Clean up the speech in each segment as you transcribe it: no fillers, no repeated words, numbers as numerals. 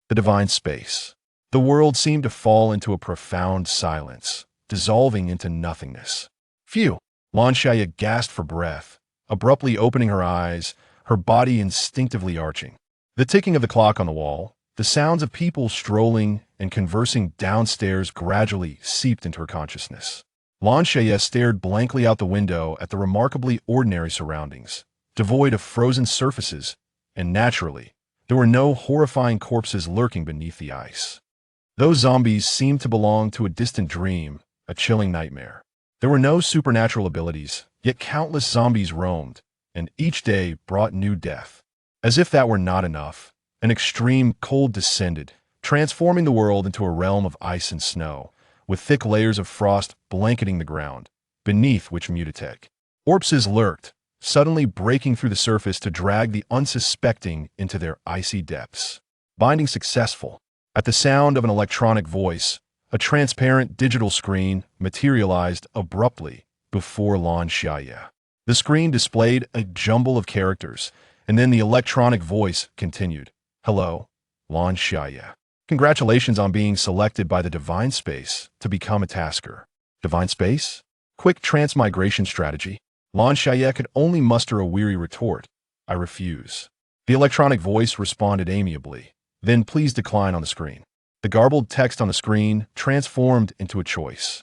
The divine space. The world seemed to fall into a profound silence, dissolving into nothingness. Phew! Lan Xiaye gasped for breath, abruptly opening her eyes, her body instinctively arching. The ticking of the clock on the wall, the sounds of people strolling and conversing downstairs gradually seeped into her consciousness. Lan Xiaye stared blankly out the window at the remarkably ordinary surroundings, devoid of frozen surfaces, and naturally, there were no horrifying corpses lurking beneath the ice. Those zombies seemed to belong to a distant dream, a chilling nightmare. There were no supernatural abilities, yet countless zombies roamed, and each day brought new death. As if that were not enough, an extreme cold descended, transforming the world into a realm of ice and snow, with thick layers of frost blanketing the ground, beneath which mutatek corpses lurked, suddenly breaking through the surface to drag the unsuspecting into their icy depths. Binding successful. At the sound of an electronic voice, a transparent digital screen materialized abruptly before Lan Xiaye. The screen displayed a jumble of characters, and then the electronic voice continued. Hello, Lan Xiaye. Congratulations on being selected by the Divine Space to become a tasker. Divine Space? Quick transmigration strategy. Lan Xiaye could only muster a weary retort. I refuse. The electronic voice responded amiably. Then please decline on the screen. The garbled text on the screen transformed into a choice.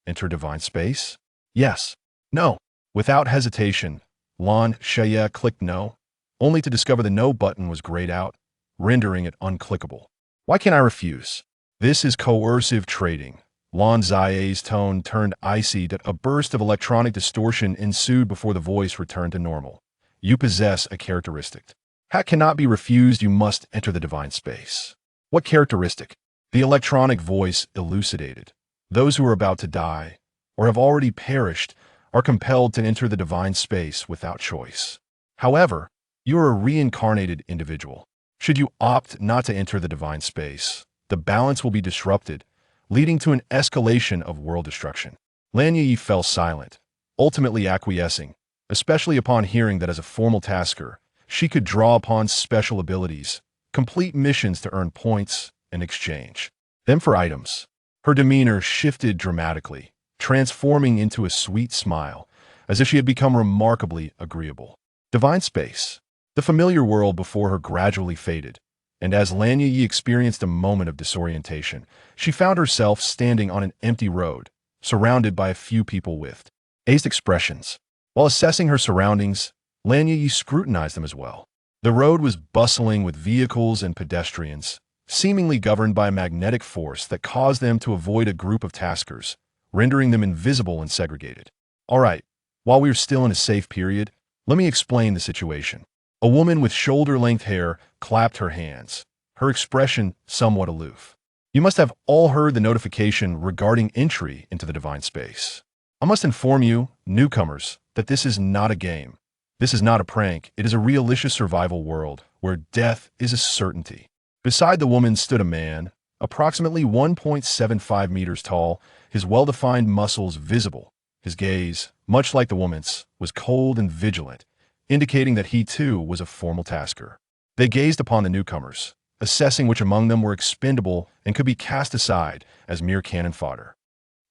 Enter Divine Space? Yes. No. Without hesitation, Lan Xiaye clicked no, only to discover the no button was grayed out, rendering it unclickable. Why can't I refuse? This is coercive trading. Lan Xiaye's tone turned icy. A burst of electronic distortion ensued before the voice returned to normal. You possess a characteristic. That cannot be refused. You must enter the Divine Space. What characteristic? The electronic voice elucidated. Those who are about to die, or have already perished, are compelled to enter the Divine Space without choice. However, you are a reincarnated individual. Should you opt not to enter the Divine Space, the balance will be disrupted, leading to an escalation of world destruction. Lan Xiaye fell silent, ultimately acquiescing, especially upon hearing that as a formal tasker, she could draw upon special abilities, complete missions to earn points, and exchange them for items. Her demeanor shifted dramatically, transforming into a sweet smile, as if she had become remarkably agreeable. Divine Space. The familiar world before her gradually faded, and as Lan Xiaye experienced a moment of disorientation, she found herself standing on an empty road, surrounded by a few people with dazed expressions. While assessing her surroundings, Lan Xiaye scrutinized them as well. The road was bustling with vehicles and pedestrians, seemingly governed by a magnetic force that caused them to avoid a group of taskers, rendering them invisible and segregated. All right, while we are still in a safe period, let me explain the situation. A woman with shoulder-length hair clapped her hands, her expression somewhat aloof. You must have all heard the notification regarding entry into the Divine Space. I must inform you, newcomers, that this is not a game. This is not a prank. It is a realistic survival world where death is a certainty. Beside the woman stood a man, approximately 1.75 meters tall, his well-defined muscles visible. His gaze, much like the woman's, was cold and vigilant, indicating that he too was a formal tasker. They gazed upon the newcomers, assessing which among them were expendable and could be cast aside as mere cannon fodder.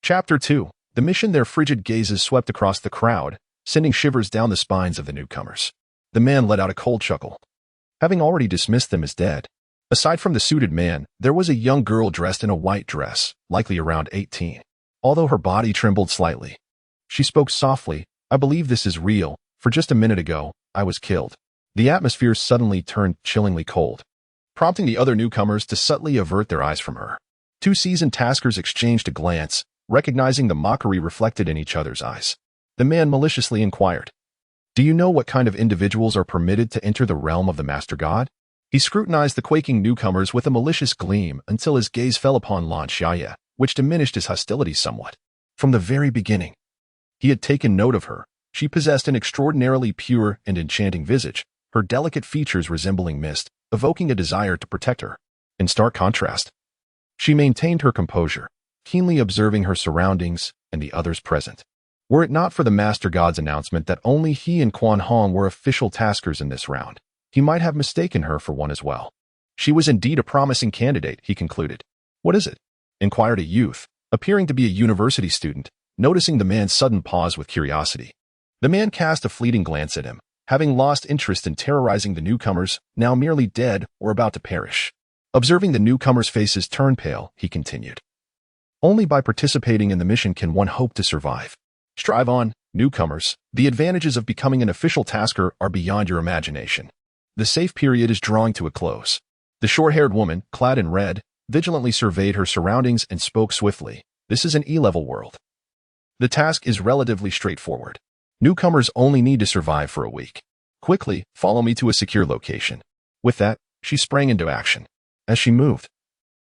Chapter 2. The mission. Their frigid gazes swept across the crowd, sending shivers down the spines of the newcomers. The man let out a cold chuckle. Having already dismissed them as dead, aside from the suited man, there was a young girl dressed in a white dress, likely around 18. Although her body trembled slightly, she spoke softly. I believe this is real. For just a minute ago, I was killed. The atmosphere suddenly turned chillingly cold, prompting the other newcomers to subtly avert their eyes from her. Two seasoned taskers exchanged a glance, recognizing the mockery reflected in each other's eyes. The man maliciously inquired, "Do you know what kind of individuals are permitted to enter the realm of the Master God?" He scrutinized the quaking newcomers with a malicious gleam until his gaze fell upon Lan Xiaye, which diminished his hostility somewhat. From the very beginning, he had taken note of her. She possessed an extraordinarily pure and enchanting visage, her delicate features resembling mist, evoking a desire to protect her. In stark contrast, she maintained her composure, keenly observing her surroundings and the others present. Were it not for the Master God's announcement that only he and Quan Hong were official taskers in this round, he might have mistaken her for one as well. She was indeed a promising candidate, he concluded. What is it? Inquired a youth, appearing to be a university student, noticing the man's sudden pause with curiosity. The man cast a fleeting glance at him, having lost interest in terrorizing the newcomers, now merely dead or about to perish. Observing the newcomers' faces turn pale, he continued. Only by participating in the mission can one hope to survive. Strive on, newcomers. The advantages of becoming an official tasker are beyond your imagination. The safe period is drawing to a close. The short-haired woman, clad in red, vigilantly surveyed her surroundings and spoke swiftly. This is an E-level world. The task is relatively straightforward. Newcomers only need to survive for a week. Quickly, follow me to a secure location. With that, she sprang into action. As she moved,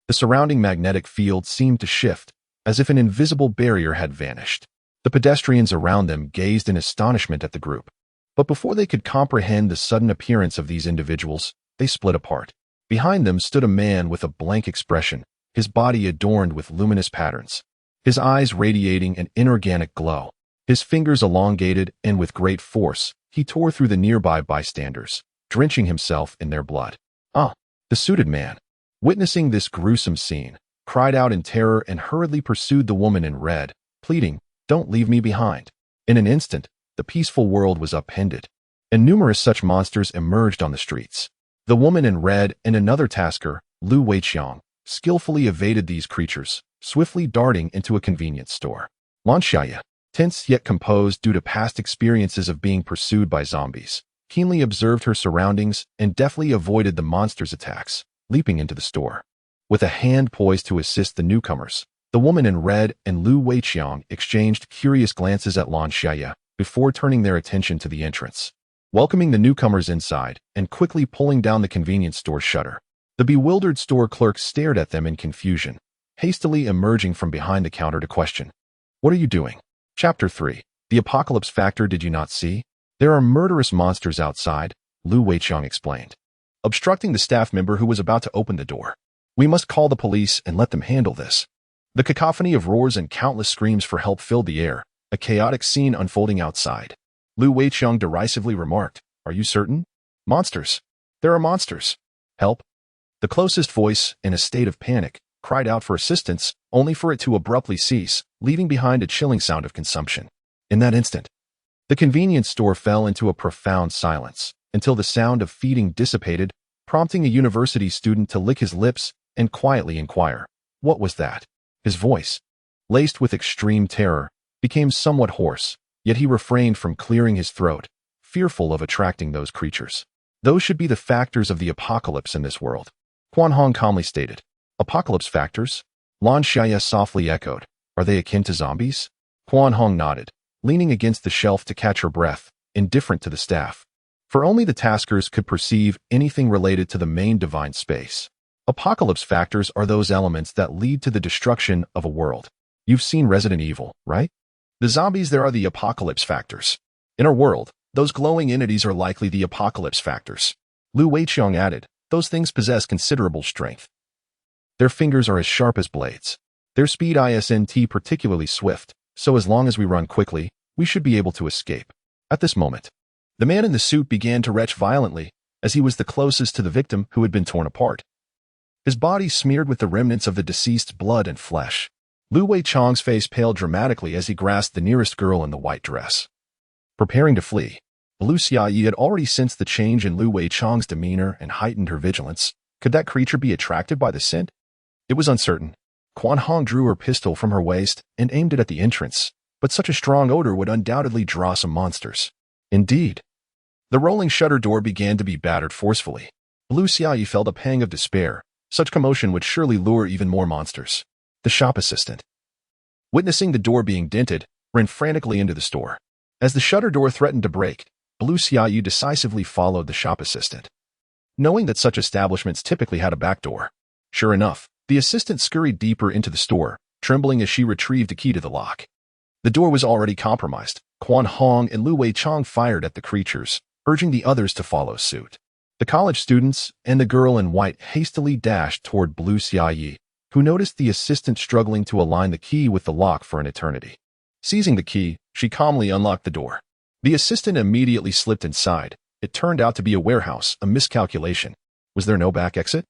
the surrounding magnetic field seemed to shift, as if an invisible barrier had vanished. The pedestrians around them gazed in astonishment at the group. But before they could comprehend the sudden appearance of these individuals, they split apart. Behind them stood a man with a blank expression, his body adorned with luminous patterns, his eyes radiating an inorganic glow. His fingers elongated, and with great force, he tore through the nearby bystanders, drenching himself in their blood. Ah, the suited man, witnessing this gruesome scene, cried out in terror and hurriedly pursued the woman in red, pleading, "Don't leave me behind." In an instant, the peaceful world was upended, and numerous such monsters emerged on the streets. The woman in red and another tasker, Lu Weiqiang, skillfully evaded these creatures, swiftly darting into a convenience store. Lan Xiaye, tense yet composed due to past experiences of being pursued by zombies, keenly observed her surroundings and deftly avoided the monster's attacks, leaping into the store. With a hand poised to assist the newcomers, the woman in red and Lu Weiqiang exchanged curious glances at Lan Xiaye before turning their attention to the entrance, welcoming the newcomers inside and quickly pulling down the convenience store shutter. The bewildered store clerk stared at them in confusion, hastily emerging from behind the counter to question, "What are you doing?" Chapter 3. The Apocalypse Factor. Did you not see? There are murderous monsters outside, Lu Weiqiang explained, obstructing the staff member who was about to open the door. We must call the police and let them handle this. The cacophony of roars and countless screams for help filled the air, a chaotic scene unfolding outside. Lu Weiqiang derisively remarked, "Are you certain? Monsters. There are monsters. Help." The closest voice, in a state of panic, cried out for assistance, only for it to abruptly cease, leaving behind a chilling sound of consumption. In that instant, the convenience store fell into a profound silence, until the sound of feeding dissipated, prompting a university student to lick his lips and quietly inquire, "What was that?" His voice, laced with extreme terror, became somewhat hoarse, yet he refrained from clearing his throat, fearful of attracting those creatures. Those should be the factors of the apocalypse in this world, Quan Hong calmly stated. Apocalypse factors? Lan Xiaye softly echoed. Are they akin to zombies? Quan Hong nodded, leaning against the shelf to catch her breath, indifferent to the staff. For only the taskers could perceive anything related to the main divine space. Apocalypse factors are those elements that lead to the destruction of a world. You've seen Resident Evil, right? The zombies there are the apocalypse factors. In our world, those glowing entities are likely the apocalypse factors. Lu Weiqiang added, those things possess considerable strength. Their fingers are as sharp as blades. Their speed isn't particularly swift, so as long as we run quickly, we should be able to escape. At this moment, the man in the suit began to retch violently, as he was the closest to the victim who had been torn apart. His body smeared with the remnants of the deceased's blood and flesh. Lu Weiqiang's face paled dramatically as he grasped the nearest girl in the white dress. Preparing to flee, Lan Xiaye had already sensed the change in Lu Weiqiang's demeanor and heightened her vigilance. Could that creature be attracted by the scent? It was uncertain. Quan Hong drew her pistol from her waist and aimed it at the entrance, but such a strong odor would undoubtedly draw some monsters. Indeed. The rolling shutter door began to be battered forcefully. Lan Xiaye felt a pang of despair. Such commotion would surely lure even more monsters. The shop assistant, witnessing the door being dented, ran frantically into the store. As the shutter door threatened to break, Lan Xiaye decisively followed the shop assistant, knowing that such establishments typically had a back door. Sure enough, the assistant scurried deeper into the store, trembling as she retrieved a key to the lock. The door was already compromised. Quan Hong and Lu Weiqiang fired at the creatures, urging the others to follow suit. The college students and the girl in white hastily dashed toward Lan Xiaye, who noticed the assistant struggling to align the key with the lock for an eternity. Seizing the key, she calmly unlocked the door. The assistant immediately slipped inside. It turned out to be a warehouse, a miscalculation. Was there no back exit?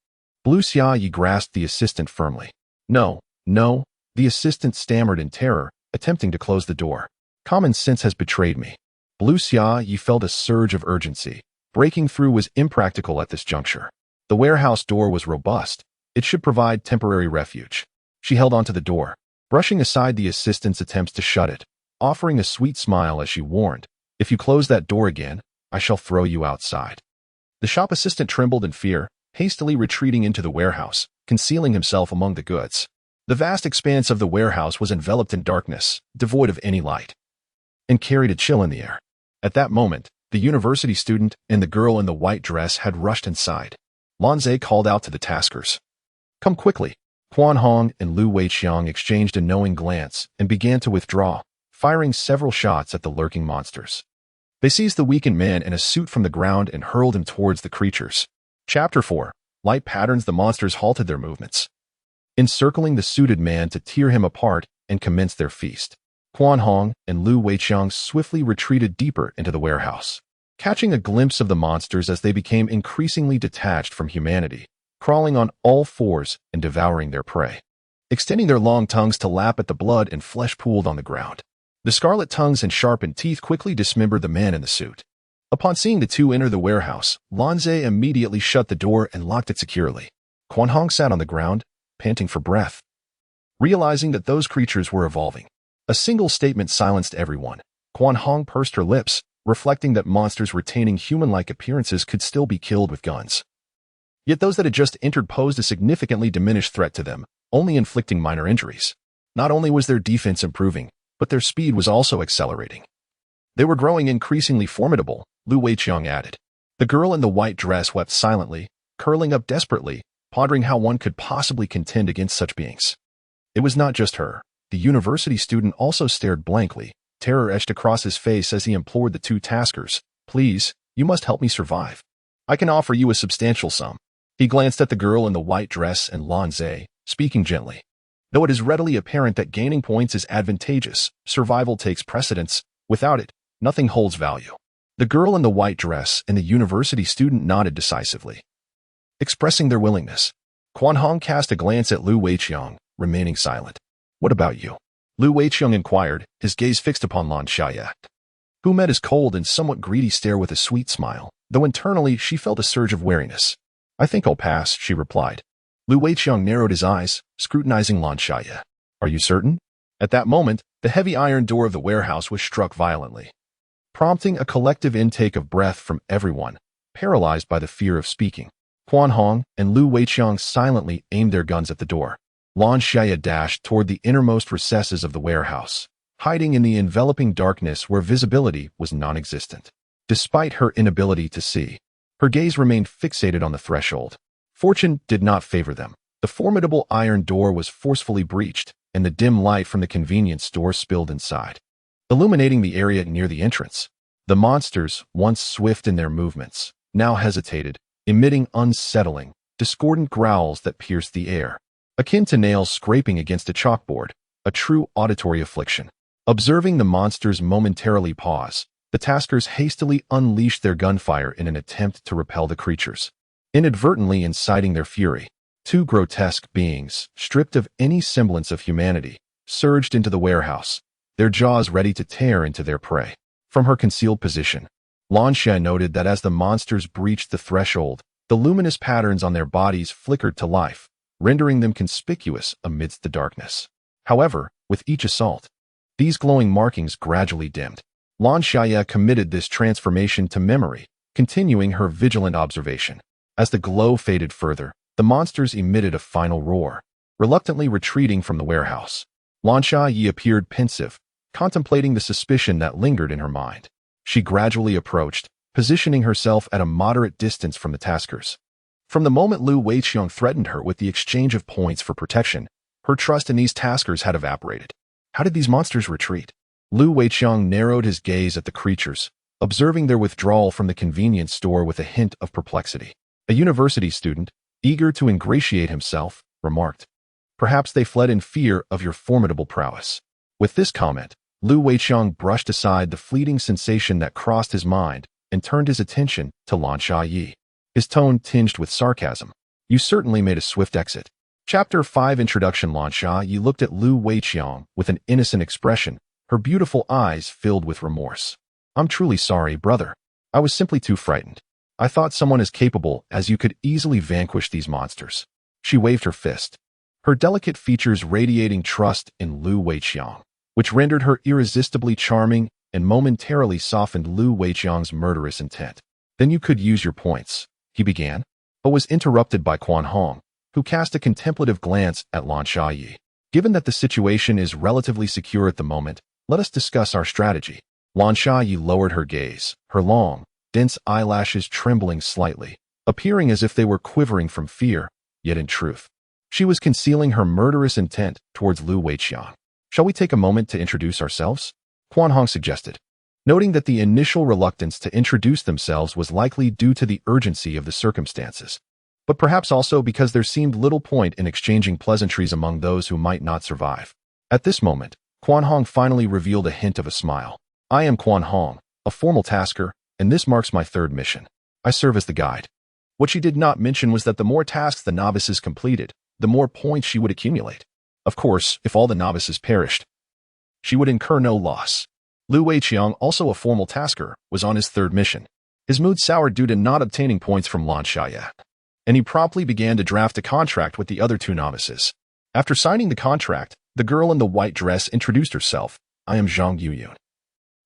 Blue Xiaye grasped the assistant firmly. No, no, the assistant stammered in terror, attempting to close the door. Common sense has betrayed me. Blue Xiaye felt a surge of urgency. Breaking through was impractical at this juncture. The warehouse door was robust. It should provide temporary refuge. She held onto the door, brushing aside the assistant's attempts to shut it, offering a sweet smile as she warned, "If you close that door again, I shall throw you outside." The shop assistant trembled in fear, hastily retreating into the warehouse, concealing himself among the goods. The vast expanse of the warehouse was enveloped in darkness, devoid of any light, and carried a chill in the air. At that moment, the university student and the girl in the white dress had rushed inside. Lan Xiaye called out to the taskers, "Come quickly." Quan Hong and Lu Weiqiang exchanged a knowing glance and began to withdraw, firing several shots at the lurking monsters. They seized the weakened man in a suit from the ground and hurled him towards the creatures. Chapter 4. Light patterns. The monsters halted their movements, encircling the suited man to tear him apart and commence their feast. Quan Hong and Lu Weiqiang swiftly retreated deeper into the warehouse, catching a glimpse of the monsters as they became increasingly detached from humanity, crawling on all fours and devouring their prey, extending their long tongues to lap at the blood and flesh pooled on the ground. The scarlet tongues and sharpened teeth quickly dismembered the man in the suit. Upon seeing the two enter the warehouse, Lan Xiaye immediately shut the door and locked it securely. Quan Hong sat on the ground, panting for breath, realizing that those creatures were evolving. A single statement silenced everyone. Quan Hong pursed her lips, reflecting that monsters retaining human-like appearances could still be killed with guns. Yet those that had just entered posed a significantly diminished threat to them, only inflicting minor injuries. Not only was their defense improving, but their speed was also accelerating. They were growing increasingly formidable, Lu Weiqiang added. The girl in the white dress wept silently, curling up desperately, pondering how one could possibly contend against such beings. It was not just her. The university student also stared blankly, terror etched across his face as he implored the two taskers, "Please, you must help me survive. I can offer you a substantial sum." He glanced at the girl in the white dress and Lan Xiaye, speaking gently. Though it is readily apparent that gaining points is advantageous, survival takes precedence. Without it, nothing holds value. The girl in the white dress and the university student nodded decisively, expressing their willingness. Quan Hong cast a glance at Lu Weiqiang, remaining silent. "What about you?" Lu Weiqiang inquired, his gaze fixed upon Lan Xiaye, who met his cold and somewhat greedy stare with a sweet smile, though internally she felt a surge of wariness. "I think I'll pass," she replied. Lu Weiqiang narrowed his eyes, scrutinizing Lan Xiaye. "Are you certain?" At that moment, the heavy iron door of the warehouse was struck violently, prompting a collective intake of breath from everyone, paralyzed by the fear of speaking. Quan Hong and Lu Weiqiang silently aimed their guns at the door. Lan Xiaye dashed toward the innermost recesses of the warehouse, hiding in the enveloping darkness where visibility was non-existent. Despite her inability to see, her gaze remained fixated on the threshold. Fortune did not favor them. The formidable iron door was forcefully breached, and the dim light from the convenience store spilled inside, illuminating the area near the entrance. The monsters, once swift in their movements, now hesitated, emitting unsettling, discordant growls that pierced the air, akin to nails scraping against a chalkboard, a true auditory affliction. Observing the monsters momentarily pause, the taskers hastily unleashed their gunfire in an attempt to repel the creatures, inadvertently inciting their fury. Two grotesque beings, stripped of any semblance of humanity, surged into the warehouse, their jaws ready to tear into their prey. From her concealed position, Lan Xiaye noted that as the monsters breached the threshold, the luminous patterns on their bodies flickered to life, rendering them conspicuous amidst the darkness. However, with each assault, these glowing markings gradually dimmed. Lan Xiaye committed this transformation to memory, continuing her vigilant observation. As the glow faded further, the monsters emitted a final roar, reluctantly retreating from the warehouse. Lan Xiaye appeared pensive, contemplating the suspicion that lingered in her mind. She gradually approached, positioning herself at a moderate distance from the taskers. From the moment Lu Weiqiang threatened her with the exchange of points for protection, her trust in these taskers had evaporated. How did these monsters retreat? Lu Weiqiang narrowed his gaze at the creatures, observing their withdrawal from the convenience store with a hint of perplexity. A university student, eager to ingratiate himself, remarked, "Perhaps they fled in fear of your formidable prowess." With this comment, Lu Weiqiang brushed aside the fleeting sensation that crossed his mind and turned his attention to Lan Xiaye, his tone tinged with sarcasm. You certainly made a swift exit. Chapter 5 Introduction. Lan Xiaye looked at Lu Weiqiang with an innocent expression, her beautiful eyes filled with remorse. I'm truly sorry, brother. I was simply too frightened. I thought someone as capable as you could easily vanquish these monsters. She waved her fist, her delicate features radiating trust in Lu Weiqiang, which rendered her irresistibly charming and momentarily softened Lu Weiqiang's murderous intent. Then you could use your points, he began, but was interrupted by Quan Hong, who cast a contemplative glance at Lan Xiaye. Given that the situation is relatively secure at the moment, let us discuss our strategy. Lan Xiaye lowered her gaze, her long, dense eyelashes trembling slightly, appearing as if they were quivering from fear, yet in truth, she was concealing her murderous intent towards Lu Weiqiang. Shall we take a moment to introduce ourselves? Quan Hong suggested, noting that the initial reluctance to introduce themselves was likely due to the urgency of the circumstances, but perhaps also because there seemed little point in exchanging pleasantries among those who might not survive. At this moment, Quan Hong finally revealed a hint of a smile. I am Quan Hong, a formal tasker, and this marks my third mission. I serve as the guide. What she did not mention was that the more tasks the novices completed, the more points she would accumulate. Of course, if all the novices perished, she would incur no loss. Lu Weiqiang, also a formal tasker, was on his third mission. His mood soured due to not obtaining points from Lan Xiaye, and he promptly began to draft a contract with the other two novices. After signing the contract, the girl in the white dress introduced herself. I am Zhang Yuyun,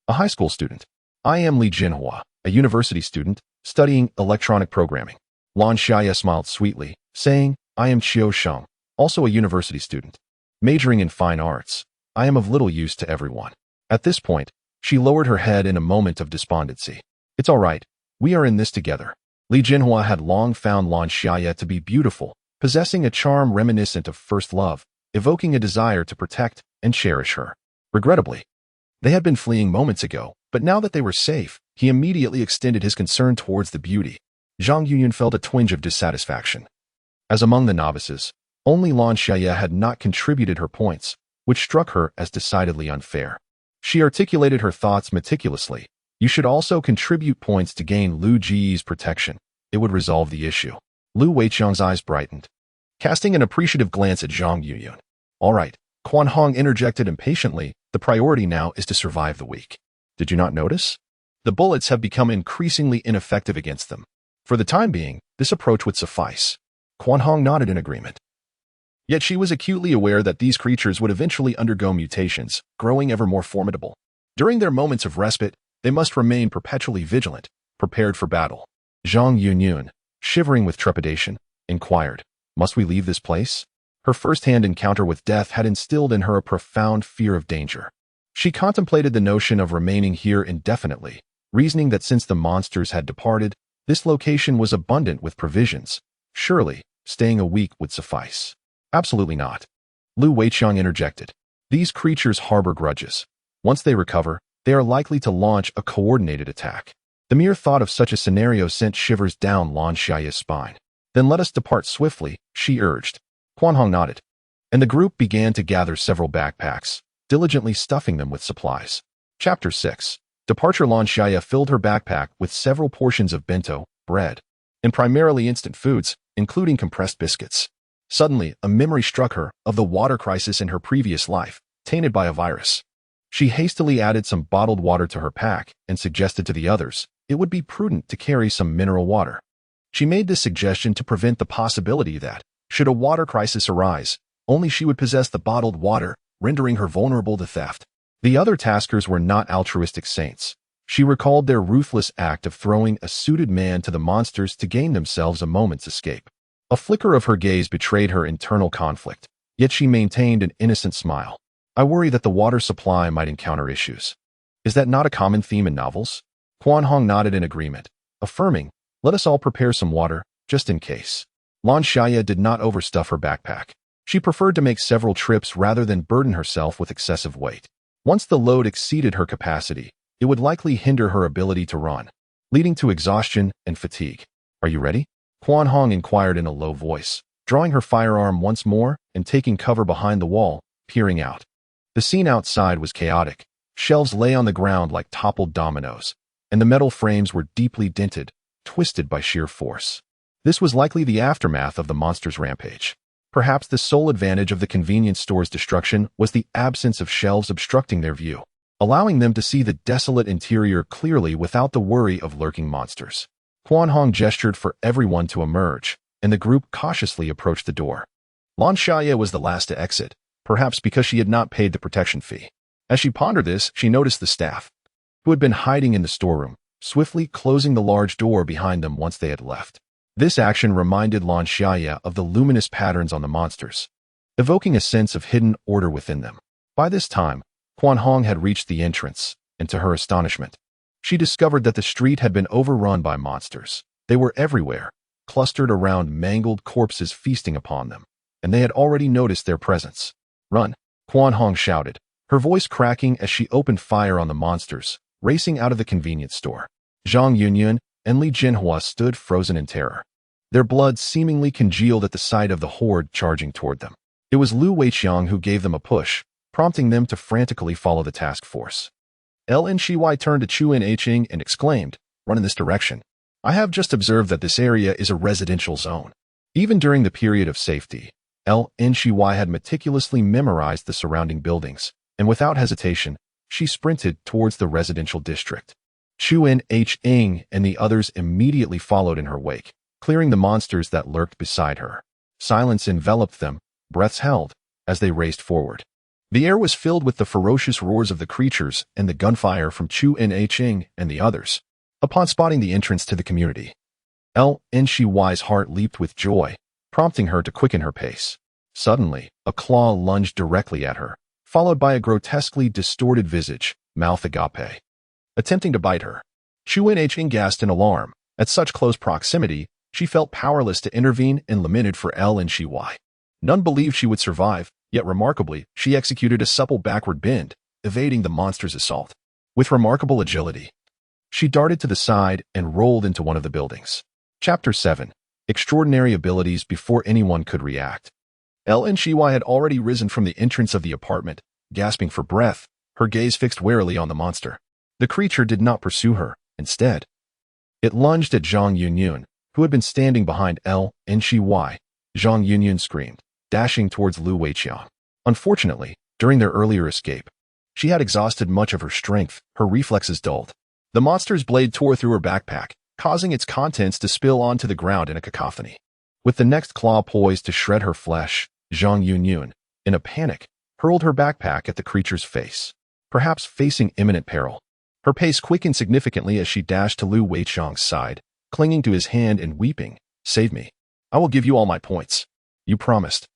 a high school student. I am Li Jinhua, a university student, studying electronic programming. Lan Xiaye smiled sweetly, saying, I am Qiu Sheng, also a university student, majoring in fine arts. I am of little use to everyone. At this point, she lowered her head in a moment of despondency. It's all right. We are in this together. Li Jinhua had long found Lan Xiaye to be beautiful, possessing a charm reminiscent of first love, evoking a desire to protect and cherish her. Regrettably, they had been fleeing moments ago, but now that they were safe, he immediately extended his concern towards the beauty. Zhang Yuyun felt a twinge of dissatisfaction. As among the novices, only Lan Xiaye had not contributed her points, which struck her as decidedly unfair. She articulated her thoughts meticulously. You should also contribute points to gain Lu Ji's protection. It would resolve the issue. Lu Weiqiang's eyes brightened, casting an appreciative glance at Zhang Yuyun. All right, Quan Hong interjected impatiently, the priority now is to survive the week. Did you not notice? The bullets have become increasingly ineffective against them. For the time being, this approach would suffice. Quan Hong nodded in agreement. Yet she was acutely aware that these creatures would eventually undergo mutations, growing ever more formidable. During their moments of respite, they must remain perpetually vigilant, prepared for battle. Zhang Yuyun, shivering with trepidation, inquired, Must we leave this place? Her first-hand encounter with death had instilled in her a profound fear of danger. She contemplated the notion of remaining here indefinitely, reasoning that since the monsters had departed, this location was abundant with provisions. Surely, staying a week would suffice. Absolutely not. Lu Weiqiang interjected. These creatures harbor grudges. Once they recover, they are likely to launch a coordinated attack. The mere thought of such a scenario sent shivers down Lan Xiaye's spine. Then let us depart swiftly, she urged. Quan Hong nodded, and the group began to gather several backpacks, diligently stuffing them with supplies. Chapter 6. Departure. Lan Xiaye filled her backpack with several portions of bento, bread, and primarily instant foods, including compressed biscuits. Suddenly, a memory struck her of the water crisis in her previous life, tainted by a virus. She hastily added some bottled water to her pack and suggested to the others it would be prudent to carry some mineral water. She made this suggestion to prevent the possibility that, should a water crisis arise, only she would possess the bottled water, rendering her vulnerable to theft. The other taskers were not altruistic saints. She recalled their ruthless act of throwing a suited man to the monsters to gain themselves a moment's escape. A flicker of her gaze betrayed her internal conflict, yet she maintained an innocent smile. I worry that the water supply might encounter issues. Is that not a common theme in novels? Quan Hong nodded in agreement, affirming, let us all prepare some water, just in case. Lan Xiaye did not overstuff her backpack. She preferred to make several trips rather than burden herself with excessive weight. Once the load exceeded her capacity, it would likely hinder her ability to run, leading to exhaustion and fatigue. Are you ready? Quan Hong inquired in a low voice, drawing her firearm once more and taking cover behind the wall, peering out. The scene outside was chaotic. Shelves lay on the ground like toppled dominoes, and the metal frames were deeply dented, twisted by sheer force. This was likely the aftermath of the monster's rampage. Perhaps the sole advantage of the convenience store's destruction was the absence of shelves obstructing their view, allowing them to see the desolate interior clearly without the worry of lurking monsters. Quan Hong gestured for everyone to emerge, and the group cautiously approached the door. Lan Xiaye was the last to exit, perhaps because she had not paid the protection fee. As she pondered this, she noticed the staff, who had been hiding in the storeroom, swiftly closing the large door behind them once they had left. This action reminded Lan Xiaye of the luminous patterns on the monsters, evoking a sense of hidden order within them. By this time, Quan Hong had reached the entrance, and to her astonishment, she discovered that the street had been overrun by monsters. They were everywhere, clustered around mangled corpses feasting upon them, and they had already noticed their presence. "Run!" Quan Hong shouted, her voice cracking as she opened fire on the monsters, racing out of the convenience store. Zhang Yunyun and Li Jinhua stood frozen in terror. Their blood seemingly congealed at the sight of the horde charging toward them. It was Lu Weiqiang who gave them a push, prompting them to frantically follow the task force. Lan Xiaye turned to Chu Enching and exclaimed, "Run in this direction. I have just observed that this area is a residential zone." Even during the period of safety, Lan Xiaye had meticulously memorized the surrounding buildings, and without hesitation, she sprinted towards the residential district. Chu Enching and the others immediately followed in her wake, clearing the monsters that lurked beside her. Silence enveloped them, breaths held, as they raced forward. The air was filled with the ferocious roars of the creatures and the gunfire from Chu Enching and the others. Upon spotting the entrance to the community, Lan Xiaye's heart leaped with joy, prompting her to quicken her pace. Suddenly, a claw lunged directly at her, followed by a grotesquely distorted visage, mouth agape, attempting to bite her. Chu Enching gasped in alarm. At such close proximity, she felt powerless to intervene and lamented for Lan Xiaye. None believed she would survive, yet remarkably, she executed a supple backward bend, evading the monster's assault. With remarkable agility, she darted to the side and rolled into one of the buildings. Chapter 7. Extraordinary Abilities Before Anyone Could React. Lan Xiaye had already risen from the entrance of the apartment, gasping for breath, her gaze fixed warily on the monster. The creature did not pursue her. Instead, it lunged at Zhang Yunyun, who had been standing behind Lan Xiaye. Zhang Yunyun screamed, dashing towards Lu Weiqiang. Unfortunately, during their earlier escape, she had exhausted much of her strength, her reflexes dulled. The monster's blade tore through her backpack, causing its contents to spill onto the ground in a cacophony. With the next claw poised to shred her flesh, Zhang Yunyun, in a panic, hurled her backpack at the creature's face, perhaps facing imminent peril. Her pace quickened significantly as she dashed to Lu Weiqiang's side, clinging to his hand and weeping, "Save me. I will give you all my points. You promised.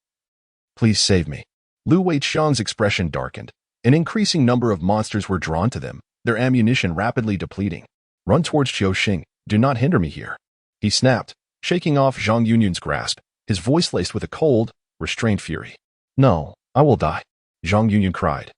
Please save me." Lu Weiqiang's expression darkened. An increasing number of monsters were drawn to them, their ammunition rapidly depleting. "Run towards Qiuxing. Do not hinder me here," he snapped, shaking off Zhang Yunyun's grasp, his voice laced with a cold, restrained fury. "No, I will die," Zhang Yunyun cried.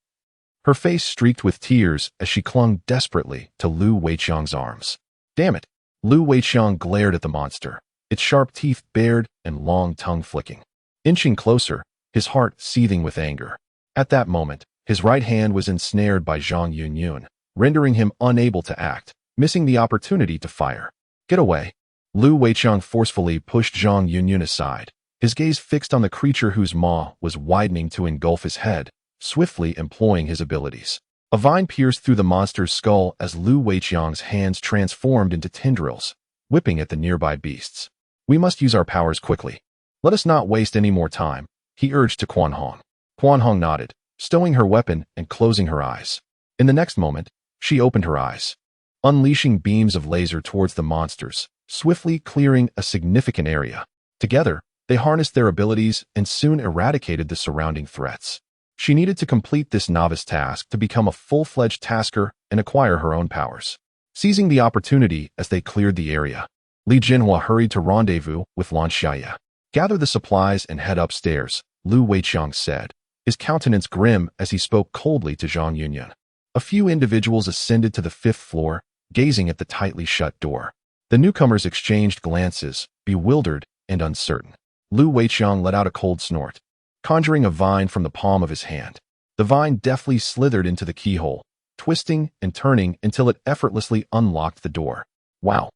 Her face streaked with tears as she clung desperately to Lu Weiqiang's arms. "Damn it!" Lu Weiqiang glared at the monster, its sharp teeth bared and long tongue flicking. Inching closer, his heart seething with anger. At that moment, his right hand was ensnared by Zhang Yunyun, rendering him unable to act, missing the opportunity to fire. "Get away!" Lu Weiqiang forcefully pushed Zhang Yunyun aside, his gaze fixed on the creature whose maw was widening to engulf his head, swiftly employing his abilities. A vine pierced through the monster's skull as Lu Weiqiang's hands transformed into tendrils, whipping at the nearby beasts. "We must use our powers quickly. Let us not waste any more time," he urged to Quan Hong. Quan Hong nodded, stowing her weapon and closing her eyes. In the next moment, she opened her eyes, unleashing beams of laser towards the monsters, swiftly clearing a significant area. Together, they harnessed their abilities and soon eradicated the surrounding threats. She needed to complete this novice task to become a full-fledged tasker and acquire her own powers. Seizing the opportunity as they cleared the area, Li Jinhua hurried to rendezvous with Lan Xiaye. "Gather the supplies and head upstairs," Lu Weiqiang said, his countenance grim as he spoke coldly to Zhang Yunyun. A few individuals ascended to the 5th floor, gazing at the tightly shut door. The newcomers exchanged glances, bewildered and uncertain. Lu Weiqiang let out a cold snort, conjuring a vine from the palm of his hand. The vine deftly slithered into the keyhole, twisting and turning until it effortlessly unlocked the door. "Wow,"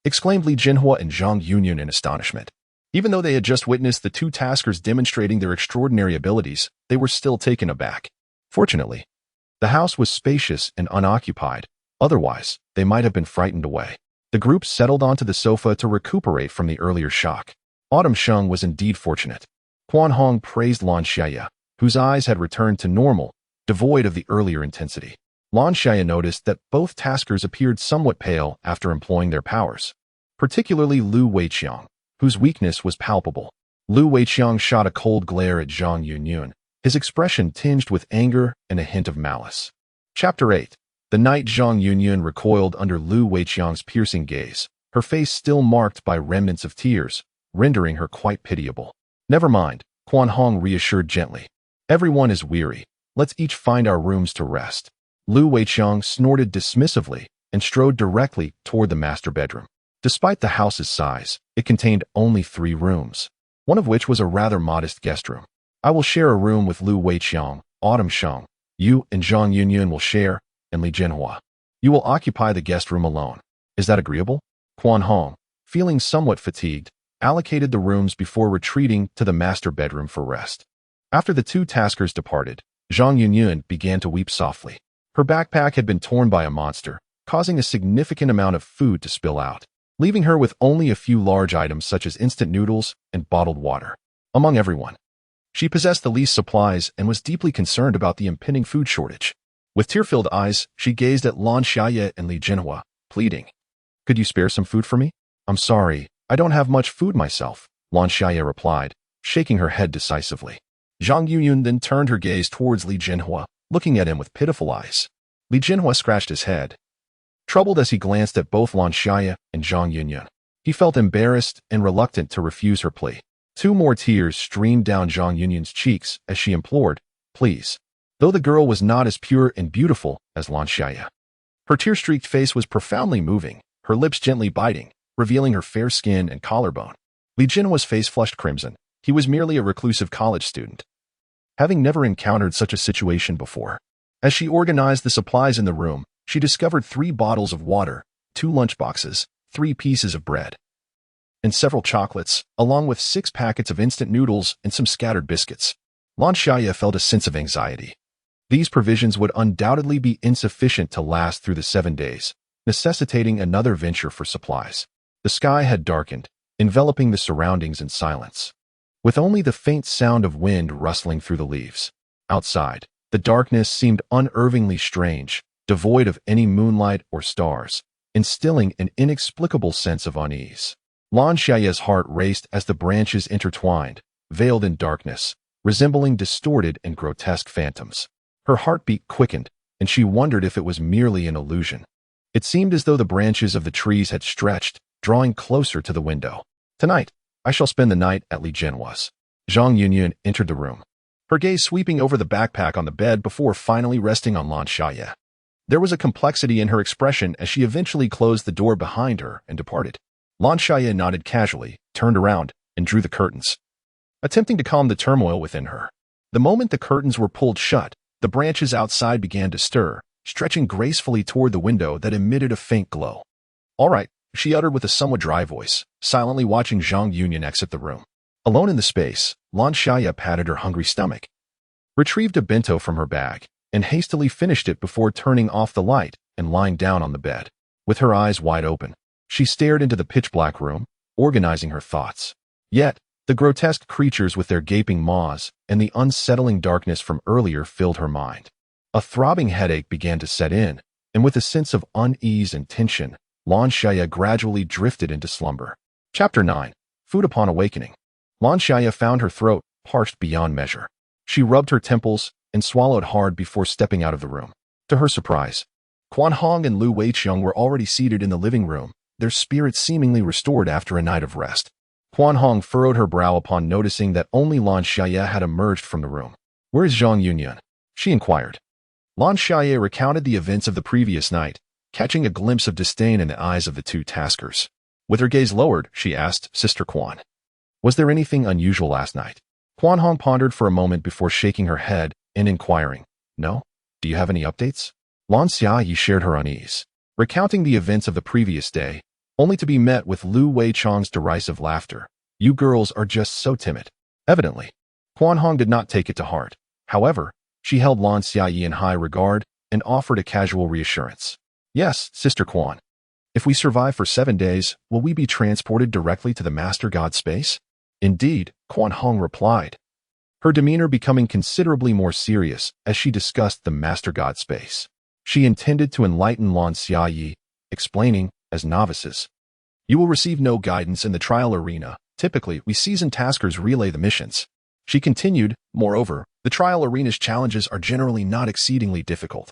exclaimed Li Jinhua and Zhang Yunyun in astonishment. Even though they had just witnessed the two taskers demonstrating their extraordinary abilities, they were still taken aback. Fortunately, the house was spacious and unoccupied. Otherwise, they might have been frightened away. The group settled onto the sofa to recuperate from the earlier shock. Autumn Sheng was indeed fortunate. Quan Hong praised Lan Xiaye, whose eyes had returned to normal, devoid of the earlier intensity. Lan Xiaye noticed that both taskers appeared somewhat pale after employing their powers, particularly Lu Weiqiang, whose weakness was palpable. Lu Weiqiang shot a cold glare at Zhang Yunyun, his expression tinged with anger and a hint of malice. Chapter 8. The night Zhang Yunyun recoiled under Lu Weiqiang's piercing gaze, her face still marked by remnants of tears, rendering her quite pitiable. Never mind, Quan Hong reassured gently. Everyone is weary. Let's each find our rooms to rest. Lu Weiqiang snorted dismissively and strode directly toward the master bedroom. Despite the house's size, it contained only 3 rooms, one of which was a rather modest guest room. I will share a room with Lu Weiqiang, Autumn Sheng. You and Zhang Yunyun will share, and Li Jinhua. You will occupy the guest room alone. Is that agreeable? Quan Hong, feeling somewhat fatigued, allocated the rooms before retreating to the master bedroom for rest. After the two taskers departed, Zhang Yunyun began to weep softly. Her backpack had been torn by a monster, causing a significant amount of food to spill out, leaving her with only a few large items such as instant noodles and bottled water. Among everyone, she possessed the least supplies and was deeply concerned about the impending food shortage. With tear-filled eyes, she gazed at Lan Xiaye and Li Jinhua, pleading, "Could you spare some food for me?" "I'm sorry, I don't have much food myself," Lan Xiaye replied, shaking her head decisively. Zhang Yunyun then turned her gaze towards Li Jinhua, looking at him with pitiful eyes. Li Jinhua scratched his head, troubled as he glanced at both Lan Xiaye and Zhang Yunyun. He felt embarrassed and reluctant to refuse her plea. 2 more tears streamed down Zhang Yunyun's cheeks as she implored, "Please." Though the girl was not as pure and beautiful as Lan Xiaye, her tear-streaked face was profoundly moving, her lips gently biting, revealing her fair skin and collarbone. Li Jinhua's face flushed crimson. He was merely a reclusive college student, having never encountered such a situation before. As she organized the supplies in the room, she discovered 3 bottles of water, 2 lunchboxes, 3 pieces of bread, and several chocolates, along with 6 packets of instant noodles and some scattered biscuits. Lan Xiaye felt a sense of anxiety. These provisions would undoubtedly be insufficient to last through the 7 days, necessitating another venture for supplies. The sky had darkened, enveloping the surroundings in silence, with only the faint sound of wind rustling through the leaves. Outside, the darkness seemed unnervingly strange, devoid of any moonlight or stars, instilling an inexplicable sense of unease. Lan Xiaye's heart raced as the branches intertwined, veiled in darkness, resembling distorted and grotesque phantoms. Her heartbeat quickened, and she wondered if it was merely an illusion. It seemed as though the branches of the trees had stretched, drawing closer to the window. "Tonight, I shall spend the night at Li Jinhua's." Zhang Yunyun entered the room, her gaze sweeping over the backpack on the bed before finally resting on Lan Xiaye. There was a complexity in her expression as she eventually closed the door behind her and departed. Lan Xiaye nodded casually, turned around, and drew the curtains, attempting to calm the turmoil within her. The moment the curtains were pulled shut, the branches outside began to stir, stretching gracefully toward the window that emitted a faint glow. "All right," she uttered with a somewhat dry voice, silently watching Zhang Yunyun exit the room. Alone in the space, Lan Xiaye patted her hungry stomach, retrieved a bento from her bag, and hastily finished it before turning off the light and lying down on the bed. With her eyes wide open, she stared into the pitch-black room, organizing her thoughts. Yet, the grotesque creatures with their gaping maws and the unsettling darkness from earlier filled her mind. A throbbing headache began to set in, and with a sense of unease and tension, Lan Xiaye gradually drifted into slumber. Chapter 9. Food upon awakening. Lan Xiaye found her throat parched beyond measure. She rubbed her temples and swallowed hard before stepping out of the room. To her surprise, Quan Hong and Lu Weiqiang were already seated in the living room, their spirits seemingly restored after a night of rest. Quan Hong furrowed her brow upon noticing that only Lan Xiaye had emerged from the room. "Where is Zhang Yunyun?" she inquired. Lan Xiaye recounted the events of the previous night, catching a glimpse of disdain in the eyes of the two taskers. With her gaze lowered, she asked, "Sister Quan, was there anything unusual last night?" Quan Hong pondered for a moment before shaking her head and inquiring, "No? Do you have any updates?" Lan Xiaye shared her unease, recounting the events of the previous day, only to be met with Lu Weichang's derisive laughter. "You girls are just so timid." Evidently, Quan Hong did not take it to heart. However, she held Lan Xiaye in high regard and offered a casual reassurance. "Yes, Sister Quan. If we survive for 7 days, will we be transported directly to the Master God Space?" "Indeed," Quan Hong replied, her demeanor becoming considerably more serious as she discussed the Master God Space. She intended to enlighten Lan Xiaye, explaining, "As novices, you will receive no guidance in the trial arena. Typically, we seasoned taskers relay the missions." She continued, "Moreover, the trial arena's challenges are generally not exceedingly difficult.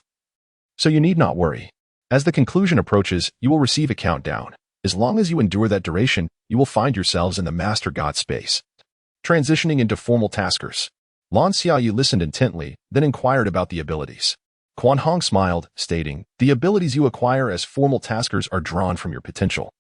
So you need not worry. As the conclusion approaches, you will receive a countdown. As long as you endure that duration, you will find yourselves in the Master God Space." Transitioning into formal taskers, Lan Xiaye listened intently, then inquired about the abilities. Quan Hong smiled, stating, "The abilities you acquire as formal taskers are drawn from your potential.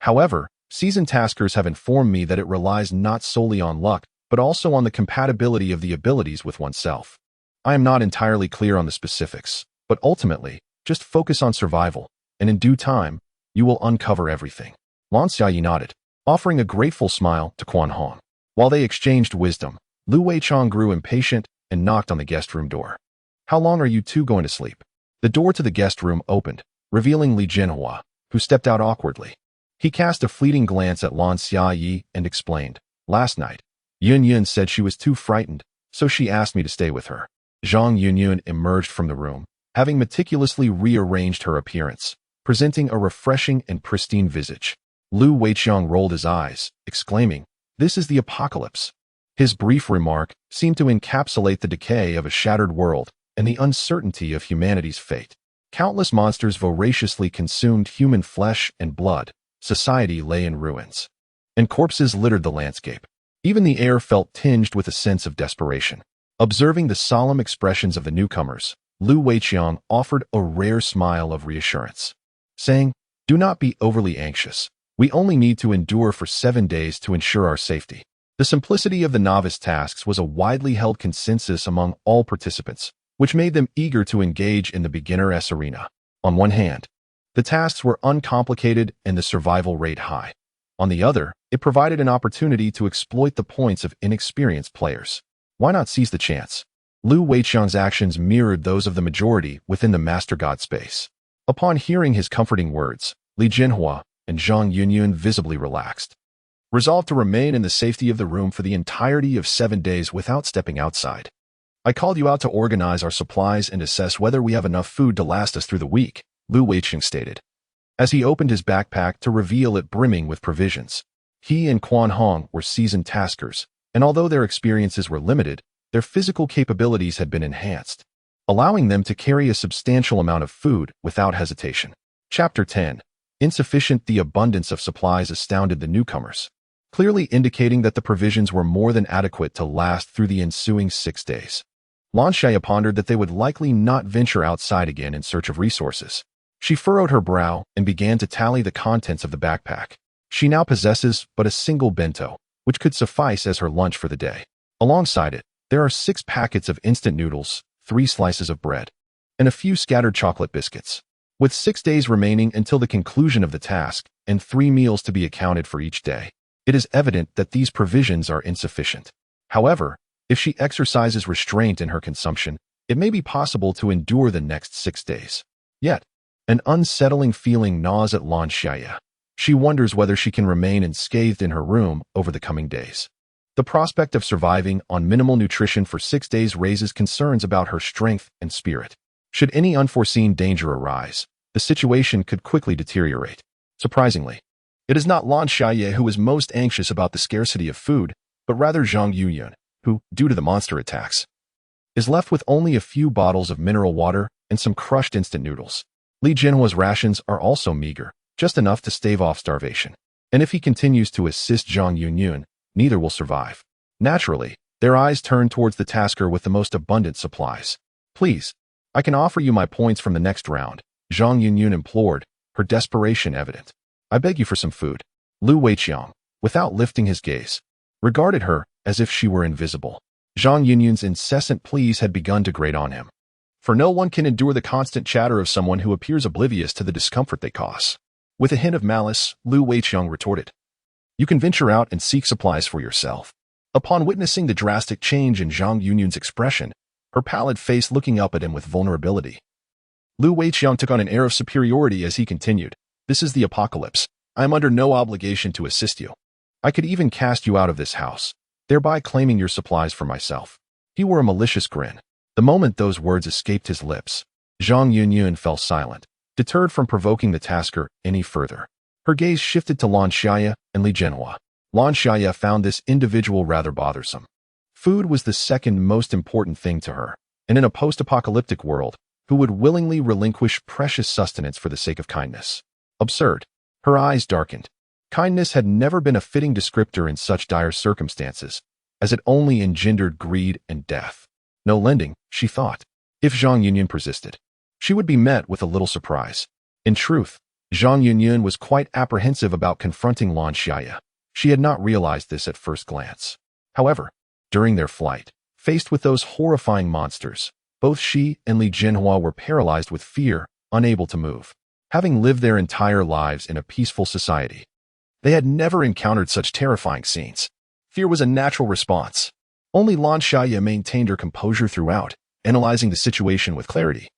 However, seasoned taskers have informed me that it relies not solely on luck, but also on the compatibility of the abilities with oneself. I am not entirely clear on the specifics, but ultimately, just focus on survival, and in due time, you will uncover everything." Lan Xiaye nodded, offering a grateful smile to Quan Hong. While they exchanged wisdom, Lu Weichang grew impatient and knocked on the guest room door. "How long are you two going to sleep?" The door to the guest room opened, revealing Li Jinhua, who stepped out awkwardly. He cast a fleeting glance at Lan Xiaye and explained, "Last night, Yun Yun said she was too frightened, so she asked me to stay with her." Zhang Yunyun emerged from the room, having meticulously rearranged her appearance, presenting a refreshing and pristine visage. Lu Weichang rolled his eyes, exclaiming, "This is the apocalypse." His brief remark seemed to encapsulate the decay of a shattered world and the uncertainty of humanity's fate. Countless monsters voraciously consumed human flesh and blood. Society lay in ruins, and corpses littered the landscape. Even the air felt tinged with a sense of desperation. Observing the solemn expressions of the newcomers, Lu Weiqiang offered a rare smile of reassurance, saying, "Do not be overly anxious. We only need to endure for 7 days to ensure our safety." The simplicity of the novice tasks was a widely held consensus among all participants, which made them eager to engage in the beginner-s arena. On one hand, the tasks were uncomplicated and the survival rate high. On the other, it provided an opportunity to exploit the points of inexperienced players. Why not seize the chance? Lu Weiqiang's actions mirrored those of the majority within the Master God Space. Upon hearing his comforting words, Li Jinhua and Zhang Yunyun visibly relaxed, resolved to remain in the safety of the room for the entirety of 7 days without stepping outside. "I called you out to organize our supplies and assess whether we have enough food to last us through the week," Lu Weiqiang stated, as he opened his backpack to reveal it brimming with provisions. He and Quan Hong were seasoned taskers, and although their experiences were limited, their physical capabilities had been enhanced, allowing them to carry a substantial amount of food without hesitation. Chapter 10. Insufficient. The abundance of supplies astounded the newcomers, clearly indicating that the provisions were more than adequate to last through the ensuing 6 days. Lan Xiaye pondered that they would likely not venture outside again in search of resources. She furrowed her brow and began to tally the contents of the backpack. She now possesses but a single bento, which could suffice as her lunch for the day. Alongside it, there are 6 packets of instant noodles, 3 slices of bread, and a few scattered chocolate biscuits. With 6 days remaining until the conclusion of the task and 3 meals to be accounted for each day, it is evident that these provisions are insufficient. However, if she exercises restraint in her consumption, it may be possible to endure the next 6 days. Yet, an unsettling feeling gnaws at Lan Xiaye. She wonders whether she can remain unscathed in her room over the coming days. The prospect of surviving on minimal nutrition for 6 days raises concerns about her strength and spirit. Should any unforeseen danger arise, the situation could quickly deteriorate. Surprisingly, it is not Lan Xiaye who is most anxious about the scarcity of food, but rather Zhang Yunyun, who, due to the monster attacks, is left with only a few bottles of mineral water and some crushed instant noodles. Li Jinhua's rations are also meager, just enough to stave off starvation. And if he continues to assist Zhang Yunyun, neither will survive. Naturally, their eyes turn towards the tasker with the most abundant supplies. "Please, I can offer you my points from the next round," Zhang Yunyun implored, her desperation evident. "I beg you for some food." Lu Weiqiang, without lifting his gaze, regarded her as if she were invisible. Zhang Yunyun's incessant pleas had begun to grate on him. For no one can endure the constant chatter of someone who appears oblivious to the discomfort they cause. With a hint of malice, Lu Weiqiang retorted. You can venture out and seek supplies for yourself. Upon witnessing the drastic change in Zhang Yunyun's expression, her pallid face looking up at him with vulnerability, Lu Weiqiang took on an air of superiority as he continued, This is the apocalypse. I am under no obligation to assist you. I could even cast you out of this house, thereby claiming your supplies for myself. He wore a malicious grin. The moment those words escaped his lips, Zhang Yunyun fell silent, deterred from provoking the tasker any further. Her gaze shifted to Lan Xiaye and Li Jinhua. Lan Xiaye found this individual rather bothersome. Food was the second most important thing to her, and in a post-apocalyptic world, who would willingly relinquish precious sustenance for the sake of kindness? Absurd. Her eyes darkened. Kindness had never been a fitting descriptor in such dire circumstances, as it only engendered greed and death. No lending, she thought. If Zhang Yunyun persisted, she would be met with a little surprise. In truth, Zhang Yunyun was quite apprehensive about confronting Lan Xiaye. She had not realized this at first glance. However, during their flight, faced with those horrifying monsters, both she and Li Jinhua were paralyzed with fear, unable to move. Having lived their entire lives in a peaceful society, they had never encountered such terrifying scenes. Fear was a natural response. Only Lan Xiaye maintained her composure throughout, analyzing the situation with clarity,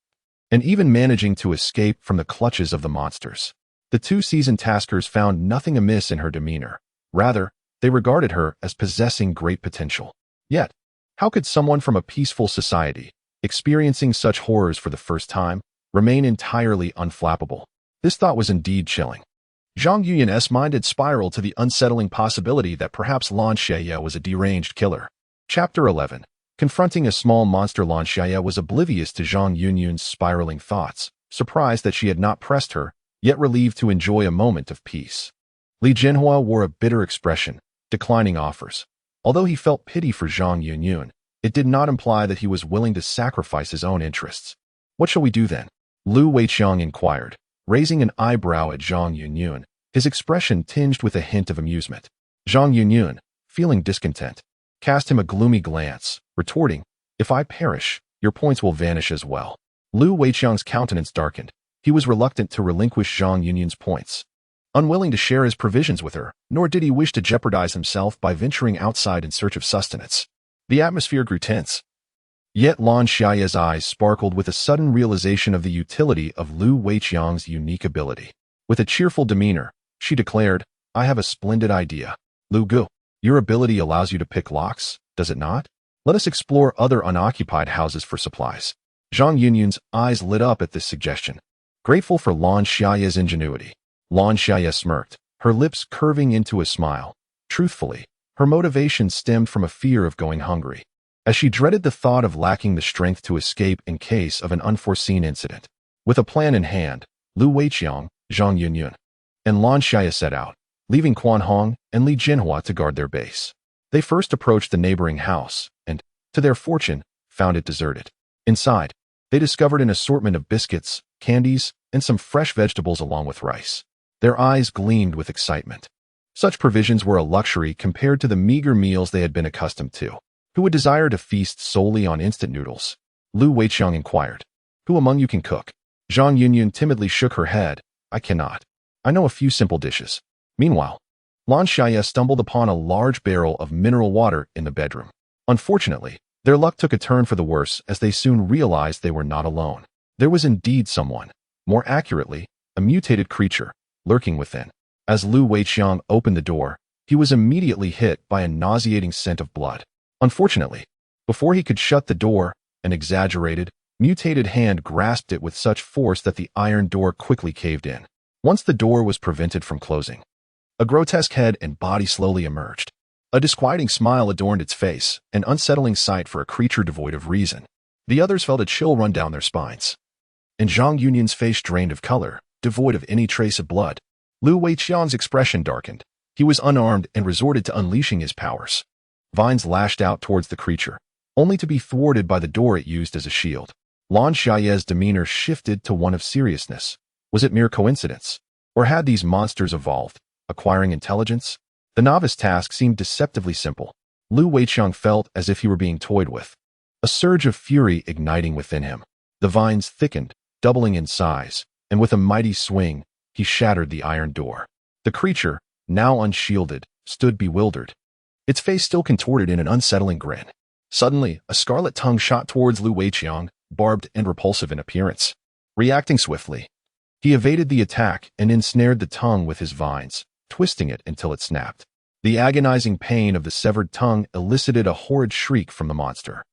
and even managing to escape from the clutches of the monsters. The two seasoned taskers found nothing amiss in her demeanor. Rather, they regarded her as possessing great potential. Yet, how could someone from a peaceful society, experiencing such horrors for the first time, remain entirely unflappable? This thought was indeed chilling. Zhang Yunyun's mind had spiraled to the unsettling possibility that perhaps Lan Xiaye was a deranged killer. Chapter 11. Confronting a small monster. Lan Xiaye was oblivious to Zhang Yunyun's spiraling thoughts, surprised that she had not pressed her, yet relieved to enjoy a moment of peace. Li Jinhua wore a bitter expression, declining offers. Although he felt pity for Zhang Yunyun, it did not imply that he was willing to sacrifice his own interests. What shall we do then? Lu Weiqiang inquired, raising an eyebrow at Zhang Yunyun, his expression tinged with a hint of amusement. Zhang Yunyun, feeling discontent, cast him a gloomy glance, retorting, If I perish, your points will vanish as well. Lu Weiqiang's countenance darkened. He was reluctant to relinquish Zhang Yunyun's points, unwilling to share his provisions with her, nor did he wish to jeopardize himself by venturing outside in search of sustenance. The atmosphere grew tense. Yet Lan Xiaye's eyes sparkled with a sudden realization of the utility of Lu Weiqiang's unique ability. With a cheerful demeanor, she declared, I have a splendid idea. Lu Gu, your ability allows you to pick locks, does it not? Let us explore other unoccupied houses for supplies. Zhang Yunyun's eyes lit up at this suggestion. Grateful for Lan Xiaye's ingenuity, Lan Xiaye smirked, her lips curving into a smile. Truthfully, her motivation stemmed from a fear of going hungry, as she dreaded the thought of lacking the strength to escape in case of an unforeseen incident. With a plan in hand, Lu Weiqiang, Zhang Yunyun, and Lan Xiaye set out, leaving Quan Hong and Li Jinhua to guard their base. They first approached the neighboring house and, to their fortune, found it deserted. Inside, they discovered an assortment of biscuits, candies, and some fresh vegetables along with rice. Their eyes gleamed with excitement. Such provisions were a luxury compared to the meager meals they had been accustomed to. Who would desire to feast solely on instant noodles? Lu Weiqiang inquired. Who among you can cook? Zhang Yunyun timidly shook her head. I cannot. I know a few simple dishes. Meanwhile, Lan Xiaye stumbled upon a large barrel of mineral water in the bedroom. Unfortunately, their luck took a turn for the worse as they soon realized they were not alone. There was indeed someone, more accurately, a mutated creature, lurking within. As Lu Weiqiang opened the door, he was immediately hit by a nauseating scent of blood. Unfortunately, before he could shut the door, an exaggerated, mutated hand grasped it with such force that the iron door quickly caved in. Once the door was prevented from closing, a grotesque head and body slowly emerged. A disquieting smile adorned its face, an unsettling sight for a creature devoid of reason. The others felt a chill run down their spines. And Zhang Yunyun's face drained of color, devoid of any trace of blood. Lu Weiqiang's expression darkened. He was unarmed and resorted to unleashing his powers. Vines lashed out towards the creature, only to be thwarted by the door it used as a shield. Lan Xiaye's demeanor shifted to one of seriousness. Was it mere coincidence? Or had these monsters evolved, acquiring intelligence? The novice task seemed deceptively simple. Lu Weiqiang felt as if he were being toyed with, a surge of fury igniting within him. The vines thickened, doubling in size, and with a mighty swing, he shattered the iron door. The creature, now unshielded, stood bewildered, its face still contorted in an unsettling grin. Suddenly, a scarlet tongue shot towards Lu Weiqiang, barbed and repulsive in appearance. Reacting swiftly, he evaded the attack and ensnared the tongue with his vines, twisting it until it snapped. The agonizing pain of the severed tongue elicited a horrid shriek from the monster.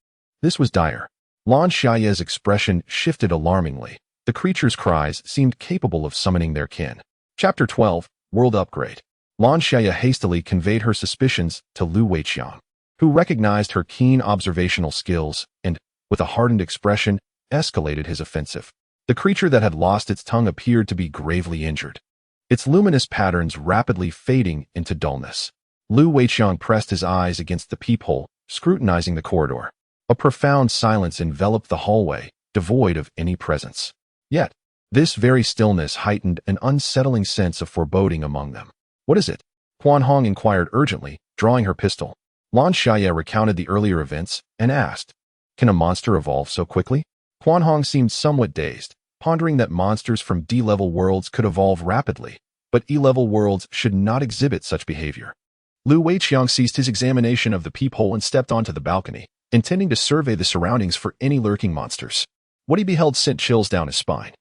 This was dire. Lan Xiaye's expression shifted alarmingly. The creature's cries seemed capable of summoning their kin. Chapter 12, World Upgrade. Lan Xiaye hastily conveyed her suspicions to Lu Weiqiang, who recognized her keen observational skills and, with a hardened expression, escalated his offensive. The creature that had lost its tongue appeared to be gravely injured, its luminous patterns rapidly fading into dullness. Lu Weiqiang pressed his eyes against the peephole, scrutinizing the corridor. A profound silence enveloped the hallway, devoid of any presence. Yet, this very stillness heightened an unsettling sense of foreboding among them. "What is it?" Quan Hong inquired urgently, drawing her pistol. Lan Xiaye recounted the earlier events and asked, "Can a monster evolve so quickly?" Quan Hong seemed somewhat dazed, pondering that monsters from D-level worlds could evolve rapidly, but E-level worlds should not exhibit such behavior. Lu Weiqiang ceased his examination of the peephole and stepped onto the balcony, intending to survey the surroundings for any lurking monsters. What he beheld sent chills down his spine.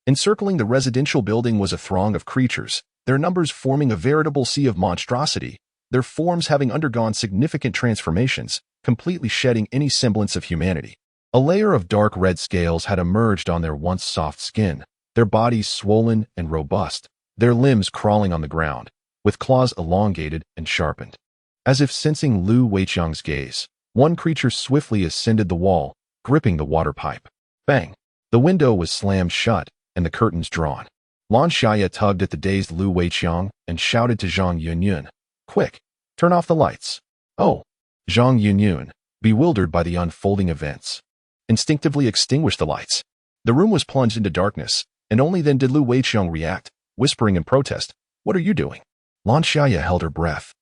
Encircling the residential building was a throng of creatures, their numbers forming a veritable sea of monstrosity, their forms having undergone significant transformations, completely shedding any semblance of humanity. A layer of dark red scales had emerged on their once soft skin, their bodies swollen and robust, their limbs crawling on the ground, with claws elongated and sharpened. As if sensing Lu Weiqiang's gaze, one creature swiftly ascended the wall, gripping the water pipe. Bang! The window was slammed shut, and the curtains drawn. Lan Xiaye tugged at the dazed Lu Weiqiang and shouted to Zhang Yunyun, "Quick, turn off the lights." "Oh!" Zhang Yunyun, bewildered by the unfolding events, instinctively extinguished the lights. The room was plunged into darkness, and only then did Lu Weiqiang react, whispering in protest, "What are you doing?" Lan Xiaye held her breath,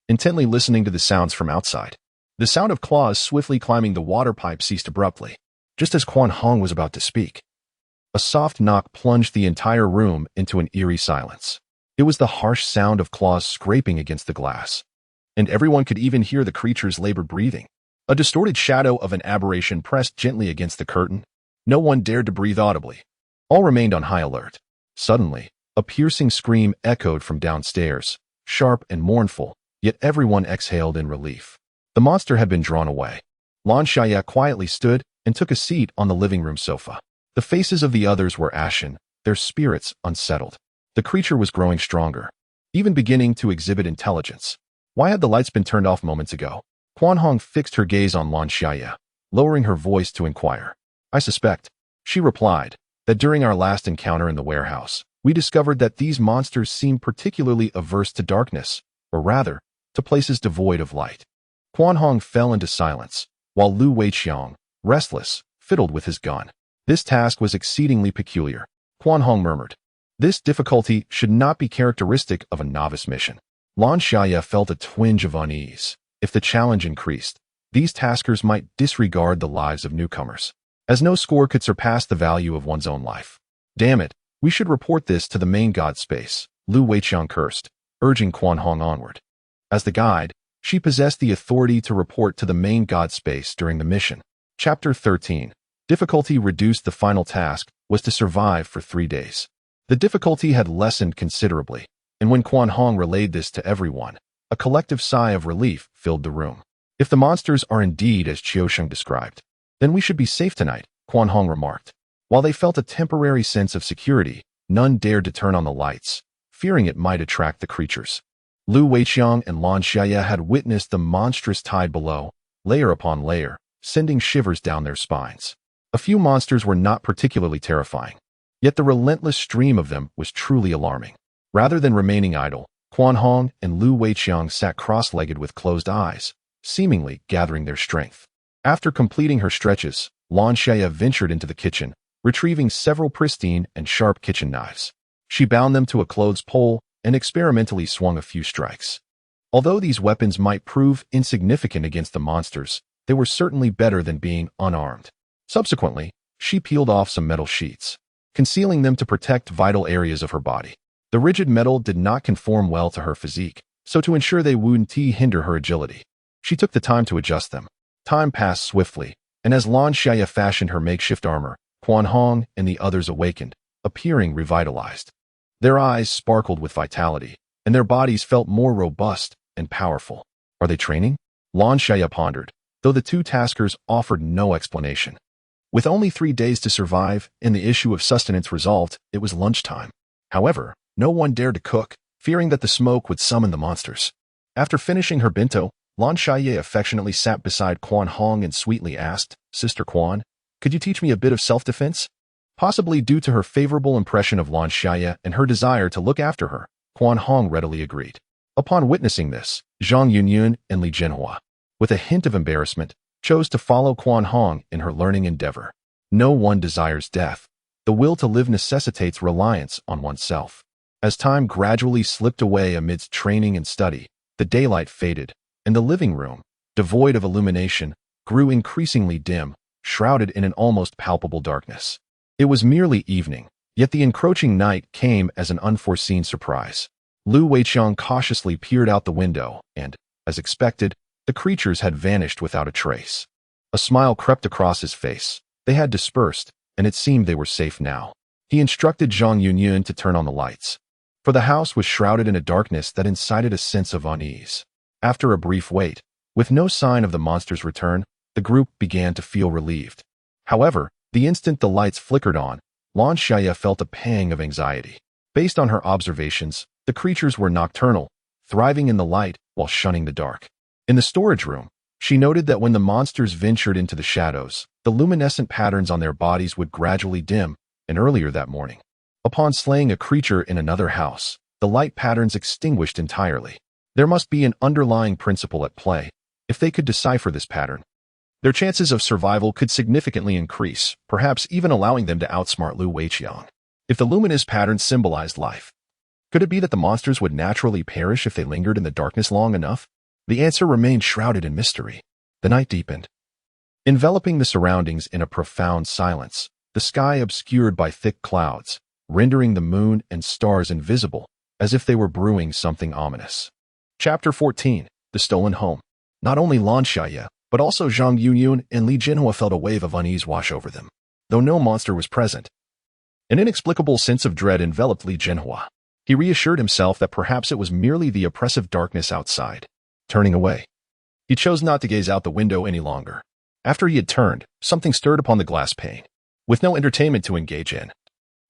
intently listening to the sounds from outside. The sound of claws swiftly climbing the water pipe ceased abruptly, just as Quan Hong was about to speak. A soft knock plunged the entire room into an eerie silence. It was the harsh sound of claws scraping against the glass, and everyone could even hear the creature's labored breathing. A distorted shadow of an aberration pressed gently against the curtain. No one dared to breathe audibly. All remained on high alert. Suddenly, a piercing scream echoed from downstairs, sharp and mournful, yet everyone exhaled in relief. The monster had been drawn away. Lan Xiaye quietly stood and took a seat on the living room sofa. The faces of the others were ashen, their spirits unsettled. The creature was growing stronger, even beginning to exhibit intelligence. Why had the lights been turned off moments ago? Quan Hong fixed her gaze on Lan Xiaye, lowering her voice to inquire. "I suspect," she replied, "that during our last encounter in the warehouse, we discovered that these monsters seem particularly averse to darkness, or rather, to places devoid of light." Quan Hong fell into silence, while Lu Weiqiang, restless, fiddled with his gun. This task was exceedingly peculiar. Quan Hong murmured, "This difficulty should not be characteristic of a novice mission." Lan Xiaye felt a twinge of unease. If the challenge increased, these taskers might disregard the lives of newcomers, as no score could surpass the value of one's own life. "Damn it, we should report this to the main god space," Lu Weiqiang cursed, urging Quan Hong onward. As the guide, she possessed the authority to report to the main god space during the mission. Chapter 13. Difficulty reduced. The final task was to survive for 3 days. The difficulty had lessened considerably, and when Quan Hong relayed this to everyone, a collective sigh of relief filled the room. "If the monsters are indeed as Qiusheng described, then we should be safe tonight," Quan Hong remarked. While they felt a temporary sense of security, none dared to turn on the lights, fearing it might attract the creatures. Lu Weiqiang and Lan Xiaye had witnessed the monstrous tide below, layer upon layer, sending shivers down their spines. A few monsters were not particularly terrifying, yet the relentless stream of them was truly alarming. Rather than remaining idle, Quan Hong and Lu Weiqiang sat cross-legged with closed eyes, seemingly gathering their strength. After completing her stretches, Lan Xiaye ventured into the kitchen, retrieving several pristine and sharp kitchen knives. She bound them to a clothes pole and experimentally swung a few strikes. Although these weapons might prove insignificant against the monsters, they were certainly better than being unarmed. Subsequently, she peeled off some metal sheets. concealing them to protect vital areas of her body. The rigid metal did not conform well to her physique, so to ensure they wouldn't hinder her agility, she took the time to adjust them. Time passed swiftly, and as Lan Xiaye fashioned her makeshift armor, Quan Hong and the others awakened, appearing revitalized. Their eyes sparkled with vitality, and their bodies felt more robust and powerful. Are they training? Lan Xiaye pondered, though the two taskers offered no explanation. With only 3 days to survive and the issue of sustenance resolved, it was lunchtime. However, no one dared to cook, fearing that the smoke would summon the monsters. After finishing her bento, Lan Xiaye affectionately sat beside Quan Hong and sweetly asked, "Sister Quan, could you teach me a bit of self-defense?" Possibly due to her favorable impression of Lan Xiaye and her desire to look after her, Quan Hong readily agreed. Upon witnessing this, Zhang Yunyun and Li Jinhua, with a hint of embarrassment, chose to follow Quan Hong in her learning endeavor. No one desires death. The will to live necessitates reliance on oneself. As time gradually slipped away amidst training and study, the daylight faded, and the living room, devoid of illumination, grew increasingly dim, shrouded in an almost palpable darkness. It was merely evening, yet the encroaching night came as an unforeseen surprise. Lu Weiqiang cautiously peered out the window, and, as expected, the creatures had vanished without a trace. A smile crept across his face. They had dispersed, and it seemed they were safe now. He instructed Zhang Yunyun to turn on the lights, for the house was shrouded in a darkness that incited a sense of unease. After a brief wait, with no sign of the monster's return, the group began to feel relieved. However, the instant the lights flickered on, Lan Xiaye felt a pang of anxiety. Based on her observations, the creatures were nocturnal, thriving in the light while shunning the dark. In the storage room, she noted that when the monsters ventured into the shadows, the luminescent patterns on their bodies would gradually dim, and earlier that morning, upon slaying a creature in another house, the light patterns extinguished entirely. There must be an underlying principle at play. If they could decipher this pattern, their chances of survival could significantly increase, perhaps even allowing them to outsmart Lu Weiqiang. If the luminous pattern symbolized life, could it be that the monsters would naturally perish if they lingered in the darkness long enough? The answer remained shrouded in mystery. The night deepened, enveloping the surroundings in a profound silence, the sky obscured by thick clouds, rendering the moon and stars invisible, as if they were brewing something ominous. Chapter 14. The Stolen Home. Not only Lan Xiaye, but also Zhang Yunyun and Li Jinhua felt a wave of unease wash over them. Though no monster was present, an inexplicable sense of dread enveloped Li Jinhua. He reassured himself that perhaps it was merely the oppressive darkness outside. Turning away, he chose not to gaze out the window any longer. After he had turned, something stirred upon the glass pane. With no entertainment to engage in,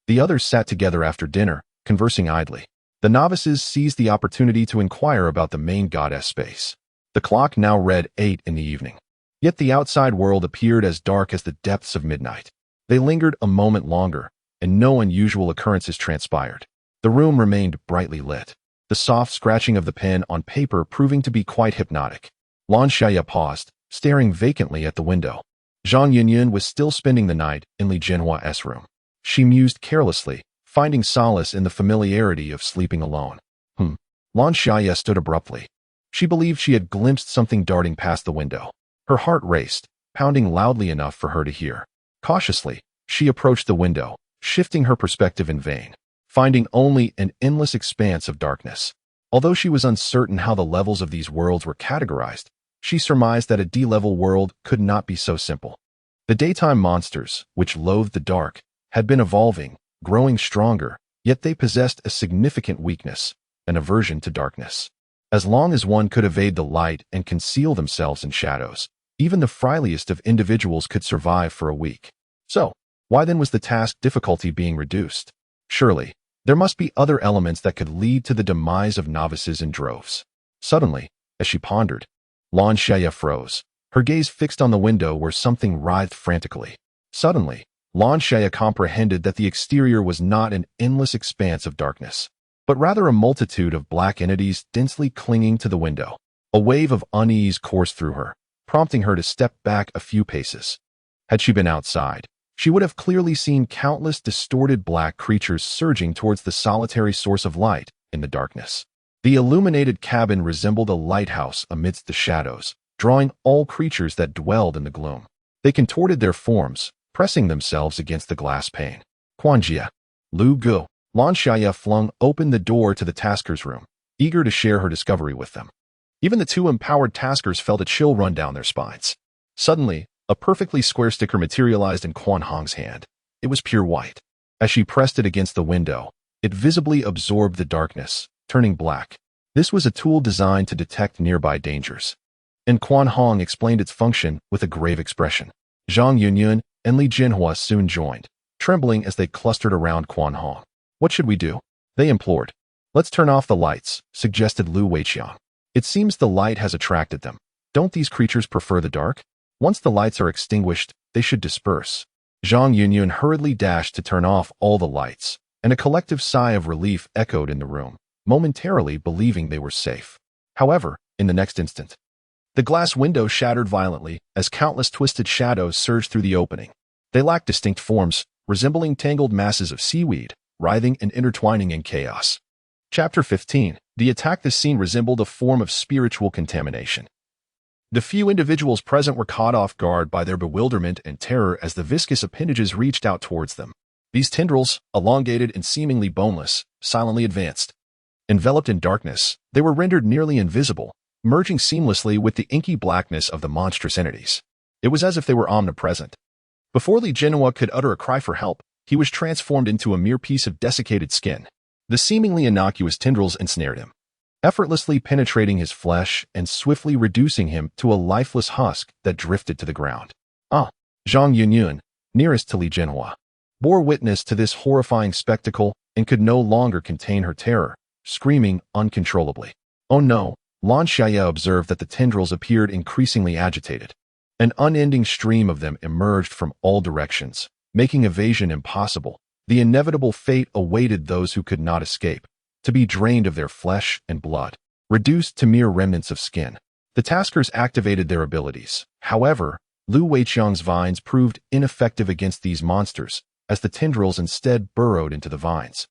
the others sat together after dinner, conversing idly. The novices seized the opportunity to inquire about the main goddess space. The clock now read 8 in the evening. Yet the outside world appeared as dark as the depths of midnight. They lingered a moment longer, and no unusual occurrences transpired. The room remained brightly lit, the soft scratching of the pen on paper proving to be quite hypnotic. Lan Xiaye paused, staring vacantly at the window. Zhang Yunyun was still spending the night in Li Jinhua's room. She mused carelessly, finding solace in the familiarity of sleeping alone. Lan Xiaye stood abruptly. She believed she had glimpsed something darting past the window. Her heart raced, pounding loudly enough for her to hear. Cautiously, she approached the window, shifting her perspective in vain, finding only an endless expanse of darkness. Although she was uncertain how the levels of these worlds were categorized, she surmised that a D-level world could not be so simple. The daytime monsters, which loathed the dark, had been evolving, growing stronger, yet they possessed a significant weakness, an aversion to darkness. As long as one could evade the light and conceal themselves in shadows, even the frailest of individuals could survive for a week. So, why then was the task difficulty being reduced? Surely, there must be other elements that could lead to the demise of novices in droves. Suddenly, as she pondered, Lan Xiaye froze, her gaze fixed on the window where something writhed frantically. Suddenly, Lan Xiaye comprehended that the exterior was not an endless expanse of darkness, but rather a multitude of black entities densely clinging to the window. A wave of unease coursed through her, prompting her to step back a few paces. Had she been outside, she would have clearly seen countless distorted black creatures surging towards the solitary source of light in the darkness. The illuminated cabin resembled a lighthouse amidst the shadows, drawing all creatures that dwelled in the gloom. They contorted their forms, pressing themselves against the glass pane. Quanjia. Lu Gu. Lan Xiaye flung open the door to the tasker's room, eager to share her discovery with them. Even the two empowered taskers felt a chill run down their spines. Suddenly, a perfectly square sticker materialized in Quan Hong's hand. It was pure white. As she pressed it against the window, it visibly absorbed the darkness, turning black. This was a tool designed to detect nearby dangers. And Quan Hong explained its function with a grave expression. Zhang Yunyun and Li Jinhua soon joined, trembling as they clustered around Quan Hong. What should we do? They implored. Let's turn off the lights, suggested Lu Weiqiang. It seems the light has attracted them. Don't these creatures prefer the dark? Once the lights are extinguished, they should disperse. Zhang Yunyun hurriedly dashed to turn off all the lights, and a collective sigh of relief echoed in the room, momentarily believing they were safe. However, in the next instant, the glass window shattered violently as countless twisted shadows surged through the opening. They lacked distinct forms, resembling tangled masses of seaweed, writhing and intertwining in chaos. Chapter 15. The attack. This scene resembled a form of spiritual contamination. The few individuals present were caught off guard by their bewilderment and terror as the viscous appendages reached out towards them. These tendrils, elongated and seemingly boneless, silently advanced. Enveloped in darkness, they were rendered nearly invisible, merging seamlessly with the inky blackness of the monstrous entities. It was as if they were omnipresent. Before Li Jinhua could utter a cry for help, he was transformed into a mere piece of desiccated skin. The seemingly innocuous tendrils ensnared him, effortlessly penetrating his flesh and swiftly reducing him to a lifeless husk that drifted to the ground. Zhang Yunyun, nearest to Li Jinhua, bore witness to this horrifying spectacle and could no longer contain her terror, screaming uncontrollably. Oh no! Lan Xiaye observed that the tendrils appeared increasingly agitated. An unending stream of them emerged from all directions, making evasion impossible. The inevitable fate awaited those who could not escape, to be drained of their flesh and blood, reduced to mere remnants of skin. The taskers activated their abilities. However, Lu Weiqiang's vines proved ineffective against these monsters, as the tendrils instead burrowed into the vines,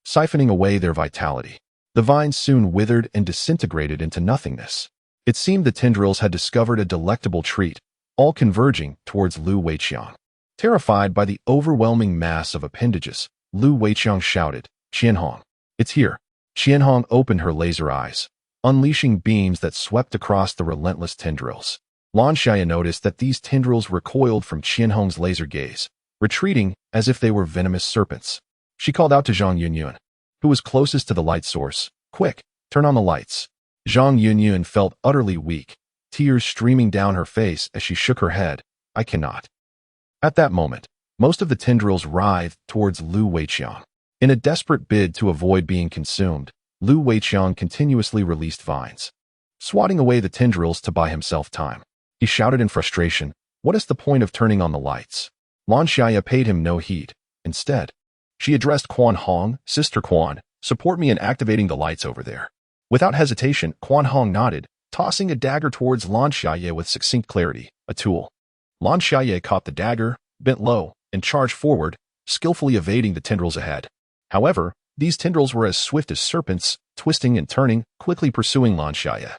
siphoning away their vitality. The vines soon withered and disintegrated into nothingness. It seemed the tendrils had discovered a delectable treat, all converging towards Lu Weiqiang. Terrified by the overwhelming mass of appendages, Lu Weiqiang shouted, "Qianhong, it's here." Qianhong opened her laser eyes, unleashing beams that swept across the relentless tendrils. Lan Xiaye noticed that these tendrils recoiled from Qianhong's laser gaze, retreating as if they were venomous serpents. She called out to Zhang Yunyun, who was closest to the light source. "Quick, turn on the lights." Zhang Yunyun felt utterly weak, tears streaming down her face as she shook her head. "I cannot." At that moment, most of the tendrils writhed towards Lu Weiqiang. In a desperate bid to avoid being consumed, Lu Weiqiang continuously released vines, swatting away the tendrils to buy himself time. He shouted in frustration, "What is the point of turning on the lights?" Lan Xiaye paid him no heed. Instead, she addressed Quan Hong, "Sister Quan, support me in activating the lights over there." Without hesitation, Quan Hong nodded, tossing a dagger towards Lan Xiaye with succinct clarity, a tool. Lan Xiaye caught the dagger, bent low, and charged forward, skillfully evading the tendrils ahead. However, these tendrils were as swift as serpents, twisting and turning, quickly pursuing Lan Xiaye.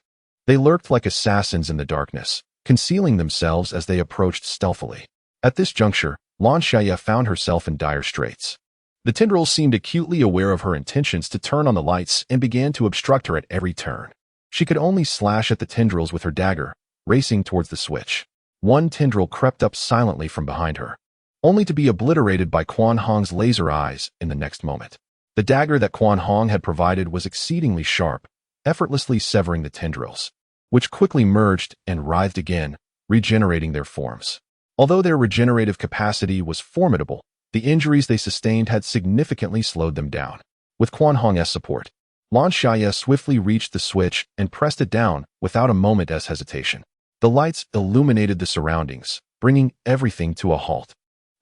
They lurked like assassins in the darkness, concealing themselves as they approached stealthily. At this juncture, Lan Xiaye found herself in dire straits. The tendrils seemed acutely aware of her intentions to turn on the lights and began to obstruct her at every turn. She could only slash at the tendrils with her dagger, racing towards the switch. One tendril crept up silently from behind her, only to be obliterated by Quan Hong's laser eyes in the next moment. The dagger that Quan Hong had provided was exceedingly sharp, effortlessly severing the tendrils, which quickly merged and writhed again, regenerating their forms. Although their regenerative capacity was formidable, the injuries they sustained had significantly slowed them down. With Quan Hong's support, Lan Xiaye swiftly reached the switch and pressed it down without a moment's hesitation. The lights illuminated the surroundings, bringing everything to a halt.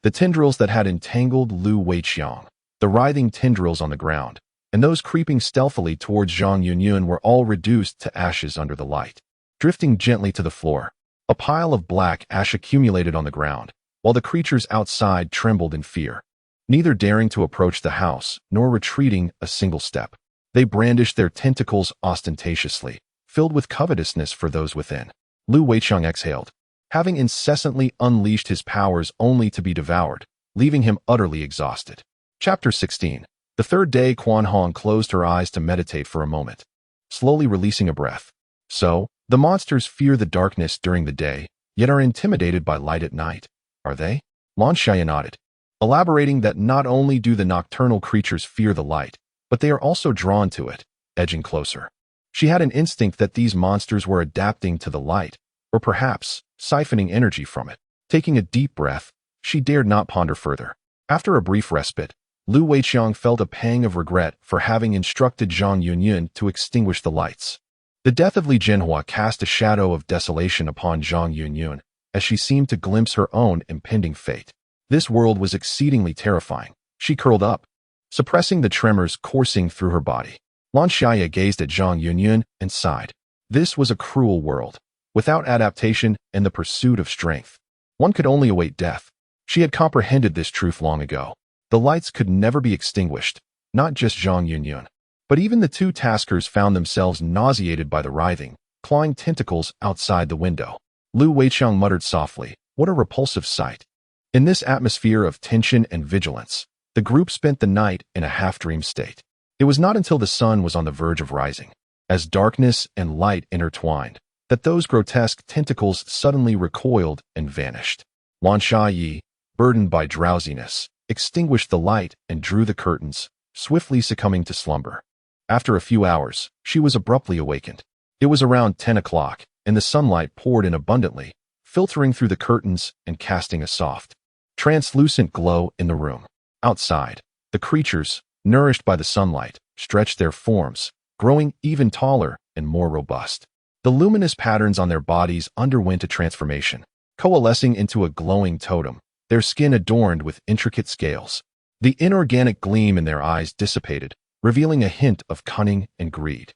The tendrils that had entangled Lu Weiqiang, the writhing tendrils on the ground, and those creeping stealthily towards Zhang Yunyun were all reduced to ashes under the light. Drifting gently to the floor, a pile of black ash accumulated on the ground, while the creatures outside trembled in fear, neither daring to approach the house nor retreating a single step. They brandished their tentacles ostentatiously, filled with covetousness for those within. Lu Weiqiang exhaled, having incessantly unleashed his powers only to be devoured, leaving him utterly exhausted. Chapter 16. The third day, Quan Hong closed her eyes to meditate for a moment, slowly releasing a breath. So, the monsters fear the darkness during the day, yet are intimidated by light at night, are they? Lan Xiaye nodded, elaborating that not only do the nocturnal creatures fear the light, but they are also drawn to it, edging closer. She had an instinct that these monsters were adapting to the light, or perhaps siphoning energy from it. Taking a deep breath, she dared not ponder further. After a brief respite, Lu Weiqiang felt a pang of regret for having instructed Zhang Yunyun to extinguish the lights. The death of Li Jinhua cast a shadow of desolation upon Zhang Yunyun, as she seemed to glimpse her own impending fate. This world was exceedingly terrifying. She curled up, suppressing the tremors coursing through her body. Lan Xiaye gazed at Zhang Yunyun and sighed. This was a cruel world, without adaptation and the pursuit of strength. One could only await death. She had comprehended this truth long ago. The lights could never be extinguished, not just Zhang Yunyun. But even the two taskers found themselves nauseated by the writhing, clawing tentacles outside the window. Lu Weiqiang muttered softly, "What a repulsive sight." In this atmosphere of tension and vigilance, the group spent the night in a half-dream state. It was not until the sun was on the verge of rising, as darkness and light intertwined, that those grotesque tentacles suddenly recoiled and vanished. Lan Xiaye, burdened by drowsiness, extinguished the light and drew the curtains, swiftly succumbing to slumber. After a few hours, she was abruptly awakened. It was around 10 o'clock, and the sunlight poured in abundantly, filtering through the curtains and casting a soft, translucent glow in the room. Outside, the creatures, nourished by the sunlight, stretched their forms, growing even taller and more robust. The luminous patterns on their bodies underwent a transformation, coalescing into a glowing totem, their skin adorned with intricate scales. The inorganic gleam in their eyes dissipated, revealing a hint of cunning and greed.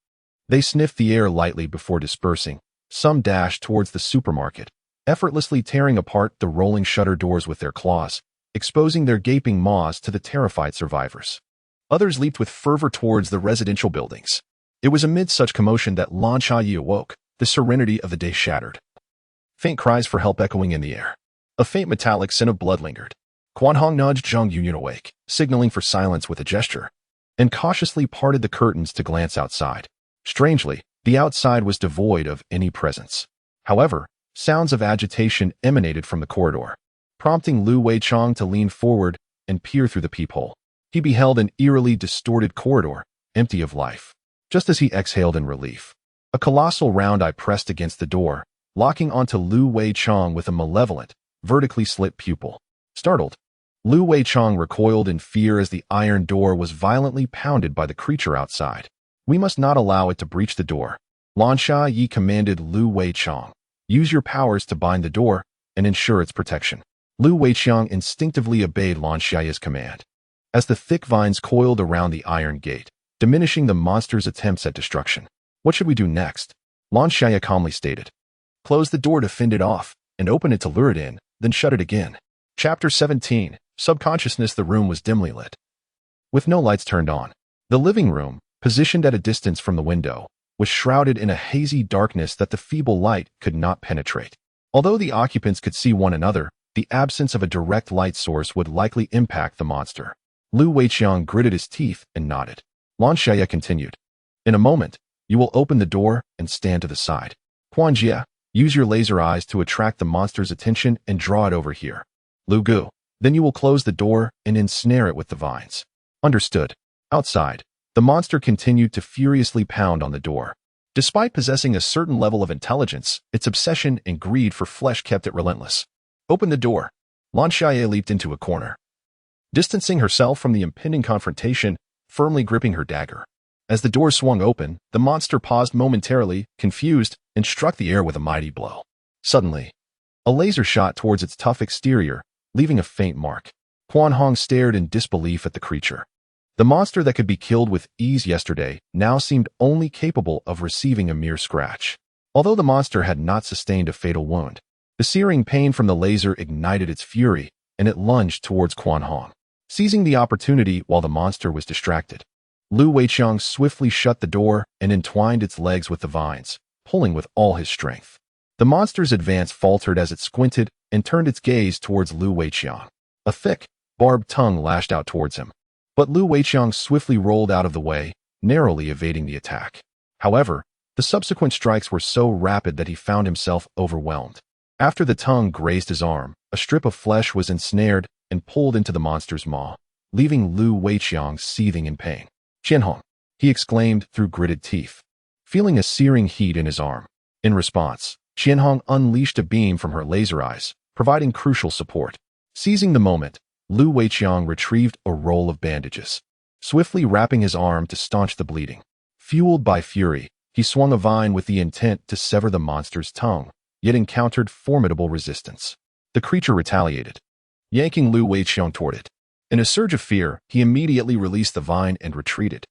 They sniffed the air lightly before dispersing. Some dashed towards the supermarket, effortlessly tearing apart the rolling shutter doors with their claws, exposing their gaping maws to the terrified survivors. Others leaped with fervor towards the residential buildings. It was amid such commotion that Lan Xiaye awoke, the serenity of the day shattered. Faint cries for help echoing in the air. A faint metallic scent of blood lingered. Quan Hong nudged Zhang Yunyun awake, signaling for silence with a gesture, and cautiously parted the curtains to glance outside. Strangely, the outside was devoid of any presence. However, sounds of agitation emanated from the corridor, prompting Lu Weiqiang to lean forward and peer through the peephole. He beheld an eerily distorted corridor, empty of life. Just as he exhaled in relief, a colossal round eye pressed against the door, locking onto Lu Weiqiang with a malevolent, vertically slit pupil. Startled, Lu Weiqiang recoiled in fear as the iron door was violently pounded by the creature outside. "We must not allow it to breach the door." Lan Xiaye commanded Lu Weiqiang. "Use your powers to bind the door and ensure its protection." Lu Weiqiang instinctively obeyed Lan Xiaye's command. As the thick vines coiled around the iron gate, diminishing the monster's attempts at destruction. "What should we do next?" Lan Xiaye calmly stated. "Close the door to fend it off, and open it to lure it in, then shut it again." Chapter 17. Subconsciousness. The room was dimly lit, with no lights turned on. The living room, positioned at a distance from the window, was shrouded in a hazy darkness that the feeble light could not penetrate. Although the occupants could see one another, the absence of a direct light source would likely impact the monster. Lu Weiqiang gritted his teeth and nodded. Lan Xiaye continued. "In a moment, you will open the door and stand to the side. Quan Jie, use your laser eyes to attract the monster's attention and draw it over here. Lu Gu, then you will close the door and ensnare it with the vines." Understood. Outside, the monster continued to furiously pound on the door. Despite possessing a certain level of intelligence, its obsession and greed for flesh kept it relentless. "Open the door." Lan Xiaye leaped into a corner, distancing herself from the impending confrontation, firmly gripping her dagger. As the door swung open, the monster paused momentarily, confused, and struck the air with a mighty blow. Suddenly, a laser shot towards its tough exterior, leaving a faint mark. Quan Hong stared in disbelief at the creature. The monster that could be killed with ease yesterday now seemed only capable of receiving a mere scratch. Although the monster had not sustained a fatal wound, the searing pain from the laser ignited its fury, and it lunged towards Quan Hong. Seizing the opportunity while the monster was distracted, Lu Weiqiang swiftly shut the door and entwined its legs with the vines, pulling with all his strength. The monster's advance faltered as it squinted and turned its gaze towards Lu Weiqiang. A thick, barbed tongue lashed out towards him. But Lu Weiqiang swiftly rolled out of the way, narrowly evading the attack. However, the subsequent strikes were so rapid that he found himself overwhelmed. After the tongue grazed his arm, a strip of flesh was ensnared and pulled into the monster's maw, leaving Lu Weiqiang seething in pain. "Qianhong," he exclaimed through gritted teeth, feeling a searing heat in his arm. In response, Qianhong unleashed a beam from her laser eyes, providing crucial support. Seizing the moment, Lu Weiqiang retrieved a roll of bandages, swiftly wrapping his arm to staunch the bleeding. Fueled by fury, he swung a vine with the intent to sever the monster's tongue, yet encountered formidable resistance. The creature retaliated, yanking Lu Weiqiang toward it. In a surge of fear, he immediately released the vine and retreated.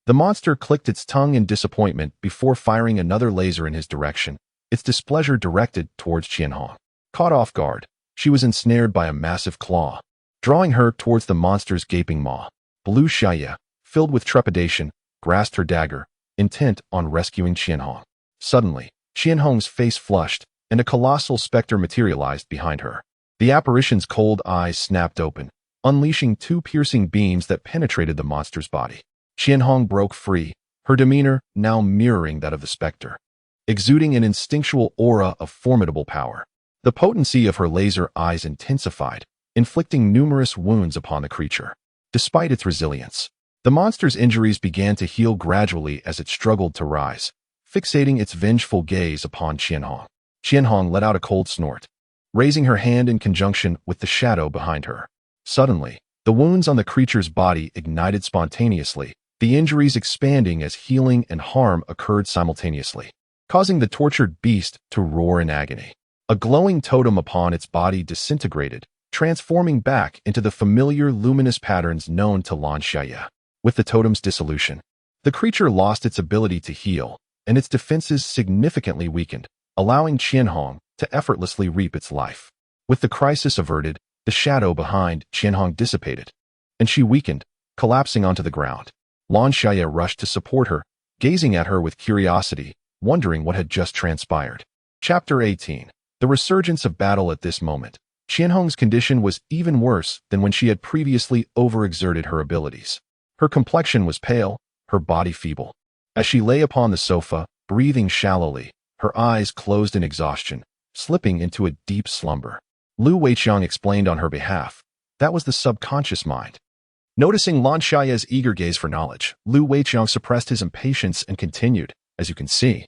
The monster clicked its tongue in disappointment before firing another laser in his direction, its displeasure directed towards Qianhong. Caught off guard, she was ensnared by a massive claw, drawing her towards the monster's gaping maw. Lan Xiaye, filled with trepidation, grasped her dagger, intent on rescuing Qianhong. Suddenly, Qianhong's face flushed, and a colossal specter materialized behind her. The apparition's cold eyes snapped open, unleashing two piercing beams that penetrated the monster's body. Qianhong broke free, her demeanor now mirroring that of the specter, exuding an instinctual aura of formidable power. The potency of her laser eyes intensified, inflicting numerous wounds upon the creature. Despite its resilience, the monster's injuries began to heal gradually as it struggled to rise, fixating its vengeful gaze upon Qianhong. Qianhong let out a cold snort, raising her hand in conjunction with the shadow behind her. Suddenly, the wounds on the creature's body ignited spontaneously, the injuries expanding as healing and harm occurred simultaneously, causing the tortured beast to roar in agony. A glowing totem upon its body disintegrated, transforming back into the familiar luminous patterns known to Lan Xiaye. With the totem's dissolution, the creature lost its ability to heal, and its defenses significantly weakened, allowing Qianhong to effortlessly reap its life. With the crisis averted, the shadow behind Qianhong dissipated, and she weakened, collapsing onto the ground. Lan Xiaye rushed to support her, gazing at her with curiosity, wondering what had just transpired. Chapter 18. The resurgence of battle. At this moment, Qianhong's condition was even worse than when she had previously overexerted her abilities. Her complexion was pale, her body feeble. As she lay upon the sofa, breathing shallowly, her eyes closed in exhaustion, slipping into a deep slumber. Lu Weiqiang explained on her behalf. That was the subconscious mind. Noticing Lan Xiaye's eager gaze for knowledge, Lu Weiqiang suppressed his impatience and continued, "As you can see,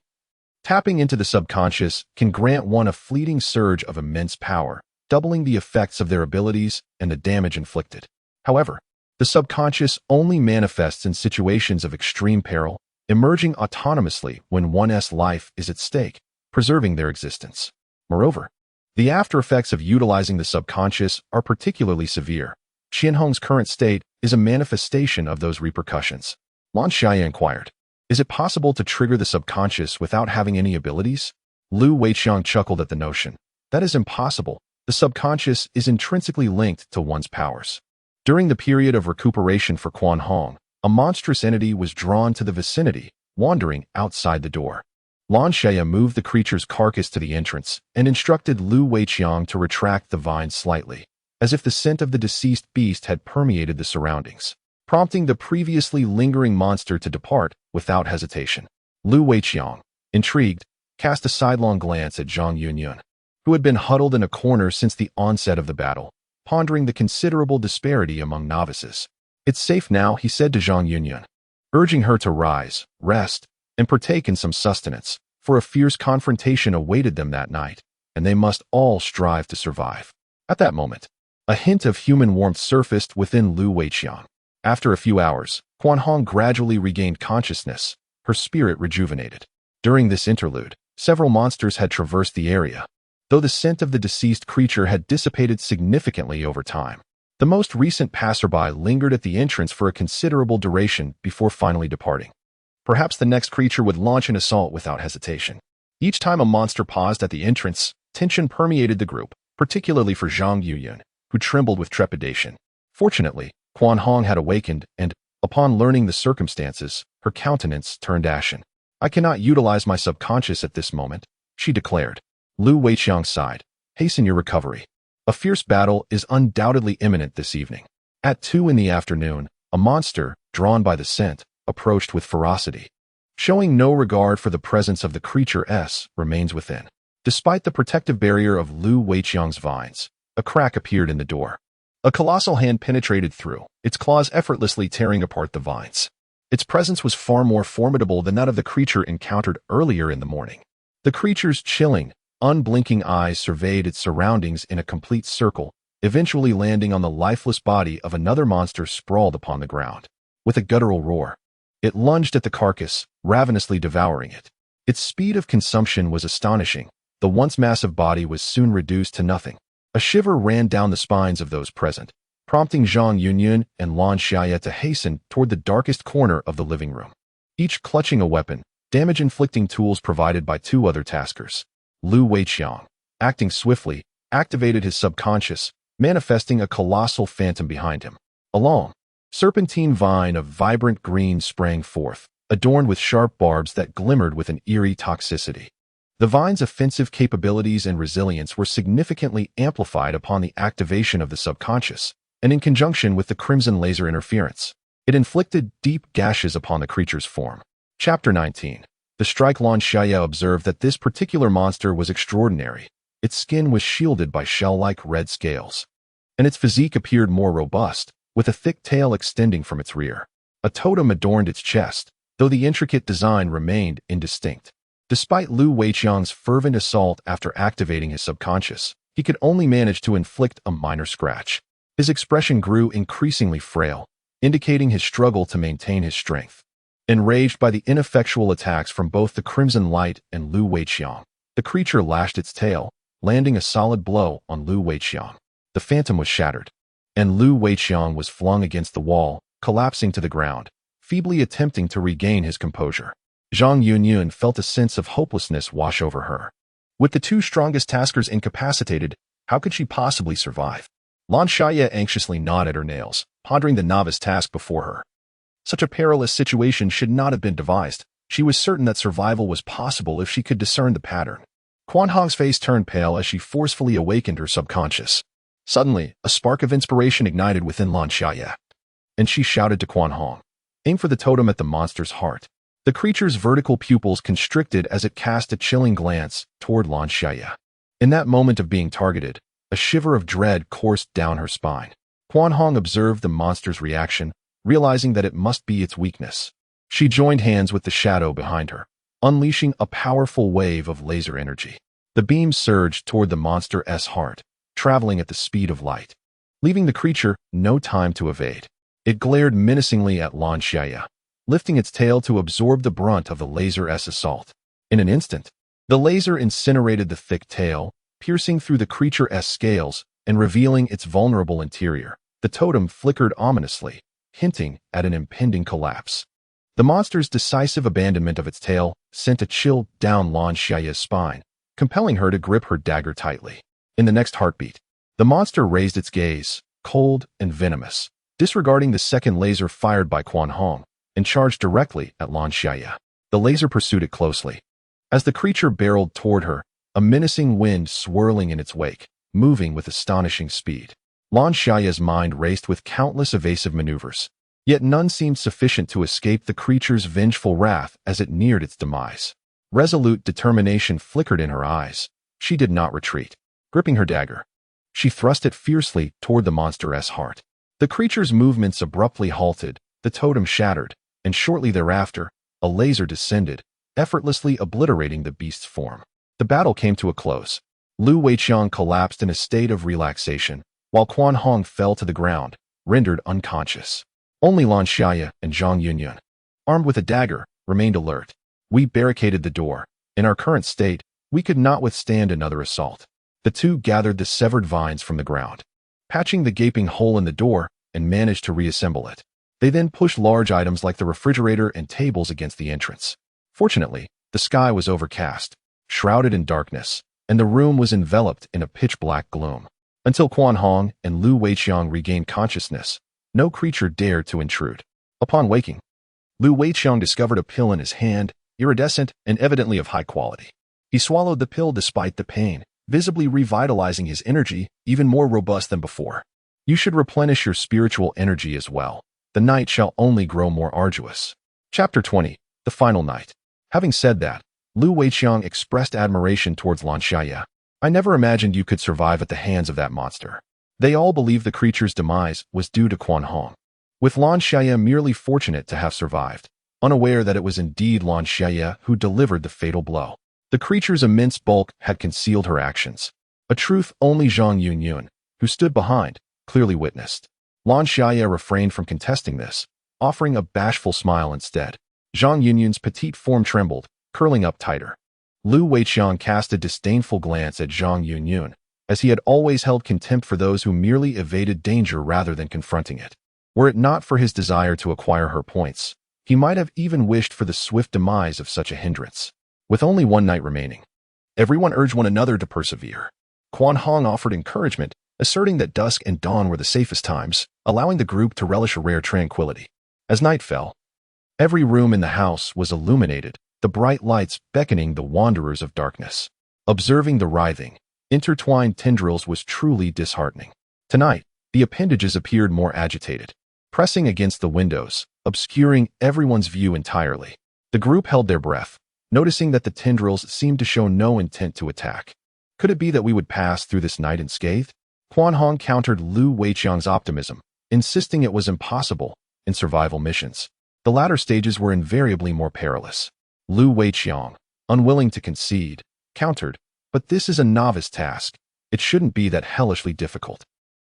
tapping into the subconscious can grant one a fleeting surge of immense power, doubling the effects of their abilities and the damage inflicted. However, the subconscious only manifests in situations of extreme peril, emerging autonomously when one's life is at stake, preserving their existence. Moreover, the after effects of utilizing the subconscious are particularly severe. Qianhong's current state is a manifestation of those repercussions." Lan Xiaye inquired, "Is it possible to trigger the subconscious without having any abilities?" Lu Weiqiang chuckled at the notion. "That is impossible. The subconscious is intrinsically linked to one's powers." During the period of recuperation for Quan Hong, a monstrous entity was drawn to the vicinity, wandering outside the door. Lan Xiaye moved the creature's carcass to the entrance and instructed Lu Weiqiang to retract the vine slightly, as if the scent of the deceased beast had permeated the surroundings, prompting the previously lingering monster to depart without hesitation. Lu Weiqiang, intrigued, cast a sidelong glance at Zhang Yunyun, who had been huddled in a corner since the onset of the battle, pondering the considerable disparity among novices. "It's safe now," he said to Zhang Yunyun, urging her to rise, rest, and partake in some sustenance, for a fierce confrontation awaited them that night, and they must all strive to survive. At that moment, a hint of human warmth surfaced within Lu Weiqiang. After a few hours, Quan Hong gradually regained consciousness, her spirit rejuvenated. During this interlude, several monsters had traversed the area, though the scent of the deceased creature had dissipated significantly over time. The most recent passerby lingered at the entrance for a considerable duration before finally departing. Perhaps the next creature would launch an assault without hesitation. Each time a monster paused at the entrance, tension permeated the group, particularly for Zhang Yunyun, who trembled with trepidation. Fortunately, Quan Hong had awakened and, upon learning the circumstances, her countenance turned ashen. "I cannot utilize my subconscious at this moment," she declared. Lu Weiqiang sighed. "Hasten your recovery. A fierce battle is undoubtedly imminent this evening." At 2 in the afternoon, A monster, drawn by the scent, approached with ferocity. Showing no regard for the presence of the creature remains within. Despite the protective barrier of Lu Weiqiang's vines, a crack appeared in the door. A colossal hand penetrated through, its claws effortlessly tearing apart the vines. Its presence was far more formidable than that of the creature encountered earlier in the morning. The creature's chilling, unblinking eyes surveyed its surroundings in a complete circle, eventually landing on the lifeless body of another monster sprawled upon the ground. With a guttural roar, it lunged at the carcass, ravenously devouring it. Its speed of consumption was astonishing. The once massive body was soon reduced to nothing. A shiver ran down the spines of those present, prompting Zhang Yunyun and Lan Xiaye to hasten toward the darkest corner of the living room. Each clutching a weapon, damage-inflicting tools provided by two other taskers. Lu Weiqiang, acting swiftly, activated his subconscious, manifesting a colossal phantom behind him. A long, serpentine vine of vibrant green sprang forth, adorned with sharp barbs that glimmered with an eerie toxicity. The vine's offensive capabilities and resilience were significantly amplified upon the activation of the subconscious, and in conjunction with the crimson laser interference, it inflicted deep gashes upon the creature's form. Chapter 19. The strike. Lan Xiaye observed that this particular monster was extraordinary. Its skin was shielded by shell-like red scales, and its physique appeared more robust, with a thick tail extending from its rear. A totem adorned its chest, though the intricate design remained indistinct. Despite Lu Weiqiang's fervent assault after activating his subconscious, he could only manage to inflict a minor scratch. His expression grew increasingly frail, indicating his struggle to maintain his strength. Enraged by the ineffectual attacks from both the Crimson Light and Lu Weiqiang, the creature lashed its tail, landing a solid blow on Lu Weiqiang. The phantom was shattered, and Lu Weiqiang was flung against the wall, collapsing to the ground, feebly attempting to regain his composure. Zhang Yunyun felt a sense of hopelessness wash over her. With the two strongest taskers incapacitated, how could she possibly survive? Lan Xiaye anxiously gnawed at her nails, pondering the novice task before her. Such a perilous situation should not have been devised. She was certain that survival was possible if she could discern the pattern. Quan Hong's face turned pale as she forcefully awakened her subconscious. Suddenly, a spark of inspiration ignited within Lan Xiaye, and she shouted to Quan Hong, "Aim for the totem at the monster's heart." The creature's vertical pupils constricted as it cast a chilling glance toward Lan Xiaye. In that moment of being targeted, a shiver of dread coursed down her spine. Quan Hong observed the monster's reaction, realizing that it must be its weakness. She joined hands with the shadow behind her, unleashing a powerful wave of laser energy. The beam surged toward the monster's heart, traveling at the speed of light, leaving the creature no time to evade. It glared menacingly at Lan Xiaye, lifting its tail to absorb the brunt of the laser's assault. In an instant, the laser incinerated the thick tail, piercing through the creature's scales and revealing its vulnerable interior. The totem flickered ominously, hinting at an impending collapse. The monster's decisive abandonment of its tail sent a chill down Lan Xiaye's spine, compelling her to grip her dagger tightly. In the next heartbeat, the monster raised its gaze, cold and venomous, disregarding the second laser fired by Quan Hong, and charged directly at Lan Xiaye. The laser pursued it closely. As the creature barreled toward her, a menacing wind swirling in its wake, moving with astonishing speed. Lan Xiaye's mind raced with countless evasive maneuvers, yet none seemed sufficient to escape the creature's vengeful wrath as it neared its demise. Resolute determination flickered in her eyes. She did not retreat. Gripping her dagger, she thrust it fiercely toward the monster's heart. The creature's movements abruptly halted, the totem shattered, and shortly thereafter, a laser descended, effortlessly obliterating the beast's form. The battle came to a close. Lu Weiqiang collapsed in a state of relaxation, while Quan Hong fell to the ground, rendered unconscious. Only Lan Xiaye and Zhang Yunyun, armed with a dagger, remained alert. We barricaded the door. In our current state, we could not withstand another assault. The two gathered the severed vines from the ground, patching the gaping hole in the door, and managed to reassemble it. They then pushed large items like the refrigerator and tables against the entrance. Fortunately, the sky was overcast, shrouded in darkness, and the room was enveloped in a pitch-black gloom. Until Quan Hong and Lu Weiqiang regained consciousness, no creature dared to intrude. Upon waking, Lu Weiqiang discovered a pill in his hand, iridescent and evidently of high quality. He swallowed the pill despite the pain, visibly revitalizing his energy, even more robust than before. You should replenish your spiritual energy as well. the night shall only grow more arduous. Chapter 20. The Final Night. Having said that, Lu Weiqiang expressed admiration towards Lan Xiaye. I never imagined you could survive at the hands of that monster. They all believed the creature's demise was due to Quan Hong, with Lan Xiaye merely fortunate to have survived, unaware that it was indeed Lan Xiaye who delivered the fatal blow. The creature's immense bulk had concealed her actions, a truth only Zhang Yunyun, who stood behind, clearly witnessed. Lan Xiaye refrained from contesting this, offering a bashful smile instead. Zhang Yunyun's petite form trembled, curling up tighter. Lu Weiqiang cast a disdainful glance at Zhang Yunyun, as he had always held contempt for those who merely evaded danger rather than confronting it. Were it not for his desire to acquire her points, he might have even wished for the swift demise of such a hindrance. With only one night remaining, everyone urged one another to persevere. Quan Hong offered encouragement, asserting that dusk and dawn were the safest times, allowing the group to relish a rare tranquility. As night fell, every room in the house was illuminated, the bright lights beckoning the wanderers of darkness. Observing the writhing, intertwined tendrils was truly disheartening. Tonight, the appendages appeared more agitated, pressing against the windows, obscuring everyone's view entirely. The group held their breath, noticing that the tendrils seemed to show no intent to attack. Could it be that we would pass through this night unscathed? Quan Hong countered Lu Weiqiang's optimism, insisting it was impossible in survival missions. The latter stages were invariably more perilous. Lu Weiqiang, unwilling to concede, countered, but this is a novice task. It shouldn't be that hellishly difficult.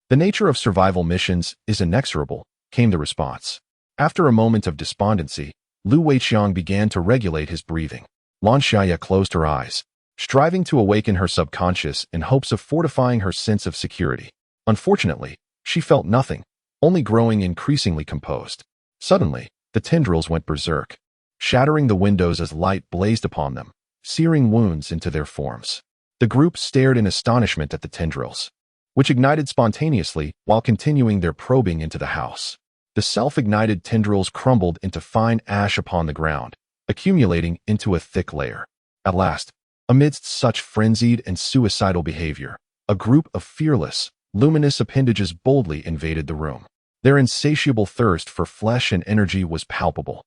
The nature of survival missions is inexorable, came the response. After a moment of despondency, Lu Weiqiang began to regulate his breathing. Lan Xiaye closed her eyes, striving to awaken her subconscious in hopes of fortifying her sense of security. Unfortunately, she felt nothing, only growing increasingly composed. Suddenly, the tendrils went berserk, shattering the windows as light blazed upon them, searing wounds into their forms. The group stared in astonishment at the tendrils, which ignited spontaneously while continuing their probing into the house. The self-ignited tendrils crumbled into fine ash upon the ground, accumulating into a thick layer. At last, amidst such frenzied and suicidal behavior, a group of fearless, luminous appendages boldly invaded the room. Their insatiable thirst for flesh and energy was palpable.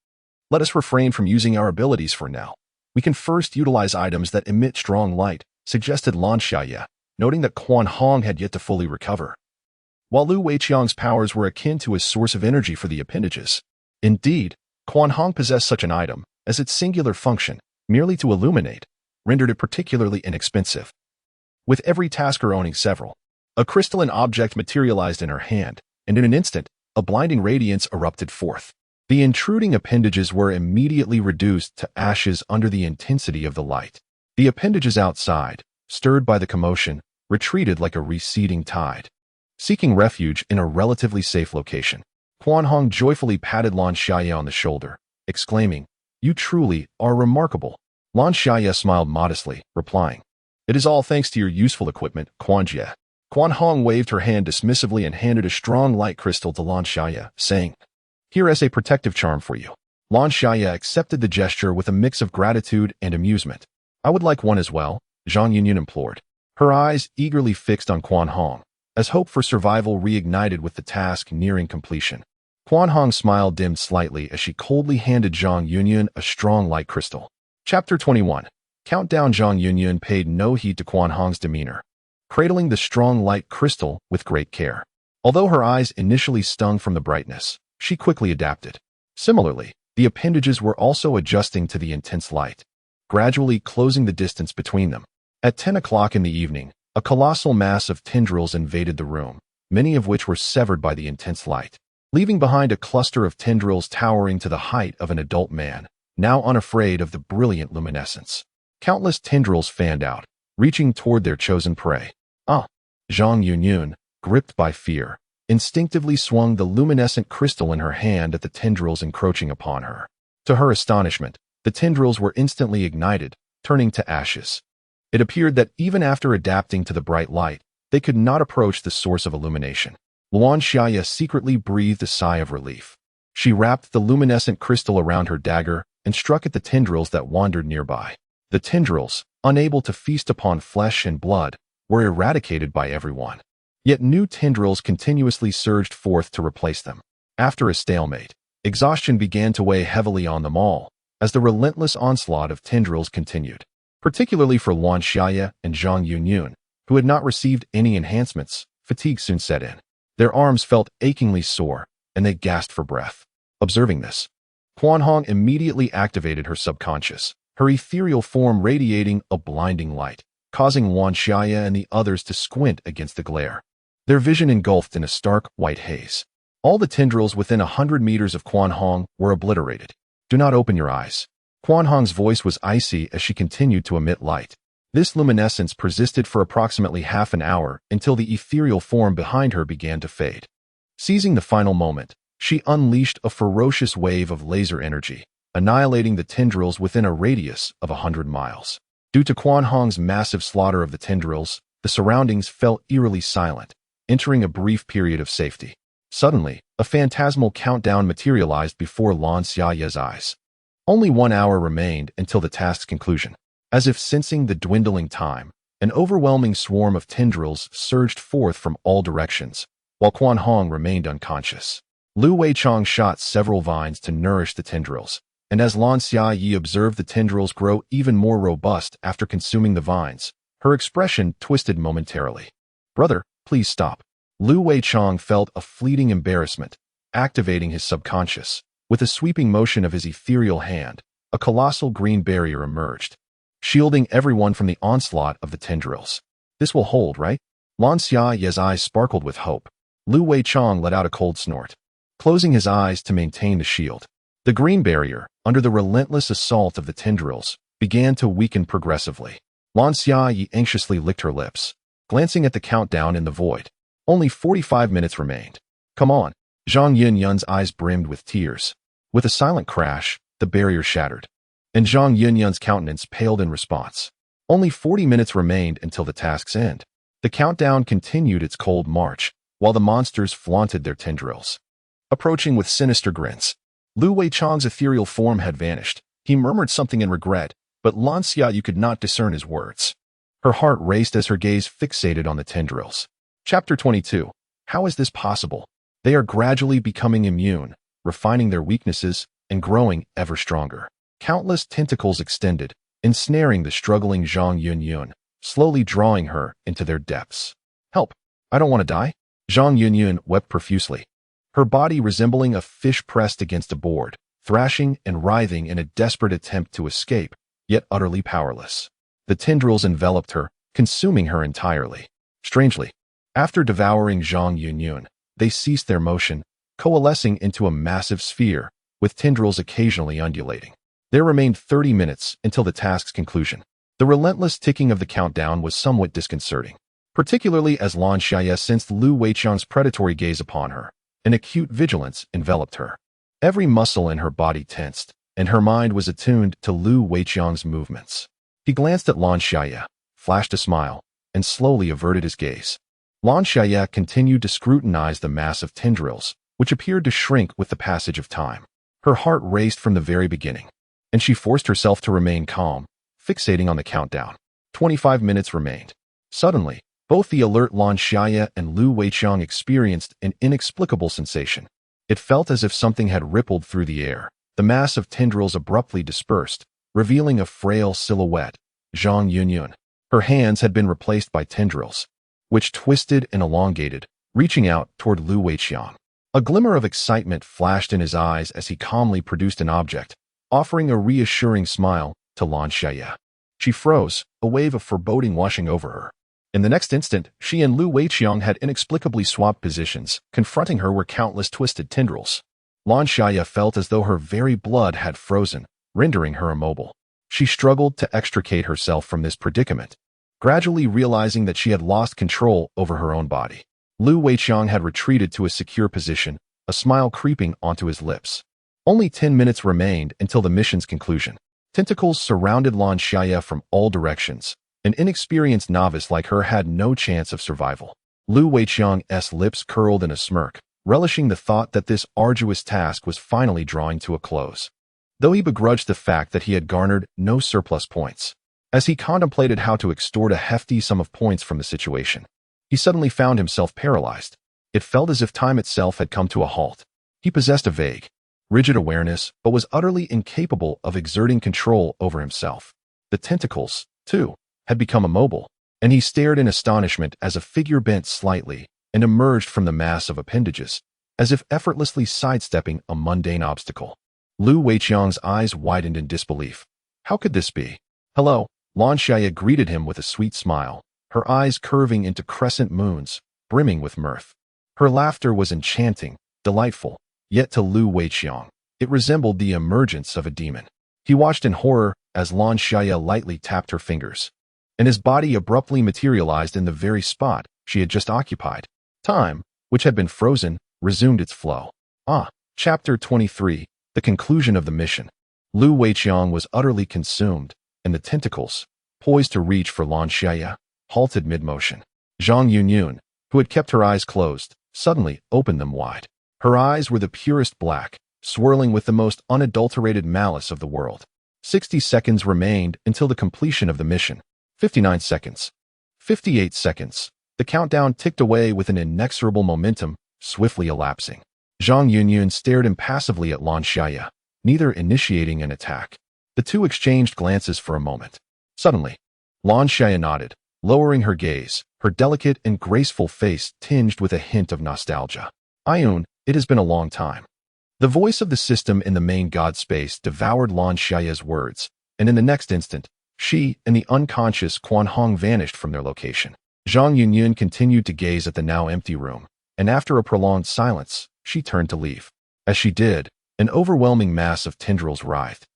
Let us refrain from using our abilities for now. We can first utilize items that emit strong light, suggested Lan Xiaye, noting that Quan Hong had yet to fully recover. While Lu Weiqiang's powers were akin to a source of energy for the appendages, indeed, Quan Hong possessed such an item, as its singular function, merely to illuminate, rendered it particularly inexpensive. With every tasker owning several, a crystalline object materialized in her hand, and in an instant, a blinding radiance erupted forth. The intruding appendages were immediately reduced to ashes under the intensity of the light. The appendages outside, stirred by the commotion, retreated like a receding tide, seeking refuge in a relatively safe location. Quan Hong joyfully patted Lan Xiaye on the shoulder, exclaiming, "You truly are remarkable." Lan Xiaye smiled modestly, replying, "It is all thanks to your useful equipment, Quan Jie." Quan Hong waved her hand dismissively and handed a strong light crystal to Lan Xiaye, saying, "Here is a protective charm for you." Lan Xiaye accepted the gesture with a mix of gratitude and amusement. "I would like one as well," Zhang Yunyun implored, her eyes eagerly fixed on Quan Hong, as hope for survival reignited with the task nearing completion. Quan Hong's smile dimmed slightly as she coldly handed Zhang Yunyun a strong light crystal. Chapter 21. Countdown. Zhang Yunyun paid no heed to Quan Hong's demeanor, cradling the strong light crystal with great care. Although her eyes initially stung from the brightness, she quickly adapted. Similarly, the appendages were also adjusting to the intense light, gradually closing the distance between them. At 10 o'clock in the evening, a colossal mass of tendrils invaded the room, many of which were severed by the intense light, leaving behind a cluster of tendrils towering to the height of an adult man, now unafraid of the brilliant luminescence. Countless tendrils fanned out, reaching toward their chosen prey. Zhang Yunyun, gripped by fear, instinctively swung the luminescent crystal in her hand at the tendrils encroaching upon her. To her astonishment, the tendrils were instantly ignited, turning to ashes. It appeared that even after adapting to the bright light, they could not approach the source of illumination. Lan Xiaye secretly breathed a sigh of relief. She wrapped the luminescent crystal around her dagger and struck at the tendrils that wandered nearby. The tendrils, unable to feast upon flesh and blood, were eradicated by everyone. Yet new tendrils continuously surged forth to replace them. After a stalemate, exhaustion began to weigh heavily on them all, as the relentless onslaught of tendrils continued. Particularly for Lan Xiaye and Zhang Yunyun, who had not received any enhancements, fatigue soon set in. Their arms felt achingly sore, and they gasped for breath. Observing this, Quanhong immediately activated her subconscious, her ethereal form radiating a blinding light, causing Lan Xiaye and the others to squint against the glare. Their vision engulfed in a stark white haze. All the tendrils within 100 meters of Quanhong were obliterated. Do not open your eyes. Quanhong's voice was icy as she continued to emit light. This luminescence persisted for approximately half an hour until the ethereal form behind her began to fade. Seizing the final moment, she unleashed a ferocious wave of laser energy, annihilating the tendrils within a radius of 100 miles. Due to Quanhong's massive slaughter of the tendrils, the surroundings fell eerily silent, entering a brief period of safety. Suddenly, a phantasmal countdown materialized before Lan Xiaye's eyes. Only 1 hour remained until the task's conclusion. As if sensing the dwindling time, an overwhelming swarm of tendrils surged forth from all directions, while Quanhong remained unconscious. Lu Weichang shot several vines to nourish the tendrils, and as Lan Xiaye observed the tendrils grow even more robust after consuming the vines, her expression twisted momentarily. "Brother, please stop." Lu Weichang felt a fleeting embarrassment, activating his subconscious. With a sweeping motion of his ethereal hand, a colossal green barrier emerged, shielding everyone from the onslaught of the tendrils. "This will hold, right?" Lan Xiaye's eyes sparkled with hope. Lu Weichang let out a cold snort, closing his eyes to maintain the shield. The green barrier, under the relentless assault of the tendrils, began to weaken progressively. Lan Xiaye anxiously licked her lips, glancing at the countdown in the void. Only 45 minutes remained. "Come on." Zhang Yunyun's eyes brimmed with tears. With a silent crash, the barrier shattered, and Zhang Yunyun's countenance paled in response. Only 40 minutes remained until the task's end. The countdown continued its cold march, while the monsters flaunted their tendrils, approaching with sinister grins. Lu Weichang's ethereal form had vanished. He murmured something in regret, but Lan Xiaye could not discern his words. Her heart raced as her gaze fixated on the tendrils. Chapter 22. How is this possible? They are gradually becoming immune, refining their weaknesses, and growing ever stronger. Countless tentacles extended, ensnaring the struggling Zhang Yunyun, slowly drawing her into their depths. "Help! I don't want to die." Zhang Yunyun wept profusely, her body resembling a fish pressed against a board, thrashing and writhing in a desperate attempt to escape, yet utterly powerless. The tendrils enveloped her, consuming her entirely. Strangely, after devouring Zhang Yunyun, they ceased their motion, coalescing into a massive sphere, with tendrils occasionally undulating. There remained 30 minutes until the task's conclusion. The relentless ticking of the countdown was somewhat disconcerting, particularly as Lan Xiaye sensed Lu Weichang's predatory gaze upon her. An acute vigilance enveloped her. Every muscle in her body tensed, and her mind was attuned to Lu Weichang's movements. He glanced at Lan Xiaye, flashed a smile, and slowly averted his gaze. Lan Xiaye continued to scrutinize the mass of tendrils, which appeared to shrink with the passage of time. Her heart raced from the very beginning, and she forced herself to remain calm, fixating on the countdown. 25 minutes remained. Suddenly, both the alert Lan Xiaye and Lu Weichang experienced an inexplicable sensation. It felt as if something had rippled through the air. The mass of tendrils abruptly dispersed, revealing a frail silhouette, Zhang Yunyun. Her hands had been replaced by tendrils, which twisted and elongated, reaching out toward Lu Weichang. A glimmer of excitement flashed in his eyes as he calmly produced an object, offering a reassuring smile to Lan Xiaye. She froze, a wave of foreboding washing over her. In the next instant, she and Lu Weichang had inexplicably swapped positions. Confronting her were countless twisted tendrils. Lan Xiaye felt as though her very blood had frozen, rendering her immobile. She struggled to extricate herself from this predicament, gradually realizing that she had lost control over her own body. Lu Weichang had retreated to a secure position, a smile creeping onto his lips. Only 10 minutes remained until the mission's conclusion. Tentacles surrounded Lan Xiaye from all directions. An inexperienced novice like her had no chance of survival. Lu Weichang's lips curled in a smirk, relishing the thought that this arduous task was finally drawing to a close, though he begrudged the fact that he had garnered no surplus points. As he contemplated how to extort a hefty sum of points from the situation, he suddenly found himself paralyzed. It felt as if time itself had come to a halt. He possessed a vague, rigid awareness, but was utterly incapable of exerting control over himself. The tentacles, too, had become immobile, and he stared in astonishment as a figure bent slightly and emerged from the mass of appendages, as if effortlessly sidestepping a mundane obstacle. Lu Weiqiang's eyes widened in disbelief. How could this be? Hello, Lan Xiaye greeted him with a sweet smile, her eyes curving into crescent moons, brimming with mirth. Her laughter was enchanting, delightful, yet to Lu Weiqiang, it resembled the emergence of a demon. He watched in horror as Lan Xiaye lightly tapped her fingers, and his body abruptly materialized in the very spot she had just occupied. Time, which had been frozen, resumed its flow. Chapter 23, the conclusion of the mission. Lu Weiqiang was utterly consumed, and the tentacles, poised to reach for Lan Xiaye, halted mid-motion. Zhang Yunyun, who had kept her eyes closed, suddenly opened them wide. Her eyes were the purest black, swirling with the most unadulterated malice of the world. 60 seconds remained until the completion of the mission. 59 seconds. 58 seconds. The countdown ticked away with an inexorable momentum, swiftly elapsing. Zhang Yunyun stared impassively at Lan Xiaye, neither initiating an attack. The two exchanged glances for a moment. Suddenly, Lan Xiaye nodded, lowering her gaze, her delicate and graceful face tinged with a hint of nostalgia. Ayun, it has been a long time. The voice of the system in the main god space devoured Lan Xiaye's words, and in the next instant, she and the unconscious Quan Hong vanished from their location. Zhang Yunyun continued to gaze at the now empty room, and after a prolonged silence, she turned to leave. As she did, an overwhelming mass of tendrils writhed,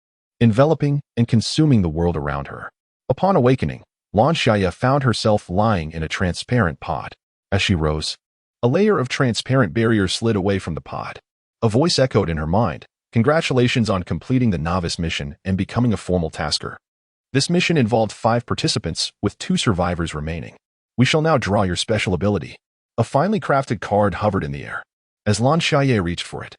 enveloping and consuming the world around her. Upon awakening, Lan Xiaye found herself lying in a transparent pod. As she rose, a layer of transparent barrier slid away from the pod. A voice echoed in her mind, "Congratulations on completing the novice mission and becoming a formal tasker. This mission involved 5 participants, with 2 survivors remaining. We shall now draw your special ability." A finely crafted card hovered in the air. As Lan Xiaye reached for it,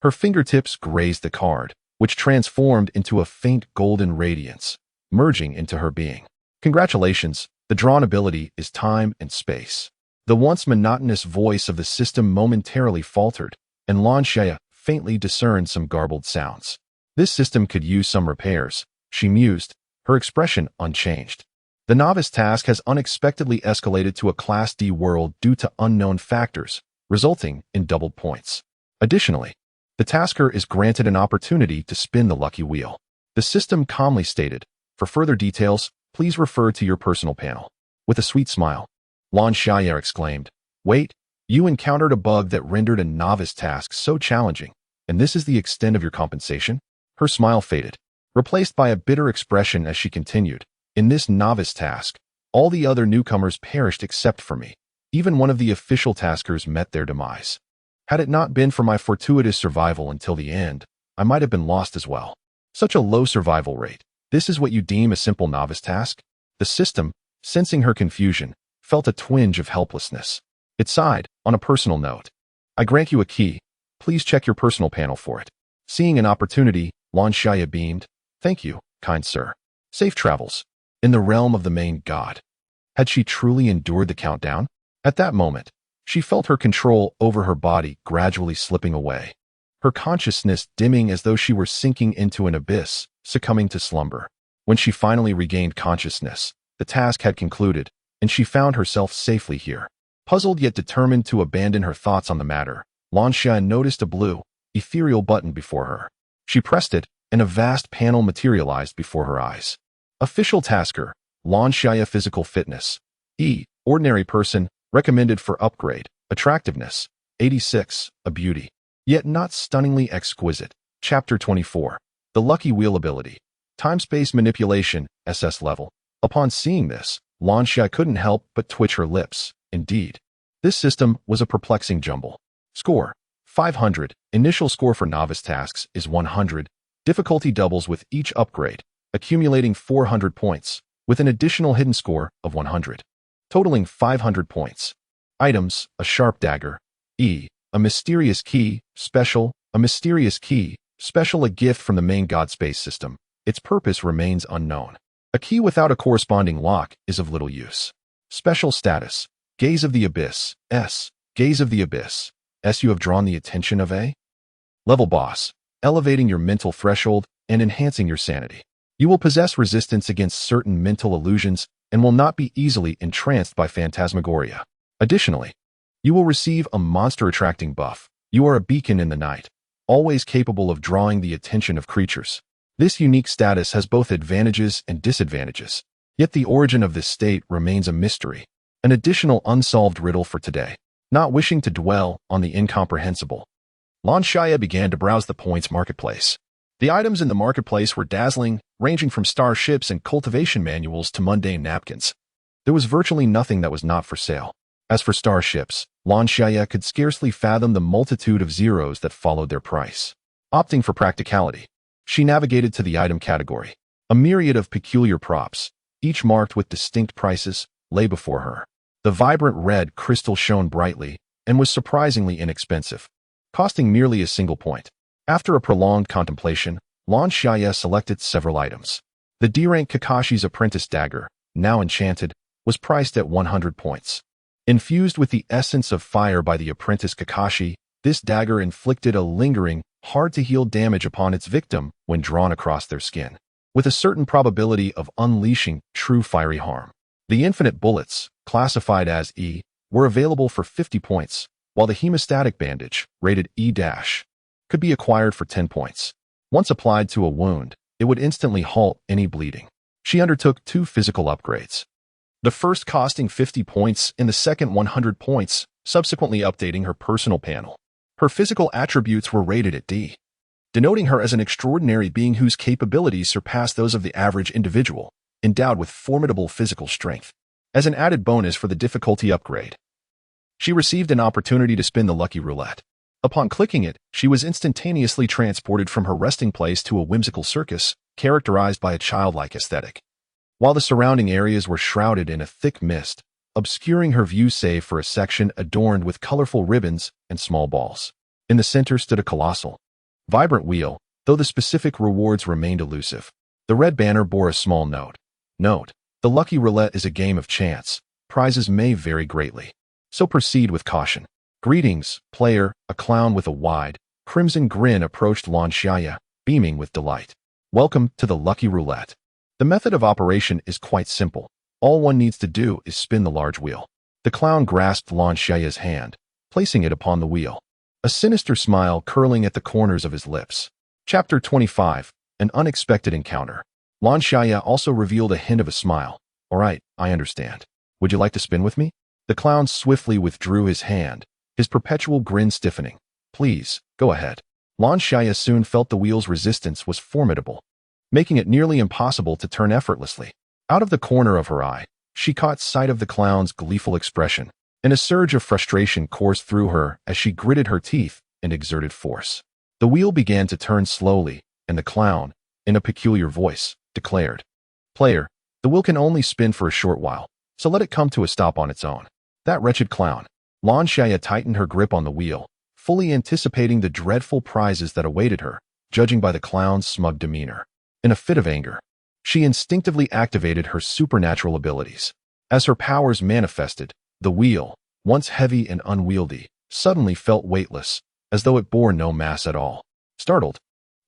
her fingertips grazed the card, which transformed into a faint golden radiance, merging into her being. "Congratulations, the drawn ability is time and space." The once monotonous voice of the system momentarily faltered, and Lan Xiaye faintly discerned some garbled sounds. This system could use some repairs, she mused, her expression unchanged. The novice task has unexpectedly escalated to a Class D world due to unknown factors, resulting in doubled points. Additionally, the tasker is granted an opportunity to spin the lucky wheel. The system calmly stated, "For further details, please refer to your personal panel." With a sweet smile, Lan Xiaye exclaimed, "Wait, you encountered a bug that rendered a novice task so challenging, and this is the extent of your compensation?" Her smile faded, replaced by a bitter expression as she continued, "In this novice task, all the other newcomers perished except for me. Even one of the official taskers met their demise. Had it not been for my fortuitous survival until the end, I might have been lost as well. Such a low survival rate. This is what you deem a simple novice task?" The system, sensing her confusion, felt a twinge of helplessness. It sighed, on a personal note, "I grant you a key. Please check your personal panel for it." Seeing an opportunity, Lan Xiaye beamed, "Thank you, kind sir. Safe travels." In the realm of the main god. Had she truly endured the countdown? At that moment, she felt her control over her body gradually slipping away, her consciousness dimming as though she were sinking into an abyss, succumbing to slumber. When she finally regained consciousness, the task had concluded, and she found herself safely here. Puzzled yet determined to abandon her thoughts on the matter, Lan Xiaye noticed a blue, ethereal button before her. She pressed it, and a vast panel materialized before her eyes. Official tasker, Lan Xiaye physical fitness. Ordinary person, recommended for upgrade. Attractiveness, 86, a beauty. Yet not stunningly exquisite. Chapter 24. The Lucky Wheel Ability. Time-space manipulation, SS level. Upon seeing this, Lan Xiaye couldn't help but twitch her lips. Indeed, this system was a perplexing jumble. Score, 500. Initial score for novice tasks is 100. Difficulty doubles with each upgrade, accumulating 400 points, with an additional hidden score of 100, totaling 500 points. Items, a sharp dagger. A mysterious key, special, a mysterious key, special, a gift from the main god space system. Its purpose remains unknown. A key without a corresponding lock is of little use. Special status, Gaze of the Abyss, S. Gaze of the Abyss, S. You have drawn the attention of a Level boss, elevating your mental threshold and enhancing your sanity. You will possess resistance against certain mental illusions and will not be easily entranced by phantasmagoria. Additionally, you will receive a monster-attracting buff. You are a beacon in the night, always capable of drawing the attention of creatures. This unique status has both advantages and disadvantages, yet the origin of this state remains a mystery, an additional unsolved riddle for today. Not wishing to dwell on the incomprehensible, Lan Xiaye began to browse the points marketplace. The items in the marketplace were dazzling, ranging from starships and cultivation manuals to mundane napkins. There was virtually nothing that was not for sale. As for starships, Lan Xiaye could scarcely fathom the multitude of zeros that followed their price. Opting for practicality, she navigated to the item category. A myriad of peculiar props, each marked with distinct prices, lay before her. The vibrant red crystal shone brightly and was surprisingly inexpensive, costing merely a single point. After a prolonged contemplation, Lan Xiaye selected several items. The D-rank Kakashi's apprentice dagger, now enchanted, was priced at 100 points. Infused with the essence of fire by the apprentice Kakashi, this dagger inflicted a lingering, hard-to-heal damage upon its victim when drawn across their skin, with a certain probability of unleashing true fiery harm. The infinite bullets, classified as E, were available for 50 points, while the hemostatic bandage, rated E-, could be acquired for 10 points. Once applied to a wound, it would instantly halt any bleeding. She undertook 2 physical upgrades, the first costing 50 points and the second 100 points, subsequently updating her personal panel. Her physical attributes were rated at D, denoting her as an extraordinary being whose capabilities surpass those of the average individual, endowed with formidable physical strength. As an added bonus for the difficulty upgrade, she received an opportunity to spin the lucky roulette. Upon clicking it, she was instantaneously transported from her resting place to a whimsical circus, characterized by a childlike aesthetic. While the surrounding areas were shrouded in a thick mist, obscuring her view save for a section adorned with colorful ribbons and small balls. In the center stood a colossal, vibrant wheel, though the specific rewards remained elusive. The red banner bore a small note. Note: the lucky roulette is a game of chance. Prizes may vary greatly, so proceed with caution. Greetings, player. A clown with a wide, crimson grin approached Lan Xiaye, beaming with delight. Welcome to the lucky roulette. The method of operation is quite simple. All one needs to do is spin the large wheel. The clown grasped Lan Xiaye's hand, placing it upon the wheel, a sinister smile curling at the corners of his lips. Chapter 25, An Unexpected Encounter. Lan Xiaye also revealed a hint of a smile. All right, I understand. Would you like to spin with me? The clown swiftly withdrew his hand, his perpetual grin stiffening. Please, go ahead. Lan Xiaye soon felt the wheel's resistance was formidable, making it nearly impossible to turn effortlessly. Out of the corner of her eye, she caught sight of the clown's gleeful expression, and a surge of frustration coursed through her as she gritted her teeth and exerted force. The wheel began to turn slowly, and the clown, in a peculiar voice, declared, Player, the wheel can only spin for a short while, so let it come to a stop on its own. That wretched clown. Lan Xiaye tightened her grip on the wheel, fully anticipating the dreadful prizes that awaited her, judging by the clown's smug demeanor. In a fit of anger, she instinctively activated her supernatural abilities. As her powers manifested, the wheel, once heavy and unwieldy, suddenly felt weightless, as though it bore no mass at all. Startled,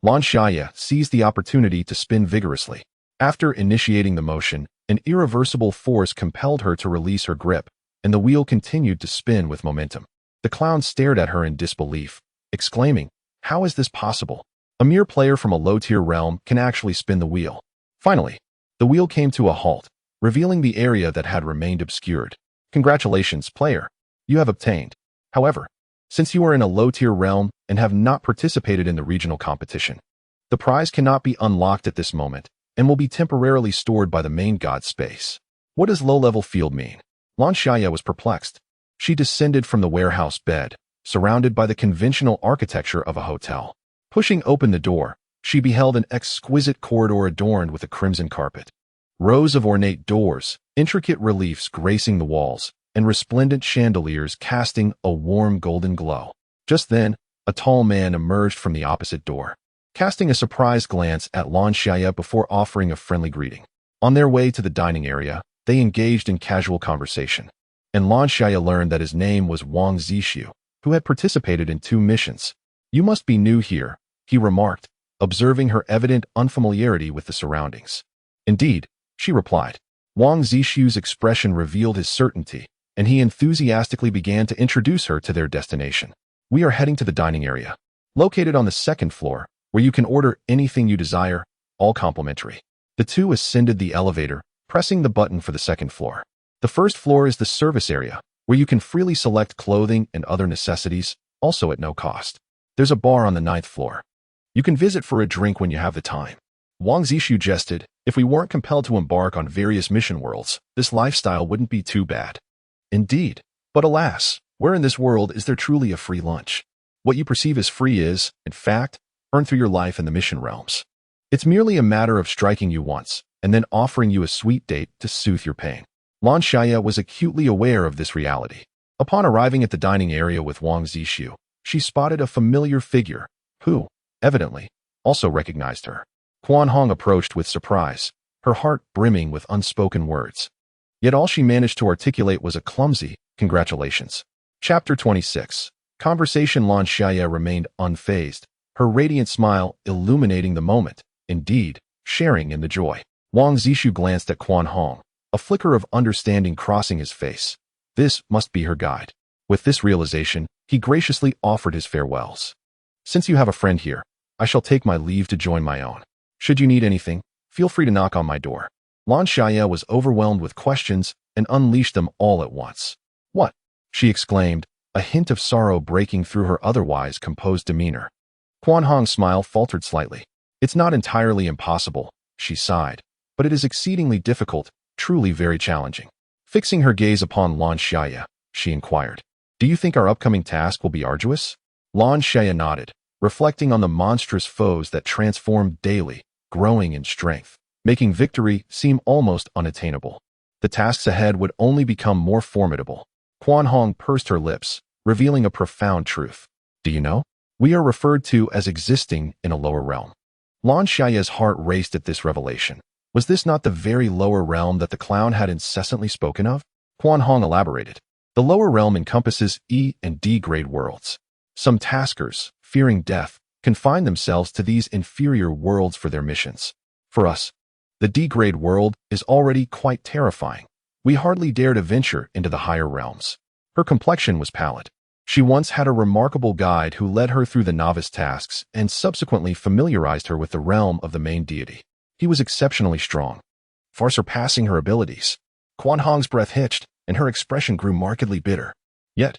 Lan Xiaye seized the opportunity to spin vigorously. After initiating the motion, an irreversible force compelled her to release her grip, and the wheel continued to spin with momentum. The clown stared at her in disbelief, exclaiming, How is this possible? A mere player from a low-tier realm can actually spin the wheel. Finally, the wheel came to a halt, revealing the area that had remained obscured. Congratulations, player. You have obtained. However, since you are in a low-tier realm and have not participated in the regional competition, the prize cannot be unlocked at this moment and will be temporarily stored by the main god space. What does low-level field mean? Lan Xiaye was perplexed. She descended from the warehouse bed, surrounded by the conventional architecture of a hotel. Pushing open the door, she beheld an exquisite corridor adorned with a crimson carpet. Rows of ornate doors, intricate reliefs gracing the walls, and resplendent chandeliers casting a warm golden glow. Just then, a tall man emerged from the opposite door, casting a surprised glance at Lan Xiaye before offering a friendly greeting. On their way to the dining area, they engaged in casual conversation, and Lan Xiaye learned that his name was Wang Zishu, who had participated in 2 missions, "You must be new here," he remarked, observing her evident unfamiliarity with the surroundings. "Indeed," she replied. Wang Zixu's expression revealed his certainty, and he enthusiastically began to introduce her to their destination. "We are heading to the dining area, located on the second floor, where you can order anything you desire, all complimentary." The two ascended the elevator, pressing the button for the second floor. The first floor is the service area, where you can freely select clothing and other necessities, also at no cost. There's a bar on the ninth floor. You can visit for a drink when you have the time. Wang Zixu jested, "If we weren't compelled to embark on various mission worlds, this lifestyle wouldn't be too bad." Indeed. But alas, where in this world is there truly a free lunch? What you perceive as free is, in fact, earned through your life in the mission realms. It's merely a matter of striking you once, and then offering you a sweet date to soothe your pain. Lan Xiaye was acutely aware of this reality. Upon arriving at the dining area with Wang Zixu, she spotted a familiar figure, who, evidently, also recognized her. Quan Hong approached with surprise, her heart brimming with unspoken words. Yet all she managed to articulate was a clumsy, "Congratulations." Chapter 26. Conversation. Lan Xiaye remained unfazed, her radiant smile illuminating the moment, indeed, sharing in the joy. Wang Zixu glanced at Quan Hong, a flicker of understanding crossing his face. This must be her guide. With this realization, he graciously offered his farewells. "Since you have a friend here, I shall take my leave to join my own. Should you need anything, feel free to knock on my door." Lan Xiaye was overwhelmed with questions and unleashed them all at once. "What?" she exclaimed, a hint of sorrow breaking through her otherwise composed demeanor. Quan Hong's smile faltered slightly. "It's not entirely impossible," she sighed, "but it is exceedingly difficult, truly very challenging." Fixing her gaze upon Lan Xiaye, she inquired, "Do you think our upcoming task will be arduous?" Lan Xiaye nodded, reflecting on the monstrous foes that transformed daily, growing in strength, making victory seem almost unattainable. The tasks ahead would only become more formidable. Quan Hong pursed her lips, revealing a profound truth. "Do you know? We are referred to as existing in a lower realm." Lan Xiaye's heart raced at this revelation. Was this not the very lower realm that the clown had incessantly spoken of? Quan Hong elaborated. The lower realm encompasses E and D grade worlds. Some taskers, fearing death, confine themselves to these inferior worlds for their missions. For us, the D grade world is already quite terrifying. We hardly dare to venture into the higher realms. Her complexion was pallid. She once had a remarkable guide who led her through the novice tasks and subsequently familiarized her with the realm of the main deity. He was exceptionally strong, far surpassing her abilities. Quan Hong's breath hitched, and her expression grew markedly bitter. Yet,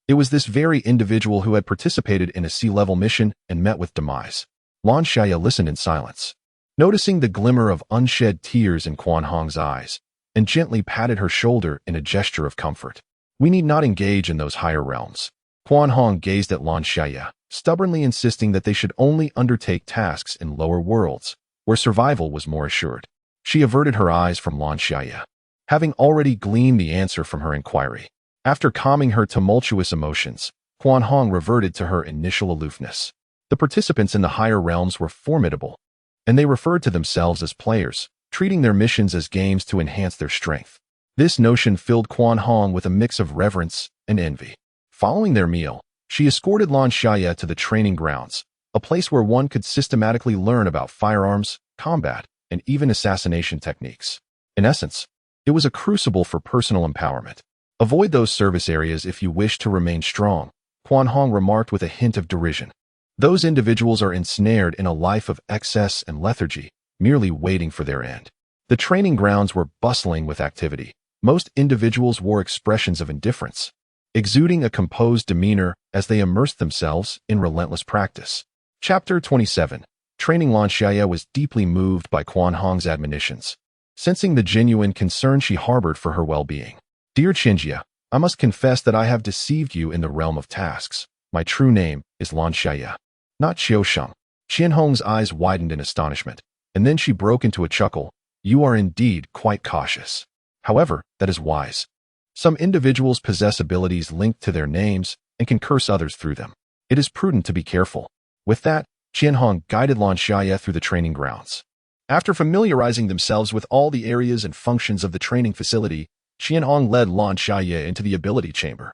it was this very individual who had participated in a sea-level mission and met with demise. Lan Xiaye listened in silence, noticing the glimmer of unshed tears in Quan Hong's eyes, and gently patted her shoulder in a gesture of comfort. "We need not engage in those higher realms." Quan Hong gazed at Lan Xiaye, stubbornly insisting that they should only undertake tasks in lower worlds, where survival was more assured. She averted her eyes from Lan Xiaye, having already gleaned the answer from her inquiry. After calming her tumultuous emotions, Quan Hong reverted to her initial aloofness. The participants in the higher realms were formidable, and they referred to themselves as players, treating their missions as games to enhance their strength. This notion filled Quan Hong with a mix of reverence and envy. Following their meal, she escorted Lan Xiaye to the training grounds, a place where one could systematically learn about firearms, combat, and even assassination techniques. In essence, it was a crucible for personal empowerment. "Avoid those service areas if you wish to remain strong," Quan Hong remarked with a hint of derision. "Those individuals are ensnared in a life of excess and lethargy, merely waiting for their end." The training grounds were bustling with activity. Most individuals wore expressions of indifference, exuding a composed demeanor as they immersed themselves in relentless practice. Chapter 27. Training. Lan Xiaye was deeply moved by Quan Hong's admonitions, sensing the genuine concern she harbored for her well-being. "Dear Qinjie, I must confess that I have deceived you in the realm of tasks. My true name is Lan Xiaye, not Xiaosheng." Qian Hong's eyes widened in astonishment, and then she broke into a chuckle. "You are indeed quite cautious. However, that is wise. Some individuals possess abilities linked to their names and can curse others through them. It is prudent to be careful." With that, Qian Hong guided Lan Xiaye through the training grounds. After familiarizing themselves with all the areas and functions of the training facility, Qian Hong led Lan Xiaye into the ability chamber.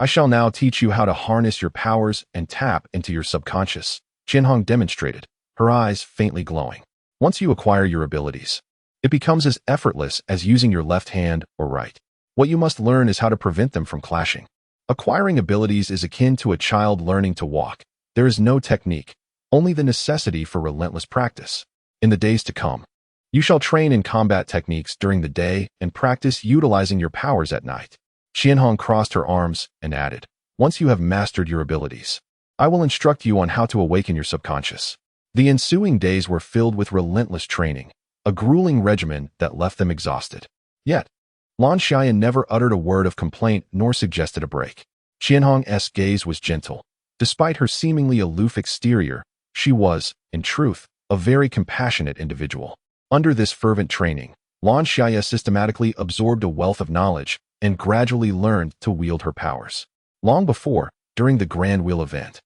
I shall now teach you how to harness your powers and tap into your subconscious, Qianhong demonstrated, her eyes faintly glowing. Once you acquire your abilities, it becomes as effortless as using your left hand or right. What you must learn is how to prevent them from clashing. Acquiring abilities is akin to a child learning to walk. There is no technique, only the necessity for relentless practice. In the days to come, you shall train in combat techniques during the day and practice utilizing your powers at night. Qianhong crossed her arms and added, once you have mastered your abilities, I will instruct you on how to awaken your subconscious. The ensuing days were filled with relentless training, a grueling regimen that left them exhausted. Yet, Lan Xiaye never uttered a word of complaint nor suggested a break. Qianhong's gaze was gentle. Despite her seemingly aloof exterior, she was, in truth, a very compassionate individual. Under this fervent training, Lan Xiaye systematically absorbed a wealth of knowledge and gradually learned to wield her powers. Long before, during the Grand Wheel event,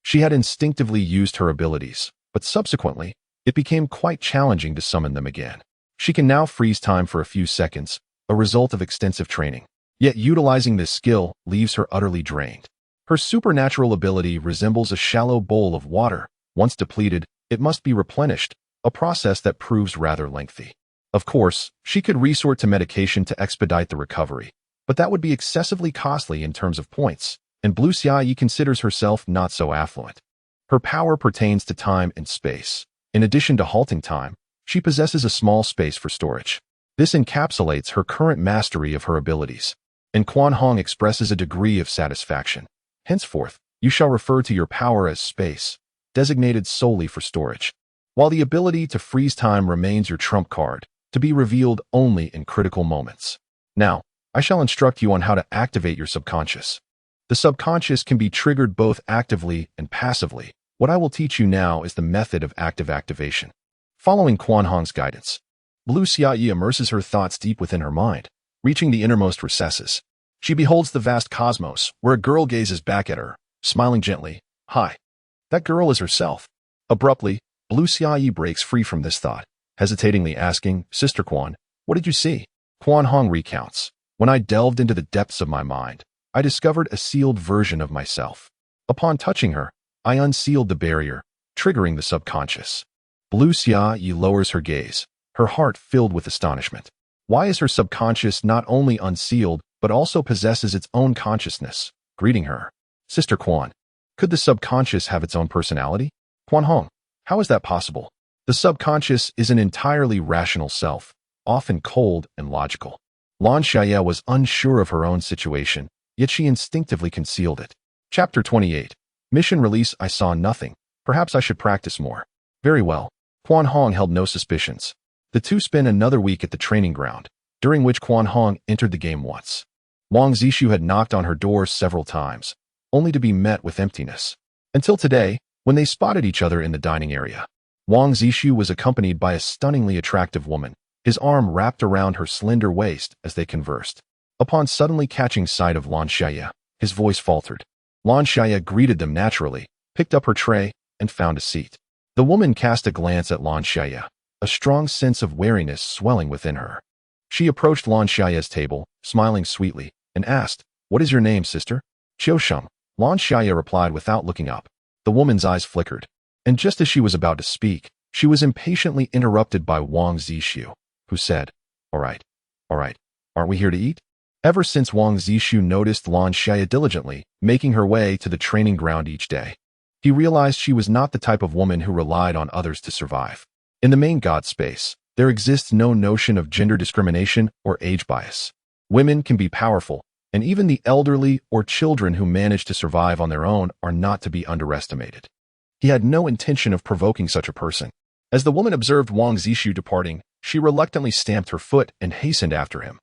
she had instinctively used her abilities, but subsequently, it became quite challenging to summon them again. She can now freeze time for a few seconds, a result of extensive training. Yet utilizing this skill leaves her utterly drained. Her supernatural ability resembles a shallow bowl of water. Once depleted, it must be replenished, a process that proves rather lengthy. Of course, she could resort to medication to expedite the recovery, but that would be excessively costly in terms of points, and Lan Xiaye considers herself not so affluent. Her power pertains to time and space. In addition to halting time, she possesses a small space for storage. This encapsulates her current mastery of her abilities, and Qianhong expresses a degree of satisfaction. Henceforth, you shall refer to your power as space, designated solely for storage. While the ability to freeze time remains your trump card, to be revealed only in critical moments. Now, I shall instruct you on how to activate your subconscious. The subconscious can be triggered both actively and passively. What I will teach you now is the method of active activation. Following Qianhong's guidance, Lan Xiaye immerses her thoughts deep within her mind, reaching the innermost recesses. She beholds the vast cosmos, where a girl gazes back at her, smiling gently. Hi. That girl is herself. Abruptly, Lan Xiaye breaks free from this thought, hesitatingly asking, Sister Quan, what did you see? Qianhong recounts, when I delved into the depths of my mind, I discovered a sealed version of myself. Upon touching her, I unsealed the barrier, triggering the subconscious. Lan Xiaye lowers her gaze, her heart filled with astonishment. Why is her subconscious not only unsealed, but also possesses its own consciousness? Greeting her, Sister Quan, could the subconscious have its own personality? Qianhong, how is that possible? The subconscious is an entirely rational self, often cold and logical. Lan Xiaye was unsure of her own situation, yet she instinctively concealed it. Chapter 28. Mission Release. I saw nothing. Perhaps I should practice more. Very well. Qianhong held no suspicions. The two spent another week at the training ground, during which Qianhong entered the game once. Wang Zishu had knocked on her door several times, only to be met with emptiness. Until today, when they spotted each other in the dining area. Wang Zishu was accompanied by a stunningly attractive woman, his arm wrapped around her slender waist as they conversed. Upon suddenly catching sight of Lan Xiaye, his voice faltered. Lan Xiaye greeted them naturally, picked up her tray, and found a seat. The woman cast a glance at Lan Xiaye, a strong sense of wariness swelling within her. She approached Lan Xiaye's table, smiling sweetly, and asked, What is your name, sister? Qiusheng. Lan Xiaye replied without looking up. The woman's eyes flickered, and just as she was about to speak, she was impatiently interrupted by Wang Zishu, who said, all right, aren't we here to eat? Ever since Wang Zishu noticed Lan Xiaye diligently making her way to the training ground each day, he realized she was not the type of woman who relied on others to survive. In the main God space, there exists no notion of gender discrimination or age bias. Women can be powerful, and even the elderly or children who manage to survive on their own are not to be underestimated. He had no intention of provoking such a person. As the woman observed Wang Zishu departing, she reluctantly stamped her foot and hastened after him,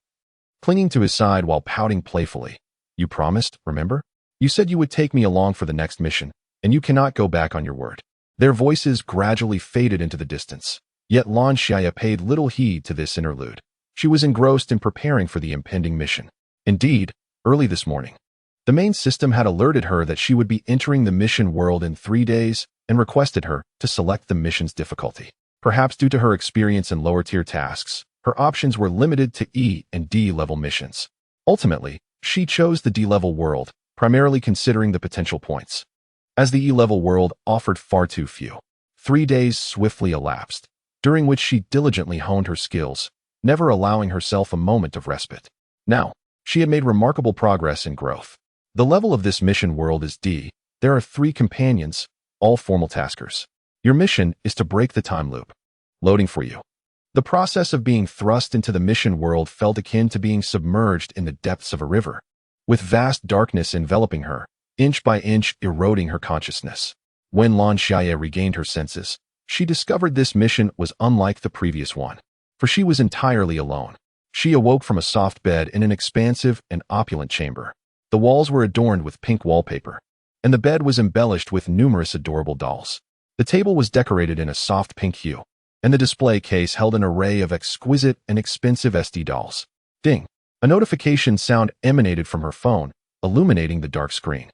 clinging to his side while pouting playfully. You promised, remember? You said you would take me along for the next mission, and you cannot go back on your word. Their voices gradually faded into the distance, yet Lan Xiaye paid little heed to this interlude. She was engrossed in preparing for the impending mission. Indeed, early this morning, the main system had alerted her that she would be entering the mission world in 3 days and requested her to select the mission's difficulty. Perhaps due to her experience in lower-tier tasks, her options were limited to E and D level missions. Ultimately, she chose the D level world, primarily considering the potential points. As the E-level world offered far too few. 3 days swiftly elapsed, during which she diligently honed her skills, never allowing herself a moment of respite. Now, she had made remarkable progress and growth. The level of this mission world is D. There are 3 companions, all formal taskers. Your mission is to break the time loop. Loading for you. The process of being thrust into the mission world felt akin to being submerged in the depths of a river, with vast darkness enveloping her, inch by inch eroding her consciousness. When Lan Xiaye regained her senses, she discovered this mission was unlike the previous one, for she was entirely alone. She awoke from a soft bed in an expansive and opulent chamber. The walls were adorned with pink wallpaper, and the bed was embellished with numerous adorable dolls. The table was decorated in a soft pink hue, and the display case held an array of exquisite and expensive SD dolls. Ding! A notification sound emanated from her phone, illuminating the dark screen.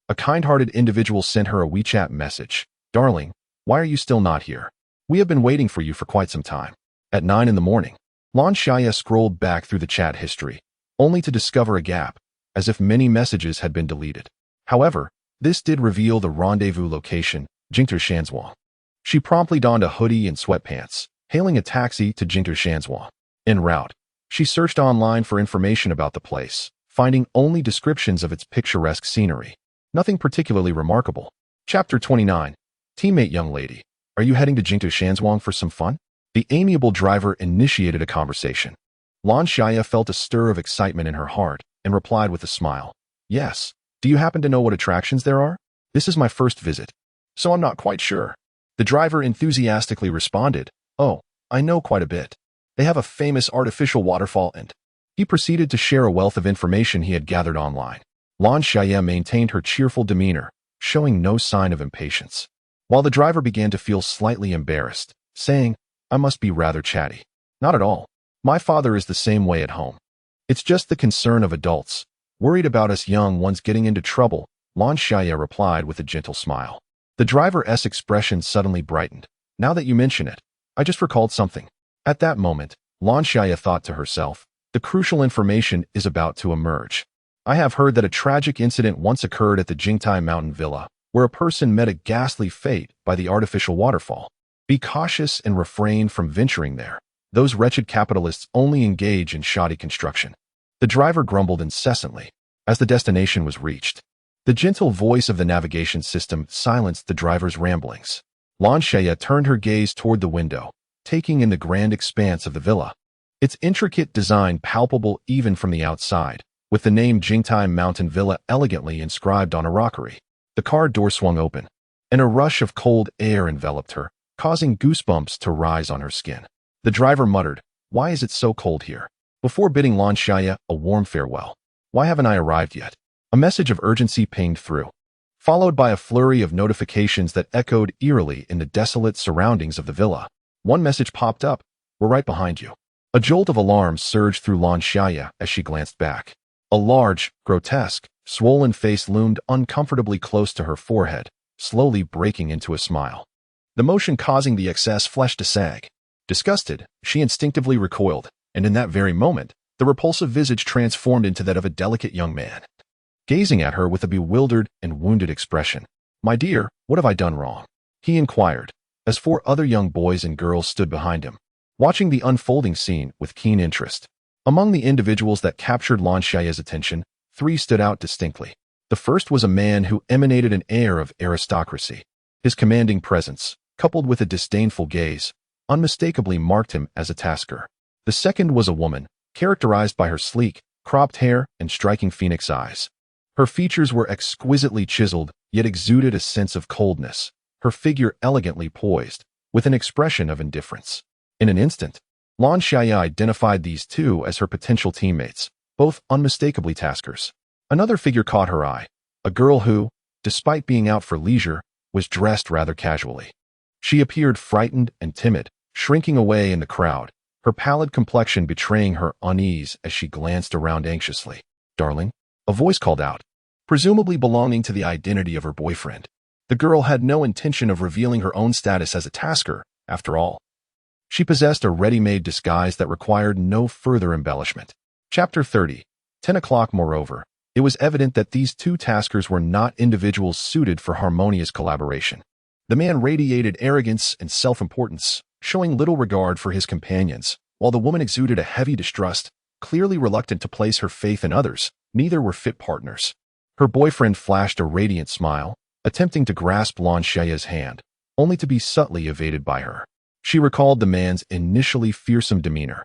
A kind-hearted individual sent her a WeChat message. Darling, why are you still not here? We have been waiting for you for quite some time. At 9 in the morning, Lan Xiaye scrolled back through the chat history, only to discover a gap, as if many messages had been deleted. However, this did reveal the rendezvous location, Jingter Shanzhuang. She promptly donned a hoodie and sweatpants, hailing a taxi to Jingter Shanzhuang. En route, she searched online for information about the place, finding only descriptions of its picturesque scenery. Nothing particularly remarkable. Chapter 29. Teammate young lady, are you heading to Jingter Shanzhuang for some fun? The amiable driver initiated a conversation. Lan Xiaye felt a stir of excitement in her heart and replied with a smile. Yes. Do you happen to know what attractions there are? This is my first visit, so I'm not quite sure. The driver enthusiastically responded. Oh, I know quite a bit. They have a famous artificial waterfall and... He proceeded to share a wealth of information he had gathered online. Lan Xiaye maintained her cheerful demeanor, showing no sign of impatience, while the driver began to feel slightly embarrassed, saying, I must be rather chatty. Not at all. My father is the same way at home. It's just the concern of adults, worried about us young ones getting into trouble, Lan Xiaye replied with a gentle smile. The driver's expression suddenly brightened. Now that you mention it, I just recalled something. At that moment, Lan Xiaye thought to herself, the crucial information is about to emerge. I have heard that a tragic incident once occurred at the Jingtai Mountain Villa, where a person met a ghastly fate by the artificial waterfall. Be cautious and refrain from venturing there. Those wretched capitalists only engage in shoddy construction. The driver grumbled incessantly as the destination was reached. The gentle voice of the navigation system silenced the driver's ramblings. Lan Xiaye turned her gaze toward the window, taking in the grand expanse of the villa. Its intricate design palpable even from the outside, with the name Jingtai Mountain Villa elegantly inscribed on a rockery. The car door swung open, and a rush of cold air enveloped her, causing goosebumps to rise on her skin. The driver muttered, Why is it so cold here? Before bidding Lan Xiaye a warm farewell. Why haven't I arrived yet? A message of urgency pinged through, followed by a flurry of notifications that echoed eerily in the desolate surroundings of the villa. One message popped up, We're right behind you. A jolt of alarm surged through Lan Xiaye as she glanced back. A large, grotesque, swollen face loomed uncomfortably close to her forehead, slowly breaking into a smile, the motion causing the excess flesh to sag. Disgusted, she instinctively recoiled, and in that very moment, the repulsive visage transformed into that of a delicate young man, gazing at her with a bewildered and wounded expression. My dear, what have I done wrong? He inquired, as 4 other young boys and girls stood behind him, watching the unfolding scene with keen interest. Among the individuals that captured Lan Xiaye's attention, 3 stood out distinctly. The first was a man who emanated an air of aristocracy. His commanding presence, coupled with a disdainful gaze, unmistakably marked him as a tasker. The second was a woman, characterized by her sleek, cropped hair and striking phoenix eyes. Her features were exquisitely chiseled, yet exuded a sense of coldness, her figure elegantly poised, with an expression of indifference. In an instant, Lan Xiaye identified these 2 as her potential teammates, both unmistakably taskers. Another figure caught her eye, a girl who, despite being out for leisure, was dressed rather casually. She appeared frightened and timid, shrinking away in the crowd, her pallid complexion betraying her unease as she glanced around anxiously. Darling, a voice called out, presumably belonging to the identity of her boyfriend. The girl had no intention of revealing her own status as a tasker, after all. She possessed a ready-made disguise that required no further embellishment. Chapter 30. 10 o'clock. Moreover, It was evident that these two taskers were not individuals suited for harmonious collaboration. The man radiated arrogance and self-importance, showing little regard for his companions, while the woman exuded a heavy distrust, clearly reluctant to place her faith in others. Neither were fit partners. Her boyfriend flashed a radiant smile, attempting to grasp Lan Xiaye's hand, only to be subtly evaded by her. She recalled the man's initially fearsome demeanor.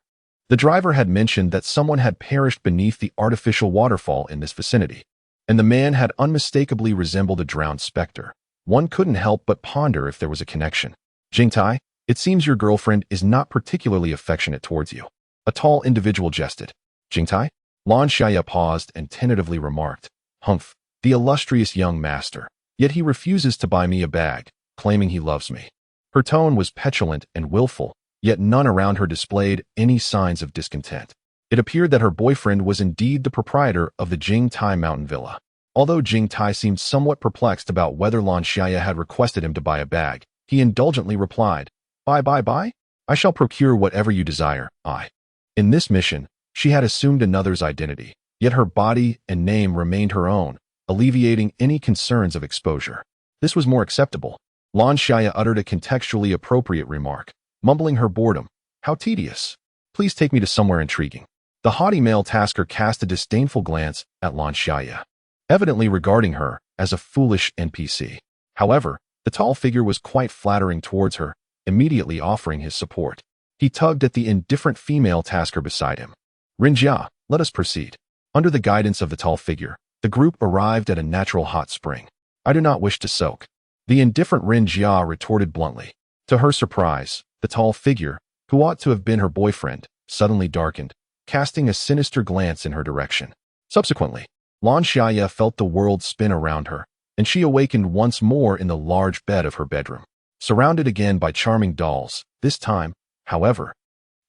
The driver had mentioned that someone had perished beneath the artificial waterfall in this vicinity, and the man had unmistakably resembled a drowned specter. One couldn't help but ponder if there was a connection. "Jingtai, it seems your girlfriend is not particularly affectionate towards you." A tall individual jested. "Jingtai?" Lan Xiaye paused and tentatively remarked, "Humph, the illustrious young master. Yet he refuses to buy me a bag, claiming he loves me." Her tone was petulant and willful, yet none around her displayed any signs of discontent. It appeared that her boyfriend was indeed the proprietor of the Jingtai mountain villa. Although Jingtai seemed somewhat perplexed about whether Lan Xiaye had requested him to buy a bag, he indulgently replied, Buy? I shall procure whatever you desire, I." In this mission, she had assumed another's identity, yet her body and name remained her own, alleviating any concerns of exposure. This was more acceptable. Lan Xiaye uttered a contextually appropriate remark, mumbling her boredom. "How tedious. Please take me to somewhere intriguing." The haughty male tasker cast a disdainful glance at Lan Xiaye, evidently regarding her as a foolish NPC. However, the tall figure was quite flattering towards her, immediately offering his support. He tugged at the indifferent female tasker beside him. "Rinjia, let us proceed." Under the guidance of the tall figure, the group arrived at a natural hot spring. "I do not wish to soak." The indifferent Rinjia retorted bluntly. To her surprise, the tall figure, who ought to have been her boyfriend, suddenly darkened, casting a sinister glance in her direction. Subsequently, Lan Xiaye felt the world spin around her, and she awakened once more in the large bed of her bedroom. Surrounded again by charming dolls, this time, however,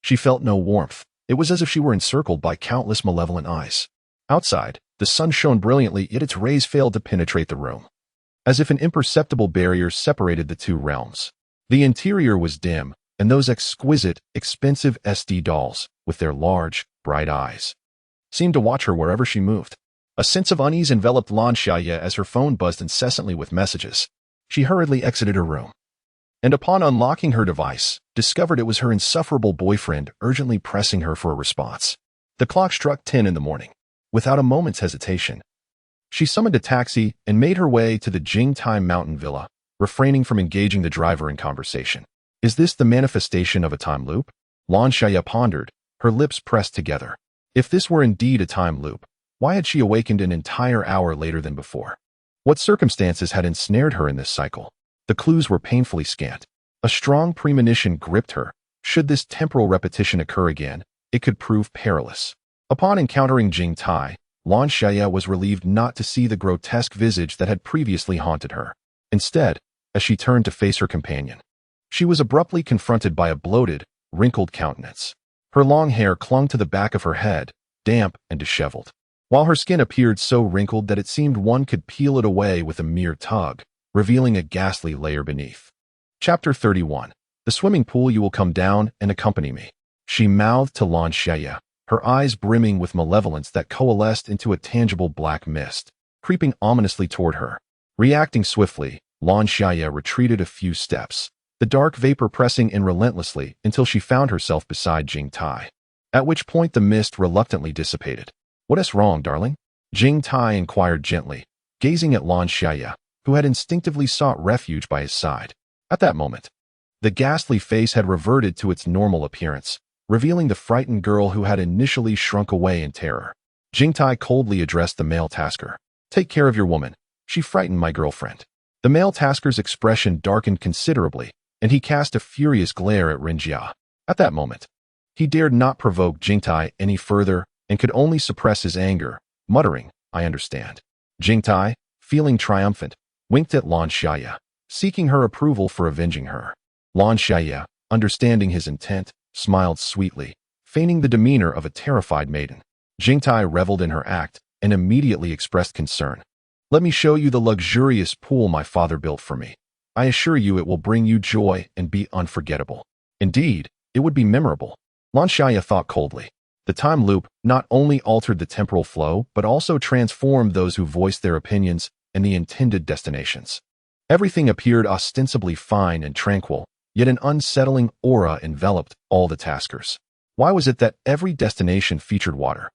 she felt no warmth. It was as if she were encircled by countless malevolent eyes. Outside, the sun shone brilliantly, yet its rays failed to penetrate the room, as if an imperceptible barrier separated the two realms. The interior was dim, and those exquisite, expensive SD dolls, with their large, bright eyes, seemed to watch her wherever she moved. A sense of unease enveloped Lan Xiaye as her phone buzzed incessantly with messages. She hurriedly exited her room, and upon unlocking her device, discovered it was her insufferable boyfriend urgently pressing her for a response. The clock struck 10 in the morning. Without a moment's hesitation, she summoned a taxi and made her way to the Jingtai mountain villa, refraining from engaging the driver in conversation. Is this the manifestation of a time loop? Lan Xiaye pondered, her lips pressed together. If this were indeed a time loop, why had she awakened an entire hour later than before? What circumstances had ensnared her in this cycle? The clues were painfully scant. A strong premonition gripped her. Should this temporal repetition occur again, it could prove perilous. Upon encountering Jingtai, Lan Xiaye was relieved not to see the grotesque visage that had previously haunted her. Instead, as she turned to face her companion, she was abruptly confronted by a bloated, wrinkled countenance. Her long hair clung to the back of her head, damp and disheveled, while her skin appeared so wrinkled that it seemed one could peel it away with a mere tug, revealing a ghastly layer beneath. Chapter 31. The swimming pool. You will come down and accompany me, she mouthed to Lan Xiaye, her eyes brimming with malevolence that coalesced into a tangible black mist, creeping ominously toward her. Reacting swiftly, Lan Xiaye retreated a few steps, the dark vapor pressing in relentlessly until she found herself beside Jingtai, at which point the mist reluctantly dissipated. "What is wrong, darling?" Jingtai inquired gently, gazing at Lan Xiaye, who had instinctively sought refuge by his side. At that moment, the ghastly face had reverted to its normal appearance, revealing the frightened girl who had initially shrunk away in terror. Jingtai coldly addressed the male tasker. "Take care of your woman. She frightened my girlfriend." The male tasker's expression darkened considerably, and he cast a furious glare at Rinjia. At that moment, he dared not provoke Jingtai any further and could only suppress his anger, muttering, "I understand." Jingtai, feeling triumphant, winked at Lan Xiaye, seeking her approval for avenging her. Lan Xiaye, understanding his intent, smiled sweetly, feigning the demeanor of a terrified maiden. Jingtai reveled in her act and immediately expressed concern. "Let me show you the luxurious pool my father built for me. I assure you it will bring you joy and be unforgettable." Indeed, it would be memorable. Lan Xiaye thought coldly. The time loop not only altered the temporal flow, but also transformed those who voiced their opinions and the intended destinations. Everything appeared ostensibly fine and tranquil, yet an unsettling aura enveloped all the taskers. Why was it that every destination featured water?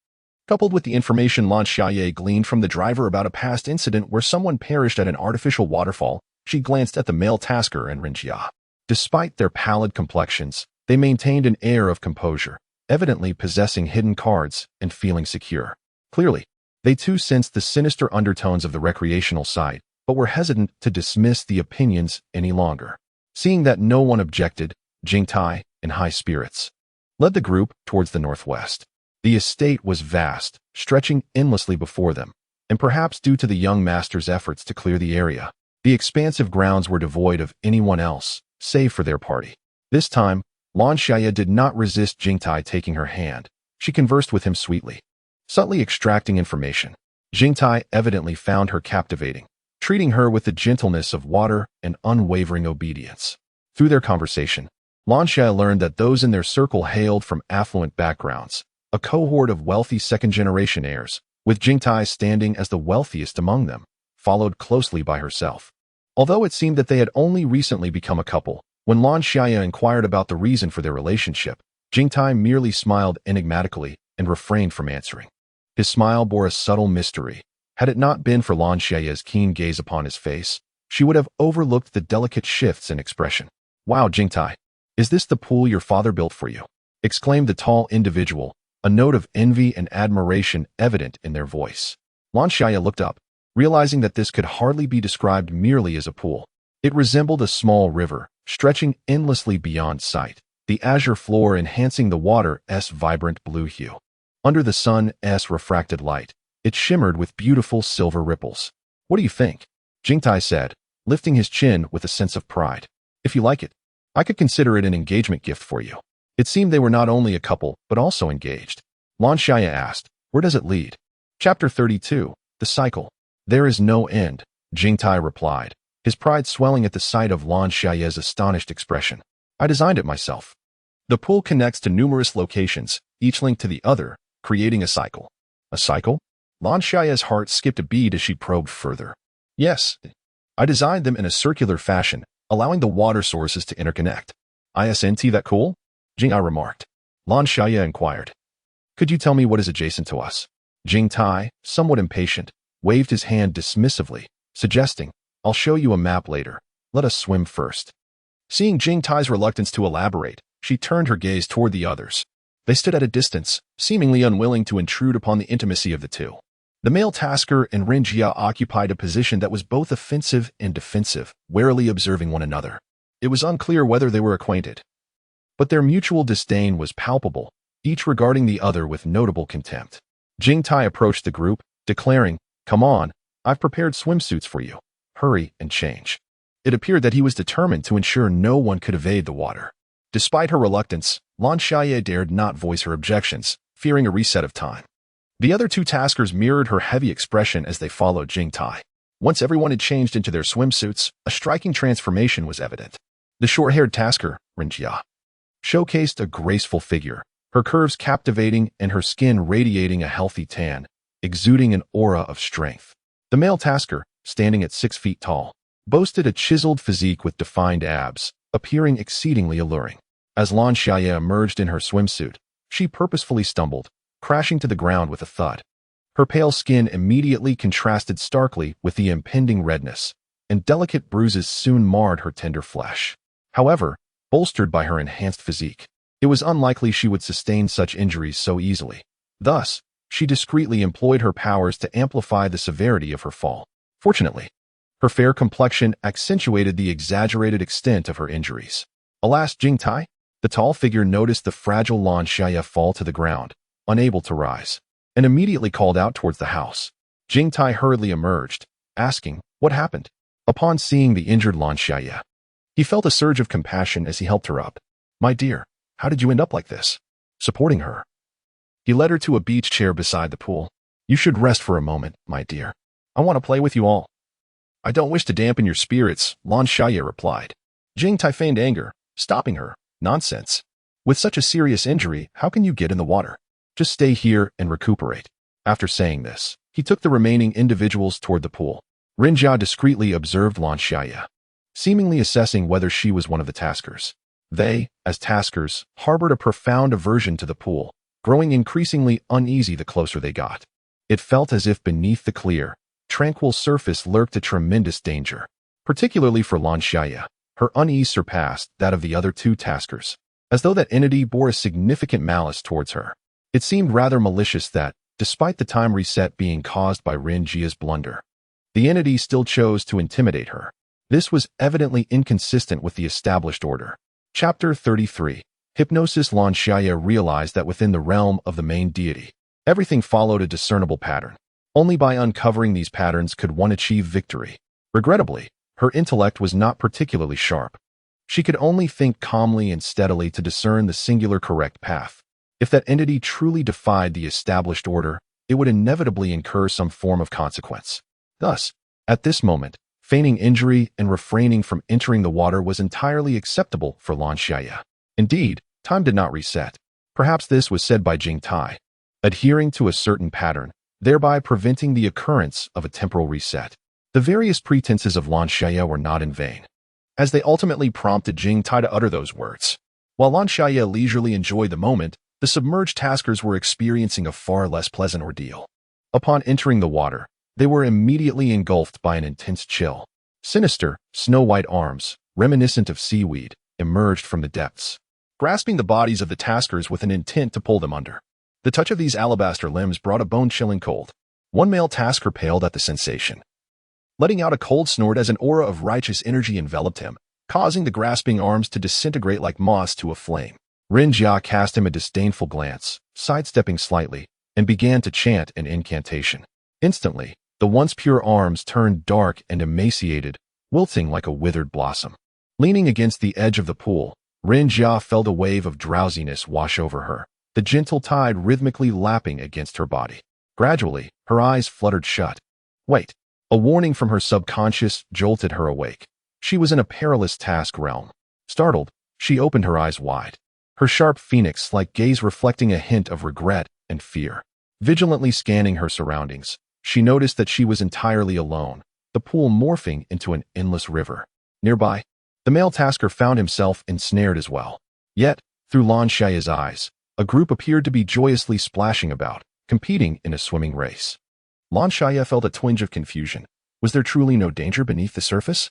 Coupled with the information Lan Xiaye gleaned from the driver about a past incident where someone perished at an artificial waterfall, she glanced at the male tasker and Ren Jia. Despite their pallid complexions, they maintained an air of composure, evidently possessing hidden cards and feeling secure. Clearly, they too sensed the sinister undertones of the recreational side, but were hesitant to dismiss the opinions any longer. Seeing that no one objected, Jingtai, in high spirits, led the group towards the northwest. The estate was vast, stretching endlessly before them, and perhaps due to the young master's efforts to clear the area, the expansive grounds were devoid of anyone else, save for their party. This time, Lan Xiaye did not resist Jingtai taking her hand. She conversed with him sweetly, subtly extracting information. Jingtai evidently found her captivating, treating her with the gentleness of water and unwavering obedience. Through their conversation, Lan Xiaye learned that those in their circle hailed from affluent backgrounds, a cohort of wealthy second-generation heirs, with Jingtai standing as the wealthiest among them, followed closely by herself. Although it seemed that they had only recently become a couple, when Lan Xiaye inquired about the reason for their relationship, Jingtai merely smiled enigmatically and refrained from answering. His smile bore a subtle mystery. Had it not been for Lan Xiaye's keen gaze upon his face, she would have overlooked the delicate shifts in expression. "Wow, Jingtai, is this the pool your father built for you?" exclaimed the tall individual, a note of envy and admiration evident in their voice. Lan Xiaye looked up, realizing that this could hardly be described merely as a pool. It resembled a small river, stretching endlessly beyond sight, the azure floor enhancing the water's vibrant blue hue. Under the sun's refracted light, it shimmered with beautiful silver ripples. "What do you think?" Jingtai said, lifting his chin with a sense of pride. "If you like it, I could consider it an engagement gift for you." It seemed they were not only a couple, but also engaged. Lan Xiaye asked, "Where does it lead?" Chapter 32, The Cycle. "There is no end," Jingtai replied, his pride swelling at the sight of Lan Xiaye's astonished expression. "I designed it myself. The pool connects to numerous locations, each linked to the other, creating a cycle." "A cycle?" Lan Xiaye's heart skipped a beat as she probed further. "Yes. I designed them in a circular fashion, allowing the water sources to interconnect." "Isn't that cool?" Jingtai remarked. Lan Xiaye inquired, "Could you tell me what is adjacent to us?" Jingtai, somewhat impatient, waved his hand dismissively, suggesting, "I'll show you a map later. Let us swim first." Seeing Jingtai's reluctance to elaborate, she turned her gaze toward the others. They stood at a distance, seemingly unwilling to intrude upon the intimacy of the two. The male tasker and Ren Jia occupied a position that was both offensive and defensive, warily observing one another. It was unclear whether they were acquainted, but their mutual disdain was palpable, each regarding the other with notable contempt. Jingtai approached the group, declaring, "Come on, I've prepared swimsuits for you. Hurry and change." It appeared that he was determined to ensure no one could evade the water. Despite her reluctance, Lan Xiaye dared not voice her objections, fearing a reset of time. The other two taskers mirrored her heavy expression as they followed Jingtai. Once everyone had changed into their swimsuits, a striking transformation was evident. The short-haired tasker, Ren Jia, showcased a graceful figure, her curves captivating and her skin radiating a healthy tan, exuding an aura of strength. The male tasker, standing at 6 feet tall, boasted a chiseled physique with defined abs, appearing exceedingly alluring. As Lan Xiaye emerged in her swimsuit, she purposefully stumbled, crashing to the ground with a thud. Her pale skin immediately contrasted starkly with the impending redness, and delicate bruises soon marred her tender flesh. However, bolstered by her enhanced physique, it was unlikely she would sustain such injuries so easily. Thus, she discreetly employed her powers to amplify the severity of her fall. Fortunately, her fair complexion accentuated the exaggerated extent of her injuries. Alas, Jingtai, the tall figure noticed the fragile Lan Xiaye fall to the ground, unable to rise, and immediately called out towards the house. Jingtai hurriedly emerged, asking, "What happened?" Upon seeing the injured Lan Xiaye, he felt a surge of compassion as he helped her up. "My dear, how did you end up like this?" Supporting her, he led her to a beach chair beside the pool. "You should rest for a moment, my dear. I want to play with you all." "I don't wish to dampen your spirits," Lan Xiaye replied. Jingtai feigned anger, stopping her. "Nonsense. With such a serious injury, how can you get in the water?" Just stay here and recuperate. After saying this, he took the remaining individuals toward the pool. Ren Jia discreetly observed Lan Xiaye, seemingly assessing whether she was one of the taskers. They, as taskers, harbored a profound aversion to the pool, growing increasingly uneasy the closer they got. It felt as if beneath the clear, tranquil surface lurked a tremendous danger. Particularly for Lan Xiaye, her unease surpassed that of the other two taskers, as though that entity bore a significant malice towards her. It seemed rather malicious that, despite the time reset being caused by Ren Jia's blunder, the entity still chose to intimidate her. This was evidently inconsistent with the established order. Chapter 33. Hypnosis. Lan Xiaye realized that within the realm of the main deity, everything followed a discernible pattern. Only by uncovering these patterns could one achieve victory. Regrettably, her intellect was not particularly sharp. She could only think calmly and steadily to discern the singular correct path. If that entity truly defied the established order, it would inevitably incur some form of consequence. Thus, at this moment, feigning injury and refraining from entering the water was entirely acceptable for Lan Xiaye. Indeed, time did not reset. Perhaps this was said by Jing Tai, adhering to a certain pattern, thereby preventing the occurrence of a temporal reset. The various pretenses of Lan Xiaye were not in vain, as they ultimately prompted Jing Tai to utter those words. While Lan Xiaye leisurely enjoyed the moment, the submerged taskers were experiencing a far less pleasant ordeal. Upon entering the water, they were immediately engulfed by an intense chill. Sinister, snow-white arms, reminiscent of seaweed, emerged from the depths, grasping the bodies of the taskers with an intent to pull them under. The touch of these alabaster limbs brought a bone-chilling cold. One male tasker paled at the sensation, letting out a cold snort as an aura of righteous energy enveloped him, causing the grasping arms to disintegrate like moss to a flame. Ren Jia cast him a disdainful glance, sidestepping slightly, and began to chant an incantation. Instantly, the once pure arms turned dark and emaciated, wilting like a withered blossom. Leaning against the edge of the pool, Ren Jia felt a wave of drowsiness wash over her, the gentle tide rhythmically lapping against her body. Gradually, her eyes fluttered shut. Wait! A warning from her subconscious jolted her awake. She was in a perilous task realm. Startled, she opened her eyes wide, her sharp phoenix-like gaze reflecting a hint of regret and fear. Vigilantly scanning her surroundings, she noticed that she was entirely alone, the pool morphing into an endless river. Nearby, the male tasker found himself ensnared as well. Yet, through Lan Xiaye's eyes, a group appeared to be joyously splashing about, competing in a swimming race. Lan Xiaye felt a twinge of confusion. Was there truly no danger beneath the surface?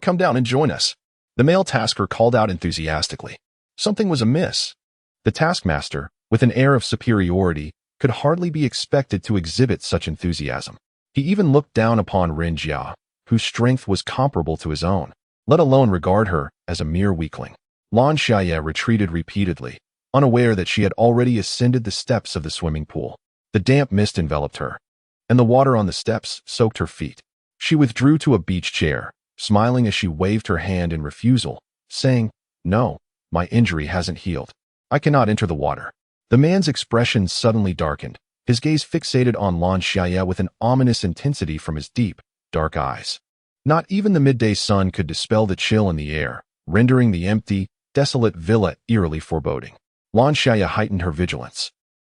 Come down and join us. The male tasker called out enthusiastically. Something was amiss. The taskmaster, with an air of superiority, could hardly be expected to exhibit such enthusiasm. He even looked down upon Ren Jia, whose strength was comparable to his own, let alone regard her as a mere weakling. Lan Xiaye retreated repeatedly, unaware that she had already ascended the steps of the swimming pool. The damp mist enveloped her, and the water on the steps soaked her feet. She withdrew to a beach chair, smiling as she waved her hand in refusal, saying, "No, my injury hasn't healed. I cannot enter the water." The man's expression suddenly darkened, his gaze fixated on Lan Xiaye with an ominous intensity from his deep, dark eyes. Not even the midday sun could dispel the chill in the air, rendering the empty, desolate villa eerily foreboding. Lan Xiaye heightened her vigilance.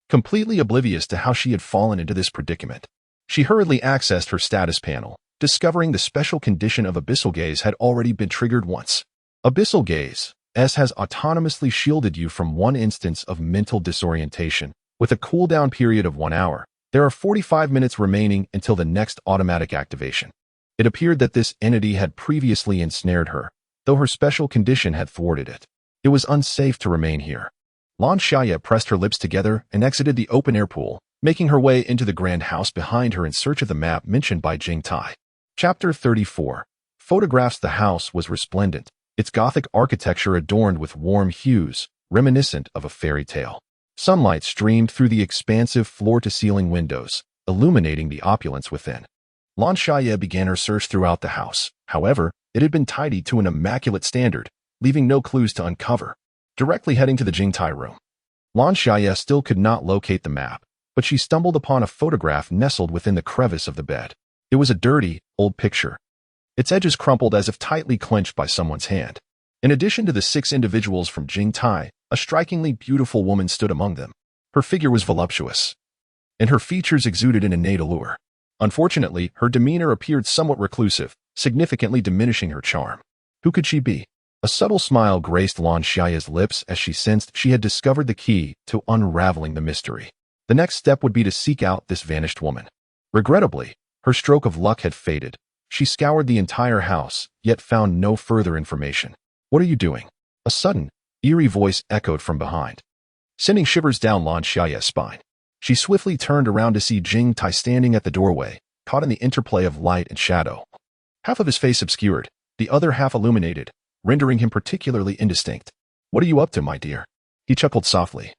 Completely oblivious to how she had fallen into this predicament, she hurriedly accessed her status panel, discovering the special condition of Abyssal Gaze had already been triggered once. Abyssal Gaze has autonomously shielded you from one instance of mental disorientation, with a cooldown period of 1 hour. There are 45 minutes remaining until the next automatic activation. It appeared that this entity had previously ensnared her, though her special condition had thwarted it. It was unsafe to remain here. Lan Xiaye pressed her lips together and exited the open-air pool, making her way into the grand house behind her in search of the map mentioned by Jing Tai. Chapter 34. Photographs. The house was resplendent, its Gothic architecture adorned with warm hues, reminiscent of a fairy tale. Sunlight streamed through the expansive floor-to-ceiling windows, illuminating the opulence within. Lan Xiaye began her search throughout the house. However, it had been tidied to an immaculate standard, leaving no clues to uncover. Directly heading to the Jing Tai room, Lan Xiaye still could not locate the map, but she stumbled upon a photograph nestled within the crevice of the bed. It was a dirty, old picture, its edges crumpled as if tightly clenched by someone's hand. In addition to the 6 individuals from Jing Tai, a strikingly beautiful woman stood among them. Her figure was voluptuous, and her features exuded an innate allure. Unfortunately, her demeanor appeared somewhat reclusive, significantly diminishing her charm. Who could she be? A subtle smile graced Lan Xiaye's lips as she sensed she had discovered the key to unraveling the mystery. The next step would be to seek out this vanished woman. Regrettably, her stroke of luck had faded. She scoured the entire house, yet found no further information. "What are you doing?" A sudden, eerie voice echoed from behind, sending shivers down Lan Xiaye's spine. She swiftly turned around to see Jing Tai standing at the doorway, caught in the interplay of light and shadow. Half of his face obscured, the other half illuminated, rendering him particularly indistinct. "What are you up to, my dear?" He chuckled softly,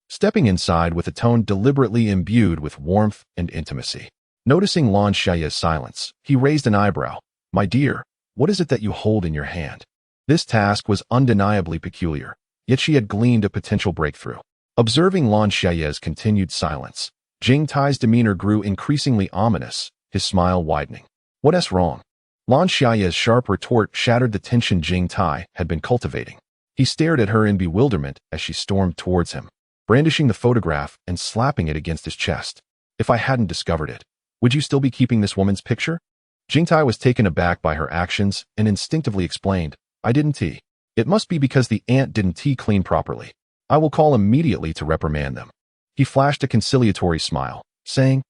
stepping inside with a tone deliberately imbued with warmth and intimacy. Noticing Lan Xiaye's silence, he raised an eyebrow. "My dear, what is it that you hold in your hand?" This task was undeniably peculiar, yet she had gleaned a potential breakthrough. Observing Lan Xiaye's continued silence, Jing Tai's demeanor grew increasingly ominous, his smile widening. "What's wrong?" Lan Xiaye's sharp retort shattered the tension Jing Tai had been cultivating. He stared at her in bewilderment as she stormed towards him, brandishing the photograph and slapping it against his chest. "If I hadn't discovered it, would you still be keeping this woman's picture?" Jing Tai was taken aback by her actions and instinctively explained, "I didn't tea. It must be because the aunt didn't tea clean properly. I will call immediately to reprimand them." He flashed a conciliatory smile, saying,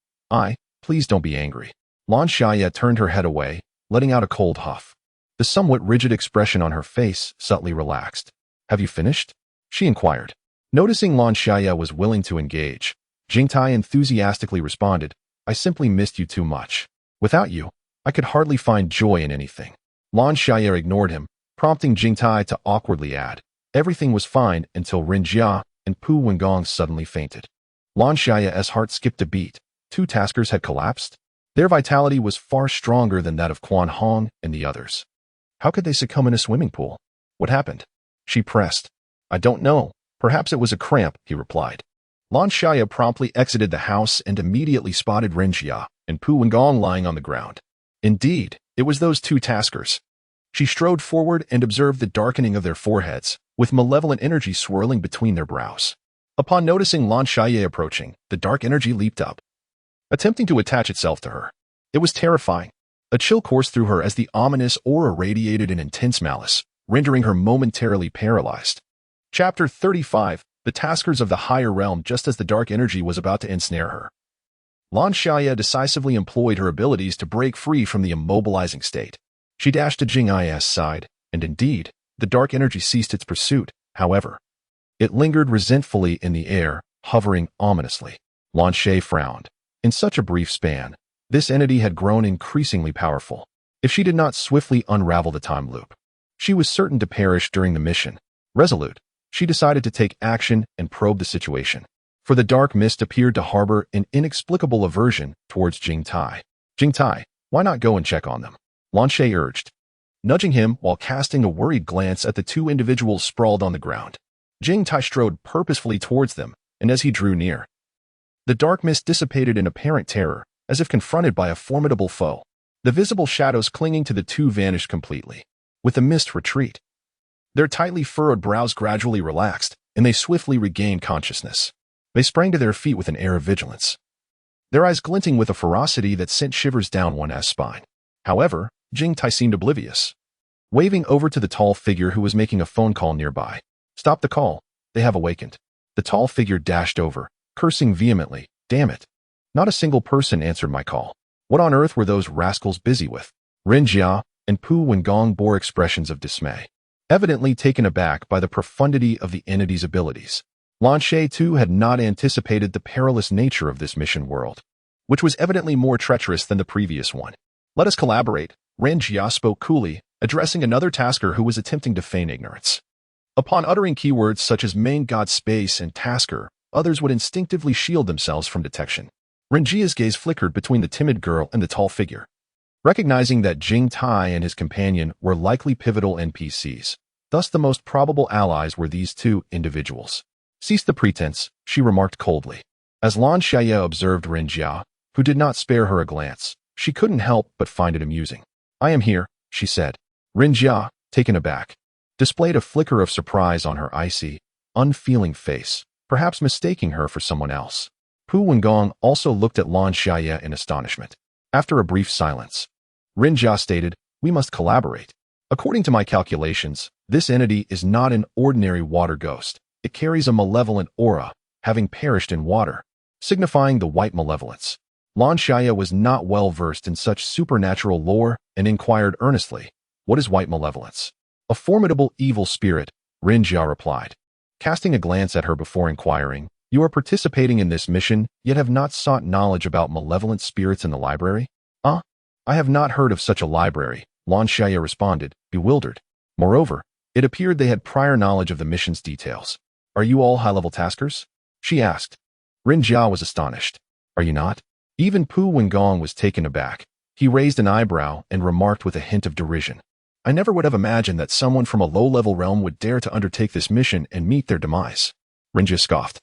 Please don't be angry." Lan Xiaye turned her head away, letting out a cold huff. The somewhat rigid expression on her face subtly relaxed. "Have you finished?" she inquired. Noticing Lan Xiaye was willing to engage, Jing Tai enthusiastically responded, "I simply missed you too much. Without you, I could hardly find joy in anything." Lan Xiaye ignored him, prompting Jing Tai to awkwardly add, "Everything was fine until Ren Jia and Pu Wengong suddenly fainted." Lan Xiaye's heart skipped a beat. Two taskers had collapsed. Their vitality was far stronger than that of Quan Hong and the others. How could they succumb in a swimming pool? "What happened?" she pressed. "I don't know. Perhaps it was a cramp," he replied. Lan Xiaye promptly exited the house and immediately spotted Ren Jia and Pu Wengong lying on the ground. Indeed, it was those two taskers. She strode forward and observed the darkening of their foreheads, with malevolent energy swirling between their brows. Upon noticing Lan Xiaye approaching, the dark energy leaped up, attempting to attach itself to her. It was terrifying. A chill coursed through her as the ominous aura radiated an intense malice, rendering her momentarily paralyzed. Chapter 35, The Taskers of the Higher Realm. Just as the dark energy was about to ensnare her, Lan Xiaye decisively employed her abilities to break free from the immobilizing state. She dashed to Jing Ai's side, and indeed, the dark energy ceased its pursuit. However, it lingered resentfully in the air, hovering ominously. Lan Xiaye frowned. In such a brief span, this entity had grown increasingly powerful. If she did not swiftly unravel the time loop, she was certain to perish during the mission. Resolute, she decided to take action and probe the situation. For the dark mist appeared to harbor an inexplicable aversion towards Jing Tai. "Jing Tai, why not go and check on them?" Lan Xiaye urged, nudging him while casting a worried glance at the two individuals sprawled on the ground. Jing Tai strode purposefully towards them, and as he drew near, the dark mist dissipated in apparent terror, as if confronted by a formidable foe. The visible shadows clinging to the two vanished completely. With the mist retreat, their tightly furrowed brows gradually relaxed, and they swiftly regained consciousness. They sprang to their feet with an air of vigilance, their eyes glinting with a ferocity that sent shivers down one's spine. However, Jing Tai seemed oblivious, waving over to the tall figure who was making a phone call nearby. "Stop the call. They have awakened." The tall figure dashed over, cursing vehemently. "Damn it. Not a single person answered my call. What on earth were those rascals busy with?" Ren Jia and Pu Wengong bore expressions of dismay, evidently taken aback by the profundity of the entity's abilities. Lan Xiaye too had not anticipated the perilous nature of this mission world, which was evidently more treacherous than the previous one. "Let us collaborate," Ren Jia spoke coolly, addressing another tasker who was attempting to feign ignorance. Upon uttering keywords such as Main Deity Space and Tasker, others would instinctively shield themselves from detection. Ren Jia's gaze flickered between the timid girl and the tall figure. Recognizing that Jing Tai and his companion were likely pivotal NPCs, thus the most probable allies were these two individuals. "Cease the pretense," she remarked coldly. As Lan Xiaye observed Ren Jia, who did not spare her a glance, she couldn't help but find it amusing. "I am here," she said. Ren Jia, taken aback, displayed a flicker of surprise on her icy, unfeeling face. perhaps mistaking her for someone else. Pu Wengong also looked at Lan Xiaye in astonishment. After a brief silence, Ren Jia stated, "We must collaborate. According to my calculations, this entity is not an ordinary water ghost. It carries a malevolent aura, having perished in water, signifying the white malevolence." Lan Xiaye was not well versed in such supernatural lore and inquired earnestly, "What is white malevolence?" "A formidable evil spirit," Ren Jia replied. Casting a glance at her before inquiring, "You are participating in this mission, yet have not sought knowledge about malevolent spirits in the library?" "I have not heard of such a library," Lan Xiaye responded, bewildered. Moreover, it appeared they had prior knowledge of the mission's details. "Are you all high-level taskers?" she asked. Ren Jia was astonished. "Are you not?" Even Pu Wengong was taken aback. He raised an eyebrow and remarked with a hint of derision, "I never would have imagined that someone from a low-level realm would dare to undertake this mission and meet their demise." Ren Jia scoffed.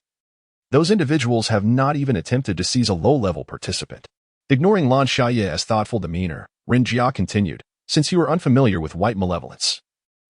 "Those individuals have not even attempted to seize a low-level participant." Ignoring Lan Xiaye's thoughtful demeanor, Ren Jia continued, "Since you are unfamiliar with white malevolence,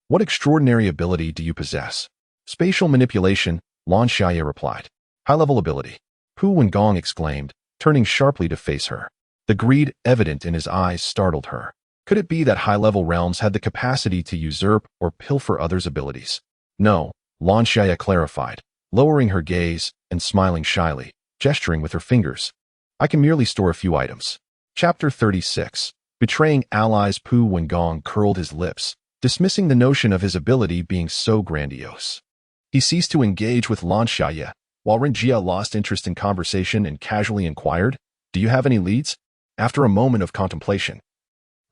what extraordinary ability do you possess?" "Spatial manipulation," Lan Xiaye replied. "High-level ability," Pu Wengong exclaimed, turning sharply to face her. The greed evident in his eyes startled her. Could it be that high-level realms had the capacity to usurp or pilfer others' abilities? "No," Lan Xiaye clarified, lowering her gaze and smiling shyly, gesturing with her fingers. "I can merely store a few items." Chapter 36. Betraying allies. Pu Wengong curled his lips, dismissing the notion of his ability being so grandiose. He ceased to engage with Lan Xiaye, while Ren Jia lost interest in conversation and casually inquired, "Do you have any leads?" After a moment of contemplation,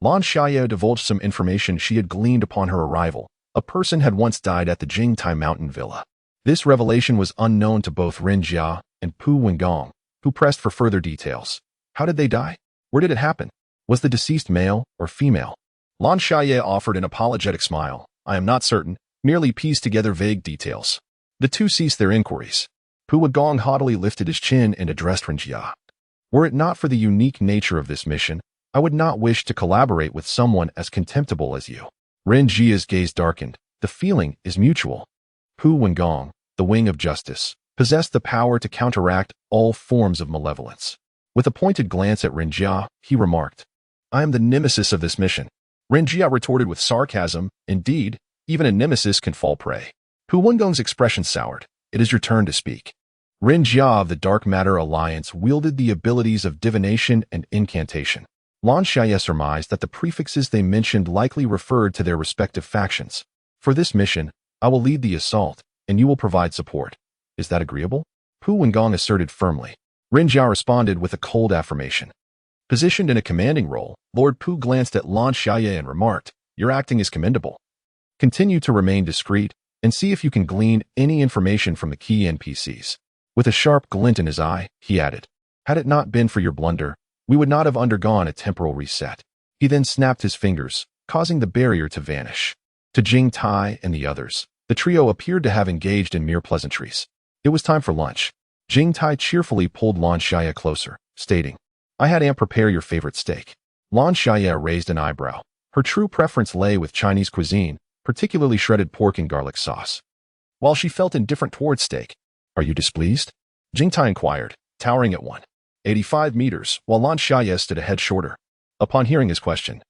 Lan Xiaye divulged some information she had gleaned upon her arrival. A person had once died at the Jingtai Mountain Villa. This revelation was unknown to both Ren Jia and Pu Wengong, who pressed for further details. How did they die? Where did it happen? Was the deceased male or female? Lan Xiaye offered an apologetic smile. "I am not certain, merely pieced together vague details." The two ceased their inquiries. Pu Wengong haughtily lifted his chin and addressed Ren Jia. "Were it not for the unique nature of this mission, I would not wish to collaborate with someone as contemptible as you." Ren Jia's gaze darkened. "The feeling is mutual." Pu Wengong, the wing of justice, possessed the power to counteract all forms of malevolence. With a pointed glance at Ren Jia, he remarked, "I am the nemesis of this mission." Ren Jia retorted with sarcasm, "Indeed, even a nemesis can fall prey." Pu Wengong's expression soured. "It is your turn to speak." Ren Jia of the Dark Matter Alliance wielded the abilities of divination and incantation. Lan Xiaye surmised that the prefixes they mentioned likely referred to their respective factions. "For this mission, I will lead the assault, and you will provide support. Is that agreeable?" Pu Wengong asserted firmly. Ren Jia responded with a cold affirmation. Positioned in a commanding role, Lord Pu glanced at Lan Xiaye and remarked, "Your acting is commendable. Continue to remain discreet, and see if you can glean any information from the key NPCs." With a sharp glint in his eye, he added, "Had it not been for your blunder, we would not have undergone a temporal reset." He then snapped his fingers, causing the barrier to vanish. To Jing Tai and the others, the trio appeared to have engaged in mere pleasantries. It was time for lunch. Jing Tai cheerfully pulled Lan Xiaye closer, stating, "I had Aunt prepare your favorite steak." Lan Xiaye raised an eyebrow. Her true preference lay with Chinese cuisine, particularly shredded pork and garlic sauce. While she felt indifferent towards steak, "Are you displeased?" Jing Tai inquired, towering at 185 meters, while Lan Xiaye stood a head shorter. Upon hearing his question,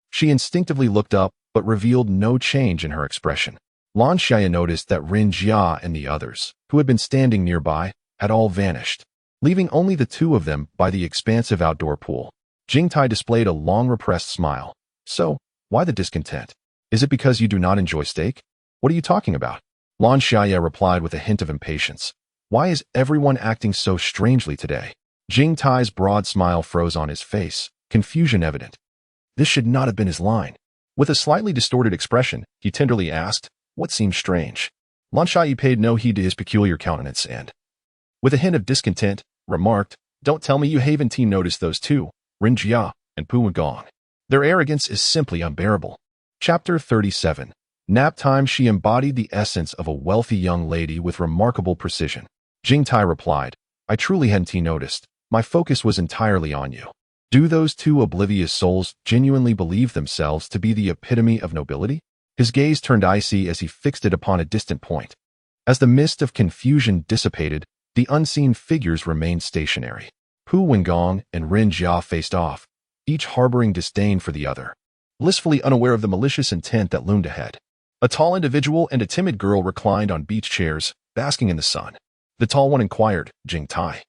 she instinctively looked up, but revealed no change in her expression. Lan Xiaye noticed that Ren Jia and the others, who had been standing nearby, had all vanished, leaving only the two of them by the expansive outdoor pool. Jing Tai displayed a long-repressed smile. "So, why the discontent? Is it because you do not enjoy steak? What are you talking about?" Lan Xiaye replied with a hint of impatience. "Why is everyone acting so strangely today?" Jing Tai's broad smile froze on his face, confusion evident. This should not have been his line. With a slightly distorted expression, he tenderly asked, "What seems strange?" Lan Xiaye paid no heed to his peculiar countenance and, with a hint of discontent, remarked, "Don't tell me you haven't noticed those two, Ren Jia and Pu Wengong. Their arrogance is simply unbearable." Chapter 37. Nap time. She embodied the essence of a wealthy young lady with remarkable precision. Jing Tai replied, "I truly hadn't noticed. My focus was entirely on you." Do those two oblivious souls genuinely believe themselves to be the epitome of nobility? His gaze turned icy as he fixed it upon a distant point. As the mist of confusion dissipated, the unseen figures remained stationary. Pu Wengong and Rin Jia faced off, each harboring disdain for the other, blissfully unaware of the malicious intent that loomed ahead. A tall individual and a timid girl reclined on beach chairs, basking in the sun. The tall one inquired, Jing Tai,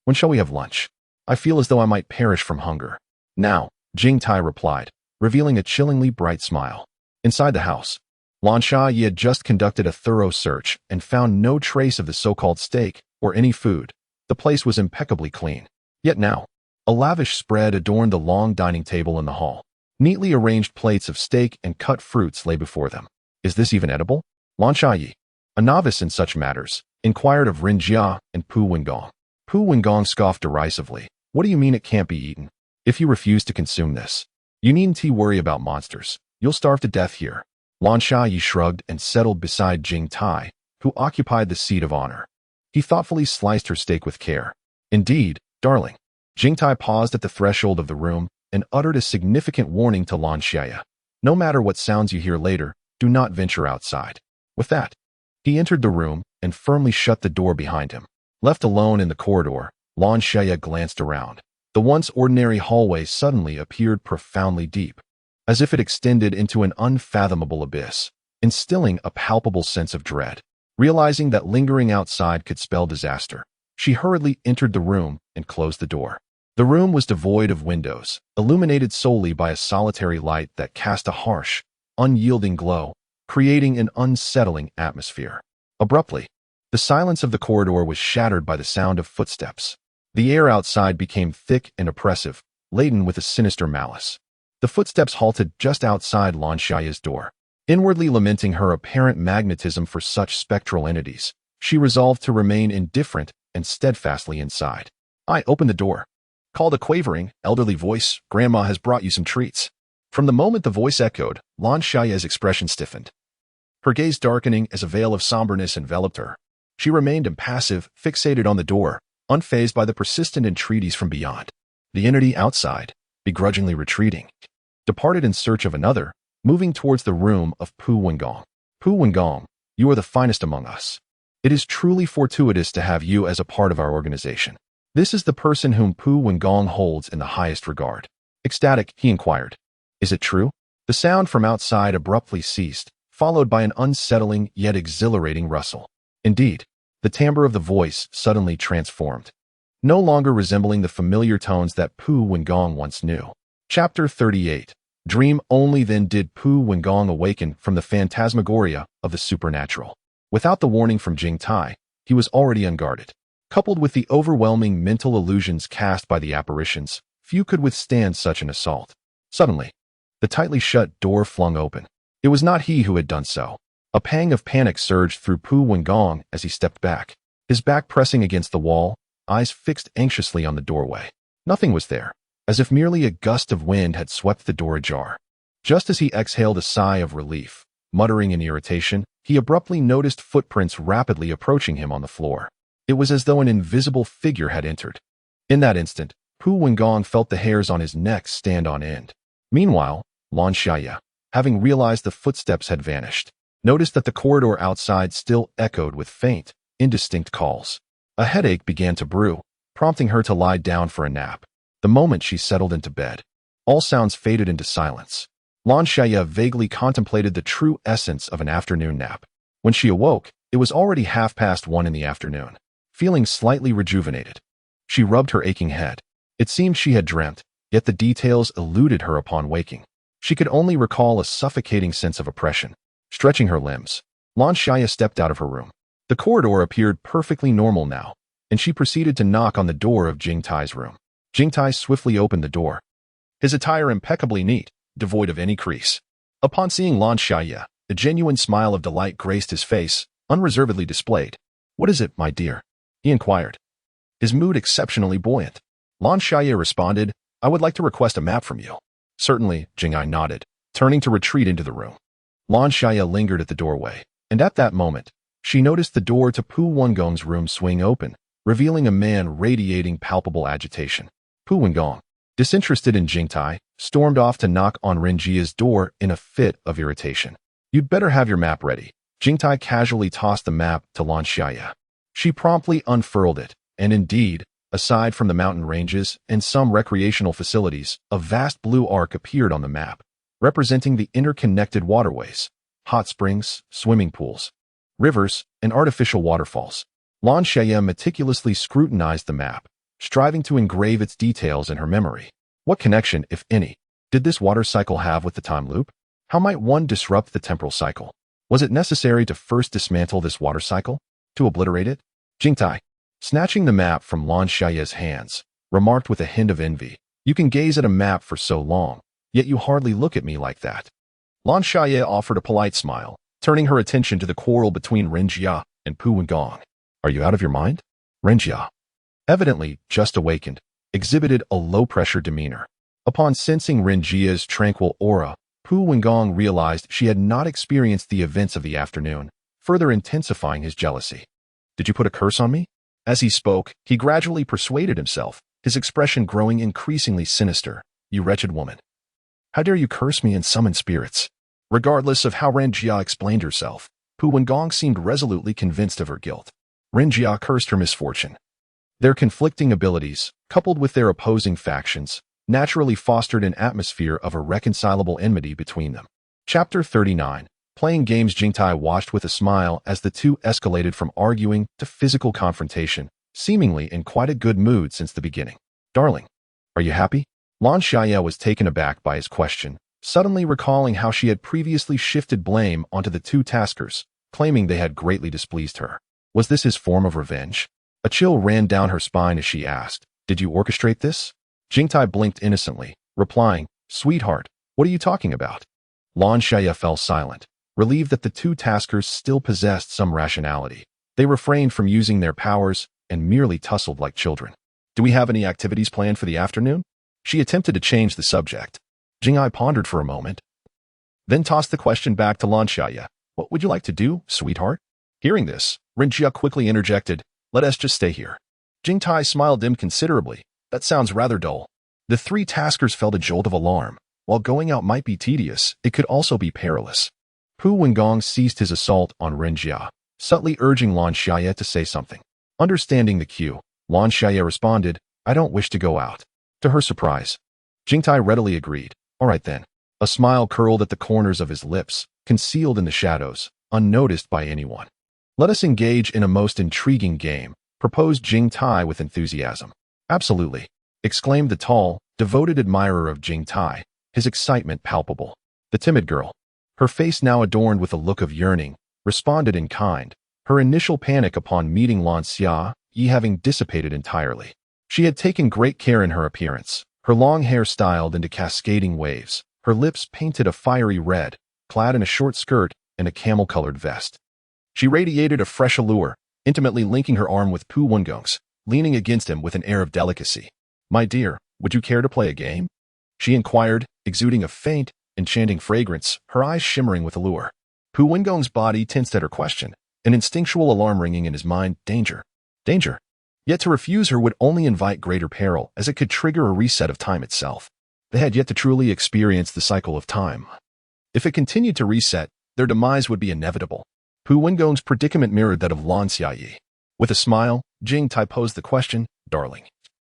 "When shall we have lunch? I feel as though I might perish from hunger." "Now," Jing Tai replied, revealing a chillingly bright smile. Inside the house, Lan Xiaye had just conducted a thorough search and found no trace of the so-called steak or any food. The place was impeccably clean. Yet now, a lavish spread adorned the long dining table in the hall. Neatly arranged plates of steak and cut fruits lay before them. "Is this even edible?" Lan Xiaye, a novice in such matters, inquired of Rin Jia and Pu Wengong. Pu Wengong scoffed derisively. "What do you mean it can't be eaten? If you refuse to consume this, you needn't worry about monsters. You'll starve to death here." Lan Xiaye shrugged and settled beside Jing Tai, who occupied the seat of honor. He thoughtfully sliced her steak with care. "Indeed, darling." Jing Tai paused at the threshold of the room and uttered a significant warning to Lan Xiaye. "No matter what sounds you hear later, do not venture outside." With that, he entered the room and firmly shut the door behind him. Left alone in the corridor, Lan Xiaye glanced around. The once ordinary hallway suddenly appeared profoundly deep, as if it extended into an unfathomable abyss, instilling a palpable sense of dread. Realizing that lingering outside could spell disaster, she hurriedly entered the room and closed the door. The room was devoid of windows, illuminated solely by a solitary light that cast a harsh, unyielding glow, creating an unsettling atmosphere. Abruptly, the silence of the corridor was shattered by the sound of footsteps. The air outside became thick and oppressive, laden with a sinister malice. The footsteps halted just outside Lan Xiaye's door. Inwardly lamenting her apparent magnetism for such spectral entities, she resolved to remain indifferent and steadfastly inside. "I opened the door," called a quavering, elderly voice. "Grandma has brought you some treats." From the moment the voice echoed, Lan Xiaye's expression stiffened. Her gaze darkening as a veil of somberness enveloped her. She remained impassive, fixated on the door, unfazed by the persistent entreaties from beyond. The entity outside, begrudgingly retreating, departed in search of another, moving towards the room of Pu Wengong. "Pu Wengong, you are the finest among us. It is truly fortuitous to have you as a part of our organization." This is the person whom Pu Wengong holds in the highest regard. Ecstatic, he inquired, "Is it true?" The sound from outside abruptly ceased, followed by an unsettling yet exhilarating rustle. Indeed, the timbre of the voice suddenly transformed, no longer resembling the familiar tones that Pu Wengong once knew. Chapter 38. Dream. Only then did Pu Wengong awaken from the phantasmagoria of the supernatural. Without the warning from Jing Tai, he was already unguarded. Coupled with the overwhelming mental illusions cast by the apparitions, few could withstand such an assault. Suddenly, the tightly shut door flung open. It was not he who had done so. A pang of panic surged through Pu Wengong as he stepped back, his back pressing against the wall, eyes fixed anxiously on the doorway. Nothing was there, as if merely a gust of wind had swept the door ajar. Just as he exhaled a sigh of relief, muttering in irritation, he abruptly noticed footprints rapidly approaching him on the floor. It was as though an invisible figure had entered. In that instant, Pu Wengong felt the hairs on his neck stand on end. Meanwhile, Lan Xiaye, having realized the footsteps had vanished, noticed that the corridor outside still echoed with faint, indistinct calls. A headache began to brew, prompting her to lie down for a nap. The moment she settled into bed, all sounds faded into silence. Lan Xiaye vaguely contemplated the true essence of an afternoon nap. When she awoke, it was already 1:30 in the afternoon. Feeling slightly rejuvenated, she rubbed her aching head. It seemed she had dreamt, yet the details eluded her upon waking. She could only recall a suffocating sense of oppression. Stretching her limbs, Lan Xiaye stepped out of her room. The corridor appeared perfectly normal now, and she proceeded to knock on the door of Jing Tai's room. Jing Tai swiftly opened the door, his attire impeccably neat, devoid of any crease. Upon seeing Lan Xiaye, a genuine smile of delight graced his face, unreservedly displayed. "What is it, my dear?" he inquired, his mood exceptionally buoyant. Lan Xiaye responded, "I would like to request a map from you." "Certainly," Jing Tai nodded, turning to retreat into the room. Lan Xiaye lingered at the doorway, and at that moment, she noticed the door to Pu Wengong's room swing open, revealing a man radiating palpable agitation. Pu Wengong, disinterested in Jing Tai, stormed off to knock on Rin Jia's door in a fit of irritation. "You'd better have your map ready," Jingtai casually tossed the map to Lan Xiaye. She promptly unfurled it, and indeed, aside from the mountain ranges and some recreational facilities, a vast blue arc appeared on the map, representing the interconnected waterways, hot springs, swimming pools, rivers, and artificial waterfalls. Lan Xiaye meticulously scrutinized the map, striving to engrave its details in her memory. What connection, if any, did this water cycle have with the time loop? How might one disrupt the temporal cycle? Was it necessary to first dismantle this water cycle? To obliterate it? Jingtai, snatching the map from Lan Xiaye's hands, remarked with a hint of envy, "You can gaze at a map for so long, yet you hardly look at me like that." Lan Xiaye offered a polite smile, turning her attention to the quarrel between Ren Jia and Pu Wengong. "Are you out of your mind?" Ren Jia, evidently just awakened, exhibited a low-pressure demeanor. Upon sensing Ren Jia's tranquil aura, Pu Wengong realized she had not experienced the events of the afternoon, further intensifying his jealousy. "Did you put a curse on me?" As he spoke, he gradually persuaded himself, his expression growing increasingly sinister. "You wretched woman. How dare you curse me and summon spirits?" Regardless of how Ren Jia explained herself, Pu Wengong seemed resolutely convinced of her guilt. Ren Jia cursed her misfortune. Their conflicting abilities, coupled with their opposing factions, naturally fostered an atmosphere of irreconcilable enmity between them. Chapter 39. Playing games. Jingtai watched with a smile as the two escalated from arguing to physical confrontation, seemingly in quite a good mood since the beginning. "Darling, are you happy?" Lan Xiaye was taken aback by his question, suddenly recalling how she had previously shifted blame onto the two taskers, claiming they had greatly displeased her. Was this his form of revenge? A chill ran down her spine as she asked, "Did you orchestrate this?" Jingtai blinked innocently, replying, "Sweetheart, what are you talking about?" Lan Xiaye fell silent, relieved that the two taskers still possessed some rationality. They refrained from using their powers and merely tussled like children. "Do we have any activities planned for the afternoon?" She attempted to change the subject. Jingtai pondered for a moment, then tossed the question back to Lan Xiaye. "What would you like to do, sweetheart?" Hearing this, Ren Jia quickly interjected, "Let us just stay here." Jingtai smiled inconsiderably. "That sounds rather dull." The three taskers felt a jolt of alarm. While going out might be tedious, it could also be perilous. Pu Wengong ceased his assault on Ren Jia, subtly urging Lan Xiaye to say something. Understanding the cue, Lan Xiaye responded, "I don't wish to go out." To her surprise, Jingtai readily agreed. "All right then." A smile curled at the corners of his lips, concealed in the shadows, unnoticed by anyone. "Let us engage in a most intriguing game," proposed Jingtai with enthusiasm. "Absolutely," exclaimed the tall, devoted admirer of Jingtai, his excitement palpable. The timid girl, her face now adorned with a look of yearning, responded in kind, her initial panic upon meeting Lan Xiaye having dissipated entirely. She had taken great care in her appearance, her long hair styled into cascading waves, her lips painted a fiery red, clad in a short skirt and a camel-colored vest. She radiated a fresh allure, intimately linking her arm with Pu Wengong's, leaning against him with an air of delicacy. "My dear, would you care to play a game?" she inquired, exuding a faint, enchanting fragrance, her eyes shimmering with allure. Pu Wengong's body tensed at her question, an instinctual alarm ringing in his mind. Danger. Danger. Yet to refuse her would only invite greater peril, as it could trigger a reset of time itself. They had yet to truly experience the cycle of time. If it continued to reset, their demise would be inevitable. Pu Wengong's predicament mirrored that of Lan Xiaye. With a smile, Jingtai posed the question, "Darling,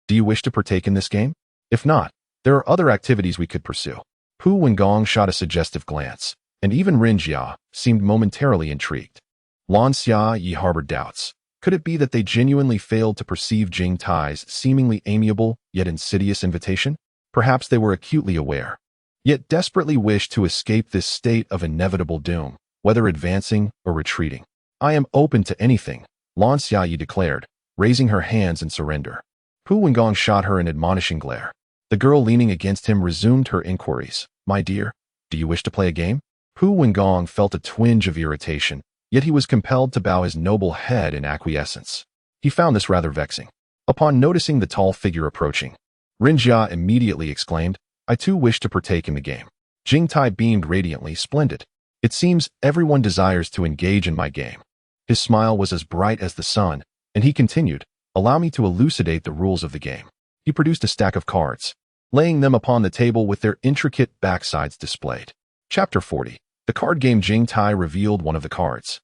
do you wish to partake in this game? If not, there are other activities we could pursue." Pu Wengong shot a suggestive glance, and even Ren Jia seemed momentarily intrigued. Lan Xiaye harbored doubts. Could it be that they genuinely failed to perceive Jingtai's seemingly amiable yet insidious invitation? Perhaps they were acutely aware, yet desperately wished to escape this state of inevitable doom, whether advancing or retreating. "I am open to anything," Lan Xiaye declared, raising her hands in surrender. Pu Wengong shot her an admonishing glare. The girl leaning against him resumed her inquiries. "My dear, do you wish to play a game?" Pu Wengong felt a twinge of irritation, yet he was compelled to bow his noble head in acquiescence. He found this rather vexing. Upon noticing the tall figure approaching, Ren Jia immediately exclaimed, "I too wish to partake in the game." Jingtai beamed radiantly. "Splendid. It seems everyone desires to engage in my game." His smile was as bright as the sun, and he continued, "Allow me to elucidate the rules of the game." He produced a stack of cards, laying them upon the table with their intricate backsides displayed. Chapter 40. The card game Jing Tai revealed one of the cards,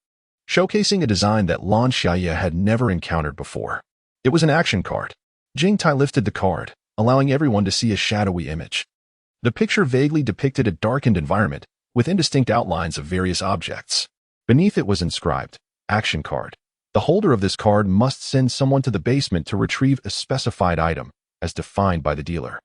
showcasing a design that Lan Xiaye had never encountered before. It was an action card. Jing Tai lifted the card, allowing everyone to see a shadowy image. The picture vaguely depicted a darkened environment with indistinct outlines of various objects. Beneath it was inscribed, Action Card. The holder of this card must send someone to the basement to retrieve a specified item, as defined by the dealer.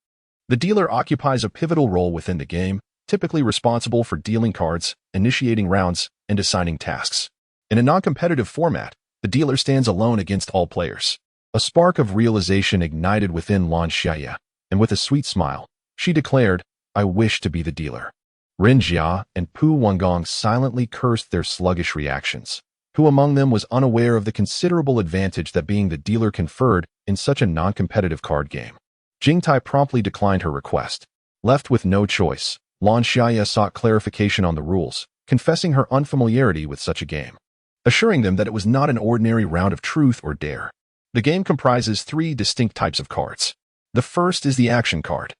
The dealer occupies a pivotal role within the game, typically responsible for dealing cards, initiating rounds, and assigning tasks. In a non-competitive format, the dealer stands alone against all players. A spark of realization ignited within Lan Xiaye, and with a sweet smile, she declared, "I wish to be the dealer." Ren Jia and Pu Wangong silently cursed their sluggish reactions. Who among them was unaware of the considerable advantage that being the dealer conferred in such a non-competitive card game? Jing Tai promptly declined her request. Left with no choice, Lan Xiaye sought clarification on the rules, confessing her unfamiliarity with such a game, assuring them that it was not an ordinary round of truth or dare. The game comprises 3 distinct types of cards. The first is the action card,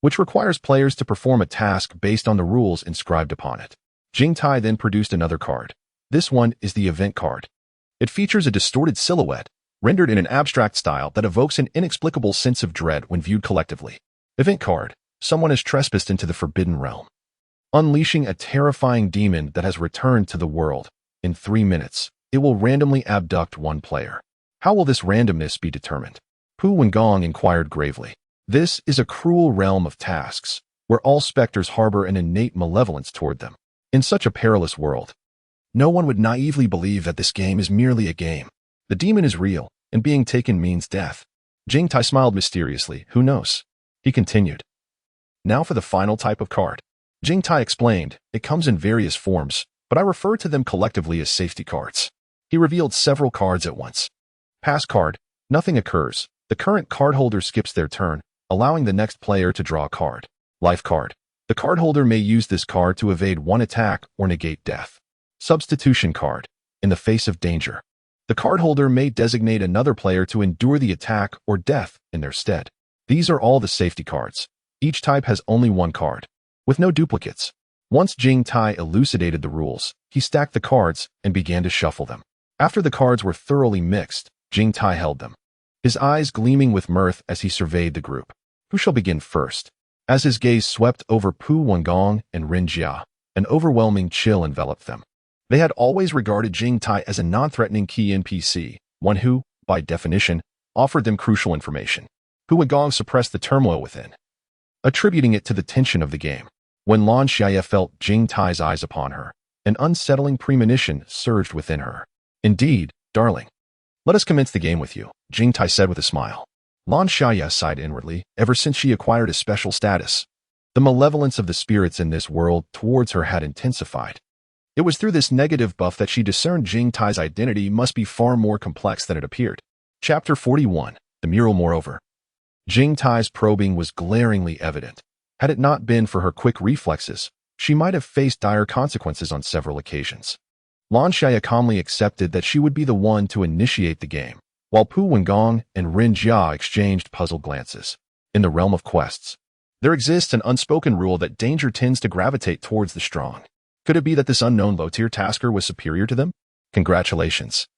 which requires players to perform a task based on the rules inscribed upon it. Jing Tai then produced another card. This one is the event card. It features a distorted silhouette, rendered in an abstract style that evokes an inexplicable sense of dread when viewed collectively. Event card. Someone has trespassed into the forbidden realm, unleashing a terrifying demon that has returned to the world. In 3 minutes, it will randomly abduct one player. How will this randomness be determined? Pu Wengong inquired gravely. This is a cruel realm of tasks, where all specters harbor an innate malevolence toward them. In such a perilous world, no one would naively believe that this game is merely a game. The demon is real, and being taken means death. Jing Tai smiled mysteriously. Who knows? He continued. Now for the final type of card. Jing Tai explained, it comes in various forms, but I refer to them collectively as safety cards. He revealed several cards at once. Pass card. Nothing occurs. The current cardholder skips their turn, allowing the next player to draw a card. Life card. The cardholder may use this card to evade one attack or negate death. Substitution card. In the face of danger, the cardholder may designate another player to endure the attack or death in their stead. These are all the safety cards. Each type has only one card, with no duplicates. Once Jing Tai elucidated the rules, he stacked the cards and began to shuffle them. After the cards were thoroughly mixed, Jing Tai held them, his eyes gleaming with mirth as he surveyed the group. Who shall begin first? As his gaze swept over Pu Wengong and Ren Jia, an overwhelming chill enveloped them. They had always regarded Jing Tai as a non-threatening key NPC, one who, by definition, offered them crucial information. Pu Wengong suppressed the turmoil within, attributing it to the tension of the game. When Lan Xiaye felt Jing Tai's eyes upon her, an unsettling premonition surged within her. Indeed, darling. Let us commence the game with you, Jing Tai said with a smile. Lan Xiaye sighed inwardly. Ever since she acquired a special status, the malevolence of the spirits in this world towards her had intensified. It was through this negative buff that she discerned Jing Tai's identity must be far more complex than it appeared. Chapter 41. The Mural. Moreover, Jing Tai's probing was glaringly evident. Had it not been for her quick reflexes, she might have faced dire consequences on several occasions. Lan Xiaye calmly accepted that she would be the one to initiate the game, while Pu Wengong and Ren Jia exchanged puzzled glances. In the realm of quests, there exists an unspoken rule that danger tends to gravitate towards the strong. Could it be that this unknown low-tier tasker was superior to them? Congratulations.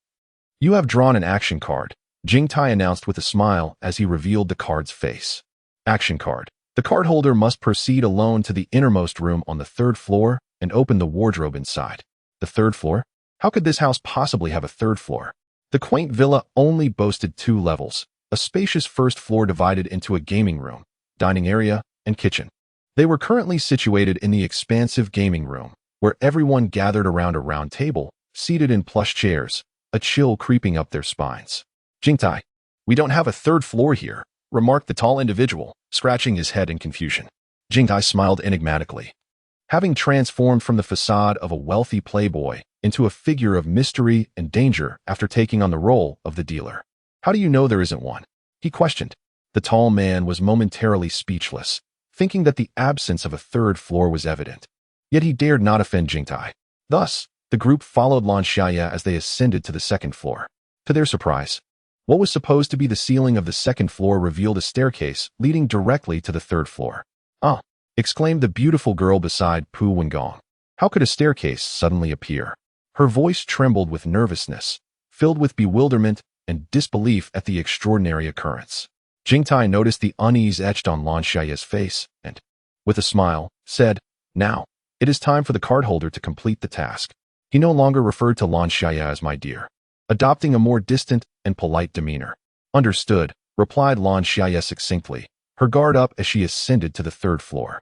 You have drawn an action card, Jing Tai announced with a smile as he revealed the card's face. Action card. The cardholder must proceed alone to the innermost room on the 3rd floor and open the wardrobe inside. The 3rd floor? How could this house possibly have a 3rd floor? The quaint villa only boasted 2 levels, a spacious 1st floor divided into a gaming room, dining area, and kitchen. They were currently situated in the expansive gaming room, where everyone gathered around a round table, seated in plush chairs, a chill creeping up their spines. Jing Tai, we don't have a 3rd floor here, remarked the tall individual, scratching his head in confusion. Jing Tai smiled enigmatically. Having transformed from the facade of a wealthy playboy into a figure of mystery and danger after taking on the role of the dealer. How do you know there isn't one? He questioned. The tall man was momentarily speechless, thinking that the absence of a 3rd floor was evident. Yet he dared not offend Jing Tai. Thus, the group followed Lan Xiaye as they ascended to the 2nd floor. To their surprise, what was supposed to be the ceiling of the 2nd floor revealed a staircase leading directly to the 3rd floor. Ah! Exclaimed the beautiful girl beside Pu Wengong. How could a staircase suddenly appear? Her voice trembled with nervousness, filled with bewilderment and disbelief at the extraordinary occurrence. Jingtai noticed the unease etched on Lan Xiaye's face and, with a smile, said, "Now, it is time for the cardholder to complete the task." He no longer referred to Lan Xiaye as my dear, adopting a more distant and polite demeanor. "Understood," replied Lan Xiaye succinctly, her guard up as she ascended to the third floor.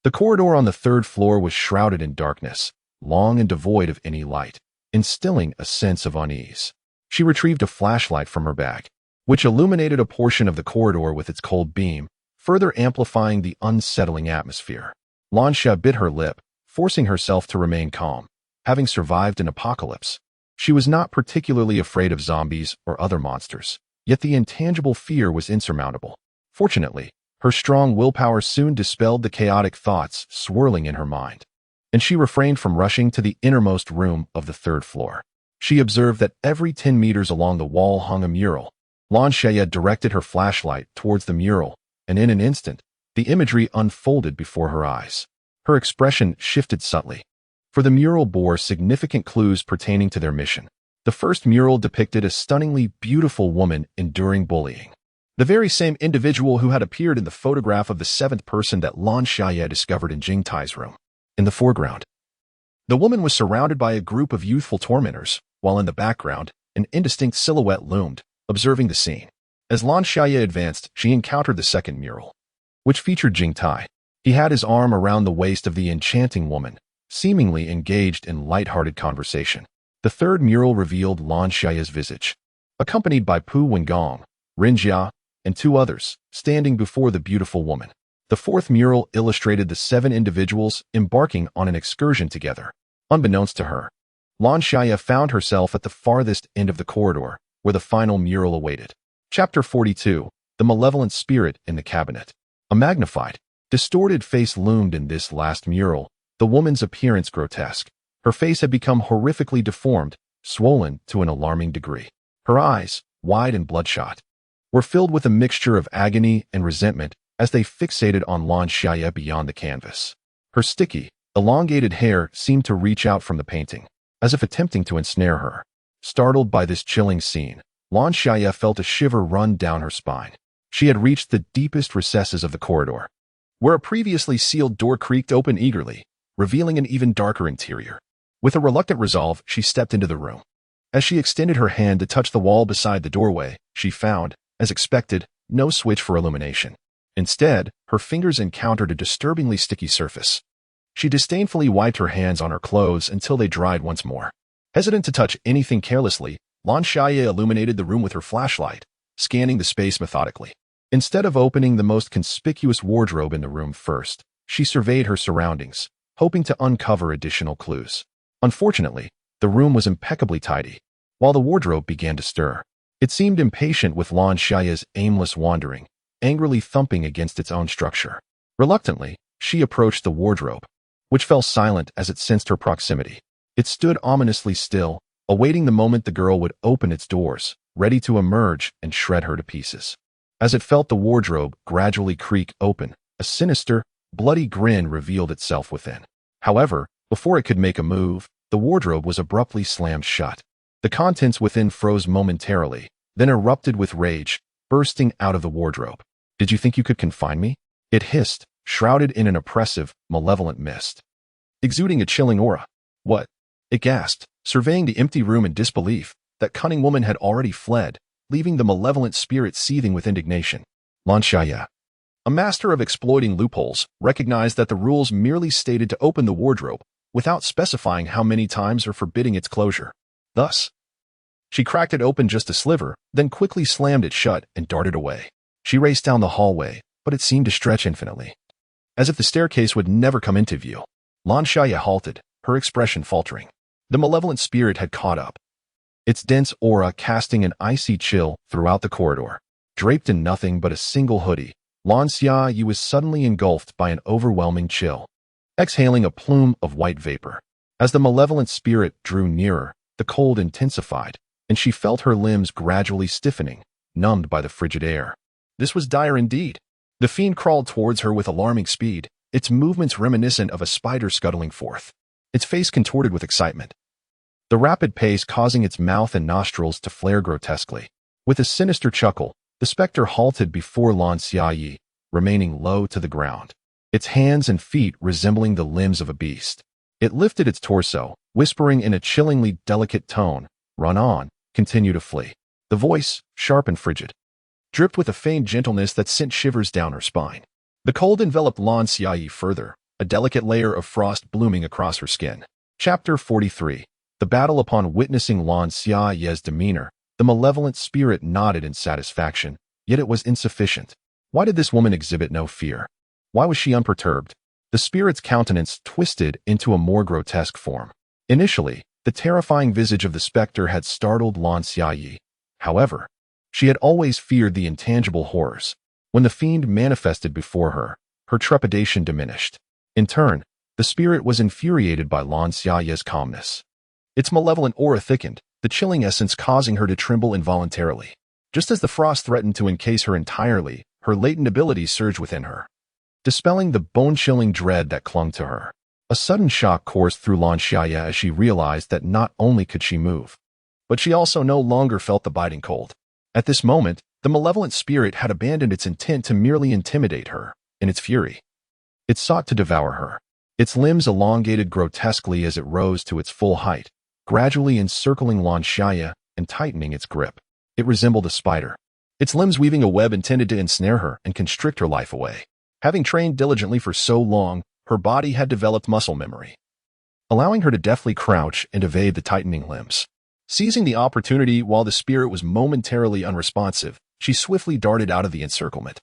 The corridor on the third floor was shrouded in darkness, long and devoid of any light, instilling a sense of unease. She retrieved a flashlight from her bag, which illuminated a portion of the corridor with its cold beam, further amplifying the unsettling atmosphere. Lan Xiaye bit her lip, forcing herself to remain calm, having survived an apocalypse. She was not particularly afraid of zombies or other monsters, yet the intangible fear was insurmountable. Fortunately, her strong willpower soon dispelled the chaotic thoughts swirling in her mind, and she refrained from rushing to the innermost room of the third floor. She observed that every 10 meters along the wall hung a mural. Lan Xiaye directed her flashlight towards the mural, and in an instant, the imagery unfolded before her eyes. Her expression shifted subtly, for the mural bore significant clues pertaining to their mission. The first mural depicted a stunningly beautiful woman enduring bullying, the very same individual who had appeared in the photograph of the seventh person that Lan Xiaye discovered in Jingtai's room. In the foreground, the woman was surrounded by a group of youthful tormentors, while in the background, an indistinct silhouette loomed, observing the scene. As Lan Xiaye advanced, she encountered the second mural, which featured Jingtai. He had his arm around the waist of the enchanting woman, seemingly engaged in light-hearted conversation. The third mural revealed Lan Xiaye's visage, accompanied by Pu Wengong, Rin Jia, and 2 others, standing before the beautiful woman. The fourth mural illustrated the 7 individuals embarking on an excursion together. Unbeknownst to her, Lan Xiaye found herself at the farthest end of the corridor, where the final mural awaited. Chapter 42, The Malevolent Spirit in the Cabinet. A magnified, distorted face loomed in this last mural, the woman's appearance grotesque. Her face had become horrifically deformed, swollen to an alarming degree. Her eyes, wide and bloodshot, were filled with a mixture of agony and resentment as they fixated on Lan Xiaye beyond the canvas. Her sticky, elongated hair seemed to reach out from the painting, as if attempting to ensnare her. Startled by this chilling scene, Lan Xiaye felt a shiver run down her spine. She had reached the deepest recesses of the corridor, where a previously sealed door creaked open eagerly, revealing an even darker interior. With a reluctant resolve, she stepped into the room. As she extended her hand to touch the wall beside the doorway, she found, as expected, no switch for illumination. Instead, her fingers encountered a disturbingly sticky surface. She disdainfully wiped her hands on her clothes until they dried once more. Hesitant to touch anything carelessly, Lan Xiaye illuminated the room with her flashlight, scanning the space methodically. Instead of opening the most conspicuous wardrobe in the room first, she surveyed her surroundings, hoping to uncover additional clues. Unfortunately, the room was impeccably tidy, while the wardrobe began to stir. It seemed impatient with Lan Xiaye's aimless wandering, angrily thumping against its own structure. Reluctantly, she approached the wardrobe, which fell silent as it sensed her proximity. It stood ominously still, awaiting the moment the girl would open its doors, ready to emerge and shred her to pieces. As it felt the wardrobe gradually creak open, a sinister, bloody grin revealed itself within. However, before it could make a move, the wardrobe was abruptly slammed shut. The contents within froze momentarily, then erupted with rage, bursting out of the wardrobe. "Did you think you could confine me?" It hissed, shrouded in an oppressive, malevolent mist, exuding a chilling aura. "What?" It gasped, surveying the empty room in disbelief. That cunning woman had already fled, leaving the malevolent spirit seething with indignation. Lan Xiaye, a master of exploiting loopholes, recognized that the rules merely stated to open the wardrobe, without specifying how many times or forbidding its closure. Thus, she cracked it open just a sliver, then quickly slammed it shut and darted away. She raced down the hallway, but it seemed to stretch infinitely, as if the staircase would never come into view. Lan Xiaye halted, her expression faltering. The malevolent spirit had caught up, its dense aura casting an icy chill throughout the corridor. Draped in nothing but a single hoodie, Lan Xiaye was suddenly engulfed by an overwhelming chill, exhaling a plume of white vapor. As the malevolent spirit drew nearer, the cold intensified, and she felt her limbs gradually stiffening, numbed by the frigid air. This was dire indeed. The fiend crawled towards her with alarming speed, its movements reminiscent of a spider scuttling forth. its face contorted with excitement, the rapid pace causing its mouth and nostrils to flare grotesquely. With a sinister chuckle, the specter halted before Lan Xiaye, remaining low to the ground, its hands and feet resembling the limbs of a beast. It lifted its torso, whispering in a chillingly delicate tone, "Run on, continue to flee." The voice, sharp and frigid, dripped with a faint gentleness that sent shivers down her spine. The cold enveloped Lan Xiaye further, a delicate layer of frost blooming across her skin. Chapter 43. The battle. Upon witnessing Lan Xiaye's demeanor, the malevolent spirit nodded in satisfaction, yet it was insufficient. Why did this woman exhibit no fear? Why was she unperturbed? The spirit's countenance twisted into a more grotesque form. Initially, the terrifying visage of the specter had startled Lan Xiaye. However, she had always feared the intangible horrors. When the fiend manifested before her, her trepidation diminished. In turn, the spirit was infuriated by Lan Xiaye's calmness. Its malevolent aura thickened, the chilling essence causing her to tremble involuntarily. Just as the frost threatened to encase her entirely, her latent abilities surged within her, dispelling the bone-chilling dread that clung to her. A sudden shock coursed through Lan Xiaye as she realized that not only could she move, but she also no longer felt the biting cold. At this moment, the malevolent spirit had abandoned its intent to merely intimidate her. In its fury, it sought to devour her. Its limbs elongated grotesquely as it rose to its full height, gradually encircling Lan Xiaye and tightening its grip. It resembled a spider, its limbs weaving a web intended to ensnare her and constrict her life away. Having trained diligently for so long, her body had developed muscle memory, allowing her to deftly crouch and evade the tightening limbs. Seizing the opportunity while the spirit was momentarily unresponsive, she swiftly darted out of the encirclement.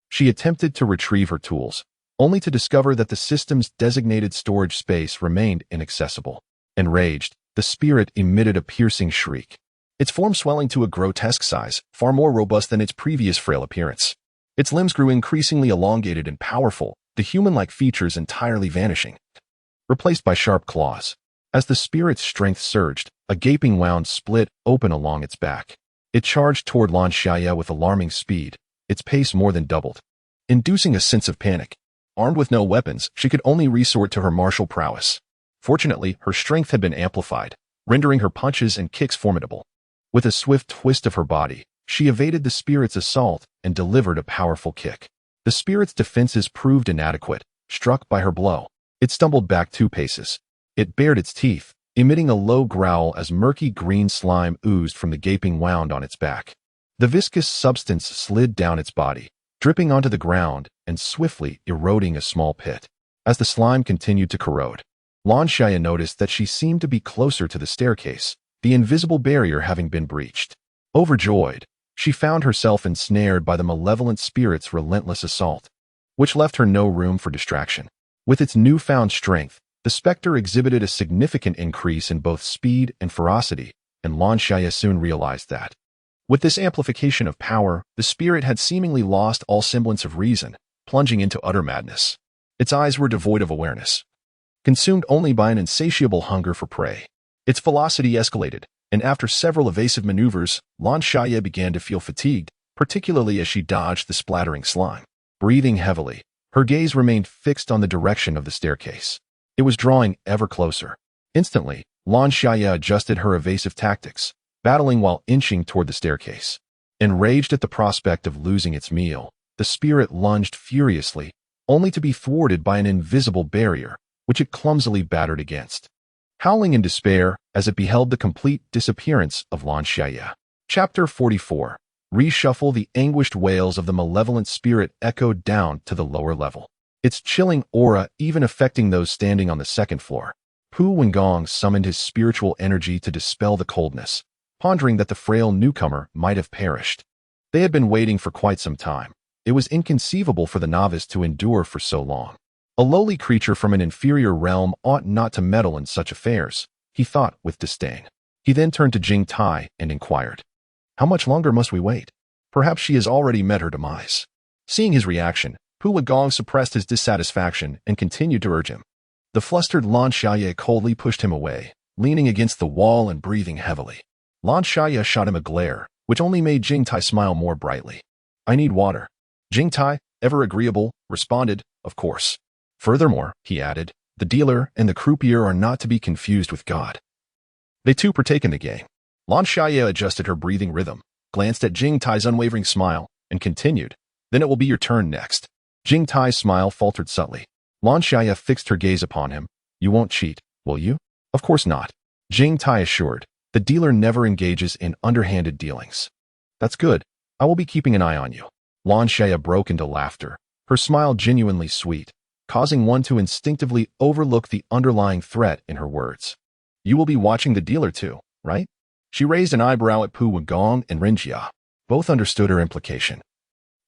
She attempted to retrieve her tools, only to discover that the system's designated storage space remained inaccessible. Enraged, the spirit emitted a piercing shriek, its form swelling to a grotesque size, far more robust than its previous frail appearance. Its limbs grew increasingly elongated and powerful, the human-like features entirely vanishing, replaced by sharp claws. As the spirit's strength surged, a gaping wound split open along its back. It charged toward Lan Xiaye with alarming speed, its pace more than doubled, inducing a sense of panic. Armed with no weapons, she could only resort to her martial prowess. Fortunately, her strength had been amplified, rendering her punches and kicks formidable. With a swift twist of her body, she evaded the spirit's assault and delivered a powerful kick. The spirit's defenses proved inadequate. Struck by her blow, it stumbled back 2 paces. It bared its teeth, emitting a low growl as murky green slime oozed from the gaping wound on its back. The viscous substance slid down its body, dripping onto the ground and swiftly eroding a small pit. As the slime continued to corrode, Lan Xiaye noticed that she seemed to be closer to the staircase, the invisible barrier having been breached. Overjoyed, she found herself ensnared by the malevolent spirit's relentless assault, which left her no room for distraction. With its newfound strength, the specter exhibited a significant increase in both speed and ferocity, and Lan Xiaye soon realized that, with this amplification of power, the spirit had seemingly lost all semblance of reason, plunging into utter madness. Its eyes were devoid of awareness, consumed only by an insatiable hunger for prey. Its velocity escalated, and after several evasive maneuvers, Lan Xiaye began to feel fatigued, particularly as she dodged the splattering slime. Breathing heavily, her gaze remained fixed on the direction of the staircase. It was drawing ever closer. Instantly, Lan Xiaye adjusted her evasive tactics, battling while inching toward the staircase. Enraged at the prospect of losing its meal, the spirit lunged furiously, only to be thwarted by an invisible barrier, which it clumsily battered against. Howling in despair as it beheld the complete disappearance of Lan Xiaye. Chapter 44. Reshuffle. The anguished wails of the malevolent spirit echoed down to the lower level, its chilling aura even affecting those standing on the second floor. Pu Wengong summoned his spiritual energy to dispel the coldness, pondering that the frail newcomer might have perished. They had been waiting for quite some time. It was inconceivable for the novice to endure for so long. A lowly creature from an inferior realm ought not to meddle in such affairs, he thought with disdain. He then turned to Jing Tai and inquired, "How much longer must we wait? Perhaps she has already met her demise." Seeing his reaction, Pu Wengong suppressed his dissatisfaction and continued to urge him. The flustered Lan Xiaye coldly pushed him away, leaning against the wall and breathing heavily. Lan Xiaye shot him a glare, which only made Jing Tai smile more brightly. "I need water." Jing Tai, ever agreeable, responded, "Of course." Furthermore, he added, The dealer and the croupier are not to be confused with God. They too partake in the game. Lan Xiaye adjusted her breathing rhythm, glanced at Jing Tai's unwavering smile, and continued, "Then it will be your turn next." Jing Tai's smile faltered subtly. Lan Xiaye fixed her gaze upon him. "You won't cheat, will you?" "Of course not," Jing Tai assured. "The dealer never engages in underhanded dealings." "That's good. I will be keeping an eye on you." Lan Xiaye broke into laughter, her smile genuinely sweet, causing one to instinctively overlook the underlying threat in her words. "You will be watching the dealer too, right?" She raised an eyebrow at Pu Wengong and Ren Jia. Both understood her implication.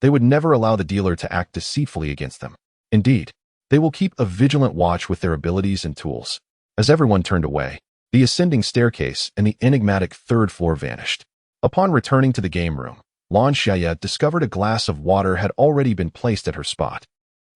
They would never allow the dealer to act deceitfully against them. Indeed, they will keep a vigilant watch with their abilities and tools. As everyone turned away, the ascending staircase and the enigmatic third floor vanished. Upon returning to the game room, Lan Xiaye discovered a glass of water had already been placed at her spot.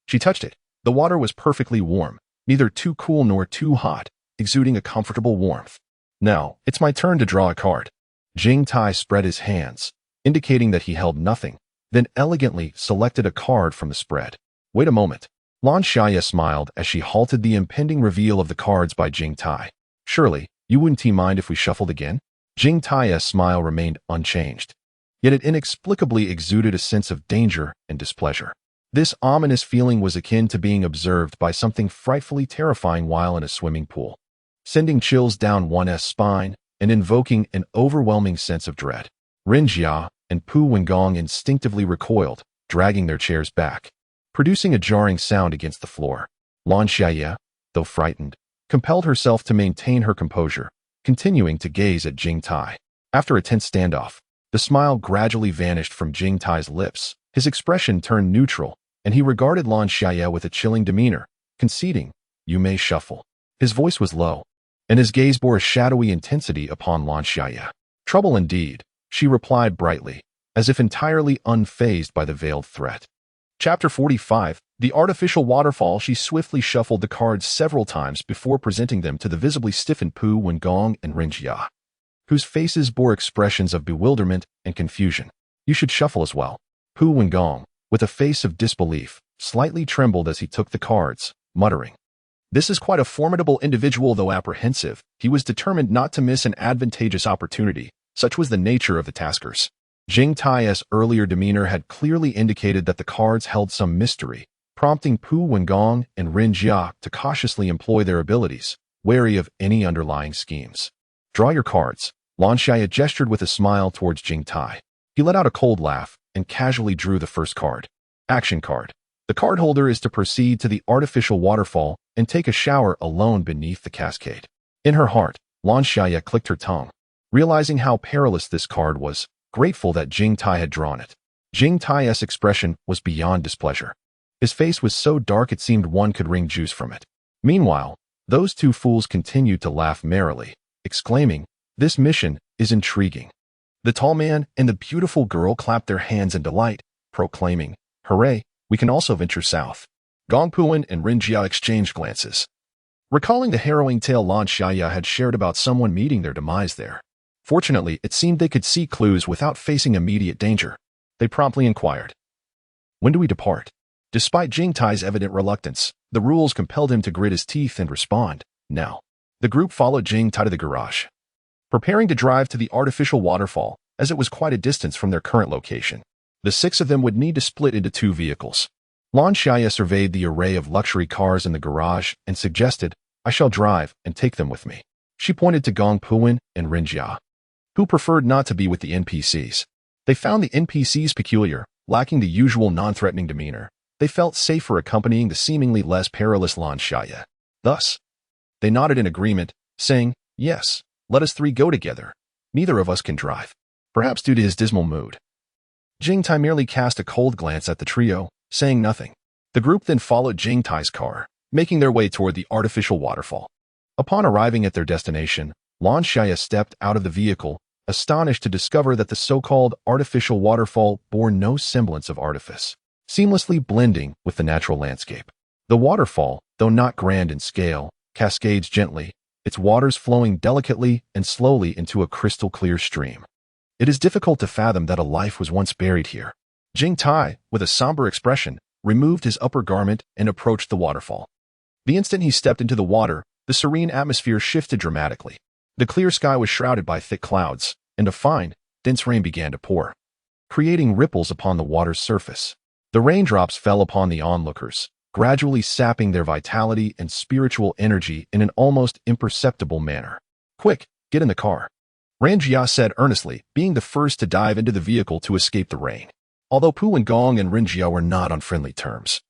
She touched it. The water was perfectly warm, neither too cool nor too hot, exuding a comfortable warmth. "Now, it's my turn to draw a card." Jing Tai spread his hands, indicating that he held nothing, then elegantly selected a card from the spread. "Wait a moment." Lan Xiaye smiled as she halted the impending reveal of the cards by Jing Tai. "Surely, you wouldn't mind if we shuffled again?" Jing Tai's smile remained unchanged, yet it inexplicably exuded a sense of danger and displeasure. This ominous feeling was akin to being observed by something frightfully terrifying while in a swimming pool, sending chills down one's spine and invoking an overwhelming sense of dread. Ren Jia and Pu Wengong instinctively recoiled, dragging their chairs back, producing a jarring sound against the floor. Lan Xiaye, though frightened, compelled herself to maintain her composure, continuing to gaze at Jing Tai. After a tense standoff, the smile gradually vanished from Jing Tai's lips. His expression turned neutral, and he regarded Lan Xiaye with a chilling demeanor, conceding, "You may shuffle." His voice was low, and his gaze bore a shadowy intensity upon Lan Xiaye. "Trouble indeed," she replied brightly, as if entirely unfazed by the veiled threat. Chapter 45, The Artificial Waterfall. She swiftly shuffled the cards several times before presenting them to the visibly stiffened Pu Wengong and Ren Jia, whose faces bore expressions of bewilderment and confusion. "You should shuffle as well." Pu Wengong, with a face of disbelief, slightly trembled as he took the cards, muttering, "This is quite a formidable individual." Though apprehensive, he was determined not to miss an advantageous opportunity. Such was the nature of the taskers. Jing Tai's earlier demeanor had clearly indicated that the cards held some mystery, prompting Pu Wengong and Ren Jia to cautiously employ their abilities, wary of any underlying schemes. "Draw your cards." Lan Xiaye gestured with a smile towards Jing Tai. He let out a cold laugh and casually drew the first card. Action card. The card holder is to proceed to the artificial waterfall and take a shower alone beneath the cascade. In her heart, Lan Xiaye clicked her tongue, realizing how perilous this card was, grateful that Jing Tai had drawn it. Jing Tai's expression was beyond displeasure. His face was so dark it seemed one could wring juice from it. Meanwhile, those two fools continued to laugh merrily, exclaiming, "This mission is intriguing." The tall man and the beautiful girl clapped their hands in delight, proclaiming, "Hooray, we can also venture south." Gong Puan and Ren Jia exchanged glances, recalling the harrowing tale Lan Xiaye had shared about someone meeting their demise there. Fortunately, it seemed they could see clues without facing immediate danger. They promptly inquired, "When do we depart?" Despite Jing Tai's evident reluctance, the rules compelled him to grit his teeth and respond, "Now." The group followed Jing Tai to the garage, preparing to drive to the artificial waterfall, as it was quite a distance from their current location. The six of them would need to split into two vehicles. Lan Xiaye surveyed the array of luxury cars in the garage and suggested, "I shall drive and take them with me." She pointed to Gong Puan and Ren Jia, who preferred not to be with the NPCs. They found the NPCs peculiar, lacking the usual non-threatening demeanor. They felt safer accompanying the seemingly less perilous Lan Xiaye. Thus, they nodded in agreement, saying, "Yes, let us three go together. Neither of us can drive." Perhaps due to his dismal mood, Jing Tai merely cast a cold glance at the trio, saying nothing. The group then followed Jing Tai's car, making their way toward the artificial waterfall. Upon arriving at their destination, Lan Xiaye stepped out of the vehicle, astonished to discover that the so-called artificial waterfall bore no semblance of artifice, seamlessly blending with the natural landscape. The waterfall, though not grand in scale, cascades gently, its waters flowing delicately and slowly into a crystal-clear stream. It is difficult to fathom that a life was once buried here. Jing Tai, with a somber expression, removed his upper garment and approached the waterfall. The instant he stepped into the water, the serene atmosphere shifted dramatically. The clear sky was shrouded by thick clouds, and a fine, dense rain began to pour, creating ripples upon the water's surface. The raindrops fell upon the onlookers, gradually sapping their vitality and spiritual energy in an almost imperceptible manner. "Quick, get in the car," Lan Xiaye said earnestly, being the first to dive into the vehicle to escape the rain. Although Pu Wengong and Lan Xiaye were not on friendly terms,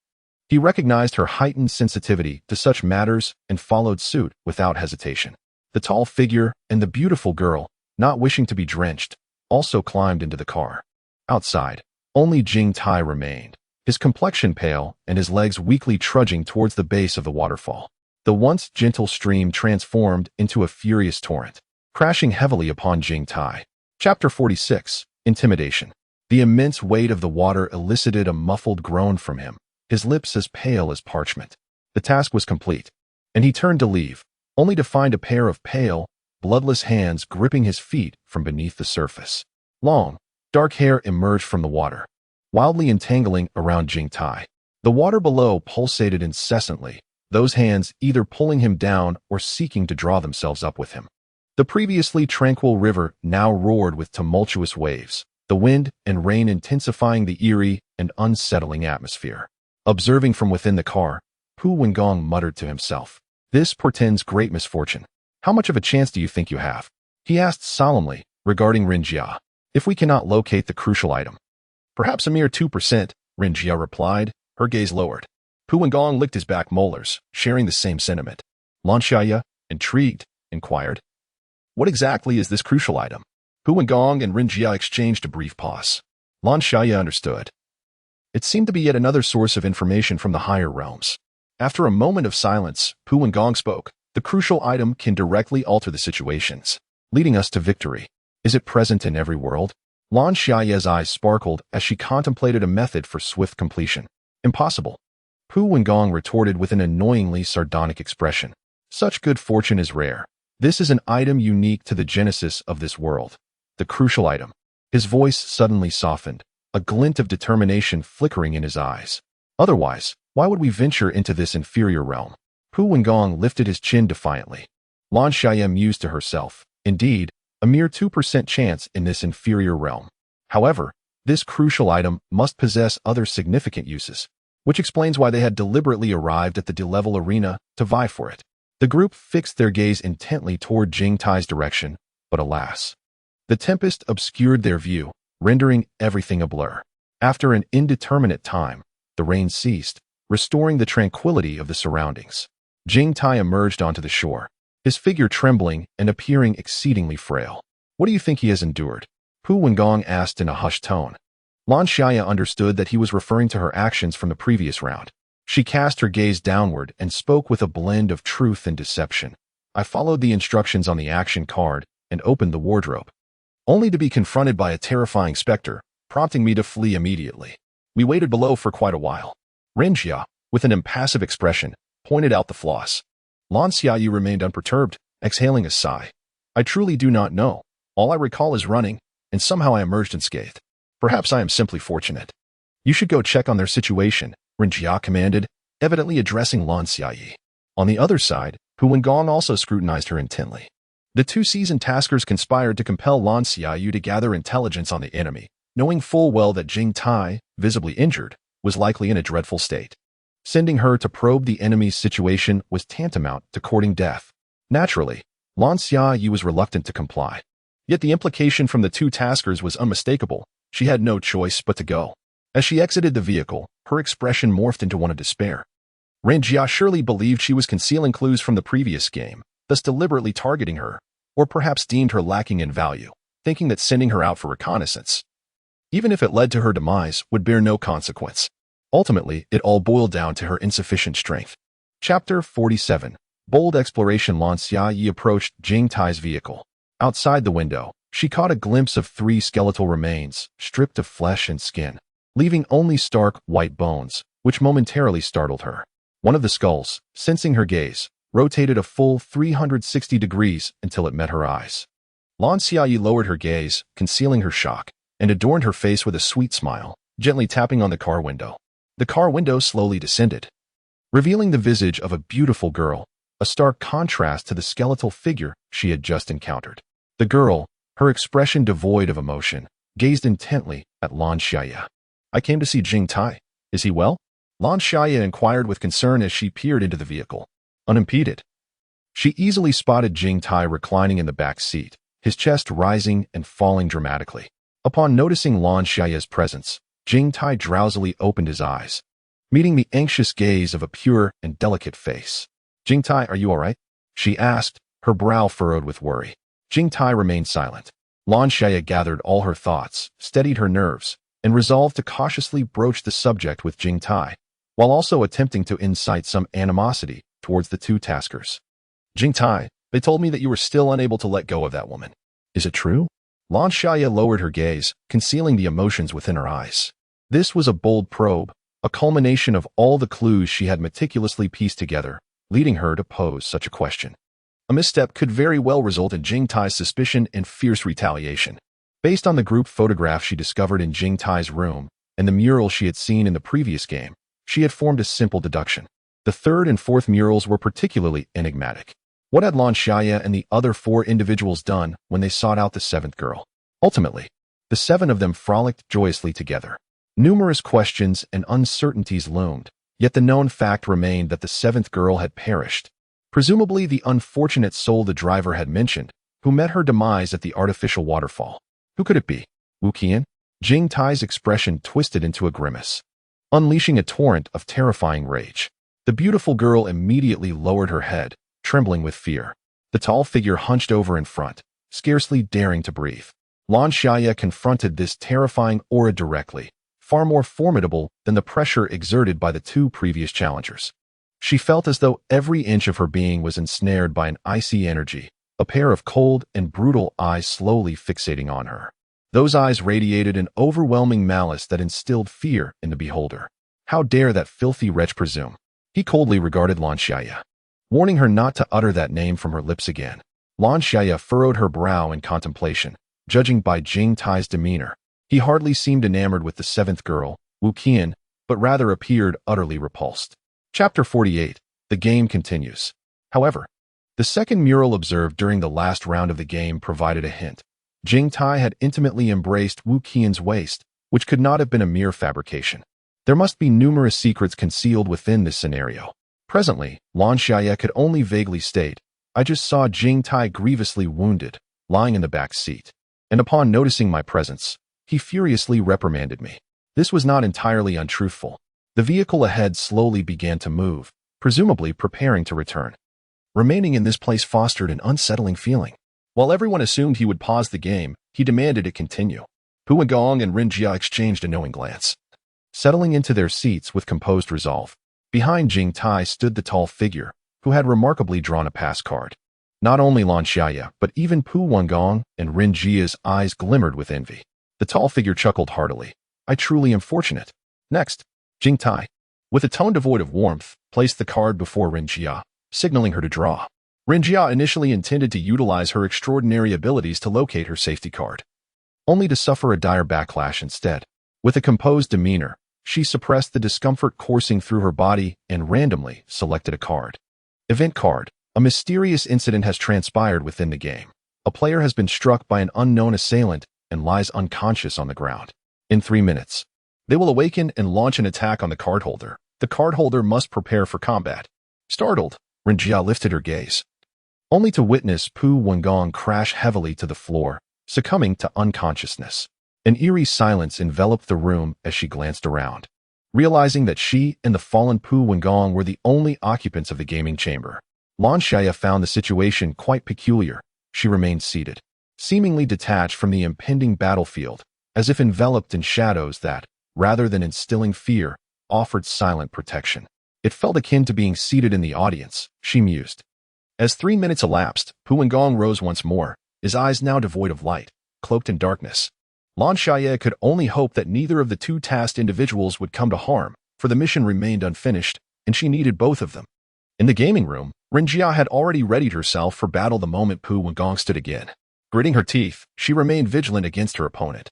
he recognized her heightened sensitivity to such matters and followed suit without hesitation. The tall figure and the beautiful girl, not wishing to be drenched, also climbed into the car. Outside, only Jing Tai remained, his complexion pale and his legs weakly trudging towards the base of the waterfall. The once gentle stream transformed into a furious torrent, crashing heavily upon Jing Tai. Chapter 46. Intimidation. The immense weight of the water elicited a muffled groan from him, his lips as pale as parchment. The task was complete, and he turned to leave, only to find a pair of pale, bloodless hands gripping his feet from beneath the surface. Long, dark hair emerged from the water, wildly entangling around Jing Tai. The water below pulsated incessantly, those hands either pulling him down or seeking to draw themselves up with him. The previously tranquil river now roared with tumultuous waves, the wind and rain intensifying the eerie and unsettling atmosphere. Observing from within the car, Pu Wengong muttered to himself, "This portends great misfortune. How much of a chance do you think you have?" He asked solemnly, regarding Lan Xiaye, "If we cannot locate the crucial item." "Perhaps a mere 2%, Lan Xiaye replied, her gaze lowered. Pu Wengong licked his back molars, sharing the same sentiment. Lan Xiaye, intrigued, inquired, "What exactly is this crucial item?" Pu Wengong and Lan Xiaye exchanged a brief pause. Lan Xiaye understood. It seemed to be yet another source of information from the higher realms. After a moment of silence, Pu Wengong spoke. "The crucial item can directly alter the situations, leading us to victory. Is it present in every world?" Lan Xiaye's eyes sparkled as she contemplated a method for swift completion. "Impossible," Pu Wengong retorted with an annoyingly sardonic expression. "Such good fortune is rare. This is an item unique to the genesis of this world. The crucial item." His voice suddenly softened, a glint of determination flickering in his eyes. "Otherwise, why would we venture into this inferior realm?" Pu Wengong lifted his chin defiantly. Lan Xiaye mused to herself. Indeed, a mere 2% chance in this inferior realm. However, this crucial item must possess other significant uses, which explains why they had deliberately arrived at the D-level arena to vie for it. The group fixed their gaze intently toward Jing Tai's direction, but alas, the tempest obscured their view, rendering everything a blur. After an indeterminate time, the rain ceased, restoring the tranquility of the surroundings. Jing Tai emerged onto the shore, his figure trembling and appearing exceedingly frail. "What do you think he has endured?" Pu Wengong asked in a hushed tone. Lan Xiaye understood that he was referring to her actions from the previous round. She cast her gaze downward and spoke with a blend of truth and deception. "I followed the instructions on the action card and opened the wardrobe, only to be confronted by a terrifying specter, prompting me to flee immediately. We waited below for quite a while." Lan Xiaye, with an impassive expression, pointed out the flaws. Lan Xiaye remained unperturbed, exhaling a sigh. "I truly do not know. All I recall is running, and somehow I emerged unscathed. Perhaps I am simply fortunate." "You should go check on their situation," Lan Xiaye commanded, evidently addressing Lan Xiaye. On the other side, Pu Wengong also scrutinized her intently. The two seasoned taskers conspired to compel Lan Xiaye to gather intelligence on the enemy, knowing full well that Jing Tai, visibly injured, was likely in a dreadful state. Sending her to probe the enemy's situation was tantamount to courting death. Naturally, Lan Xiaye was reluctant to comply. Yet the implication from the two taskers was unmistakable. She had no choice but to go. As she exited the vehicle, her expression morphed into one of despair. Lan Xiaye surely believed she was concealing clues from the previous game, thus deliberately targeting her, or perhaps deemed her lacking in value, thinking that sending her out for reconnaissance, even if it led to her demise, would bear no consequence. Ultimately, it all boiled down to her insufficient strength. Chapter 47. Bold Exploration. Lan Xiaye approached Jing Tai's vehicle. Outside the window, she caught a glimpse of 3 skeletal remains, stripped of flesh and skin, leaving only stark, white bones, which momentarily startled her. One of the skulls, sensing her gaze, rotated a full 360 degrees until it met her eyes. Lan Xiaye lowered her gaze, concealing her shock, and adorned her face with a sweet smile, gently tapping on the car window. The car window slowly descended, revealing the visage of a beautiful girl, a stark contrast to the skeletal figure she had just encountered. The girl, her expression devoid of emotion, gazed intently at Lan Xiaye. "I came to see Jing Tai. Is he well?" Lan Xiaye inquired with concern as she peered into the vehicle. Unimpeded. She easily spotted Jing Tai reclining in the back seat, his chest rising and falling dramatically. Upon noticing Lan Xiaye's presence, Jing Tai drowsily opened his eyes, meeting the anxious gaze of a pure and delicate face. "Jing Tai, are you all right?" she asked, her brow furrowed with worry. Jing Tai remained silent. Lan Xiaye gathered all her thoughts, steadied her nerves, and resolved to cautiously broach the subject with Jing Tai, while also attempting to incite some animosity towards the two taskers. "Jing Tai, they told me that you were still unable to let go of that woman. Is it true?" Lan Xiaye lowered her gaze, concealing the emotions within her eyes. This was a bold probe, a culmination of all the clues she had meticulously pieced together, leading her to pose such a question. A misstep could very well result in Jing Tai's suspicion and fierce retaliation. Based on the group photograph she discovered in Jing Tai's room and the mural she had seen in the previous game, she had formed a simple deduction. The third and fourth murals were particularly enigmatic. What had Lan Xiaye and the other 4 individuals done when they sought out the 7th girl? Ultimately, the 7 of them frolicked joyously together. Numerous questions and uncertainties loomed, yet the known fact remained that the 7th girl had perished. Presumably the unfortunate soul the driver had mentioned, who met her demise at the artificial waterfall. Who could it be? Wu Qian? Jing Tai's expression twisted into a grimace, unleashing a torrent of terrifying rage. The beautiful girl immediately lowered her head, trembling with fear. The tall figure hunched over in front, scarcely daring to breathe. Lan Xiaye confronted this terrifying aura directly, far more formidable than the pressure exerted by the 2 previous challengers. She felt as though every inch of her being was ensnared by an icy energy, a pair of cold and brutal eyes slowly fixating on her. Those eyes radiated an overwhelming malice that instilled fear in the beholder. How dare that filthy wretch presume? He coldly regarded Lan Xiaye, warning her not to utter that name from her lips again. Lan Xiaye furrowed her brow in contemplation, judging by Jing Tai's demeanor. He hardly seemed enamored with the 7th girl, Wu Qian, but rather appeared utterly repulsed. Chapter 48. The game continues. However, the second mural observed during the last round of the game provided a hint. Jing Tai had intimately embraced Wu Qian's waist, which could not have been a mere fabrication. There must be numerous secrets concealed within this scenario. Presently, Lan Xiaye could only vaguely state, "I just saw Jing Tai grievously wounded, lying in the back seat. And upon noticing my presence, he furiously reprimanded me." This was not entirely untruthful. The vehicle ahead slowly began to move, presumably preparing to return. Remaining in this place fostered an unsettling feeling. While everyone assumed he would pause the game, he demanded it continue. Pu Wengong and Ren Jia exchanged a knowing glance, settling into their seats with composed resolve. Behind Jing Tai stood the tall figure, who had remarkably drawn a pass card. Not only Lan Xiaye, but even Pu Wengong and Ren Jia's eyes glimmered with envy. The tall figure chuckled heartily. "I truly am fortunate." Next, Jing Tai, with a tone devoid of warmth, placed the card before Ren Jia, signaling her to draw. Ren Jia initially intended to utilize her extraordinary abilities to locate her safety card, only to suffer a dire backlash instead. With a composed demeanor, she suppressed the discomfort coursing through her body and randomly selected a card. Event card. A mysterious incident has transpired within the game. A player has been struck by an unknown assailant and lies unconscious on the ground. In 3 minutes, they will awaken and launch an attack on the cardholder. The cardholder must prepare for combat. Startled, Ren Jia lifted her gaze, only to witness Pu Wengong crash heavily to the floor, succumbing to unconsciousness. An eerie silence enveloped the room as she glanced around, realizing that she and the fallen Pu Wengong were the only occupants of the gaming chamber. Lan Xiaye found the situation quite peculiar. She remained seated, seemingly detached from the impending battlefield, as if enveloped in shadows that, rather than instilling fear, offered silent protection. It felt akin to being seated in the audience, she mused. As 3 minutes elapsed, Pu Wengong rose once more, his eyes now devoid of light, cloaked in darkness. Lan Xiaye could only hope that neither of the 2 tasked individuals would come to harm, for the mission remained unfinished, and she needed both of them. In the gaming room, Ren Jia had already readied herself for battle the moment Pu Wengong stood again. Gritting her teeth, she remained vigilant against her opponent,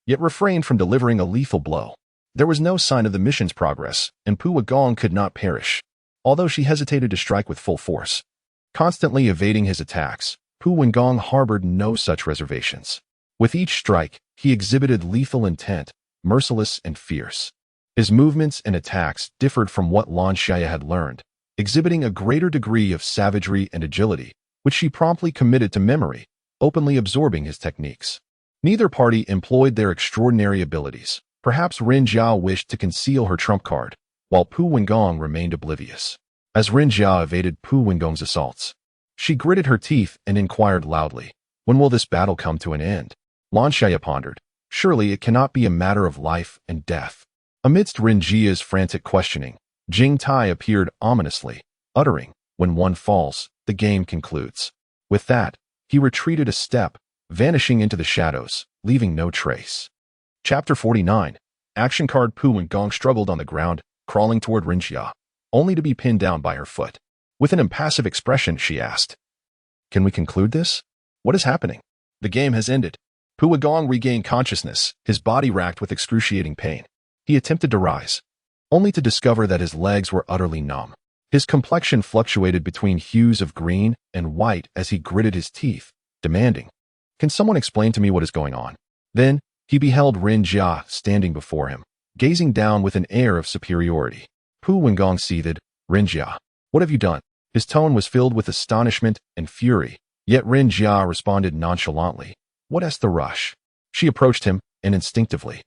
yet refrained from delivering a lethal blow. There was no sign of the mission's progress, and Pu Wengong could not perish. although she hesitated to strike with full force. Constantly evading his attacks, Pu Wengong harbored no such reservations. With each strike, he exhibited lethal intent, merciless and fierce. His movements and attacks differed from what Lan Xiaye had learned, exhibiting a greater degree of savagery and agility, which she promptly committed to memory, openly absorbing his techniques. Neither party employed their extraordinary abilities. Perhaps Ren Jiao wished to conceal her trump card, while Pu Wengong remained oblivious. As Ren Jiao evaded Pu Wengong's assaults, she gritted her teeth and inquired loudly, "When will this battle come to an end?" Lan Xiaye pondered, "Surely it cannot be a matter of life and death." Amidst Ren Jia's frantic questioning, Jing Tai appeared ominously, uttering, "When one falls, the game concludes." With that, he retreated a step, vanishing into the shadows, leaving no trace. Chapter 49. Action card. Pu Wengong struggled on the ground, crawling toward Ren Jia, only to be pinned down by her foot. With an impassive expression, she asked, "Can we conclude this? What is happening?" "The game has ended." Pu Wengong regained consciousness, his body racked with excruciating pain. He attempted to rise, only to discover that his legs were utterly numb. His complexion fluctuated between hues of green and white as he gritted his teeth, demanding, "Can someone explain to me what is going on?" Then, he beheld Ren Jia standing before him, gazing down with an air of superiority. Pu Wengong seethed, "Ren Jia, what have you done?" His tone was filled with astonishment and fury, yet Ren Jia responded nonchalantly, "What's the rush?" She approached him, and instinctively,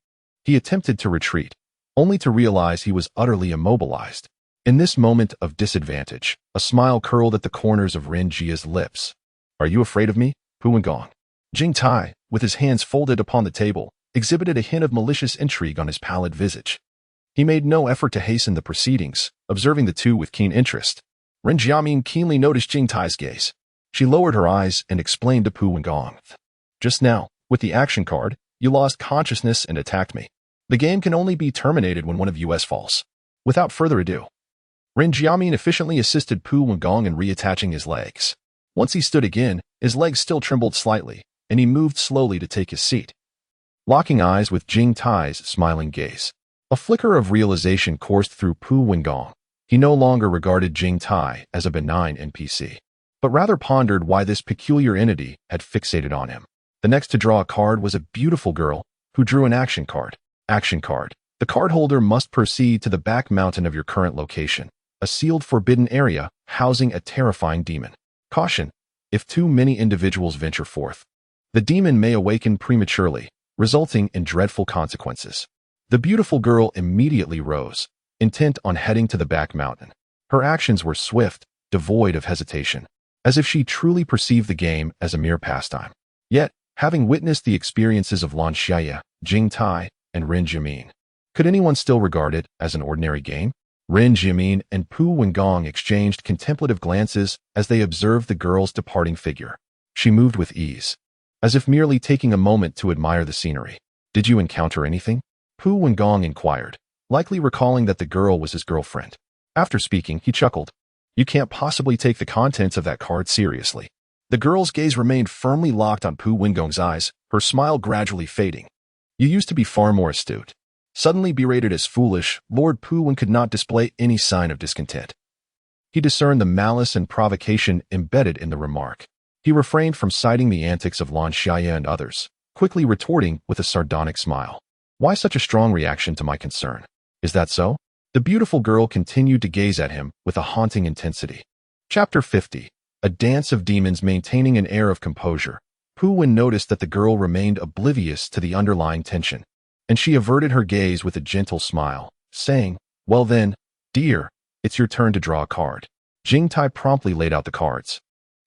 he attempted to retreat, only to realize he was utterly immobilized. In this moment of disadvantage, a smile curled at the corners of Ren Jia's lips. "Are you afraid of me, Pu Wengong?" Jing Tai, with his hands folded upon the table, exhibited a hint of malicious intrigue on his pallid visage. He made no effort to hasten the proceedings, observing the two with keen interest. Ren Jiamin keenly noticed Jing Tai's gaze. She lowered her eyes and explained to Pu Wengong, "Just now, with the action card, you lost consciousness and attacked me. The game can only be terminated when one of us falls." Without further ado, Ren Jiamin efficiently assisted Pu Wengong in reattaching his legs. Once he stood again, his legs still trembled slightly, and he moved slowly to take his seat. Locking eyes with Jing Tai's smiling gaze, a flicker of realization coursed through Pu Wengong. He no longer regarded Jing Tai as a benign NPC, but rather pondered why this peculiar entity had fixated on him. The next to draw a card was a beautiful girl who drew an action card. Action card. The card holder must proceed to the back mountain of your current location, a sealed forbidden area housing a terrifying demon. Caution: if too many individuals venture forth, the demon may awaken prematurely, resulting in dreadful consequences. The beautiful girl immediately rose, intent on heading to the back mountain. Her actions were swift, devoid of hesitation, as if she truly perceived the game as a mere pastime. Yet, having witnessed the experiences of Lan Xiaye, Jing Tai, and Ren Jiamin, could anyone still regard it as an ordinary game? Ren Jiamin and Pu Wengong exchanged contemplative glances as they observed the girl's departing figure. She moved with ease, as if merely taking a moment to admire the scenery. "Did you encounter anything?" Pu Wengong inquired, likely recalling that the girl was his girlfriend. After speaking, he chuckled. "You can't possibly take the contents of that card seriously." The girl's gaze remained firmly locked on Pu Wengong's eyes, her smile gradually fading. "You used to be far more astute." Suddenly berated as foolish, Lord Pu Wen could not display any sign of discontent. He discerned the malice and provocation embedded in the remark. He refrained from citing the antics of Lan Xiaye and others, quickly retorting with a sardonic smile. "Why such a strong reaction to my concern? Is that so?" The beautiful girl continued to gaze at him with a haunting intensity. Chapter 50. A dance of demons. Maintaining an air of composure, Pu Wen noticed that the girl remained oblivious to the underlying tension, and she averted her gaze with a gentle smile, saying, "Well then, dear, it's your turn to draw a card." Jing Tai promptly laid out the cards,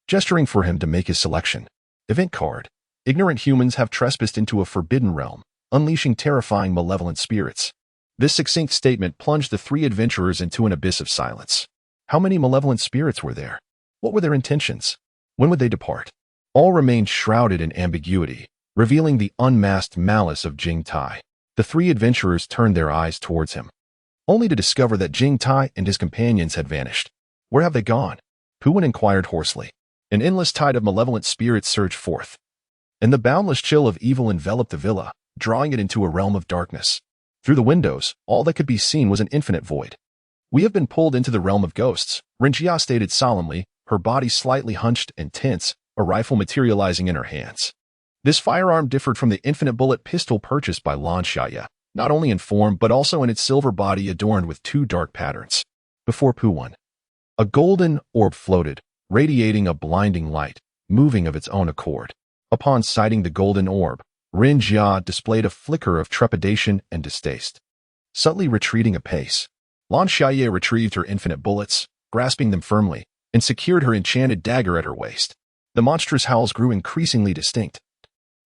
gesturing for him to make his selection. Event card. Ignorant humans have trespassed into a forbidden realm, unleashing terrifying malevolent spirits. This succinct statement plunged the three adventurers into an abyss of silence. How many malevolent spirits were there? What were their intentions? When would they depart? All remained shrouded in ambiguity, revealing the unmasked malice of Jing Tai. The three adventurers turned their eyes towards him, only to discover that Jing Tai and his companions had vanished. "Where have they gone?" Pu Wen inquired hoarsely. An endless tide of malevolent spirits surged forth, and the boundless chill of evil enveloped the villa, drawing it into a realm of darkness. Through the windows, all that could be seen was an infinite void. "We have been pulled into the realm of ghosts," Ren Jia stated solemnly, her body slightly hunched and tense, a rifle materializing in her hands. This firearm differed from the infinite bullet pistol purchased by Lan Xiaye, not only in form but also in its silver body adorned with two dark patterns. Before Puwen, a golden orb floated, radiating a blinding light, moving of its own accord. Upon sighting the golden orb, Ren Jia displayed a flicker of trepidation and distaste. Subtly retreating a pace, Lan Xiaye retrieved her infinite bullets, grasping them firmly, and secured her enchanted dagger at her waist. The monstrous howls grew increasingly distinct,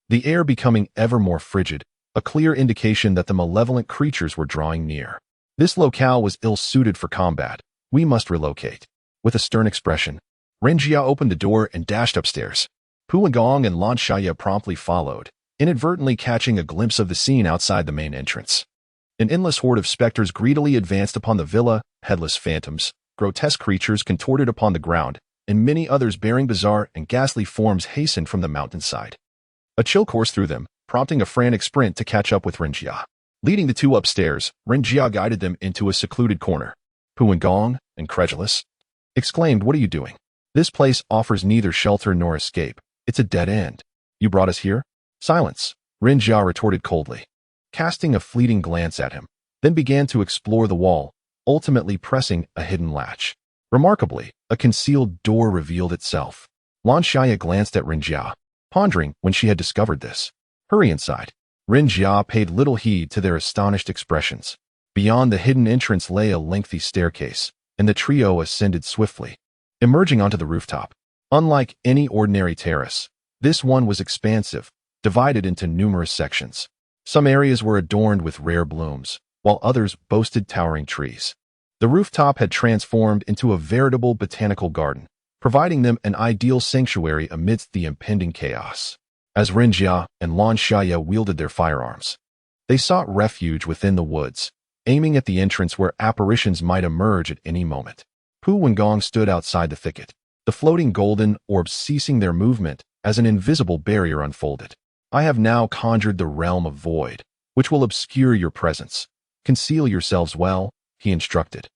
the air becoming ever more frigid, a clear indication that the malevolent creatures were drawing near. This locale was ill-suited for combat. We must relocate. With a stern expression, Ren Jia opened the door and dashed upstairs. Pu Gong and Lan Xiaye promptly followed, inadvertently catching a glimpse of the scene outside the main entrance. An endless horde of specters greedily advanced upon the villa, headless phantoms, grotesque creatures contorted upon the ground, and many others bearing bizarre and ghastly forms hastened from the mountainside. A chill coursed through them, prompting a frantic sprint to catch up with Ren Jia. Leading the two upstairs, Ren Jia guided them into a secluded corner. Pu Gong, incredulous, exclaimed, "What are you doing? This place offers neither shelter nor escape. It's a dead end. You brought us here?" "Silence," Ren Jia retorted coldly, casting a fleeting glance at him, then began to explore the wall, ultimately pressing a hidden latch. Remarkably, a concealed door revealed itself. Lan Xiaye glanced at Ren Jia, pondering when she had discovered this. "Hurry inside." Ren Jia paid little heed to their astonished expressions. Beyond the hidden entrance lay a lengthy staircase, and the trio ascended swiftly, emerging onto the rooftop. Unlike any ordinary terrace, this one was expansive, divided into numerous sections. Some areas were adorned with rare blooms, while others boasted towering trees. The rooftop had transformed into a veritable botanical garden, providing them an ideal sanctuary amidst the impending chaos. As Ren Jia and Lan Xiaye wielded their firearms, they sought refuge within the woods, aiming at the entrance where apparitions might emerge at any moment. Pu Gong stood outside the thicket, the floating golden orbs ceasing their movement as an invisible barrier unfolded. "I have now conjured the realm of void, which will obscure your presence. Conceal yourselves well," he instructed.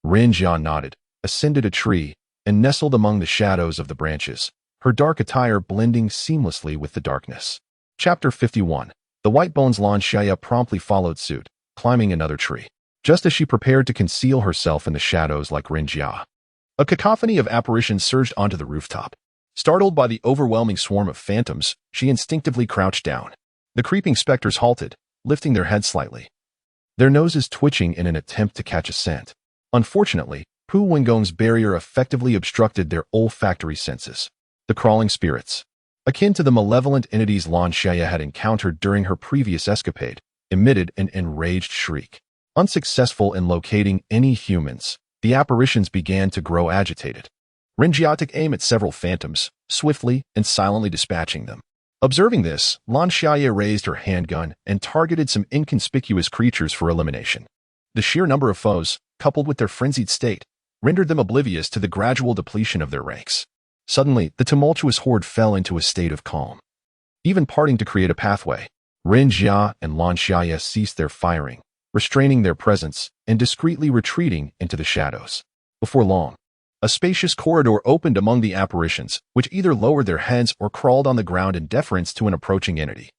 Ren Jia nodded, ascended a tree, and nestled among the shadows of the branches, her dark attire blending seamlessly with the darkness. Chapter 51. The White Bones. Lan Xiaye promptly followed suit, climbing another tree. Just as she prepared to conceal herself in the shadows like Ren Jia, a cacophony of apparitions surged onto the rooftop. Startled by the overwhelming swarm of phantoms, she instinctively crouched down. The creeping specters halted, lifting their heads slightly, their noses twitching in an attempt to catch a scent. Unfortunately, Pu Gong's barrier effectively obstructed their olfactory senses. The crawling spirits, akin to the malevolent entities Lan Xiaye had encountered during her previous escapade, emitted an enraged shriek. Unsuccessful in locating any humans, the apparitions began to grow agitated. Ren Jia took aim at several phantoms, swiftly and silently dispatching them. Observing this, Lan Xiaye raised her handgun and targeted some inconspicuous creatures for elimination. The sheer number of foes, coupled with their frenzied state, rendered them oblivious to the gradual depletion of their ranks. Suddenly, the tumultuous horde fell into a state of calm, even parting to create a pathway. Ren Jia and Lan Xiaye ceased their firing, restraining their presence and discreetly retreating into the shadows. Before long, a spacious corridor opened among the apparitions, which either lowered their heads or crawled on the ground in deference to an approaching entity.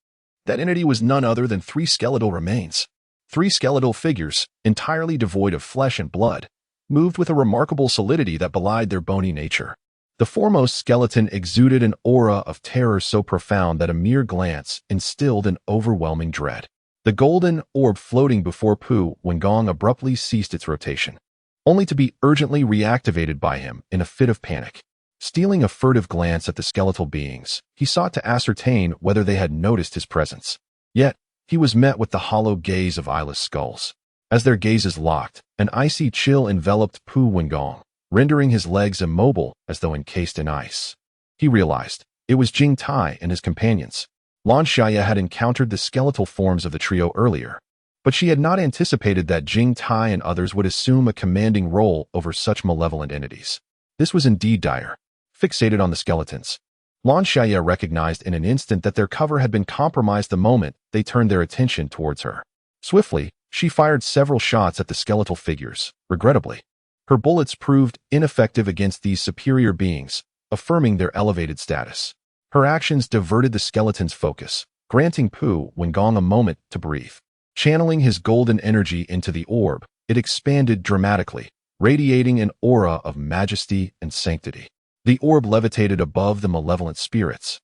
That entity was none other than three skeletal remains. Three skeletal figures, entirely devoid of flesh and blood, moved with a remarkable solidity that belied their bony nature. The foremost skeleton exuded an aura of terror so profound that a mere glance instilled an overwhelming dread. The golden orb floating before Pu Gong abruptly ceased its rotation, only to be urgently reactivated by him in a fit of panic. Stealing a furtive glance at the skeletal beings, he sought to ascertain whether they had noticed his presence. Yet, he was met with the hollow gaze of eyeless skulls. As their gazes locked, an icy chill enveloped Pu Gong, rendering his legs immobile as though encased in ice. He realized it was Jing Tai and his companions. Lan Xiaye had encountered the skeletal forms of the trio earlier, but she had not anticipated that Jing Tai and others would assume a commanding role over such malevolent entities. This was indeed dire. Fixated on the skeletons, Lan Xiaye recognized in an instant that their cover had been compromised the moment they turned their attention towards her. Swiftly, She fired several shots at the skeletal figures. Regrettably, her bullets proved ineffective against these superior beings, affirming their elevated status. Her actions diverted the skeleton's focus, granting Pu Wengong a moment to breathe. Channeling his golden energy into the orb, it expanded dramatically, radiating an aura of majesty and sanctity. The orb levitated above the malevolent spirits,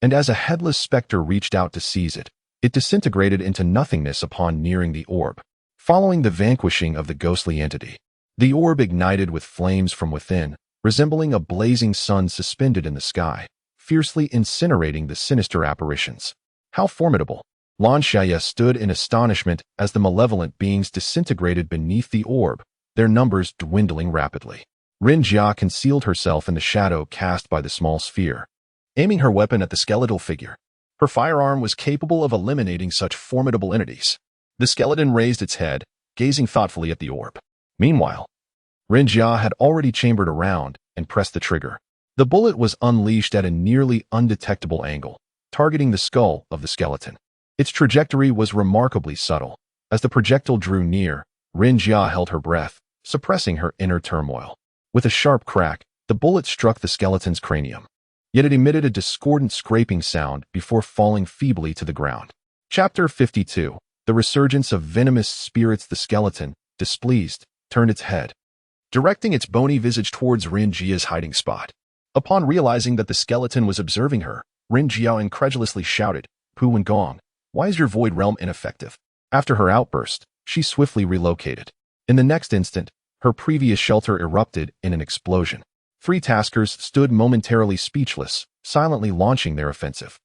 and as a headless specter reached out to seize it, it disintegrated into nothingness upon nearing the orb. Following the vanquishing of the ghostly entity, the orb ignited with flames from within, resembling a blazing sun suspended in the sky, fiercely incinerating the sinister apparitions. How formidable! Lan Xiaye stood in astonishment as the malevolent beings disintegrated beneath the orb, their numbers dwindling rapidly. Ren Jia concealed herself in the shadow cast by the small sphere, aiming her weapon at the skeletal figure. Her firearm was capable of eliminating such formidable entities. The skeleton raised its head, gazing thoughtfully at the orb. Meanwhile, Ren Jia had already chambered a round and pressed the trigger. The bullet was unleashed at a nearly undetectable angle, targeting the skull of the skeleton. Its trajectory was remarkably subtle. As the projectile drew near, Ren Jia held her breath, suppressing her inner turmoil. With a sharp crack, the bullet struck the skeleton's cranium. Yet it emitted a discordant scraping sound before falling feebly to the ground. Chapter 52. The resurgence of venomous spirits. The skeleton, displeased, turned its head, directing its bony visage towards Ren Jia's hiding spot. Upon realizing that the skeleton was observing her, Ren Jia incredulously shouted, "Pu Wengong, why is your void realm ineffective?" After her outburst, she swiftly relocated. In the next instant, her previous shelter erupted in an explosion. 3 taskers stood momentarily speechless, silently launching their offensive.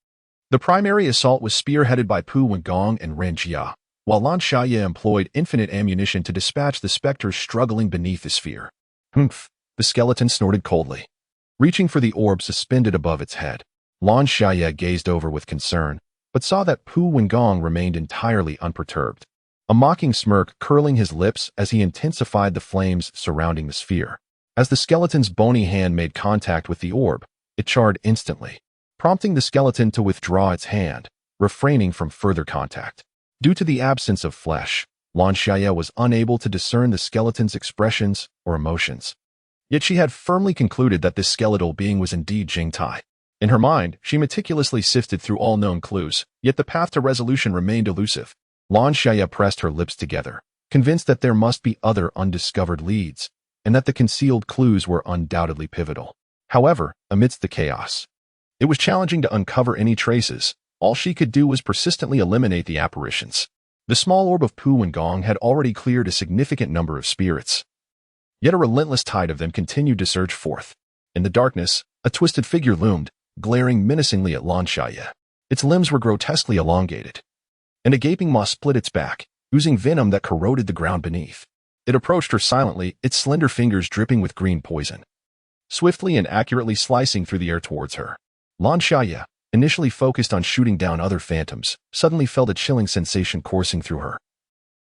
The primary assault was spearheaded by Pu Wengong and Ren Jia, while Lan Xiaye employed infinite ammunition to dispatch the specters struggling beneath the sphere. Humph! The skeleton snorted coldly. Reaching for the orb suspended above its head, Lan Xiaye gazed over with concern, but saw that Pu Wengong remained entirely unperturbed, a mocking smirk curling his lips as he intensified the flames surrounding the sphere. As the skeleton's bony hand made contact with the orb, it charred instantly, prompting the skeleton to withdraw its hand, refraining from further contact. Due to the absence of flesh, Lan Xiaye was unable to discern the skeleton's expressions or emotions. Yet she had firmly concluded that this skeletal being was indeed Jing Tai. In her mind, she meticulously sifted through all known clues, yet the path to resolution remained elusive. Lan Xiaye pressed her lips together, convinced that there must be other undiscovered leads, and that the concealed clues were undoubtedly pivotal. However, amidst the chaos, it was challenging to uncover any traces. All she could do was persistently eliminate the apparitions. The small orb of Pu Wengong had already cleared a significant number of spirits. Yet a relentless tide of them continued to surge forth. In the darkness, a twisted figure loomed, glaring menacingly at Lan Xiaye. Its limbs were grotesquely elongated, and a gaping maw split its back, oozing venom that corroded the ground beneath. It approached her silently, its slender fingers dripping with green poison, swiftly and accurately slicing through the air towards her. Lan Xiaye, initially focused on shooting down other phantoms, suddenly felt a chilling sensation coursing through her,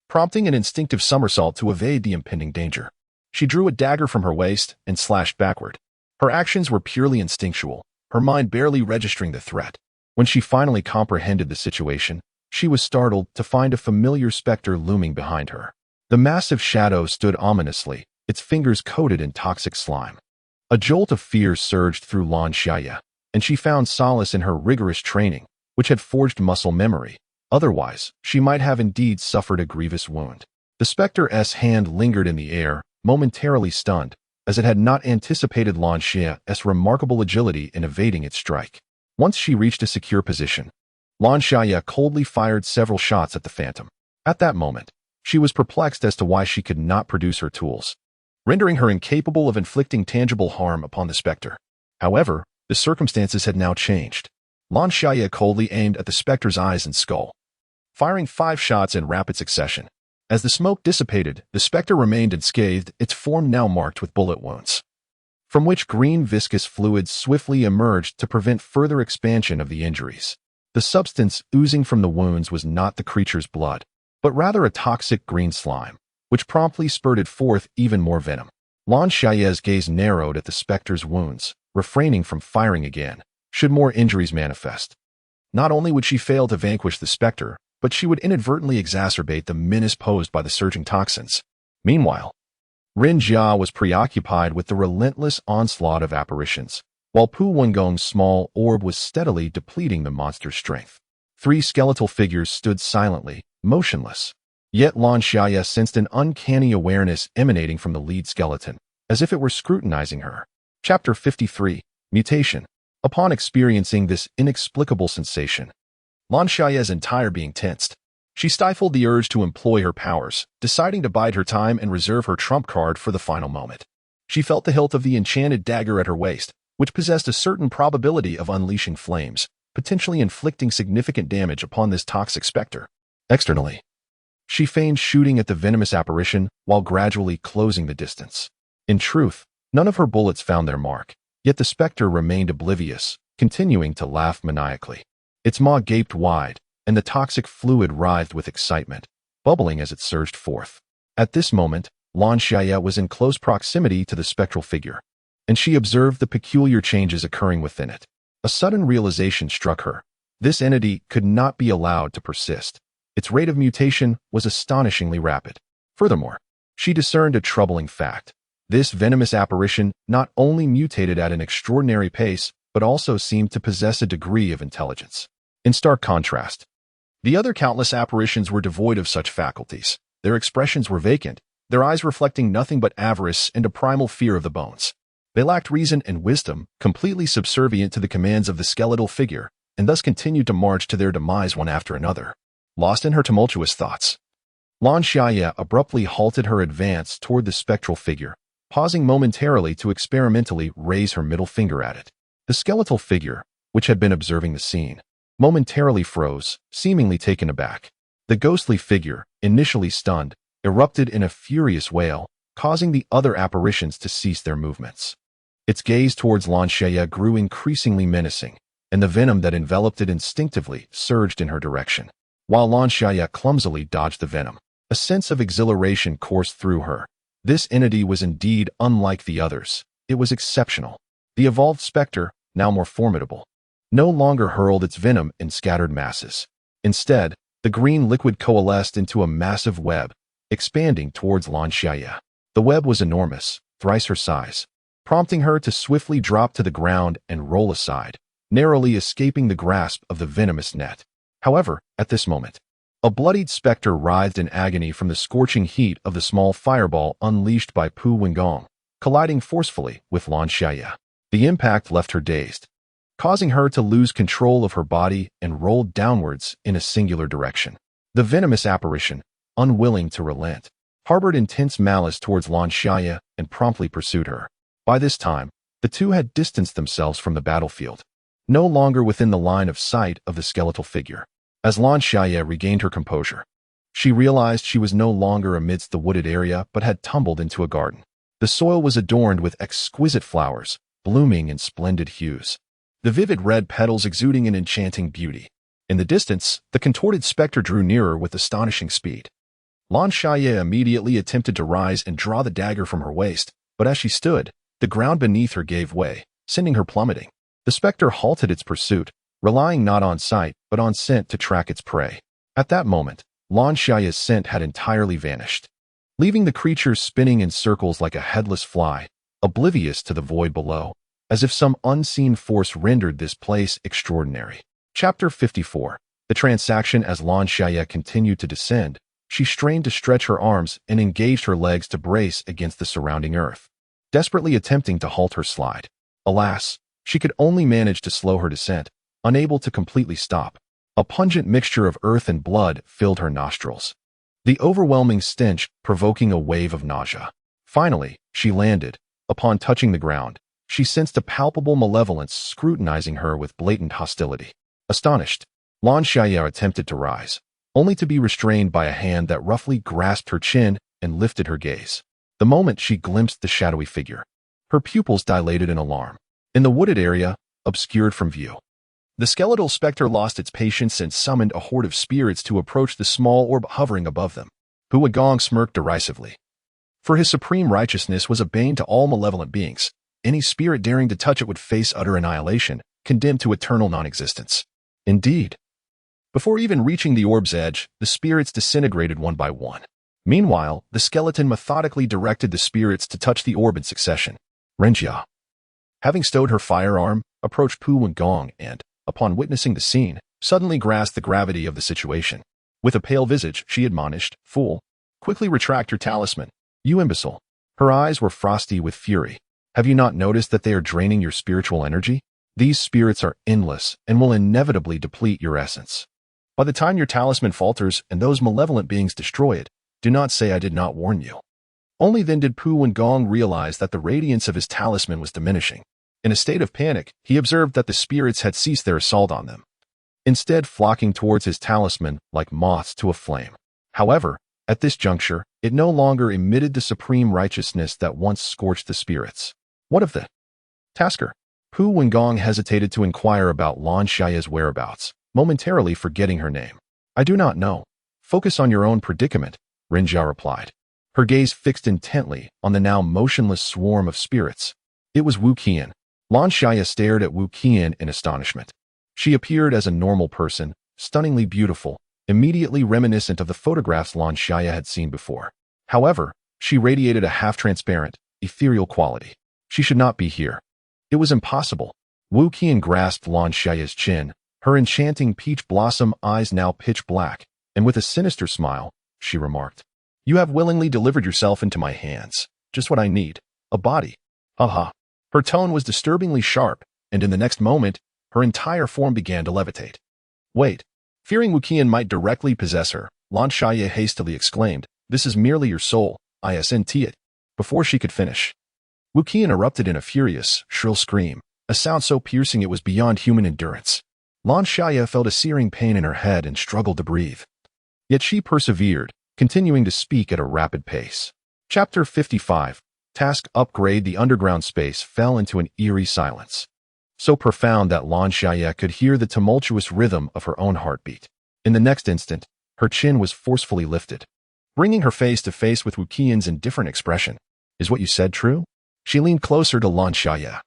prompting an instinctive somersault to evade the impending danger. She drew a dagger from her waist and slashed backward. Her actions were purely instinctual, her mind barely registering the threat. When she finally comprehended the situation, she was startled to find a familiar specter looming behind her. The massive shadow stood ominously, its fingers coated in toxic slime. A jolt of fear surged through Lan Xiaye, and she found solace in her rigorous training, which had forged muscle memory. Otherwise, she might have indeed suffered a grievous wound. The specter's hand lingered in the air, momentarily stunned, as it had not anticipated Lan Xiaye's remarkable agility in evading its strike. Once she reached a secure position, Lan Xiaye coldly fired several shots at the phantom. At that moment, she was perplexed as to why she could not produce her tools, rendering her incapable of inflicting tangible harm upon the specter. However, the circumstances had now changed. Lan Xiaye coldly aimed at the specter's eyes and skull, firing 5 shots in rapid succession. As the smoke dissipated, the specter remained unscathed, its form now marked with bullet wounds, from which green viscous fluids swiftly emerged to prevent further expansion of the injuries. The substance oozing from the wounds was not the creature's blood, but rather a toxic green slime, which promptly spurted forth even more venom. Lan Xiaye's gaze narrowed at the specter's wounds, refraining from firing again, should more injuries manifest. Not only would she fail to vanquish the specter, but she would inadvertently exacerbate the menace posed by the surging toxins. Meanwhile, Ren Jia was preoccupied with the relentless onslaught of apparitions, while Pu Wengong's small orb was steadily depleting the monster's strength. 3 skeletal figures stood silently, motionless. Yet Lan Xiaye sensed an uncanny awareness emanating from the lead skeleton, as if it were scrutinizing her. Chapter 53, Mutation. Upon experiencing this inexplicable sensation, Lan Xiaye's entire being tensed. She stifled the urge to employ her powers, deciding to bide her time and reserve her trump card for the final moment. She felt the hilt of the enchanted dagger at her waist, which possessed a certain probability of unleashing flames, potentially inflicting significant damage upon this toxic specter. Externally, she feigned shooting at the venomous apparition while gradually closing the distance. In truth, none of her bullets found their mark, yet the specter remained oblivious, continuing to laugh maniacally. Its maw gaped wide, and the toxic fluid writhed with excitement, bubbling as it surged forth. At this moment, Lan Xiaye was in close proximity to the spectral figure, and she observed the peculiar changes occurring within it. A sudden realization struck her. This entity could not be allowed to persist. Its rate of mutation was astonishingly rapid. Furthermore, she discerned a troubling fact. This venomous apparition not only mutated at an extraordinary pace, but also seemed to possess a degree of intelligence. In stark contrast, the other countless apparitions were devoid of such faculties. Their expressions were vacant, their eyes reflecting nothing but avarice and a primal fear of the bones. They lacked reason and wisdom, completely subservient to the commands of the skeletal figure, and thus continued to march to their demise one after another. Lost in her tumultuous thoughts, Lan Xiaye abruptly halted her advance toward the spectral figure, pausing momentarily to experimentally raise her middle finger at it. The skeletal figure, which had been observing the scene, momentarily froze, seemingly taken aback. The ghostly figure, initially stunned, erupted in a furious wail, causing the other apparitions to cease their movements. Its gaze towards Lan Xiaye grew increasingly menacing, and the venom that enveloped it instinctively surged in her direction. While Lan Xiaye clumsily dodged the venom, a sense of exhilaration coursed through her. This entity was indeed unlike the others. It was exceptional. The evolved specter, now more formidable, no longer hurled its venom in scattered masses. Instead, the green liquid coalesced into a massive web, expanding towards Lan Xiaye. The web was enormous, thrice her size, prompting her to swiftly drop to the ground and roll aside, narrowly escaping the grasp of the venomous net. However, at this moment, a bloodied specter writhed in agony from the scorching heat of the small fireball unleashed by Pu Wengong, colliding forcefully with Lan Xiaye. The impact left her dazed, causing her to lose control of her body and roll downwards in a singular direction. The venomous apparition, unwilling to relent, harbored intense malice towards Lan Xiaye and promptly pursued her. By this time, the two had distanced themselves from the battlefield, no longer within the line of sight of the skeletal figure. As Lan Xiaye regained her composure, she realized she was no longer amidst the wooded area but had tumbled into a garden. The soil was adorned with exquisite flowers, blooming in splendid hues, the vivid red petals exuding an enchanting beauty. In the distance, the contorted specter drew nearer with astonishing speed. Lan Xiaye immediately attempted to rise and draw the dagger from her waist, but as she stood, the ground beneath her gave way, sending her plummeting. The specter halted its pursuit, relying not on sight but on scent to track its prey. At that moment, Lan Xiaye's scent had entirely vanished, leaving the creature spinning in circles like a headless fly, oblivious to the void below, as if some unseen force rendered this place extraordinary. Chapter 54. The transaction. As Lan Xiaye continued to descend, she strained to stretch her arms and engaged her legs to brace against the surrounding earth, desperately attempting to halt her slide. Alas, she could only manage to slow her descent, unable to completely stop. A pungent mixture of earth and blood filled her nostrils, the overwhelming stench provoking a wave of nausea. Finally, she landed. Upon touching the ground, she sensed a palpable malevolence scrutinizing her with blatant hostility. Astonished, Lan Xiaye attempted to rise, only to be restrained by a hand that roughly grasped her chin and lifted her gaze. The moment she glimpsed the shadowy figure, her pupils dilated in alarm. In the wooded area, obscured from view, the skeletal specter lost its patience and summoned a horde of spirits to approach the small orb hovering above them. Pu Wengong smirked derisively. For his supreme righteousness was a bane to all malevolent beings. Any spirit daring to touch it would face utter annihilation, condemned to eternal non-existence. Indeed, Before even reaching the orb's edge, the spirits disintegrated one by one. Meanwhile, the skeleton methodically directed the spirits to touch the orb in succession. Lan Xiaye, having stowed her firearm, approached Pu Wengong and, upon witnessing the scene, suddenly grasped the gravity of the situation. With a pale visage, she admonished, "Fool, quickly retract your talisman, you imbecile." Her eyes were frosty with fury. "Have you not noticed that they are draining your spiritual energy? These spirits are endless and will inevitably deplete your essence. By the time your talisman falters and those malevolent beings destroy it, do not say I did not warn you." Only then did Pu Wengong realize that the radiance of his talisman was diminishing. In a state of panic, he observed that the spirits had ceased their assault on them, instead flocking towards his talisman like moths to a flame. However, at this juncture, it no longer emitted the supreme righteousness that once scorched the spirits. What of the tasker? Pu Wengong hesitated to inquire about Lan Xiaye's whereabouts, momentarily forgetting her name. "I do not know. Focus on your own predicament," Lan Xiaye replied, her gaze fixed intently on the now motionless swarm of spirits. It was Wu Qian. Lan Xiaye stared at Wu Qian in astonishment. She appeared as a normal person, stunningly beautiful, immediately reminiscent of the photographs Lan Xiaye had seen before. However, she radiated a half-transparent, ethereal quality. She should not be here. It was impossible. Wu Qian grasped Lan Xiaye's chin, her enchanting peach blossom eyes now pitch black, and with a sinister smile, she remarked, "You have willingly delivered yourself into my hands. Just what I need. A body." Haha. Her tone was disturbingly sharp, and in the next moment, her entire form began to levitate. "Wait." Fearing Wu Qian might directly possess her, Lan Xiaye hastily exclaimed, "This is merely your soul, isn't it?" Before she could finish, Wu Qian erupted in a furious, shrill scream, a sound so piercing it was beyond human endurance. Lan Xiaye felt a searing pain in her head and struggled to breathe. Yet she persevered, continuing to speak at a rapid pace. Chapter 55. Task Upgrade. The underground space fell into an eerie silence, so profound that Lan Xiaye could hear the tumultuous rhythm of her own heartbeat. In the next instant, her chin was forcefully lifted, bringing her face to face with Wu Qian's indifferent expression. "Is what you said true?" She leaned closer to Lan Xiaye,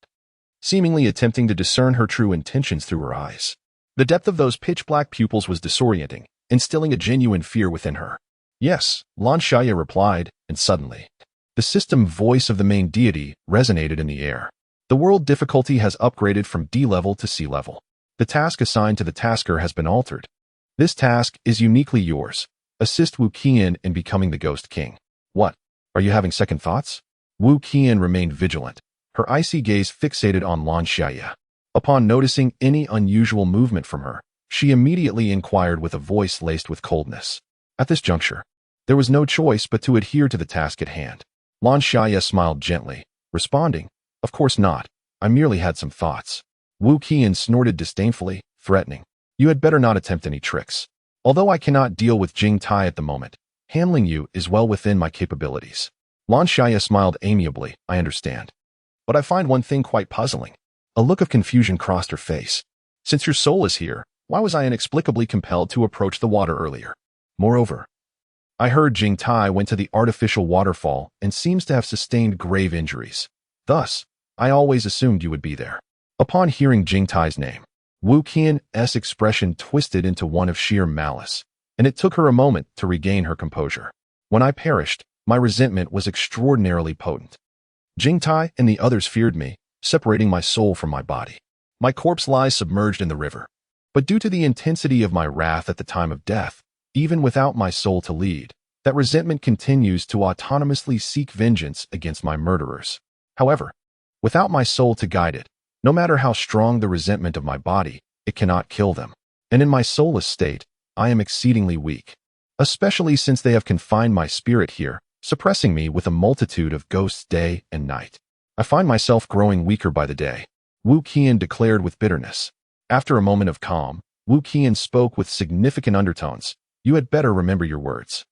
seemingly attempting to discern her true intentions through her eyes. The depth of those pitch-black pupils was disorienting, instilling a genuine fear within her. "Yes," Lan Xiaye replied, and suddenly, the system voice of the main deity resonated in the air. "The world difficulty has upgraded from D level to C level. The task assigned to the tasker has been altered. This task is uniquely yours. Assist Wu Qian in becoming the Ghost King." "What? Are you having second thoughts?" Wu Qian remained vigilant, her icy gaze fixated on Lan Xiaye. Upon noticing any unusual movement from her, she immediately inquired with a voice laced with coldness. At this juncture, there was no choice but to adhere to the task at hand. Lan Xiaye smiled gently, responding, "Of course not. I merely had some thoughts." Wu Qian snorted disdainfully, threatening, "You had better not attempt any tricks. Although I cannot deal with Jing Tai at the moment, handling you is well within my capabilities." Lan Xiaye smiled amiably, "I understand. But I find one thing quite puzzling." A look of confusion crossed her face. "Since your soul is here, why was I inexplicably compelled to approach the water earlier? Moreover, I heard Jing Tai went to the artificial waterfall and seems to have sustained grave injuries. Thus, I always assumed you would be there." Upon hearing Jing Tai's name, Wu Qian's expression twisted into one of sheer malice, and it took her a moment to regain her composure. "When I perished, my resentment was extraordinarily potent. Jing Tai and the others feared me, separating my soul from my body. My corpse lies submerged in the river. But due to the intensity of my wrath at the time of death, even without my soul to lead, that resentment continues to autonomously seek vengeance against my murderers. However, without my soul to guide it, no matter how strong the resentment of my body, it cannot kill them. And in my soulless state, I am exceedingly weak, especially since they have confined my spirit here, suppressing me with a multitude of ghosts day and night. I find myself growing weaker by the day," Wu Qian declared with bitterness. After a moment of calm, Wu Qian spoke with significant undertones. "You had better remember your words."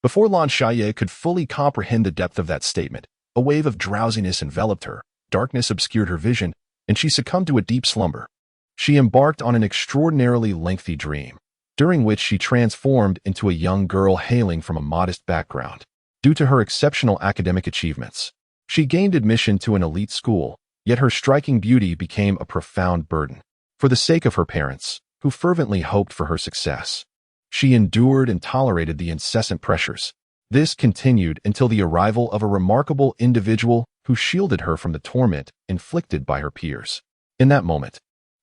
Before Lan Xiaye could fully comprehend the depth of that statement, a wave of drowsiness enveloped her, darkness obscured her vision, and she succumbed to a deep slumber. She embarked on an extraordinarily lengthy dream, during which she transformed into a young girl hailing from a modest background. Due to her exceptional academic achievements, she gained admission to an elite school, yet her striking beauty became a profound burden. For the sake of her parents, who fervently hoped for her success. She endured and tolerated the incessant pressures. This continued until the arrival of a remarkable individual who shielded her from the torment inflicted by her peers. In that moment,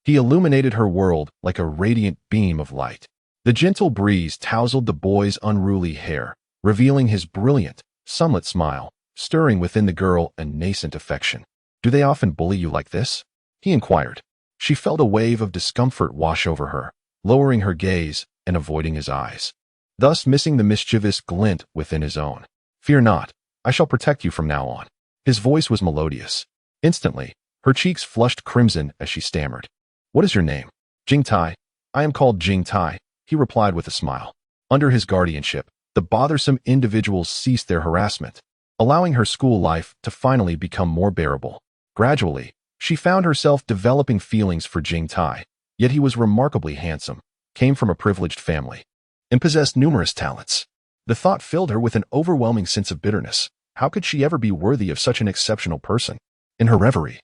he illuminated her world like a radiant beam of light. The gentle breeze tousled the boy's unruly hair, revealing his brilliant, sunlit smile, stirring within the girl a nascent affection. "Do they often bully you like this?" he inquired. She felt a wave of discomfort wash over her, lowering her gaze and avoiding his eyes, thus missing the mischievous glint within his own. "Fear not, I shall protect you from now on." His voice was melodious. Instantly, her cheeks flushed crimson as she stammered. "What is your name?" "Jing Tai. I am called Jing Tai," he replied with a smile. Under his guardianship, the bothersome individuals ceased their harassment, allowing her school life to finally become more bearable. Gradually, she found herself developing feelings for Jing Tai, yet he was remarkably handsome, came from a privileged family, and possessed numerous talents. The thought filled her with an overwhelming sense of bitterness. How could she ever be worthy of such an exceptional person? In her reverie,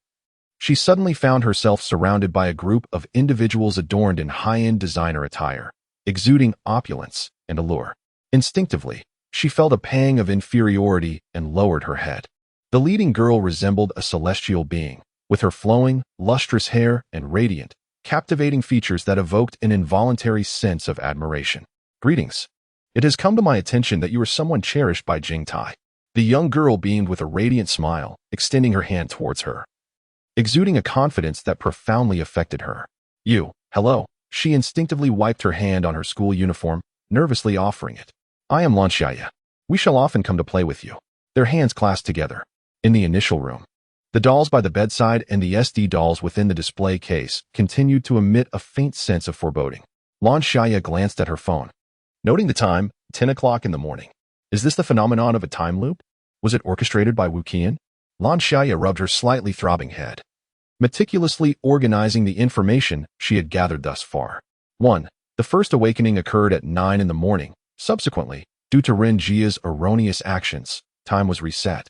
she suddenly found herself surrounded by a group of individuals adorned in high-end designer attire, exuding opulence and allure. Instinctively, she felt a pang of inferiority and lowered her head. The leading girl resembled a celestial being, with her flowing, lustrous hair and radiant, captivating features that evoked an involuntary sense of admiration. "Greetings. It has come to my attention that you are someone cherished by Jing Tai." The young girl beamed with a radiant smile, extending her hand towards her, exuding a confidence that profoundly affected her. "You, hello." She instinctively wiped her hand on her school uniform, nervously offering it. "I am Lan Xiaye. We shall often come to play with you." Their hands clasped together. In the initial room, the dolls by the bedside and the SD dolls within the display case continued to emit a faint sense of foreboding. Lan Xiaye glanced at her phone, noting the time, 10 o'clock in the morning. Is this the phenomenon of a time loop? Was it orchestrated by Wu Qian? Lan Xiaye rubbed her slightly throbbing head, meticulously organizing the information she had gathered thus far. 1. The first awakening occurred at 9 in the morning. Subsequently, due to Ren Jia's erroneous actions, time was reset,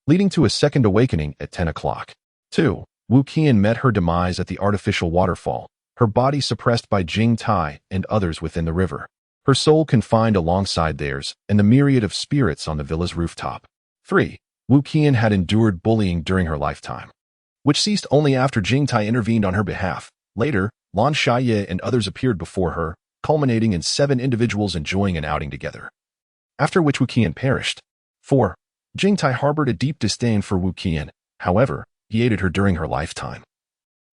leading to a second awakening at 10 o'clock. 2. Wu Qian met her demise at the artificial waterfall, her body suppressed by Jing Tai and others within the river, her soul confined alongside theirs and the myriad of spirits on the villa's rooftop. 3. Wu Qian had endured bullying during her lifetime, which ceased only after Jing Tai intervened on her behalf. Later, Lan Xiaye and others appeared before her, culminating in 7 individuals enjoying an outing together, after which Wu Qian perished. 4. Jing Tai harbored a deep disdain for Wu Qian. However, he aided her during her lifetime,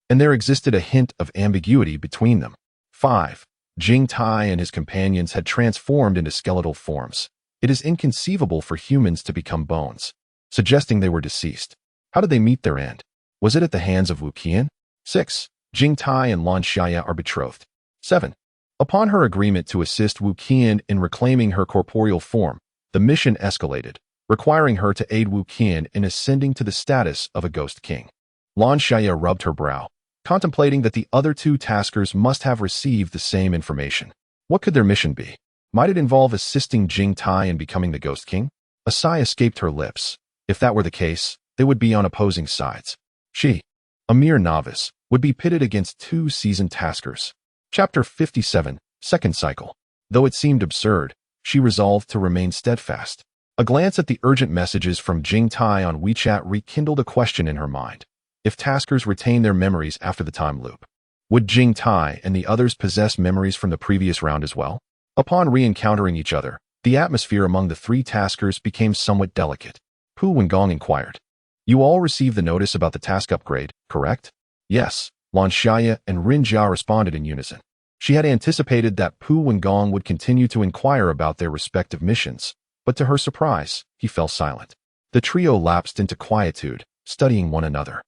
and there existed a hint of ambiguity between them. 5. Jing Tai and his companions had transformed into skeletal forms. It is inconceivable for humans to become bones, suggesting they were deceased. How did they meet their end? Was it at the hands of Wu Qian? 6. Jing Tai and Lan Xiaye are betrothed. 7. Upon her agreement to assist Wu Qian in reclaiming her corporeal form, the mission escalated, requiring her to aid Wu Qian in ascending to the status of a ghost king. Lan Xiaye rubbed her brow, contemplating that the other 2 taskers must have received the same information. What could their mission be? Might it involve assisting Jing Tai in becoming the ghost king? A sigh escaped her lips. If that were the case, they would be on opposing sides. She, a mere novice, would be pitted against 2 seasoned taskers. Chapter 57, Second Cycle. Though it seemed absurd, she resolved to remain steadfast. A glance at the urgent messages from Jing Tai on WeChat rekindled a question in her mind. If taskers retain their memories after the time loop, would Jing Tai and the others possess memories from the previous round as well? Upon re-encountering each other, the atmosphere among the 3 taskers became somewhat delicate. Pu Wengong inquired. "You all received the notice about the task upgrade, correct?" "Yes," Lan Xiaye and Ren Jia responded in unison. She had anticipated that Pu Wengong would continue to inquire about their respective missions, but to her surprise, he fell silent. The trio lapsed into quietude, studying one another.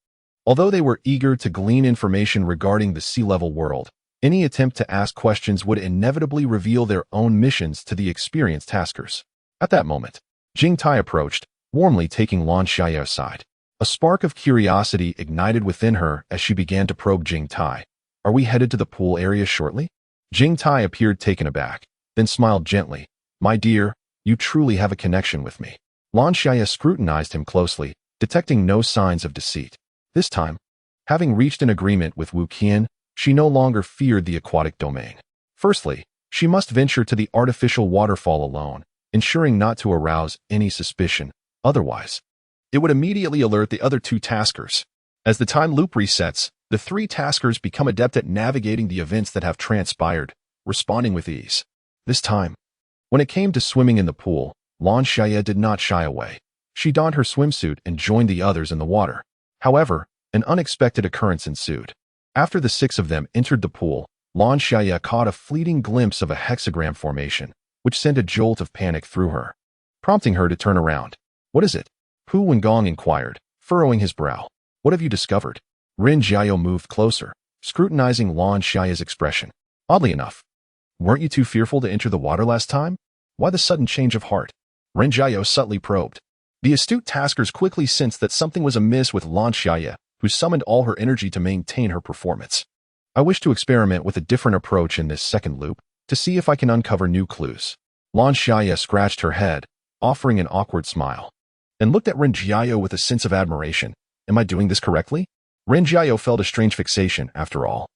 Although they were eager to glean information regarding the sea-level world, any attempt to ask questions would inevitably reveal their own missions to the experienced taskers. At that moment, Jing Tai approached, warmly taking Lan Xiaye aside. A spark of curiosity ignited within her as she began to probe Jing Tai. "Are we headed to the pool area shortly?" Jing Tai appeared taken aback, then smiled gently. "My dear, you truly have a connection with me." Lan Xiaye scrutinized him closely, detecting no signs of deceit. This time, having reached an agreement with Wu Qian, she no longer feared the aquatic domain. Firstly, she must venture to the artificial waterfall alone, ensuring not to arouse any suspicion. Otherwise, it would immediately alert the other two taskers. As the time loop resets, the three taskers become adept at navigating the events that have transpired, responding with ease. This time, when it came to swimming in the pool, Lan Xiaye did not shy away. She donned her swimsuit and joined the others in the water. However, an unexpected occurrence ensued. After the six of them entered the pool, Lan Xiaye caught a fleeting glimpse of a hexagram formation, which sent a jolt of panic through her, prompting her to turn around. "What is it?" Pu Wengong inquired, furrowing his brow. "What have you discovered?" Ren Jiao moved closer, scrutinizing Lan Xiaye's expression. "Oddly enough, weren't you too fearful to enter the water last time? Why the sudden change of heart?" Ren Jiao subtly probed. The astute taskers quickly sensed that something was amiss with Lan Xiaye, who summoned all her energy to maintain her performance. "I wish to experiment with a different approach in this second loop, to see if I can uncover new clues." Lan Xiaye scratched her head, offering an awkward smile, and looked at Ren Jiao with a sense of admiration. "Am I doing this correctly?" Ren Jiao felt a strange fixation, after all.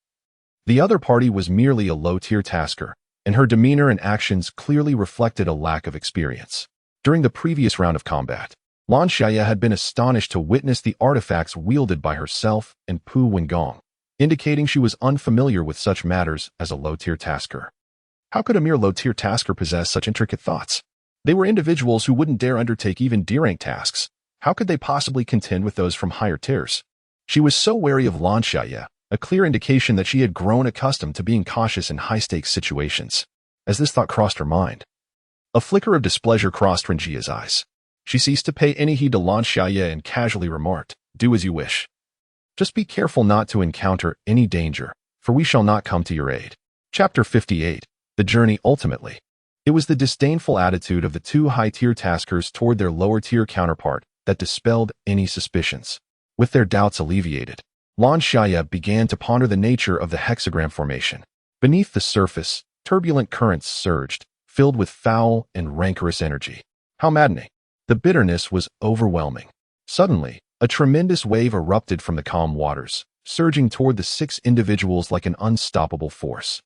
The other party was merely a low-tier tasker, and her demeanor and actions clearly reflected a lack of experience. During the previous round of combat, Lan Xiaye had been astonished to witness the artifacts wielded by herself and Pu Wengong, indicating she was unfamiliar with such matters as a low-tier tasker. How could a mere low-tier tasker possess such intricate thoughts? They were individuals who wouldn't dare undertake even D-rank tasks. How could they possibly contend with those from higher tiers? She was so wary of Lan Xiaye, a clear indication that she had grown accustomed to being cautious in high-stakes situations. As this thought crossed her mind, a flicker of displeasure crossed Ren Jia's eyes. She ceased to pay any heed to Lan Xiaye and casually remarked, "Do as you wish. Just be careful not to encounter any danger, for we shall not come to your aid." Chapter 58. The Journey Ultimately. It was the disdainful attitude of the two high-tier taskers toward their lower-tier counterpart that dispelled any suspicions. With their doubts alleviated, Lan Xiaye began to ponder the nature of the hexagram formation. Beneath the surface, turbulent currents surged, filled with foul and rancorous energy. How maddening! The bitterness was overwhelming. Suddenly, a tremendous wave erupted from the calm waters, surging toward the six individuals like an unstoppable force.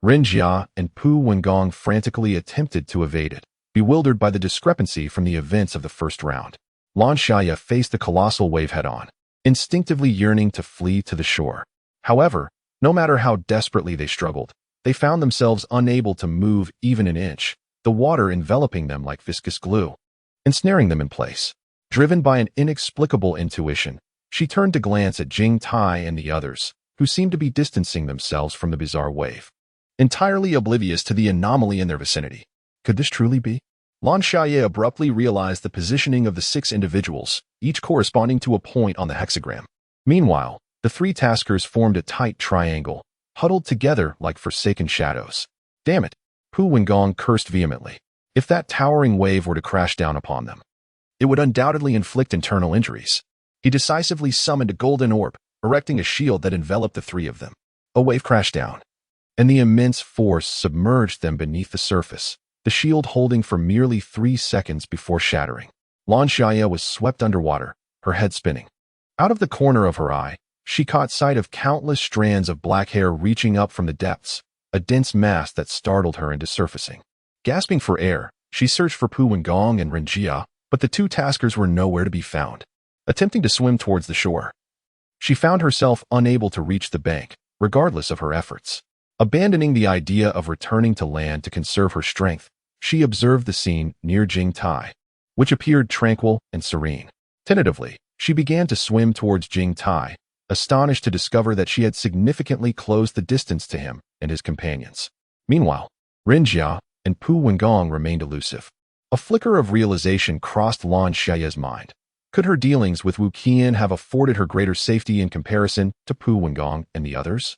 Ren Jia and Pu Wengong frantically attempted to evade it, bewildered by the discrepancy from the events of the first round. Lan Xiaye faced the colossal wave head-on, instinctively yearning to flee to the shore. However, no matter how desperately they struggled, they found themselves unable to move even an inch, the water enveloping them like viscous glue, ensnaring them in place. Driven by an inexplicable intuition, she turned to glance at Jing Tai and the others, who seemed to be distancing themselves from the bizarre wave, entirely oblivious to the anomaly in their vicinity. Could this truly be? Lan Xiaye abruptly realized the positioning of the six individuals, each corresponding to a point on the hexagram. Meanwhile, the three taskers formed a tight triangle, huddled together like forsaken shadows. "Damn it!" Pu Wengong cursed vehemently. If that towering wave were to crash down upon them, it would undoubtedly inflict internal injuries. He decisively summoned a golden orb, erecting a shield that enveloped the three of them. A wave crashed down, and the immense force submerged them beneath the surface, the shield holding for merely 3 seconds before shattering. Lan Xiaye was swept underwater, her head spinning. Out of the corner of her eye, she caught sight of countless strands of black hair reaching up from the depths, a dense mass that startled her into surfacing. Gasping for air, she searched for Pu Wengong and Ren Jia, but the two taskers were nowhere to be found. Attempting to swim towards the shore, she found herself unable to reach the bank, regardless of her efforts. Abandoning the idea of returning to land to conserve her strength, she observed the scene near Jing Tai, which appeared tranquil and serene. Tentatively, she began to swim towards Jing Tai, astonished to discover that she had significantly closed the distance to him and his companions. Meanwhile, Ren Jia and Pu Wengong remained elusive. A flicker of realization crossed Lan Xiaye's mind. Could her dealings with Wu Qian have afforded her greater safety in comparison to Pu Wengong and the others?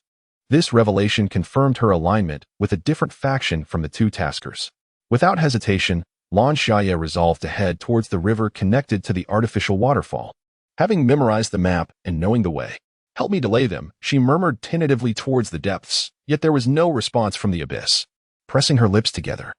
This revelation confirmed her alignment with a different faction from the two taskers. Without hesitation, Lan Xiaye resolved to head towards the river connected to the artificial waterfall. Having memorized the map and knowing the way, "Help me delay them," she murmured tentatively towards the depths, yet there was no response from the abyss. Pressing her lips together,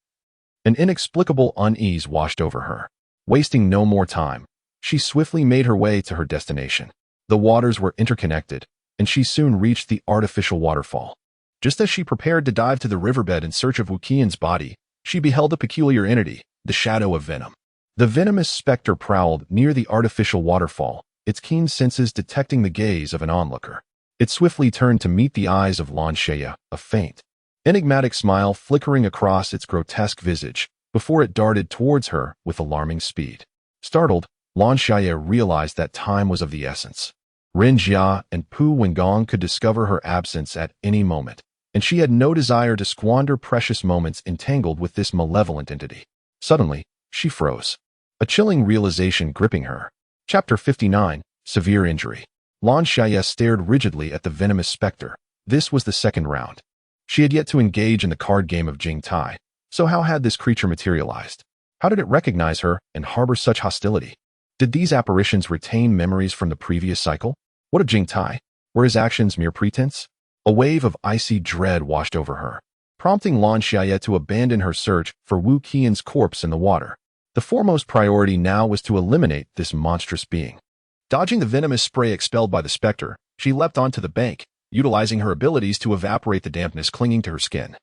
an inexplicable unease washed over her. Wasting no more time, she swiftly made her way to her destination. The waters were interconnected, and she soon reached the artificial waterfall. Just as she prepared to dive to the riverbed in search of Wu Qian's body, she beheld a peculiar entity, the shadow of venom. The venomous specter prowled near the artificial waterfall, its keen senses detecting the gaze of an onlooker. It swiftly turned to meet the eyes of Lan Xiaye, a faint, enigmatic smile flickering across its grotesque visage, before it darted towards her with alarming speed. Startled, Lan Xiaye realized that time was of the essence. Ren Jia and Pu Wengong could discover her absence at any moment, and she had no desire to squander precious moments entangled with this malevolent entity. Suddenly, she froze, a chilling realization gripping her. Chapter 59, Severe Injury. Lan Xiaye stared rigidly at the venomous specter. This was the second round. She had yet to engage in the card game of Jing Tai, so how had this creature materialized? How did it recognize her and harbor such hostility? Did these apparitions retain memories from the previous cycle? What of Jing Tai? Were his actions mere pretense? A wave of icy dread washed over her, prompting Lan Xiaye to abandon her search for Wu Qian's corpse in the water. The foremost priority now was to eliminate this monstrous being. Dodging the venomous spray expelled by the specter, she leapt onto the bank, utilizing her abilities to evaporate the dampness clinging to her skin.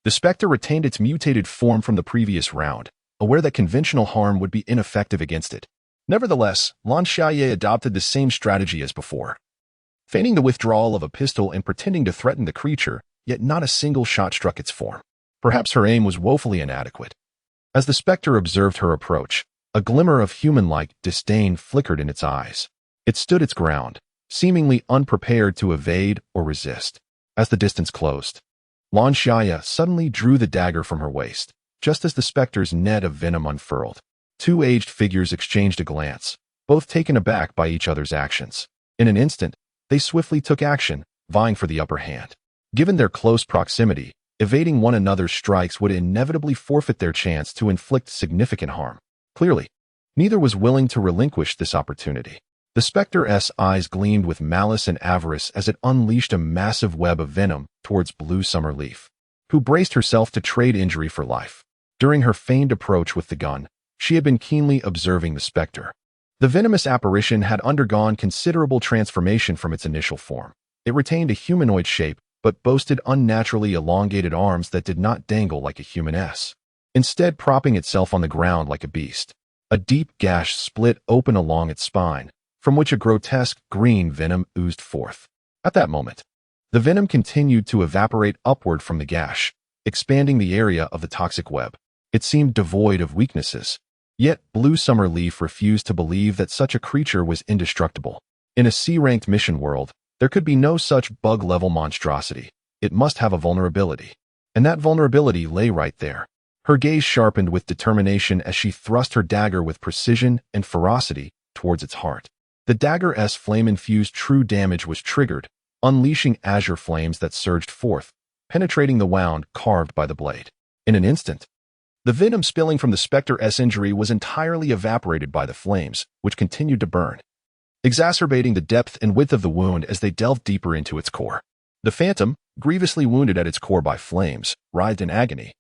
The specter retained its mutated form from the previous round, aware that conventional harm would be ineffective against it. Nevertheless, Lan Xiaye adopted the same strategy as before. Feigning the withdrawal of a pistol and pretending to threaten the creature, yet not a single shot struck its form. Perhaps her aim was woefully inadequate. As the specter observed her approach, a glimmer of human-like disdain flickered in its eyes. It stood its ground, seemingly unprepared to evade or resist. As the distance closed, Lan Xiaye suddenly drew the dagger from her waist, just as the specter's net of venom unfurled. Two aged figures exchanged a glance, both taken aback by each other's actions. In an instant, they swiftly took action, vying for the upper hand. Given their close proximity, evading one another's strikes would inevitably forfeit their chance to inflict significant harm. Clearly, neither was willing to relinquish this opportunity. The specter's eyes gleamed with malice and avarice as it unleashed a massive web of venom towards Blue Summer Leaf, who braced herself to trade injury for life. During her feigned approach with the gun, she had been keenly observing the specter. The venomous apparition had undergone considerable transformation from its initial form. It retained a humanoid shape, but boasted unnaturally elongated arms that did not dangle like a human's, instead propping itself on the ground like a beast. A deep gash split open along its spine, from which a grotesque green venom oozed forth. At that moment, the venom continued to evaporate upward from the gash, expanding the area of the toxic web. It seemed devoid of weaknesses. Yet, Blue Summer Leaf refused to believe that such a creature was indestructible. In a C-ranked mission world, there could be no such bug-level monstrosity. It must have a vulnerability. And that vulnerability lay right there. Her gaze sharpened with determination as she thrust her dagger with precision and ferocity towards its heart. The dagger's flame-infused true damage was triggered, unleashing azure flames that surged forth, penetrating the wound carved by the blade. In an instant, the venom spilling from the specter's injury was entirely evaporated by the flames, which continued to burn, exacerbating the depth and width of the wound as they delved deeper into its core. The phantom, grievously wounded at its core by flames, writhed in agony,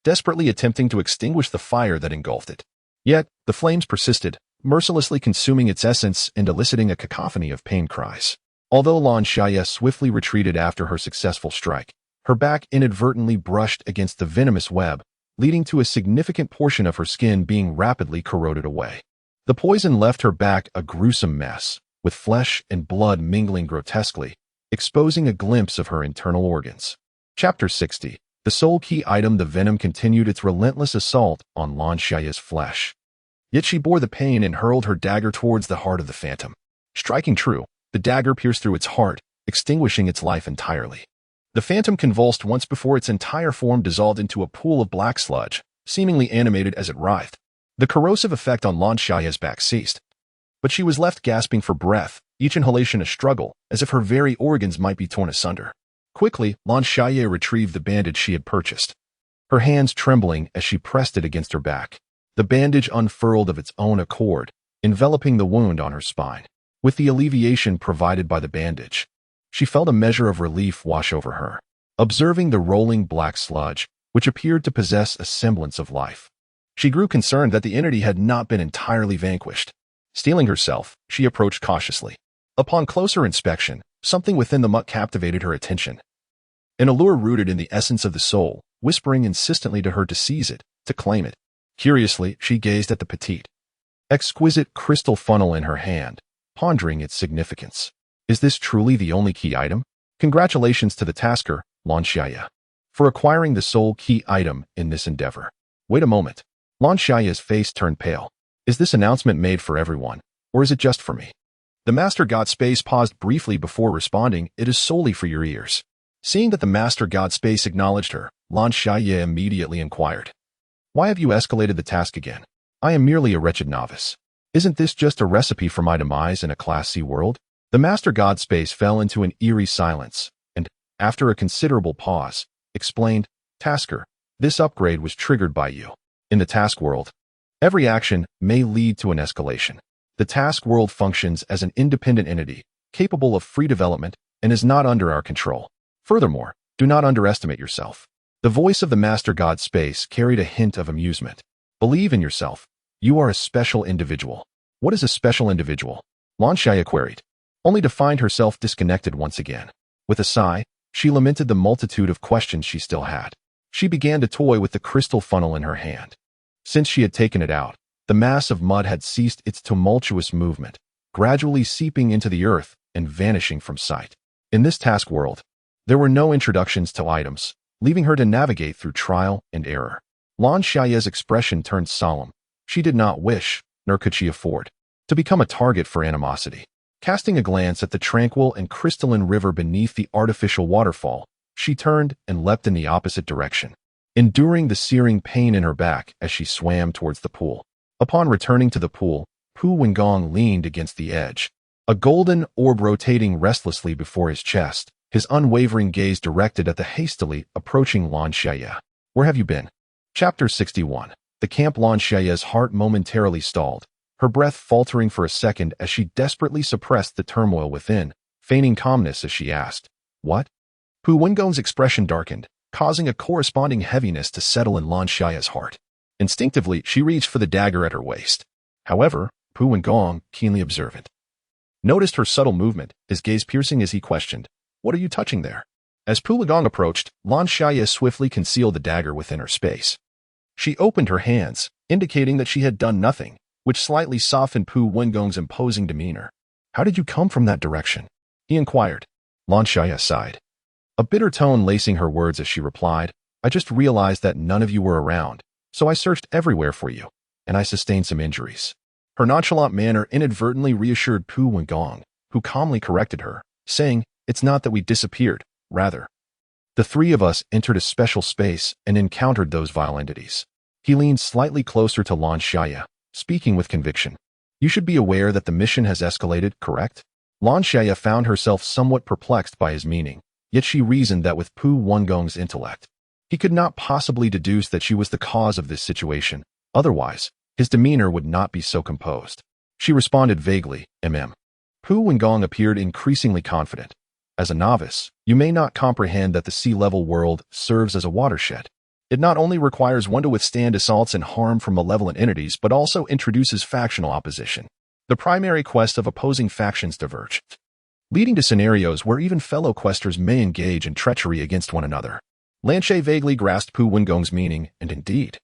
desperately attempting to extinguish the fire that engulfed it. Yet, the flames persisted, mercilessly consuming its essence and eliciting a cacophony of pain cries. Although Lan Xiaye swiftly retreated after her successful strike, her back inadvertently brushed against the venomous web, leading to a significant portion of her skin being rapidly corroded away. The poison left her back a gruesome mess, with flesh and blood mingling grotesquely, exposing a glimpse of her internal organs. Chapter 60. The sole key item. The venom continued its relentless assault on Lan Xiaye's flesh. Yet she bore the pain and hurled her dagger towards the heart of the phantom. Striking true, the dagger pierced through its heart, extinguishing its life entirely. The phantom convulsed once before its entire form dissolved into a pool of black sludge, seemingly animated as it writhed. The corrosive effect on Lan Xiaye's back ceased, but she was left gasping for breath, each inhalation a struggle, as if her very organs might be torn asunder. Quickly, Lan Xiaye retrieved the bandage she had purchased, her hands trembling as she pressed it against her back. The bandage unfurled of its own accord, enveloping the wound on her spine. With the alleviation provided by the bandage, she felt a measure of relief wash over her. Observing the rolling black sludge, which appeared to possess a semblance of life, she grew concerned that the entity had not been entirely vanquished. Steeling herself, she approached cautiously. Upon closer inspection, Something within the muck captivated her attention. An allure rooted in the essence of the soul, whispering insistently to her to seize it, to claim it. Curiously, she gazed at the petite, exquisite crystal funnel in her hand, pondering its significance. Is this truly the only key item? Congratulations to the tasker, Lan Xiaye, for acquiring the sole key item in this endeavor. Wait a moment. Lan Xiaye's face turned pale. Is this announcement made for everyone, or is it just for me? The Master God Space paused briefly before responding, it is solely for your ears. Seeing that the Master God Space acknowledged her, Lan Xiaye immediately inquired. Why have you escalated the task again? I am merely a wretched novice. Isn't this just a recipe for my demise in a Class C world? The Master God Space fell into an eerie silence, and, after a considerable pause, explained, Tasker, this upgrade was triggered by you. In the task world, every action may lead to an escalation. The task world functions as an independent entity, capable of free development, and is not under our control. Furthermore, do not underestimate yourself. The voice of the Master God Space carried a hint of amusement. Believe in yourself. You are a special individual. What is a special individual? Lan Xiaye queried, only to find herself disconnected once again. With a sigh, she lamented the multitude of questions she still had. She began to toy with the crystal funnel in her hand. Since she had taken it out, the mass of mud had ceased its tumultuous movement, gradually seeping into the earth and vanishing from sight. In this task world, there were no introductions to items, leaving her to navigate through trial and error. Lan Xiaye's expression turned solemn. She did not wish, nor could she afford, to become a target for animosity. Casting a glance at the tranquil and crystalline river beneath the artificial waterfall, she turned and leapt in the opposite direction, enduring the searing pain in her back as she swam towards the pool. Upon returning to the pool, Pu Wengong leaned against the edge, a golden orb rotating restlessly before his chest, his unwavering gaze directed at the hastily approaching Lan Xiaye. Where have you been? Chapter 61. The camp. Lan Xiaye's heart momentarily stalled, her breath faltering for a second as she desperately suppressed the turmoil within, feigning calmness as she asked, What? Pu Wengong's expression darkened, causing a corresponding heaviness to settle in Lan Xiaye's heart. Instinctively, she reached for the dagger at her waist. However, Pu Wengong, keenly observant, noticed her subtle movement, his gaze piercing as he questioned, What are you touching there? As Pu Wengong approached, Lan Xiaye swiftly concealed the dagger within her space. She opened her hands, indicating that she had done nothing, which slightly softened Pu Wengong's imposing demeanor. How did you come from that direction? He inquired. Lan Xiaye sighed, a bitter tone lacing her words as she replied, I just realized that none of you were around, so I searched everywhere for you, and I sustained some injuries. Her nonchalant manner inadvertently reassured Pu Wengong, who calmly corrected her, saying, It's not that we disappeared, rather. The three of us entered a special space and encountered those vile entities. He leaned slightly closer to Lan Xiaye, speaking with conviction. You should be aware that the mission has escalated, correct? Lan Xiaye found herself somewhat perplexed by his meaning, yet she reasoned that with Pu Wengong's intellect, he could not possibly deduce that she was the cause of this situation. Otherwise, his demeanor would not be so composed. She responded vaguely, Pu Wengong appeared increasingly confident. As a novice, you may not comprehend that the sea-level world serves as a watershed. It not only requires one to withstand assaults and harm from malevolent entities, but also introduces factional opposition. The primary quest of opposing factions diverge, leading to scenarios where even fellow questers may engage in treachery against one another. Lan Xiaye vaguely grasped Pu Wengong's meaning, and indeed.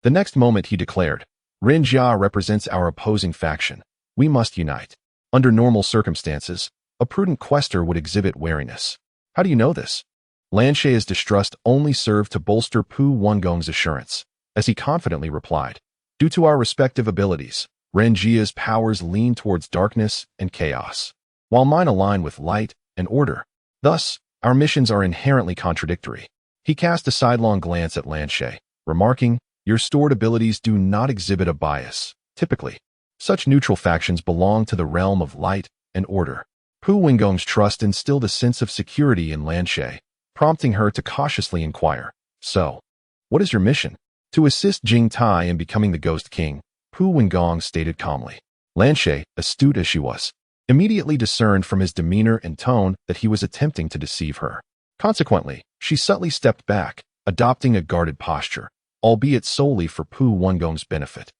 The next moment he declared, Ren Jia represents our opposing faction. We must unite. Under normal circumstances, a prudent quester would exhibit wariness. How do you know this? Lan Xiaye's distrust only served to bolster Pu Wengong's assurance, as he confidently replied, Due to our respective abilities, Ren Jia's powers lean towards darkness and chaos, while mine align with light and order. Thus, our missions are inherently contradictory. He cast a sidelong glance at Lan Xiaye, remarking, Your stored abilities do not exhibit a bias. Typically, such neutral factions belong to the realm of light and order. Pu Wengong's trust instilled a sense of security in Lan Xiaye, prompting her to cautiously inquire, So, what is your mission? To assist Jing Tai in becoming the Ghost King, Pu Wengong stated calmly. Lan Xiaye, astute as she was, immediately discerned from his demeanor and tone that he was attempting to deceive her. Consequently, she subtly stepped back, adopting a guarded posture, albeit solely for Pu Wengong's benefit.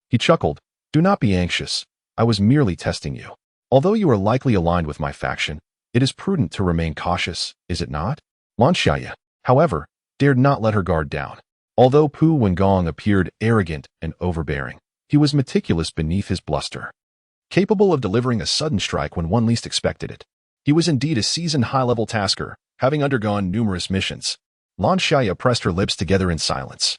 He chuckled, Do not be anxious. I was merely testing you. Although you are likely aligned with my faction, It is prudent to remain cautious, is it not? Lan Xiaye, however, dared not let her guard down. Although Pu Wengong appeared arrogant and overbearing, he was meticulous beneath his bluster, capable of delivering a sudden strike when one least expected it. He was indeed a seasoned high-level tasker, having undergone numerous missions. Lan Xiaye pressed her lips together in silence.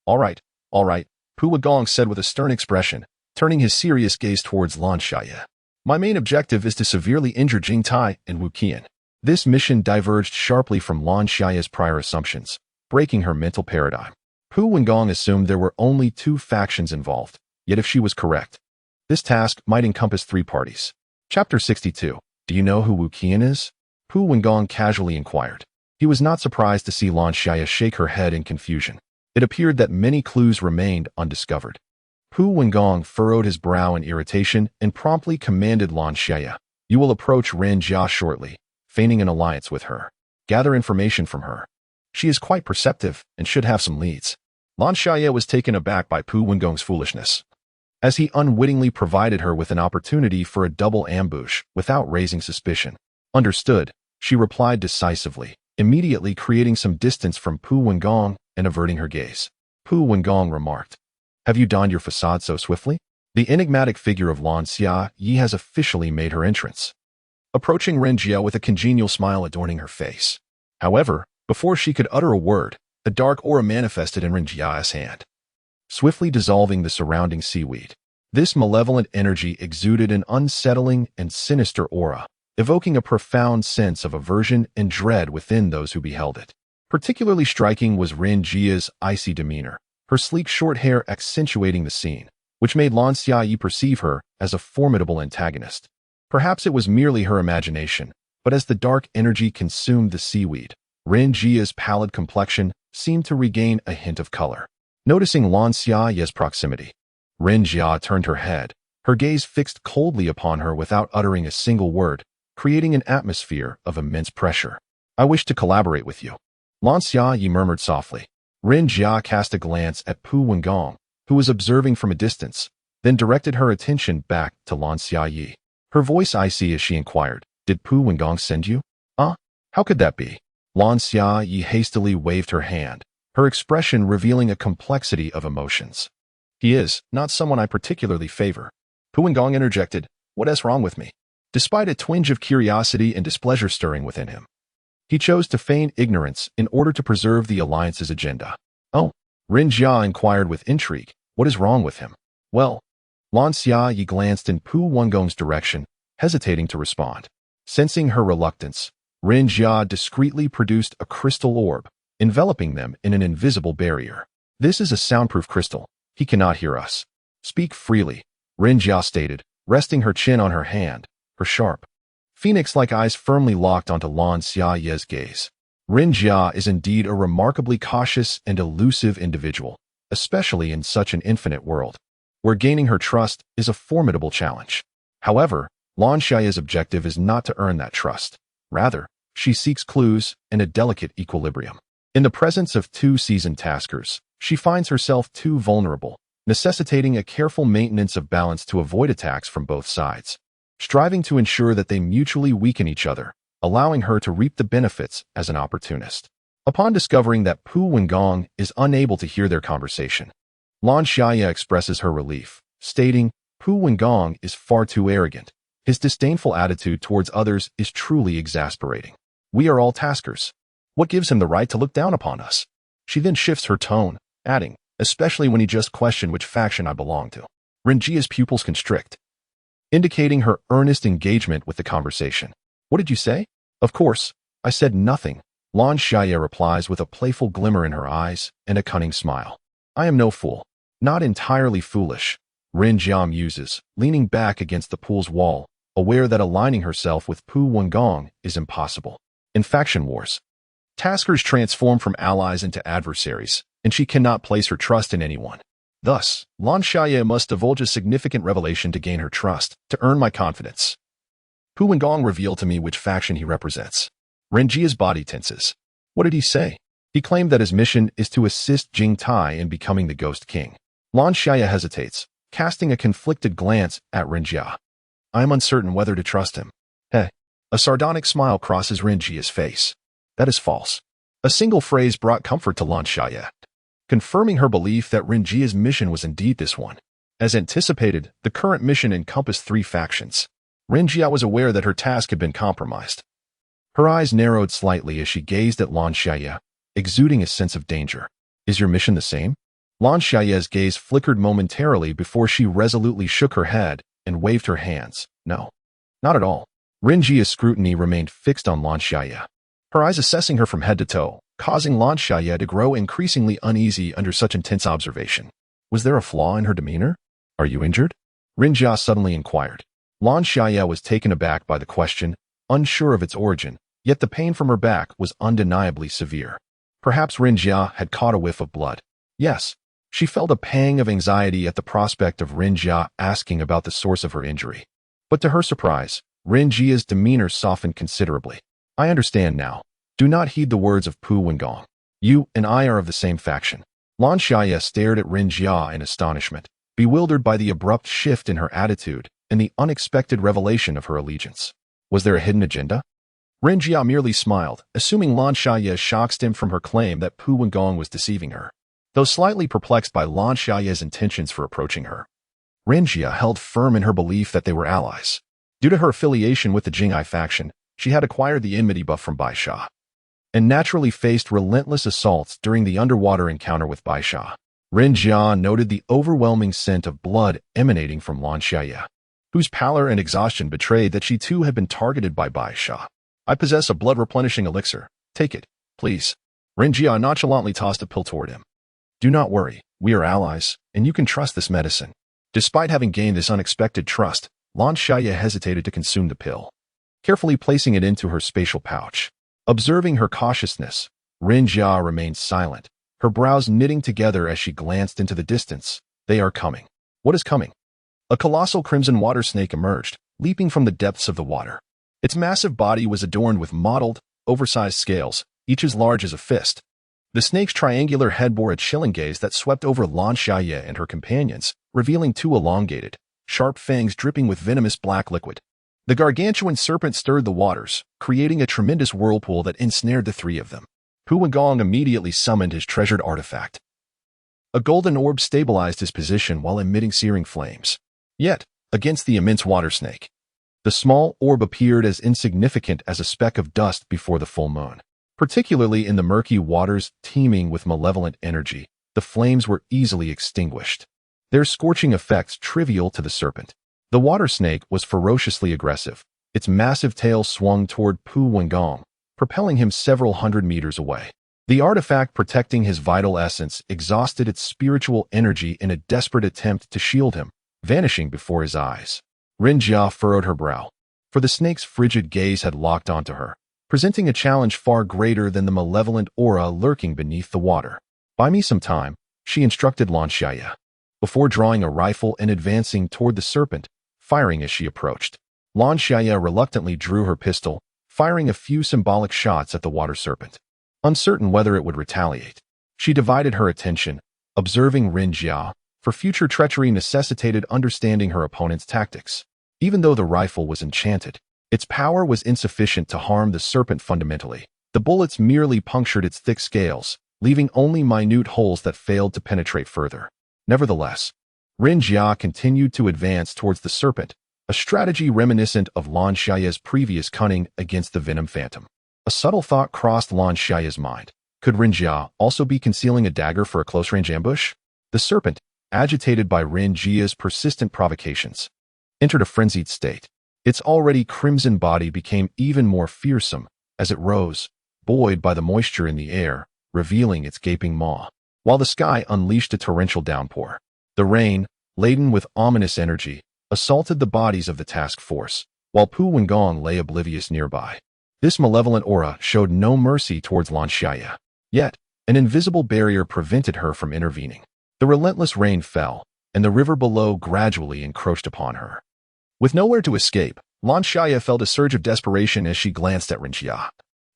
All right, Pu Wengong said with a stern expression, turning his serious gaze towards Lan Xiaye. My main objective is to severely injure Jing Tai and Wu Qian. This mission diverged sharply from Lan Xiaye's prior assumptions, breaking her mental paradigm. Pu Wengong assumed there were only 2 factions involved, yet if she was correct, this task might encompass 3 parties. Chapter 62. Do you know who Wu Qian is? Pu Wengong casually inquired. He was not surprised to see Lan Xiaye shake her head in confusion. It appeared that many clues remained undiscovered. Pu Wengong furrowed his brow in irritation and promptly commanded Lan Xiaye, you will approach Ren Jia shortly, feigning an alliance with her. Gather information from her. She is quite perceptive and should have some leads. Lan Xiaye was taken aback by Pu Wengong's foolishness, as he unwittingly provided her with an opportunity for a double ambush without raising suspicion. Understood, she replied decisively, immediately creating some distance from Pu Wengong and averting her gaze. Pu Wengong remarked, have you donned your facade so swiftly? The enigmatic figure of Lan Xiaye has officially made her entrance, approaching Ren Jia with a congenial smile adorning her face. However, before she could utter a word, a dark aura manifested in Ren Jia's hand, swiftly dissolving the surrounding seaweed. This malevolent energy exuded an unsettling and sinister aura, evoking a profound sense of aversion and dread within those who beheld it. Particularly striking was Ren Jia's icy demeanor, her sleek short hair accentuating the scene, which made Lan Xiaye perceive her as a formidable antagonist. Perhaps it was merely her imagination, but as the dark energy consumed the seaweed, Ren Jia's pallid complexion seemed to regain a hint of color. Noticing Lan Xiaye's proximity, Ren Jia turned her head, her gaze fixed coldly upon her without uttering a single word, creating an atmosphere of immense pressure. I wish to collaborate with you. Lan Xiaye murmured softly. Ren Jia cast a glance at Pu Wengong, who was observing from a distance, then directed her attention back to Lan Xiaye. Her voice icy as she inquired, did Pu Wengong send you? How could that be? Lan Xiaye hastily waved her hand, her expression revealing a complexity of emotions. He is not someone I particularly favor. Pu Wengong interjected, what is wrong with me? Despite a twinge of curiosity and displeasure stirring within him, he chose to feign ignorance in order to preserve the alliance's agenda. Oh, Ren Jia inquired with intrigue, what is wrong with him? Well, Lan Xiaye glanced in Pu Wengong's direction, hesitating to respond. Sensing her reluctance, Ren Jia discreetly produced a crystal orb, enveloping them in an invisible barrier. This is a soundproof crystal. He cannot hear us. Speak freely, Ren Jia stated, resting her chin on her hand, her sharp, phoenix-like eyes firmly locked onto Lan Xiaye's gaze. Ren Jia is indeed a remarkably cautious and elusive individual, especially in such an infinite world, where gaining her trust is a formidable challenge. However, Lan Xiaye's objective is not to earn that trust. Rather, she seeks clues and a delicate equilibrium. In the presence of 2 seasoned taskers, she finds herself too vulnerable, necessitating a careful maintenance of balance to avoid attacks from both sides, striving to ensure that they mutually weaken each other, allowing her to reap the benefits as an opportunist. Upon discovering that Pu Wengong is unable to hear their conversation, Lan Xiaye expresses her relief, stating, Pu Wengong is far too arrogant. His disdainful attitude towards others is truly exasperating. We are all taskers. What gives him the right to look down upon us? She then shifts her tone, adding, especially when he just questioned which faction I belong to. Ren Jia's pupils constrict, indicating her earnest engagement with the conversation. What did you say? Of course, I said nothing. Lan Xiaye replies with a playful glimmer in her eyes and a cunning smile. I am no fool. Not entirely foolish. Ren Jia muses, leaning back against the pool's wall, aware that aligning herself with Pu Wengong is impossible. In faction wars, taskers transform from allies into adversaries, and she cannot place her trust in anyone. Thus, Lan Xiaye must divulge a significant revelation to gain her trust, to earn my confidence. Pu Wengong revealed to me which faction he represents. Ren Jia's body tenses. What did he say? He claimed that his mission is to assist Jing Tai in becoming the Ghost King. Lan Xiaye hesitates, casting a conflicted glance at Ren Jia. I am uncertain whether to trust him. Hey, A sardonic smile crosses Lan Xiaye's face. That is false. A single phrase brought comfort to Lan Xiaye, confirming her belief that Lan Xiaye's mission was indeed this one. As anticipated, the current mission encompassed 3 factions. Lan Xiaye was aware that her task had been compromised. Her eyes narrowed slightly as she gazed at Lan Xiaye, exuding a sense of danger. Is your mission the same? Lan Xiaye's gaze flickered momentarily before she resolutely shook her head and waved her hands. No, not at all. Lan Xiaye's scrutiny remained fixed on Lan Xiaye, her eyes assessing her from head to toe, causing Lan Xiaye to grow increasingly uneasy under such intense observation. Was there a flaw in her demeanor? Are you injured? Lan Xiaye suddenly inquired. Lan Xiaye was taken aback by the question, unsure of its origin, yet the pain from her back was undeniably severe. Perhaps Lan Xiaye had caught a whiff of blood. Yes, she felt a pang of anxiety at the prospect of Lan Xiaye asking about the source of her injury. But to her surprise, Lan Xiaye's demeanor softened considerably. I understand now. Do not heed the words of Pu Wengong. You and I are of the same faction. Lan Xiaye stared at Lan Xiaye in astonishment, bewildered by the abrupt shift in her attitude and the unexpected revelation of her allegiance. Was there a hidden agenda? Lan Xiaye merely smiled, assuming Lan Xiaye's shock stemmed from her claim that Pu Wengong was deceiving her. Though slightly perplexed by Lan Xiaye's intentions for approaching her, Lan Xiaye held firm in her belief that they were allies. Due to her affiliation with the Jing'ai faction, she had acquired the enmity buff from Bai Sha, and naturally faced relentless assaults during the underwater encounter with Bai Sha. Lan Xiaye noted the overwhelming scent of blood emanating from Lan Xiaye, whose pallor and exhaustion betrayed that she too had been targeted by Bai Sha. I possess a blood-replenishing elixir. Take it, please. Lan Xiaye nonchalantly tossed a pill toward him. Do not worry, we are allies, and you can trust this medicine. Despite having gained this unexpected trust, Lan Xiaye hesitated to consume the pill, carefully placing it into her spatial pouch. Observing her cautiousness, Lan Xiaye remained silent, her brows knitting together as she glanced into the distance. They are coming. What is coming? A colossal crimson water snake emerged, leaping from the depths of the water. Its massive body was adorned with mottled, oversized scales, each as large as a fist. The snake's triangular head bore a chilling gaze that swept over Lan Xiaye and her companions, revealing 2 elongated, sharp fangs dripping with venomous black liquid. The gargantuan serpent stirred the waters, creating a tremendous whirlpool that ensnared the 3 of them. Pu Wengong immediately summoned his treasured artifact. A golden orb stabilized his position while emitting searing flames. Yet, against the immense water snake, the small orb appeared as insignificant as a speck of dust before the full moon. Particularly in the murky waters teeming with malevolent energy, the flames were easily extinguished, their scorching effects trivial to the serpent. The water snake was ferociously aggressive. Its massive tail swung toward Pu Wengong, propelling him several hundred meters away. The artifact protecting his vital essence exhausted its spiritual energy in a desperate attempt to shield him, vanishing before his eyes. Lan Xiaye furrowed her brow, for the snake's frigid gaze had locked onto her, presenting a challenge far greater than the malevolent aura lurking beneath the water. Buy me some time, she instructed Lan Xiaye, before drawing a rifle and advancing toward the serpent, firing as she approached. Lan Xiaye reluctantly drew her pistol, firing a few symbolic shots at the water serpent. Uncertain whether it would retaliate, she divided her attention, observing Lan Xiaye, for future treachery necessitated understanding her opponent's tactics. Even though the rifle was enchanted, its power was insufficient to harm the serpent fundamentally. The bullets merely punctured its thick scales, leaving only minute holes that failed to penetrate further. Nevertheless, Lan Xiaye continued to advance towards the serpent, a strategy reminiscent of Lan Xiaye's previous cunning against the venom phantom. A subtle thought crossed Lan Xiaye's mind. Could Lan Xiaye also be concealing a dagger for a close-range ambush? The serpent, agitated by Lan Xiaye's persistent provocations, entered a frenzied state. Its already crimson body became even more fearsome as it rose, buoyed by the moisture in the air, revealing its gaping maw. While the sky unleashed a torrential downpour, the rain, laden with ominous energy, assaulted the bodies of the task force, while Pu Wengong lay oblivious nearby. This malevolent aura showed no mercy towards Lan Xiaye. Yet, an invisible barrier prevented her from intervening. The relentless rain fell, and the river below gradually encroached upon her. With nowhere to escape, Lan Xiaye felt a surge of desperation as she glanced at Lan Xiaye,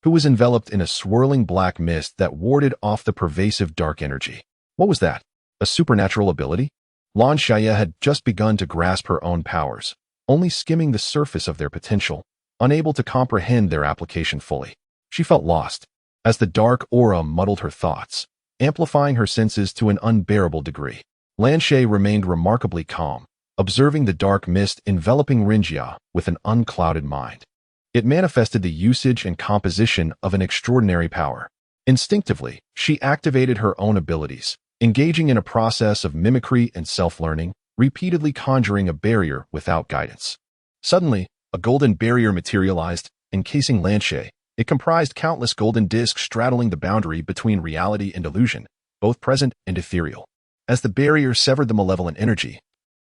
who was enveloped in a swirling black mist that warded off the pervasive dark energy. What was that? A supernatural ability? Lan Xiaye had just begun to grasp her own powers, only skimming the surface of their potential, unable to comprehend their application fully. She felt lost, as the dark aura muddled her thoughts, amplifying her senses to an unbearable degree. Lan Xiaye remained remarkably calm, observing the dark mist enveloping Rinjia with an unclouded mind. It manifested the usage and composition of an extraordinary power. Instinctively, she activated her own abilities, engaging in a process of mimicry and self-learning, repeatedly conjuring a barrier without guidance. Suddenly, a golden barrier materialized, encasing Lan Xiaye. It comprised countless golden discs straddling the boundary between reality and illusion, both present and ethereal. As the barrier severed the malevolent energy,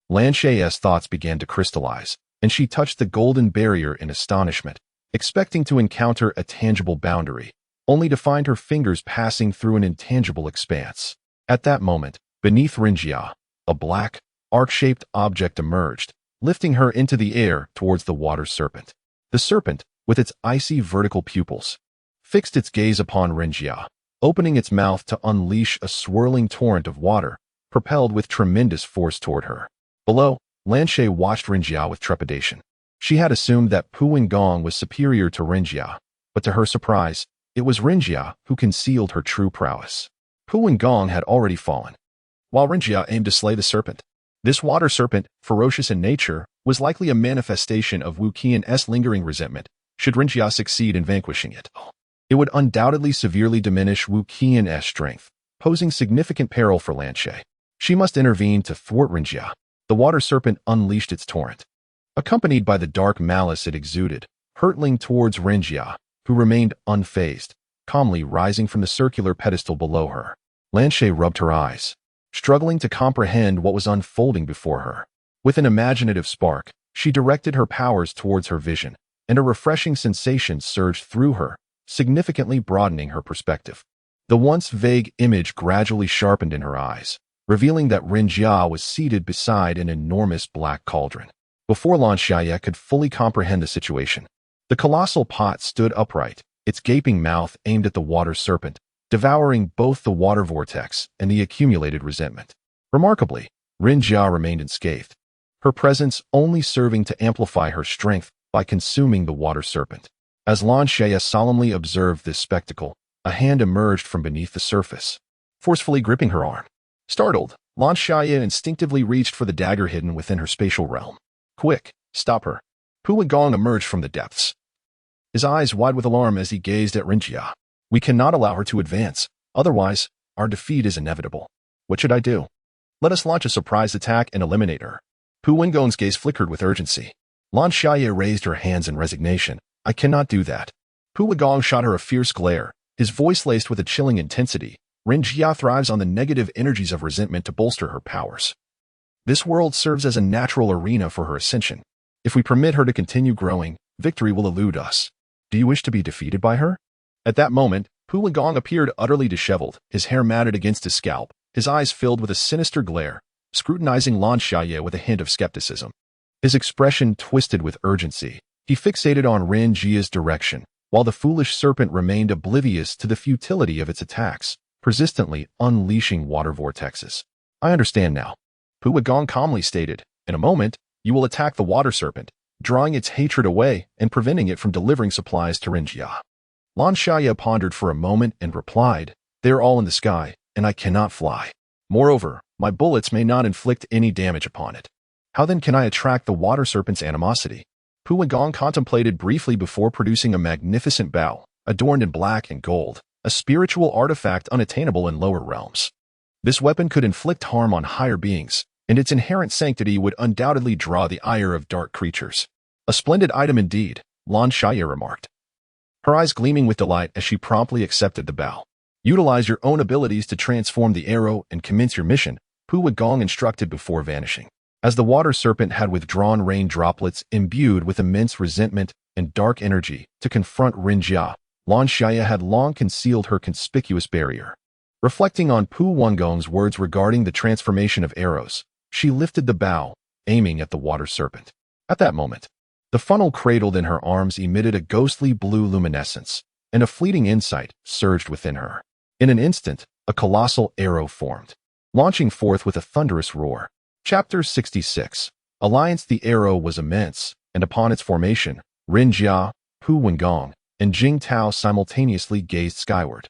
Lan Xiaye's thoughts began to crystallize, and she touched the golden barrier in astonishment, expecting to encounter a tangible boundary, only to find her fingers passing through an intangible expanse. At that moment, beneath Rinjia, a black, arc-shaped object emerged, lifting her into the air towards the water serpent. The serpent, with its icy vertical pupils, fixed its gaze upon Rinjia, opening its mouth to unleash a swirling torrent of water, propelled with tremendous force toward her. Below, Lan Xiaye watched Rinjia with trepidation. She had assumed that Pu Gong was superior to Rinjia, but to her surprise, it was Rinjia who concealed her true prowess. Pu Gong had already fallen, while Rinjia aimed to slay the serpent. This water serpent, ferocious in nature, was likely a manifestation of Wu Qian's lingering resentment, should Rinjia succeed in vanquishing it. It would undoubtedly severely diminish Wu Qian's strength, posing significant peril for Lan Xiaye. She must intervene to thwart Rinjia. The water serpent unleashed its torrent, accompanied by the dark malice it exuded, hurtling towards Rinjia, who remained unfazed, calmly rising from the circular pedestal below her. Lan Xiaye rubbed her eyes, struggling to comprehend what was unfolding before her. With an imaginative spark, she directed her powers towards her vision, and a refreshing sensation surged through her, significantly broadening her perspective. The once vague image gradually sharpened in her eyes, revealing that Rinjia was seated beside an enormous black cauldron. Before Lan Xiaye could fully comprehend the situation, the colossal pot stood upright, its gaping mouth aimed at the water serpent, devouring both the water vortex and the accumulated resentment. Remarkably, Rinjia remained unscathed, her presence only serving to amplify her strength by consuming the water serpent. As Lan Xiaye solemnly observed this spectacle, a hand emerged from beneath the surface, forcefully gripping her arm. Startled, Lan Xiaye instinctively reached for the dagger hidden within her spatial realm. Quick, stop her. Pu Gong emerged from the depths, his eyes wide with alarm as he gazed at Rinjia. We cannot allow her to advance, otherwise, our defeat is inevitable. What should I do? Let us launch a surprise attack and eliminate her. Pu Gong's gaze flickered with urgency. Lan Xiaye raised her hands in resignation. I cannot do that. Pu Gong shot her a fierce glare, his voice laced with a chilling intensity. Rinjia thrives on the negative energies of resentment to bolster her powers. This world serves as a natural arena for her ascension. If we permit her to continue growing, victory will elude us. Do you wish to be defeated by her? At that moment, Pu Gong appeared utterly disheveled, his hair matted against his scalp, his eyes filled with a sinister glare, scrutinizing Lan Xiaye with a hint of skepticism. His expression twisted with urgency. He fixated on Rinjia's direction, while the foolish serpent remained oblivious to the futility of its attacks, persistently unleashing water vortexes. I understand now. Pu Gong calmly stated, in a moment, you will attack the water serpent, drawing its hatred away and preventing it from delivering supplies to Rinjia. Lan Xiaye pondered for a moment and replied, they are all in the sky, and I cannot fly. Moreover, my bullets may not inflict any damage upon it. How then can I attract the water serpent's animosity? Pu Gong contemplated briefly before producing a magnificent bow, adorned in black and gold, a spiritual artifact unattainable in lower realms. This weapon could inflict harm on higher beings, and its inherent sanctity would undoubtedly draw the ire of dark creatures. A splendid item indeed, Lan Xiaye remarked, her eyes gleaming with delight as she promptly accepted the bow. Utilize your own abilities to transform the arrow and commence your mission, Pu Gong instructed before vanishing. As the water serpent had withdrawn rain droplets imbued with immense resentment and dark energy to confront Rinjia, Lan Xiaye had long concealed her conspicuous barrier. Reflecting on Pu Gong's words regarding the transformation of arrows, she lifted the bow, aiming at the water serpent. At that moment, the funnel cradled in her arms emitted a ghostly blue luminescence, and a fleeting insight surged within her. In an instant, a colossal arrow formed, launching forth with a thunderous roar. Chapter 66. Alliance. The arrow was immense, and upon its formation, Ren Jia, Pu Wengong, and Jing Tao simultaneously gazed skyward.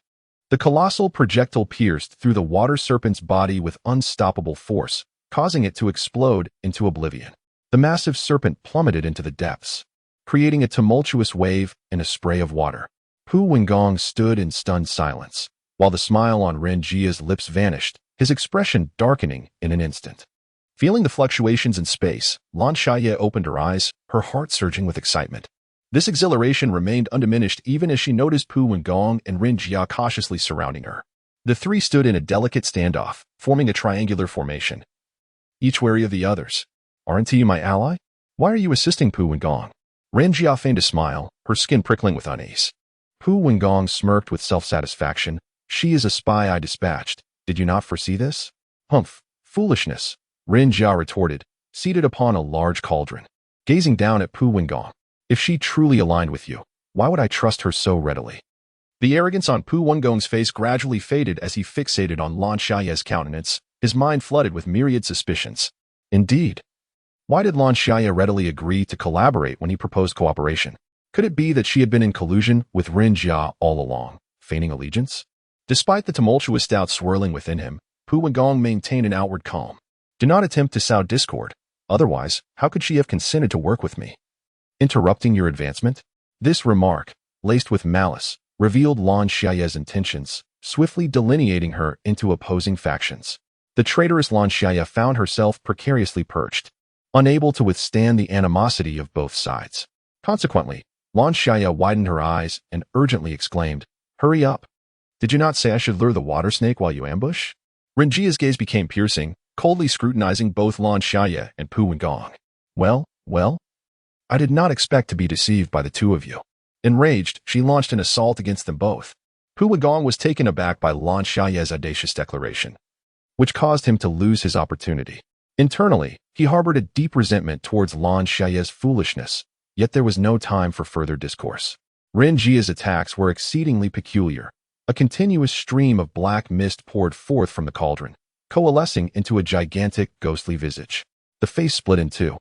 The colossal projectile pierced through the water serpent's body with unstoppable force, causing it to explode into oblivion. The massive serpent plummeted into the depths, creating a tumultuous wave and a spray of water. Pu Wengong stood in stunned silence, while the smile on Ren Jia's lips vanished, his expression darkening in an instant. Feeling the fluctuations in space, Lan Xiaye opened her eyes, her heart surging with excitement. This exhilaration remained undiminished even as she noticed Pu Wengong and Ren Jia cautiously surrounding her. The three stood in a delicate standoff, forming a triangular formation, each wary of the others. "Aren't you my ally? Why are you assisting Pu Wengong?" Ren Jia feigned a smile, her skin prickling with unease. Pu Wengong smirked with self-satisfaction. "She is a spy I dispatched. Did you not foresee this?" "Humph, foolishness," Ren Jia retorted, seated upon a large cauldron, gazing down at Pu Wengong. "If she truly aligned with you, why would I trust her so readily?" The arrogance on Pu Wengong's face gradually faded as he fixated on Lan Xiaye's countenance, his mind flooded with myriad suspicions. Indeed, why did Lan Xiaye readily agree to collaborate when he proposed cooperation? Could it be that she had been in collusion with Ren Jia all along, feigning allegiance? Despite the tumultuous doubt swirling within him, Pu Wengong maintained an outward calm. "Do not attempt to sow discord. Otherwise, how could she have consented to work with me? Interrupting your advancement?" This remark, laced with malice, revealed Lan Xiaye's intentions, swiftly delineating her into opposing factions. The traitorous Lan Xiaye found herself precariously perched, unable to withstand the animosity of both sides. Consequently, Lan Xiaye widened her eyes and urgently exclaimed, "Hurry up! Did you not say I should lure the water snake while you ambush?" Ren Jia's gaze became piercing, coldly scrutinizing both Lan Xiaye and Pu Wengong. Well, I did not expect to be deceived by the two of you." Enraged, she launched an assault against them both. Pu Wengong was taken aback by Lan Xiaye's audacious declaration, which caused him to lose his opportunity. Internally, he harbored a deep resentment towards Lan Xiaye's foolishness, yet there was no time for further discourse. Ren Jia's attacks were exceedingly peculiar. A continuous stream of black mist poured forth from the cauldron, coalescing into a gigantic, ghostly visage. The face split in two,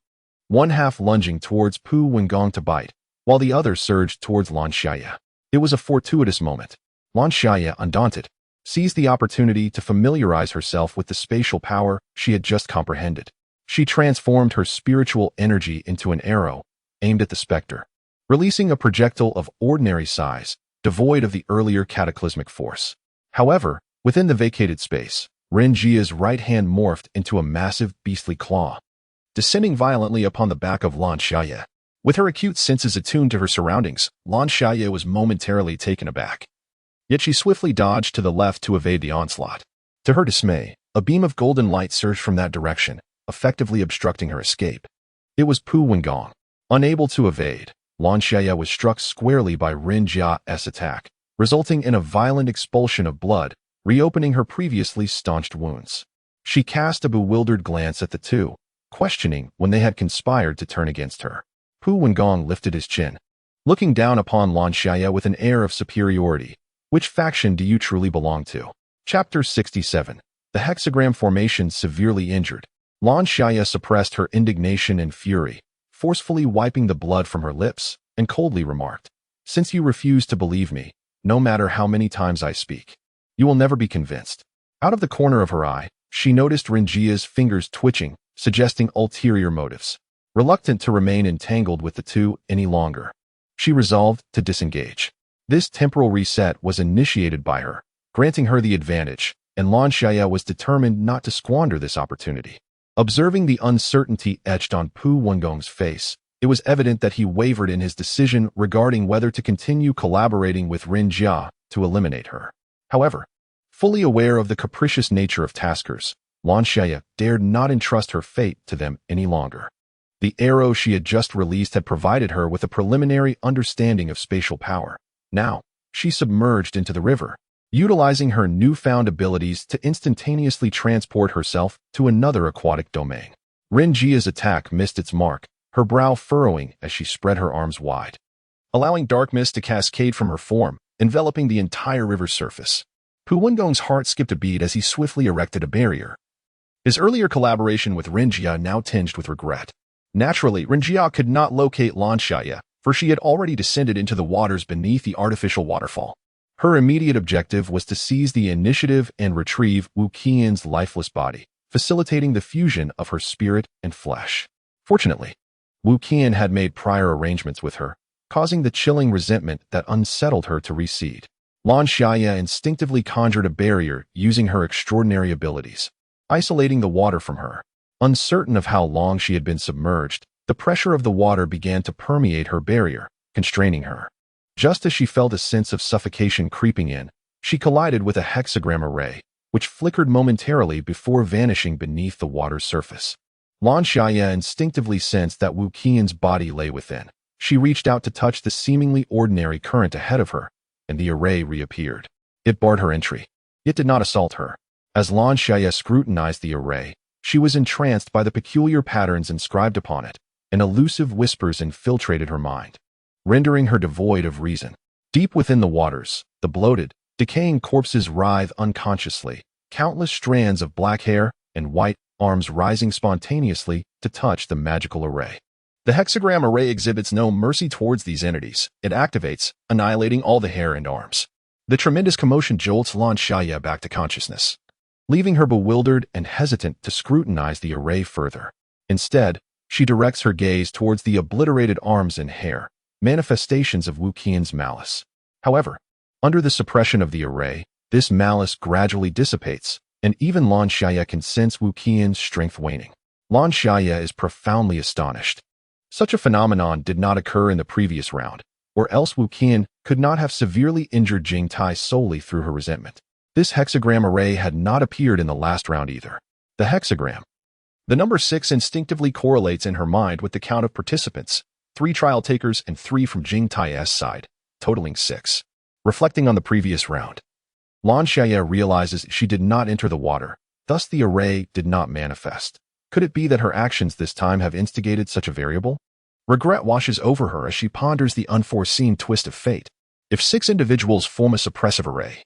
one half lunging towards Pu Wengong to bite, while the other surged towards Lan Xiaye. It was a fortuitous moment. Lan Xiaye, undaunted, seized the opportunity to familiarize herself with the spatial power she had just comprehended. She transformed her spiritual energy into an arrow, aimed at the specter, releasing a projectile of ordinary size, devoid of the earlier cataclysmic force. However, within the vacated space, Ren Jia's right hand morphed into a massive beastly claw, descending violently upon the back of Lan Xiaye. With her acute senses attuned to her surroundings, Lan Xiaye was momentarily taken aback. Yet she swiftly dodged to the left to evade the onslaught. To her dismay, a beam of golden light surged from that direction, effectively obstructing her escape. It was Pu Wengong. Unable to evade, Lan Xiaye was struck squarely by Ren Jia's attack, resulting in a violent expulsion of blood, reopening her previously staunched wounds. She cast a bewildered glance at the two, questioning when they had conspired to turn against her. Pu Wengong lifted his chin, looking down upon Lan Xiaye with an air of superiority. "Which faction do you truly belong to?" Chapter 67. The hexagram formation severely injured. Lan Xiaye suppressed her indignation and fury, forcefully wiping the blood from her lips, and coldly remarked, "Since you refuse to believe me, no matter how many times I speak, you will never be convinced." Out of the corner of her eye, she noticed Ren Jia's fingers twitching, suggesting ulterior motives. Reluctant to remain entangled with the two any longer, she resolved to disengage. This temporal reset was initiated by her, granting her the advantage, and Lan Xiaye was determined not to squander this opportunity. Observing the uncertainty etched on Pu Wengong's face, it was evident that he wavered in his decision regarding whether to continue collaborating with Ren Jia to eliminate her. However, fully aware of the capricious nature of taskers, Lan Xiaye dared not entrust her fate to them any longer. The arrow she had just released had provided her with a preliminary understanding of spatial power. Now, she submerged into the river, utilizing her newfound abilities to instantaneously transport herself to another aquatic domain. Ren Jia's attack missed its mark, her brow furrowing as she spread her arms wide, allowing dark mist to cascade from her form, enveloping the entire river's surface. Pu Wengong's heart skipped a beat as he swiftly erected a barrier. His earlier collaboration with Ren Jia now tinged with regret. Naturally, Ren Jia could not locate Lan Xiaye, for she had already descended into the waters beneath the artificial waterfall. Her immediate objective was to seize the initiative and retrieve Wu Qian's lifeless body, facilitating the fusion of her spirit and flesh. Fortunately, Wu Qian had made prior arrangements with her, causing the chilling resentment that unsettled her to recede. Lan Xiaye instinctively conjured a barrier using her extraordinary abilities, isolating the water from her. Uncertain of how long she had been submerged, the pressure of the water began to permeate her barrier, constraining her. Just as she felt a sense of suffocation creeping in, she collided with a hexagram array, which flickered momentarily before vanishing beneath the water's surface. Lan Xiaye instinctively sensed that Wu Qian's body lay within. She reached out to touch the seemingly ordinary current ahead of her, and the array reappeared. It barred her entry. It did not assault her. As Lan Xiaye scrutinized the array, she was entranced by the peculiar patterns inscribed upon it, and elusive whispers infiltrated her mind, rendering her devoid of reason. Deep within the waters, the bloated, decaying corpses writhe unconsciously, countless strands of black hair and white arms rising spontaneously to touch the magical array. The hexagram array exhibits no mercy towards these entities. It activates, annihilating all the hair and arms. The tremendous commotion jolts Lan Xiaye back to consciousness, leaving her bewildered and hesitant to scrutinize the array further. Instead, she directs her gaze towards the obliterated arms and hair, manifestations of Wu Qian's malice. However, under the suppression of the array, this malice gradually dissipates, and even Lan Xiaye can sense Wu Qian's strength waning. Lan Xiaye is profoundly astonished. Such a phenomenon did not occur in the previous round, or else Wu Qian could not have severely injured Jing Tai solely through her resentment. This hexagram array had not appeared in the last round either. The hexagram. The number 6 instinctively correlates in her mind with the count of participants, 3 trial takers and 3 from Jing Tai's side, totaling 6. Reflecting on the previous round, Lan Xiaye realizes she did not enter the water, thus the array did not manifest. Could it be that her actions this time have instigated such a variable? Regret washes over her as she ponders the unforeseen twist of fate. If 6 individuals form a suppressive array,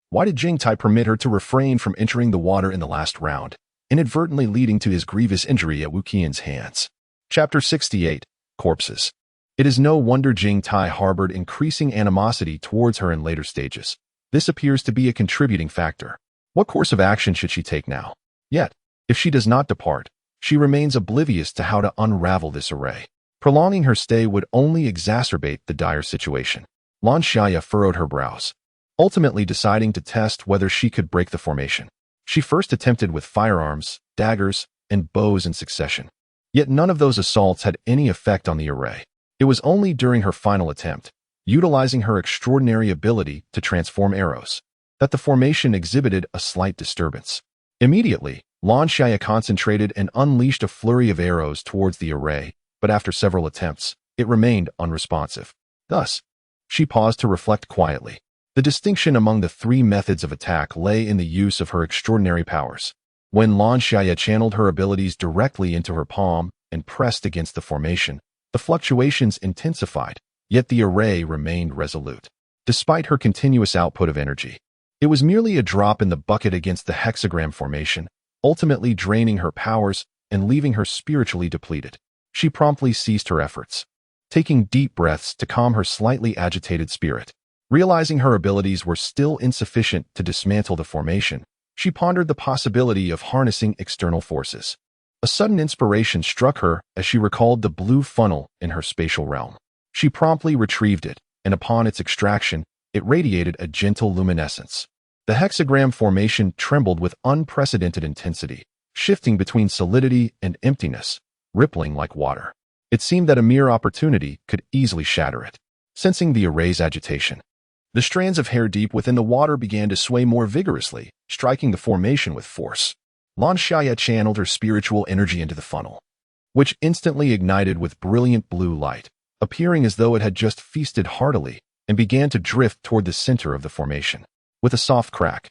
why did Jing Tai permit her to refrain from entering the water in the last round, inadvertently leading to his grievous injury at Wu Qian's hands? Chapter 68. Corpses. It is no wonder Jing Tai harbored increasing animosity towards her in later stages. This appears to be a contributing factor. What course of action should she take now? Yet, if she does not depart, she remains oblivious to how to unravel this array. Prolonging her stay would only exacerbate the dire situation. Lan Xiaye furrowed her brows, ultimately deciding to test whether she could break the formation. She first attempted with firearms, daggers, and bows in succession. Yet none of those assaults had any effect on the array. It was only during her final attempt, utilizing her extraordinary ability to transform arrows, that the formation exhibited a slight disturbance. Immediately, Lan Xiaye concentrated and unleashed a flurry of arrows towards the array, but after several attempts, it remained unresponsive. Thus, she paused to reflect quietly. The distinction among the 3 methods of attack lay in the use of her extraordinary powers. When Lan Xiaye channeled her abilities directly into her palm and pressed against the formation, the fluctuations intensified, yet the array remained resolute. Despite her continuous output of energy, it was merely a drop in the bucket against the hexagram formation, ultimately draining her powers and leaving her spiritually depleted. She promptly ceased her efforts, taking deep breaths to calm her slightly agitated spirit. Realizing her abilities were still insufficient to dismantle the formation, she pondered the possibility of harnessing external forces. A sudden inspiration struck her as she recalled the blue funnel in her spatial realm. She promptly retrieved it, and upon its extraction, it radiated a gentle luminescence. The hexagram formation trembled with unprecedented intensity, shifting between solidity and emptiness, rippling like water. It seemed that a mere opportunity could easily shatter it. Sensing the array's agitation, the strands of hair deep within the water began to sway more vigorously, striking the formation with force. Lan Xiaye channeled her spiritual energy into the funnel, which instantly ignited with brilliant blue light, appearing as though it had just feasted heartily, and began to drift toward the center of the formation. With a soft crack,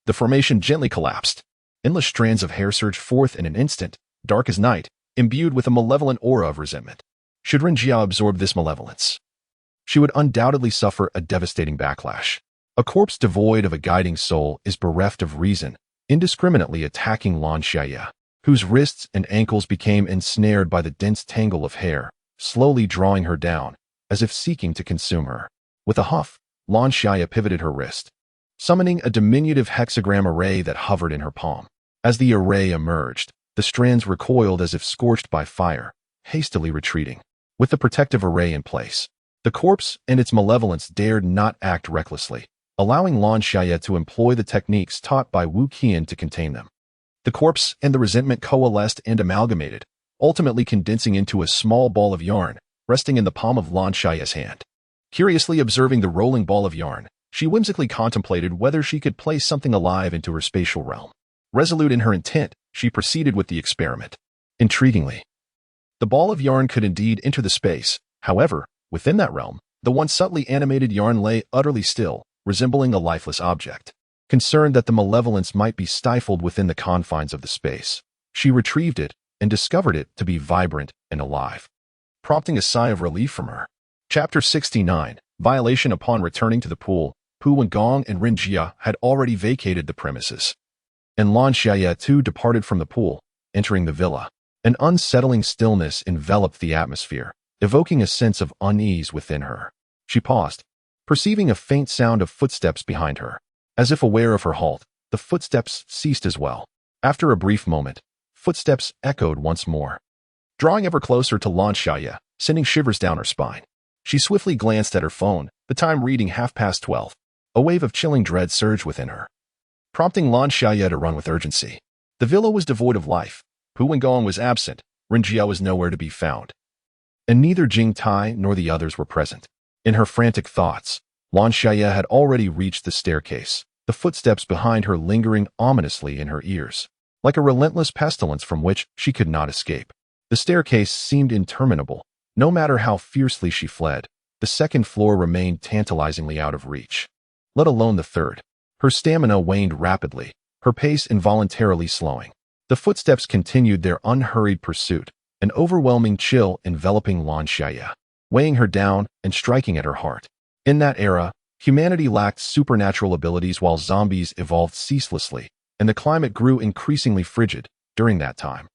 the formation gently collapsed. Endless strands of hair surged forth in an instant, dark as night, imbued with a malevolent aura of resentment. Should Renjia absorb this malevolence, she would undoubtedly suffer a devastating backlash. A corpse devoid of a guiding soul is bereft of reason, indiscriminately attacking Lan Xiaye, whose wrists and ankles became ensnared by the dense tangle of hair, slowly drawing her down, as if seeking to consume her. With a huff, Lan Xiaye pivoted her wrist, summoning a diminutive hexagram array that hovered in her palm. As the array emerged, the strands recoiled as if scorched by fire, hastily retreating. With the protective array in place, the corpse and its malevolence dared not act recklessly, allowing Lan Xiaye to employ the techniques taught by Wu Qian to contain them. The corpse and the resentment coalesced and amalgamated, ultimately condensing into a small ball of yarn, resting in the palm of Lan Xiaye's hand. Curiously observing the rolling ball of yarn, she whimsically contemplated whether she could place something alive into her spatial realm. Resolute in her intent, she proceeded with the experiment. Intriguingly, the ball of yarn could indeed enter the space. However, within that realm, the once subtly animated yarn lay utterly still, resembling a lifeless object. Concerned that the malevolence might be stifled within the confines of the space, she retrieved it and discovered it to be vibrant and alive, prompting a sigh of relief from her. Chapter 69. Violation. Upon returning to the pool, Pu Wengong and Ren Jia had already vacated the premises, and Lan Xiaye too departed from the pool, entering the villa. An unsettling stillness enveloped the atmosphere, evoking a sense of unease within her. She paused, perceiving a faint sound of footsteps behind her. As if aware of her halt, the footsteps ceased as well. After a brief moment, footsteps echoed once more, drawing ever closer to Lan Xiaye, sending shivers down her spine. She swiftly glanced at her phone, the time reading 12:30. A wave of chilling dread surged within her, prompting Lan Xiaye to run with urgency. The villa was devoid of life. Pu Wengong was absent, Ren Jia was nowhere to be found, and neither Jing Tai nor the others were present. In her frantic thoughts, Lan Xiaye had already reached the staircase, the footsteps behind her lingering ominously in her ears, like a relentless pestilence from which she could not escape. The staircase seemed interminable. No matter how fiercely she fled, the second floor remained tantalizingly out of reach, let alone the third. Her stamina waned rapidly, her pace involuntarily slowing. The footsteps continued their unhurried pursuit, an overwhelming chill enveloping Lan Xiaye, weighing her down and striking at her heart. In that era, humanity lacked supernatural abilities while zombies evolved ceaselessly, and the climate grew increasingly frigid. During that time,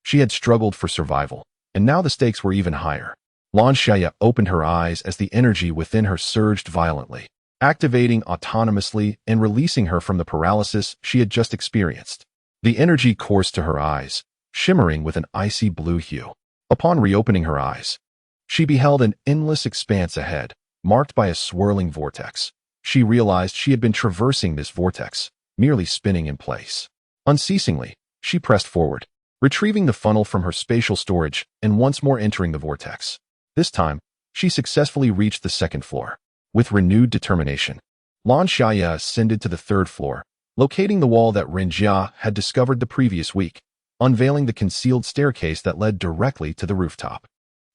she had struggled for survival, and now the stakes were even higher. Lan Xiaye opened her eyes as the energy within her surged violently, activating autonomously and releasing her from the paralysis she had just experienced. The energy coursed to her eyes, shimmering with an icy blue hue. Upon reopening her eyes, she beheld an endless expanse ahead, marked by a swirling vortex. She realized she had been traversing this vortex, merely spinning in place. Unceasingly, she pressed forward, retrieving the funnel from her spatial storage and once more entering the vortex. This time, she successfully reached the second floor. With renewed determination, Lan Xiaye ascended to the third floor, locating the wall that Ren Jia had discovered the previous week, unveiling the concealed staircase that led directly to the rooftop.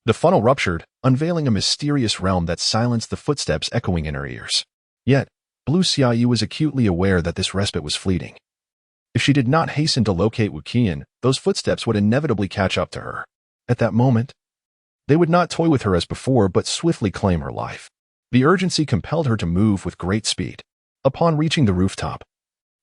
The funnel ruptured, unveiling a mysterious realm that silenced the footsteps echoing in her ears. Yet, Blue Xiaoyu was acutely aware that this respite was fleeting. If she did not hasten to locate Wu Qian, those footsteps would inevitably catch up to her. At that moment, they would not toy with her as before, but swiftly claim her life. The urgency compelled her to move with great speed. Upon reaching the rooftop,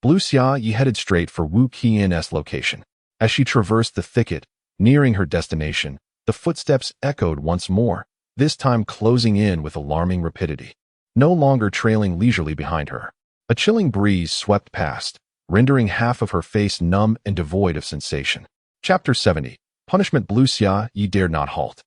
Blue Xiaoyu headed straight for Wu Qian's location. As she traversed the thicket, nearing her destination, the footsteps echoed once more, this time closing in with alarming rapidity, no longer trailing leisurely behind her. A chilling breeze swept past, rendering half of her face numb and devoid of sensation. Chapter 70. Punishment. Blue Xiaoyu dared not halt.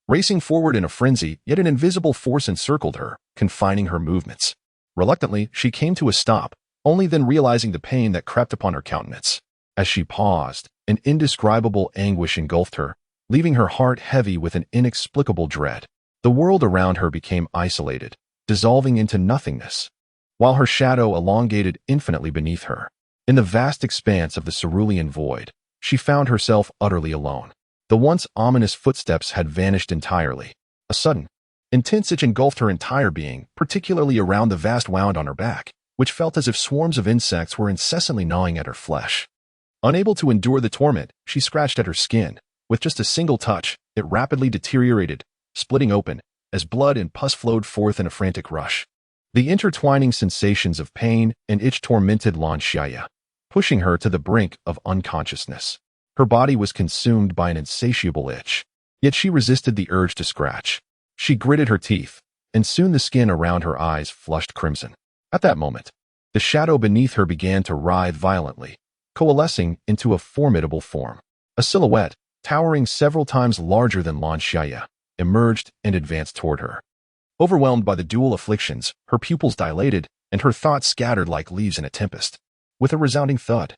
Racing forward in a frenzy, yet an invisible force encircled her, confining her movements. Reluctantly, she came to a stop, only then realizing the pain that crept upon her countenance. As she paused, an indescribable anguish engulfed her, leaving her heart heavy with an inexplicable dread. The world around her became isolated, dissolving into nothingness, while her shadow elongated infinitely beneath her. In the vast expanse of the cerulean void, she found herself utterly alone. The once ominous footsteps had vanished entirely. A sudden, intense itch engulfed her entire being, particularly around the vast wound on her back, which felt as if swarms of insects were incessantly gnawing at her flesh. Unable to endure the torment, she scratched at her skin. With just a single touch, it rapidly deteriorated, splitting open, as blood and pus flowed forth in a frantic rush. The intertwining sensations of pain and itch tormented Lan Xiaye, pushing her to the brink of unconsciousness. Her body was consumed by an insatiable itch, yet she resisted the urge to scratch. She gritted her teeth, and soon the skin around her eyes flushed crimson. At that moment, the shadow beneath her began to writhe violently, coalescing into a formidable form. A silhouette, towering several times larger than Lan Xiaye, emerged and advanced toward her. Overwhelmed by the dual afflictions, her pupils dilated and her thoughts scattered like leaves in a tempest. With a resounding thud,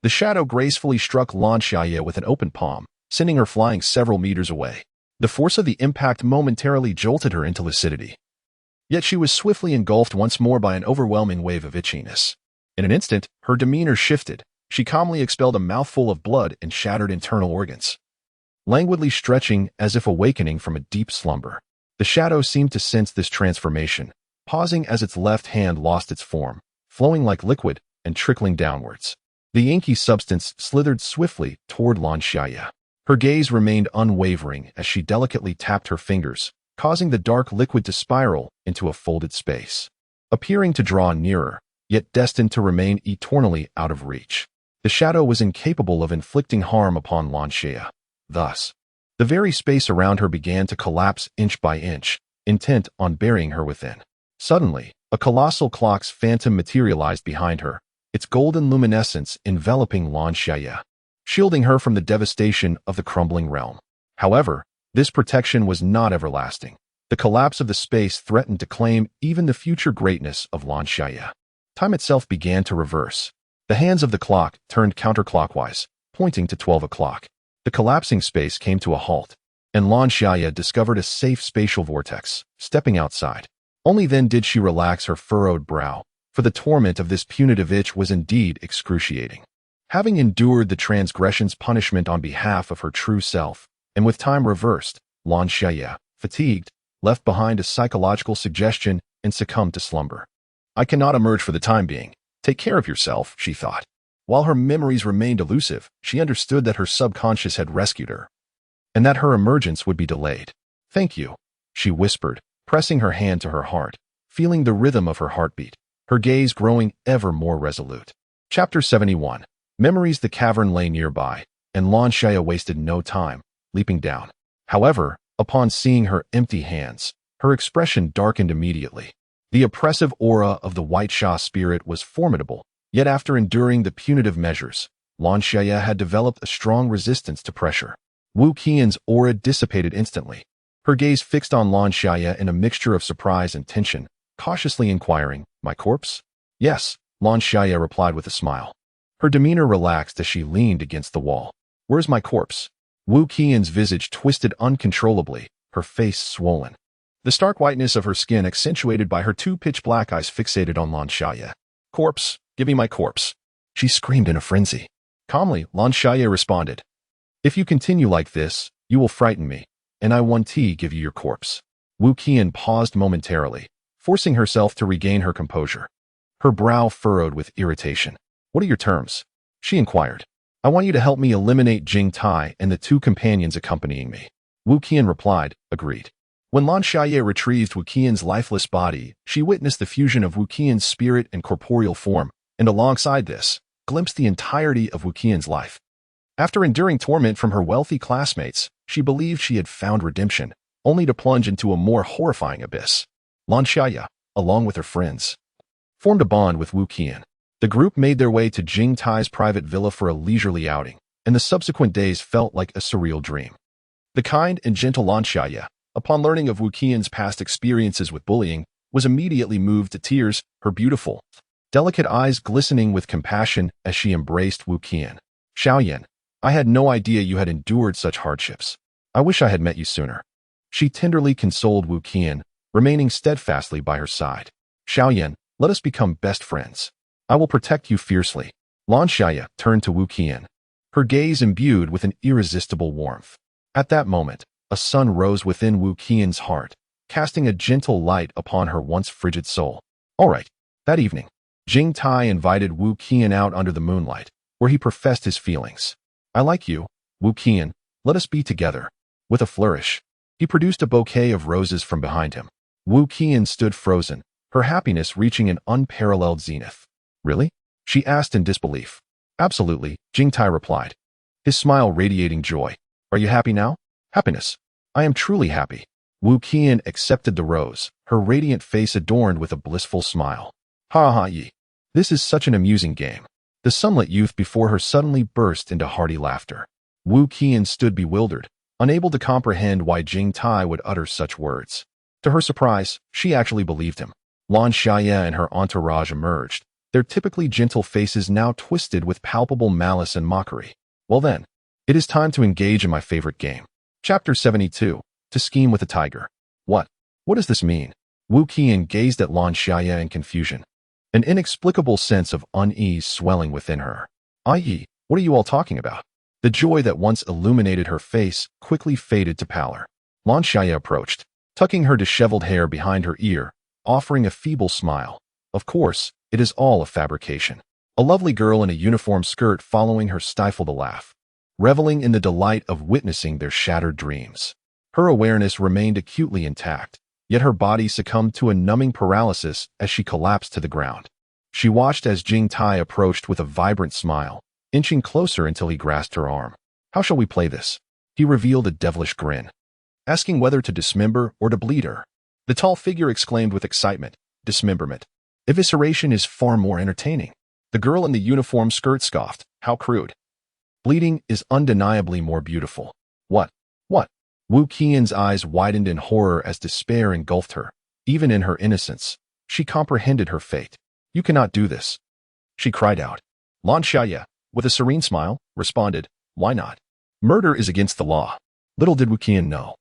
the shadow gracefully struck Lan Xiaye with an open palm, sending her flying several meters away. The force of the impact momentarily jolted her into lucidity. Yet she was swiftly engulfed once more by an overwhelming wave of itchiness. In an instant, her demeanor shifted. She calmly expelled a mouthful of blood and shattered internal organs, languidly stretching as if awakening from a deep slumber. The shadow seemed to sense this transformation, pausing as its left hand lost its form, flowing like liquid and trickling downwards. The inky substance slithered swiftly toward Lan Xiaye. Her gaze remained unwavering as she delicately tapped her fingers, causing the dark liquid to spiral into a folded space, appearing to draw nearer, yet destined to remain eternally out of reach. The shadow was incapable of inflicting harm upon Lan Xiaye. Thus, the very space around her began to collapse inch by inch, intent on burying her within. Suddenly, a colossal clock's phantom materialized behind her, its golden luminescence enveloping Lan Xiaye, shielding her from the devastation of the crumbling realm. However, this protection was not everlasting. The collapse of the space threatened to claim even the future greatness of Lan Xiaye. Time itself began to reverse. The hands of the clock turned counterclockwise, pointing to 12 o'clock. The collapsing space came to a halt, and Lan Xiaye discovered a safe spatial vortex, stepping outside. Only then did she relax her furrowed brow, for the torment of this punitive itch was indeed excruciating. Having endured the transgression's punishment on behalf of her true self, and with time reversed, Lan Xiaye, fatigued, left behind a psychological suggestion and succumbed to slumber. I cannot emerge for the time being. Take care of yourself, she thought. While her memories remained elusive, she understood that her subconscious had rescued her, and that her emergence would be delayed. Thank you, she whispered, pressing her hand to her heart, feeling the rhythm of her heartbeat, her gaze growing ever more resolute. Chapter 71. Memories. The cavern lay nearby, and Lan Xiaye wasted no time, leaping down. However, upon seeing her empty hands, her expression darkened immediately. The oppressive aura of the White Sha spirit was formidable, yet after enduring the punitive measures, Lan Xiaye had developed a strong resistance to pressure. Wu Qian's aura dissipated instantly, her gaze fixed on Lan Xiaye in a mixture of surprise and tension, cautiously inquiring, "My corpse?" "Yes," Lan Xiaye replied with a smile. Her demeanor relaxed as she leaned against the wall. "Where's my corpse?" Wu Qian's visage twisted uncontrollably, her face swollen. The stark whiteness of her skin accentuated by her two pitch-black eyes fixated on Lan Xiaye. "Corpse, give me my corpse," she screamed in a frenzy. Calmly, Lan Xiaye responded, "If you continue like this, you will frighten me, and I want to give you your corpse." Wu Qian paused momentarily, forcing herself to regain her composure. Her brow furrowed with irritation. "What are your terms?" she inquired. "I want you to help me eliminate Jing Tai and the two companions accompanying me." Wu Qian replied, "Agreed." When Lan Xiaye retrieved Wu Qian's lifeless body, she witnessed the fusion of Wu Qian's spirit and corporeal form, and alongside this, glimpsed the entirety of Wu Qian's life. After enduring torment from her wealthy classmates, she believed she had found redemption, only to plunge into a more horrifying abyss. Lan Xiaye, along with her friends, formed a bond with Wu Qian. The group made their way to Jing Tai's private villa for a leisurely outing, and the subsequent days felt like a surreal dream. The kind and gentle Lan Xiaye, upon learning of Wu Qian's past experiences with bullying, was immediately moved to tears, her beautiful, delicate eyes glistening with compassion as she embraced Wu Qian. "Xiaoyan, I had no idea you had endured such hardships. I wish I had met you sooner." She tenderly consoled Wu Qian, remaining steadfastly by her side. "Xiaoyan, let us become best friends. I will protect you fiercely." Lan Xiaye turned to Wu Qian, her gaze imbued with an irresistible warmth. At that moment, a sun rose within Wu Qian's heart, casting a gentle light upon her once frigid soul. All right. That evening, Jing Tai invited Wu Qian out under the moonlight, where he professed his feelings. "I like you, Wu Qian. Let us be together." With a flourish, he produced a bouquet of roses from behind him. Wu Qian stood frozen, her happiness reaching an unparalleled zenith. "Really?" she asked in disbelief. "Absolutely," Jing Tai replied, his smile radiating joy. "Are you happy now?" "Happiness. I am truly happy." Wu Qian accepted the rose, her radiant face adorned with a blissful smile. Ha ha ye. This is such an amusing game. The sunlit youth before her suddenly burst into hearty laughter. Wu Qian stood bewildered, unable to comprehend why Jing Tai would utter such words. To her surprise, she actually believed him. Lan Xiaye and her entourage emerged, their typically gentle faces now twisted with palpable malice and mockery. Well then, it is time to engage in my favorite game. Chapter 72. To scheme with a tiger. What? What does this mean? Wu Qian gazed at Lan Xiaye in confusion, an inexplicable sense of unease swelling within her. I.e., what are you all talking about? The joy that once illuminated her face quickly faded to pallor. Lan Xiaye approached, tucking her disheveled hair behind her ear, offering a feeble smile. Of course, it is all a fabrication. A lovely girl in a uniform skirt following her stifled a laugh, reveling in the delight of witnessing their shattered dreams. Her awareness remained acutely intact, yet her body succumbed to a numbing paralysis as she collapsed to the ground. She watched as Jing Tai approached with a vibrant smile, inching closer until he grasped her arm. How shall we play this? He revealed a devilish grin, asking whether to dismember or to bleed her. The tall figure exclaimed with excitement, dismemberment. Evisceration is far more entertaining. The girl in the uniform skirt scoffed, how crude. Bleeding is undeniably more beautiful. What? What? Wu Qian's eyes widened in horror as despair engulfed her. Even in her innocence, she comprehended her fate. You cannot do this, she cried out. Lan Xiaye, with a serene smile, responded, why not? Murder is against the law. Little did Wu Qian know.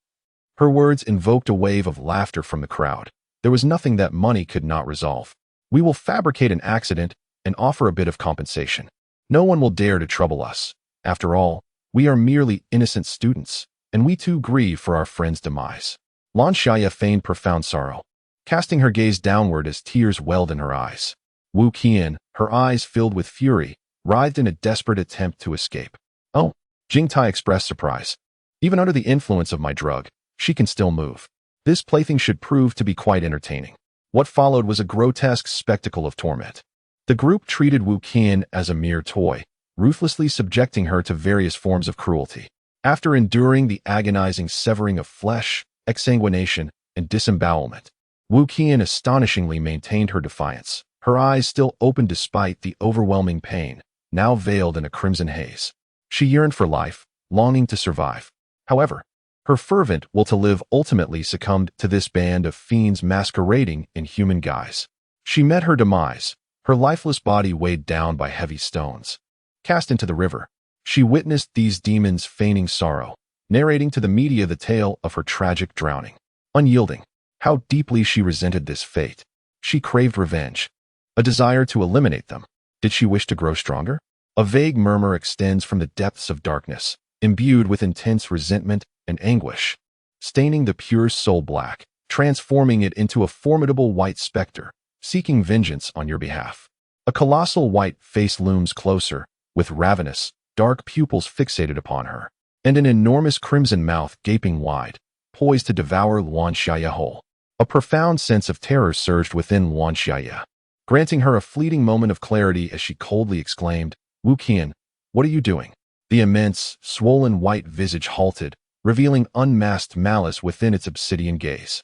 Her words invoked a wave of laughter from the crowd. There was nothing that money could not resolve. We will fabricate an accident and offer a bit of compensation. No one will dare to trouble us. After all, we are merely innocent students, and we too grieve for our friend's demise. Lan Xiaye feigned profound sorrow, casting her gaze downward as tears welled in her eyes. Wu Qian, her eyes filled with fury, writhed in a desperate attempt to escape. Oh, Jing Tai expressed surprise. Even under the influence of my drug, she can still move. This plaything should prove to be quite entertaining. What followed was a grotesque spectacle of torment. The group treated Wu Qian as a mere toy, ruthlessly subjecting her to various forms of cruelty. After enduring the agonizing severing of flesh, exsanguination, and disembowelment, Wu Qian astonishingly maintained her defiance, her eyes still open despite the overwhelming pain, now veiled in a crimson haze. She yearned for life, longing to survive. However, her fervent will to live ultimately succumbed to this band of fiends masquerading in human guise. She met her demise, her lifeless body weighed down by heavy stones. Cast into the river, she witnessed these demons feigning sorrow, narrating to the media the tale of her tragic drowning. Unyielding, how deeply she resented this fate. She craved revenge, a desire to eliminate them. Did she wish to grow stronger? A vague murmur extends from the depths of darkness, imbued with intense resentment and anguish, staining the pure soul black, transforming it into a formidable white specter, seeking vengeance on your behalf. A colossal white face looms closer, with ravenous, dark pupils fixated upon her, and an enormous crimson mouth gaping wide, poised to devour Lan Xiaye whole. A profound sense of terror surged within Lan Xiaye, granting her a fleeting moment of clarity as she coldly exclaimed, Wu Qian, what are you doing? The immense, swollen white visage halted, revealing unmasked malice within its obsidian gaze.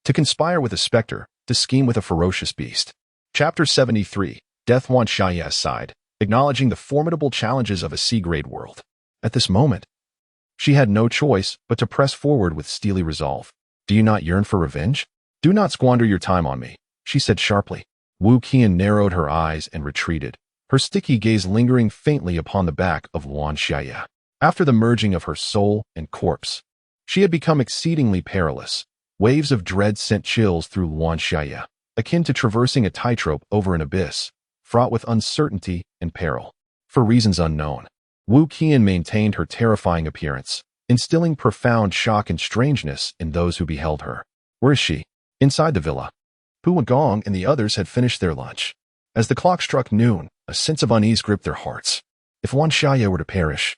To conspire with a specter, to scheme with a ferocious beast. Chapter 73. Death. Lan Xiaye sighed, acknowledging the formidable challenges of a C-grade world. At this moment, she had no choice but to press forward with steely resolve. Do you not yearn for revenge? Do not squander your time on me, she said sharply. Wu Qian narrowed her eyes and retreated, her sticky gaze lingering faintly upon the back of Lan Xiaye. After the merging of her soul and corpse, she had become exceedingly perilous. Waves of dread sent chills through Lan Xiaye, akin to traversing a tightrope over an abyss, fraught with uncertainty and peril. For reasons unknown, Wu Qian maintained her terrifying appearance, instilling profound shock and strangeness in those who beheld her. Where is she? Inside the villa. Pu and Gong and the others had finished their lunch. As the clock struck noon, a sense of unease gripped their hearts. If Lan Xiaye were to perish,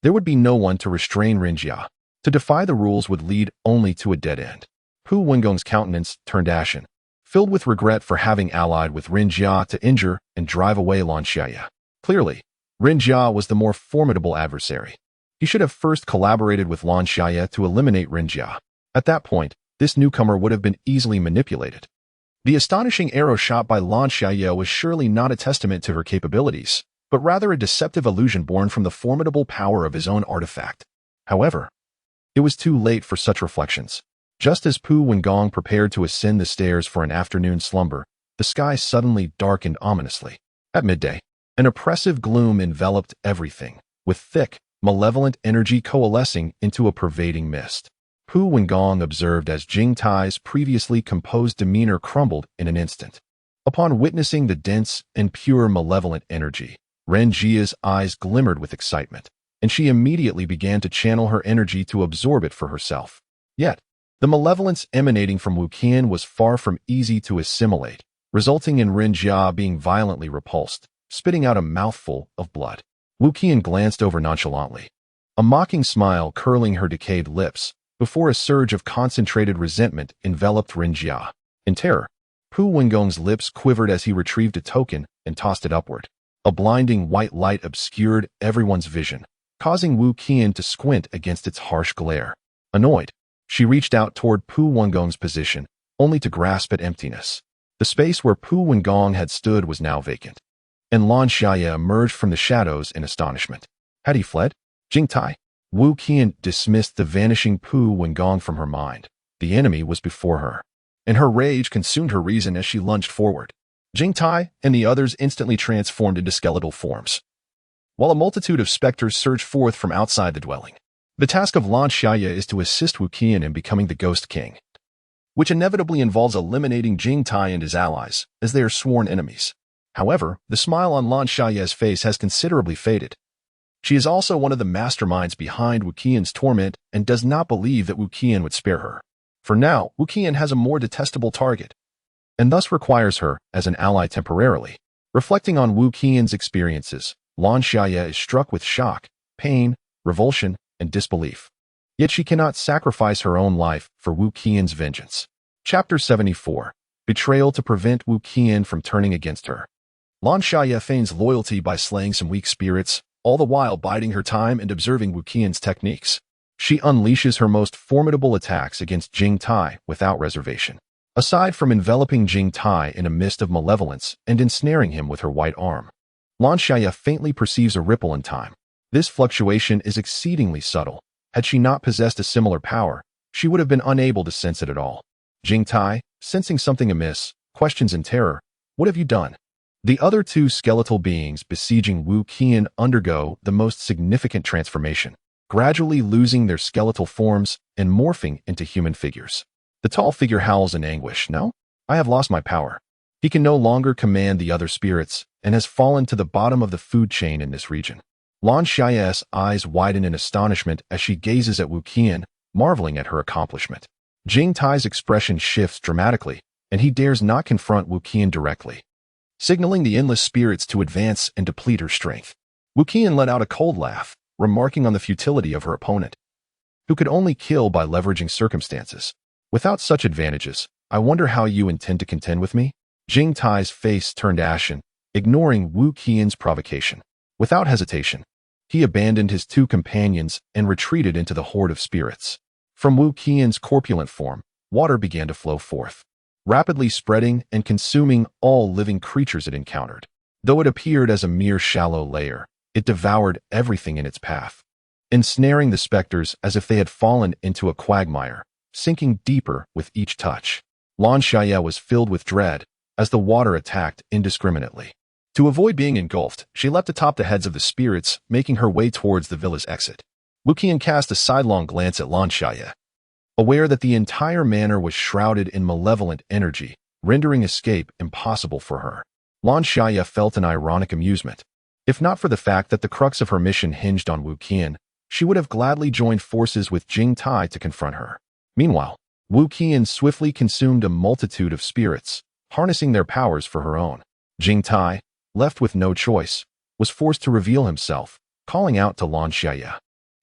there would be no one to restrain Rinjia. To defy the rules would lead only to a dead end. Pu Wengong's countenance turned ashen, filled with regret for having allied with Rinjia to injure and drive away Lan Xiaye. Clearly, Rinjia was the more formidable adversary. He should have first collaborated with Lan Xiaye to eliminate Rinjia. At that point, this newcomer would have been easily manipulated. The astonishing arrow shot by Lan Xiaye was surely not a testament to her capabilities, but rather a deceptive illusion born from the formidable power of his own artifact. However, it was too late for such reflections. Just as Pu Wengong prepared to ascend the stairs for an afternoon slumber, the sky suddenly darkened ominously. At midday, an oppressive gloom enveloped everything, with thick, malevolent energy coalescing into a pervading mist. Pu Wengong observed as Jing Tai's previously composed demeanor crumbled in an instant. Upon witnessing the dense and pure malevolent energy, Ren Jia's eyes glimmered with excitement, and she immediately began to channel her energy to absorb it for herself. Yet, the malevolence emanating from Wu Qian was far from easy to assimilate, resulting in Ren Jia being violently repulsed, spitting out a mouthful of blood. Wu Qian glanced over nonchalantly, a mocking smile curling her decayed lips, before a surge of concentrated resentment enveloped Ren Jia. In terror, Pu Wengong's lips quivered as he retrieved a token and tossed it upward. A blinding white light obscured everyone's vision, causing Wu Qian to squint against its harsh glare. Annoyed, she reached out toward Pu Wengong's position, only to grasp at emptiness. The space where Pu Wengong had stood was now vacant, and Lan Xiaye emerged from the shadows in astonishment. Had he fled? Jing Tai? Wu Qian dismissed the vanishing Pu Wengong from her mind. The enemy was before her, and her rage consumed her reason as she lunged forward. Jing Tai and the others instantly transformed into skeletal forms, while a multitude of specters surged forth from outside the dwelling. The task of Lan Xiaye is to assist Wu Qian in becoming the Ghost King, which inevitably involves eliminating Jing Tai and his allies, as they are sworn enemies. However, the smile on Lan Xiaye's face has considerably faded. She is also one of the masterminds behind Wu Qian's torment and does not believe that Wu Qian would spare her. For now, Wu Qian has a more detestable target, and thus requires her as an ally temporarily. Reflecting on Wu Qian's experiences, Lan Xiaye is struck with shock, pain, revulsion, and disbelief. Yet she cannot sacrifice her own life for Wu Qian's vengeance. Chapter 74. Betrayal to prevent Wu Qian from turning against her. Lan Xiaye feigns loyalty by slaying some weak spirits, all the while biding her time and observing Wu Qian's techniques. She unleashes her most formidable attacks against Jing Tai without reservation. Aside from enveloping Jing Tai in a mist of malevolence and ensnaring him with her white arm, Lan Xiaye faintly perceives a ripple in time. This fluctuation is exceedingly subtle. Had she not possessed a similar power, she would have been unable to sense it at all. Jing Tai, sensing something amiss, questions in terror, "What have you done?" The other two skeletal beings besieging Wu Qian undergo the most significant transformation, gradually losing their skeletal forms and morphing into human figures. The tall figure howls in anguish. "No, I have lost my power." He can no longer command the other spirits and has fallen to the bottom of the food chain in this region. Lan Xiaye's eyes widen in astonishment as she gazes at Wu Qian, marveling at her accomplishment. Jing Tai's expression shifts dramatically, and he dares not confront Wu Qian directly, signaling the endless spirits to advance and deplete her strength. Wu Qian let out a cold laugh, remarking on the futility of her opponent, who could only kill by leveraging circumstances. "Without such advantages, I wonder how you intend to contend with me?" Jing Tai's face turned ashen, ignoring Wu Qian's provocation. Without hesitation, he abandoned his two companions and retreated into the horde of spirits. From Wu Qian's corpulent form, water began to flow forth, rapidly spreading and consuming all living creatures it encountered. Though it appeared as a mere shallow layer, it devoured everything in its path, ensnaring the specters as if they had fallen into a quagmire, sinking deeper with each touch. Lan Xiaye was filled with dread as the water attacked indiscriminately. To avoid being engulfed, she leapt atop the heads of the spirits, making her way towards the villa's exit. Wu Qian cast a sidelong glance at Lan Xiaye, aware that the entire manor was shrouded in malevolent energy, rendering escape impossible for her. Lan Xiaye felt an ironic amusement. If not for the fact that the crux of her mission hinged on Wu Qian, she would have gladly joined forces with Jing Tai to confront her. Meanwhile, Wu Qian swiftly consumed a multitude of spirits, harnessing their powers for her own. Jing Tai, left with no choice, was forced to reveal himself, calling out to Lan Xiaye.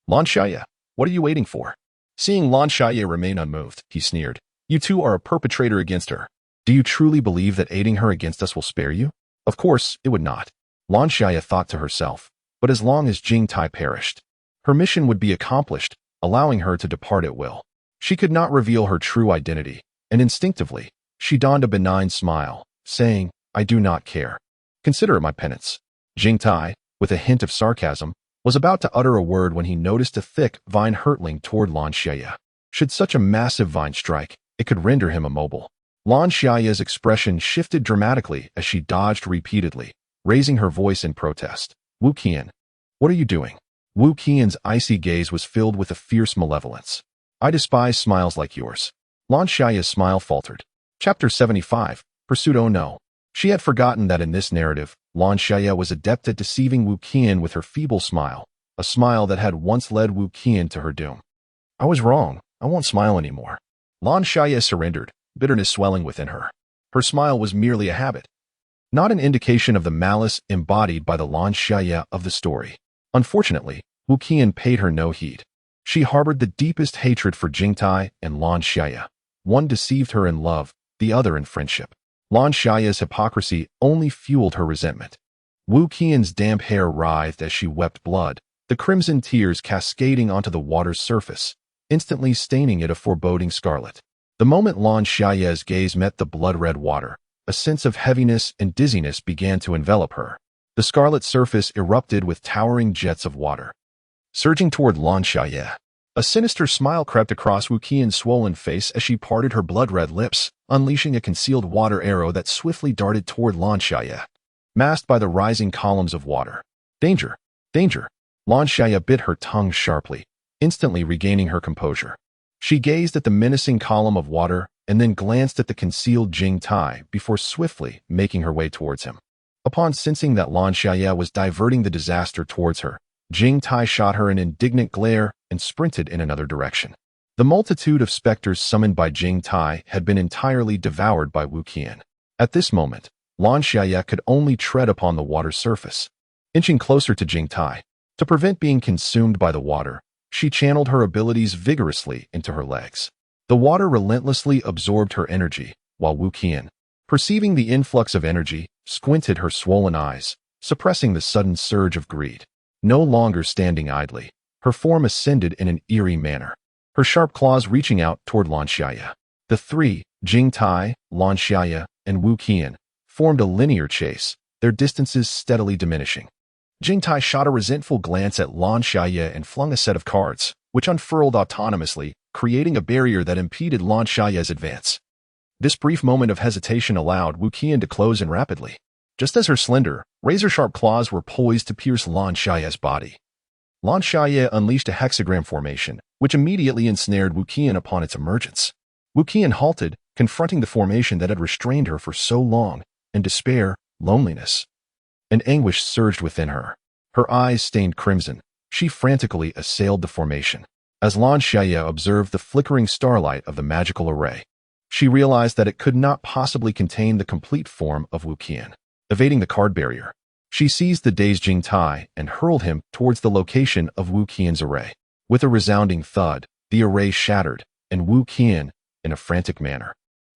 "Lan Xiaye, what are you waiting for?" Seeing Lan Xiaye remain unmoved, he sneered. "You two are a perpetrator against her. Do you truly believe that aiding her against us will spare you?" Of course, it would not. Lan Xiaye thought to herself, but as long as Jing Tai perished, her mission would be accomplished, allowing her to depart at will. She could not reveal her true identity, and instinctively, she donned a benign smile, saying, "I do not care. Consider it my penance." Jingtai, with a hint of sarcasm, was about to utter a word when he noticed a thick vine hurtling toward Lan Xiaye. Should such a massive vine strike, it could render him immobile. Lan Xiaye's expression shifted dramatically as she dodged repeatedly, raising her voice in protest. "Wu Qian, what are you doing?" Wu Qian's icy gaze was filled with a fierce malevolence. "I despise smiles like yours." Lan Xiaye's smile faltered. Chapter 75, Pursuit. Oh no. She had forgotten that in this narrative, Lan Xiaye was adept at deceiving Wu Qian with her feeble smile, a smile that had once led Wu Qian to her doom. "I was wrong. I won't smile anymore." Lan Xiaye surrendered, bitterness swelling within her. Her smile was merely a habit, not an indication of the malice embodied by the Lan Xiaye of the story. Unfortunately, Wu Qian paid her no heed. She harbored the deepest hatred for Jingtai and Lan Xiaye. One deceived her in love, the other in friendship. Lan Xiaye's hypocrisy only fueled her resentment. Wu Qian's damp hair writhed as she wept blood, the crimson tears cascading onto the water's surface, instantly staining it a foreboding scarlet. The moment Lan Xiaye's gaze met the blood-red water, a sense of heaviness and dizziness began to envelop her. The scarlet surface erupted with towering jets of water, surging toward Lan Xiaye. A sinister smile crept across Wu Qian's swollen face as she parted her blood-red lips, unleashing a concealed water arrow that swiftly darted toward Lan Xiaye, masked by the rising columns of water. "Danger! Danger!" Lan Xiaye bit her tongue sharply, instantly regaining her composure. She gazed at the menacing column of water and then glanced at the concealed Jingtai before swiftly making her way towards him. Upon sensing that Lan Xiaye was diverting the disaster towards her, Jingtai shot her an indignant glare and sprinted in another direction. The multitude of specters summoned by Jingtai had been entirely devoured by Wu Qian. At this moment, Lan Xiaye could only tread upon the water's surface. Inching closer to Jingtai, to prevent being consumed by the water, she channeled her abilities vigorously into her legs. The water relentlessly absorbed her energy, while Wu Qian, perceiving the influx of energy, squinted her swollen eyes, suppressing the sudden surge of greed. No longer standing idly, her form ascended in an eerie manner, her sharp claws reaching out toward Lan Xiaye. The three, Jingtai, Lan Xiaye, and Wu Qian, formed a linear chase, their distances steadily diminishing. Jingtai shot a resentful glance at Lan Xiaye and flung a set of cards, which unfurled autonomously, creating a barrier that impeded Lan Xiaye's advance. This brief moment of hesitation allowed Wu Qian to close in rapidly, just as her slender, razor-sharp claws were poised to pierce Lan Xiaye's body. Lan Xiaye unleashed a hexagram formation, which immediately ensnared Wu Qian upon its emergence. Wu Qian halted, confronting the formation that had restrained her for so long, and despair, loneliness, and anguish surged within her. Her eyes stained crimson. She frantically assailed the formation. As Lan Xiaye observed the flickering starlight of the magical array, she realized that it could not possibly contain the complete form of Wu Qian. Evading the card barrier, she seized the dazed Jingtai and hurled him towards the location of Wu Qian's array. With a resounding thud, the array shattered, and Wu Qian, in a frantic manner,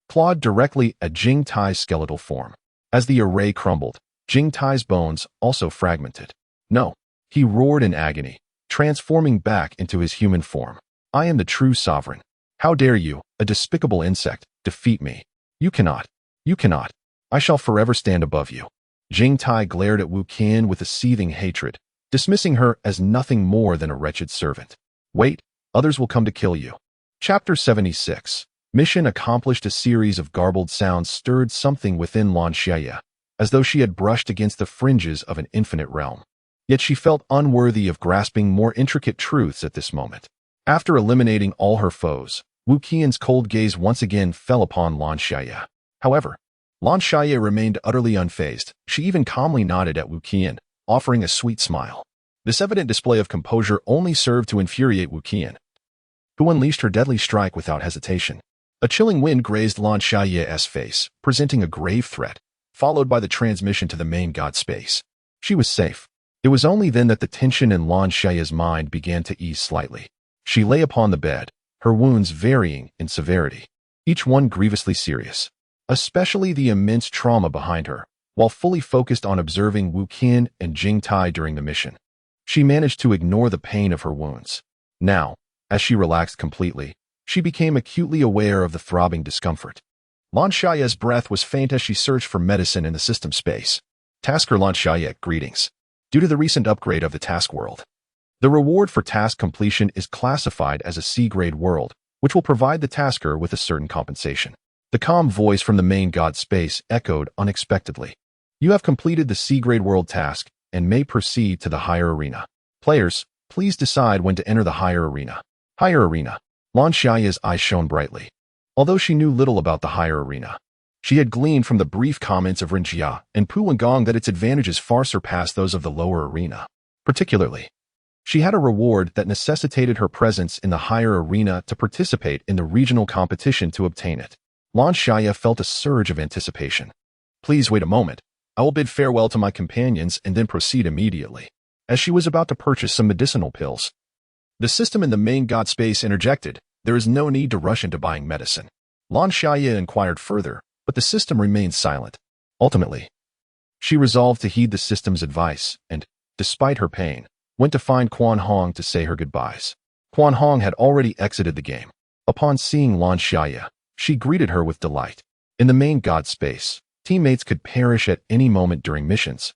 clawed directly at Jingtai's skeletal form. As the array crumbled, Jingtai's bones also fragmented. "No!" he roared in agony, transforming back into his human form. "I am the true sovereign. How dare you, a despicable insect, defeat me? You cannot. You cannot. I shall forever stand above you." Jingtai glared at Wu Qian with a seething hatred, dismissing her as nothing more than a wretched servant. "Wait, others will come to kill you." Chapter 76. Mission accomplished. A series of garbled sounds stirred something within Lan Xiaye, as though she had brushed against the fringes of an infinite realm. Yet she felt unworthy of grasping more intricate truths at this moment. After eliminating all her foes, Wu Qian's cold gaze once again fell upon Lan Xiaye. However, Lan Xiaye remained utterly unfazed. She even calmly nodded at Wu Qian, offering a sweet smile. This evident display of composure only served to infuriate Wu Qian, who unleashed her deadly strike without hesitation. A chilling wind grazed Lan Xiaye's face, presenting a grave threat, followed by the transmission to the main god space. She was safe. It was only then that the tension in Lan Xiaye's mind began to ease slightly. She lay upon the bed, her wounds varying in severity, each one grievously serious, especially the immense trauma behind her. While fully focused on observing Wu Qian and Jingtai during the mission, she managed to ignore the pain of her wounds. Now, as she relaxed completely, She became acutely aware of the throbbing discomfort. Lan Xiaye's breath was faint as she searched for medicine in the system space. Tasker Lan Xiaye, greetings. Due to the recent upgrade of the task world, the reward for task completion is classified as a C-grade world, which will provide the tasker with a certain compensation. The calm voice from the main god space echoed unexpectedly. You have completed the C-grade world task and may proceed to the higher arena. Players, please decide when to enter the higher arena. Higher arena. Lan Xiaye's eyes shone brightly. Although she knew little about the higher arena, she had gleaned from the brief comments of Ren Jia and Pu Wengong that its advantages far surpassed those of the lower arena. Particularly, she had a reward that necessitated her presence in the higher arena to participate in the regional competition to obtain it. Lan Xiaye felt a surge of anticipation. Please wait a moment. I will bid farewell to my companions and then proceed immediately. As she was about to purchase some medicinal pills, the system in the main god space interjected. There is no need to rush into buying medicine. Lan Xiaye inquired further, but the system remained silent. Ultimately, she resolved to heed the system's advice and, despite her pain, went to find Quan Hong to say her goodbyes. Quan Hong had already exited the game. Upon seeing Lan Xiaye, she greeted her with delight. In the main god space, teammates could perish at any moment during missions,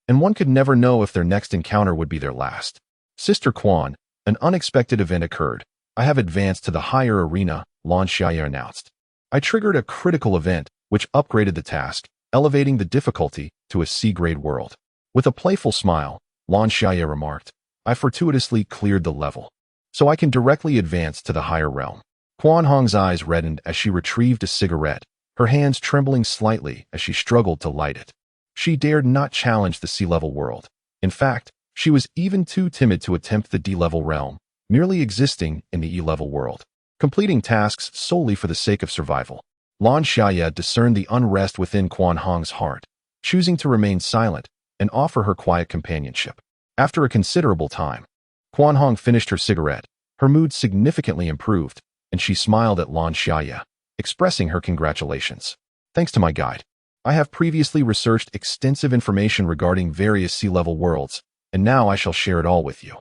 and one could never know if their next encounter would be their last. Sister Quan, an unexpected event occurred. I have advanced to the higher arena, Lan Xiaye announced. I triggered a critical event, which upgraded the task, elevating the difficulty to a C-grade world. With a playful smile, Lan Xiaye remarked, I fortuitously cleared the level, so I can directly advance to the higher realm. Quan Hong's eyes reddened as she retrieved a cigarette, her hands trembling slightly as she struggled to light it. She dared not challenge the C-level world. In fact, she was even too timid to attempt the D-level realm, merely existing in the E-level world, completing tasks solely for the sake of survival. Lan Xiaye discerned the unrest within Quan Hong's heart, choosing to remain silent and offer her quiet companionship. After a considerable time, Quan Hong finished her cigarette, her mood significantly improved, and she smiled at Lan Xiaye, expressing her congratulations. Thanks to my guide, I have previously researched extensive information regarding various C-level worlds, and now I shall share it all with you.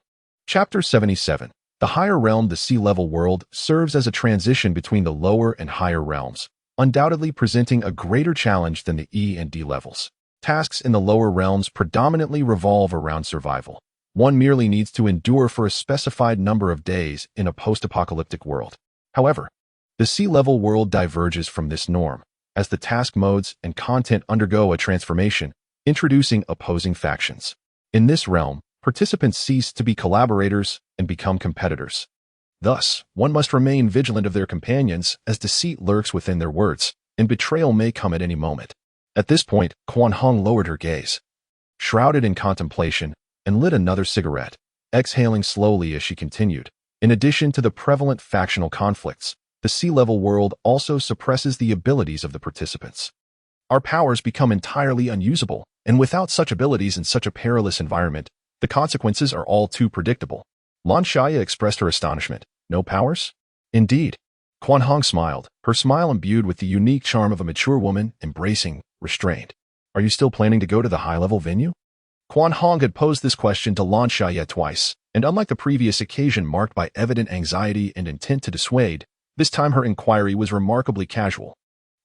Chapter 77. The higher realm, the C-level world, serves as a transition between the lower and higher realms, undoubtedly presenting a greater challenge than the E and D levels. Tasks in the lower realms predominantly revolve around survival. One merely needs to endure for a specified number of days in a post-apocalyptic world. However, the C-level world diverges from this norm, as the task modes and content undergo a transformation, introducing opposing factions. In this realm, participants cease to be collaborators and become competitors. Thus, one must remain vigilant of their companions, as deceit lurks within their words, and betrayal may come at any moment. At this point, Quan Hong lowered her gaze, shrouded in contemplation, and lit another cigarette, exhaling slowly as she continued. In addition to the prevalent factional conflicts, the C-level world also suppresses the abilities of the participants. Our powers become entirely unusable, and without such abilities in such a perilous environment, the consequences are all too predictable. Lan Xiaye expressed her astonishment. No powers? Indeed. Quan Hong smiled, her smile imbued with the unique charm of a mature woman, embracing, restrained. Are you still planning to go to the high-level venue? Quan Hong had posed this question to Lan Xiaye twice, and unlike the previous occasion marked by evident anxiety and intent to dissuade, this time her inquiry was remarkably casual.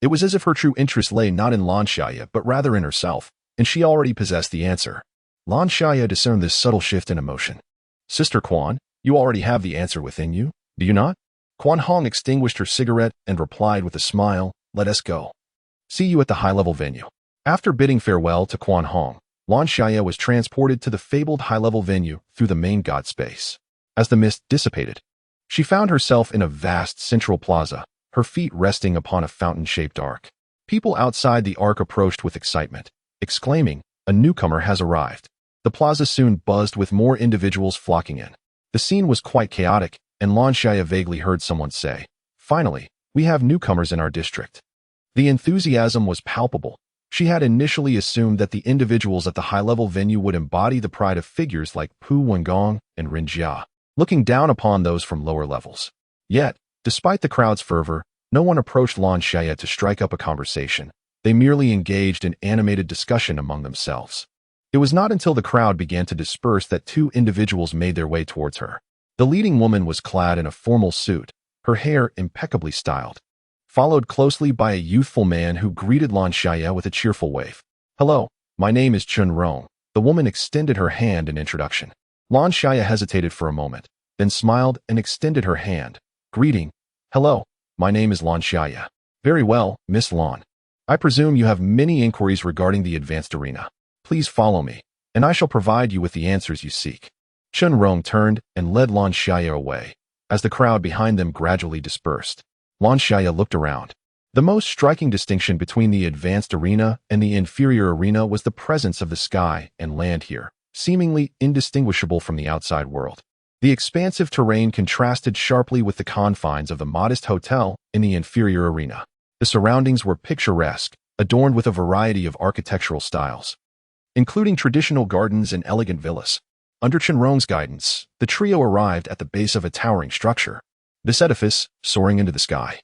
It was as if her true interest lay not in Lan Xiaye but rather in herself, and she already possessed the answer. Lan Xiaye discerned this subtle shift in emotion. Sister Quan, you already have the answer within you, do you not? Quan Hong extinguished her cigarette and replied with a smile, let us go. See you at the high-level venue. After bidding farewell to Quan Hong, Lan Xiaye was transported to the fabled high-level venue through the main god space. As the mist dissipated, she found herself in a vast central plaza, her feet resting upon a fountain-shaped arc. People outside the arc approached with excitement, exclaiming, a newcomer has arrived. The plaza soon buzzed with more individuals flocking in. The scene was quite chaotic, and Lan Xiaye vaguely heard someone say, finally, we have newcomers in our district. The enthusiasm was palpable. She had initially assumed that the individuals at the high-level venue would embody the pride of figures like Pu Wengong and Ren Jia, looking down upon those from lower levels. Yet, despite the crowd's fervor, no one approached Lan Xiaye to strike up a conversation. They merely engaged in animated discussion among themselves. It was not until the crowd began to disperse that two individuals made their way towards her. The leading woman was clad in a formal suit, her hair impeccably styled, followed closely by a youthful man who greeted Lan Xiaye with a cheerful wave. "Hello, my name is Chun Rong." The woman extended her hand in introduction. Lan Xiaye hesitated for a moment, then smiled and extended her hand, greeting, "Hello, my name is Lan Xiaye." "Very well, Miss Lan. I presume you have many inquiries regarding the advanced arena. Please follow me, and I shall provide you with the answers you seek." Chun Rong turned and led Lan Xiaye away, as the crowd behind them gradually dispersed. Lan Xiaye looked around. The most striking distinction between the advanced arena and the inferior arena was the presence of the sky and land here, seemingly indistinguishable from the outside world. The expansive terrain contrasted sharply with the confines of the modest hotel in the inferior arena. The surroundings were picturesque, adorned with a variety of architectural styles, including traditional gardens and elegant villas. Under Chun Rong's guidance, the trio arrived at the base of a towering structure. This edifice, soaring into the sky,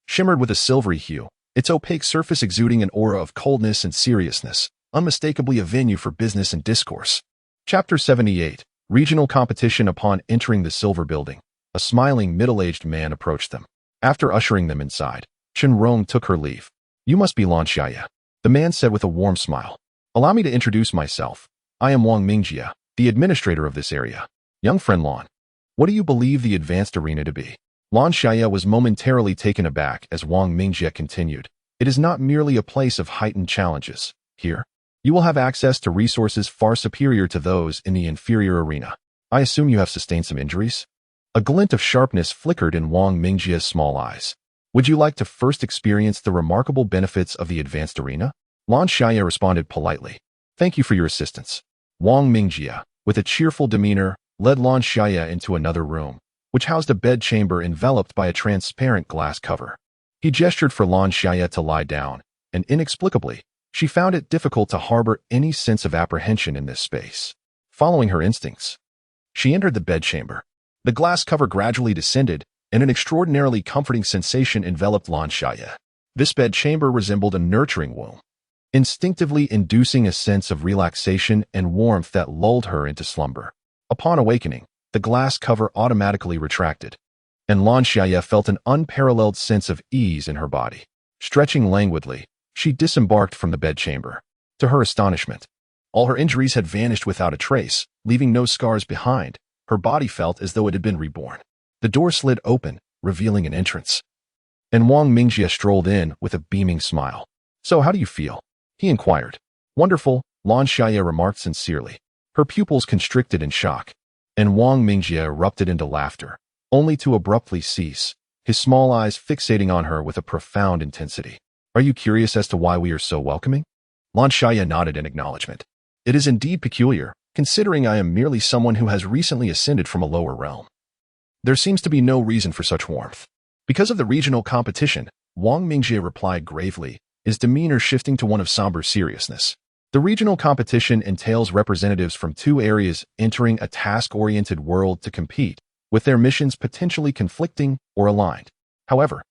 shimmered with a silvery hue, its opaque surface exuding an aura of coldness and seriousness, unmistakably a venue for business and discourse. Chapter 78. Regional competition. Upon entering the silver building, a smiling middle-aged man approached them. After ushering them inside, Chun Rong took her leave. "You must be Lan Xiaye," the man said with a warm smile. "Allow me to introduce myself. I am Wang Mingjie, the administrator of this area." "Young friend Lan, what do you believe the advanced arena to be?" Lan Xiaye was momentarily taken aback as Wang Mingjie continued. "It is not merely a place of heightened challenges. Here, you will have access to resources far superior to those in the inferior arena. I assume you have sustained some injuries?" A glint of sharpness flickered in Wang Mingjie's small eyes. "Would you like to first experience the remarkable benefits of the advanced arena?" Lan Xiaye responded politely. "Thank you for your assistance." Wang Mingjie, with a cheerful demeanor, led Lan Xiaye into another room, which housed a bedchamber enveloped by a transparent glass cover. He gestured for Lan Xiaye to lie down, and inexplicably, she found it difficult to harbor any sense of apprehension in this space. Following her instincts, she entered the bedchamber. The glass cover gradually descended, and an extraordinarily comforting sensation enveloped Lan Xiaye. This bedchamber resembled a nurturing womb, instinctively inducing a sense of relaxation and warmth that lulled her into slumber. Upon awakening, the glass cover automatically retracted, and Lan Xiaye felt an unparalleled sense of ease in her body. Stretching languidly, she disembarked from the bedchamber. To her astonishment, all her injuries had vanished without a trace, leaving no scars behind. Her body felt as though it had been reborn. The door slid open, revealing an entrance, and Wang Mingjie strolled in with a beaming smile. "So how do you feel?" he inquired. "Wonderful," Lan Xiaye remarked sincerely. Her pupils constricted in shock, and Wang Mingjie erupted into laughter, only to abruptly cease, his small eyes fixating on her with a profound intensity. "Are you curious as to why we are so welcoming?" Lan Xiaye nodded in acknowledgement. "It is indeed peculiar, considering I am merely someone who has recently ascended from a lower realm. There seems to be no reason for such warmth." "Because of the regional competition," Wang Mingjie replied gravely, his demeanor shifting to one of somber seriousness. "The regional competition entails representatives from two areas entering a task-oriented world to compete, with their missions potentially conflicting or aligned. However,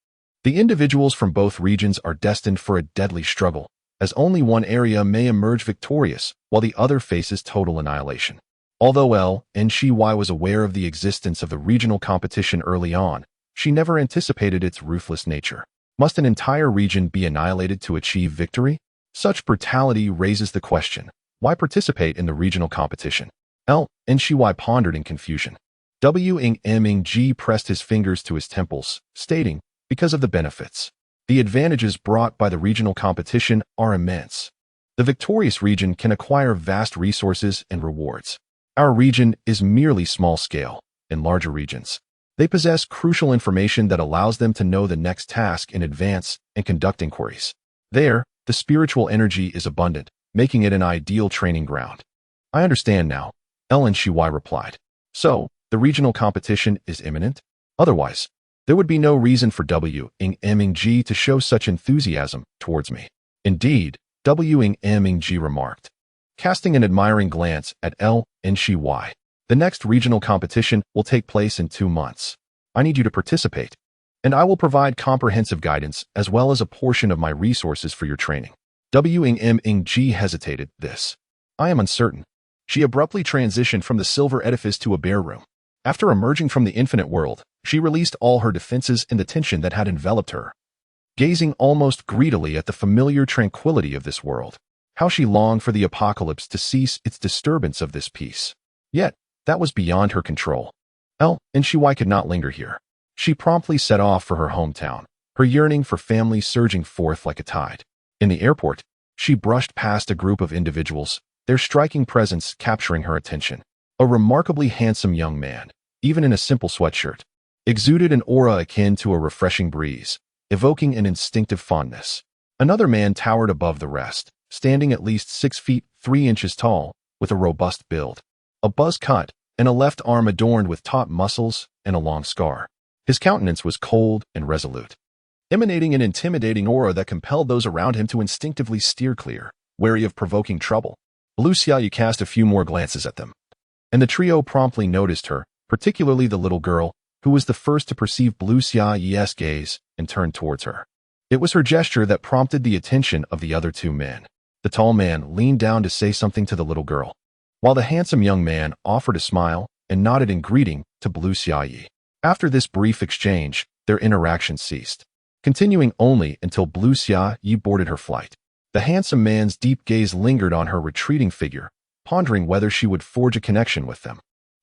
the individuals from both regions are destined for a deadly struggle, as only one area may emerge victorious while the other faces total annihilation." Although Lan Xiaye was aware of the existence of the regional competition early on, she never anticipated its ruthless nature. Must an entire region be annihilated to achieve victory? Such brutality raises the question, why participate in the regional competition? Lan Xiaye pondered in confusion. Wang pressed his fingers to his temples, stating, "Because of the benefits. The advantages brought by the regional competition are immense. The victorious region can acquire vast resources and rewards. Our region is merely small-scale. In larger regions, they possess crucial information that allows them to know the next task in advance and conduct inquiries. There, the spiritual energy is abundant, making it an ideal training ground." "I understand now," Lan Xiaye replied. "So, the regional competition is imminent? Otherwise, there would be no reason for Wang to show such enthusiasm towards me." "Indeed," Wang remarked, casting an admiring glance at Lan Xiaye. "The next regional competition will take place in 2 months. I need you to participate, and I will provide comprehensive guidance as well as a portion of my resources for your training." Wang hesitated. I am uncertain." She abruptly transitioned from the silver edifice to a bare room. After emerging from the infinite world, She released all her defenses and the tension that had enveloped her, gazing almost greedily at the familiar tranquility of this world. How she longed for the apocalypse to cease its disturbance of this peace. Yet, that was beyond her control. Lan Xiaye could not linger here. She promptly set off for her hometown, her yearning for family surging forth like a tide. In the airport, she brushed past a group of individuals, their striking presence capturing her attention. A remarkably handsome young man, even in a simple sweatshirt, exuded an aura akin to a refreshing breeze, evoking an instinctive fondness. Another man towered above the rest, standing at least 6 feet 3 inches tall, with a robust build, a buzz cut, and a left arm adorned with taut muscles and a long scar. His countenance was cold and resolute, emanating an intimidating aura that compelled those around him to instinctively steer clear, wary of provoking trouble. Lan Xiaye cast a few more glances at them, and the trio promptly noticed her, particularly the little girl, who was the first to perceive Lan Xiaye's gaze and turned towards her. It was her gesture that prompted the attention of the other 2 men. The tall man leaned down to say something to the little girl, while the handsome young man offered a smile and nodded in greeting to Lan Xiaye. After this brief exchange, their interaction ceased, continuing only until Lan Xiaye boarded her flight. The handsome man's deep gaze lingered on her retreating figure, pondering whether she would forge a connection with them.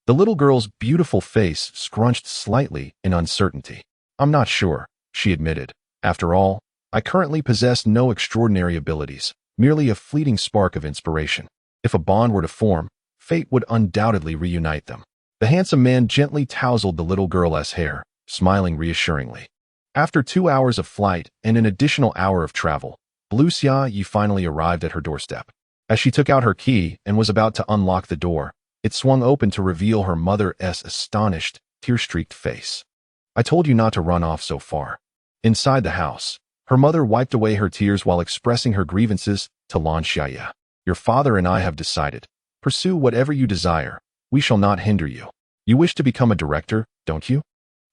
The little girl's beautiful face scrunched slightly in uncertainty. "I'm not sure," she admitted. "After all, I currently possess no extraordinary abilities, merely a fleeting spark of inspiration. If a bond were to form, fate would undoubtedly reunite them." The handsome man gently tousled the little girl's hair, smiling reassuringly. After 2 hours of flight and an additional hour of travel, Lan Xiaye finally arrived at her doorstep. As she took out her key and was about to unlock the door, it swung open to reveal her mother's astonished, tear-streaked face. "I told you not to run off so far." Inside the house, her mother wiped away her tears while expressing her grievances to Lan Xiaye. "Your father and I have decided. Pursue whatever you desire. We shall not hinder you. You wish to become a director, don't you?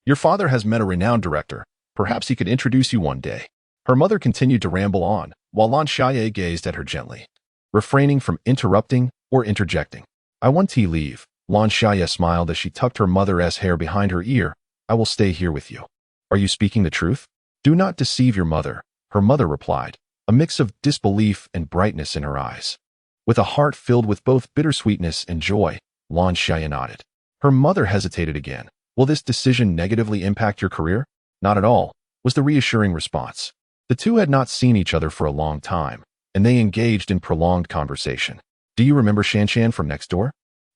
Your father has met a renowned director. Perhaps he could introduce you one day." Her mother continued to ramble on, while Lan Xiaye gazed at her gently, refraining from interrupting or interjecting. "I want to leave." Lan Xiaye smiled as she tucked her mother's hair behind her ear. "I will stay here with you." "Are you speaking the truth?" "Do not deceive your mother," her mother replied, a mix of disbelief and brightness in her eyes. With a heart filled with both bittersweetness and joy, Lan Xiaye nodded. Her mother hesitated again. "Will this decision negatively impact your career?" "Not at all," was the reassuring response. The two had not seen each other for a long time, and they engaged in prolonged conversation. "Do you remember Shanshan from next door?"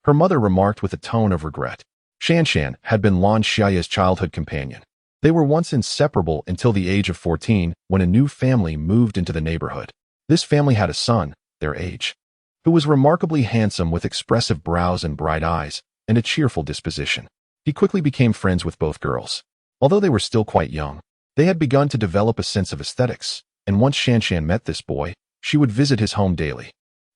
her mother remarked with a tone of regret. Shanshan had been Lan Xiaye's childhood companion. They were once inseparable until the age of 14, when a new family moved into the neighborhood. This family had a son, their age, who was remarkably handsome with expressive brows and bright eyes, and a cheerful disposition. He quickly became friends with both girls. Although they were still quite young, they had begun to develop a sense of aesthetics, and once Shanshan met this boy, she would visit his home daily,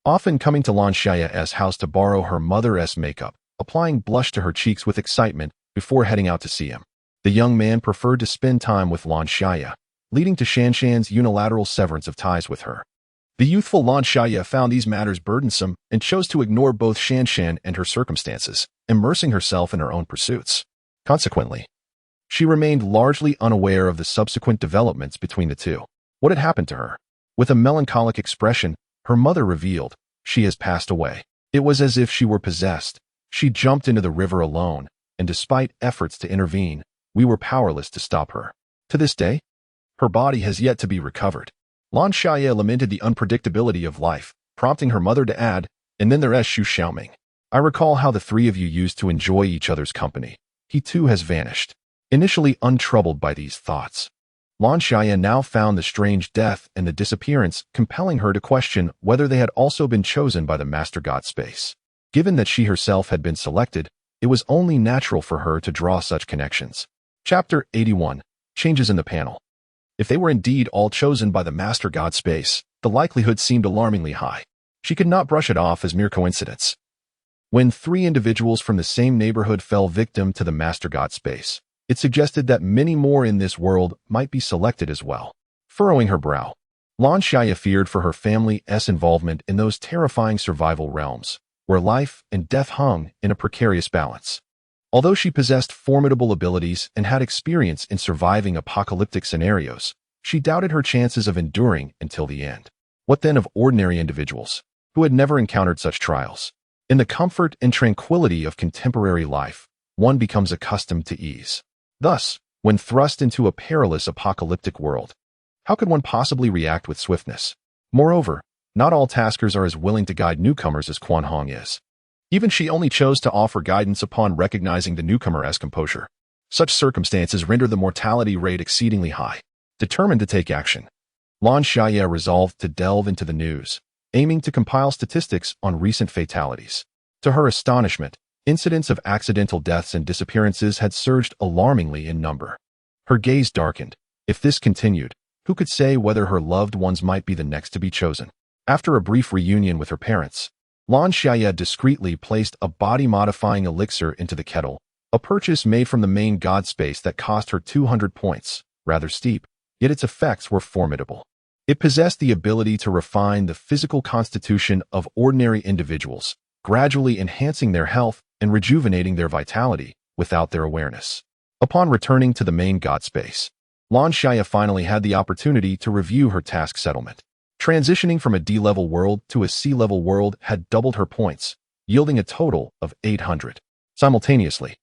often coming to Lan Xiaye's house to borrow her mother's makeup, applying blush to her cheeks with excitement before heading out to see him. The young man preferred to spend time with Lan Xiaye, leading to Shanshan's unilateral severance of ties with her. The youthful Lan Xiaye found these matters burdensome and chose to ignore both Shanshan and her circumstances, immersing herself in her own pursuits. Consequently, she remained largely unaware of the subsequent developments between the two. What had happened to her? With a melancholic expression, her mother revealed, "She has passed away." It was as if she were possessed. She jumped into the river alone, and despite efforts to intervene, we were powerless to stop her. To this day, her body has yet to be recovered. Lan Xiaye lamented the unpredictability of life, prompting her mother to add, "And then there's Xu Xiaoming. I recall how the three of you used to enjoy each other's company. He too has vanished." Initially untroubled by these thoughts, Lan Xiaye now found the strange death and the disappearance compelling her to question whether they had also been chosen by the Master God Space. Given that she herself had been selected, it was only natural for her to draw such connections. Chapter 81. Changes in the panel. If they were indeed all chosen by the Master God Space, the likelihood seemed alarmingly high. She could not brush it off as mere coincidence. When 3 individuals from the same neighborhood fell victim to the Master God Space, it suggested that many more in this world might be selected as well. Furrowing her brow, Lan Xiaye feared for her family's involvement in those terrifying survival realms, where life and death hung in a precarious balance. Although she possessed formidable abilities and had experience in surviving apocalyptic scenarios, she doubted her chances of enduring until the end. What then of ordinary individuals who had never encountered such trials? In the comfort and tranquility of contemporary life, one becomes accustomed to ease. Thus, when thrust into a perilous apocalyptic world, how could one possibly react with swiftness? Moreover, not all taskers are as willing to guide newcomers as Quan Hong is. Even she only chose to offer guidance upon recognizing the newcomer as composure. Such circumstances render the mortality rate exceedingly high. Determined to take action, Lan Xiaye resolved to delve into the news, aiming to compile statistics on recent fatalities. To her astonishment, incidents of accidental deaths and disappearances had surged alarmingly in number. Her gaze darkened. If this continued, who could say whether her loved ones might be the next to be chosen? After a brief reunion with her parents, Lan Xiaye discreetly placed a body-modifying elixir into the kettle, a purchase made from the Main God Space that cost her 200 points, rather steep, yet its effects were formidable. It possessed the ability to refine the physical constitution of ordinary individuals, gradually enhancing their health and rejuvenating their vitality without their awareness. Upon returning to the Main God Space, Lan Xiaye finally had the opportunity to review her task settlement. Transitioning from a D-level world to a C-level world had doubled her points, yielding a total of 800. Simultaneously,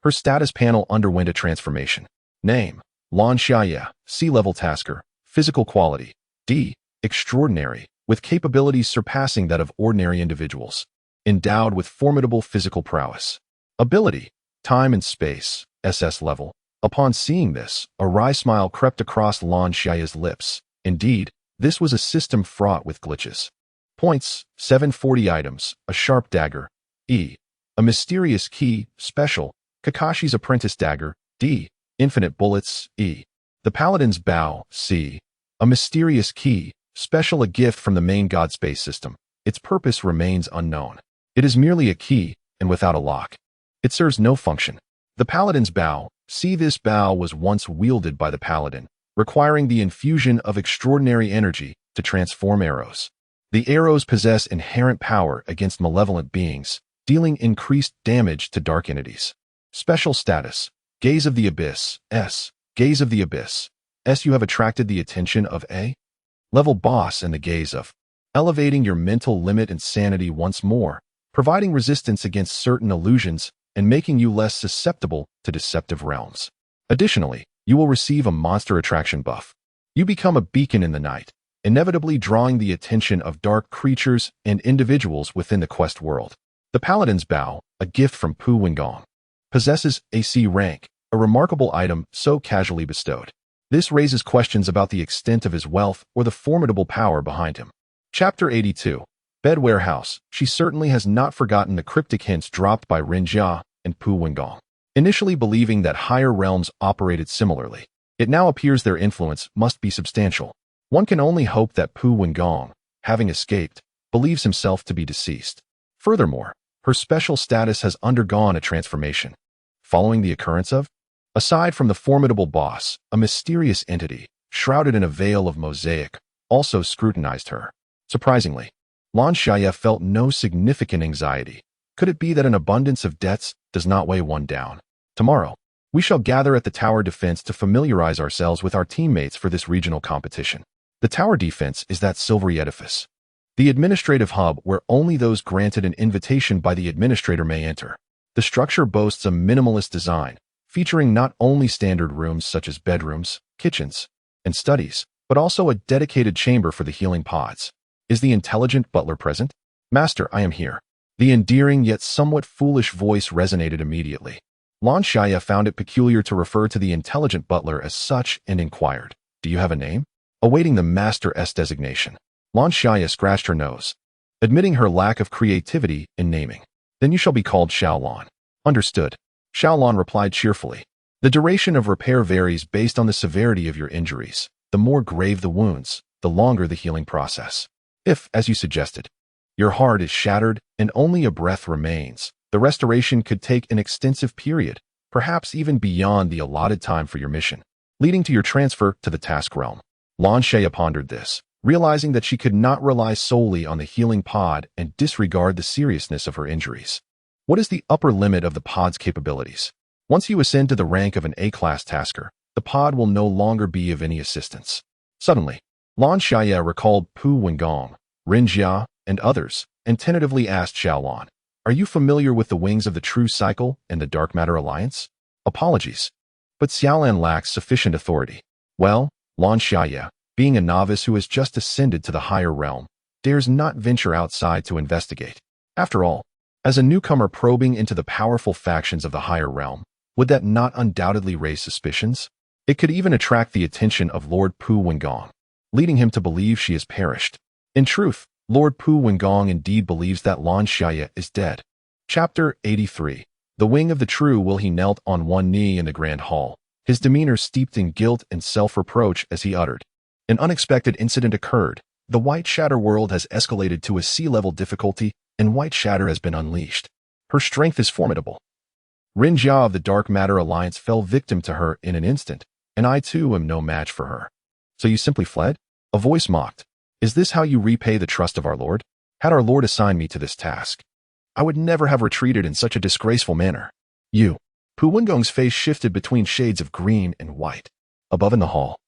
her status panel underwent a transformation. Name: Lan Xiaye, C-level tasker, physical quality, D, extraordinary, with capabilities surpassing that of ordinary individuals. Endowed with formidable physical prowess. Ability: time and space, SS level. Upon seeing this, a wry smile crept across Lan Xiaye's lips. Indeed, this was a system fraught with glitches. Points: 740 items, a sharp dagger, E. A mysterious key, special, Kakashi's apprentice dagger, D. Infinite bullets, E. The Paladin's bow, C. A mysterious key, special, a gift from the Main God Space system. Its purpose remains unknown. It is merely a key, and without a lock. It serves no function. The Paladin's bow, C. This bow was once wielded by the Paladin, requiring the infusion of extraordinary energy to transform arrows. The arrows possess inherent power against malevolent beings, dealing increased damage to dark entities. Special status: Gaze of the Abyss, S. Gaze of the Abyss, S. You have attracted the attention of a level boss in the gaze of, elevating your mental limit and sanity once more, providing resistance against certain illusions, and making you less susceptible to deceptive realms. Additionally, you will receive a monster attraction buff. You become a beacon in the night, inevitably drawing the attention of dark creatures and individuals within the quest world. The Paladin's Bow, a gift from Pu Wingong, possesses AC rank, a remarkable item so casually bestowed. This raises questions about the extent of his wealth or the formidable power behind him. Chapter 82. Bed Warehouse. She certainly has not forgotten the cryptic hints dropped by Ren Jia and Pu Wingong. Initially believing that higher realms operated similarly, it now appears their influence must be substantial. One can only hope that Pu Wingong, having escaped, believes himself to be deceased. Furthermore, her special status has undergone a transformation. Following the occurrence of, aside from the formidable boss, a mysterious entity, shrouded in a veil of mosaic, also scrutinized her. Surprisingly, Lan Xiaye felt no significant anxiety. Could it be that an abundance of debts does not weigh one down? Tomorrow, we shall gather at the tower defense to familiarize ourselves with our teammates for this regional competition. The tower defense is that silvery edifice, the administrative hub where only those granted an invitation by the administrator may enter. The structure boasts a minimalist design, featuring not only standard rooms such as bedrooms, kitchens, and studies, but also a dedicated chamber for the healing pods. Is the intelligent butler present? Master, I am here. The endearing yet somewhat foolish voice resonated immediately. Lan Xiaye found it peculiar to refer to the intelligent butler as such and inquired, "Do you have a name?" Awaiting the Master's designation, Lan Xiaye scratched her nose, admitting her lack of creativity in naming. "Then you shall be called Xiaolan." "Understood," Xiaolan replied cheerfully. "The duration of repair varies based on the severity of your injuries. The more grave the wounds, the longer the healing process. If, as you suggested, your heart is shattered and only a breath remains, the restoration could take an extensive period, perhaps even beyond the allotted time for your mission, leading to your transfer to the task realm." Lan Xiaye pondered this, realizing that she could not rely solely on the healing pod and disregard the seriousness of her injuries. What is the upper limit of the pod's capabilities? Once you ascend to the rank of an A-class tasker, the pod will no longer be of any assistance. Suddenly, Lan Xiaye recalled Pu Wengong, Rin Jia, and others, and tentatively asked Xiaolan, "Are you familiar with the Wings of the True Cycle and the Dark Matter Alliance?" "Apologies, but Xiaolan lacks sufficient authority." "Well, Lan Xiaye, being a novice who has just ascended to the higher realm, dares not venture outside to investigate. After all, as a newcomer probing into the powerful factions of the higher realm, would that not undoubtedly raise suspicions? It could even attract the attention of Lord Pu Wengong, leading him to believe she has perished. In truth, Lord Pu Wengong indeed believes that Lan Xiaye is dead. Chapter 83. The Wing of the True. Will he knelt on one knee in the grand hall, his demeanor steeped in guilt and self-reproach as he uttered, "An unexpected incident occurred. The White Shatter world has escalated to a sea-level difficulty, and White Shatter has been unleashed. Her strength is formidable. Rin Jia of the Dark Matter Alliance fell victim to her in an instant, and I too am no match for her." "So you simply fled?" A voice mocked. "Is this how you repay the trust of our Lord? Had our Lord assigned me to this task, I would never have retreated in such a disgraceful manner." "You." Pu Wengong's face shifted between shades of green and white. Above in the hall,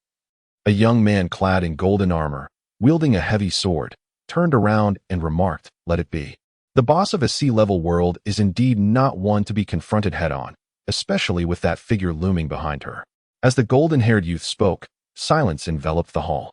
a young man clad in golden armor, wielding a heavy sword, turned around and remarked, "Let it be." The boss of a sea-level world is indeed not one to be confronted head-on, especially with that figure looming behind her. As the golden-haired youth spoke, silence enveloped the hall.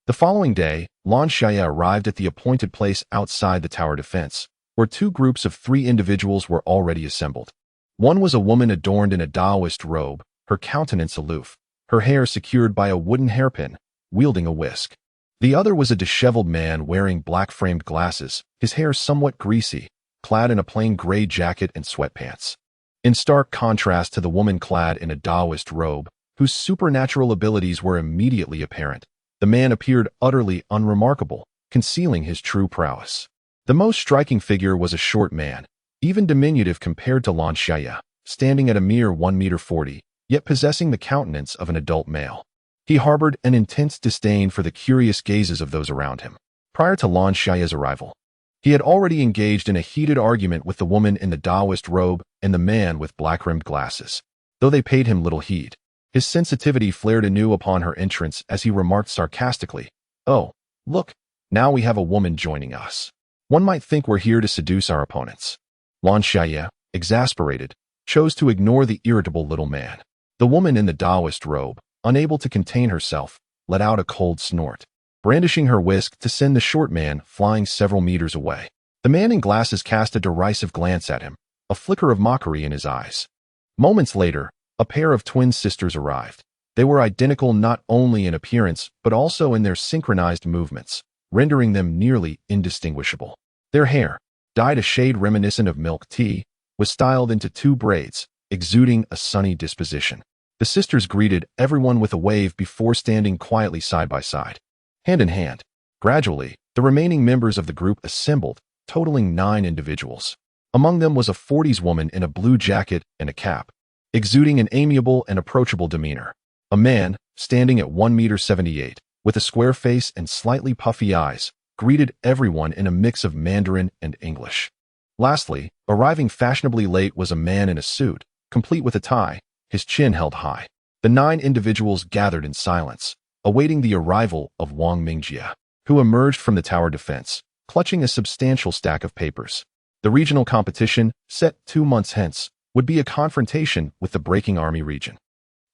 The following day, Lan Xiaye arrived at the appointed place outside the tower defense, where two groups of 3 individuals were already assembled. One was a woman adorned in a Taoist robe, her countenance aloof, her hair secured by a wooden hairpin, wielding a whisk. The other was a disheveled man wearing black-framed glasses, his hair somewhat greasy, clad in a plain gray jacket and sweatpants. In stark contrast to the woman clad in a Taoist robe, whose supernatural abilities were immediately apparent, the man appeared utterly unremarkable, concealing his true prowess. The most striking figure was a short man, even diminutive compared to Lan Xiaye, standing at a mere 1.40 meters, yet possessing the countenance of an adult male. He harbored an intense disdain for the curious gazes of those around him. Prior to Lan Xiaye's arrival, he had already engaged in a heated argument with the woman in the Taoist robe and the man with black-rimmed glasses. Though they paid him little heed, his sensitivity flared anew upon her entrance as he remarked sarcastically, "Oh, look, now we have a woman joining us. One might think we're here to seduce our opponents." Lan Xiaye, exasperated, chose to ignore the irritable little man. The woman in the Taoist robe, unable to contain herself, let out a cold snort, brandishing her whisk to send the short man flying several meters away. The man in glasses cast a derisive glance at him, a flicker of mockery in his eyes. Moments later, a pair of twin sisters arrived. They were identical not only in appearance but also in their synchronized movements, rendering them nearly indistinguishable. Their hair, dyed a shade reminiscent of milk tea, was styled into 2 braids, exuding a sunny disposition. The sisters greeted everyone with a wave before standing quietly side by side, hand in hand. Gradually, the remaining members of the group assembled, totaling 9 individuals. Among them was a 40s woman in a blue jacket and a cap, exuding an amiable and approachable demeanor. A man, standing at 1.78 meters, with a square face and slightly puffy eyes, greeted everyone in a mix of Mandarin and English. Lastly, arriving fashionably late was a man in a suit, complete with a tie, his chin held high. The 9 individuals gathered in silence, awaiting the arrival of Wang Mingjie, who emerged from the tower defense, clutching a substantial stack of papers. The regional competition, set 2 months hence, would be a confrontation with the Breaking Army region.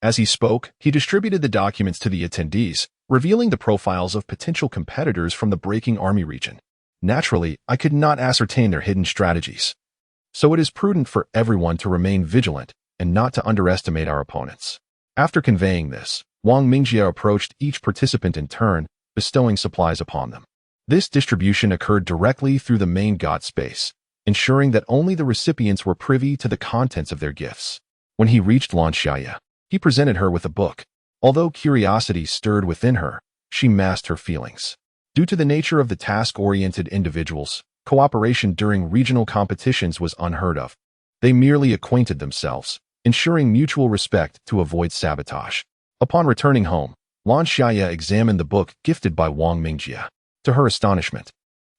As he spoke, he distributed the documents to the attendees, revealing the profiles of potential competitors from the Breaking Army region. Naturally, I could not ascertain their hidden strategies, so it is prudent for everyone to remain vigilant and not to underestimate our opponents. After conveying this, Wang Mingjie approached each participant in turn, bestowing supplies upon them. This distribution occurred directly through the main god space, ensuring that only the recipients were privy to the contents of their gifts. When he reached Lan Xiaye, he presented her with a book. Although curiosity stirred within her, she masked her feelings. Due to the nature of the task-oriented individuals, cooperation during regional competitions was unheard of. They merely acquainted themselves, ensuring mutual respect to avoid sabotage. Upon returning home, Lan Xiaye examined the book gifted by Wang Mingjie. To her astonishment,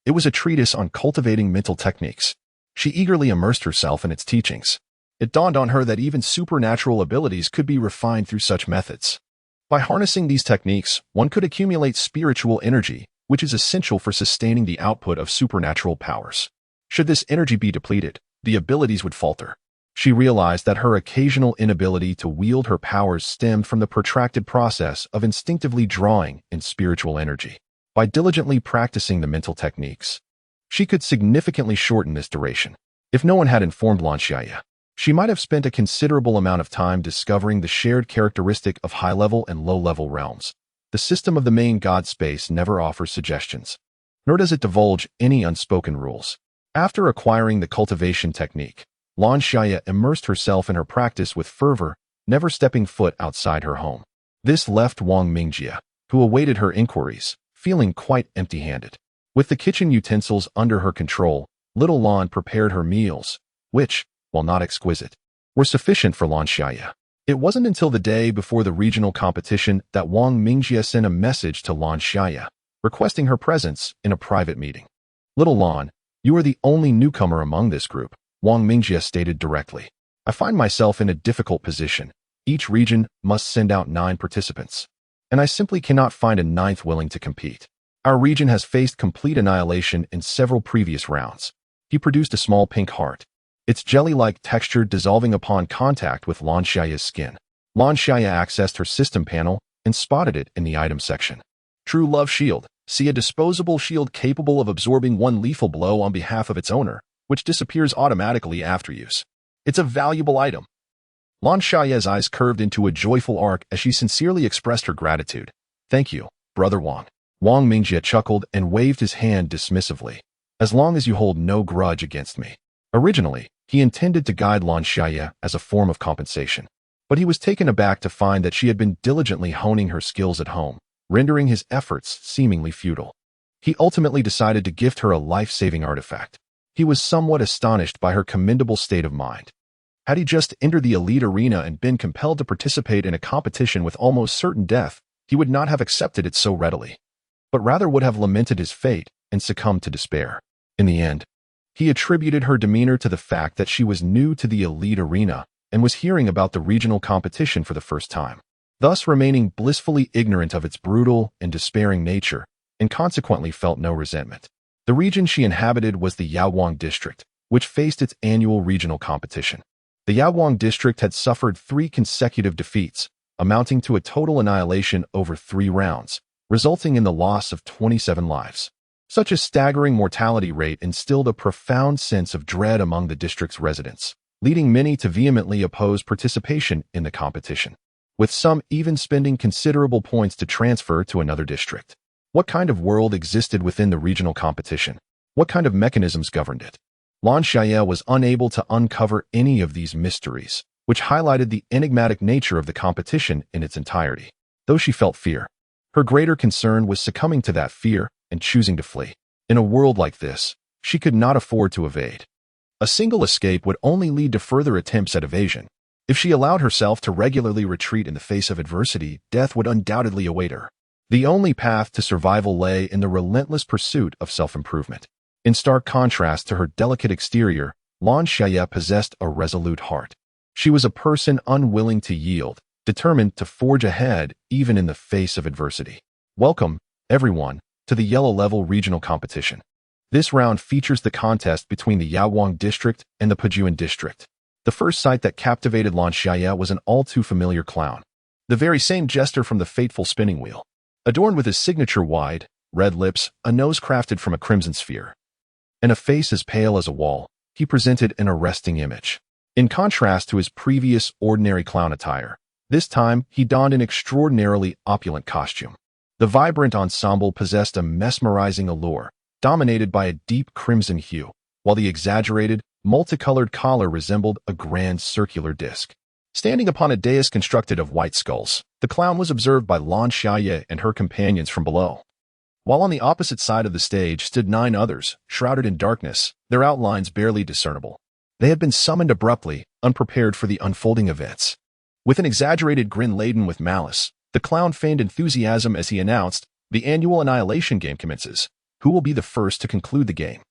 it was a treatise on cultivating mental techniques. She eagerly immersed herself in its teachings. It dawned on her that even supernatural abilities could be refined through such methods. By harnessing these techniques, one could accumulate spiritual energy, which is essential for sustaining the output of supernatural powers. Should this energy be depleted, the abilities would falter. She realized that her occasional inability to wield her powers stemmed from the protracted process of instinctively drawing in spiritual energy. By diligently practicing the mental techniques, she could significantly shorten this duration. If no one had informed Lan Xiaye, she might have spent a considerable amount of time discovering the shared characteristic of high-level and low-level realms. The system of the main god space never offers suggestions, nor does it divulge any unspoken rules. After acquiring the cultivation technique, Lan Xiaye immersed herself in her practice with fervor, never stepping foot outside her home. This left Wang Mingjie, who awaited her inquiries, feeling quite empty-handed. With the kitchen utensils under her control, little Lan prepared her meals, which, while not exquisite, were sufficient for Lan Xiaye. It wasn't until the day before the regional competition that Wang Mingjie sent a message to Lan Xiaye, requesting her presence in a private meeting. Little Lan, you are the only newcomer among this group, Wang Mingjie stated directly. I find myself in a difficult position. Each region must send out 9 participants, and I simply cannot find a 9th willing to compete. Our region has faced complete annihilation in several previous rounds. He produced a small pink heart, its jelly-like texture dissolving upon contact with Lan Xiaye's skin. Lan Xiaye accessed her system panel and spotted it in the item section. True Love Shield. See a disposable shield capable of absorbing 1 lethal blow on behalf of its owner, which disappears automatically after use. It's a valuable item. Lan Xiaye's eyes curved into a joyful arc as she sincerely expressed her gratitude. Thank you, Brother Wang. Wang Mingjie chuckled and waved his hand dismissively. As long as you hold no grudge against me. Originally, he intended to guide Lan Xiaye as a form of compensation, but he was taken aback to find that she had been diligently honing her skills at home, rendering his efforts seemingly futile. He ultimately decided to gift her a life-saving artifact. He was somewhat astonished by her commendable state of mind. Had he just entered the elite arena and been compelled to participate in a competition with almost certain death, he would not have accepted it so readily, but rather would have lamented his fate and succumbed to despair. In the end, he attributed her demeanor to the fact that she was new to the elite arena and was hearing about the regional competition for the first time, thus remaining blissfully ignorant of its brutal and despairing nature, and consequently felt no resentment. The region she inhabited was the Yaowang district, which faced its annual regional competition. The Yaowang district had suffered 3 consecutive defeats, amounting to a total annihilation over 3 rounds, resulting in the loss of 27 lives. Such a staggering mortality rate instilled a profound sense of dread among the district's residents, leading many to vehemently oppose participation in the competition, with some even spending considerable points to transfer to another district. What kind of world existed within the regional competition? What kind of mechanisms governed it? Lan Xiaye was unable to uncover any of these mysteries, which highlighted the enigmatic nature of the competition in its entirety. Though she felt fear, her greater concern was succumbing to that fear and choosing to flee. In a world like this, she could not afford to evade. A single escape would only lead to further attempts at evasion. If she allowed herself to regularly retreat in the face of adversity, death would undoubtedly await her. The only path to survival lay in the relentless pursuit of self-improvement. In stark contrast to her delicate exterior, Lan Xiaye possessed a resolute heart. She was a person unwilling to yield, determined to forge ahead even in the face of adversity. Welcome, everyone, to the yellow-level regional competition. This round features the contest between the Yaowang district and the Pujuan district. The first sight that captivated Lan Xiaye was an all-too-familiar clown, the very same jester from the fateful spinning wheel. Adorned with his signature wide, red lips, a nose crafted from a crimson sphere, and a face as pale as a wall, he presented an arresting image. In contrast to his previous ordinary clown attire, this time he donned an extraordinarily opulent costume. The vibrant ensemble possessed a mesmerizing allure, dominated by a deep crimson hue, while the exaggerated, multicolored collar resembled a grand circular disc. Standing upon a dais constructed of white skulls, the clown was observed by Lan Xiaye and her companions from below. While on the opposite side of the stage stood 9 others, shrouded in darkness, their outlines barely discernible. They had been summoned abruptly, unprepared for the unfolding events. With an exaggerated grin laden with malice, the clown feigned enthusiasm as he announced, "The annual annihilation game commences. Who will be the first to conclude the game?"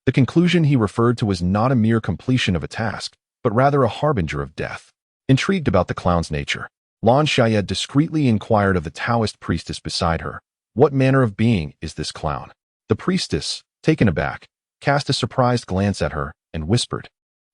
The conclusion he referred to was not a mere completion of a task, but rather a harbinger of death. Intrigued about the clown's nature, Lan Xiaye discreetly inquired of the Taoist priestess beside her, "What manner of being is this clown?" The priestess, taken aback, cast a surprised glance at her and whispered,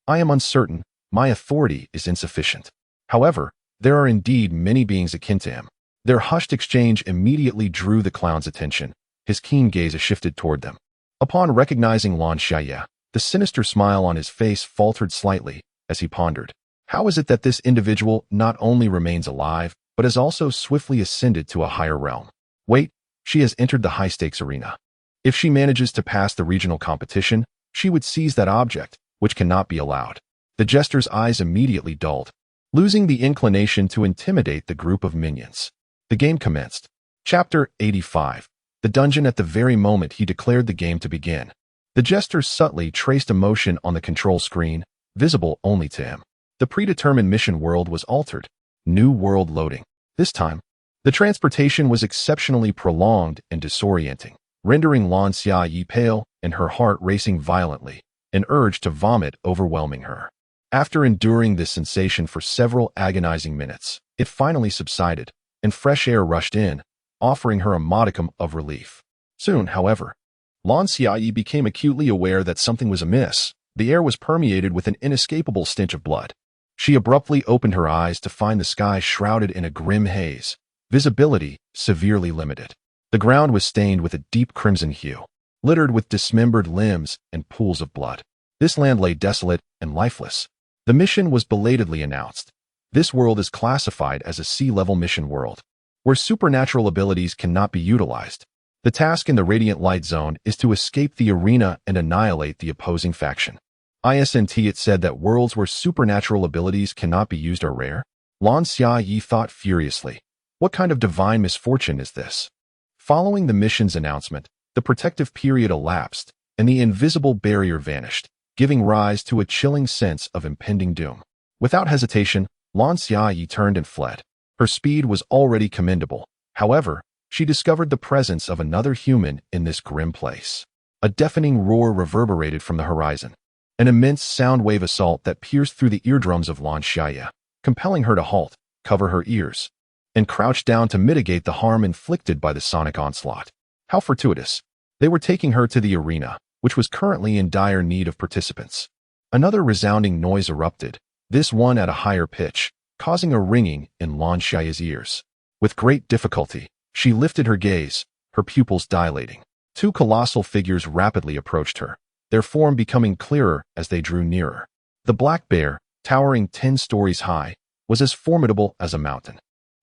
"I am uncertain. My authority is insufficient. However, there are indeed many beings akin to him." Their hushed exchange immediately drew the clown's attention. His keen gaze shifted toward them. Upon recognizing Lan Xiaye, the sinister smile on his face faltered slightly as he pondered, "How is it that this individual not only remains alive, but has also swiftly ascended to a higher realm? Wait, she has entered the high-stakes arena. If she manages to pass the regional competition, she would seize that object, which cannot be allowed." The jester's eyes immediately dulled, losing the inclination to intimidate the group of minions. The game commenced. Chapter 85. The dungeon. At the very moment he declared the game to begin, the jester subtly traced a motion on the control screen, visible only to him. The predetermined mission world was altered. New world loading. This time, the transportation was exceptionally prolonged and disorienting, rendering Lan Xiaye pale and her heart racing violently, an urge to vomit overwhelming her. After enduring this sensation for several agonizing minutes, it finally subsided, and fresh air rushed in, offering her a modicum of relief. Soon, however, Lan Xiaye became acutely aware that something was amiss. The air was permeated with an inescapable stench of blood. She abruptly opened her eyes to find the sky shrouded in a grim haze, visibility severely limited. The ground was stained with a deep crimson hue, littered with dismembered limbs and pools of blood. This land lay desolate and lifeless. The mission was belatedly announced. This world is classified as a sea-level mission world, where supernatural abilities cannot be utilized. The task in the Radiant Light Zone is to escape the arena and annihilate the opposing faction. It said that worlds where supernatural abilities cannot be used are rare. Lan Xiaye thought furiously, what kind of divine misfortune is this? Following the mission's announcement, the protective period elapsed, and the invisible barrier vanished, giving rise to a chilling sense of impending doom. Without hesitation, Lan Xiaye turned and fled. Her speed was already commendable. However, she discovered the presence of another human in this grim place. A deafening roar reverberated from the horizon, an immense sound wave assault that pierced through the eardrums of Lan Xiaye, compelling her to halt, cover her ears, and crouch down to mitigate the harm inflicted by the sonic onslaught. How fortuitous. They were taking her to the arena, which was currently in dire need of participants. Another resounding noise erupted, this one at a higher pitch, causing a ringing in Lan Xiaye's ears. With great difficulty, she lifted her gaze, her pupils dilating. Two colossal figures rapidly approached her, their form becoming clearer as they drew nearer. The black bear, towering 10 stories high, was as formidable as a mountain,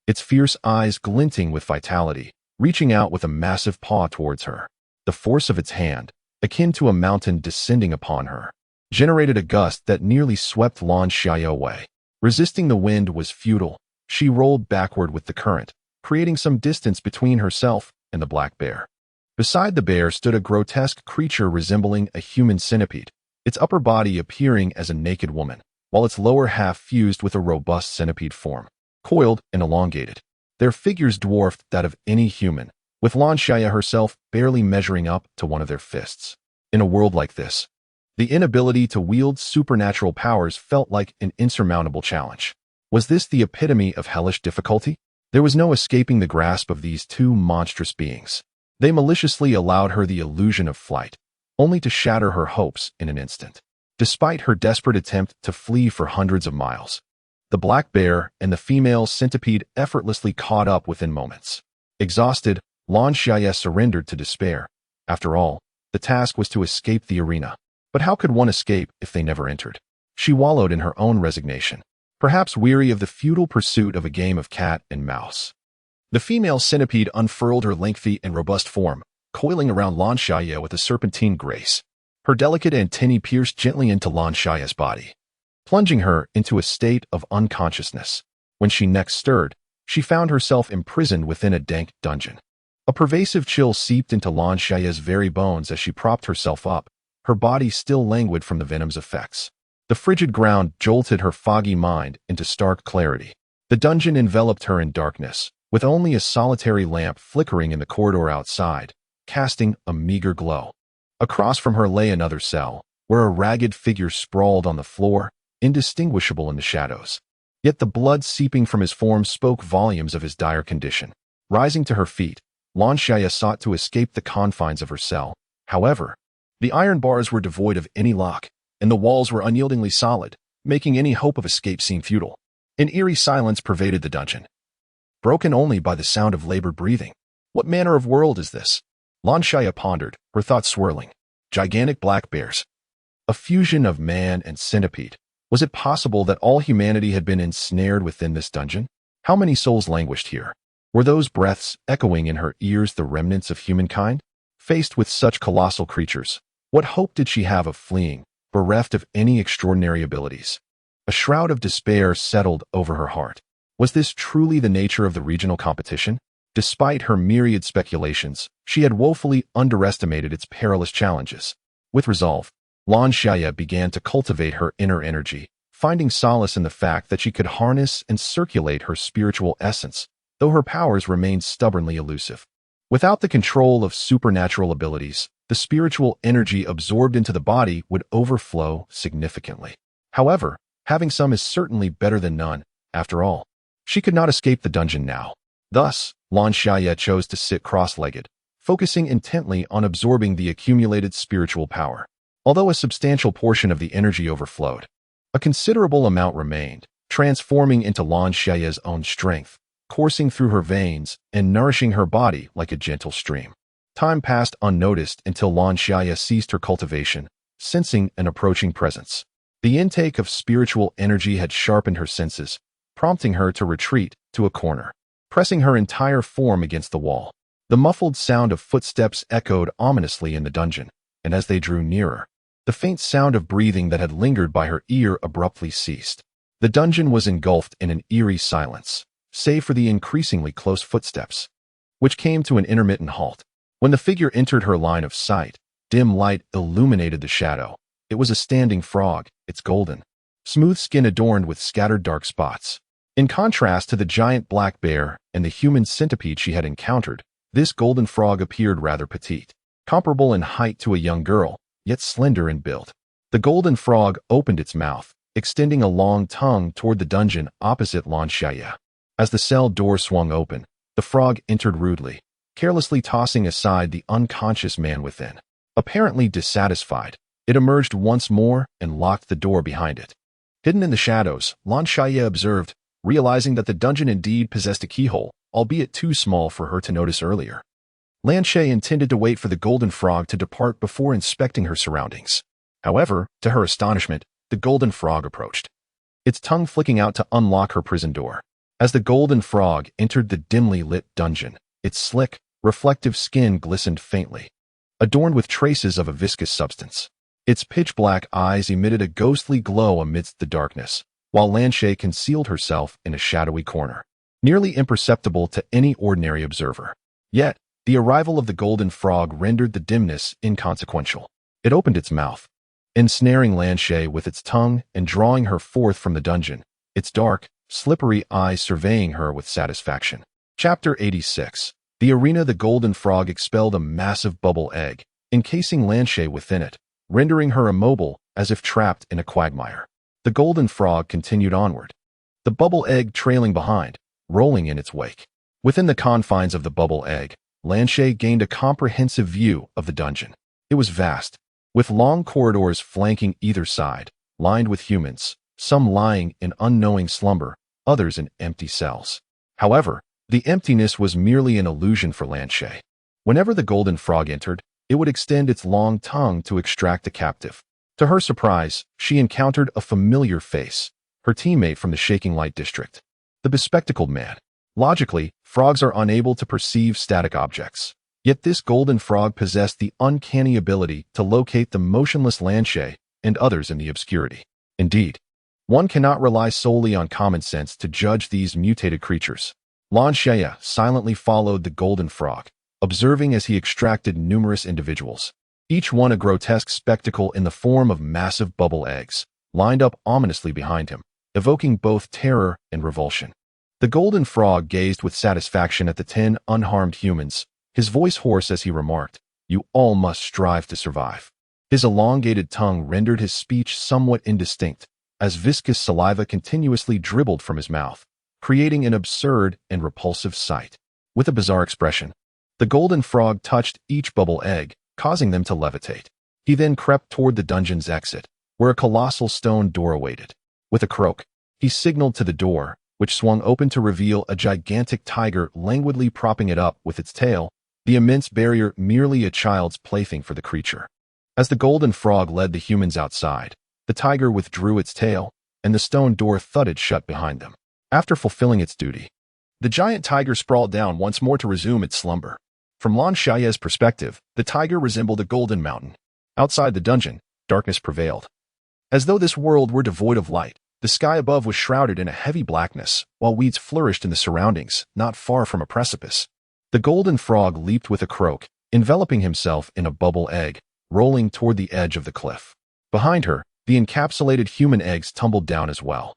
its fierce eyes glinting with vitality, reaching out with a massive paw towards her. The force of its hand, akin to a mountain descending upon her, generated a gust that nearly swept Lan Xiaye away. Resisting the wind was futile. She rolled backward with the current, creating some distance between herself and the black bear. Beside the bear stood a grotesque creature resembling a human centipede, its upper body appearing as a naked woman, while its lower half fused with a robust centipede form, coiled and elongated. Their figures dwarfed that of any human, with Lan Xiaye herself barely measuring up to one of their fists. In a world like this, the inability to wield supernatural powers felt like an insurmountable challenge. Was this the epitome of hellish difficulty? There was no escaping the grasp of these two monstrous beings. They maliciously allowed her the illusion of flight, only to shatter her hopes in an instant. Despite her desperate attempt to flee for hundreds of miles, the black bear and the female centipede effortlessly caught up within moments. Exhausted, Lan Xiaye surrendered to despair. After all, the task was to escape the arena. But how could one escape if they never entered? She wallowed in her own resignation, perhaps weary of the futile pursuit of a game of cat and mouse. The female centipede unfurled her lengthy and robust form, coiling around Lan Xiaye with a serpentine grace. Her delicate antennae pierced gently into Lan Xiaye's body, plunging her into a state of unconsciousness. When she next stirred, she found herself imprisoned within a dank dungeon. A pervasive chill seeped into Lan Xiaye's very bones as she propped herself up, her body still languid from the venom's effects. The frigid ground jolted her foggy mind into stark clarity. The dungeon enveloped her in darkness, with only a solitary lamp flickering in the corridor outside, casting a meager glow. Across from her lay another cell, where a ragged figure sprawled on the floor, indistinguishable in the shadows. Yet the blood seeping from his form spoke volumes of his dire condition. Rising to her feet, Lan Xiaye sought to escape the confines of her cell. However, the iron bars were devoid of any lock, and the walls were unyieldingly solid, making any hope of escape seem futile. An eerie silence pervaded the dungeon, broken only by the sound of labored breathing. What manner of world is this? Lan Xiaye pondered, her thoughts swirling. Gigantic black bears. A fusion of man and centipede. Was it possible that all humanity had been ensnared within this dungeon? How many souls languished here? Were those breaths echoing in her ears the remnants of humankind? Faced with such colossal creatures, what hope did she have of fleeing, bereft of any extraordinary abilities? A shroud of despair settled over her heart. Was this truly the nature of the regional competition? Despite her myriad speculations, she had woefully underestimated its perilous challenges. With resolve, Lan Xiaye began to cultivate her inner energy, finding solace in the fact that she could harness and circulate her spiritual essence, though her powers remained stubbornly elusive. Without the control of supernatural abilities, the spiritual energy absorbed into the body would overflow significantly. However, having some is certainly better than none. After all, she could not escape the dungeon now. Thus, Lan Xiaye chose to sit cross-legged, focusing intently on absorbing the accumulated spiritual power. Although a substantial portion of the energy overflowed, a considerable amount remained, transforming into Lan Xiaye's own strength, coursing through her veins and nourishing her body like a gentle stream. Time passed unnoticed until Lan Xiaye ceased her cultivation, sensing an approaching presence. The intake of spiritual energy had sharpened her senses, prompting her to retreat to a corner, pressing her entire form against the wall. The muffled sound of footsteps echoed ominously in the dungeon, and as they drew nearer, the faint sound of breathing that had lingered by her ear abruptly ceased. The dungeon was engulfed in an eerie silence, save for the increasingly close footsteps, which came to an intermittent halt. When the figure entered her line of sight, dim light illuminated the shadow. It was a standing frog, its golden, smooth skin adorned with scattered dark spots. In contrast to the giant black bear and the human centipede she had encountered, this golden frog appeared rather petite, comparable in height to a young girl, yet slender in build. The golden frog opened its mouth, extending a long tongue toward the dungeon opposite Lan Xiaye. As the cell door swung open, the frog entered rudely, carelessly tossing aside the unconscious man within. Apparently dissatisfied, it emerged once more and locked the door behind it. Hidden in the shadows, Lan Xiaye observed, realizing that the dungeon indeed possessed a keyhole, albeit too small for her to notice earlier. Lan Xiaye intended to wait for the golden frog to depart before inspecting her surroundings. However, to her astonishment, the golden frog approached, its tongue flicking out to unlock her prison door. As the golden frog entered the dimly lit dungeon, its slick, reflective skin glistened faintly, adorned with traces of a viscous substance. Its pitch-black eyes emitted a ghostly glow amidst the darkness, while Lan Xiaye concealed herself in a shadowy corner, nearly imperceptible to any ordinary observer. Yet, the arrival of the golden frog rendered the dimness inconsequential. It opened its mouth, ensnaring Lan Xiaye with its tongue and drawing her forth from the dungeon, its dark, slippery eyes surveying her with satisfaction. Chapter 86. The arena. The golden frog expelled a massive bubble egg, encasing Lan Xiaye within it, rendering her immobile as if trapped in a quagmire. The golden frog continued onward, the bubble egg trailing behind, rolling in its wake. Within the confines of the bubble egg, Lan Xiaye gained a comprehensive view of the dungeon. It was vast, with long corridors flanking either side, lined with humans, some lying in unknowing slumber, others in empty cells. However, the emptiness was merely an illusion for Lan Xiaye. Whenever the golden frog entered, it would extend its long tongue to extract a captive. To her surprise, she encountered a familiar face, her teammate from the Shaking Light District, the bespectacled man. Logically, frogs are unable to perceive static objects. Yet this golden frog possessed the uncanny ability to locate the motionless Lan Xiaye and others in the obscurity. Indeed, one cannot rely solely on common sense to judge these mutated creatures. Lan Xiaye silently followed the golden frog, observing as he extracted numerous individuals, each one a grotesque spectacle in the form of massive bubble eggs, lined up ominously behind him, evoking both terror and revulsion. The golden frog gazed with satisfaction at the 10 unharmed humans, his voice hoarse as he remarked, You all must strive to survive. His elongated tongue rendered his speech somewhat indistinct, as viscous saliva continuously dribbled from his mouth, creating an absurd and repulsive sight. With a bizarre expression, the golden frog touched each bubble egg, causing them to levitate. He then crept toward the dungeon's exit, where a colossal stone door awaited. With a croak, he signaled to the door, which swung open to reveal a gigantic tiger languidly propping it up with its tail, the immense barrier merely a child's plaything for the creature. As the golden frog led the humans outside, the tiger withdrew its tail, and the stone door thudded shut behind them. After fulfilling its duty, the giant tiger sprawled down once more to resume its slumber. From Lan Xiaye's perspective, the tiger resembled a golden mountain. Outside the dungeon, darkness prevailed. As though this world were devoid of light, the sky above was shrouded in a heavy blackness, while weeds flourished in the surroundings, not far from a precipice. The golden frog leaped with a croak, enveloping himself in a bubble egg, rolling toward the edge of the cliff. Behind her, the encapsulated human eggs tumbled down as well,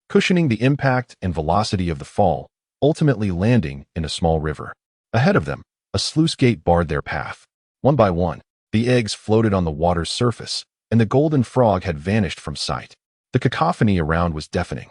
cushioning the impact and velocity of the fall, ultimately landing in a small river. Ahead of them, a sluice gate barred their path. One by one, the eggs floated on the water's surface, and the golden frog had vanished from sight. The cacophony around was deafening.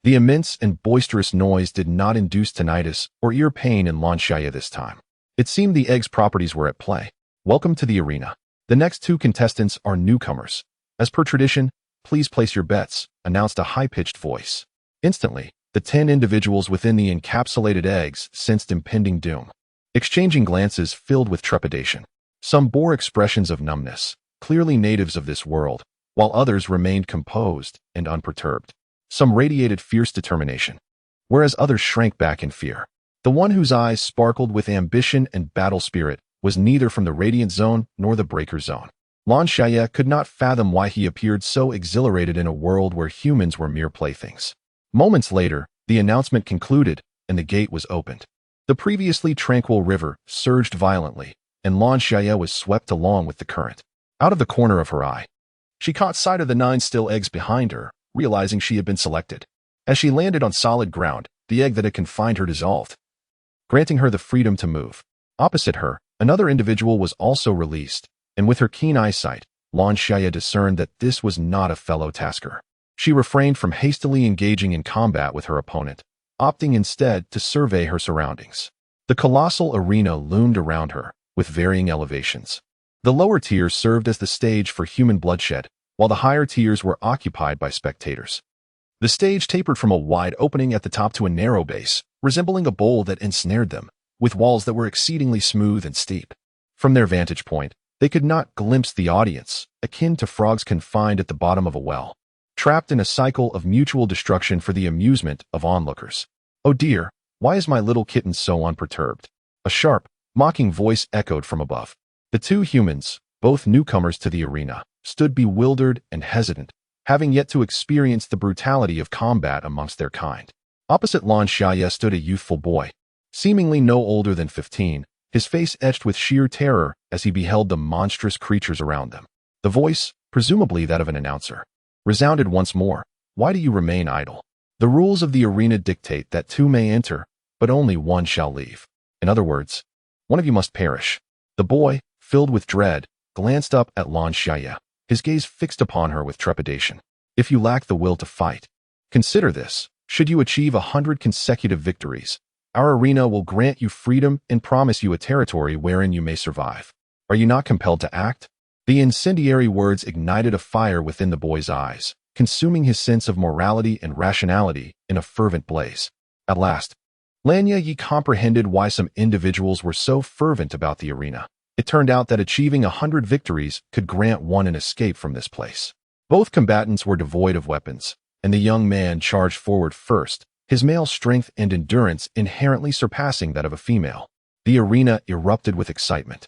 The immense and boisterous noise did not induce tinnitus or ear pain in Lan Xiaye this time. It seemed the eggs' properties were at play. Welcome to the arena. The next two contestants are newcomers. As per tradition, please place your bets, announced a high-pitched voice. Instantly, the 10 individuals within the encapsulated eggs sensed impending doom. Exchanging glances filled with trepidation. Some bore expressions of numbness, clearly natives of this world, while others remained composed and unperturbed. Some radiated fierce determination, whereas others shrank back in fear. The one whose eyes sparkled with ambition and battle spirit was neither from the Radiant Zone nor the Breaker Zone. Lan Xiaye could not fathom why he appeared so exhilarated in a world where humans were mere playthings. Moments later, the announcement concluded, and the gate was opened. The previously tranquil river surged violently, and Lan Xiaye was swept along with the current. Out of the corner of her eye, she caught sight of the 9 still eggs behind her, realizing she had been selected. As she landed on solid ground, the egg that had confined her dissolved, granting her the freedom to move. Opposite her, another individual was also released, and with her keen eyesight, Lan Xiaye discerned that this was not a fellow tasker. She refrained from hastily engaging in combat with her opponent, opting instead to survey her surroundings. The colossal arena loomed around her, with varying elevations. The lower tiers served as the stage for human bloodshed, while the higher tiers were occupied by spectators. The stage tapered from a wide opening at the top to a narrow base, resembling a bowl that ensnared them, with walls that were exceedingly smooth and steep. From their vantage point, they could not glimpse the audience, akin to frogs confined at the bottom of a well, trapped in a cycle of mutual destruction for the amusement of onlookers. "Oh dear, why is my little kitten so unperturbed?" A sharp, mocking voice echoed from above. The 2 humans, both newcomers to the arena, stood bewildered and hesitant, having yet to experience the brutality of combat amongst their kind. Opposite Lan Xiaye stood a youthful boy, seemingly no older than 15, his face etched with sheer terror as he beheld the monstrous creatures around them. The voice, presumably that of an announcer, resounded once more. "Why do you remain idle? The rules of the arena dictate that 2 may enter, but only 1 shall leave. In other words, one of you must perish." The boy, filled with dread, glanced up at Lan Xiaye, his gaze fixed upon her with trepidation. "If you lack the will to fight, consider this. Should you achieve 100 consecutive victories, our arena will grant you freedom and promise you a territory wherein you may survive. Are you not compelled to act?" The incendiary words ignited a fire within the boy's eyes, consuming his sense of morality and rationality in a fervent blaze. At last, Lan Xiaye comprehended why some individuals were so fervent about the arena. It turned out that achieving 100 victories could grant one an escape from this place. Both combatants were devoid of weapons, and the young man charged forward first, his male strength and endurance inherently surpassing that of a female. The arena erupted with excitement,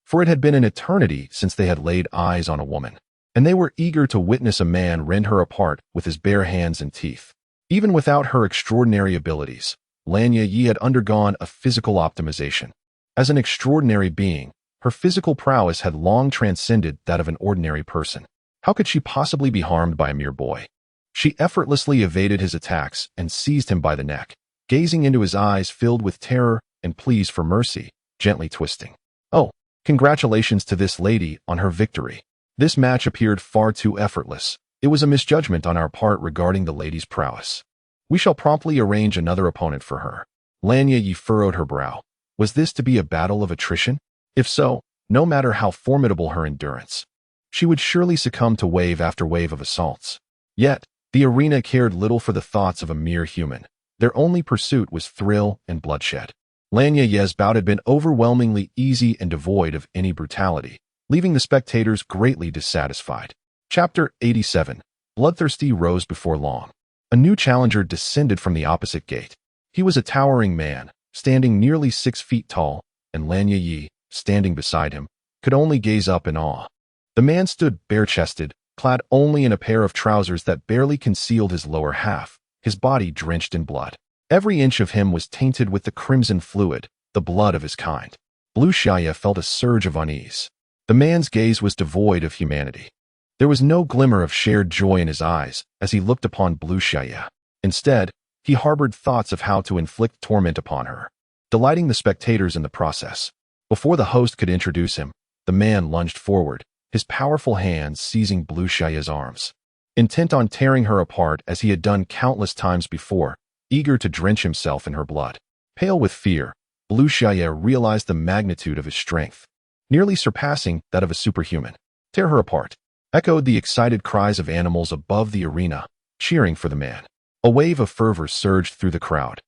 for it had been an eternity since they had laid eyes on a woman, and they were eager to witness a man rend her apart with his bare hands and teeth. Even without her extraordinary abilities, Lan Xiaye had undergone a physical optimization. As an extraordinary being, her physical prowess had long transcended that of an ordinary person. How could she possibly be harmed by a mere boy? She effortlessly evaded his attacks and seized him by the neck, gazing into his eyes filled with terror and pleas for mercy, gently twisting. "Oh, Congratulations to this lady on her victory. This match appeared far too effortless. It was a misjudgment on our part regarding the lady's prowess. We shall promptly arrange another opponent for her. Lan Xiaye furrowed her brow. Was this to be a battle of attrition? If so, no matter how formidable her endurance, she would surely succumb to wave after wave of assaults. Yet, the arena cared little for the thoughts of a mere human. Their only pursuit was thrill and bloodshed. Lan Xiaye's bout had been overwhelmingly easy and devoid of any brutality, leaving the spectators greatly dissatisfied. Chapter 87. Bloodthirsty rose before long. A new challenger descended from the opposite gate. He was a towering man, standing nearly 6 feet tall, and Lan Xiaye, standing beside him, could only gaze up in awe. The man stood bare-chested, clad only in a pair of trousers that barely concealed his lower half, his body drenched in blood. Every inch of him was tainted with the crimson fluid, the blood of his kind. Lan Xiaye felt a surge of unease. The man's gaze was devoid of humanity. There was no glimmer of shared joy in his eyes as he looked upon Lan Xiaye. Instead, he harbored thoughts of how to inflict torment upon her, delighting the spectators in the process. Before the host could introduce him, the man lunged forward, his powerful hands seizing Lan Xiaye's arms. Intent on tearing her apart as he had done countless times before, eager to drench himself in her blood. Pale with fear, Lan Xiaye realized the magnitude of his strength, nearly surpassing that of a superhuman. Tear her apart, echoed the excited cries of animals above the arena, cheering for the man. A wave of fervor surged through the crowd,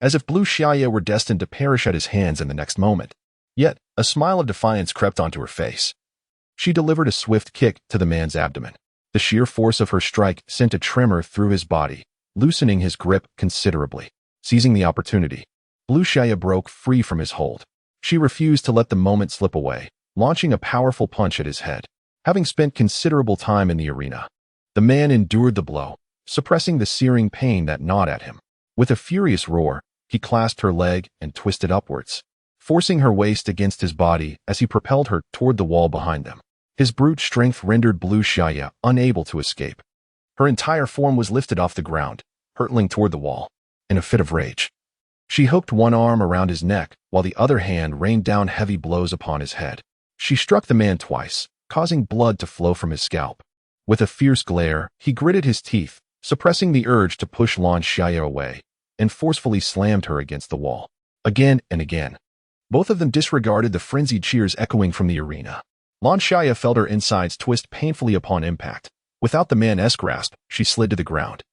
as if Lan Xiaye were destined to perish at his hands in the next moment. Yet, a smile of defiance crept onto her face. She delivered a swift kick to the man's abdomen. The sheer force of her strike sent a tremor through his body, loosening his grip considerably. Seizing the opportunity, Lan Xiaye broke free from his hold. She refused to let the moment slip away, launching a powerful punch at his head. Having spent considerable time in the arena, the man endured the blow, suppressing the searing pain that gnawed at him. With a furious roar, he clasped her leg and twisted upwards, forcing her waist against his body as he propelled her toward the wall behind them. His brute strength rendered Lan Xiaye unable to escape. Her entire form was lifted off the ground, hurtling toward the wall. In a fit of rage, she hooked one arm around his neck while the other hand rained down heavy blows upon his head. She struck the man twice, causing blood to flow from his scalp. With a fierce glare, he gritted his teeth, suppressing the urge to push Lan Xiaye away, and forcefully slammed her against the wall. Again and again. Both of them disregarded the frenzied cheers echoing from the arena. Lan Xiaye felt her insides twist painfully upon impact. Without the man's grasp, she slid to the ground,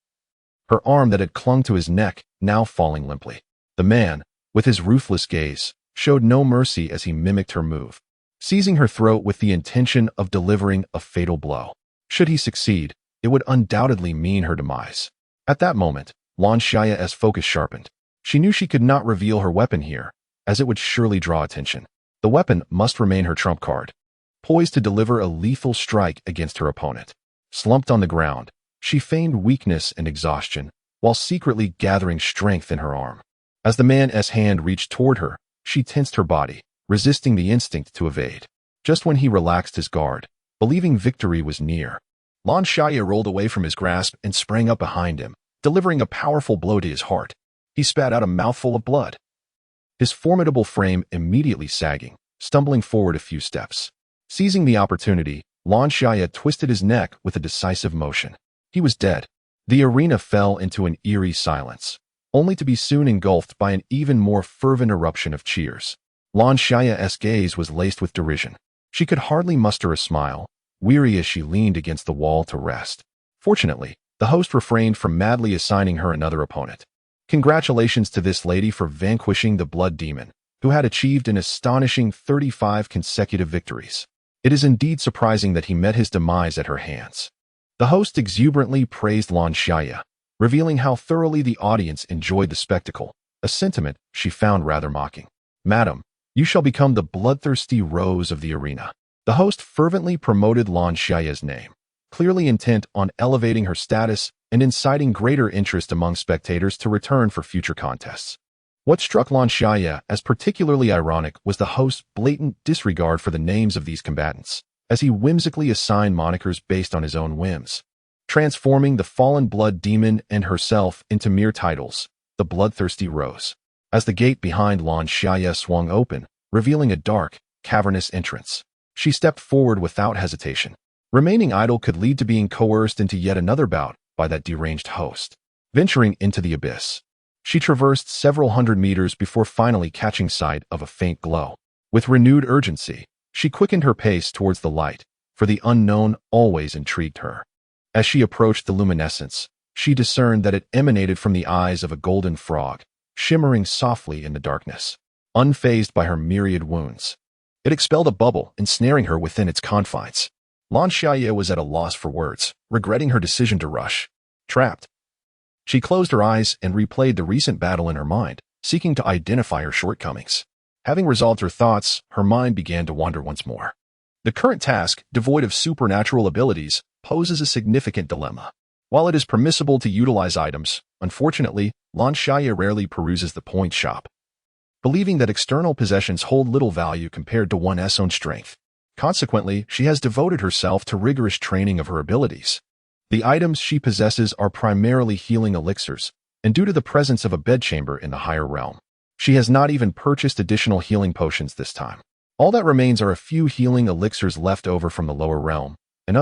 her arm that had clung to his neck now falling limply. The man, with his ruthless gaze, showed no mercy as he mimicked her move, seizing her throat with the intention of delivering a fatal blow. Should he succeed, it would undoubtedly mean her demise. At that moment, Lan Xiaye's focus sharpened. She knew she could not reveal her weapon here, as it would surely draw attention. The weapon must remain her trump card, poised to deliver a lethal strike against her opponent. Slumped on the ground, she feigned weakness and exhaustion, while secretly gathering strength in her arm. As the man's hand reached toward her, she tensed her body, resisting the instinct to evade. Just when he relaxed his guard, believing victory was near, Lan Xiaye rolled away from his grasp and sprang up behind him, delivering a powerful blow to his heart. He spat out a mouthful of blood, his formidable frame immediately sagging, stumbling forward a few steps. Seizing the opportunity, Lan Xiaye twisted his neck with a decisive motion. He was dead. The arena fell into an eerie silence, only to be soon engulfed by an even more fervent eruption of cheers. Lan Xiaye's gaze was laced with derision. She could hardly muster a smile, weary as she leaned against the wall to rest. Fortunately, the host refrained from madly assigning her another opponent. Congratulations to this lady for vanquishing the blood demon, who had achieved an astonishing 35 consecutive victories. It is indeed surprising that he met his demise at her hands. The host exuberantly praised Lan Xiaye, revealing how thoroughly the audience enjoyed the spectacle, a sentiment she found rather mocking. Madam, you shall become the bloodthirsty rose of the arena. The host fervently promoted Lan Xiaye's name, clearly intent on elevating her status and inciting greater interest among spectators to return for future contests. What struck Lan Xiaye as particularly ironic was the host's blatant disregard for the names of these combatants, as he whimsically assigned monikers based on his own whims, transforming the fallen blood demon and herself into mere titles, the bloodthirsty rose. As the gate behind Lan Xiaye swung open, revealing a dark, cavernous entrance. She stepped forward without hesitation. Remaining idle could lead to being coerced into yet another bout by that deranged host. Venturing into the abyss, she traversed several hundred meters before finally catching sight of a faint glow. With renewed urgency, she quickened her pace towards the light, for the unknown always intrigued her. As she approached the luminescence, she discerned that it emanated from the eyes of a golden frog, shimmering softly in the darkness. Unfazed by her myriad wounds, it expelled a bubble, ensnaring her within its confines. Lan Xiaye was at a loss for words, regretting her decision to rush. Trapped, she closed her eyes and replayed the recent battle in her mind, seeking to identify her shortcomings. Having resolved her thoughts, her mind began to wander once more. The current task, devoid of supernatural abilities, poses a significant dilemma. While it is permissible to utilize items, unfortunately, Lan Xiaye rarely peruses the point shop, believing that external possessions hold little value compared to one's own strength. Consequently, she has devoted herself to rigorous training of her abilities. The items she possesses are primarily healing elixirs, and due to the presence of a bedchamber in the higher realm, she has not even purchased additional healing potions this time. All that remains are a few healing elixirs left over from the lower realm, and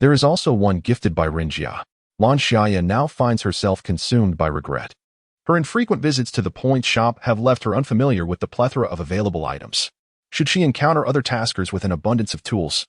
there is also one gifted by Rinjia. Lan Xiaye now finds herself consumed by regret. Her infrequent visits to the point shop have left her unfamiliar with the plethora of available items. Should she encounter other taskers with an abundance of tools,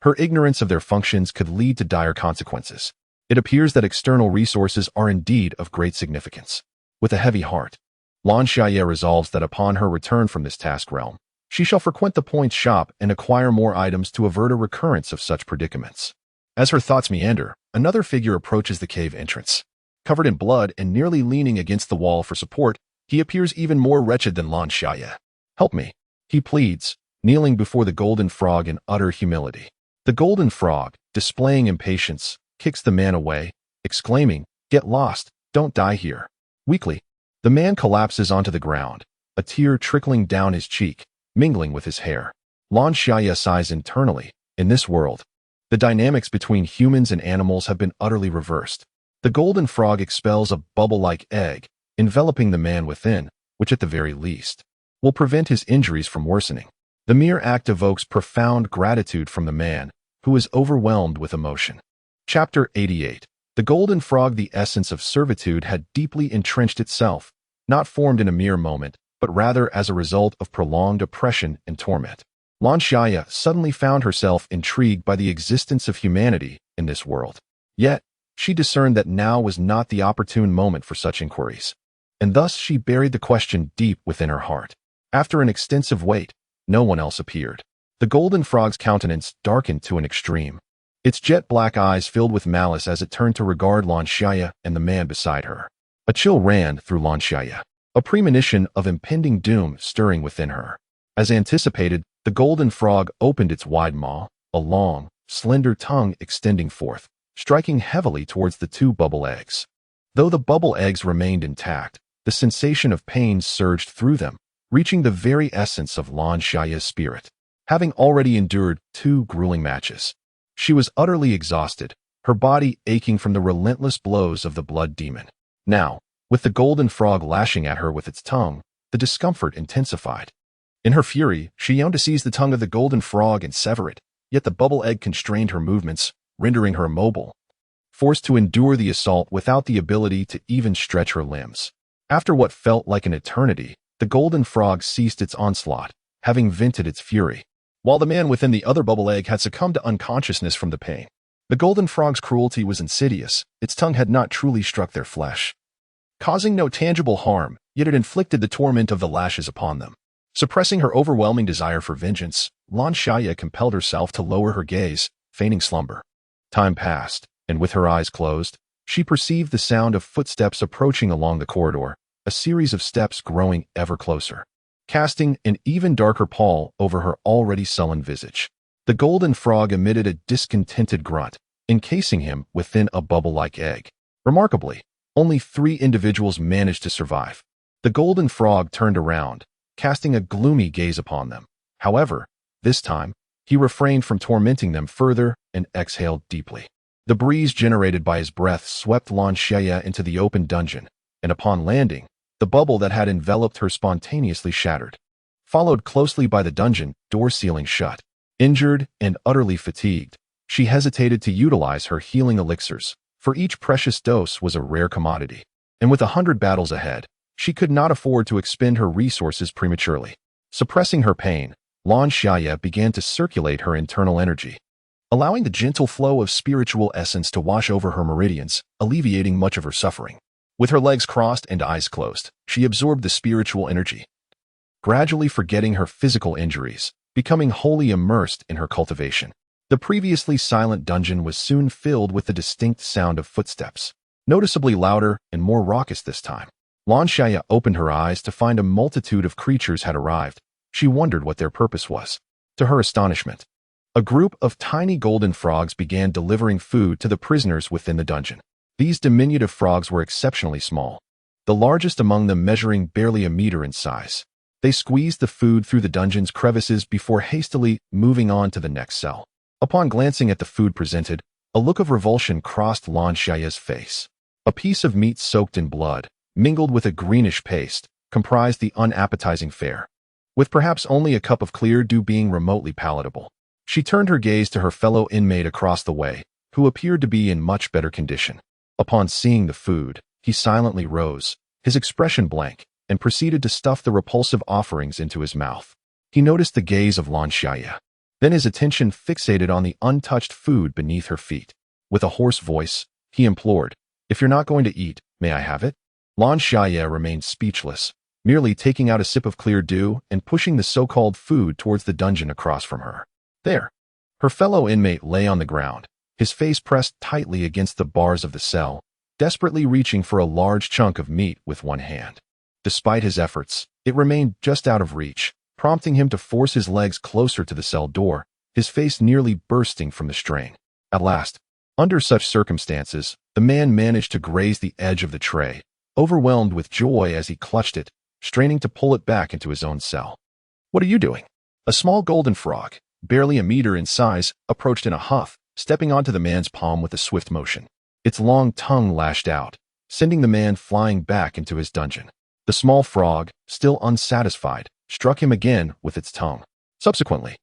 her ignorance of their functions could lead to dire consequences. It appears that external resources are indeed of great significance. With a heavy heart, Lan Xiaye resolves that upon her return from this task realm, she shall frequent the point shop and acquire more items to avert a recurrence of such predicaments. As her thoughts meander, another figure approaches the cave entrance. Covered in blood and nearly leaning against the wall for support, he appears even more wretched than Lan Xiaye. "Help me," he pleads, kneeling before the golden frog in utter humility. The golden frog, displaying impatience, kicks the man away, exclaiming, "Get lost, don't die here." Weakly, the man collapses onto the ground, a tear trickling down his cheek, mingling with his hair. Lan Xiaye sighs internally. In this world, the dynamics between humans and animals have been utterly reversed. The golden frog expels a bubble-like egg, enveloping the man within, which at the very least will prevent his injuries from worsening. The mere act evokes profound gratitude from the man, who is overwhelmed with emotion. Chapter 88. The golden frog. The essence of servitude had deeply entrenched itself, not formed in a mere moment, but rather as a result of prolonged oppression and torment. Lan Xiaye suddenly found herself intrigued by the existence of humanity in this world. Yet, she discerned that now was not the opportune moment for such inquiries, and thus she buried the question deep within her heart. After an extensive wait, no one else appeared. The golden frog's countenance darkened to an extreme. Its jet-black eyes filled with malice as it turned to regard Lan Xiaye and the man beside her. A chill ran through Lan Xiaye, a premonition of impending doom stirring within her. As anticipated, the golden frog opened its wide maw, a long, slender tongue extending forth, striking heavily towards the two bubble eggs. Though the bubble eggs remained intact, the sensation of pain surged through them, reaching the very essence of Lan Xiaye's spirit. Having already endured 2 grueling matches, she was utterly exhausted, her body aching from the relentless blows of the blood demon. Now, with the golden frog lashing at her with its tongue, the discomfort intensified. In her fury, she yearned to seize the tongue of the golden frog and sever it, yet the bubble egg constrained her movements, rendering her immobile, forced to endure the assault without the ability to even stretch her limbs. After what felt like an eternity, the golden frog ceased its onslaught, having vented its fury, while the man within the other bubble egg had succumbed to unconsciousness from the pain. The golden frog's cruelty was insidious. Its tongue had not truly struck their flesh, causing no tangible harm, yet it inflicted the torment of the lashes upon them. Suppressing her overwhelming desire for vengeance, Lan Xiaye compelled herself to lower her gaze, feigning slumber. Time passed, and with her eyes closed, she perceived the sound of footsteps approaching along the corridor, a series of steps growing ever closer, casting an even darker pall over her already sullen visage. The golden frog emitted a discontented grunt, encasing him within a bubble-like egg. Remarkably, only 3 individuals managed to survive. The golden frog turned around, casting a gloomy gaze upon them. However, this time, he refrained from tormenting them further and exhaled deeply. The breeze generated by his breath swept Lan Xiaye into the open dungeon, and upon landing, the bubble that had enveloped her spontaneously shattered. followed closely by the dungeon door sealing shut. Injured and utterly fatigued, she hesitated to utilize her healing elixirs, for each precious dose was a rare commodity. And with 100 battles ahead, she could not afford to expend her resources prematurely. Suppressing her pain, Lan Xiaye began to circulate her internal energy, allowing the gentle flow of spiritual essence to wash over her meridians, alleviating much of her suffering. With her legs crossed and eyes closed, she absorbed the spiritual energy, gradually forgetting her physical injuries, becoming wholly immersed in her cultivation. The previously silent dungeon was soon filled with the distinct sound of footsteps, noticeably louder and more raucous this time. Lan Xiaye opened her eyes to find a multitude of creatures had arrived. She wondered what their purpose was. To her astonishment, a group of tiny golden frogs began delivering food to the prisoners within the dungeon. These diminutive frogs were exceptionally small, the largest among them measuring barely a meter in size. They squeezed the food through the dungeon's crevices before hastily moving on to the next cell. Upon glancing at the food presented, a look of revulsion crossed Lan Xiaye's face. A piece of meat soaked in blood, mingled with a greenish paste, comprised the unappetizing fare, with perhaps only a cup of clear dew being remotely palatable. She turned her gaze to her fellow inmate across the way, who appeared to be in much better condition. Upon seeing the food, he silently rose, his expression blank, and proceeded to stuff the repulsive offerings into his mouth. He noticed the gaze of Lan Xiaye. Then his attention fixated on the untouched food beneath her feet. With a hoarse voice, he implored, "If you're not going to eat, may I have it?" Lan Xiaye remained speechless, merely taking out a sip of clear dew and pushing the so-called food towards the dungeon across from her. There, her fellow inmate lay on the ground, his face pressed tightly against the bars of the cell, desperately reaching for a large chunk of meat with one hand. Despite his efforts, it remained just out of reach, prompting him to force his legs closer to the cell door, his face nearly bursting from the strain. At last, under such circumstances, the man managed to graze the edge of the tray, overwhelmed with joy as he clutched it, straining to pull it back into his own cell. "What are you doing?" A small golden frog, barely a meter in size, approached in a huff, stepping onto the man's palm with a swift motion. Its long tongue lashed out, sending the man flying back into his dungeon. The small frog, still unsatisfied, struck him again with its tongue. Subsequently,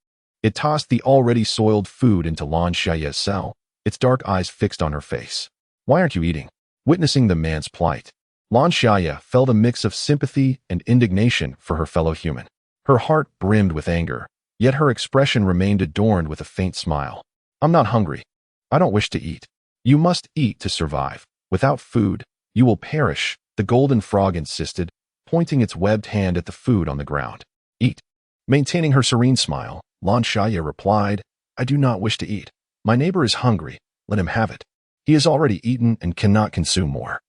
it tossed the already soiled food into Lan Xiaye's cell, its dark eyes fixed on her face. "Why aren't you eating?" Witnessing the man's plight, Lan Xiaye felt a mix of sympathy and indignation for her fellow human. Her heart brimmed with anger, yet her expression remained adorned with a faint smile. "I'm not hungry. I don't wish to eat." "You must eat to survive. Without food, you will perish," the golden frog insisted, pointing its webbed hand at the food on the ground. "Eat." Maintaining her serene smile, Lan Xiaye replied, "I do not wish to eat. My neighbor is hungry. Let him have it. He has already eaten and cannot consume more.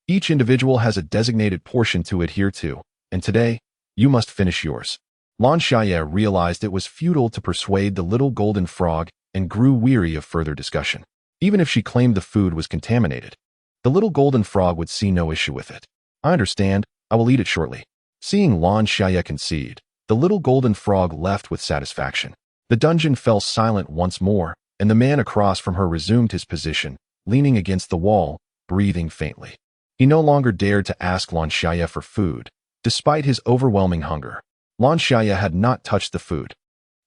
Each individual has a designated portion to adhere to, and today, you must finish yours." Lan Xiaye realized it was futile to persuade the little golden frog and grew weary of further discussion. Even if she claimed the food was contaminated, the little golden frog would see no issue with it. "I understand. I will eat it shortly." Seeing Lan Xiaye concede, the little golden frog left with satisfaction. The dungeon fell silent once more, and the man across from her resumed his position, leaning against the wall, breathing faintly. He no longer dared to ask Lan Xiaye for food, despite his overwhelming hunger. Lan Xiaye had not touched the food.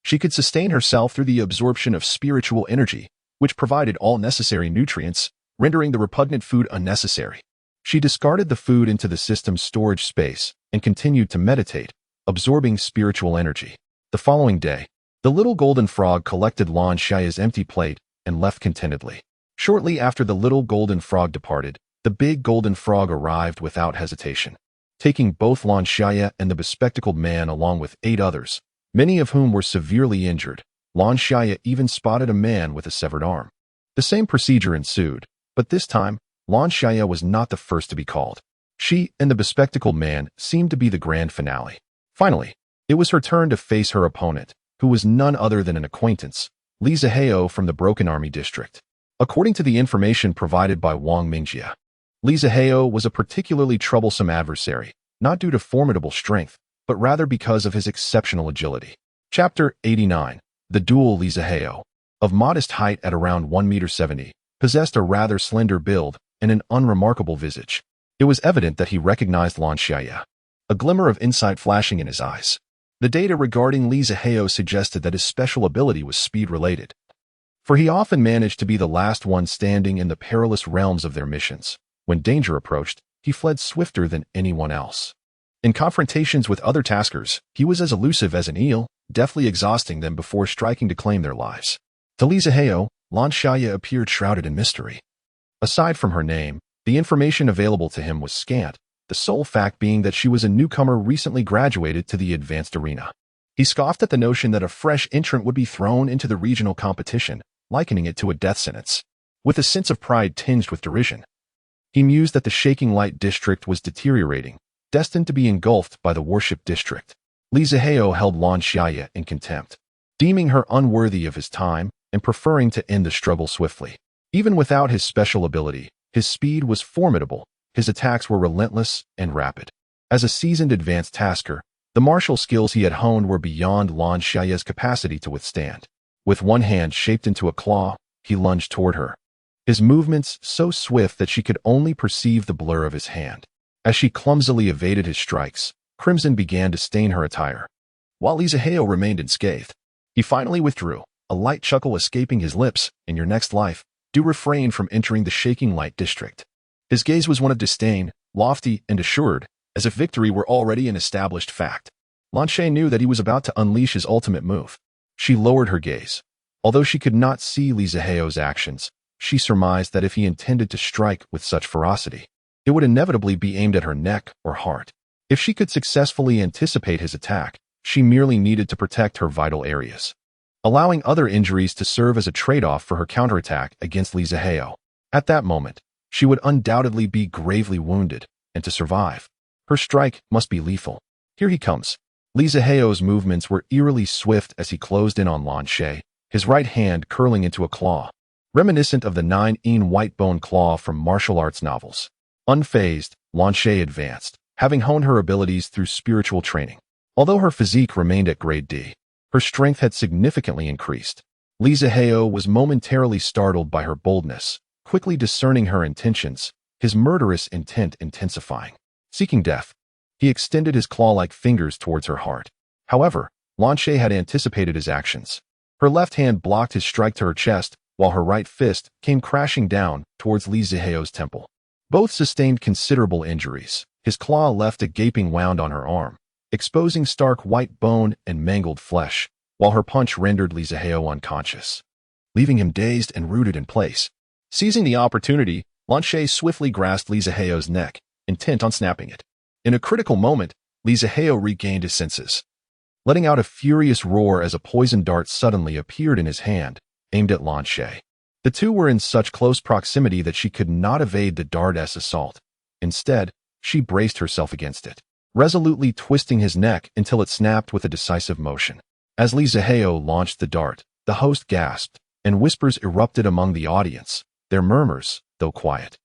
She could sustain herself through the absorption of spiritual energy, which provided all necessary nutrients, rendering the repugnant food unnecessary. She discarded the food into the system's storage space and continued to meditate, absorbing spiritual energy. The following day, the little golden frog collected Lan Xiaye's empty plate and left contentedly. Shortly after the little golden frog departed, the big golden frog arrived without hesitation. Taking both Lan Xiaye and the bespectacled man along with 8 others, many of whom were severely injured, Lan Xiaye even spotted a man with a severed arm. The same procedure ensued, but this time, Lan Xiaye was not the first to be called. She and the bespectacled man seemed to be the grand finale. Finally, it was her turn to face her opponent, who was none other than an acquaintance, Lan Xiaye from the Broken Army District. According to the information provided by Wang Mingjie, Lan Xiaye was a particularly troublesome adversary, not due to formidable strength, but rather because of his exceptional agility. Chapter 89. The Duel. Lan Xiaye, of modest height at around 1.70 m, possessed a rather slender build and an unremarkable visage. It was evident that he recognized Lan Xiaye, a glimmer of insight flashing in his eyes. The data regarding Li Zihao suggested that his special ability was speed-related, for he often managed to be the last one standing in the perilous realms of their missions. When danger approached, he fled swifter than anyone else. In confrontations with other taskers, he was as elusive as an eel, deftly exhausting them before striking to claim their lives. To Li Zihao, Lan Xiaye appeared shrouded in mystery. Aside from her name, the information available to him was scant, the sole fact being that she was a newcomer recently graduated to the advanced arena. He scoffed at the notion that a fresh entrant would be thrown into the regional competition, likening it to a death sentence. With a sense of pride tinged with derision, he mused that the Shaking Light district was deteriorating, destined to be engulfed by the Worship district. Li Zihao held Lan Xiaye in contempt, deeming her unworthy of his time and preferring to end the struggle swiftly. Even without his special ability, his speed was formidable, his attacks were relentless and rapid. As a seasoned advanced tasker, the martial skills he had honed were beyond Lan Xiaye's capacity to withstand. With one hand shaped into a claw, he lunged toward her, his movements so swift that she could only perceive the blur of his hand. As she clumsily evaded his strikes, crimson began to stain her attire. While Li Zihao remained unscathed, he finally withdrew, a light chuckle escaping his lips. In your next life, do refrain from entering the Shaking Light district. His gaze was one of disdain, lofty and assured, as if victory were already an established fact. Lan Xiaye knew that he was about to unleash his ultimate move. She lowered her gaze. Although she could not see Li Zihao's actions, she surmised that if he intended to strike with such ferocity, it would inevitably be aimed at her neck or heart. If she could successfully anticipate his attack, she merely needed to protect her vital areas, allowing other injuries to serve as a trade-off for her counterattack against Li Zihao. At that moment, she would undoubtedly be gravely wounded, and to survive, her strike must be lethal. Here he comes. Li Zihao's movements were eerily swift as he closed in on Lan Xiaye, his right hand curling into a claw, reminiscent of the 9-in white bone claw from martial arts novels. Unfazed, Lan Xiaye advanced, having honed her abilities through spiritual training. Although her physique remained at grade D, her strength had significantly increased. Li Zihao was momentarily startled by her boldness, quickly discerning her intentions, his murderous intent intensifying. Seeking death, he extended his claw-like fingers towards her heart. However, Lan Xiaye had anticipated his actions. Her left hand blocked his strike to her chest, while her right fist came crashing down towards Li Zihao's temple. Both sustained considerable injuries. His claw left a gaping wound on her arm, exposing stark white bone and mangled flesh, while her punch rendered Li Zihao unconscious, leaving him dazed and rooted in place. Seizing the opportunity, Lan Xiaye swiftly grasped Li Zihao's neck, intent on snapping it. In a critical moment, Li Zihao regained his senses, letting out a furious roar as a poison dart suddenly appeared in his hand, aimed at Lan Xiaye. The two were in such close proximity that she could not evade the dart's assault. Instead, she braced herself against it, resolutely twisting his neck until it snapped with a decisive motion. As Li Zihao launched the dart, the host gasped, and whispers erupted among the audience. Their murmurs, though quiet,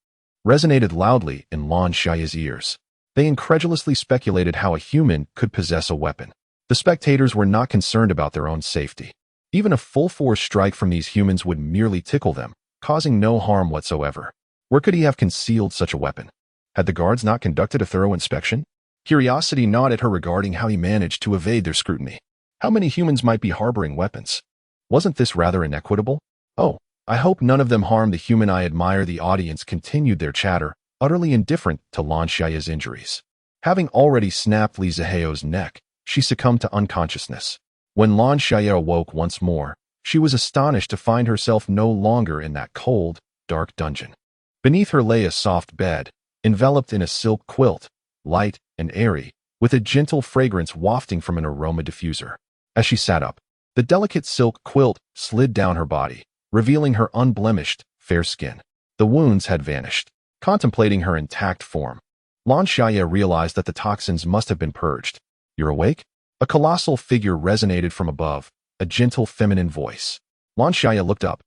resonated loudly in Lan Xiaye's ears. They incredulously speculated how a human could possess a weapon. The spectators were not concerned about their own safety. Even a full-force strike from these humans would merely tickle them, causing no harm whatsoever. Where could he have concealed such a weapon? Had the guards not conducted a thorough inspection? Curiosity gnawed at her regarding how he managed to evade their scrutiny. How many humans might be harboring weapons? Wasn't this rather inequitable? Oh, I hope none of them harm the human I admire. The audience continued their chatter, utterly indifferent to Lan Xiaye's injuries. Having already snapped Li Zihao's neck, she succumbed to unconsciousness. When Lan Xiaye awoke once more, she was astonished to find herself no longer in that cold, dark dungeon. Beneath her lay a soft bed, enveloped in a silk quilt, light and airy, with a gentle fragrance wafting from an aroma diffuser. As she sat up, the delicate silk quilt slid down her body, revealing her unblemished, fair skin. The wounds had vanished. Contemplating her intact form, Lan Xiaye realized that the toxins must have been purged. You're awake? A colossal figure resonated from above, a gentle feminine voice. Lan Xiaye looked up,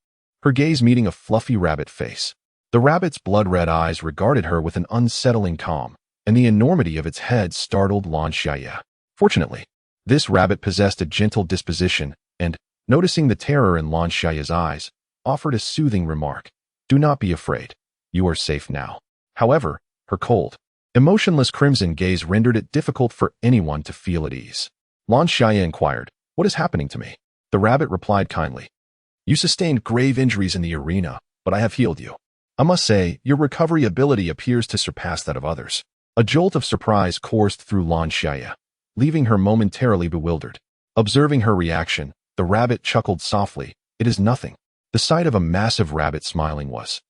her gaze meeting a fluffy rabbit face. The rabbit's blood-red eyes regarded her with an unsettling calm, and the enormity of its head startled Lan Xiaye. Fortunately, this rabbit possessed a gentle disposition and, noticing the terror in Lan Xiaye's eyes, offered a soothing remark. Do not be afraid. You are safe now. However, her cold, emotionless crimson gaze rendered it difficult for anyone to feel at ease. Lan Xiaye inquired, "What is happening to me?" The rabbit replied kindly, "You sustained grave injuries in the arena, but I have healed you. I must say, your recovery ability appears to surpass that of others." A jolt of surprise coursed through Lan Xiaye, leaving her momentarily bewildered. Observing her reaction, the rabbit chuckled softly, "It is nothing." The sight of a massive rabbit smiling was,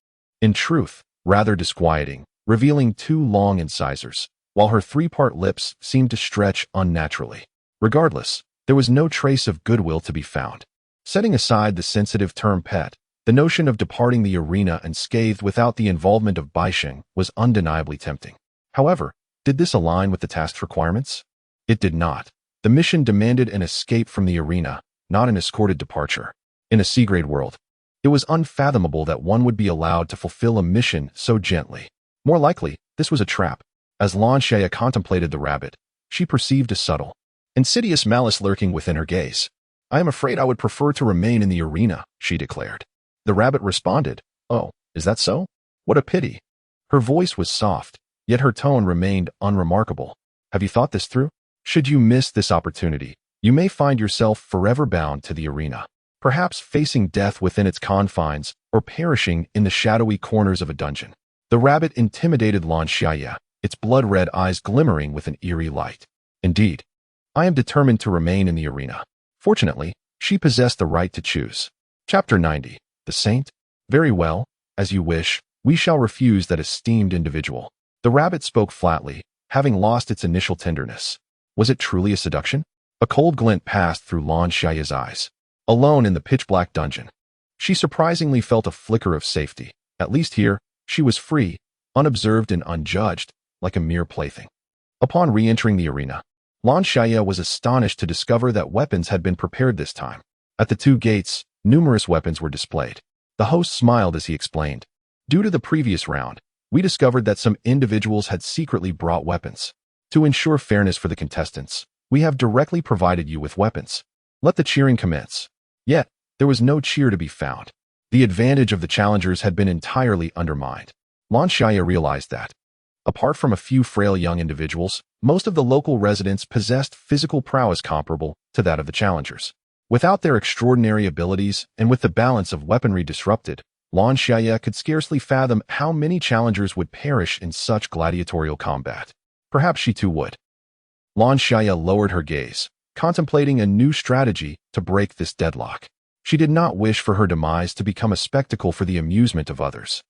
in truth, rather disquieting, revealing 2 long incisors, while her 3-part lips seemed to stretch unnaturally. Regardless, there was no trace of goodwill to be found. Setting aside the sensitive term pet, the notion of departing the arena unscathed without the involvement of Baisheng was undeniably tempting. However, did this align with the task's requirements? It did not. The mission demanded an escape from the arena, not an escorted departure. In a C-grade world, it was unfathomable that one would be allowed to fulfill a mission so gently. More likely, this was a trap. As Lan Xiaye contemplated the rabbit, she perceived a subtle, insidious malice lurking within her gaze. "I am afraid I would prefer to remain in the arena," she declared. The rabbit responded, "Oh, is that so? What a pity." Her voice was soft, yet her tone remained unremarkable. "Have you thought this through? Should you miss this opportunity, you may find yourself forever bound to the arena, perhaps facing death within its confines or perishing in the shadowy corners of a dungeon." The rabbit intimidated Lan Xiaye, its blood-red eyes glimmering with an eerie light. "Indeed, I am determined to remain in the arena." Fortunately, she possessed the right to choose. Chapter 90. The Saint? "Very well, as you wish, we shall refuse that esteemed individual." The rabbit spoke flatly, having lost its initial tenderness. Was it truly a seduction? A cold glint passed through Lan Xiaye's eyes. Alone in the pitch-black dungeon, she surprisingly felt a flicker of safety. At least here, she was free, unobserved and unjudged, like a mere plaything. Upon re-entering the arena, Lan Xiaye was astonished to discover that weapons had been prepared this time. At the 2 gates, numerous weapons were displayed. The host smiled as he explained, "Due to the previous round, we discovered that some individuals had secretly brought weapons. To ensure fairness for the contestants, we have directly provided you with weapons. Let the cheering commence." Yet, there was no cheer to be found. The advantage of the challengers had been entirely undermined. Lan Xiaye realized that, apart from a few frail young individuals, most of the local residents possessed physical prowess comparable to that of the challengers. Without their extraordinary abilities and with the balance of weaponry disrupted, Lan Xiaye could scarcely fathom how many challengers would perish in such gladiatorial combat. Perhaps she too would. Lan Xiaye lowered her gaze, contemplating a new strategy to break this deadlock. She did not wish for her demise to become a spectacle for the amusement of others.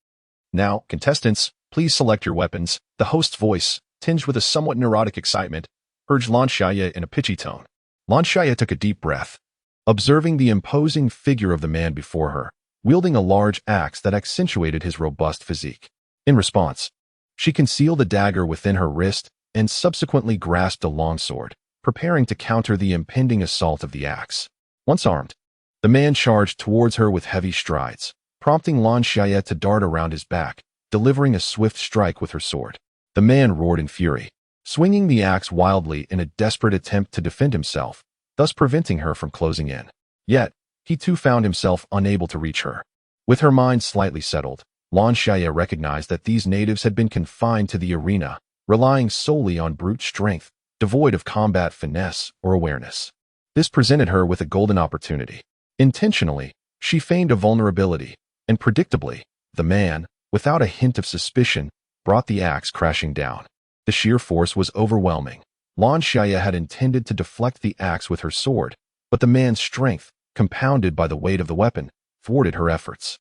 "Now, contestants, please select your weapons," the host's voice, tinged with a somewhat neurotic excitement, urged Lan Xiaye in a pitchy tone. Lan Xiaye took a deep breath, observing the imposing figure of the man before her, wielding a large axe that accentuated his robust physique. In response, she concealed the dagger within her wrist and subsequently grasped a longsword, preparing to counter the impending assault of the axe. Once armed, the man charged towards her with heavy strides, prompting Lan Xiaye to dart around his back, delivering a swift strike with her sword. The man roared in fury, swinging the axe wildly in a desperate attempt to defend himself, thus preventing her from closing in. Yet, he too found himself unable to reach her. With her mind slightly settled, Lan Xiaye recognized that these natives had been confined to the arena, relying solely on brute strength, devoid of combat finesse or awareness. This presented her with a golden opportunity. Intentionally, she feigned a vulnerability, and predictably, the man, without a hint of suspicion, brought the axe crashing down. The sheer force was overwhelming. Lan Xiaye had intended to deflect the axe with her sword, but the man's strength, compounded by the weight of the weapon, thwarted her efforts.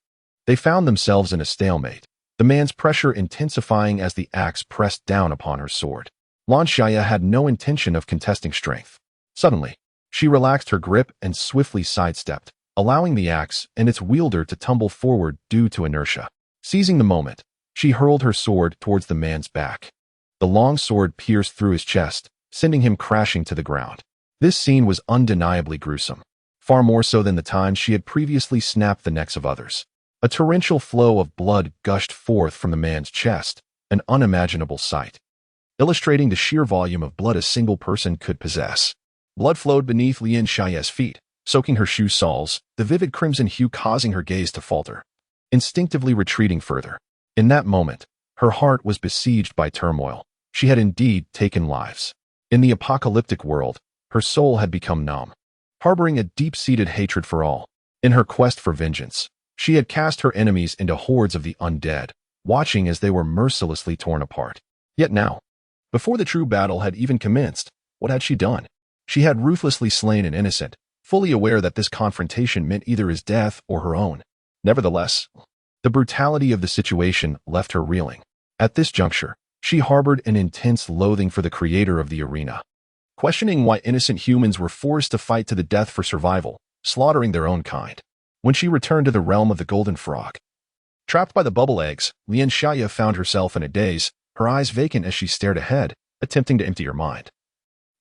They found themselves in a stalemate, the man's pressure intensifying as the axe pressed down upon her sword. Lan Xiaye had no intention of contesting strength. Suddenly, she relaxed her grip and swiftly sidestepped, allowing the axe and its wielder to tumble forward due to inertia. Seizing the moment, she hurled her sword towards the man's back. The long sword pierced through his chest, sending him crashing to the ground. This scene was undeniably gruesome, far more so than the times she had previously snapped the necks of others. A torrential flow of blood gushed forth from the man's chest, an unimaginable sight, illustrating the sheer volume of blood a single person could possess. Blood flowed beneath Lan Xiaye's feet, soaking her shoe soles, the vivid crimson hue causing her gaze to falter, instinctively retreating further. In that moment, her heart was besieged by turmoil. She had indeed taken lives. In the apocalyptic world, her soul had become numb, harboring a deep-seated hatred for all. In her quest for vengeance, she had cast her enemies into hordes of the undead, watching as they were mercilessly torn apart. Yet now, before the true battle had even commenced, what had she done? She had ruthlessly slain an innocent, fully aware that this confrontation meant either his death or her own. Nevertheless, the brutality of the situation left her reeling. At this juncture, she harbored an intense loathing for the creator of the arena, questioning why innocent humans were forced to fight to the death for survival, slaughtering their own kind. When she returned to the realm of the Golden Frog, trapped by the bubble eggs, Lan Xiaye found herself in a daze, her eyes vacant as she stared ahead, attempting to empty her mind.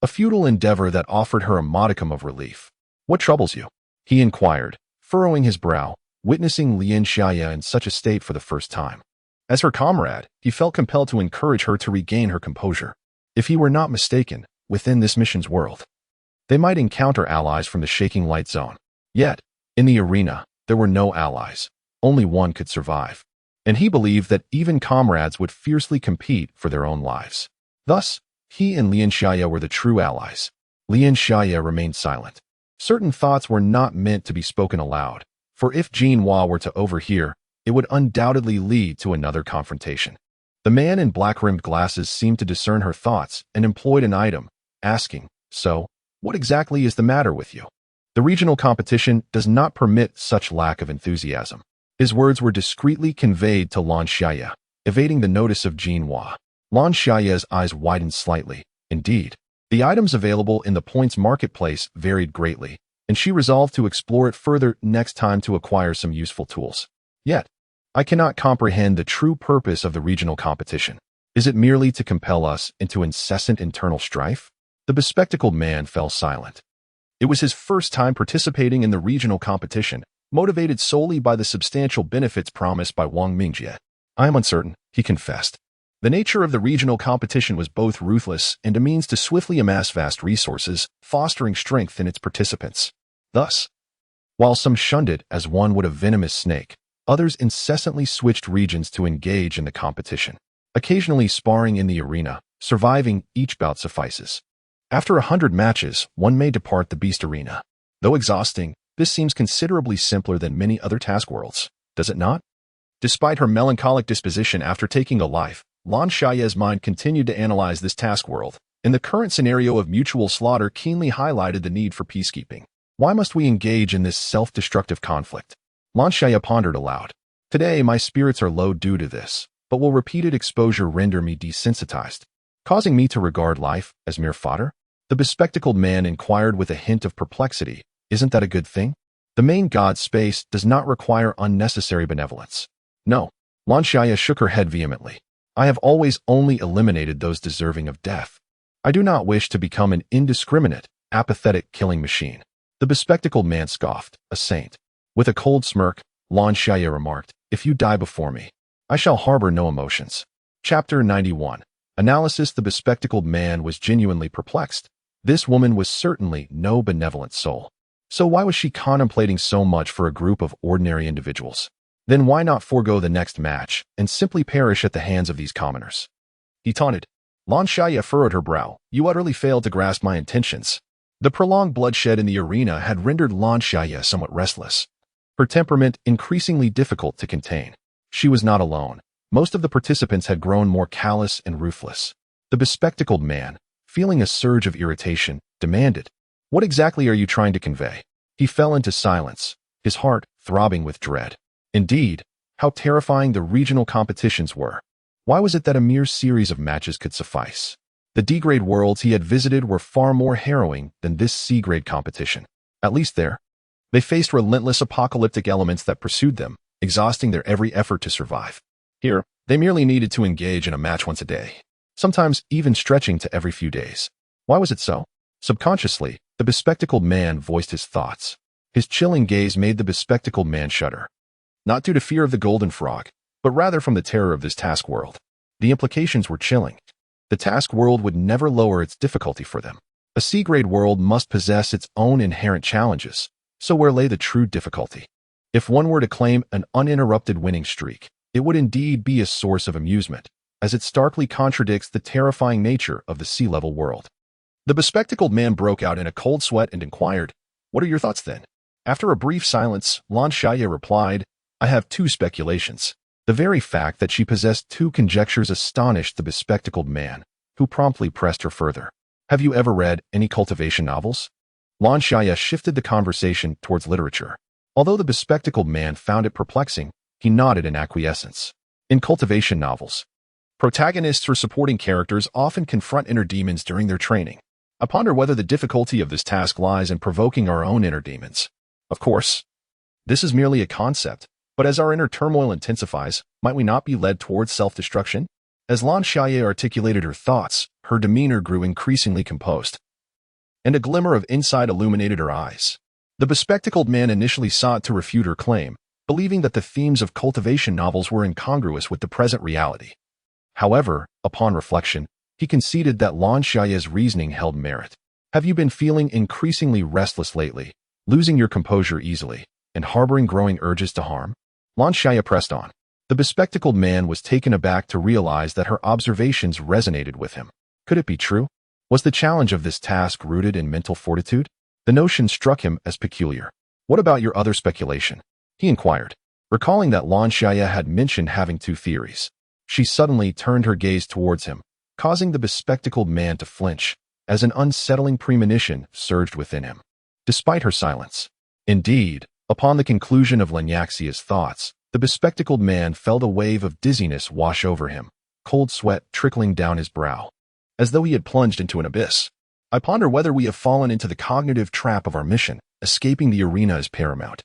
A futile endeavor that offered her a modicum of relief. "What troubles you?" he inquired, furrowing his brow, witnessing Lan Xiaye in such a state for the first time. As her comrade, he felt compelled to encourage her to regain her composure. If he were not mistaken, within this mission's world, they might encounter allies from the shaking light zone. Yet, in the arena, there were no allies. Only one could survive. And he believed that even comrades would fiercely compete for their own lives. Thus, he and Lan Xiaye were the true allies. Lan Xiaye remained silent. Certain thoughts were not meant to be spoken aloud, for if Jinhua were to overhear, it would undoubtedly lead to another confrontation. The man in black-rimmed glasses seemed to discern her thoughts and employed an item, asking, "So, what exactly is the matter with you?" The regional competition does not permit such lack of enthusiasm. His words were discreetly conveyed to Lan Xiaye, evading the notice of Jinhua. Lan Xiaye's eyes widened slightly. Indeed, the items available in the points marketplace varied greatly, and she resolved to explore it further next time to acquire some useful tools. Yet, I cannot comprehend the true purpose of the regional competition. Is it merely to compel us into incessant internal strife? The bespectacled man fell silent. It was his first time participating in the regional competition, motivated solely by the substantial benefits promised by Wang Mingjie. "I am uncertain," he confessed. The nature of the regional competition was both ruthless and a means to swiftly amass vast resources, fostering strength in its participants. Thus, while some shunned it as one would a venomous snake, others incessantly switched regions to engage in the competition. Occasionally sparring in the arena, surviving each bout suffices. After 100 matches, one may depart the beast arena. Though exhausting, this seems considerably simpler than many other task worlds, does it not? Despite her melancholic disposition after taking a life, Lan Xiaye's mind continued to analyze this task world, and the current scenario of mutual slaughter keenly highlighted the need for peacekeeping. Why must we engage in this self-destructive conflict? Lan Xiaye pondered aloud. Today, my spirits are low due to this, but will repeated exposure render me desensitized, causing me to regard life as mere fodder? The bespectacled man inquired with a hint of perplexity. Isn't that a good thing? The main god space does not require unnecessary benevolence. No. Lan Xiaye shook her head vehemently. I have always only eliminated those deserving of death. I do not wish to become an indiscriminate, apathetic killing machine. The bespectacled man scoffed, a saint. With a cold smirk, Lan Xiaye remarked, if you die before me, I shall harbor no emotions. Chapter 91. Analysis. The bespectacled man was genuinely perplexed. This woman was certainly no benevolent soul. So why was she contemplating so much for a group of ordinary individuals? Then why not forego the next match and simply perish at the hands of these commoners? He taunted. Lan Xiaye furrowed her brow. You utterly failed to grasp my intentions. The prolonged bloodshed in the arena had rendered Lan Xiaye somewhat restless, her temperament increasingly difficult to contain. She was not alone. Most of the participants had grown more callous and ruthless. The bespectacled man, feeling a surge of irritation, demanded, what exactly are you trying to convey? He fell into silence, his heart throbbing with dread. Indeed, how terrifying the regional competitions were. Why was it that a mere series of matches could suffice? The D-grade worlds he had visited were far more harrowing than this C-grade competition. At least there, they faced relentless apocalyptic elements that pursued them, exhausting their every effort to survive. Here, they merely needed to engage in a match once a day, sometimes even stretching to every few days. Why was it so? Subconsciously, the bespectacled man voiced his thoughts. His chilling gaze made the bespectacled man shudder. Not due to fear of the golden frog, but rather from the terror of this task world. The implications were chilling. The task world would never lower its difficulty for them. A C-grade world must possess its own inherent challenges, so where lay the true difficulty? If one were to claim an uninterrupted winning streak, it would indeed be a source of amusement, as it starkly contradicts the terrifying nature of the sea-level world. The bespectacled man broke out in a cold sweat and inquired, "What are your thoughts then?" After a brief silence, Lan Xiaye replied, "I have two speculations." The very fact that she possessed two conjectures astonished the bespectacled man, who promptly pressed her further. "Have you ever read any cultivation novels?" Lan Xiaye shifted the conversation towards literature. Although the bespectacled man found it perplexing, he nodded in acquiescence. In cultivation novels, protagonists or supporting characters often confront inner demons during their training. I ponder whether the difficulty of this task lies in provoking our own inner demons. Of course, this is merely a concept, but as our inner turmoil intensifies, might we not be led towards self-destruction? As Lan Xiaye articulated her thoughts, her demeanor grew increasingly composed, and a glimmer of insight illuminated her eyes. The bespectacled man initially sought to refute her claim, believing that the themes of cultivation novels were incongruous with the present reality. However, upon reflection, he conceded that Lan Xiaye's reasoning held merit. "Have you been feeling increasingly restless lately, losing your composure easily, and harboring growing urges to harm?" Lan Xiaye pressed on. The bespectacled man was taken aback to realize that her observations resonated with him. Could it be true? Was the challenge of this task rooted in mental fortitude? The notion struck him as peculiar. "What about your other speculation?" he inquired. Recalling that Lan Xiaye had mentioned having two theories, she suddenly turned her gaze towards him, causing the bespectacled man to flinch, as an unsettling premonition surged within him. Despite her silence. Indeed, upon the conclusion of Lan Xiaye's thoughts, the bespectacled man felt a wave of dizziness wash over him, cold sweat trickling down his brow, as though he had plunged into an abyss. "I ponder whether we have fallen into the cognitive trap of our mission. Escaping the arena is paramount.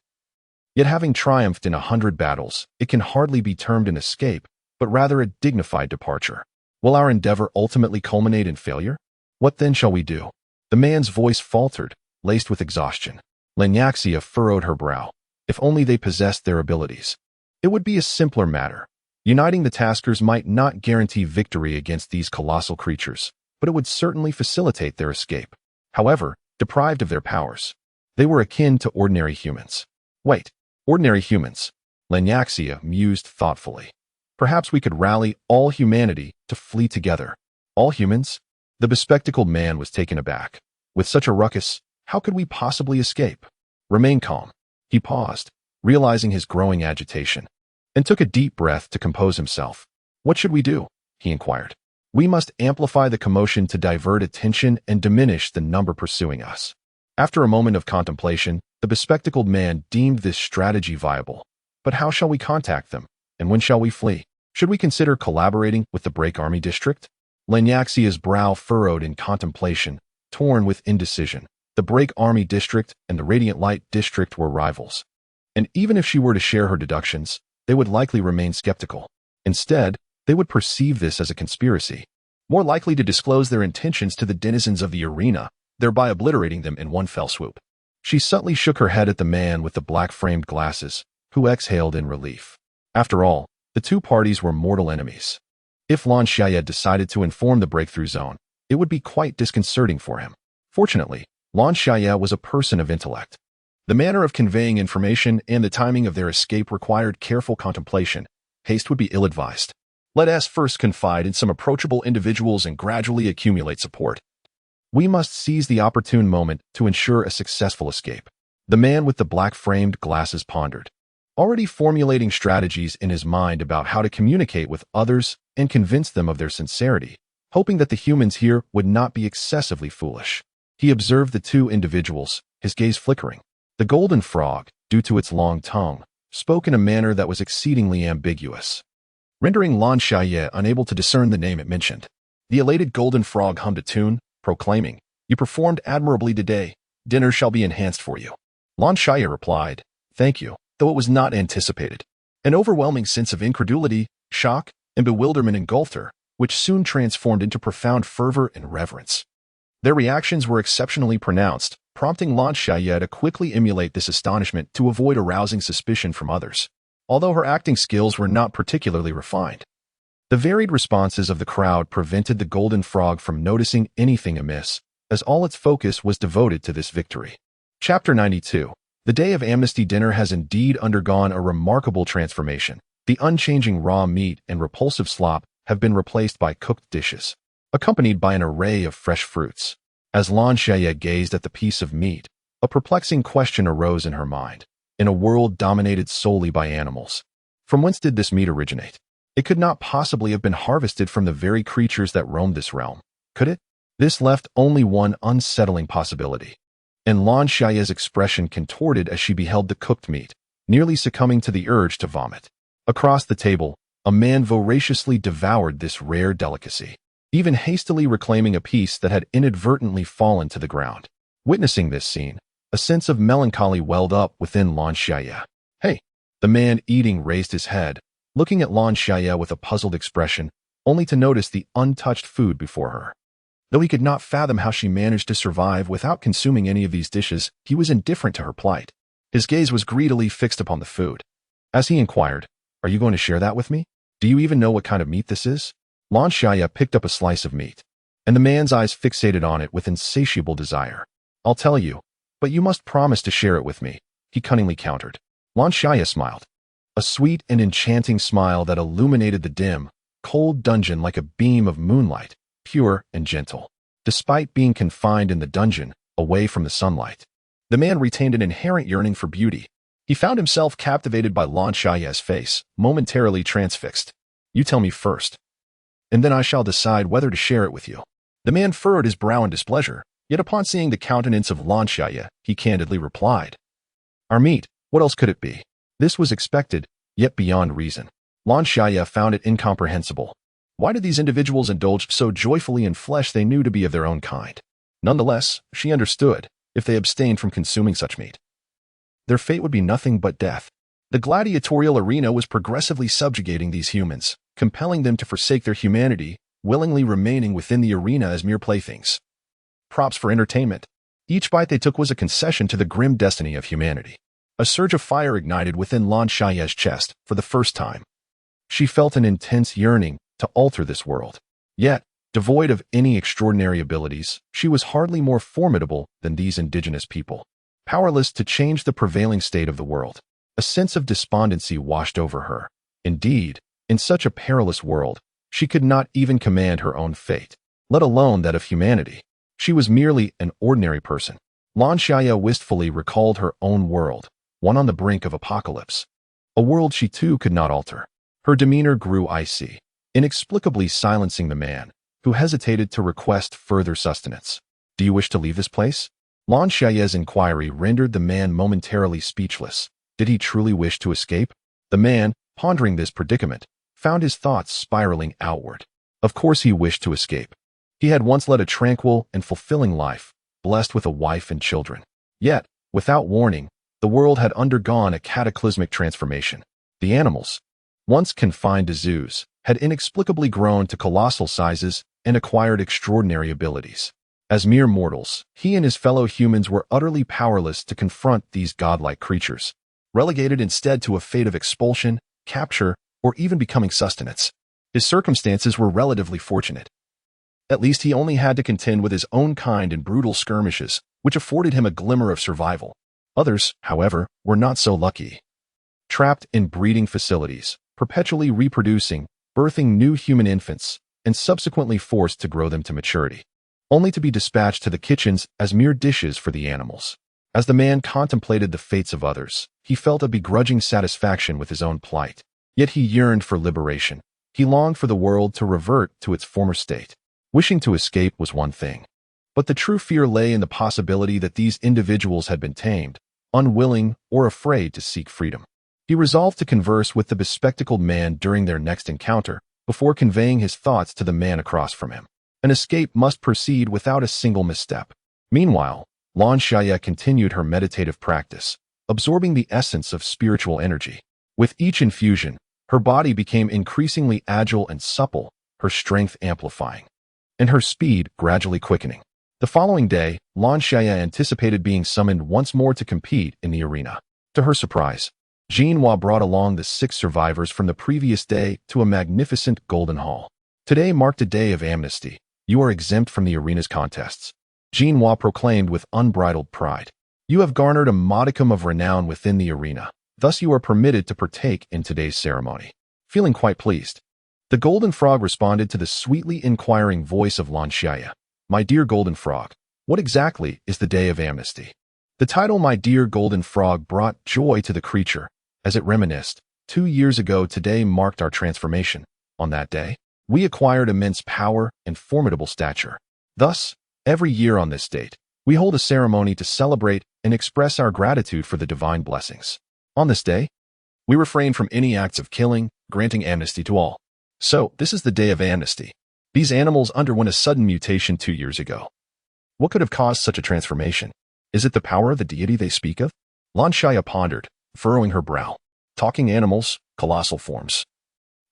Yet having triumphed in 100 battles, it can hardly be termed an escape, but rather a dignified departure. Will our endeavor ultimately culminate in failure? What then shall we do?" The man's voice faltered, laced with exhaustion. Lan Xiaye furrowed her brow. If only they possessed their abilities. It would be a simpler matter. Uniting the taskers might not guarantee victory against these colossal creatures, but it would certainly facilitate their escape. However, deprived of their powers, they were akin to ordinary humans. Wait, ordinary humans? Lan Xiaye mused thoughtfully. Perhaps we could rally all humanity to flee together. All humans? The bespectacled man was taken aback. With such a ruckus, how could we possibly escape? Remain calm. He paused, realizing his growing agitation, and took a deep breath to compose himself. "What should we do?" he inquired. "We must amplify the commotion to divert attention and diminish the number pursuing us." After a moment of contemplation, the bespectacled man deemed this strategy viable. "But how shall we contact them? And when shall we flee? Should we consider collaborating with the Brink Army District?" Lan Xiaye's brow furrowed in contemplation, torn with indecision. The Brink Army District and the Radiant Light District were rivals. And even if she were to share her deductions, they would likely remain skeptical. Instead, they would perceive this as a conspiracy, more likely to disclose their intentions to the denizens of the arena, thereby obliterating them in one fell swoop. She subtly shook her head at the man with the black-framed glasses, who exhaled in relief. After all, the two parties were mortal enemies. If Lan Xiaye decided to inform the breakthrough zone, it would be quite disconcerting for him. Fortunately, Lan Xiaye was a person of intellect. The manner of conveying information and the timing of their escape required careful contemplation. Haste would be ill-advised. Let us first confide in some approachable individuals and gradually accumulate support. We must seize the opportune moment to ensure a successful escape. The man with the black-framed glasses pondered, already formulating strategies in his mind about how to communicate with others and convince them of their sincerity, hoping that the humans here would not be excessively foolish. He observed the two individuals, his gaze flickering. The golden frog, due to its long tongue, spoke in a manner that was exceedingly ambiguous, rendering Lan Xiaye unable to discern the name it mentioned. The elated golden frog hummed a tune, proclaiming, "You performed admirably today. Dinner shall be enhanced for you." Lan Xiaye replied, "Thank you," though it was not anticipated. An overwhelming sense of incredulity, shock, and bewilderment engulfed her, which soon transformed into profound fervor and reverence. Their reactions were exceptionally pronounced, prompting Lan Xiaye to quickly emulate this astonishment to avoid arousing suspicion from others. Although her acting skills were not particularly refined, the varied responses of the crowd prevented the golden frog from noticing anything amiss, as all its focus was devoted to this victory. Chapter 92. The day of amnesty dinner has indeed undergone a remarkable transformation. The unchanging raw meat and repulsive slop have been replaced by cooked dishes, accompanied by an array of fresh fruits. As Lan Xiaye gazed at the piece of meat, a perplexing question arose in her mind. In a world dominated solely by animals, from whence did this meat originate? It could not possibly have been harvested from the very creatures that roamed this realm, could it? This left only one unsettling possibility. And Lan Xiaye's expression contorted as she beheld the cooked meat, nearly succumbing to the urge to vomit. Across the table, a man voraciously devoured this rare delicacy, even hastily reclaiming a piece that had inadvertently fallen to the ground. Witnessing this scene, a sense of melancholy welled up within Lan Xiaye. Hey! The man eating raised his head, looking at Lan Xiaye with a puzzled expression, only to notice the untouched food before her. Though he could not fathom how she managed to survive without consuming any of these dishes, he was indifferent to her plight. His gaze was greedily fixed upon the food. As he inquired, "Are you going to share that with me? Do you even know what kind of meat this is?" Lan Xiaye picked up a slice of meat, and the man's eyes fixated on it with insatiable desire. "I'll tell you, but you must promise to share it with me," he cunningly countered. Lan Xiaye smiled, a sweet and enchanting smile that illuminated the dim, cold dungeon like a beam of moonlight, pure and gentle. Despite being confined in the dungeon, away from the sunlight, the man retained an inherent yearning for beauty. He found himself captivated by Lan Xiaye's face, momentarily transfixed. "You tell me first, and then I shall decide whether to share it with you." The man furrowed his brow in displeasure, yet upon seeing the countenance of Lan Xiaye, he candidly replied, "Our meat, what else could it be?" This was expected, yet beyond reason. Lan Xiaye found it incomprehensible. Why did these individuals indulge so joyfully in flesh they knew to be of their own kind? Nonetheless, she understood, if they abstained from consuming such meat, their fate would be nothing but death. The gladiatorial arena was progressively subjugating these humans, compelling them to forsake their humanity, willingly remaining within the arena as mere playthings. Props for entertainment. Each bite they took was a concession to the grim destiny of humanity. A surge of fire ignited within Lan Xiaye's chest for the first time. She felt an intense yearning to alter this world. Yet, devoid of any extraordinary abilities, she was hardly more formidable than these indigenous people. Powerless to change the prevailing state of the world, a sense of despondency washed over her. Indeed, in such a perilous world, she could not even command her own fate, let alone that of humanity. She was merely an ordinary person. Lan Xiaye wistfully recalled her own world, one on the brink of apocalypse. A world she too could not alter. Her demeanor grew icy, inexplicably silencing the man, who hesitated to request further sustenance. "Do you wish to leave this place?" Lan Xiaye's inquiry rendered the man momentarily speechless. Did he truly wish to escape? The man, pondering this predicament, found his thoughts spiraling outward. Of course he wished to escape. He had once led a tranquil and fulfilling life, blessed with a wife and children. Yet, without warning, the world had undergone a cataclysmic transformation. The animals, once confined to zoos, had inexplicably grown to colossal sizes and acquired extraordinary abilities. As mere mortals, he and his fellow humans were utterly powerless to confront these godlike creatures, relegated instead to a fate of expulsion, capture, or even becoming sustenance. His circumstances were relatively fortunate. At least he only had to contend with his own kind in brutal skirmishes, which afforded him a glimmer of survival. Others, however, were not so lucky. Trapped in breeding facilities, perpetually reproducing, birthing new human infants, and subsequently forced to grow them to maturity, only to be dispatched to the kitchens as mere dishes for the animals. As the man contemplated the fates of others, he felt a begrudging satisfaction with his own plight. Yet he yearned for liberation. He longed for the world to revert to its former state. Wishing to escape was one thing, but the true fear lay in the possibility that these individuals had been tamed, unwilling or afraid to seek freedom. He resolved to converse with the bespectacled man during their next encounter, before conveying his thoughts to the man across from him. An escape must proceed without a single misstep. Meanwhile, Lan Xiaye continued her meditative practice, absorbing the essence of spiritual energy. With each infusion, her body became increasingly agile and supple, her strength amplifying, and her speed gradually quickening. The following day, Lan Xiaye anticipated being summoned once more to compete in the arena. To her surprise, Jinhua brought along the 6 survivors from the previous day to a magnificent golden hall. Today marked a day of amnesty. You are exempt from the arena's contests, Jinhua proclaimed with unbridled pride. You have garnered a modicum of renown within the arena, thus you are permitted to partake in today's ceremony. Feeling quite pleased, the golden frog responded to the sweetly inquiring voice of Lan Xiaye. My dear golden frog, What exactly is the Day of Amnesty? The title My Dear Golden Frog brought joy to the creature, as it reminisced. 2 years ago today marked our transformation. On that day, we acquired immense power and formidable stature. Thus, every year on this date, we hold a ceremony to celebrate and express our gratitude for the divine blessings. On this day, we refrain from any acts of killing, granting amnesty to all. So, this is the Day of Amnesty. These animals underwent a sudden mutation 2 years ago. What could have caused such a transformation? Is it the power of the deity they speak of? Lan Xiaye pondered, furrowing her brow. Talking animals, colossal forms,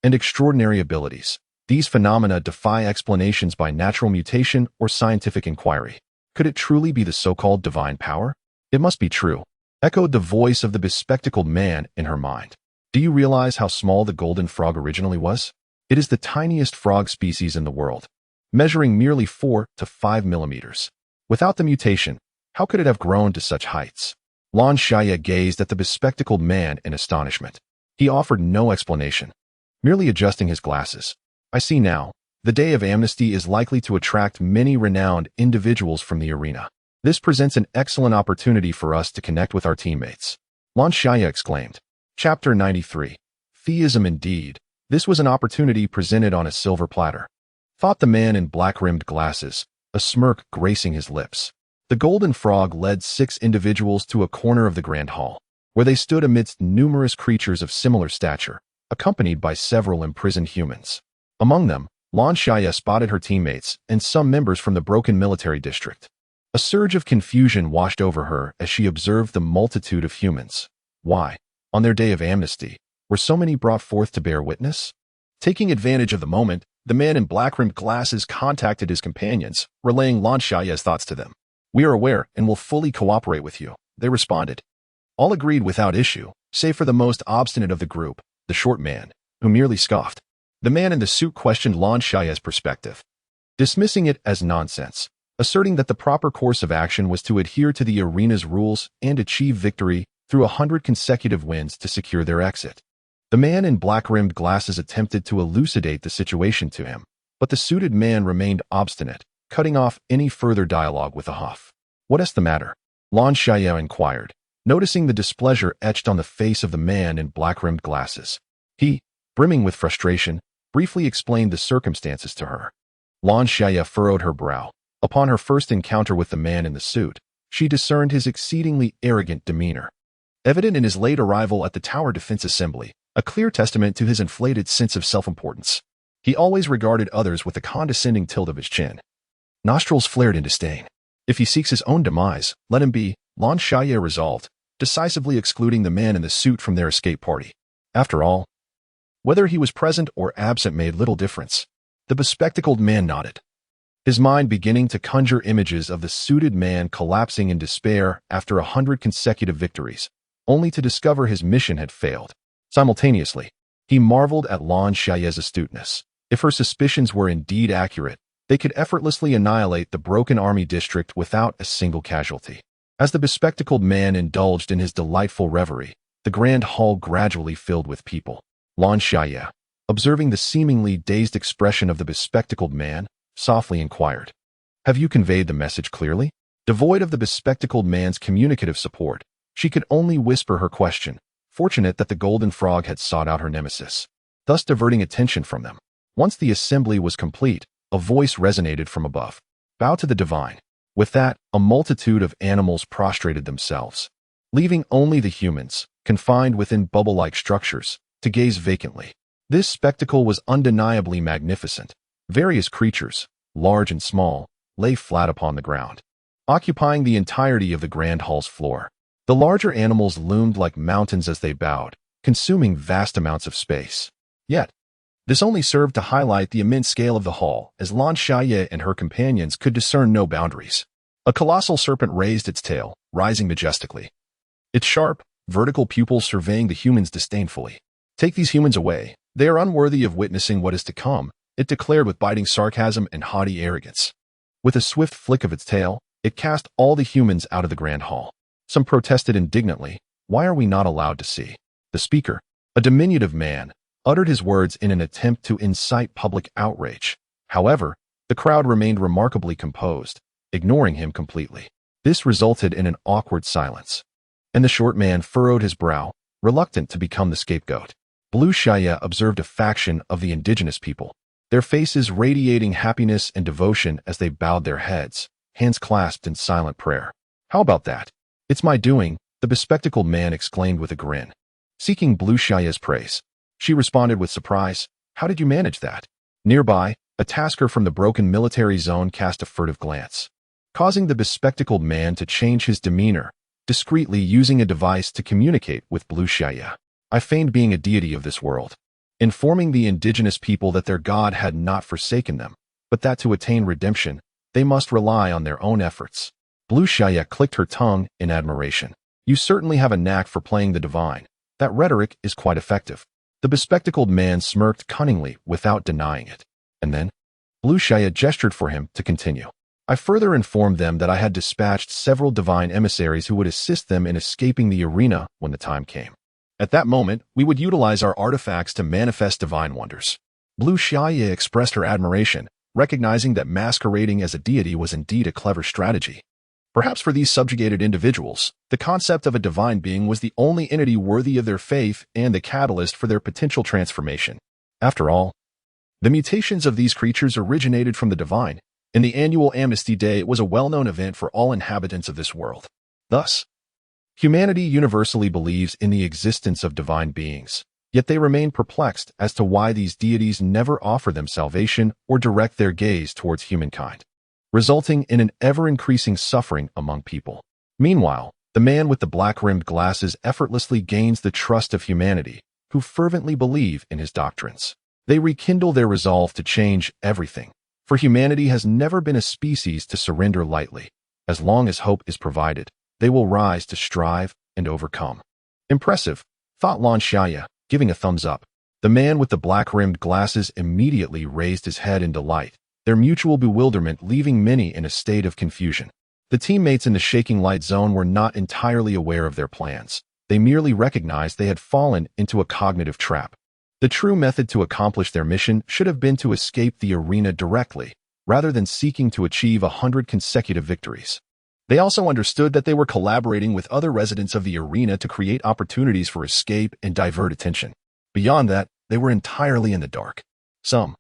and extraordinary abilities. These phenomena defy explanations by natural mutation or scientific inquiry. Could it truly be the so-called divine power? It must be true, echoed the voice of the bespectacled man in her mind. Do you realize how small the golden frog originally was? It is the tiniest frog species in the world, measuring merely 4 to 5 millimeters. Without the mutation, how could it have grown to such heights? Lan Xiaye gazed at the bespectacled man in astonishment. He offered no explanation, merely adjusting his glasses. I see now. The Day of Amnesty is likely to attract many renowned individuals from the arena. This presents an excellent opportunity for us to connect with our teammates. Lan Xiaye exclaimed. Chapter 93. Theism indeed. This was an opportunity presented on a silver platter, thought the man in black-rimmed glasses, a smirk gracing his lips. The golden frog led 6 individuals to a corner of the grand hall, where they stood amidst numerous creatures of similar stature, accompanied by several imprisoned humans. Among them, Lan Xiaye spotted her teammates and some members from the broken military district. A surge of confusion washed over her as she observed the multitude of humans. Why, on their Day of Amnesty, were so many brought forth to bear witness? Taking advantage of the moment, the man in black-rimmed glasses contacted his companions, relaying Lan Xiaye's thoughts to them. We are aware and will fully cooperate with you, they responded. All agreed without issue, save for the most obstinate of the group, the short man, who merely scoffed. The man in the suit questioned Lan Xiaye's perspective, dismissing it as nonsense, asserting that the proper course of action was to adhere to the arena's rules and achieve victory through 100 consecutive wins to secure their exit. The man in black-rimmed glasses attempted to elucidate the situation to him, but the suited man remained obstinate, cutting off any further dialogue with a huff. What is the matter? Lan Xiaye inquired, noticing the displeasure etched on the face of the man in black-rimmed glasses. He, brimming with frustration, briefly explained the circumstances to her. Lan Xiaye furrowed her brow. Upon her first encounter with the man in the suit, she discerned his exceedingly arrogant demeanor, evident in his late arrival at the Tower Defense Assembly, a clear testament to his inflated sense of self-importance. He always regarded others with a condescending tilt of his chin. Nostrils flared in disdain. If he seeks his own demise, let him be, Lan Xiaye resolved, decisively excluding the man in the suit from their escape party. After all, whether he was present or absent made little difference. The bespectacled man nodded, his mind beginning to conjure images of the suited man collapsing in despair after 100 consecutive victories, only to discover his mission had failed. Simultaneously, he marveled at Lan Xiaye's astuteness. If her suspicions were indeed accurate, they could effortlessly annihilate the broken army district without a single casualty. As the bespectacled man indulged in his delightful reverie, the grand hall gradually filled with people. Lan Xiaye, observing the seemingly dazed expression of the bespectacled man, softly inquired, "Have you conveyed the message clearly?" Devoid of the bespectacled man's communicative support, she could only whisper her question, fortunate that the golden frog had sought out her nemesis, thus diverting attention from them. Once the assembly was complete, a voice resonated from above. "Bow to the divine." With that, a multitude of animals prostrated themselves, leaving only the humans, confined within bubble-like structures, to gaze vacantly. This spectacle was undeniably magnificent. Various creatures, large and small, lay flat upon the ground, occupying the entirety of the grand hall's floor. The larger animals loomed like mountains as they bowed, consuming vast amounts of space. Yet, this only served to highlight the immense scale of the hall, as Lan Xiaye and her companions could discern no boundaries. A colossal serpent raised its tail, rising majestically, its sharp, vertical pupils surveying the humans disdainfully. "Take these humans away. They are unworthy of witnessing what is to come," it declared with biting sarcasm and haughty arrogance. With a swift flick of its tail, it cast all the humans out of the grand hall. Some protested indignantly, "Why are we not allowed to see?" The speaker, a diminutive man, uttered his words in an attempt to incite public outrage. However, the crowd remained remarkably composed, ignoring him completely. This resulted in an awkward silence, and the short man furrowed his brow, reluctant to become the scapegoat. Lan Xiaye observed a faction of the indigenous people, their faces radiating happiness and devotion as they bowed their heads, hands clasped in silent prayer. "How about that? It's my doing," the bespectacled man exclaimed with a grin. Seeking Lan Xiaye's praise, she responded with surprise, "How did you manage that?" Nearby, a tasker from the broken military zone cast a furtive glance, causing the bespectacled man to change his demeanor, discreetly using a device to communicate with Lan Xiaye. "I feigned being a deity of this world, informing the indigenous people that their god had not forsaken them, but that to attain redemption, they must rely on their own efforts." Lan Xiaye clicked her tongue in admiration. "You certainly have a knack for playing the divine. That rhetoric is quite effective." The bespectacled man smirked cunningly without denying it. And then, Lan Xiaye gestured for him to continue. "I further informed them that I had dispatched several divine emissaries who would assist them in escaping the arena when the time came. At that moment, we would utilize our artifacts to manifest divine wonders." Lan Xiaye expressed her admiration, recognizing that masquerading as a deity was indeed a clever strategy. Perhaps for these subjugated individuals, the concept of a divine being was the only entity worthy of their faith and the catalyst for their potential transformation. After all, the mutations of these creatures originated from the divine. In the annual Amnesty Day, it was a well-known event for all inhabitants of this world. Thus, humanity universally believes in the existence of divine beings, yet they remain perplexed as to why these deities never offer them salvation or direct their gaze towards humankind, resulting in an ever-increasing suffering among people. Meanwhile, the man with the black-rimmed glasses effortlessly gains the trust of humanity, who fervently believe in his doctrines. They rekindle their resolve to change everything, for humanity has never been a species to surrender lightly. As long as hope is provided, they will rise to strive and overcome. "Impressive," thought Lan Xiaye, giving a thumbs up. The man with the black-rimmed glasses immediately raised his head in delight, their mutual bewilderment leaving many in a state of confusion. The teammates in the shaking light zone were not entirely aware of their plans. They merely recognized they had fallen into a cognitive trap. The true method to accomplish their mission should have been to escape the arena directly, rather than seeking to achieve 100 consecutive victories. They also understood that they were collaborating with other residents of the arena to create opportunities for escape and divert attention. Beyond that, they were entirely in the dark. Some,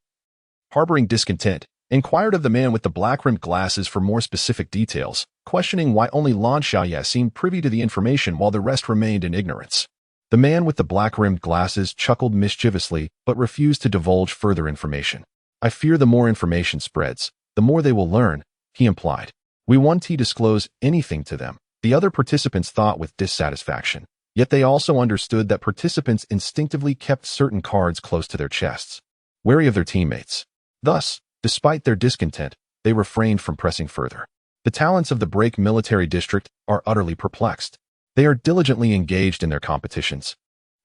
harboring discontent, inquired of the man with the black-rimmed glasses for more specific details, questioning why only Lan Xiaye seemed privy to the information while the rest remained in ignorance. The man with the black-rimmed glasses chuckled mischievously but refused to divulge further information. "I fear the more information spreads, the more they will learn," he implied. "We won't disclose anything to them," the other participants thought with dissatisfaction. Yet they also understood that participants instinctively kept certain cards close to their chests, wary of their teammates. Thus, despite their discontent, they refrained from pressing further. The talents of the Break military district are utterly perplexed. They are diligently engaged in their competitions.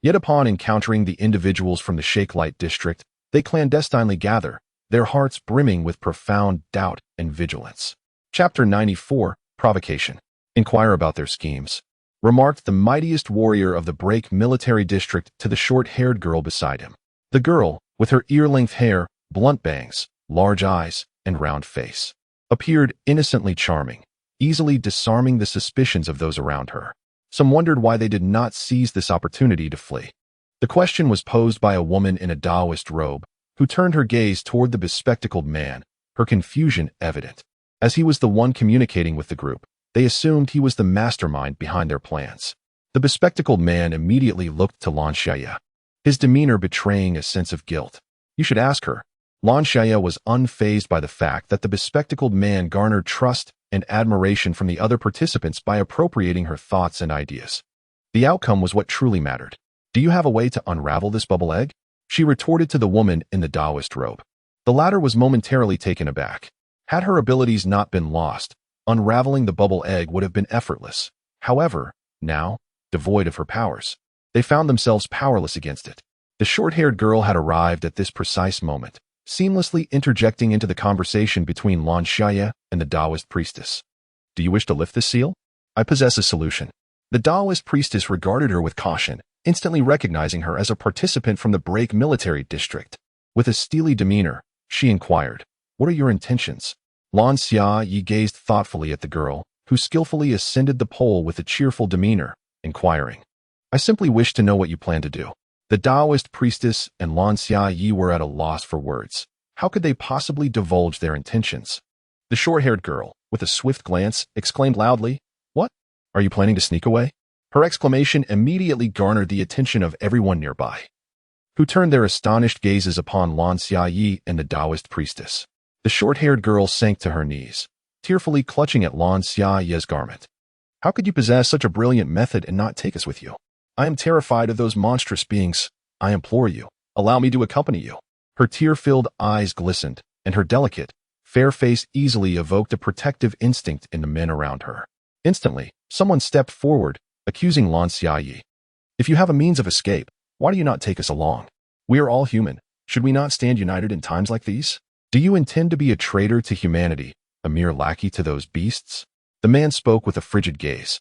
Yet upon encountering the individuals from the Shakelite district, they clandestinely gather, their hearts brimming with profound doubt and vigilance. Chapter 94, Provocation. "Inquire about their schemes," remarked the mightiest warrior of the Break military district to the short-haired girl beside him. The girl, with her ear-length hair, blunt bangs, large eyes, and round face, appeared innocently charming, easily disarming the suspicions of those around her. Some wondered why they did not seize this opportunity to flee. The question was posed by a woman in a Taoist robe, who turned her gaze toward the bespectacled man, her confusion evident. As he was the one communicating with the group, they assumed he was the mastermind behind their plans. The bespectacled man immediately looked to Lan Xiaye, his demeanor betraying a sense of guilt. "You should ask her." Lan Xiaye was unfazed by the fact that the bespectacled man garnered trust and admiration from the other participants by appropriating her thoughts and ideas. The outcome was what truly mattered. "Do you have a way to unravel this bubble egg?" she retorted to the woman in the Taoist robe. The latter was momentarily taken aback. Had her abilities not been lost, unraveling the bubble egg would have been effortless. However, now, devoid of her powers, they found themselves powerless against it. The short-haired girl had arrived at this precise moment, seamlessly interjecting into the conversation between Lan Xiaye and the Taoist priestess. "Do you wish to lift this seal? I possess a solution." The Taoist priestess regarded her with caution, instantly recognizing her as a participant from the Break military district. With a steely demeanor, she inquired, "What are your intentions?" Lan Xiaye gazed thoughtfully at the girl, who skillfully ascended the pole with a cheerful demeanor, inquiring, I simply wish to know what you plan to do. The Taoist priestess and Lan Xiaye were at a loss for words. How could they possibly divulge their intentions? The short-haired girl, with a swift glance, exclaimed loudly, What? Are you planning to sneak away? Her exclamation immediately garnered the attention of everyone nearby, who turned their astonished gazes upon Lan Xiaye and the Taoist priestess. The short-haired girl sank to her knees, tearfully clutching at Lan Xiaye's garment. How could you possess such a brilliant method and not take us with you? I am terrified of those monstrous beings. I implore you, allow me to accompany you. Her tear-filled eyes glistened, and her delicate, fair face easily evoked a protective instinct in the men around her. Instantly, someone stepped forward, accusing Lan Xiaye. If you have a means of escape, why do you not take us along? We are all human. Should we not stand united in times like these? Do you intend to be a traitor to humanity, a mere lackey to those beasts? The man spoke with a frigid gaze,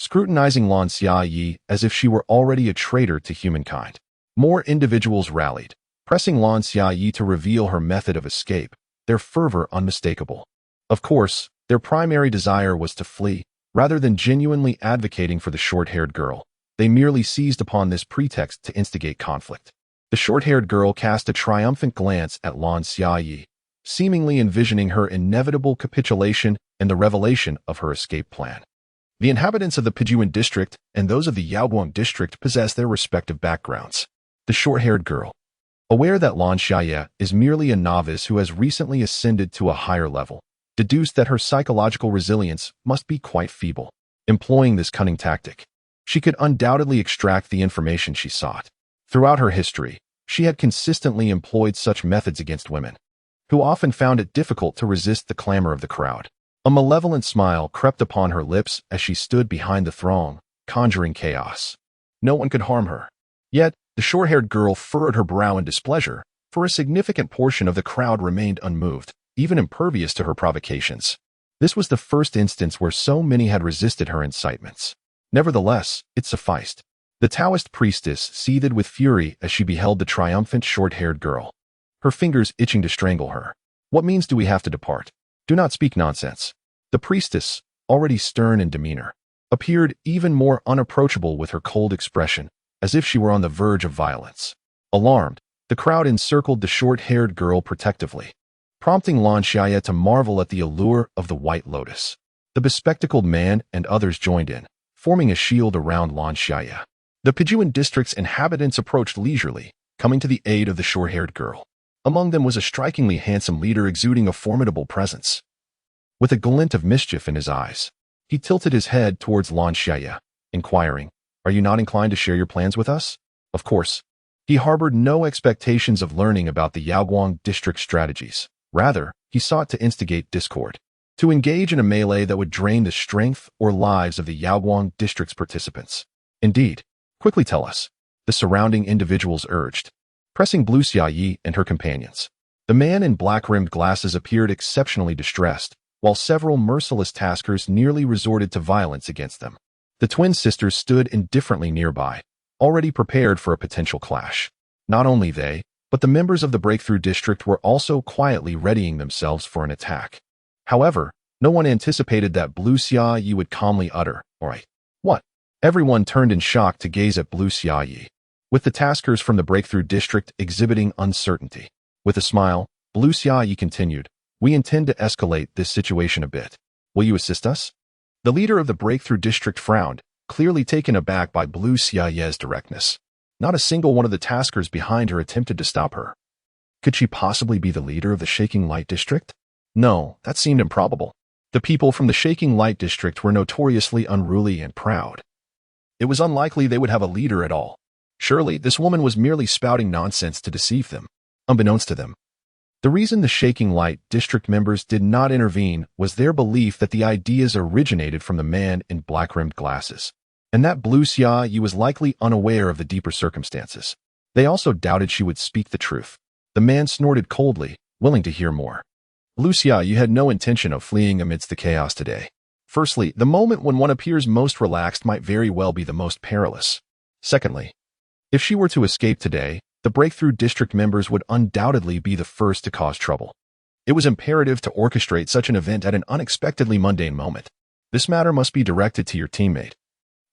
scrutinizing Lan Xiaye as if she were already a traitor to humankind. More individuals rallied, pressing Lan Xiaye to reveal her method of escape, their fervor unmistakable. Of course, their primary desire was to flee, rather than genuinely advocating for the short-haired girl. They merely seized upon this pretext to instigate conflict. The short-haired girl cast a triumphant glance at Lan Xiaye, seemingly envisioning her inevitable capitulation and the revelation of her escape plan. The inhabitants of the Pinnacle district and those of the Yaoguang district possess their respective backgrounds. The short-haired girl, aware that Lan Xiaye is merely a novice who has recently ascended to a higher level, deduced that her psychological resilience must be quite feeble. Employing this cunning tactic, she could undoubtedly extract the information she sought. Throughout her history, she had consistently employed such methods against women, who often found it difficult to resist the clamor of the crowd. A malevolent smile crept upon her lips as she stood behind the throng, conjuring chaos. No one could harm her. Yet, the short-haired girl furrowed her brow in displeasure, for a significant portion of the crowd remained unmoved, even impervious to her provocations. This was the first instance where so many had resisted her incitements. Nevertheless, it sufficed. The Taoist priestess seethed with fury as she beheld the triumphant short-haired girl, her fingers itching to strangle her. What means do we have to depart? Do not speak nonsense. The priestess, already stern in demeanor, appeared even more unapproachable with her cold expression, as if she were on the verge of violence. Alarmed, the crowd encircled the short-haired girl protectively, prompting Lan Xiaye to marvel at the allure of the White Lotus. The bespectacled man and others joined in, forming a shield around Lan Xiaye. The Pinnacle district's inhabitants approached leisurely, coming to the aid of the short-haired girl. Among them was a strikingly handsome leader exuding a formidable presence. With a glint of mischief in his eyes, he tilted his head towards Lan Xiaye, inquiring, Are you not inclined to share your plans with us? Of course. He harbored no expectations of learning about the Yaoguang district strategies. Rather, he sought to instigate discord, to engage in a melee that would drain the strength or lives of the Yaoguang district's participants. Indeed, quickly tell us, the surrounding individuals urged, pressing Blue Xiaye and her companions. The man in black-rimmed glasses appeared exceptionally distressed, while several merciless taskers nearly resorted to violence against them. The twin sisters stood indifferently nearby, already prepared for a potential clash. Not only they, but the members of the Breakthrough District were also quietly readying themselves for an attack. However, no one anticipated that Blue Xiaye would calmly utter, All right, what? Everyone turned in shock to gaze at Blue Xiaye, with the taskers from the Breakthrough District exhibiting uncertainty. With a smile, Blue Xiaye continued, We intend to escalate this situation a bit. Will you assist us? The leader of the Breakthrough District frowned, clearly taken aback by Blue Xiaye's directness. Not a single one of the taskers behind her attempted to stop her. Could she possibly be the leader of the Shaking Light District? No, that seemed improbable. The people from the Shaking Light District were notoriously unruly and proud. It was unlikely they would have a leader at all. Surely, this woman was merely spouting nonsense to deceive them. Unbeknownst to them, the reason the Shaking Light District members did not intervene was their belief that the ideas originated from the man in black-rimmed glasses, and that Blue Xiaye was likely unaware of the deeper circumstances. They also doubted she would speak the truth. The man snorted coldly, willing to hear more. Blue Xiaye had no intention of fleeing amidst the chaos today. Firstly, the moment when one appears most relaxed might very well be the most perilous. Secondly, if she were to escape today, the Breakthrough District members would undoubtedly be the first to cause trouble. It was imperative to orchestrate such an event at an unexpectedly mundane moment. This matter must be directed to your teammate.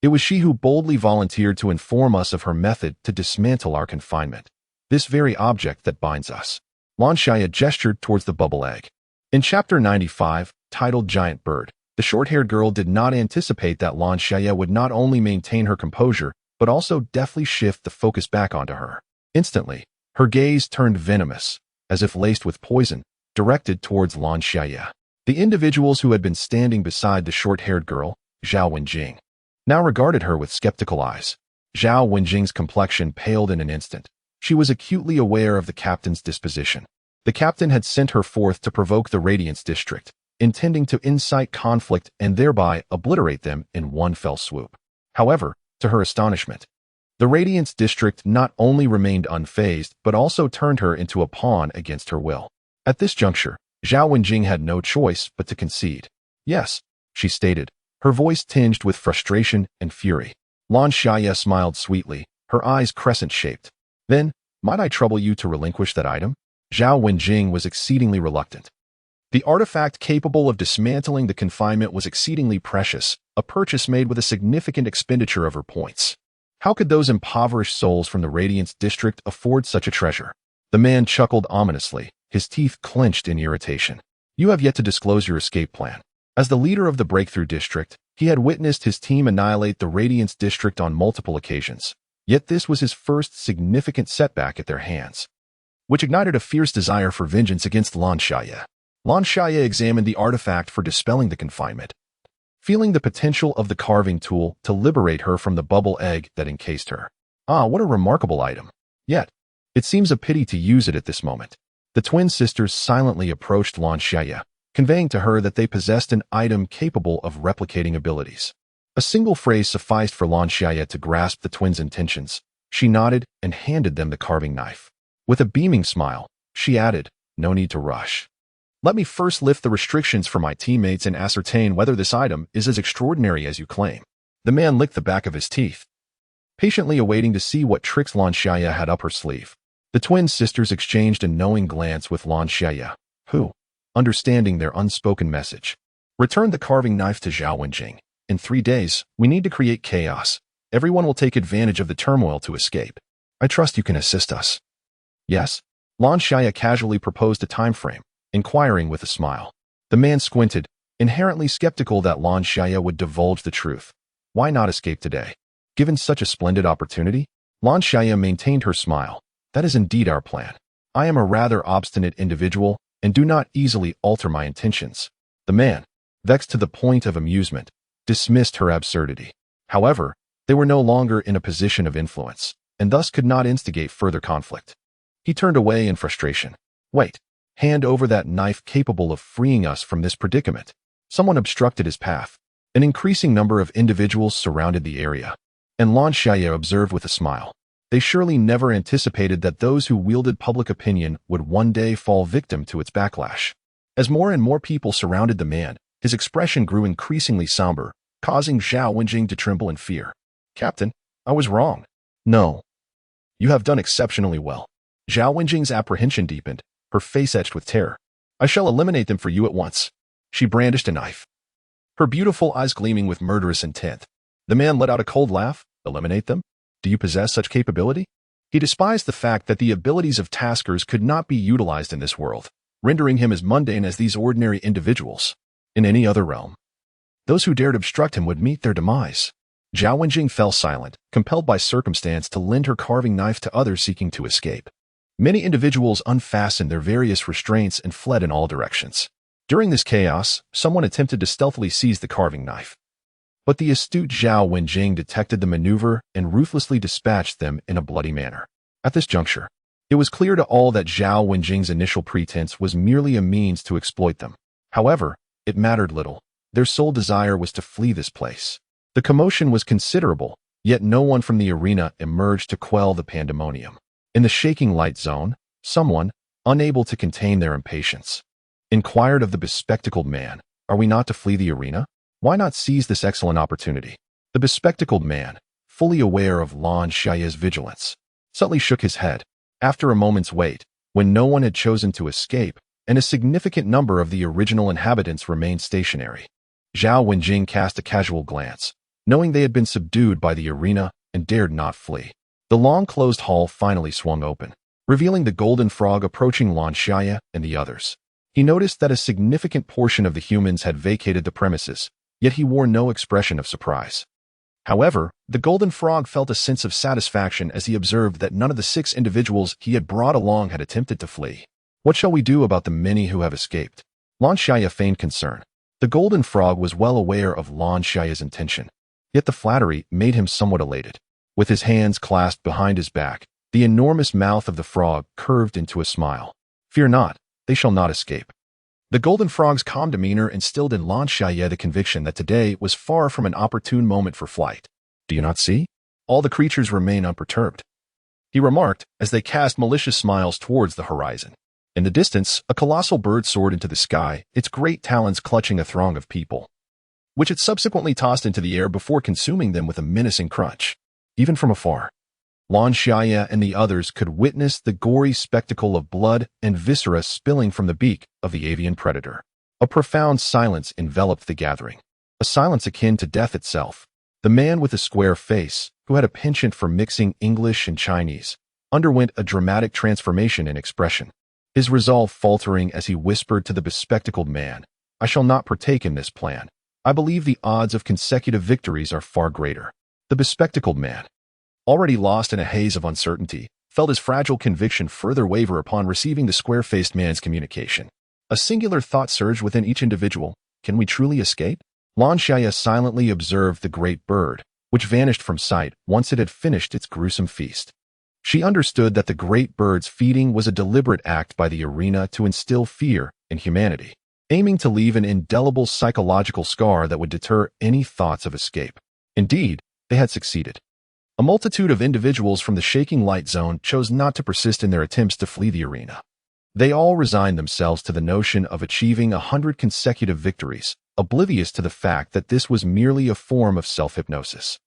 It was she who boldly volunteered to inform us of her method to dismantle our confinement. This very object that binds us. Lan Xiaye gestured towards the bubble egg. In Chapter 95, titled Giant Bird, the short-haired girl did not anticipate that Lan Xiaye would not only maintain her composure, but also deftly shift the focus back onto her. Instantly, her gaze turned venomous, as if laced with poison, directed towards Lan Xiaye. The individuals who had been standing beside the short-haired girl, Zhao Wenjing, now regarded her with skeptical eyes. Zhao Wenjing's complexion paled in an instant. She was acutely aware of the captain's disposition. The captain had sent her forth to provoke the Radiance District, intending to incite conflict and thereby obliterate them in one fell swoop. However, to her astonishment, the Radiance District not only remained unfazed but also turned her into a pawn against her will. At this juncture, Zhao Wenjing had no choice but to concede. Yes, she stated, her voice tinged with frustration and fury. Lan Xiaye smiled sweetly, her eyes crescent-shaped. Then, might I trouble you to relinquish that item? Zhao Wenjing was exceedingly reluctant. The artifact capable of dismantling the confinement was exceedingly precious, a purchase made with a significant expenditure of her points. How could those impoverished souls from the Radiance District afford such a treasure? The man chuckled ominously, his teeth clenched in irritation. You have yet to disclose your escape plan. As the leader of the Breakthrough District, he had witnessed his team annihilate the Radiance District on multiple occasions. Yet this was his first significant setback at their hands, which ignited a fierce desire for vengeance against Lan Xiaye. Lan Xiaye examined the artifact for dispelling the confinement, feeling the potential of the carving tool to liberate her from the bubble egg that encased her. Ah, what a remarkable item. Yet, it seems a pity to use it at this moment. The twin sisters silently approached Lan Xiaye, conveying to her that they possessed an item capable of replicating abilities. A single phrase sufficed for Lan Xiaye to grasp the twins' intentions. She nodded and handed them the carving knife. With a beaming smile, she added, "No need to rush. Let me first lift the restrictions for my teammates and ascertain whether this item is as extraordinary as you claim." The man licked the back of his teeth, patiently awaiting to see what tricks Lan Xiaye had up her sleeve. The twin sisters exchanged a knowing glance with Lan Xiaye, who, understanding their unspoken message, returned the carving knife to Zhao Wenjing. In 3 days, we need to create chaos. Everyone will take advantage of the turmoil to escape. I trust you can assist us. Yes, Lan Xiaye casually proposed a time frame, inquiring with a smile. The man squinted, inherently skeptical that Lan Xiaye would divulge the truth. Why not escape today? Given such a splendid opportunity? Lan Xiaye maintained her smile. That is indeed our plan. I am a rather obstinate individual and do not easily alter my intentions. The man, vexed to the point of amusement, dismissed her absurdity. However, they were no longer in a position of influence, and thus could not instigate further conflict. He turned away in frustration. Wait, hand over that knife capable of freeing us from this predicament. Someone obstructed his path. An increasing number of individuals surrounded the area, and Lan Xiaye observed with a smile. They surely never anticipated that those who wielded public opinion would one day fall victim to its backlash. As more and more people surrounded the man, his expression grew increasingly somber, causing Zhao Wenjing to tremble in fear. Captain, I was wrong. No. You have done exceptionally well. Zhao Wenjing's apprehension deepened, her face etched with terror. I shall eliminate them for you at once. She brandished a knife, her beautiful eyes gleaming with murderous intent. The man let out a cold laugh. Eliminate them? Do you possess such capability? He despised the fact that the abilities of taskers could not be utilized in this world, rendering him as mundane as these ordinary individuals. In any other realm, those who dared obstruct him would meet their demise. Zhao Wenjing fell silent, compelled by circumstance to lend her carving knife to others seeking to escape. Many individuals unfastened their various restraints and fled in all directions. During this chaos, someone attempted to stealthily seize the carving knife. But the astute Zhao Wenjing detected the maneuver and ruthlessly dispatched them in a bloody manner. At this juncture, it was clear to all that Zhao Wenjing's initial pretense was merely a means to exploit them. However, it mattered little. Their sole desire was to flee this place. The commotion was considerable, yet no one from the arena emerged to quell the pandemonium. In the shaking light zone, someone, unable to contain their impatience, inquired of the bespectacled man, "Are we not to flee the arena? Why not seize this excellent opportunity?" The bespectacled man, fully aware of Lan Xiaye's vigilance, subtly shook his head. After a moment's wait, when no one had chosen to escape, and a significant number of the original inhabitants remained stationary. Zhao Wenjing cast a casual glance, knowing they had been subdued by the arena and dared not flee. The long-closed hall finally swung open, revealing the golden frog approaching Lan Xiaye and the others. He noticed that a significant portion of the humans had vacated the premises, yet he wore no expression of surprise. However, the golden frog felt a sense of satisfaction as he observed that none of the 6 individuals he had brought along had attempted to flee. What shall we do about the many who have escaped? Lan Xiaye feigned concern. The golden frog was well aware of Lan Xiaye's intention, yet the flattery made him somewhat elated. With his hands clasped behind his back, the enormous mouth of the frog curved into a smile. Fear not, they shall not escape. The golden frog's calm demeanor instilled in Lan Xiaye the conviction that today was far from an opportune moment for flight. Do you not see? All the creatures remain unperturbed, he remarked as they cast malicious smiles towards the horizon. In the distance, a colossal bird soared into the sky, its great talons clutching a throng of people, which it subsequently tossed into the air before consuming them with a menacing crunch. Even from afar, Lan Xiaye and the others could witness the gory spectacle of blood and viscera spilling from the beak of the avian predator. A profound silence enveloped the gathering, a silence akin to death itself. The man with the square face, who had a penchant for mixing English and Chinese, underwent a dramatic transformation in expression, his resolve faltering as he whispered to the bespectacled man, "I shall not partake in this plan. I believe the odds of consecutive victories are far greater." The bespectacled man, already lost in a haze of uncertainty, felt his fragile conviction further waver upon receiving the square-faced man's communication. A singular thought surged within each individual. Can we truly escape? Lan Xiaye silently observed the great bird, which vanished from sight once it had finished its gruesome feast. She understood that the great bird's feeding was a deliberate act by the arena to instill fear in humanity, aiming to leave an indelible psychological scar that would deter any thoughts of escape. Indeed, they had succeeded. A multitude of individuals from the shaking light zone chose not to persist in their attempts to flee the arena. They all resigned themselves to the notion of achieving 100 consecutive victories, oblivious to the fact that this was merely a form of self-hypnosis.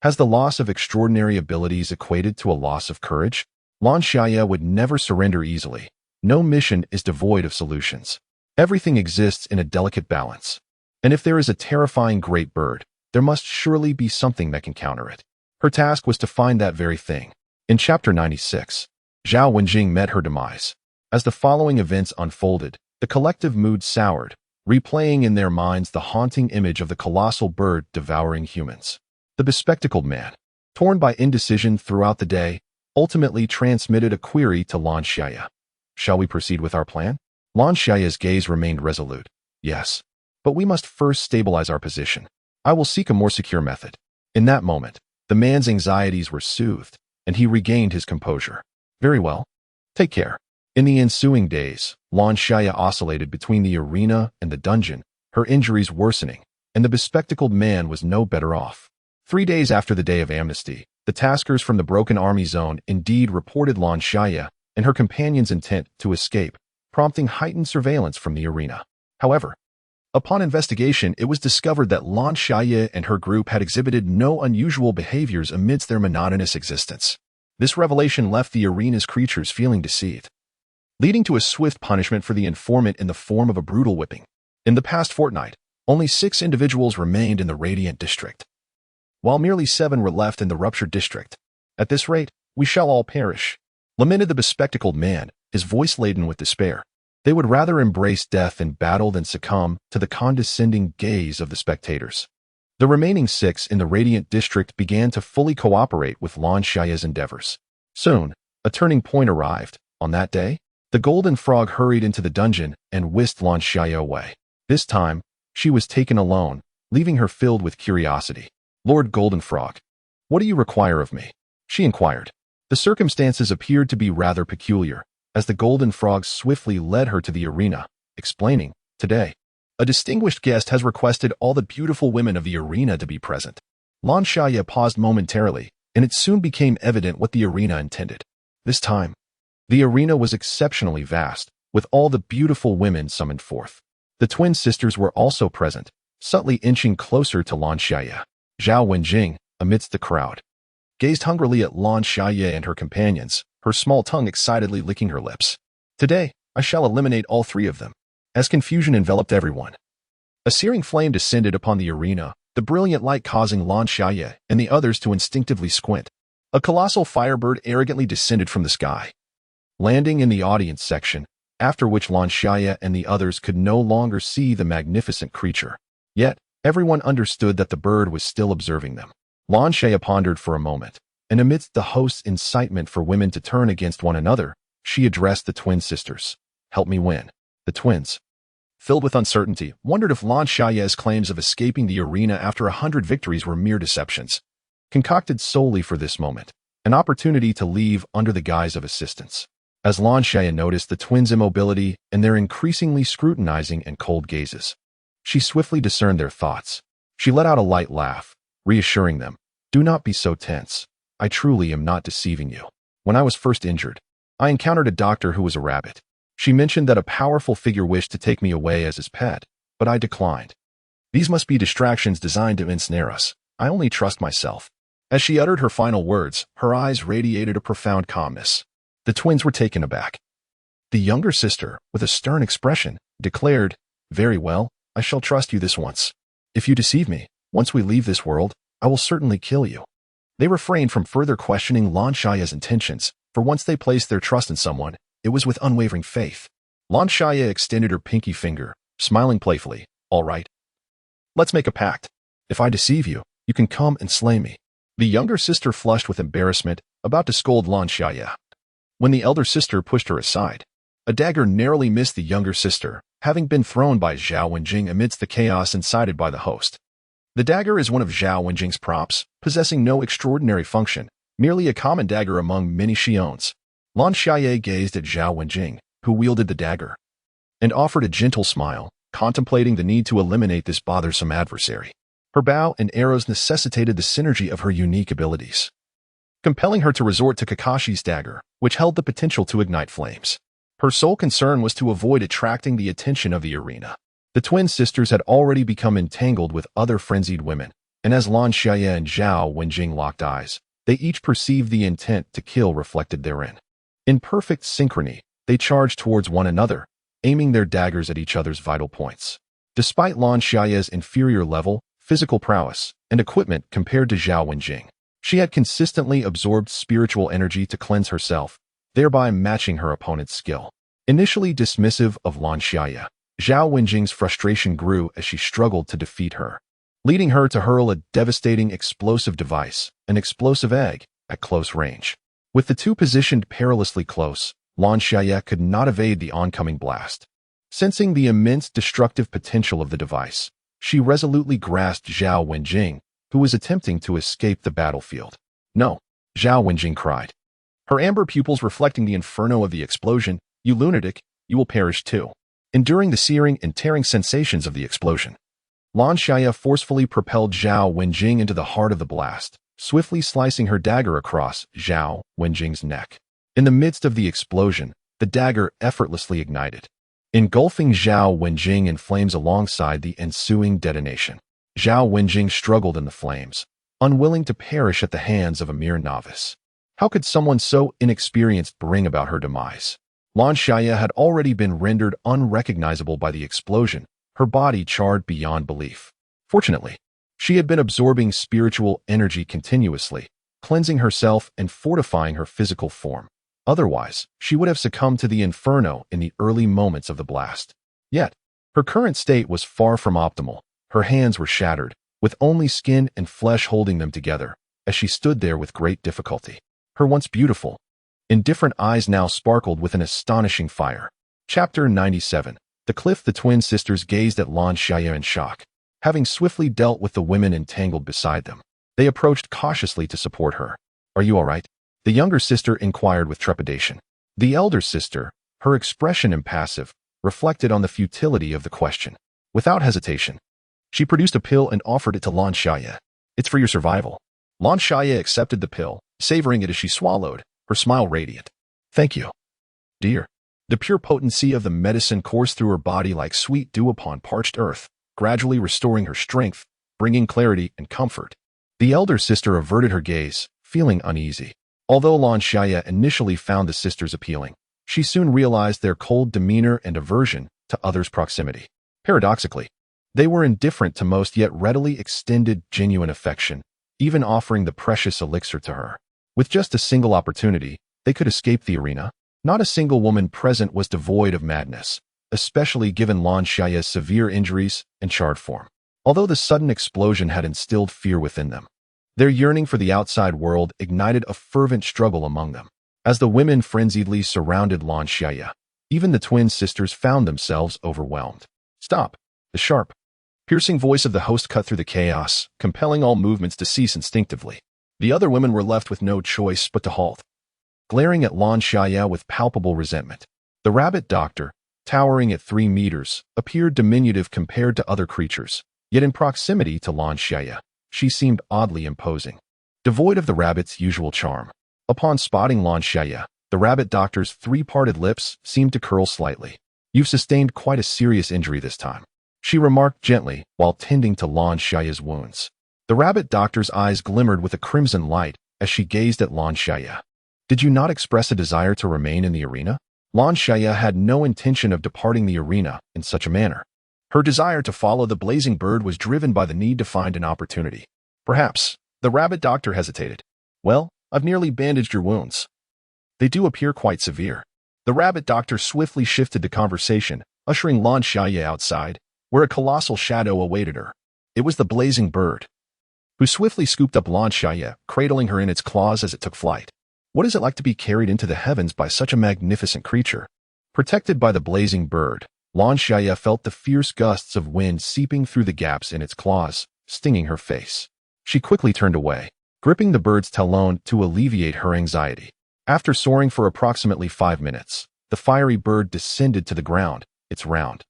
Has the loss of extraordinary abilities equated to a loss of courage? Lan Xiaye would never surrender easily. No mission is devoid of solutions. Everything exists in a delicate balance. And if there is a terrifying great bird, there must surely be something that can counter it. Her task was to find that very thing. In Chapter 96, Zhao Wenjing met her demise. As the following events unfolded, the collective mood soured, replaying in their minds the haunting image of the colossal bird devouring humans. The bespectacled man, torn by indecision throughout the day, ultimately transmitted a query to Lan Xiaye. Shall we proceed with our plan? Lan Xiaye's gaze remained resolute. Yes, but we must first stabilize our position. I will seek a more secure method. In that moment, the man's anxieties were soothed, and he regained his composure. Very well. Take care. In the ensuing days, Lan Xiaye oscillated between the arena and the dungeon, her injuries worsening, and the bespectacled man was no better off. 3 days after the day of amnesty, the taskers from the Broken Army Zone indeed reported Lan Xiaye and her companion's intent to escape, prompting heightened surveillance from the arena. However, upon investigation, it was discovered that Lan Xiaye and her group had exhibited no unusual behaviors amidst their monotonous existence. This revelation left the arena's creatures feeling deceived, leading to a swift punishment for the informant in the form of a brutal whipping. In the past fortnight, only 6 individuals remained in the Radiant District, while merely 7 were left in the Ruptured District. At this rate, we shall all perish, lamented the bespectacled man, his voice laden with despair. They would rather embrace death in battle than succumb to the condescending gaze of the spectators. The remaining 6 in the Radiant District began to fully cooperate with Lan Xiaye's endeavors. Soon, a turning point arrived. On that day, the golden frog hurried into the dungeon and whisked Lan Xiaye away. This time, she was taken alone, leaving her filled with curiosity. "Lord Golden Frog, what do you require of me?" she inquired. The circumstances appeared to be rather peculiar, as the golden frog swiftly led her to the arena, explaining, "Today, a distinguished guest has requested all the beautiful women of the arena to be present." Lan Xiaye paused momentarily, and it soon became evident what the arena intended. This time, the arena was exceptionally vast, with all the beautiful women summoned forth. The twin sisters were also present, subtly inching closer to Lan Xiaye. Zhao Wenjing, amidst the crowd, gazed hungrily at Lan Xiaye and her companions, her small tongue excitedly licking her lips. Today, I shall eliminate all three of them. As confusion enveloped everyone, a searing flame descended upon the arena, the brilliant light causing Lan Xiaye and the others to instinctively squint. A colossal firebird arrogantly descended from the sky, landing in the audience section, after which Lan Xiaye and the others could no longer see the magnificent creature. Yet, everyone understood that the bird was still observing them. Lan Xiaye pondered for a moment, and amidst the host's incitement for women to turn against one another, she addressed the twin sisters. Help me win. The twins, filled with uncertainty, wondered if Lan Xiaye's claims of escaping the arena after 100 victories were mere deceptions, concocted solely for this moment, an opportunity to leave under the guise of assistance. As Lan Xiaye noticed the twins' immobility and their increasingly scrutinizing and cold gazes, she swiftly discerned their thoughts. She let out a light laugh, reassuring them, "Do not be so tense. I truly am not deceiving you. When I was first injured, I encountered a doctor who was a rabbit. She mentioned that a powerful figure wished to take me away as his pet, but I declined. These must be distractions designed to ensnare us. I only trust myself." As she uttered her final words, her eyes radiated a profound calmness. The twins were taken aback. The younger sister, with a stern expression, declared, "Very well, I shall trust you this once. If you deceive me, once we leave this world, I will certainly kill you." They refrained from further questioning Lan Xiaye's intentions, for once they placed their trust in someone, it was with unwavering faith. Lan Xiaye extended her pinky finger, smiling playfully. "All right. Let's make a pact. If I deceive you, you can come and slay me." The younger sister flushed with embarrassment, about to scold Lan Xiaye, when the elder sister pushed her aside. A dagger narrowly missed the younger sister, having been thrown by Zhao Wenjing amidst the chaos incited by the host. The dagger is one of Zhao Wenjing's props, possessing no extraordinary function, merely a common dagger among many she owns. Lan Xiaye gazed at Zhao Wenjing, who wielded the dagger, and offered a gentle smile, contemplating the need to eliminate this bothersome adversary. Her bow and arrows necessitated the synergy of her unique abilities, compelling her to resort to Kakashi's dagger, which held the potential to ignite flames. Her sole concern was to avoid attracting the attention of the arena. The twin sisters had already become entangled with other frenzied women, and as Lan Xiaye and Zhao Wenjing locked eyes, they each perceived the intent to kill reflected therein. In perfect synchrony, they charged towards one another, aiming their daggers at each other's vital points. Despite Lan Xiaye's inferior level, physical prowess, and equipment compared to Zhao Wenjing, she had consistently absorbed spiritual energy to cleanse herself, thereby matching her opponent's skill. Initially dismissive of Lan Xiaye, Zhao Wenjing's frustration grew as she struggled to defeat her, leading her to hurl a devastating explosive device, an explosive egg, at close range. With the two positioned perilously close, Lan Xiaye could not evade the oncoming blast. Sensing the immense destructive potential of the device, she resolutely grasped Zhao Wenjing, who was attempting to escape the battlefield. "No!" Zhao Wenjing cried, her amber pupils reflecting the inferno of the explosion. "You lunatic, you will perish too." Enduring the searing and tearing sensations of the explosion, Lan Xiaye forcefully propelled Zhao Wenjing into the heart of the blast, swiftly slicing her dagger across Zhao Wenjing's neck. In the midst of the explosion, the dagger effortlessly ignited, engulfing Zhao Wenjing in flames alongside the ensuing detonation. Zhao Wenjing struggled in the flames, unwilling to perish at the hands of a mere novice. How could someone so inexperienced bring about her demise? Lan Xiaye had already been rendered unrecognizable by the explosion, her body charred beyond belief. Fortunately, she had been absorbing spiritual energy continuously, cleansing herself and fortifying her physical form. Otherwise, she would have succumbed to the inferno in the early moments of the blast. Yet, her current state was far from optimal. Her hands were shattered, with only skin and flesh holding them together, as she stood there with great difficulty. Her once beautiful, indifferent eyes now sparkled with an astonishing fire. Chapter 97. The cliff. The twin sisters gazed at Lan Xiaye in shock. Having swiftly dealt with the women entangled beside them, they approached cautiously to support her. "Are you all right?" the younger sister inquired with trepidation. The elder sister, her expression impassive, reflected on the futility of the question. Without hesitation, she produced a pill and offered it to Lan Xiaye. "It's for your survival." Lan Xiaye accepted the pill, savoring it as she swallowed, her smile radiant. "Thank you, dear." The pure potency of the medicine coursed through her body like sweet dew upon parched earth, gradually restoring her strength, bringing clarity and comfort. The elder sister averted her gaze, feeling uneasy. Although Lan Xiaye initially found the sisters appealing, she soon realized their cold demeanor and aversion to others' proximity. Paradoxically, they were indifferent to most yet readily extended genuine affection, even offering the precious elixir to her. With just a single opportunity, they could escape the arena. Not a single woman present was devoid of madness, especially given Lan Xiaye's severe injuries and charred form. Although the sudden explosion had instilled fear within them, their yearning for the outside world ignited a fervent struggle among them. As the women frenziedly surrounded Lan Xiaye, even the twin sisters found themselves overwhelmed. "Stop!" The sharp, piercing voice of the host cut through the chaos, compelling all movements to cease instinctively. The other women were left with no choice but to halt, glaring at Lan Xiaye with palpable resentment. The rabbit doctor, towering at 3 meters, appeared diminutive compared to other creatures, yet in proximity to Lan Xiaye, she seemed oddly imposing, devoid of the rabbit's usual charm. Upon spotting Lan Xiaye, the rabbit doctor's 3-parted lips seemed to curl slightly. "You've sustained quite a serious injury this time," she remarked gently while tending to Lan Xiaye's wounds. The rabbit doctor's eyes glimmered with a crimson light as she gazed at Lan Xiaye. "Did you not express a desire to remain in the arena?" Lan Xiaye had no intention of departing the arena in such a manner. Her desire to follow the blazing bird was driven by the need to find an opportunity. "Perhaps." The rabbit doctor hesitated. "Well, I've nearly bandaged your wounds. They do appear quite severe." The rabbit doctor swiftly shifted the conversation, ushering Lan Xiaye outside, where a colossal shadow awaited her. It was the blazing bird, who swiftly scooped up Lan Xiaye, cradling her in its claws as it took flight. What is it like to be carried into the heavens by such a magnificent creature? Protected by the blazing bird, Lan Xiaye felt the fierce gusts of wind seeping through the gaps in its claws, stinging her face. She quickly turned away, gripping the bird's talon to alleviate her anxiety. After soaring for approximately 5 minutes, the fiery bird descended to the ground, its round,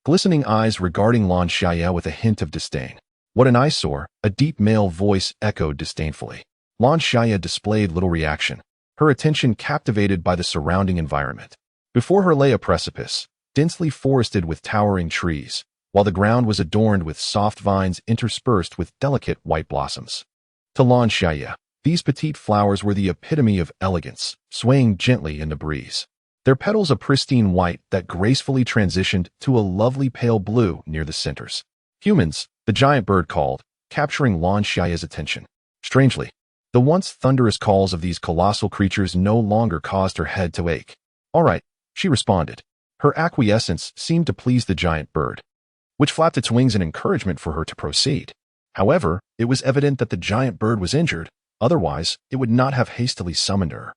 glistening eyes regarding Lan Xiaye with a hint of disdain. "What an eyesore," a deep male voice echoed disdainfully. Lan Xiaye displayed little reaction, her attention captivated by the surrounding environment. Before her lay a precipice, densely forested with towering trees, while the ground was adorned with soft vines interspersed with delicate white blossoms. To Lan Xiaye, these petite flowers were the epitome of elegance, swaying gently in the breeze. Their petals a pristine white that gracefully transitioned to a lovely pale blue near the centers. "Humans," the giant bird called, capturing Lan Xiaye's attention. Strangely, the once thunderous calls of these colossal creatures no longer caused her head to ache. "All right," she responded. Her acquiescence seemed to please the giant bird, which flapped its wings in encouragement for her to proceed. However, it was evident that the giant bird was injured, otherwise it would not have hastily summoned her.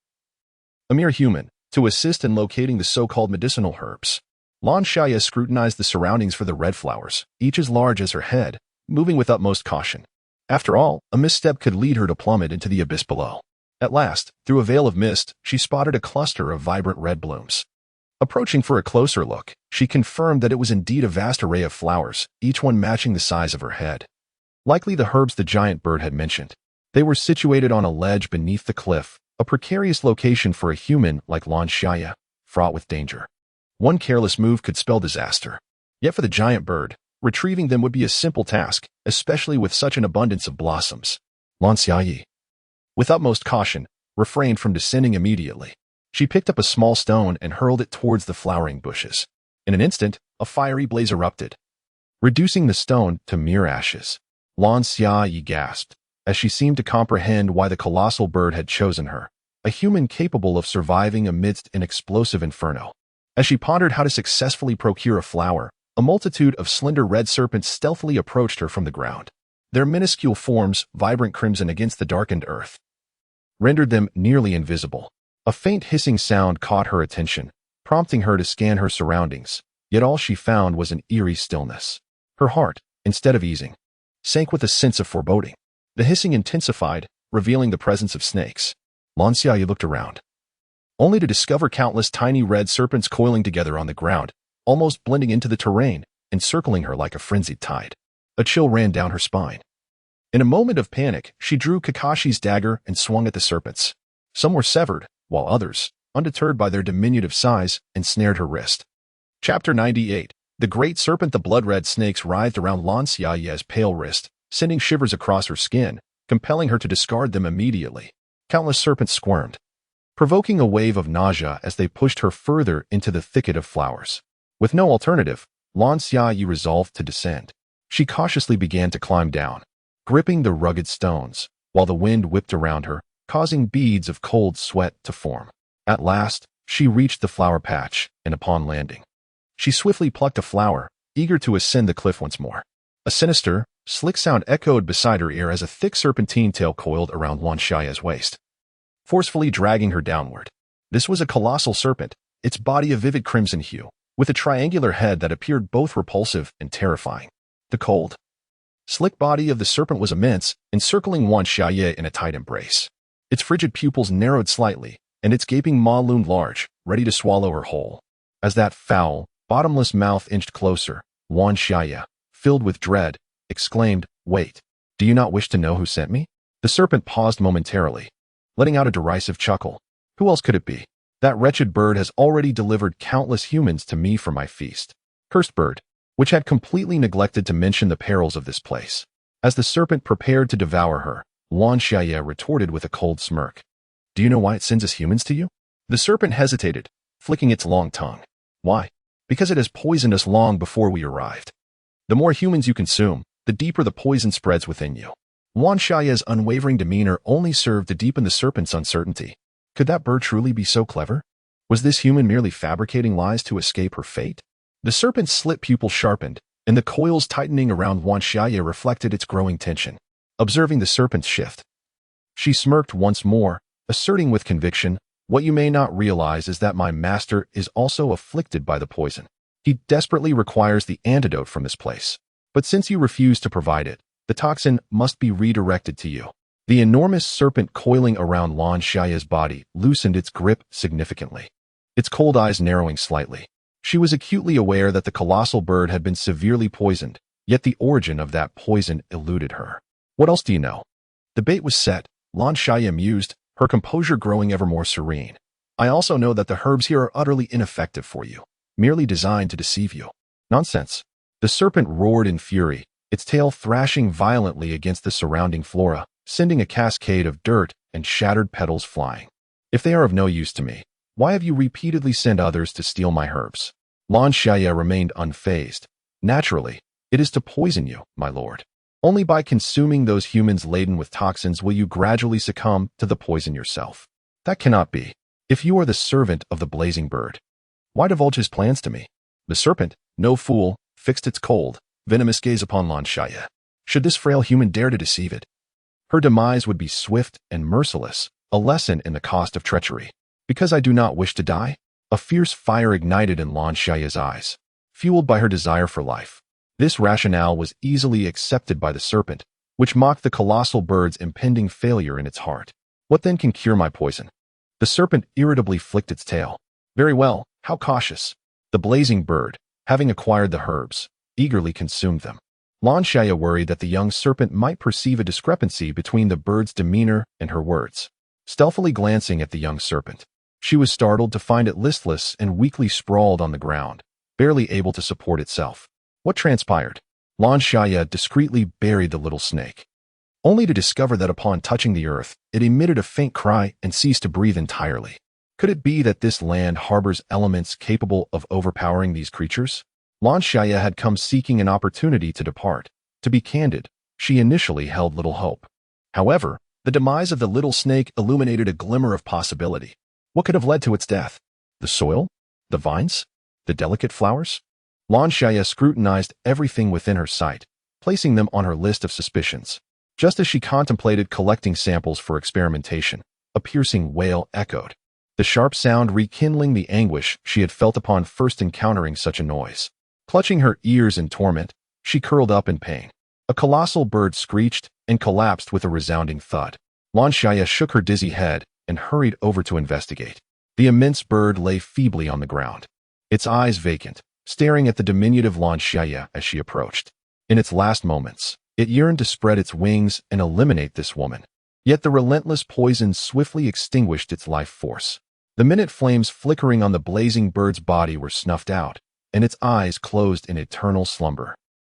A mere human, to assist in locating the so-called medicinal herbs. Lan Xiaye scrutinized the surroundings for the red flowers, each as large as her head, moving with utmost caution. After all, a misstep could lead her to plummet into the abyss below. At last, through a veil of mist, she spotted a cluster of vibrant red blooms. Approaching for a closer look, she confirmed that it was indeed a vast array of flowers, each one matching the size of her head. Likely the herbs the giant bird had mentioned. They were situated on a ledge beneath the cliff, a precarious location for a human like Lan Xiaye, fraught with danger. One careless move could spell disaster. Yet for the giant bird, retrieving them would be a simple task, especially with such an abundance of blossoms. Lan Xiaye, with utmost caution, refrained from descending immediately. She picked up a small stone and hurled it towards the flowering bushes. In an instant, a fiery blaze erupted, reducing the stone to mere ashes. Lan Xiaye gasped, as she seemed to comprehend why the colossal bird had chosen her, a human capable of surviving amidst an explosive inferno. As she pondered how to successfully procure a flower, a multitude of slender red serpents stealthily approached her from the ground. Their minuscule forms, vibrant crimson against the darkened earth, rendered them nearly invisible. A faint hissing sound caught her attention, prompting her to scan her surroundings, yet all she found was an eerie stillness. Her heart, instead of easing, sank with a sense of foreboding. The hissing intensified, revealing the presence of snakes. Lan Xiaye looked around, only to discover countless tiny red serpents coiling together on the ground, almost blending into the terrain, encircling her like a frenzied tide. A chill ran down her spine. In a moment of panic, she drew Kakashi's dagger and swung at the serpents. Some were severed, while others, undeterred by their diminutive size, ensnared her wrist. Chapter 98. The great serpent. The blood-red snakes writhed around Lan Xiaye's pale wrist, sending shivers across her skin, compelling her to discard them immediately. Countless serpents squirmed, provoking a wave of nausea as they pushed her further into the thicket of flowers. With no alternative, Lan Xiaye resolved to descend. She cautiously began to climb down, gripping the rugged stones, while the wind whipped around her, causing beads of cold sweat to form. At last, she reached the flower patch, and upon landing, she swiftly plucked a flower, eager to ascend the cliff once more. A sinister, slick sound echoed beside her ear as a thick serpentine tail coiled around Lan Xiaye's waist, forcefully dragging her downward. This was a colossal serpent, its body a vivid crimson hue, with a triangular head that appeared both repulsive and terrifying. The cold, slick body of the serpent was immense, encircling Lan Xiaye in a tight embrace. Its frigid pupils narrowed slightly, and its gaping maw loomed large, ready to swallow her whole. As that foul, bottomless mouth inched closer, Lan Xiaye, filled with dread, exclaimed, "Wait, do you not wish to know who sent me?" The serpent paused momentarily, letting out a derisive chuckle. Who else could it be? That wretched bird has already delivered countless humans to me for my feast. Cursed bird, which had completely neglected to mention the perils of this place. As the serpent prepared to devour her, Lan Xiaye retorted with a cold smirk. Do you know why it sends us humans to you? The serpent hesitated, flicking its long tongue. Why? Because it has poisoned us long before we arrived. The more humans you consume, the deeper the poison spreads within you. Lan Xiaye's unwavering demeanor only served to deepen the serpent's uncertainty. Could that bird truly be so clever? Was this human merely fabricating lies to escape her fate? The serpent's slit pupil sharpened, and the coils tightening around Lan Xiaye reflected its growing tension. Observing the serpent's shift, she smirked once more, asserting with conviction, "What you may not realize is that my master is also afflicted by the poison. He desperately requires the antidote from this place. But since you refuse to provide it, the toxin must be redirected to you." The enormous serpent coiling around Lan Xiaye's body loosened its grip significantly, its cold eyes narrowing slightly. She was acutely aware that the colossal bird had been severely poisoned, yet the origin of that poison eluded her. What else do you know? The bait was set, Lan Xiaye mused, her composure growing ever more serene. I also know that the herbs here are utterly ineffective for you, merely designed to deceive you. Nonsense. The serpent roared in fury, its tail thrashing violently against the surrounding flora, sending a cascade of dirt and shattered petals flying. If they are of no use to me, why have you repeatedly sent others to steal my herbs? Lan Xiaye remained unfazed. Naturally, it is to poison you, my lord. Only by consuming those humans laden with toxins will you gradually succumb to the poison yourself. That cannot be. If you are the servant of the blazing bird, why divulge his plans to me? The serpent, no fool, fixed its cold, venomous gaze upon Lan Xiaye. Should this frail human dare to deceive it, her demise would be swift and merciless, a lesson in the cost of treachery. Because I do not wish to die? A fierce fire ignited in Lan Xiaye's eyes, fueled by her desire for life. This rationale was easily accepted by the serpent, which mocked the colossal bird's impending failure in its heart. What then can cure my poison? The serpent irritably flicked its tail. Very well, how cautious. The blazing bird, having acquired the herbs, eagerly consumed them. Lan Xiaye worried that the young serpent might perceive a discrepancy between the bird's demeanor and her words. Stealthily glancing at the young serpent, she was startled to find it listless and weakly sprawled on the ground, barely able to support itself. What transpired? Lan Xiaye discreetly buried the little snake, only to discover that upon touching the earth, it emitted a faint cry and ceased to breathe entirely. Could it be that this land harbors elements capable of overpowering these creatures? Lan Xiaye had come seeking an opportunity to depart. To be candid, she initially held little hope. However, the demise of the little snake illuminated a glimmer of possibility. What could have led to its death? The soil? The vines? The delicate flowers? Lan Xiaye scrutinized everything within her sight, placing them on her list of suspicions. Just as she contemplated collecting samples for experimentation, a piercing wail echoed, the sharp sound rekindling the anguish she had felt upon first encountering such a noise. Clutching her ears in torment, she curled up in pain. A colossal bird screeched and collapsed with a resounding thud. Lan Xiaye shook her dizzy head and hurried over to investigate. The immense bird lay feebly on the ground, its eyes vacant, staring at the diminutive Lan Xiaye as she approached. In its last moments, it yearned to spread its wings and eliminate this woman. Yet the relentless poison swiftly extinguished its life force. The minute flames flickering on the blazing bird's body were snuffed out, and its eyes closed in eternal slumber.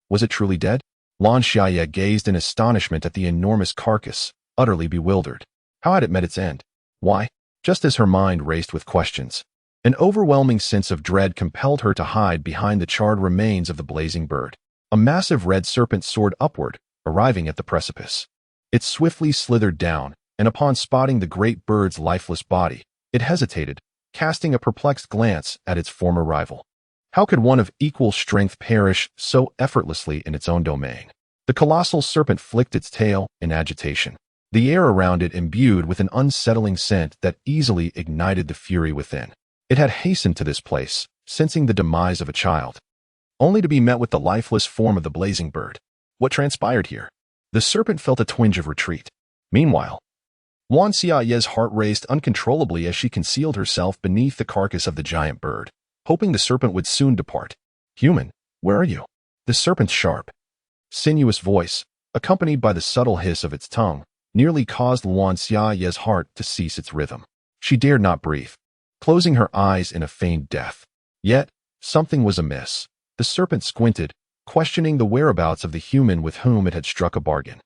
Was it truly dead? Lan Xiaye gazed in astonishment at the enormous carcass, utterly bewildered. How had it met its end? Why? just as her mind raced with questions. An overwhelming sense of dread compelled her to hide behind the charred remains of the blazing bird. A massive red serpent soared upward, arriving at the precipice. It swiftly slithered down, and upon spotting the great bird's lifeless body, it hesitated, casting a perplexed glance at its former rival. How could one of equal strength perish so effortlessly in its own domain? The colossal serpent flicked its tail in agitation, the air around it imbued with an unsettling scent that easily ignited the fury within. It had hastened to this place, sensing the demise of a child, only to be met with the lifeless form of the blazing bird. What transpired here? The serpent felt a twinge of retreat. Meanwhile, Lan Xiaye's heart raced uncontrollably as she concealed herself beneath the carcass of the giant bird, hoping the serpent would soon depart. Human, where are you? The serpent's sharp, sinuous voice, accompanied by the subtle hiss of its tongue, nearly caused Lan Xiaye's heart to cease its rhythm. She dared not breathe, closing her eyes in a feigned death. Yet, something was amiss. The serpent squinted, questioning the whereabouts of the human with whom it had struck a bargain.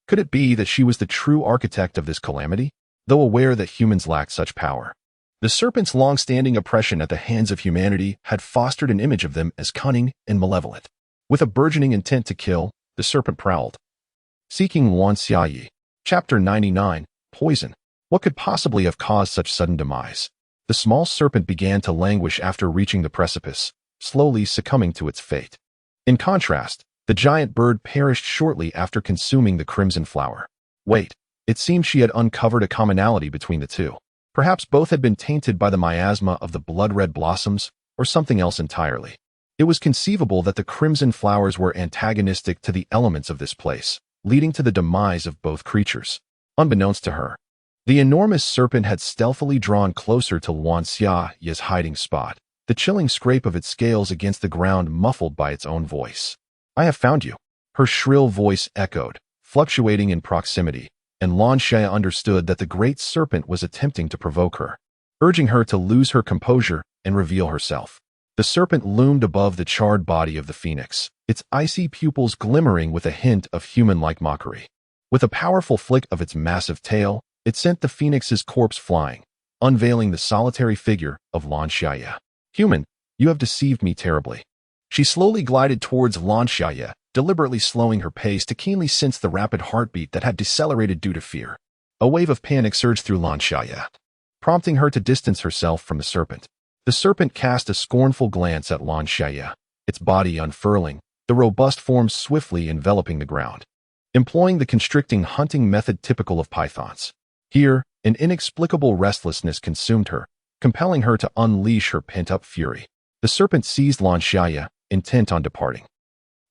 Could it be that she was the true architect of this calamity, though aware that humans lacked such power? The serpent's long-standing oppression at the hands of humanity had fostered an image of them as cunning and malevolent. With a burgeoning intent to kill, the serpent prowled, seeking Lan Xiaye. Chapter 99, Poison. What could possibly have caused such sudden demise? The small serpent began to languish after reaching the precipice, slowly succumbing to its fate. In contrast, the giant bird perished shortly after consuming the crimson flower. Wait, it seemed she had uncovered a commonality between the two. Perhaps both had been tainted by the miasma of the blood-red blossoms, or something else entirely. It was conceivable that the crimson flowers were antagonistic to the elements of this place, leading to the demise of both creatures. Unbeknownst to her, the enormous serpent had stealthily drawn closer to Lan Xiaye's hiding spot, the chilling scrape of its scales against the ground muffled by its own voice. I have found you. Her shrill voice echoed, fluctuating in proximity, and Lan Xiaye understood that the great serpent was attempting to provoke her, urging her to lose her composure and reveal herself. The serpent loomed above the charred body of the phoenix, its icy pupils glimmering with a hint of human-like mockery. With a powerful flick of its massive tail, it sent the phoenix's corpse flying, unveiling the solitary figure of Lan Xiaye. Human, you have deceived me terribly. She slowly glided towards Lan Xiaye, deliberately slowing her pace to keenly sense the rapid heartbeat that had decelerated due to fear. A wave of panic surged through Lan Xiaye, prompting her to distance herself from the serpent. The serpent cast a scornful glance at Lan Xiaye, its body unfurling, the robust form swiftly enveloping the ground, employing the constricting hunting method typical of pythons. Here, an inexplicable restlessness consumed her, compelling her to unleash her pent-up fury. The serpent seized Lan Xiaye, intent on departing.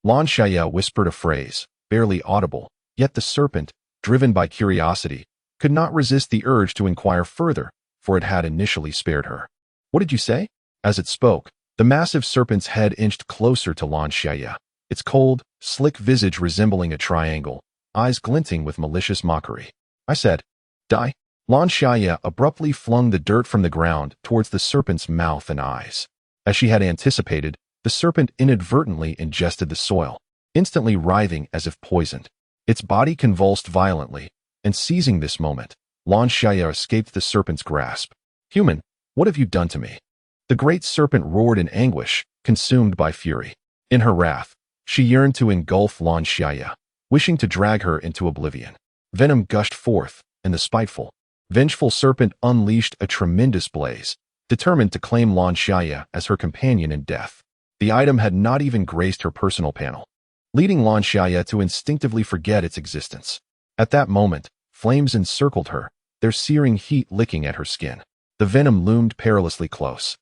Lan Xiaye whispered a phrase, barely audible, yet the serpent, driven by curiosity, could not resist the urge to inquire further, for it had initially spared her. What did you say? As it spoke, the massive serpent's head inched closer to Lan Xiaye, its cold, slick visage resembling a triangle, eyes glinting with malicious mockery. I said, die. Lan Xiaye abruptly flung the dirt from the ground towards the serpent's mouth and eyes. As she had anticipated, the serpent inadvertently ingested the soil, instantly writhing as if poisoned. Its body convulsed violently, and seizing this moment, Lan Xiaye escaped the serpent's grasp. Human, what have you done to me? The great serpent roared in anguish, consumed by fury. In her wrath, she yearned to engulf Lan Xiaye, wishing to drag her into oblivion. Venom gushed forth, and the spiteful, vengeful serpent unleashed a tremendous blaze, determined to claim Lan Xiaye as her companion in death. The item had not even graced her personal panel, leading Lan Xiaye to instinctively forget its existence. At that moment, flames encircled her, their searing heat licking at her skin. The venom loomed perilously close,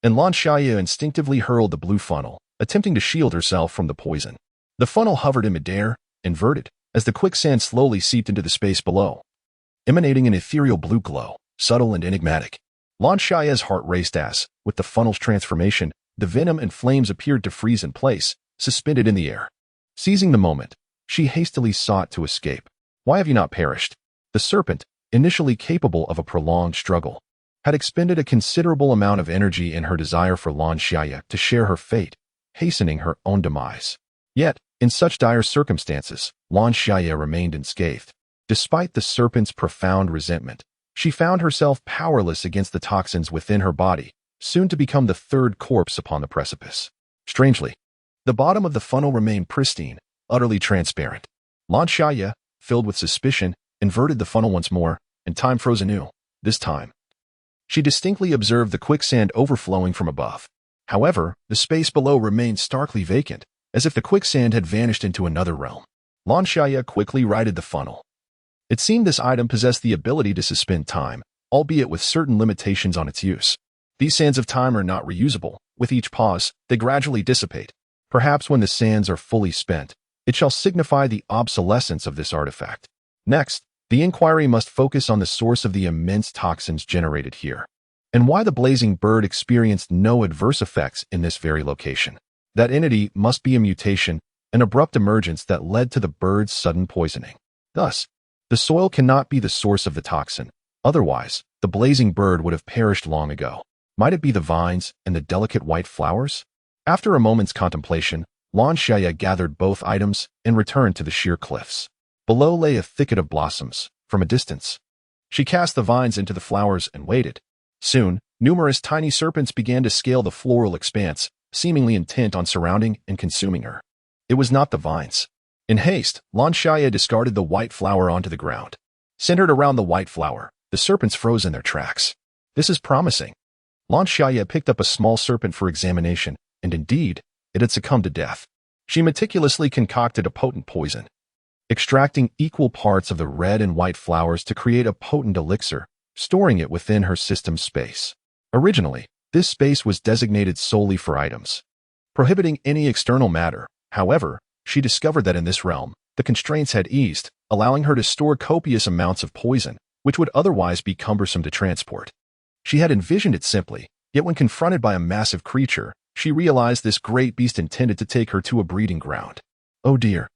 and Lan Xiaye instinctively hurled the blue funnel, attempting to shield herself from the poison. The funnel hovered in midair, inverted, as the quicksand slowly seeped into the space below, emanating an ethereal blue glow, subtle and enigmatic. Lan Xiaye's heart raced as, with the funnel's transformation, the venom and flames appeared to freeze in place, suspended in the air. Seizing the moment, she hastily sought to escape. Why have you not perished? The serpent, initially capable of a prolonged struggle, had expended a considerable amount of energy in her desire for Lan Xiaye to share her fate, hastening her own demise. Yet, in such dire circumstances, Lan Xiaye remained unscathed. Despite the serpent's profound resentment, She found herself powerless against the toxins within her body, soon to become the third corpse upon the precipice. Strangely, the bottom of the funnel remained pristine, utterly transparent. Lan Xiaye, filled with suspicion, inverted the funnel once more, and time froze anew. This time, she distinctly observed the quicksand overflowing from above. However, the space below remained starkly vacant, as if the quicksand had vanished into another realm. Lan Xiaye quickly righted the funnel. It seemed this item possessed the ability to suspend time, albeit with certain limitations on its use. These sands of time are not reusable. With each pause, they gradually dissipate. Perhaps when the sands are fully spent, it shall signify the obsolescence of this artifact. Next, the inquiry must focus on the source of the immense toxins generated here, and why the blazing bird experienced no adverse effects in this very location. That entity must be a mutation, an abrupt emergence that led to the bird's sudden poisoning. Thus, the soil cannot be the source of the toxin. Otherwise, the blazing bird would have perished long ago. Might it be the vines and the delicate white flowers? After a moment's contemplation, Lan Xiaye gathered both items and returned to the sheer cliffs. Below lay a thicket of blossoms. From a distance, she cast the vines into the flowers and waited. Soon, numerous tiny serpents began to scale the floral expanse, seemingly intent on surrounding and consuming her. It was not the vines. In haste, Lan Xiaye discarded the white flower onto the ground. Centered around the white flower, the serpents froze in their tracks. This is promising. Lan Xiaye picked up a small serpent for examination, and indeed, it had succumbed to death. She meticulously concocted a potent poison, extracting equal parts of the red and white flowers to create a potent elixir, storing it within her system's space. Originally, this space was designated solely for items, prohibiting any external matter. However, she discovered that in this realm, the constraints had eased, allowing her to store copious amounts of poison, which would otherwise be cumbersome to transport. She had envisioned it simply, yet when confronted by a massive creature, she realized this great beast intended to take her to a breeding ground. Oh dear.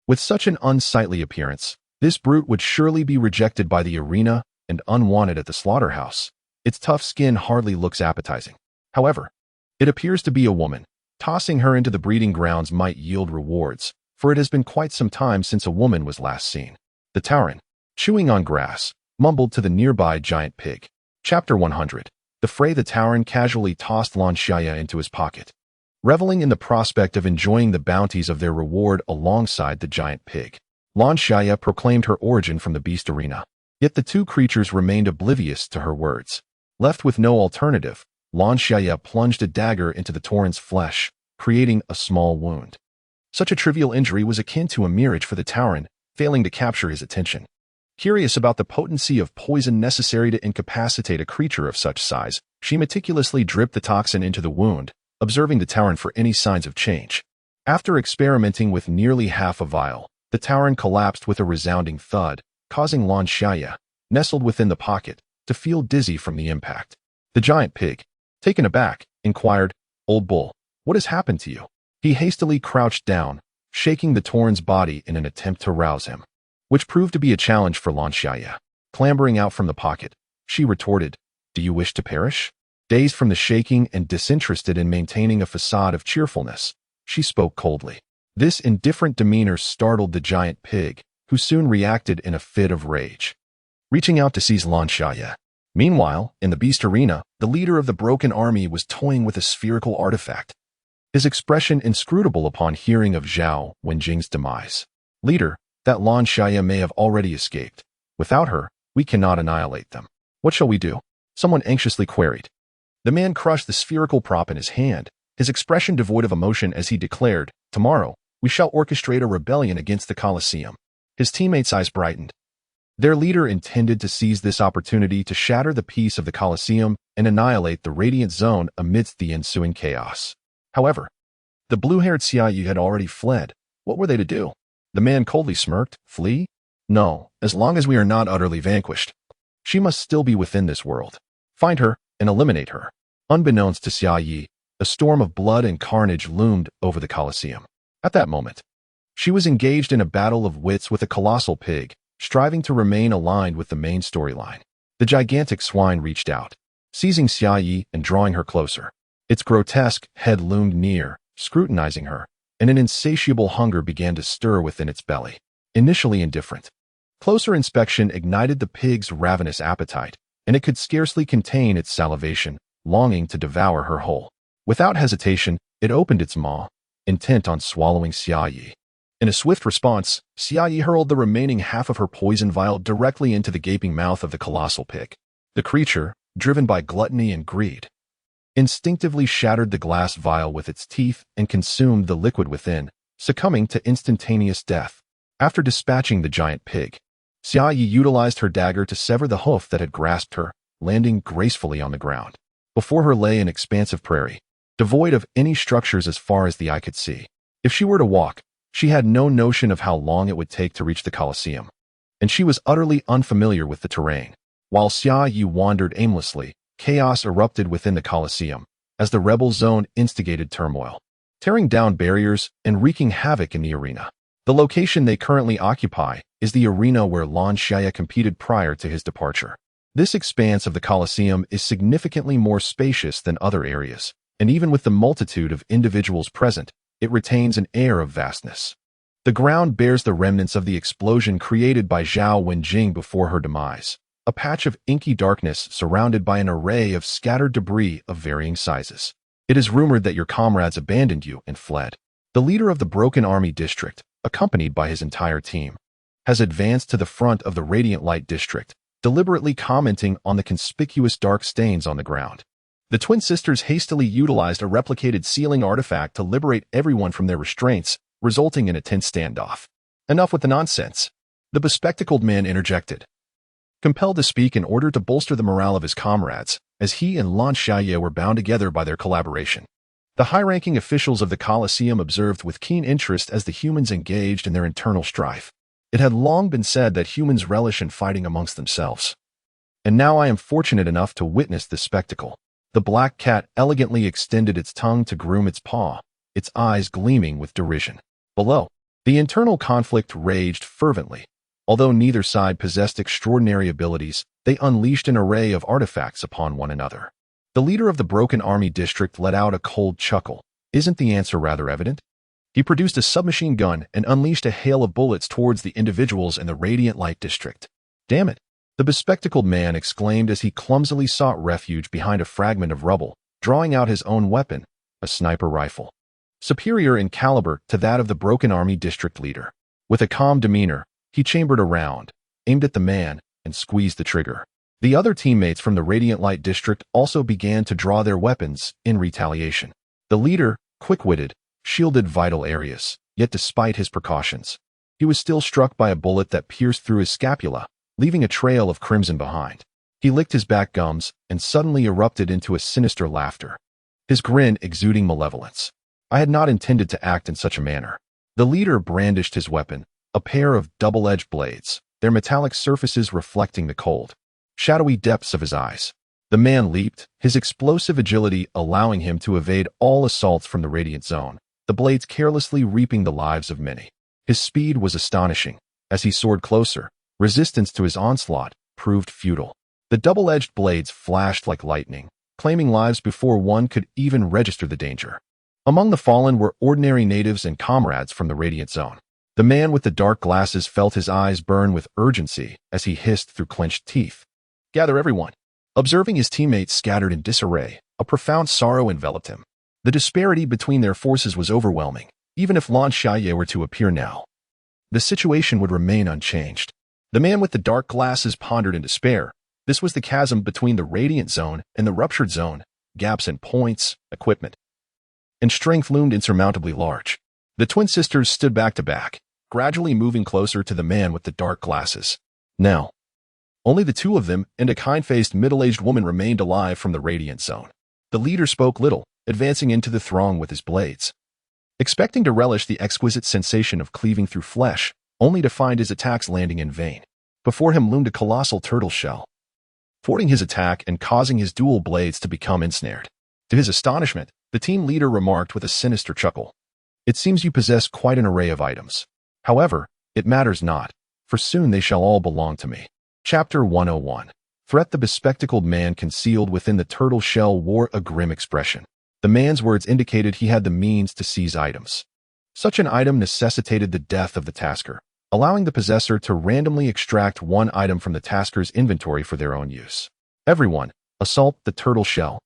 With such an unsightly appearance, this brute would surely be rejected by the arena and unwanted at the slaughterhouse. Its tough skin hardly looks appetizing. However, it appears to be a woman. Tossing her into the breeding grounds might yield rewards, for it has been quite some time since a woman was last seen. The Tauren, chewing on grass, mumbled to the nearby giant pig. Chapter 100. The fray. The Tauren casually tossed Lan Xiaye into his pocket, reveling in the prospect of enjoying the bounties of their reward alongside the giant pig. Lan Xiaye proclaimed her origin from the beast arena, yet the two creatures remained oblivious to her words. Left with no alternative, Lan Xiaye plunged a dagger into the Tauren's flesh, creating a small wound. Such a trivial injury was akin to a mirage for the Tauren, failing to capture his attention. Curious about the potency of poison necessary to incapacitate a creature of such size, she meticulously dripped the toxin into the wound, observing the Tauren for any signs of change. After experimenting with nearly half a vial, the Tauren collapsed with a resounding thud, causing Lan Xiaye, nestled within the pocket, to feel dizzy from the impact. The giant pig, taken aback, inquired, "Old bull, what has happened to you?" He hastily crouched down, shaking the Tauren's body in an attempt to rouse him, which proved to be a challenge for Lan Xiaye. Clambering out from the pocket, she retorted, "Do you wish to perish?" Dazed from the shaking and disinterested in maintaining a facade of cheerfulness, she spoke coldly. This indifferent demeanor startled the giant pig, who soon reacted in a fit of rage, reaching out to seize Lan Xiaye. Meanwhile, in the beast arena, the leader of the broken army was toying with a spherical artifact, his expression inscrutable upon hearing of Zhao Wenjing's demise. "Leader, that Lan Xiaye may have already escaped. Without her, we cannot annihilate them. What shall we do?" Someone anxiously queried. The man crushed the spherical prop in his hand, his expression devoid of emotion as he declared, "Tomorrow, we shall orchestrate a rebellion against the Colosseum." His teammates' eyes brightened. Their leader intended to seize this opportunity to shatter the peace of the Colosseum and annihilate the Radiant Zone amidst the ensuing chaos. However, the blue-haired Xiaye had already fled. What were they to do? The man coldly smirked. Flee? No, as long as we are not utterly vanquished. She must still be within this world. Find her and eliminate her. Unbeknownst to Xiaye, a storm of blood and carnage loomed over the Colosseum. At that moment, she was engaged in a battle of wits with a colossal pig, striving to remain aligned with the main storyline. The gigantic swine reached out, seizing Xiaye and drawing her closer. Its grotesque head loomed near, scrutinizing her, and an insatiable hunger began to stir within its belly. Initially indifferent, Closer inspection ignited the pig's ravenous appetite, and it could scarcely contain its salivation, longing to devour her whole. Without hesitation, it opened its maw, intent on swallowing Xiaye. In a swift response, Xiaye hurled the remaining half of her poison vial directly into the gaping mouth of the colossal pig. The creature, driven by gluttony and greed, instinctively shattered the glass vial with its teeth and consumed the liquid within, succumbing to instantaneous death. After dispatching the giant pig, Xiaye utilized her dagger to sever the hoof that had grasped her, landing gracefully on the ground. Before her lay an expansive prairie, devoid of any structures as far as the eye could see. If she were to walk, she had no notion of how long it would take to reach the Colosseum, and she was utterly unfamiliar with the terrain. While Xiaye wandered aimlessly, chaos erupted within the Colosseum as the rebel zone instigated turmoil, tearing down barriers and wreaking havoc in the arena. The location they currently occupy is the arena where Lan Xiaye competed prior to his departure. This expanse of the Colosseum is significantly more spacious than other areas, and even with the multitude of individuals present, it retains an air of vastness. The ground bears the remnants of the explosion created by Zhao Wenjing before her demise, a patch of inky darkness surrounded by an array of scattered debris of varying sizes. It is rumored that your comrades abandoned you and fled. The leader of the Broken Army District, accompanied by his entire team, has advanced to the front of the Radiant Light District, deliberately commenting on the conspicuous dark stains on the ground. The twin sisters hastily utilized a replicated sealing artifact to liberate everyone from their restraints, resulting in a tense standoff. Enough with the nonsense. The bespectacled man interjected, compelled to speak in order to bolster the morale of his comrades, as he and Lan Xiaye were bound together by their collaboration. The high-ranking officials of the Colosseum observed with keen interest as the humans engaged in their internal strife. It had long been said that humans relish in fighting amongst themselves. And now I am fortunate enough to witness this spectacle. The black cat elegantly extended its tongue to groom its paw, its eyes gleaming with derision. Below, the internal conflict raged fervently. Although neither side possessed extraordinary abilities, they unleashed an array of artifacts upon one another. The leader of the Broken Army District let out a cold chuckle. Isn't the answer rather evident? He produced a submachine gun and unleashed a hail of bullets towards the individuals in the Radiant Light District. Damn it! The bespectacled man exclaimed as he clumsily sought refuge behind a fragment of rubble, drawing out his own weapon, a sniper rifle, superior in caliber to that of the Broken Army District leader. With a calm demeanor, he chambered a round, aimed at the man, and squeezed the trigger. The other teammates from the Radiant Light District also began to draw their weapons in retaliation. The leader, quick-witted, shielded vital areas, yet despite his precautions, he was still struck by a bullet that pierced through his scapula, leaving a trail of crimson behind. He licked his back gums and suddenly erupted into a sinister laughter, his grin exuding malevolence. I had not intended to act in such a manner. The leader brandished his weapon, a pair of double-edged blades, their metallic surfaces reflecting the cold, shadowy depths of his eyes. The man leaped, his explosive agility allowing him to evade all assaults from the Radiant Zone, the blades carelessly reaping the lives of many. His speed was astonishing. As he soared closer, resistance to his onslaught proved futile. The double-edged blades flashed like lightning, claiming lives before one could even register the danger. Among the fallen were ordinary natives and comrades from the Radiant Zone. The man with the dark glasses felt his eyes burn with urgency as he hissed through clenched teeth. Gather everyone. Observing his teammates scattered in disarray, a profound sorrow enveloped him. The disparity between their forces was overwhelming. Even if Lan Xiaye were to appear now, the situation would remain unchanged. The man with the dark glasses pondered in despair. This was the chasm between the Radiant Zone and the Ruptured Zone. Gaps in points, equipment, and strength loomed insurmountably large. The twin sisters stood back to back, gradually moving closer to the man with the dark glasses. Now, only the two of them and a kind-faced middle-aged woman remained alive from the Radiant Zone. The leader spoke little, advancing into the throng with his blades, expecting to relish the exquisite sensation of cleaving through flesh, only to find his attacks landing in vain. Before him loomed a colossal turtle shell, thwarting his attack and causing his dual blades to become ensnared. To his astonishment, the team leader remarked with a sinister chuckle, "It seems you possess quite an array of items. However, it matters not, for soon they shall all belong to me." Chapter 101. Threat. The bespectacled man concealed within the turtle shell wore a grim expression. The man's words indicated he had the means to seize items. Such an item necessitated the death of the tasker, allowing the possessor to randomly extract one item from the tasker's inventory for their own use. Everyone, assault the turtle shell,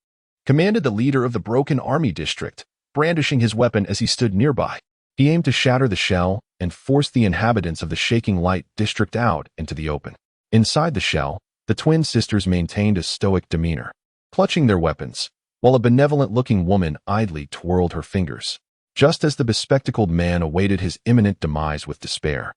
commanded the leader of the Broken Army District, brandishing his weapon as he stood nearby. He aimed to shatter the shell and force the inhabitants of the Shaking Light District out into the open. Inside the shell, the twin sisters maintained a stoic demeanor, clutching their weapons, while a benevolent-looking woman idly twirled her fingers, just as the bespectacled man awaited his imminent demise with despair.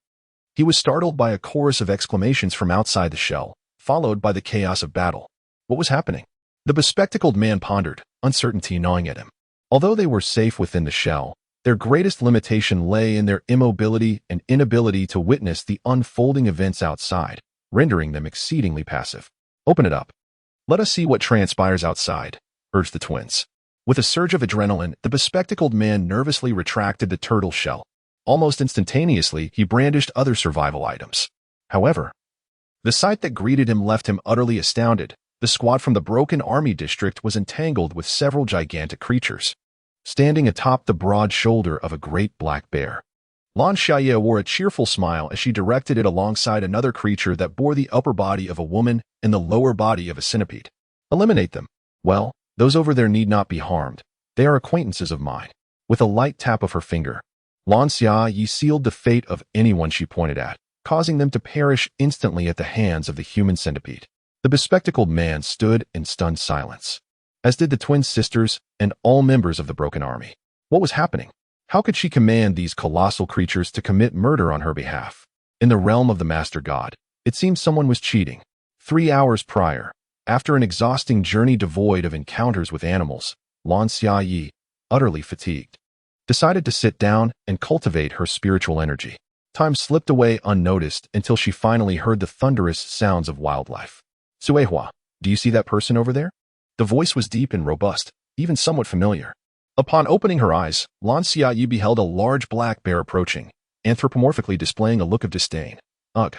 He was startled by a chorus of exclamations from outside the shell, followed by the chaos of battle. What was happening? The bespectacled man pondered, uncertainty gnawing at him. Although they were safe within the shell, their greatest limitation lay in their immobility and inability to witness the unfolding events outside, rendering them exceedingly passive. Open it up. Let us see what transpires outside, urged the twins. With a surge of adrenaline, the bespectacled man nervously retracted the turtle shell. Almost instantaneously, he brandished other survival items. However, the sight that greeted him left him utterly astounded. The squad from the Broken Army District was entangled with several gigantic creatures, standing atop the broad shoulder of a great black bear. Lan Xiaye wore a cheerful smile as she directed it alongside another creature that bore the upper body of a woman and the lower body of a centipede. Eliminate them. Well, those over there need not be harmed. They are acquaintances of mine. With a light tap of her finger, Lan Xiaye sealed the fate of anyone she pointed at, causing them to perish instantly at the hands of the human centipede. The bespectacled man stood in stunned silence, as did the twin sisters and all members of the Broken Army. What was happening? How could she command these colossal creatures to commit murder on her behalf? In the realm of the Master God, it seemed someone was cheating. 3 hours prior, after an exhausting journey devoid of encounters with animals, Lan Xiaye, utterly fatigued, decided to sit down and cultivate her spiritual energy. Time slipped away unnoticed until she finally heard the thunderous sounds of wildlife. Suehua, do you see that person over there? The voice was deep and robust, even somewhat familiar. Upon opening her eyes, Lan Xiaye beheld a large black bear approaching, anthropomorphically displaying a look of disdain. Ugh.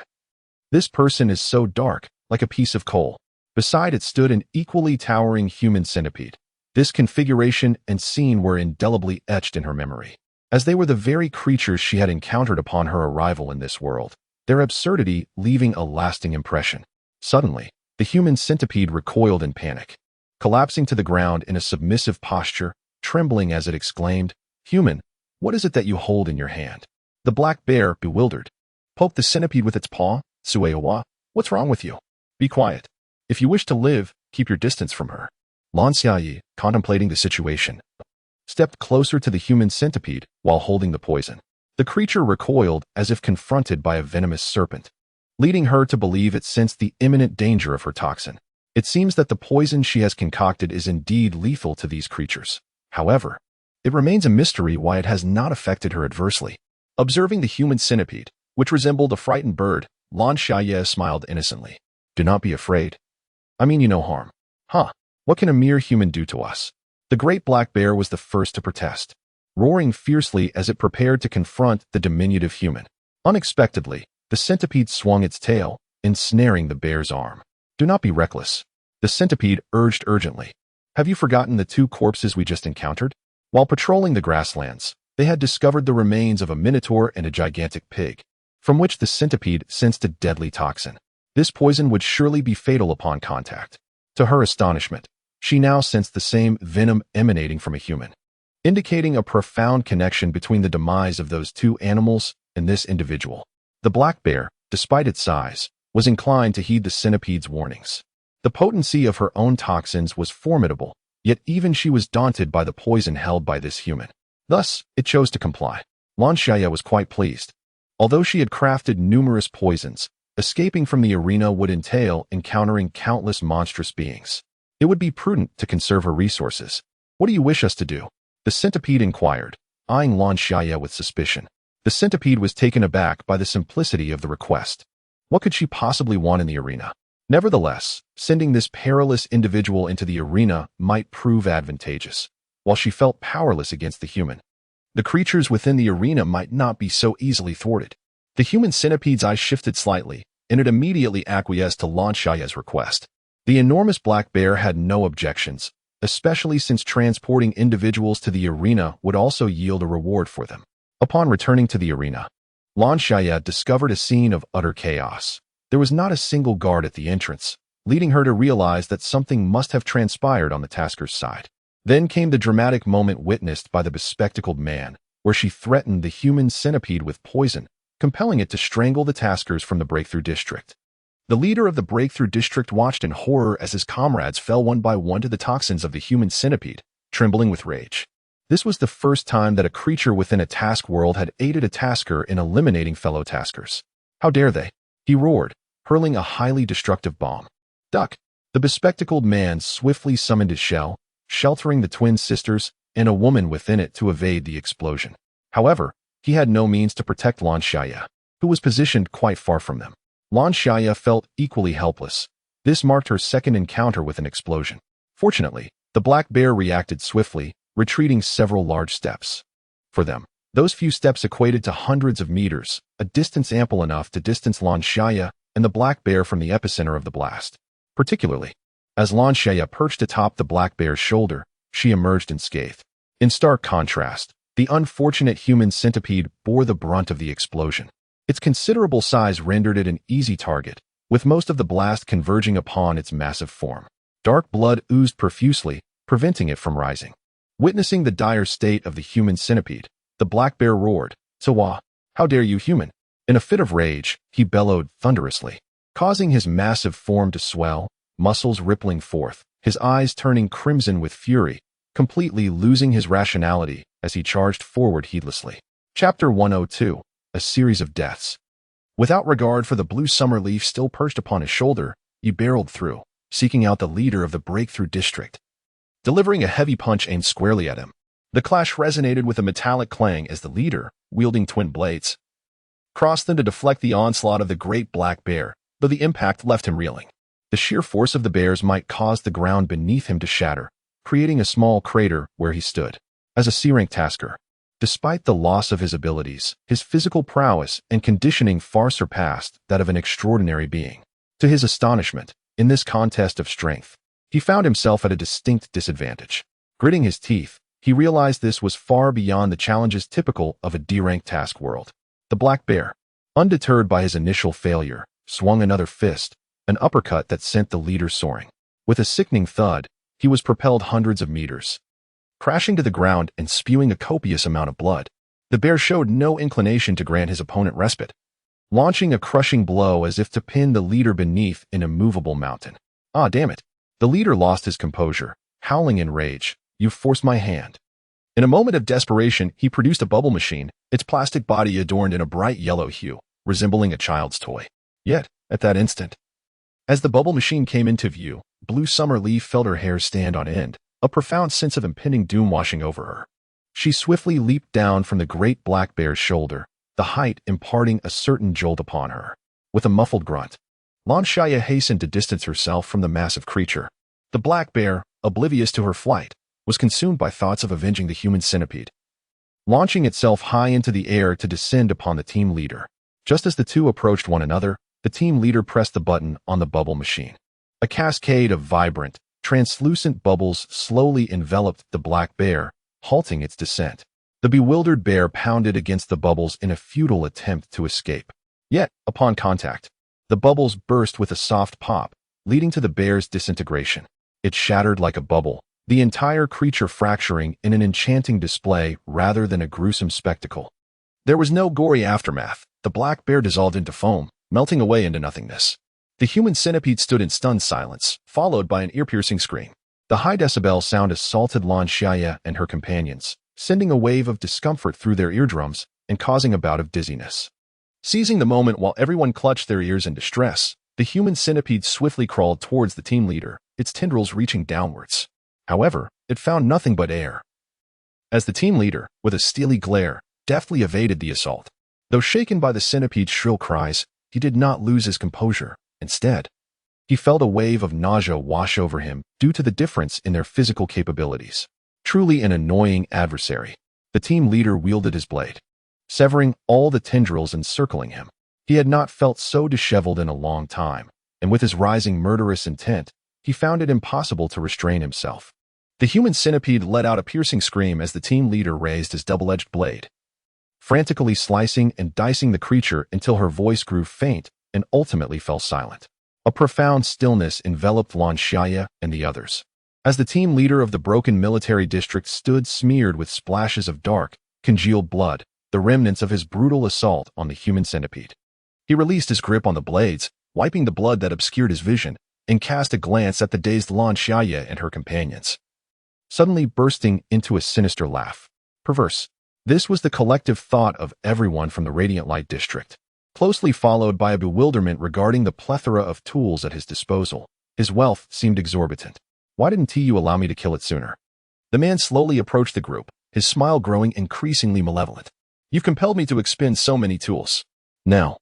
This person is so dark, like a piece of coal. Beside it stood an equally towering human centipede. This configuration and scene were indelibly etched in her memory, as they were the very creatures she had encountered upon her arrival in this world, their absurdity leaving a lasting impression. Suddenly, the human centipede recoiled in panic, collapsing to the ground in a submissive posture, trembling as it exclaimed, "Human, what is it that you hold in your hand?" The black bear, bewildered, poked the centipede with its paw. Suehua, what's wrong with you? Be quiet. If you wish to live, keep your distance from her. Lan Xiaye, contemplating the situation, stepped closer to the human centipede while holding the poison. The creature recoiled as if confronted by a venomous serpent, leading her to believe it sensed the imminent danger of her toxin. It seems that the poison she has concocted is indeed lethal to these creatures. However, it remains a mystery why it has not affected her adversely. Observing the human centipede, which resembled a frightened bird, Lan Xiaye smiled innocently. Do not be afraid. I mean you no harm. Huh, what can a mere human do to us? The great black bear was the first to protest, roaring fiercely as it prepared to confront the diminutive human. Unexpectedly, the centipede swung its tail, ensnaring the bear's arm. Do not be reckless, the centipede urged urgently. Have you forgotten the 2 corpses we just encountered? While patrolling the grasslands, they had discovered the remains of a minotaur and a gigantic pig, from which the centipede sensed a deadly toxin. This poison would surely be fatal upon contact. To her astonishment, she now sensed the same venom emanating from a human, indicating a profound connection between the demise of those 2 animals and this individual. The black bear, despite its size, was inclined to heed the centipede's warnings. The potency of her own toxins was formidable, yet even she was daunted by the poison held by this human. Thus, it chose to comply. Lan Xiaye was quite pleased. Although she had crafted numerous poisons, escaping from the arena would entail encountering countless monstrous beings. It would be prudent to conserve her resources. What do you wish us to do? The centipede inquired, eyeing Lan Xiaye with suspicion. The centipede was taken aback by the simplicity of the request. What could she possibly want in the arena? Nevertheless, sending this perilous individual into the arena might prove advantageous. While she felt powerless against the human, the creatures within the arena might not be so easily thwarted. The human centipede's eyes shifted slightly, and it immediately acquiesced to Lan Xiaye's request. The enormous black bear had no objections, especially since transporting individuals to the arena would also yield a reward for them. Upon returning to the arena, Lan Xiaye discovered a scene of utter chaos. There was not a single guard at the entrance, leading her to realize that something must have transpired on the tasker's side. Then came the dramatic moment witnessed by the bespectacled man, where she threatened the human centipede with poison, compelling it to strangle the taskers from the breakthrough district. The leader of the breakthrough district watched in horror as his comrades fell one by one to the toxins of the human centipede, trembling with rage. This was the first time that a creature within a task world had aided a tasker in eliminating fellow taskers. How dare they? He roared, hurling a highly destructive bomb. Duck! The bespectacled man swiftly summoned his shell, sheltering the twin sisters and a woman within it to evade the explosion. However, he had no means to protect Lan Xiaye, who was positioned quite far from them. Lan Xiaye felt equally helpless. This marked her second encounter with an explosion. Fortunately, the black bear reacted swiftly, retreating several large steps. For them, those few steps equated to hundreds of meters, a distance ample enough to distance Lan Xiaye and the black bear from the epicenter of the blast. Particularly, as Lan Xiaye perched atop the black bear's shoulder, she emerged unscathed. In stark contrast, the unfortunate human centipede bore the brunt of the explosion. Its considerable size rendered it an easy target, with most of the blast converging upon its massive form. Dark blood oozed profusely, preventing it from rising. Witnessing the dire state of the human centipede, the black bear roared, "Sawa, how dare you, human?" In a fit of rage, he bellowed thunderously, causing his massive form to swell, muscles rippling forth, his eyes turning crimson with fury, completely losing his rationality as he charged forward heedlessly. Chapter 102, A Series of Deaths. Without regard for the blue summer leaf still perched upon his shoulder, he barreled through, seeking out the leader of the breakthrough district. Delivering a heavy punch aimed squarely at him, the clash resonated with a metallic clang as the leader, wielding twin blades, crossed them to deflect the onslaught of the great black bear, though the impact left him reeling. The sheer force of the bear's might caused the ground beneath him to shatter, creating a small crater where he stood. As a C-rank tasker, despite the loss of his abilities, his physical prowess and conditioning far surpassed that of an extraordinary being. To his astonishment, in this contest of strength, he found himself at a distinct disadvantage. Gritting his teeth, he realized this was far beyond the challenges typical of a D-rank task world. The black bear, undeterred by his initial failure, swung another fist, an uppercut that sent the leader soaring. With a sickening thud, he was propelled hundreds of meters, crashing to the ground and spewing a copious amount of blood. The bear showed no inclination to grant his opponent respite, launching a crushing blow as if to pin the leader beneath an immovable mountain. Ah, damn it! The leader lost his composure, howling in rage. "You forced my hand." In a moment of desperation, he produced a bubble machine, its plastic body adorned in a bright yellow hue, resembling a child's toy. Yet, at that instant, as the bubble machine came into view, Blue Summer Leaf felt her hair stand on end, a profound sense of impending doom washing over her. She swiftly leaped down from the great black bear's shoulder, the height imparting a certain jolt upon her. With a muffled grunt, Lan Xiaye hastened to distance herself from the massive creature. The black bear, oblivious to her flight, was consumed by thoughts of avenging the human centipede, launching itself high into the air to descend upon the team leader. Just as the two approached one another, the team leader pressed the button on the bubble machine. A cascade of vibrant, translucent bubbles slowly enveloped the black bear, halting its descent. The bewildered bear pounded against the bubbles in a futile attempt to escape. Yet, upon contact, the bubbles burst with a soft pop, leading to the bear's disintegration. It shattered like a bubble, the entire creature fracturing in an enchanting display rather than a gruesome spectacle. There was no gory aftermath. The black bear dissolved into foam, melting away into nothingness. The human centipede stood in stunned silence, followed by an ear-piercing scream. The high-decibel sound assaulted Lan Xiaye and her companions, sending a wave of discomfort through their eardrums and causing a bout of dizziness. Seizing the moment while everyone clutched their ears in distress, the human centipede swiftly crawled towards the team leader, its tendrils reaching downwards. However, it found nothing but air. As the team leader, with a steely glare, deftly evaded the assault. Though shaken by the centipede's shrill cries, he did not lose his composure. Instead, he felt a wave of nausea wash over him due to the difference in their physical capabilities. Truly an annoying adversary. The team leader wielded his blade, severing all the tendrils encircling him. He had not felt so disheveled in a long time, and with his rising murderous intent, he found it impossible to restrain himself. The human centipede let out a piercing scream as the team leader raised his double-edged blade, frantically slicing and dicing the creature until her voice grew faint and ultimately fell silent. A profound stillness enveloped Lan Xiaye and the others, as the team leader of the broken military district stood smeared with splashes of dark, congealed blood, the remnants of his brutal assault on the human centipede. He released his grip on the blades, wiping the blood that obscured his vision, and cast a glance at the dazed Lan Xiaye and her companions, suddenly bursting into a sinister laugh. Perverse. This was the collective thought of everyone from the Radiant Light District, closely followed by a bewilderment regarding the plethora of tools at his disposal. His wealth seemed exorbitant. Why didn't you allow me to kill it sooner? The man slowly approached the group, his smile growing increasingly malevolent. You've compelled me to expend so many tools. Now,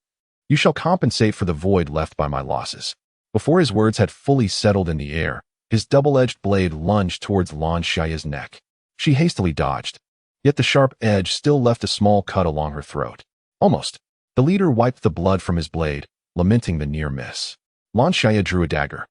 you shall compensate for the void left by my losses. Before his words had fully settled in the air, his double-edged blade lunged towards Lan Xiaye's neck. She hastily dodged, yet the sharp edge still left a small cut along her throat. Almost. The leader wiped the blood from his blade, lamenting the near miss. Lan Xiaye drew a dagger,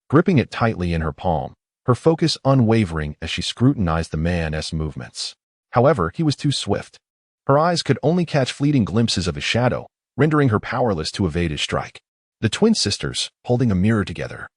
gripping it tightly in her palm, her focus unwavering as she scrutinized the man's movements. However, he was too swift. Her eyes could only catch fleeting glimpses of his shadow, rendering her powerless to evade his strike. The twin sisters, holding a mirror together,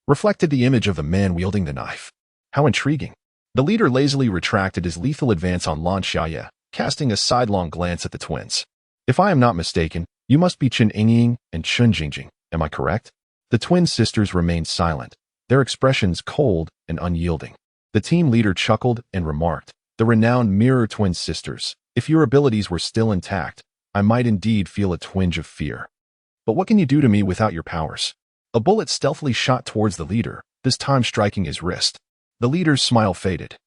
reflected the image of the man wielding the knife. How intriguing. The leader lazily retracted his lethal advance on Lan Xiaye, casting a sidelong glance at the twins. If I am not mistaken, you must be Chen Ying and Chun Jingjing, am I correct? The twin sisters remained silent, their expressions cold and unyielding. The team leader chuckled and remarked, the renowned mirror twin sisters, if your abilities were still intact, I might indeed feel a twinge of fear. But what can you do to me without your powers? A bullet stealthily shot towards the leader, this time striking his wrist. The leader's smile faded,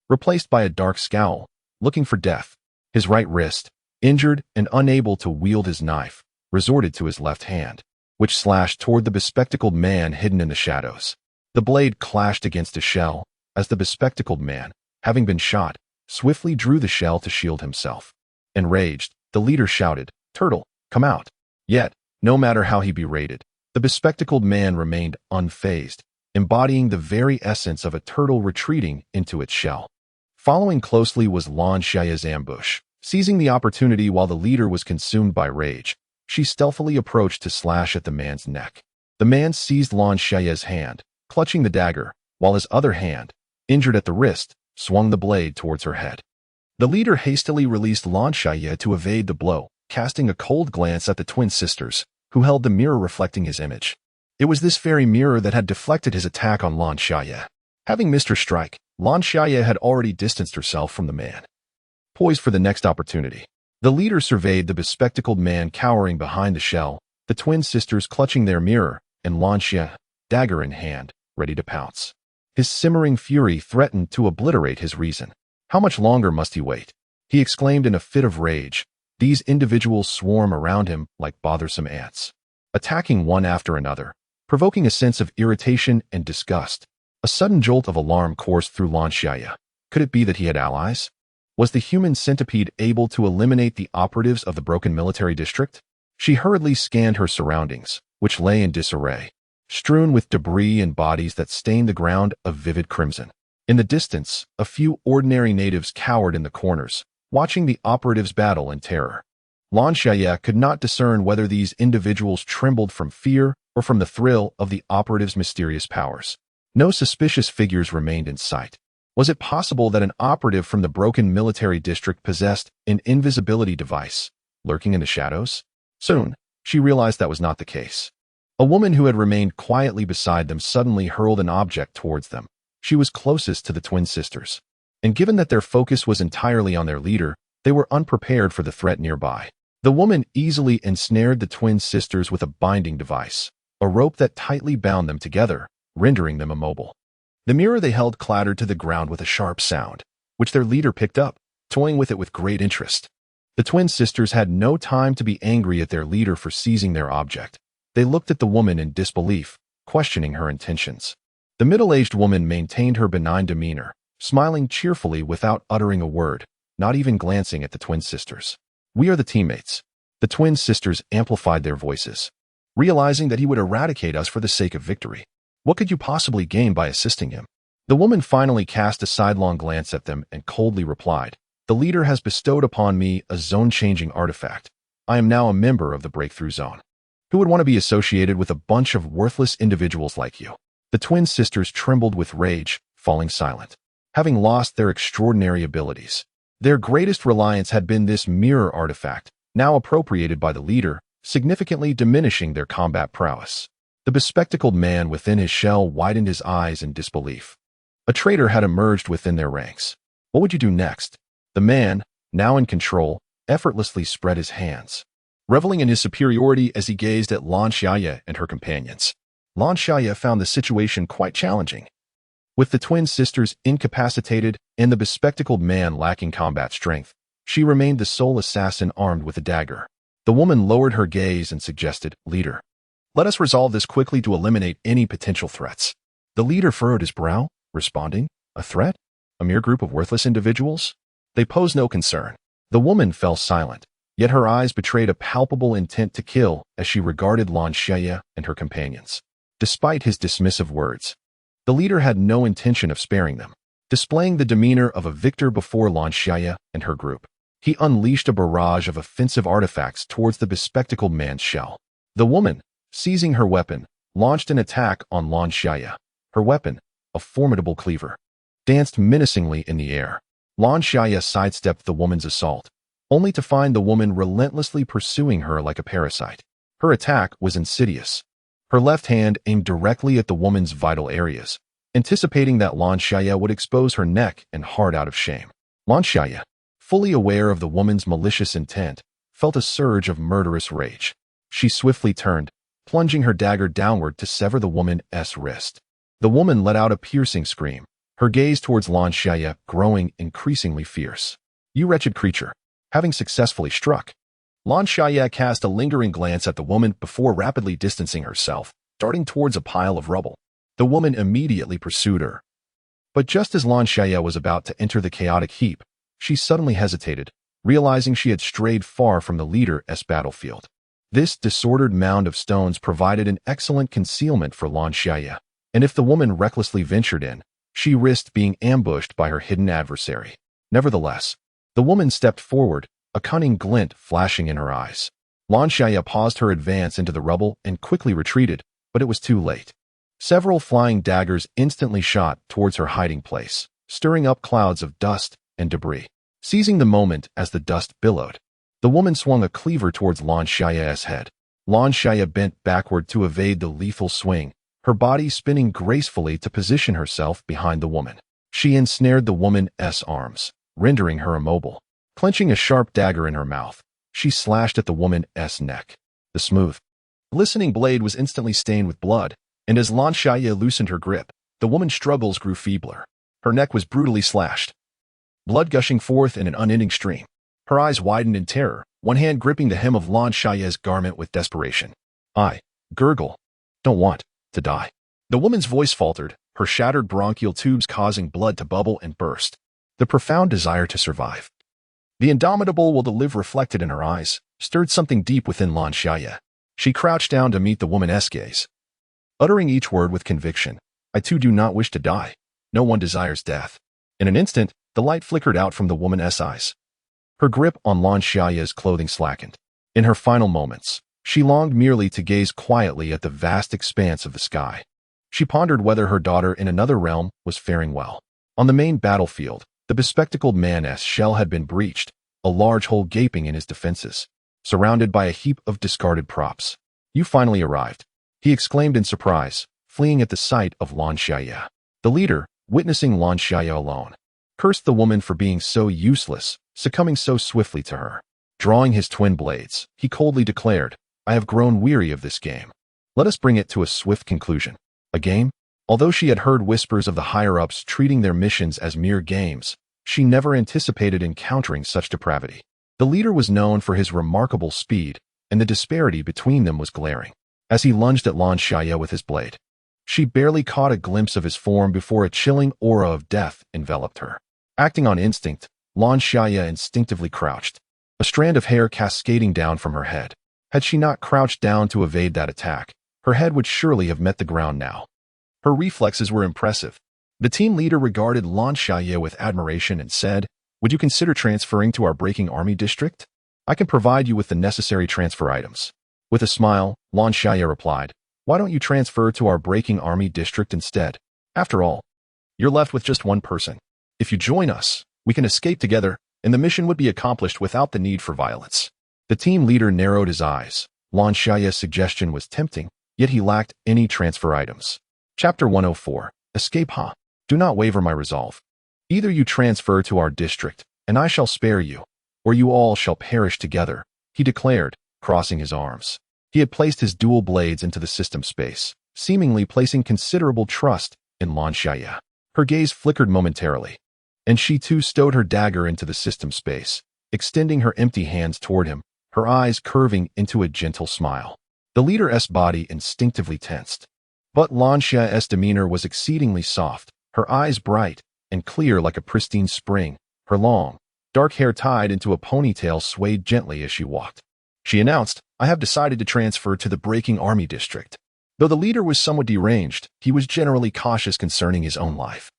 replaced by a dark scowl, looking for death. His right wrist, injured and unable to wield his knife, resorted to his left hand, which slashed toward the bespectacled man hidden in the shadows. The blade clashed against a shell, as the bespectacled man, having been shot, swiftly drew the shell to shield himself. Enraged, the leader shouted, "Turtle, come out!" Yet, no matter how he berated, the bespectacled man remained unfazed, embodying the very essence of a turtle retreating into its shell. Following closely was Lan Xiaye's ambush. Seizing the opportunity while the leader was consumed by rage, she stealthily approached to slash at the man's neck. The man seized Lan Xiaye's hand, clutching the dagger, while his other hand, injured at the wrist, swung the blade towards her head. The leader hastily released Lan Xiaye to evade the blow, casting a cold glance at the twin sisters, who held the mirror reflecting his image. It was this very mirror that had deflected his attack on Lan Xiaye. Having missed her strike, Lan Xiaye had already distanced herself from the man, poised for the next opportunity. The leader surveyed the bespectacled man cowering behind the shell, the twin sisters clutching their mirror, and Lan Xiaye, dagger in hand, ready to pounce. His simmering fury threatened to obliterate his reason. How much longer must he wait? He exclaimed in a fit of rage. These individuals swarm around him like bothersome ants, attacking one after another, provoking a sense of irritation and disgust. A sudden jolt of alarm coursed through Lan Xiaye. Could it be that he had allies? Was the human centipede able to eliminate the operatives of the broken military district? She hurriedly scanned her surroundings, which lay in disarray, strewn with debris and bodies that stained the ground a vivid crimson. In the distance, a few ordinary natives cowered in the corners, watching the operatives battle in terror. Lan Xiaye could not discern whether these individuals trembled from fear or from the thrill of the operatives' mysterious powers. No suspicious figures remained in sight. Was it possible that an operative from the broken military district possessed an invisibility device, lurking in the shadows? Soon, she realized that was not the case. A woman who had remained quietly beside them suddenly hurled an object towards them. She was closest to the twin sisters, and given that their focus was entirely on their leader, they were unprepared for the threat nearby. The woman easily ensnared the twin sisters with a binding device, a rope that tightly bound them together, rendering them immobile. The mirror they held clattered to the ground with a sharp sound, which their leader picked up, toying with it with great interest. The twin sisters had no time to be angry at their leader for seizing their object. They looked at the woman in disbelief, questioning her intentions. The middle-aged woman maintained her benign demeanor, smiling cheerfully without uttering a word, not even glancing at the twin sisters. "We are the teammates." The twin sisters amplified their voices, realizing that he would eradicate us for the sake of victory. What could you possibly gain by assisting him? The woman finally cast a sidelong glance at them and coldly replied, The leader has bestowed upon me a zone-changing artifact. I am now a member of the breakthrough zone. Who would want to be associated with a bunch of worthless individuals like you? The twin sisters trembled with rage, falling silent, having lost their extraordinary abilities. Their greatest reliance had been this mirror artifact, now appropriated by the leader, significantly diminishing their combat prowess. The bespectacled man within his shell widened his eyes in disbelief. A traitor had emerged within their ranks. What would you do next? The man, now in control, effortlessly spread his hands, reveling in his superiority as he gazed at Lan Xiaye and her companions. Lan Xiaye found the situation quite challenging. With the twin sisters incapacitated and the bespectacled man lacking combat strength, she remained the sole assassin armed with a dagger. The woman lowered her gaze and suggested, "Leader, let us resolve this quickly to eliminate any potential threats." The leader furrowed his brow, responding, "A threat? A mere group of worthless individuals? They pose no concern." The woman fell silent, yet her eyes betrayed a palpable intent to kill as she regarded Lan Xiaye and her companions. Despite his dismissive words, the leader had no intention of sparing them. Displaying the demeanor of a victor before Lan Xiaye and her group, he unleashed a barrage of offensive artifacts towards the bespectacled man's shell. The woman, seizing her weapon, launched an attack on Lan Xiaye. Her weapon, a formidable cleaver, danced menacingly in the air. Lan Xiaye sidestepped the woman's assault, only to find the woman relentlessly pursuing her like a parasite. Her attack was insidious. Her left hand aimed directly at the woman's vital areas, anticipating that Lan Xiaye would expose her neck and heart out of shame. Lan Xiaye, fully aware of the woman's malicious intent, felt a surge of murderous rage. She swiftly turned, plunging her dagger downward to sever the woman's wrist. The woman let out a piercing scream, her gaze towards Lan Xiaye growing increasingly fierce. "You wretched creature." Having successfully struck, Lan Xiaye cast a lingering glance at the woman before rapidly distancing herself, darting towards a pile of rubble. The woman immediately pursued her. But just as Lan Xiaye was about to enter the chaotic heap, she suddenly hesitated, realizing she had strayed far from the leader's battlefield. This disordered mound of stones provided an excellent concealment for Lan Xiaye, and if the woman recklessly ventured in, she risked being ambushed by her hidden adversary. Nevertheless, the woman stepped forward, a cunning glint flashing in her eyes. Lan Xiaye paused her advance into the rubble and quickly retreated, but it was too late. Several flying daggers instantly shot towards her hiding place, stirring up clouds of dust and debris. Seizing the moment as the dust billowed, the woman swung a cleaver towards Lan Xiaye's head. Lan Xiaye bent backward to evade the lethal swing, her body spinning gracefully to position herself behind the woman. She ensnared the woman's arms, rendering her immobile. Clenching a sharp dagger in her mouth, she slashed at the woman's neck. The smooth, glistening blade was instantly stained with blood, and as Lan Xiaye loosened her grip, the woman's struggles grew feebler. Her neck was brutally slashed, blood gushing forth in an unending stream. Her eyes widened in terror, one hand gripping the hem of Lan Xiaye's garment with desperation. "I, gurgle, don't want to die." The woman's voice faltered, her shattered bronchial tubes causing blood to bubble and burst. The profound desire to survive, the indomitable will to live reflected in her eyes, stirred something deep within Lan Xiaye. She crouched down to meet the woman's gaze, uttering each word with conviction. "I too do not wish to die. No one desires death." In an instant, the light flickered out from the woman's eyes. Her grip on Lan Xiaye's clothing slackened. In her final moments, she longed merely to gaze quietly at the vast expanse of the sky. She pondered whether her daughter in another realm was faring well. On the main battlefield, the bespectacled man's shell had been breached, a large hole gaping in his defenses, surrounded by a heap of discarded props. "You finally arrived," he exclaimed in surprise, fleeing at the sight of Lan Xiaye. The leader, witnessing Lan Xiaye alone, cursed the woman for being so useless, succumbing so swiftly to her. Drawing his twin blades, he coldly declared, "I have grown weary of this game. Let us bring it to a swift conclusion." A game? Although she had heard whispers of the higher-ups treating their missions as mere games, she never anticipated encountering such depravity. The leader was known for his remarkable speed, and the disparity between them was glaring. As he lunged at Lan Xiaye with his blade, she barely caught a glimpse of his form before a chilling aura of death enveloped her. Acting on instinct, Lan Xiaye instinctively crouched, a strand of hair cascading down from her head. Had she not crouched down to evade that attack, her head would surely have met the ground now. Her reflexes were impressive. The team leader regarded Lan Xiaye with admiration and said, Would you consider transferring to our breaking army district? I can provide you with the necessary transfer items. With a smile, Lan Xiaye replied, why don't you transfer to our breaking army district instead? After all, you're left with just one person. If you join us, we can escape together, and the mission would be accomplished without the need for violence. The team leader narrowed his eyes. Lan Xiaye's suggestion was tempting, yet he lacked any transfer items. Chapter 104. Escape, huh? Do not waver my resolve. Either you transfer to our district, and I shall spare you, or you all shall perish together, he declared, crossing his arms. He had placed his dual blades into the system space, seemingly placing considerable trust in Lan Xiaye. Her gaze flickered momentarily, and she too stowed her dagger into the system space, extending her empty hands toward him, her eyes curving into a gentle smile. The leader's body instinctively tensed. But Lan Xiaye's demeanor was exceedingly soft, her eyes bright and clear like a pristine spring. Her long, dark hair tied into a ponytail swayed gently as she walked. She announced, I have decided to transfer to the breaking army district. Though the leader was somewhat deranged, he was generally cautious concerning his own life.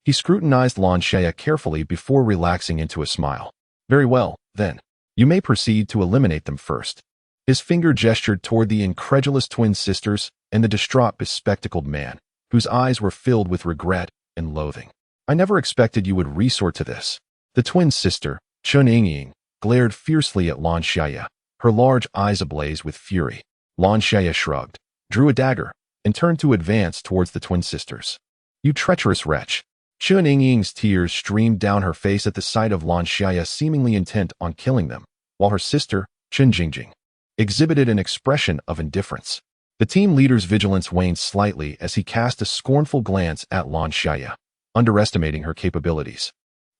He scrutinized Lan Xiaye carefully before relaxing into a smile. Very well, then. You may proceed to eliminate them first. His finger gestured toward the incredulous twin sisters and the distraught bespectacled man, whose eyes were filled with regret and loathing. I never expected you would resort to this. The twin sister, Chen Yingying, glared fiercely at Lan Xiaye, her large eyes ablaze with fury. Lan Xiaye shrugged, drew a dagger, and turned to advance towards the twin sisters. You treacherous wretch. Chen Yingying's tears streamed down her face at the sight of Lan Xiaye seemingly intent on killing them, while her sister, Chen Jingjing, exhibited an expression of indifference. The team leader's vigilance waned slightly as he cast a scornful glance at Lan Xiaye, underestimating her capabilities.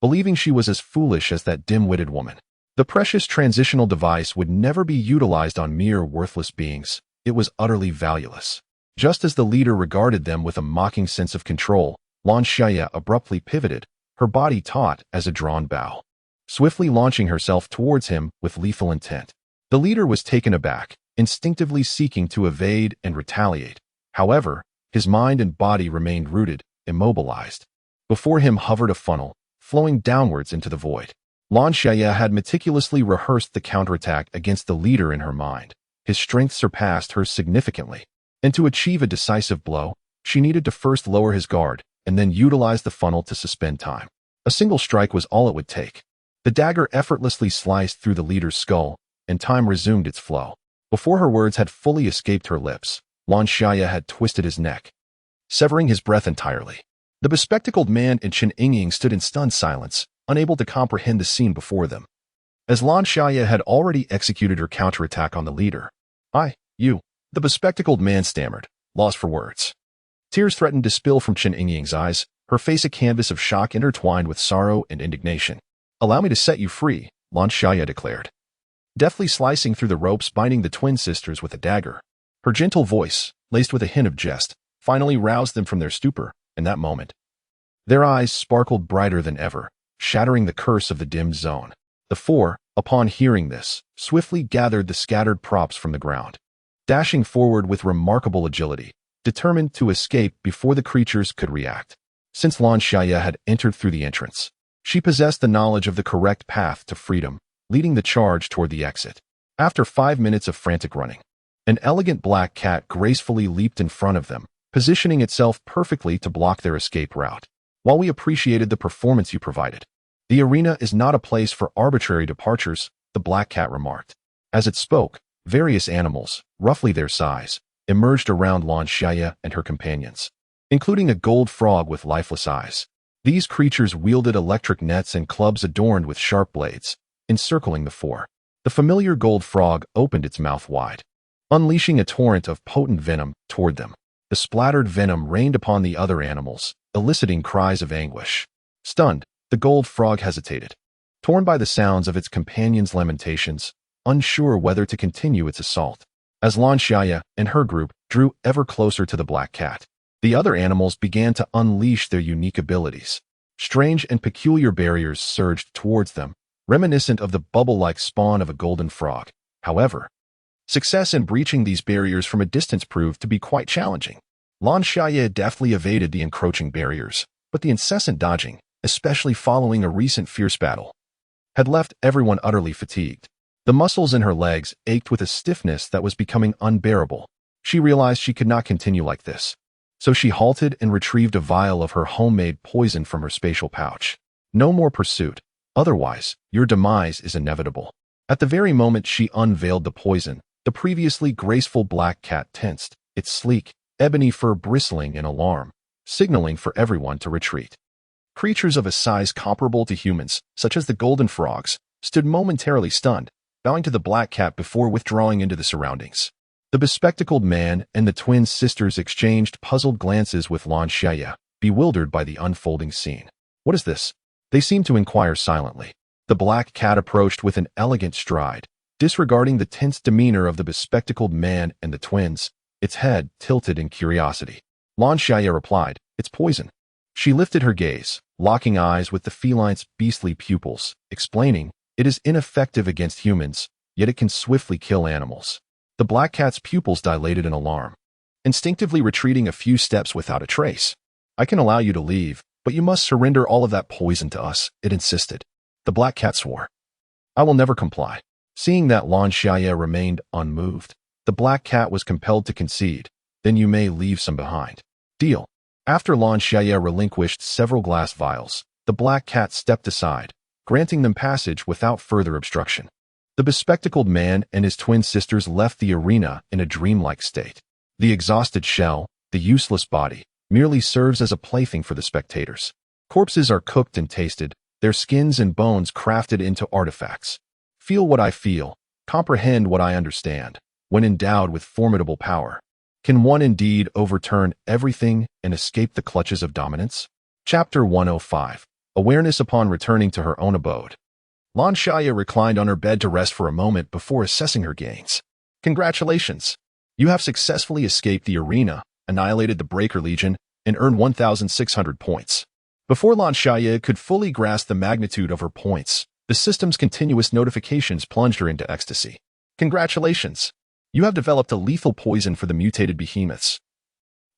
Believing she was as foolish as that dim-witted woman. The precious transitional device would never be utilized on mere worthless beings. It was utterly valueless. Just as the leader regarded them with a mocking sense of control, Lan Xiaye abruptly pivoted, her body taut as a drawn bow, swiftly launching herself towards him with lethal intent. The leader was taken aback, instinctively seeking to evade and retaliate. However, his mind and body remained rooted, immobilized. Before him hovered a funnel, flowing downwards into the void. Lan Xiaye had meticulously rehearsed the counterattack against the leader in her mind. His strength surpassed hers significantly, and to achieve a decisive blow, she needed to first lower his guard, and then utilize the funnel to suspend time. A single strike was all it would take. The dagger effortlessly sliced through the leader's skull, and time resumed its flow. Before her words had fully escaped her lips, Lan Xiaye had twisted his neck, severing his breath entirely. The bespectacled man and Chen Yingying stood in stunned silence, unable to comprehend the scene before them. As Lan Xiaye had already executed her counterattack on the leader. The bespectacled man stammered, lost for words. Tears threatened to spill from Chen Yingying's eyes, her face a canvas of shock intertwined with sorrow and indignation. Allow me to set you free, Lan Xiaye declared, deftly slicing through the ropes binding the twin sisters with a dagger. Her gentle voice, laced with a hint of jest, finally roused them from their stupor. In that moment, their eyes sparkled brighter than ever, shattering the curse of the dimmed zone. The four, upon hearing this, swiftly gathered the scattered props from the ground, dashing forward with remarkable agility, determined to escape before the creatures could react. Since Lan Xiaye had entered through the entrance, she possessed the knowledge of the correct path to freedom, leading the charge toward the exit. After 5 minutes of frantic running, an elegant black cat gracefully leaped in front of them, positioning itself perfectly to block their escape route. While we appreciated the performance you provided, the arena is not a place for arbitrary departures, the black cat remarked. As it spoke, various animals, roughly their size, emerged around Lan Xiaye and her companions, including a gold frog with lifeless eyes. These creatures wielded electric nets and clubs adorned with sharp blades, encircling the four. The familiar gold frog opened its mouth wide, unleashing a torrent of potent venom toward them. The splattered venom rained upon the other animals, eliciting cries of anguish. Stunned, the gold frog hesitated, torn by the sounds of its companions' lamentations, unsure whether to continue its assault. As Lan Xiaye and her group drew ever closer to the black cat, the other animals began to unleash their unique abilities. Strange and peculiar barriers surged towards them, reminiscent of the bubble-like spawn of a golden frog. However, success in breaching these barriers from a distance proved to be quite challenging. Lan Xiaye deftly evaded the encroaching barriers, but the incessant dodging, especially following a recent fierce battle, had left everyone utterly fatigued. The muscles in her legs ached with a stiffness that was becoming unbearable. She realized she could not continue like this. So she halted and retrieved a vial of her homemade poison from her spatial pouch. No more pursuit. Otherwise, your demise is inevitable. At the very moment she unveiled the poison, the previously graceful black cat tensed, its sleek, ebony fur bristling in alarm, signaling for everyone to retreat. Creatures of a size comparable to humans, such as the golden frogs, stood momentarily stunned, bowing to the black cat before withdrawing into the surroundings. The bespectacled man and the twin sisters exchanged puzzled glances with Lan Xiaye, bewildered by the unfolding scene. What is this? They seemed to inquire silently. The black cat approached with an elegant stride, disregarding the tense demeanor of the bespectacled man and the twins, its head tilted in curiosity. Lan Xiaye replied, "It's poison." She lifted her gaze, locking eyes with the feline's beastly pupils, explaining, "It is ineffective against humans, yet it can swiftly kill animals." The black cat's pupils dilated in alarm, instinctively retreating a few steps without a trace. "I can allow you to leave, but you must surrender all of that poison to us," it insisted. The black cat swore. "I will never comply." Seeing that Lan Xiaye remained unmoved, the black cat was compelled to concede, "Then you may leave some behind." Deal. After Lan Xiaye relinquished several glass vials, the black cat stepped aside, granting them passage without further obstruction. The bespectacled man and his twin sisters left the arena in a dreamlike state. The exhausted shell, the useless body, merely serves as a plaything for the spectators. Corpses are cooked and tasted, their skins and bones crafted into artifacts. Feel what I feel, comprehend what I understand. When endowed with formidable power, can one indeed overturn everything and escape the clutches of dominance? Chapter 105. Awareness upon returning to her own abode. Lan Xiaye reclined on her bed to rest for a moment before assessing her gains. Congratulations! You have successfully escaped the arena, annihilated the Breaker Legion, and earned 1,600 points. Before Lan Xiaye could fully grasp the magnitude of her points, the system's continuous notifications plunged her into ecstasy. Congratulations! You have developed a lethal poison for the mutated behemoths,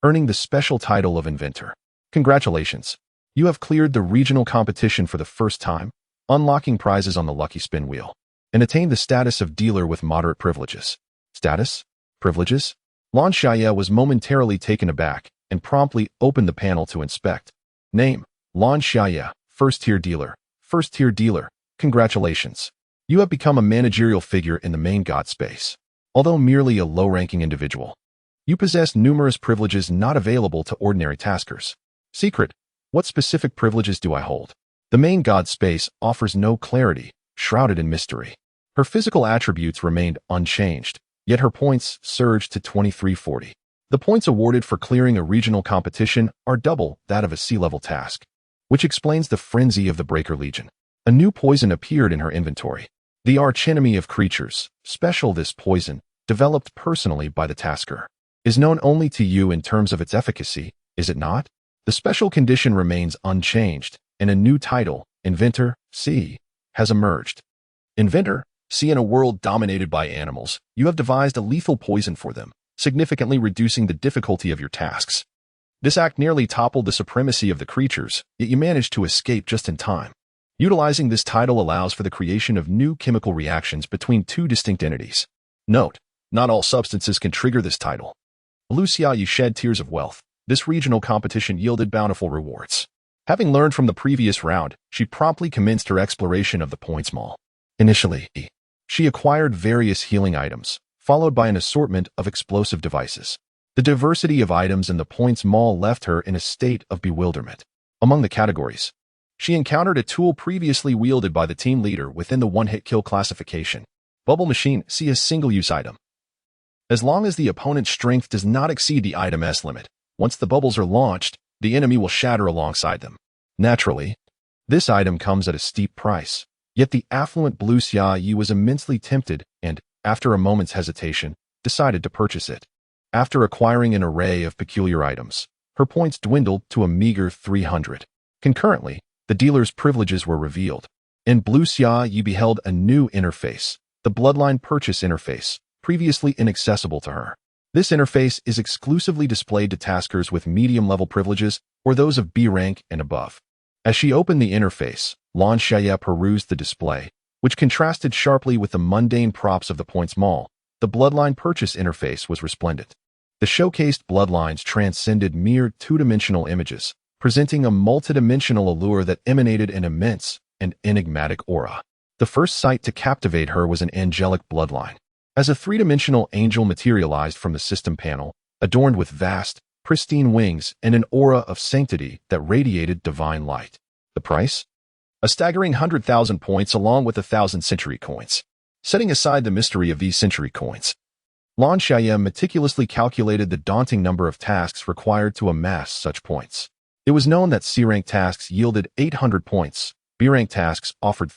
earning the special title of Inventor. Congratulations! You have cleared the regional competition for the first time, unlocking prizes on the lucky spin wheel, and attained the status of dealer with moderate privileges. Status? Privileges? Lan Xiaye was momentarily taken aback and promptly opened the panel to inspect. Name: Lan Xiaye, first-tier dealer. First-tier dealer. Congratulations. You have become a managerial figure in the main god space. Although merely a low-ranking individual, you possess numerous privileges not available to ordinary taskers. Secret: what specific privileges do I hold? The main god space offers no clarity, shrouded in mystery. Her physical attributes remained unchanged, yet her points surged to 2340. The points awarded for clearing a regional competition are double that of a sea-level task, which explains the frenzy of the Breaker Legion. A new poison appeared in her inventory. The archenemy of creatures, special this poison, developed personally by the tasker, is known only to you in terms of its efficacy, is it not? The special condition remains unchanged, and a new title, Inventor, C, has emerged. Inventor, C. In a world dominated by animals, you have devised a lethal poison for them, significantly reducing the difficulty of your tasks. This act nearly toppled the supremacy of the creatures, yet you managed to escape just in time. Utilizing this title allows for the creation of new chemical reactions between two distinct entities. Note: not all substances can trigger this title. Lan Xiaye shed tears of wealth. This regional competition yielded bountiful rewards. Having learned from the previous round, she promptly commenced her exploration of the points mall. Initially, she acquired various healing items, followed by an assortment of explosive devices. The diversity of items in the points mall left her in a state of bewilderment. Among the categories, she encountered a tool previously wielded by the team leader within the one-hit kill classification. Bubble machine, see a single-use item. As long as the opponent's strength does not exceed the item's limit, once the bubbles are launched, the enemy will shatter alongside them. Naturally, this item comes at a steep price, yet the affluent Lan Xiaye was immensely tempted and, after a moment's hesitation, decided to purchase it. After acquiring an array of peculiar items, her points dwindled to a meager 300. Concurrently, the dealer's privileges were revealed. In Lan Xiaye beheld a new interface, the Bloodline Purchase interface, previously inaccessible to her. This interface is exclusively displayed to taskers with medium-level privileges or those of B rank and above. As she opened the interface, Lan Xiaye perused the display, which contrasted sharply with the mundane props of the Points Mall. The Bloodline purchase interface was resplendent. The showcased bloodlines transcended mere two-dimensional images, presenting a multidimensional allure that emanated an immense and enigmatic aura. The first sight to captivate her was an angelic bloodline. As a three-dimensional angel materialized from the system panel, adorned with vast, pristine wings and an aura of sanctity that radiated divine light. The price? A staggering 100,000 points along with 1,000 century coins. Setting aside the mystery of these century coins, Lan Xiaye meticulously calculated the daunting number of tasks required to amass such points. It was known that C-rank tasks yielded 800 points, B-rank tasks offered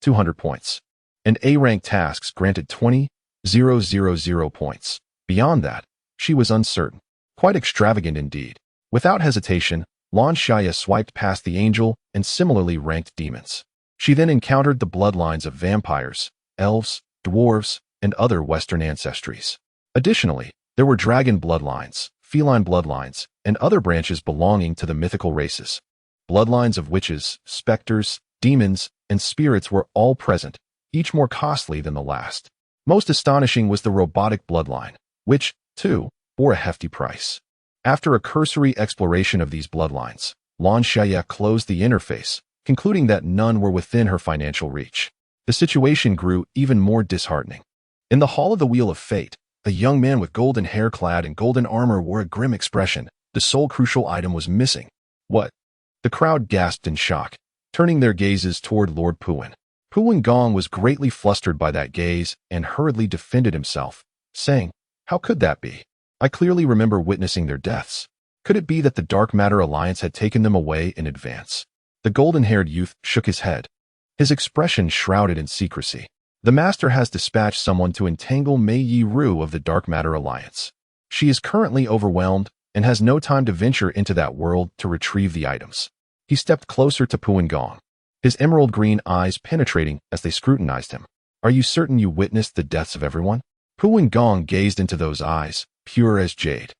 200 points, and A-rank tasks granted 20,000 points. Beyond that, she was uncertain. Quite extravagant indeed. Without hesitation, Lan Xiaye swiped past the angel and similarly ranked demons. She then encountered the bloodlines of vampires, elves, dwarves, and other Western ancestries. Additionally, there were dragon bloodlines, feline bloodlines, and other branches belonging to the mythical races. Bloodlines of witches, specters, demons, and spirits were all present, each more costly than the last. Most astonishing was the robotic bloodline, which, too, bore a hefty price. After a cursory exploration of these bloodlines, Lan Xiaye closed the interface, concluding that none were within her financial reach. The situation grew even more disheartening. In the Hall of the Wheel of Fate, a young man with golden hair clad in golden armor wore a grim expression. The sole crucial item was missing. What? The crowd gasped in shock, turning their gazes toward Lord Puwen. Puwen Gong was greatly flustered by that gaze and hurriedly defended himself, saying, "How could that be? I clearly remember witnessing their deaths. Could it be that the Dark Matter Alliance had taken them away in advance?" The golden-haired youth shook his head, his expression shrouded in secrecy. "The Master has dispatched someone to entangle Mei Yi Ru of the Dark Matter Alliance. She is currently overwhelmed and has no time to venture into that world to retrieve the items." He stepped closer to Puwen Gong, his emerald green eyes penetrating as they scrutinized him. "Are you certain you witnessed the deaths of everyone?" Puwen Gong gazed into those eyes, pure as jade,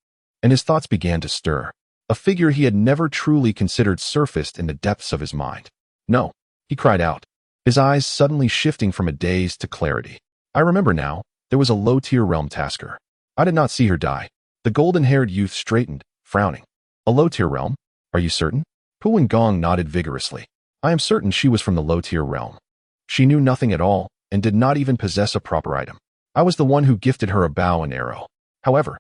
and his thoughts began to stir. A figure he had never truly considered surfaced in the depths of his mind. "No," he cried out, his eyes suddenly shifting from a daze to clarity. "I remember now, there was a low-tier realm tasker. I did not see her die." The golden-haired youth straightened, frowning. "A low-tier realm? Are you certain?" Puwen Gong nodded vigorously. "I am certain she was from the low-tier realm. She knew nothing at all and did not even possess a proper item. I was the one who gifted her a bow and arrow. However,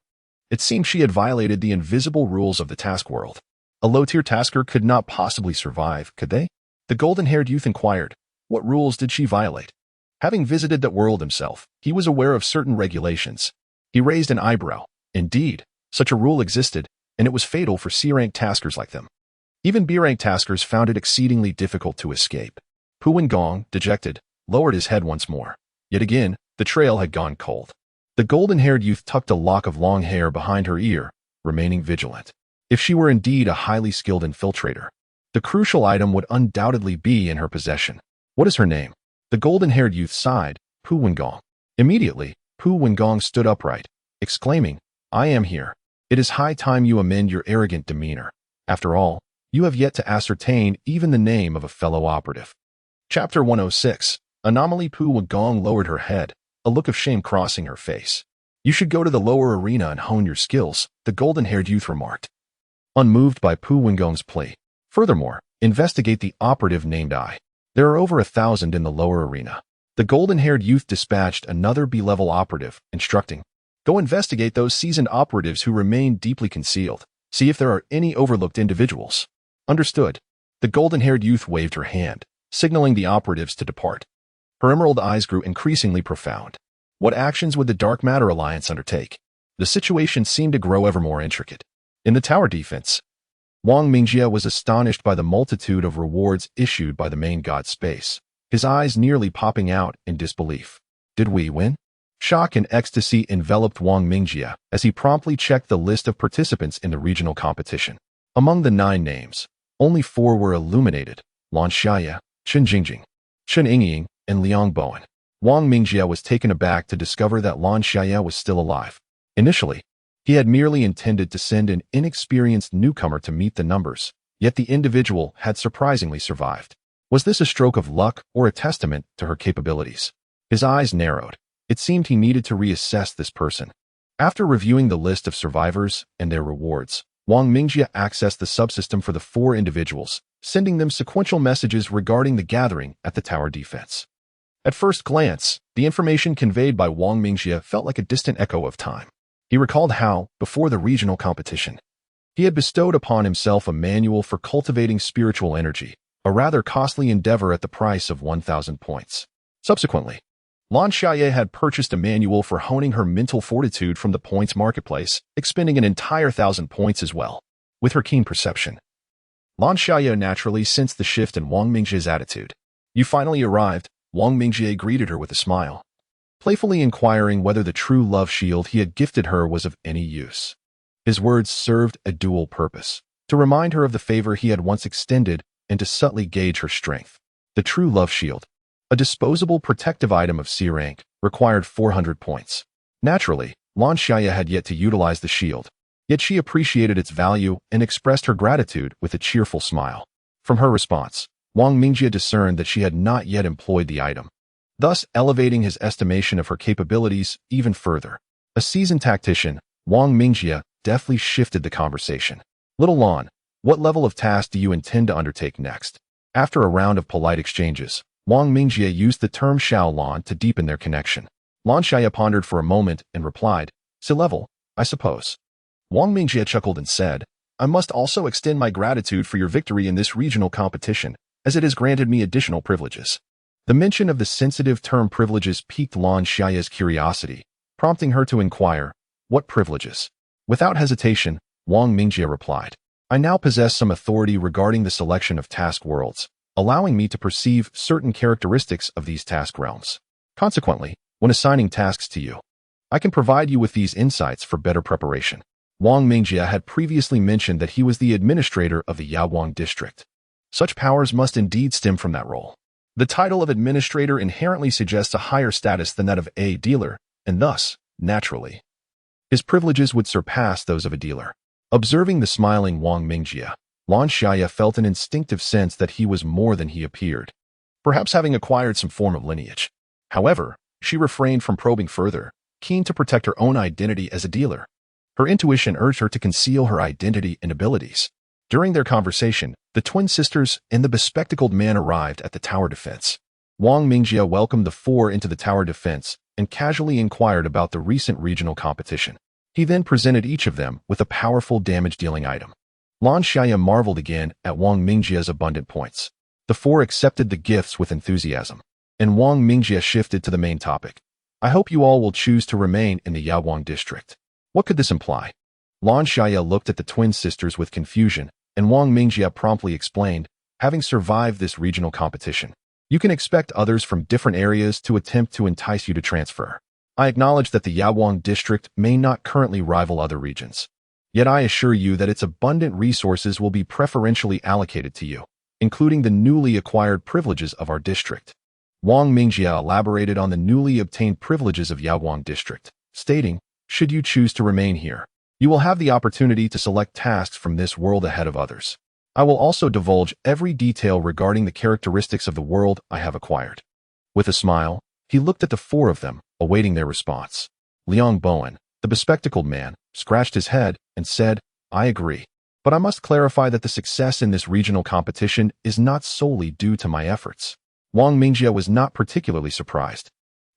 it seemed she had violated the invisible rules of the task world. A low-tier tasker could not possibly survive, could they?" The golden-haired youth inquired. What rules did she violate? Having visited that world himself, he was aware of certain regulations. He raised an eyebrow. Indeed, such a rule existed, and it was fatal for C-rank taskers like them. Even B-rank taskers found it exceedingly difficult to escape. Puwen Gong, dejected, lowered his head once more. Yet again, the trail had gone cold. The golden-haired youth tucked a lock of long hair behind her ear, remaining vigilant. If she were indeed a highly skilled infiltrator, the crucial item would undoubtedly be in her possession. "What is her name?" The golden-haired youth sighed. "Puwen Gong." Immediately, Puwen Gong stood upright, exclaiming, "I am here. It is high time you amend your arrogant demeanor. After all, you have yet to ascertain even the name of a fellow operative." Chapter 106. Anomaly. Puwen Gong lowered her head, a look of shame crossing her face. "You should go to the lower arena and hone your skills," the golden-haired youth remarked, unmoved by Puwen Gong's plea. "Furthermore, investigate the operative named I. There are over 1,000 in the lower arena." The golden-haired youth dispatched another B-level operative, instructing, "Go investigate those seasoned operatives who remain deeply concealed. See if there are any overlooked individuals." "Understood." The golden-haired youth waved her hand, signaling the operatives to depart. Her emerald eyes grew increasingly profound. What actions would the Dark Matter Alliance undertake? The situation seemed to grow ever more intricate. In the tower defense, Wang Mingjie was astonished by the multitude of rewards issued by the Main Deity Space, his eyes nearly popping out in disbelief. Did we win? Shock and ecstasy enveloped Wang Mingjie as he promptly checked the list of participants in the regional competition. Among the 9 names, only 4 were illuminated: Lan Xiaye, Chen Jingjing, Chen Yingying, and Liang Bowen. Wang Mingjie was taken aback to discover that Lan Xiaye was still alive. Initially, he had merely intended to send an inexperienced newcomer to meet the numbers, Yet the individual had surprisingly survived. Was this a stroke of luck or a testament to her capabilities? His eyes narrowed. It seemed he needed to reassess this person. After reviewing the list of survivors and their rewards, Wang Mingjie accessed the subsystem for the 4 individuals, sending them sequential messages regarding the gathering at the tower defense. At first glance, the information conveyed by Wang Mingjie felt like a distant echo of time. He recalled how, before the regional competition, he had bestowed upon himself a manual for cultivating spiritual energy, a rather costly endeavor at the price of 1,000 points. Subsequently, Lan Xiaye had purchased a manual for honing her mental fortitude from the points marketplace, expending an entire 1,000 points as well. With her keen perception, Lan Xiaye naturally sensed the shift in Wang Mingjie's attitude. "You finally arrived," Wang Mingjie greeted her with a smile, playfully inquiring whether the true love shield he had gifted her was of any use. His words served a dual purpose, to remind her of the favor he had once extended and to subtly gauge her strength. The true love shield, a disposable protective item of C rank, required 400 points. Naturally, Lan Xiaye had yet to utilize the shield, yet she appreciated its value and expressed her gratitude with a cheerful smile. From her response, Wang Mingjie discerned that she had not yet employed the item, thus elevating his estimation of her capabilities even further. A seasoned tactician, Wang Mingjie deftly shifted the conversation. "Little Lan, what level of task do you intend to undertake next?" After a round of polite exchanges, Wang Mingjie used the term Xiao Lan to deepen their connection. Lan Xiaye pondered for a moment and replied, "C level, I suppose." Wang Mingjie chuckled and said, "I must also extend my gratitude for your victory in this regional competition, as it has granted me additional privileges." The mention of the sensitive term privileges piqued Lan Xiaye's curiosity, prompting her to inquire, "What privileges?" Without hesitation, Wang Mingjie replied, "I now possess some authority regarding the selection of task worlds, allowing me to perceive certain characteristics of these task realms. Consequently, when assigning tasks to you, I can provide you with these insights for better preparation." Wang Mingjie had previously mentioned that he was the administrator of the Yaoguang district. Such powers must indeed stem from that role. The title of administrator inherently suggests a higher status than that of a dealer, and thus, naturally, his privileges would surpass those of a dealer. Observing the smiling Wang Mingjie, Lan Xiaye felt an instinctive sense that he was more than he appeared, perhaps having acquired some form of lineage. However, she refrained from probing further, keen to protect her own identity as a dealer. Her intuition urged her to conceal her identity and abilities. During their conversation, the twin sisters and the bespectacled man arrived at the tower defense. Wang Mingjie welcomed the 4 into the tower defense and casually inquired about the recent regional competition. He then presented each of them with a powerful damage-dealing item. Lan Xiaye marveled again at Wang Mingjie's abundant points. The 4 accepted the gifts with enthusiasm, and Wang Mingjie shifted to the main topic. "I hope you all will choose to remain in the Yaoguang district." What could this imply? Lan Xiaye looked at the twin sisters with confusion, and Wang Mingjie promptly explained, "Having survived this regional competition, you can expect others from different areas to attempt to entice you to transfer. I acknowledge that the Yaoguang district may not currently rival other regions. Yet I assure you that its abundant resources will be preferentially allocated to you, including the newly acquired privileges of our district." Wang Mingjie elaborated on the newly obtained privileges of Yaoguang district, stating, "Should you choose to remain here, you will have the opportunity to select tasks from this world ahead of others. I will also divulge every detail regarding the characteristics of the world I have acquired." With a smile, he looked at the 4 of them, awaiting their response. Liang Bowen, the bespectacled man, scratched his head and said, "I agree. But I must clarify that the success in this regional competition is not solely due to my efforts." Wang Mingjie was not particularly surprised.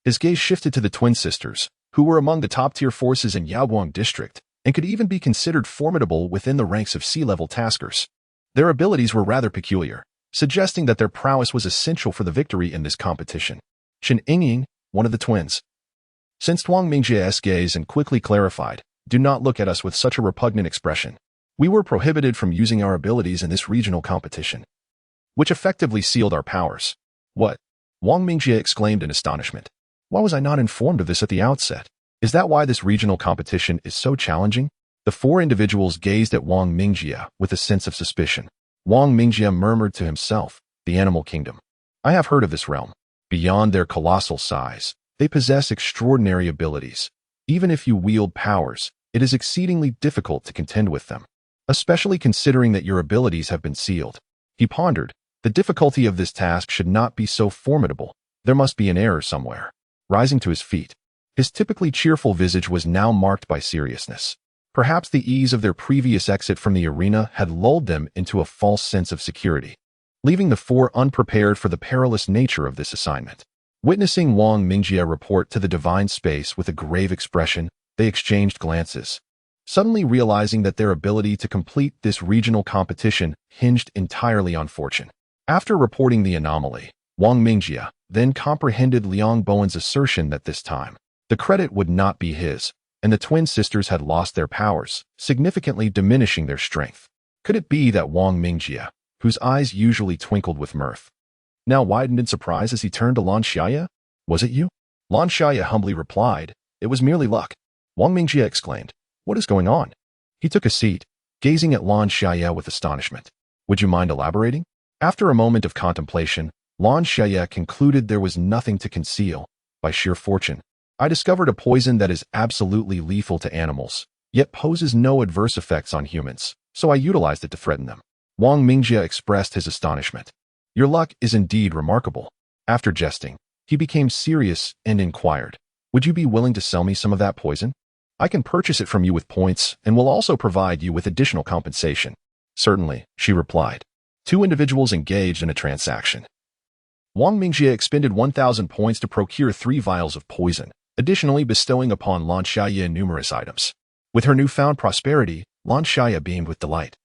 His gaze shifted to the twin sisters, who were among the top-tier forces in Yaoguang district and could even be considered formidable within the ranks of C-level taskers. Their abilities were rather peculiar, suggesting that their prowess was essential for the victory in this competition. Chen Yingying, one of the twins, sensed Wang Mingjie's gaze and quickly clarified, "Do not look at us with such a repugnant expression. We were prohibited from using our abilities in this regional competition, which effectively sealed our powers." "What?" Wang Mingjie exclaimed in astonishment. "Why was I not informed of this at the outset? Is that why this regional competition is so challenging?" The 4 individuals gazed at Wang Mingjie with a sense of suspicion. Wang Mingjie murmured to himself, "The animal kingdom. I have heard of this realm. Beyond their colossal size, they possess extraordinary abilities. Even if you wield powers, it is exceedingly difficult to contend with them." especially considering that your abilities have been sealed. He pondered. The difficulty of this task should not be so formidable. There must be an error somewhere. Rising to his feet, his typically cheerful visage was now marked by seriousness. Perhaps the ease of their previous exit from the arena had lulled them into a false sense of security, leaving the four unprepared for the perilous nature of this assignment. Witnessing Wang Mingjie report to the divine space with a grave expression, they exchanged glances, suddenly realizing that their ability to complete this regional competition hinged entirely on fortune. After reporting the anomaly, Wang Mingjie then comprehended Liang Bowen's assertion that this time, the credit would not be his, and the twin sisters had lost their powers, significantly diminishing their strength. Could it be that Wang Mingjie, whose eyes usually twinkled with mirth, now widened in surprise as he turned to Lan Xiaye? Was it you? Lan Xiaye humbly replied, "It was merely luck." Wang Mingjie exclaimed, "What is going on?" He took a seat, gazing at Lan Xiaye with astonishment. "Would you mind elaborating?" After a moment of contemplation, Lan Xiaye concluded there was nothing to conceal. By sheer fortune, I discovered a poison that is absolutely lethal to animals, yet poses no adverse effects on humans, so I utilized it to threaten them. Wang Mingjie expressed his astonishment. "Your luck is indeed remarkable." After jesting, he became serious and inquired, "Would you be willing to sell me some of that poison? I can purchase it from you with points and will also provide you with additional compensation." "Certainly," she replied. Two individuals engaged in a transaction. Wang Mingjie expended 1,000 points to procure 3 vials of poison, additionally bestowing upon Lan Xiaye numerous items. With her newfound prosperity, Lan Xiaye beamed with delight,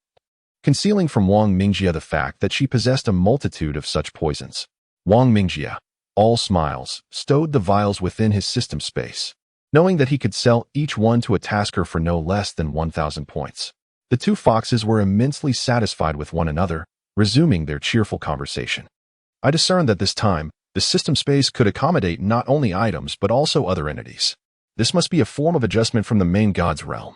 concealing from Wang Mingjie the fact that she possessed a multitude of such poisons. Wang Mingjie, all smiles, stowed the vials within his system space, knowing that he could sell each one to a tasker for no less than 1,000 points. The two foxes were immensely satisfied with one another, resuming their cheerful conversation. I discerned that this time, the system space could accommodate not only items but also other entities. This must be a form of adjustment from the main god's realm.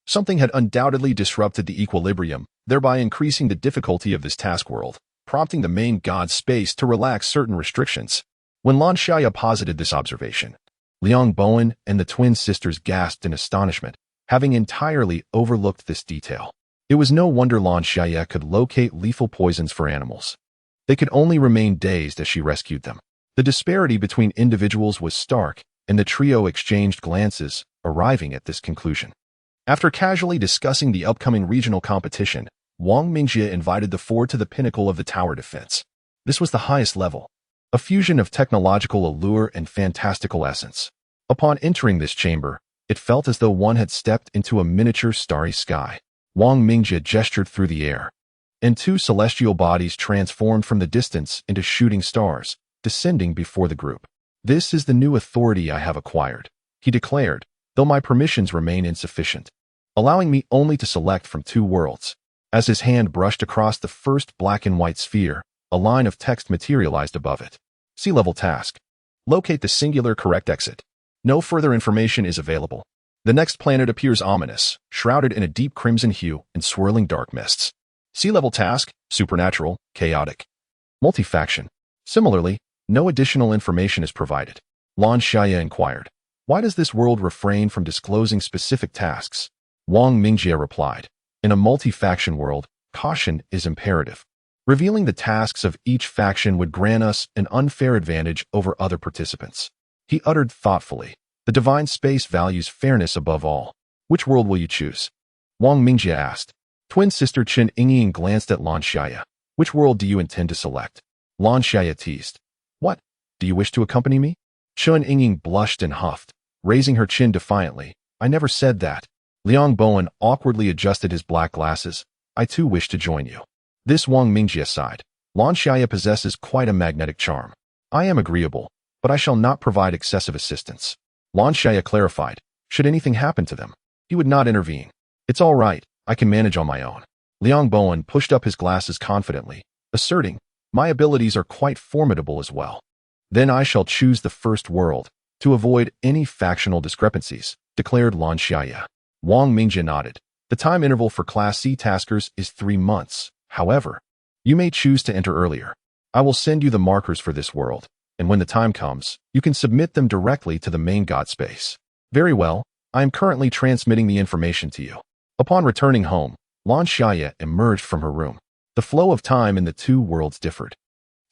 Something had undoubtedly disrupted the equilibrium, thereby increasing the difficulty of this task world, prompting the main god's space to relax certain restrictions. When Lan Xiaye posited this observation, Liang Bowen and the twin sisters gasped in astonishment, having entirely overlooked this detail. It was no wonder Lan Xiaye could locate lethal poisons for animals. They could only remain dazed as she rescued them. The disparity between individuals was stark, and the trio exchanged glances, arriving at this conclusion. After casually discussing the upcoming regional competition, Wang Mingjie invited the four to the pinnacle of the tower defense. This was the highest level, a fusion of technological allure and fantastical essence. Upon entering this chamber, it felt as though one had stepped into a miniature starry sky. Wang Mingjie gestured through the air, and 2 celestial bodies transformed from the distance into shooting stars, descending before the group. "This is the new authority I have acquired," he declared, though my permissions remain insufficient, allowing me only to select from 2 worlds. As his hand brushed across the first black and white sphere, a line of text materialized above it. Sea level task. Locate the singular correct exit. No further information is available. The next planet appears ominous, shrouded in a deep crimson hue and swirling dark mists. Sea level task, supernatural, chaotic. Multi-faction. Similarly, no additional information is provided. Lan Xiaye inquired, "Why does this world refrain from disclosing specific tasks?" Wang Mingjie replied, "In a multi-faction world, caution is imperative. Revealing the tasks of each faction would grant us an unfair advantage over other participants." He uttered thoughtfully, "The divine space values fairness above all. Which world will you choose?" Wang Mingjie asked. Twin sister Chen Yingying glanced at Lan Xiaye. "Which world do you intend to select?" Lan Xiaye teased. "What? Do you wish to accompany me?" Chen Yingying blushed and huffed, raising her chin defiantly. "I never said that." Liang Bowen awkwardly adjusted his black glasses. "I too wish to join you." This Wang Mingjie sighed. "Lan Xiaye possesses quite a magnetic charm. I am agreeable, but I shall not provide excessive assistance." Lan Xiaye clarified, "Should anything happen to them, he would not intervene." "It's all right, I can manage on my own." Liang Bowen pushed up his glasses confidently, asserting, "My abilities are quite formidable as well." "Then I shall choose the first world, to avoid any factional discrepancies," declared Lan Xiaye. Wang Mingjie nodded. "The time interval for Class C taskers is 3 months. However, you may choose to enter earlier. I will send you the markers for this world, and when the time comes, you can submit them directly to the main god space." "Very well, I am currently transmitting the information to you." Upon returning home, Lan Xiaye emerged from her room. The flow of time in the two worlds differed.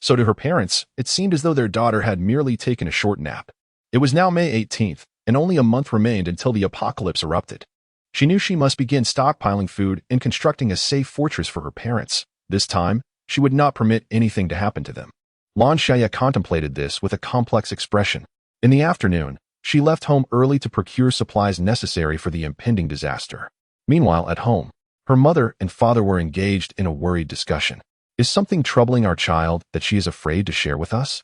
So to her parents, it seemed as though their daughter had merely taken a short nap. It was now May 18th, and only a month remained until the apocalypse erupted. She knew she must begin stockpiling food and constructing a safe fortress for her parents. This time, she would not permit anything to happen to them. Lan Xiaye contemplated this with a complex expression. In the afternoon, she left home early to procure supplies necessary for the impending disaster. Meanwhile, at home, her mother and father were engaged in a worried discussion. Is something troubling our child that she is afraid to share with us?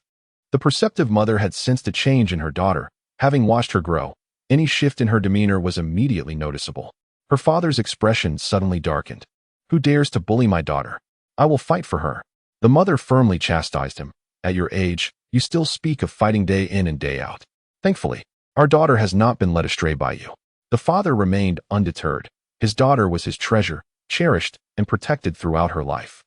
The perceptive mother had sensed a change in her daughter, having watched her grow. Any shift in her demeanor was immediately noticeable. Her father's expression suddenly darkened. Who dares to bully my daughter? I will fight for her. The mother firmly chastised him. At your age, you still speak of fighting day in and day out. Thankfully, our daughter has not been led astray by you. The father remained undeterred. His daughter was his treasure, cherished and protected throughout her life.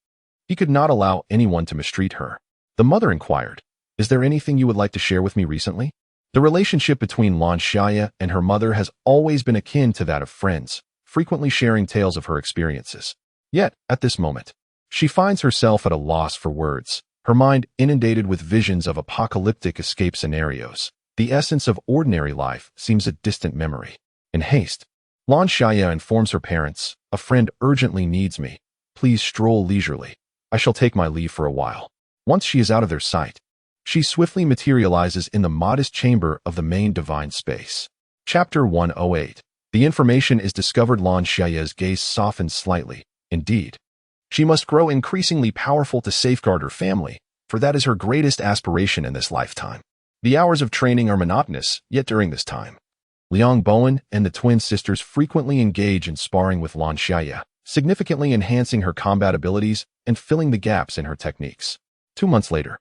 He could not allow anyone to mistreat her. The mother inquired, is there anything you would like to share with me recently? The relationship between Lan Xiaye and her mother has always been akin to that of friends, frequently sharing tales of her experiences. Yet, at this moment, she finds herself at a loss for words, her mind inundated with visions of apocalyptic escape scenarios. The essence of ordinary life seems a distant memory. In haste, Lan Xiaye informs her parents, a friend urgently needs me. Please stroll leisurely. I shall take my leave for a while. Once she is out of their sight, she swiftly materializes in the modest chamber of the main divine space. Chapter 108. The information is discovered. Lan Xiaye's gaze softened slightly. Indeed, she must grow increasingly powerful to safeguard her family, for that is her greatest aspiration in this lifetime. The hours of training are monotonous, yet during this time, Liang Bowen and the twin sisters frequently engage in sparring with Lan Xiaye, significantly enhancing her combat abilities and filling the gaps in her techniques. 2 months later,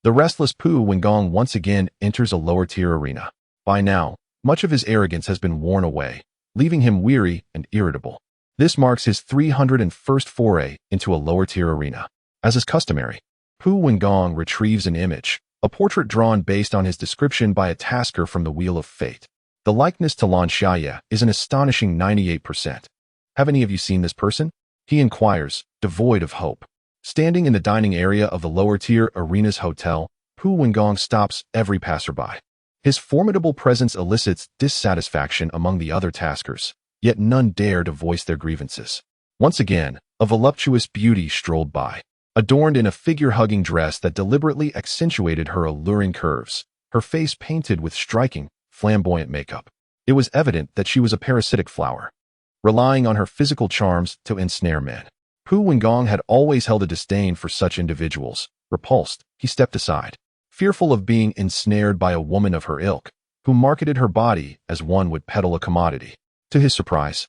the restless Pu Wengong once again enters a lower-tier arena. By now, much of his arrogance has been worn away, leaving him weary and irritable. This marks his 301st foray into a lower-tier arena. As is customary, Pu Wengong retrieves an image, a portrait drawn based on his description by a tasker from the Wheel of Fate. The likeness to Lan Xiaye is an astonishing 98%. Have any of you seen this person? He inquires, devoid of hope. Standing in the dining area of the lower-tier arena's hotel, Pu Wengong stops every passerby. His formidable presence elicits dissatisfaction among the other taskers, yet none dare to voice their grievances. Once again, a voluptuous beauty strolled by, adorned in a figure-hugging dress that deliberately accentuated her alluring curves, her face painted with striking, flamboyant makeup. It was evident that she was a parasitic flower, relying on her physical charms to ensnare men. Pu Wengong had always held a disdain for such individuals. Repulsed, he stepped aside, fearful of being ensnared by a woman of her ilk, who marketed her body as one would peddle a commodity. To his surprise,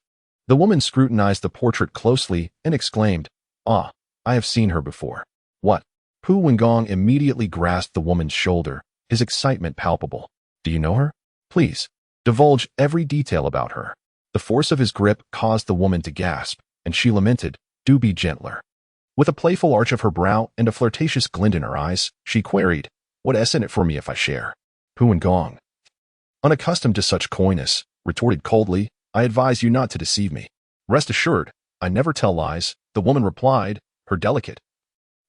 the woman scrutinized the portrait closely and exclaimed, "Ah, I have seen her before." "What?" Pu Wengong immediately grasped the woman's shoulder, his excitement palpable. "Do you know her? Please, divulge every detail about her." The force of his grip caused the woman to gasp, and she lamented, "Do be gentler." With a playful arch of her brow and a flirtatious glint in her eyes, she queried, "What is in it for me if I share?" Pu Wengong, unaccustomed to such coyness, retorted coldly, "I advise you not to deceive me." "Rest assured, I never tell lies," the woman replied, her delicate,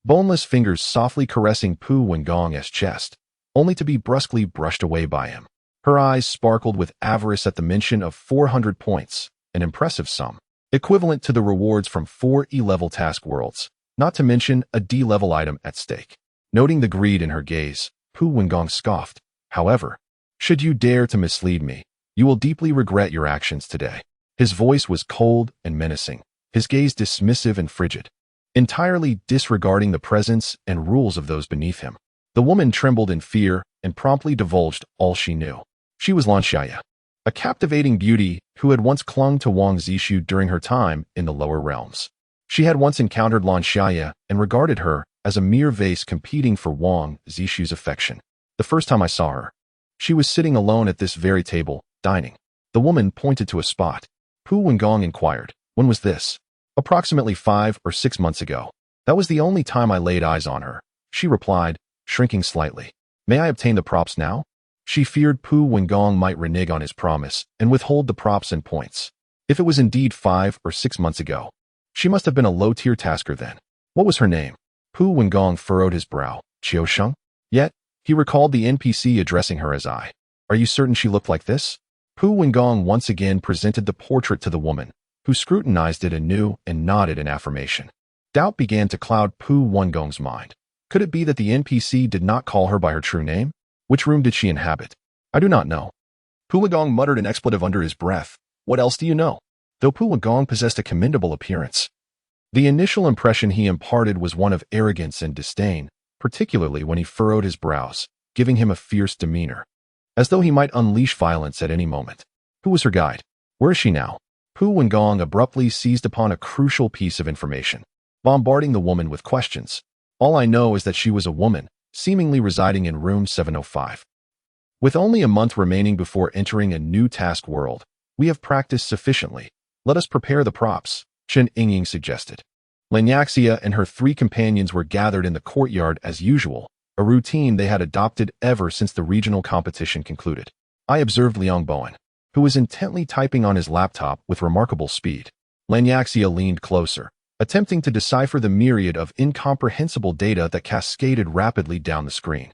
boneless fingers softly caressing Pu Wengong's chest, only to be brusquely brushed away by him. Her eyes sparkled with avarice at the mention of 400 points, an impressive sum, equivalent to the rewards from 4 E-level task worlds, not to mention a D-level item at stake. Noting the greed in her gaze, Pu Wengong scoffed, "However, should you dare to mislead me, you will deeply regret your actions today." His voice was cold and menacing, his gaze dismissive and frigid, entirely disregarding the presence and rules of those beneath him. The woman trembled in fear and promptly divulged all she knew. She was Lan Xiaye, a captivating beauty who had once clung to Wang Zishu during her time in the lower realms. She had once encountered Lan Xiaye and regarded her as a mere vase competing for Wang Zishu's affection. The first time I saw her, she was sitting alone at this very table, dining. The woman pointed to a spot. Pu Wengong inquired, "When was this?" "Approximately 5 or 6 months ago. That was the only time I laid eyes on her," she replied, shrinking slightly. "May I obtain the props now?" She feared Pu Wengong might renege on his promise and withhold the props and points. If it was indeed 5 or 6 months ago, She must have been a low-tier tasker then. What was her name? Pu Wengong furrowed his brow. Qiu Sheng? Yet, he recalled the NPC addressing her as I. Are you certain she looked like this? Pu Wengong once again presented the portrait to the woman, who scrutinized it anew and nodded in affirmation. Doubt began to cloud Pu Wengong's mind. Could it be that the NPC did not call her by her true name? Which room did she inhabit? I do not know. Pu Wengong muttered an expletive under his breath. What else do you know? Though Pu Wengong possessed a commendable appearance, the initial impression he imparted was one of arrogance and disdain, particularly when he furrowed his brows, giving him a fierce demeanor, as though he might unleash violence at any moment. Who was her guide? Where is she now? Pu Wengong abruptly seized upon a crucial piece of information, bombarding the woman with questions. All I know is that she was a woman, seemingly residing in room 705. With only a month remaining before entering a new task world, we have practiced sufficiently. Let us prepare the props, Chen Yingying suggested. Lan Xiaye and her 3 companions were gathered in the courtyard as usual, a routine they had adopted ever since the regional competition concluded. I observed Liang Bowen, who was intently typing on his laptop with remarkable speed. Lan Xiaye leaned closer, attempting to decipher the myriad of incomprehensible data that cascaded rapidly down the screen.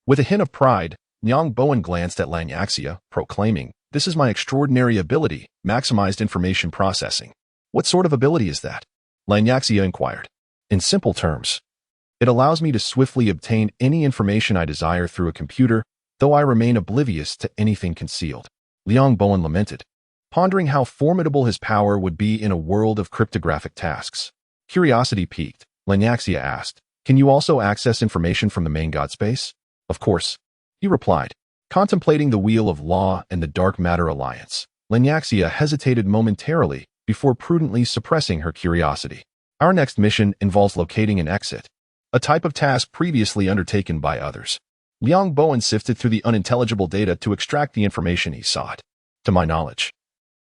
With a hint of pride, Liang Bowen glanced at Lan Xiaye, proclaiming, "This is my extraordinary ability, maximized information processing." What sort of ability is that? Lan Xiaye inquired. In simple terms, it allows me to swiftly obtain any information I desire through a computer, though I remain oblivious to anything concealed. Liang Bowen lamented, pondering how formidable his power would be in a world of cryptographic tasks. Curiosity piqued, Lan Xiaye asked, "Can you also access information from the main god space?" "Of course," he replied. Contemplating the wheel of law and the dark matter alliance, Lan Xiaye hesitated momentarily before prudently suppressing her curiosity. Our next mission involves locating an exit, a type of task previously undertaken by others. Liang Bowen sifted through the unintelligible data to extract the information he sought. To my knowledge,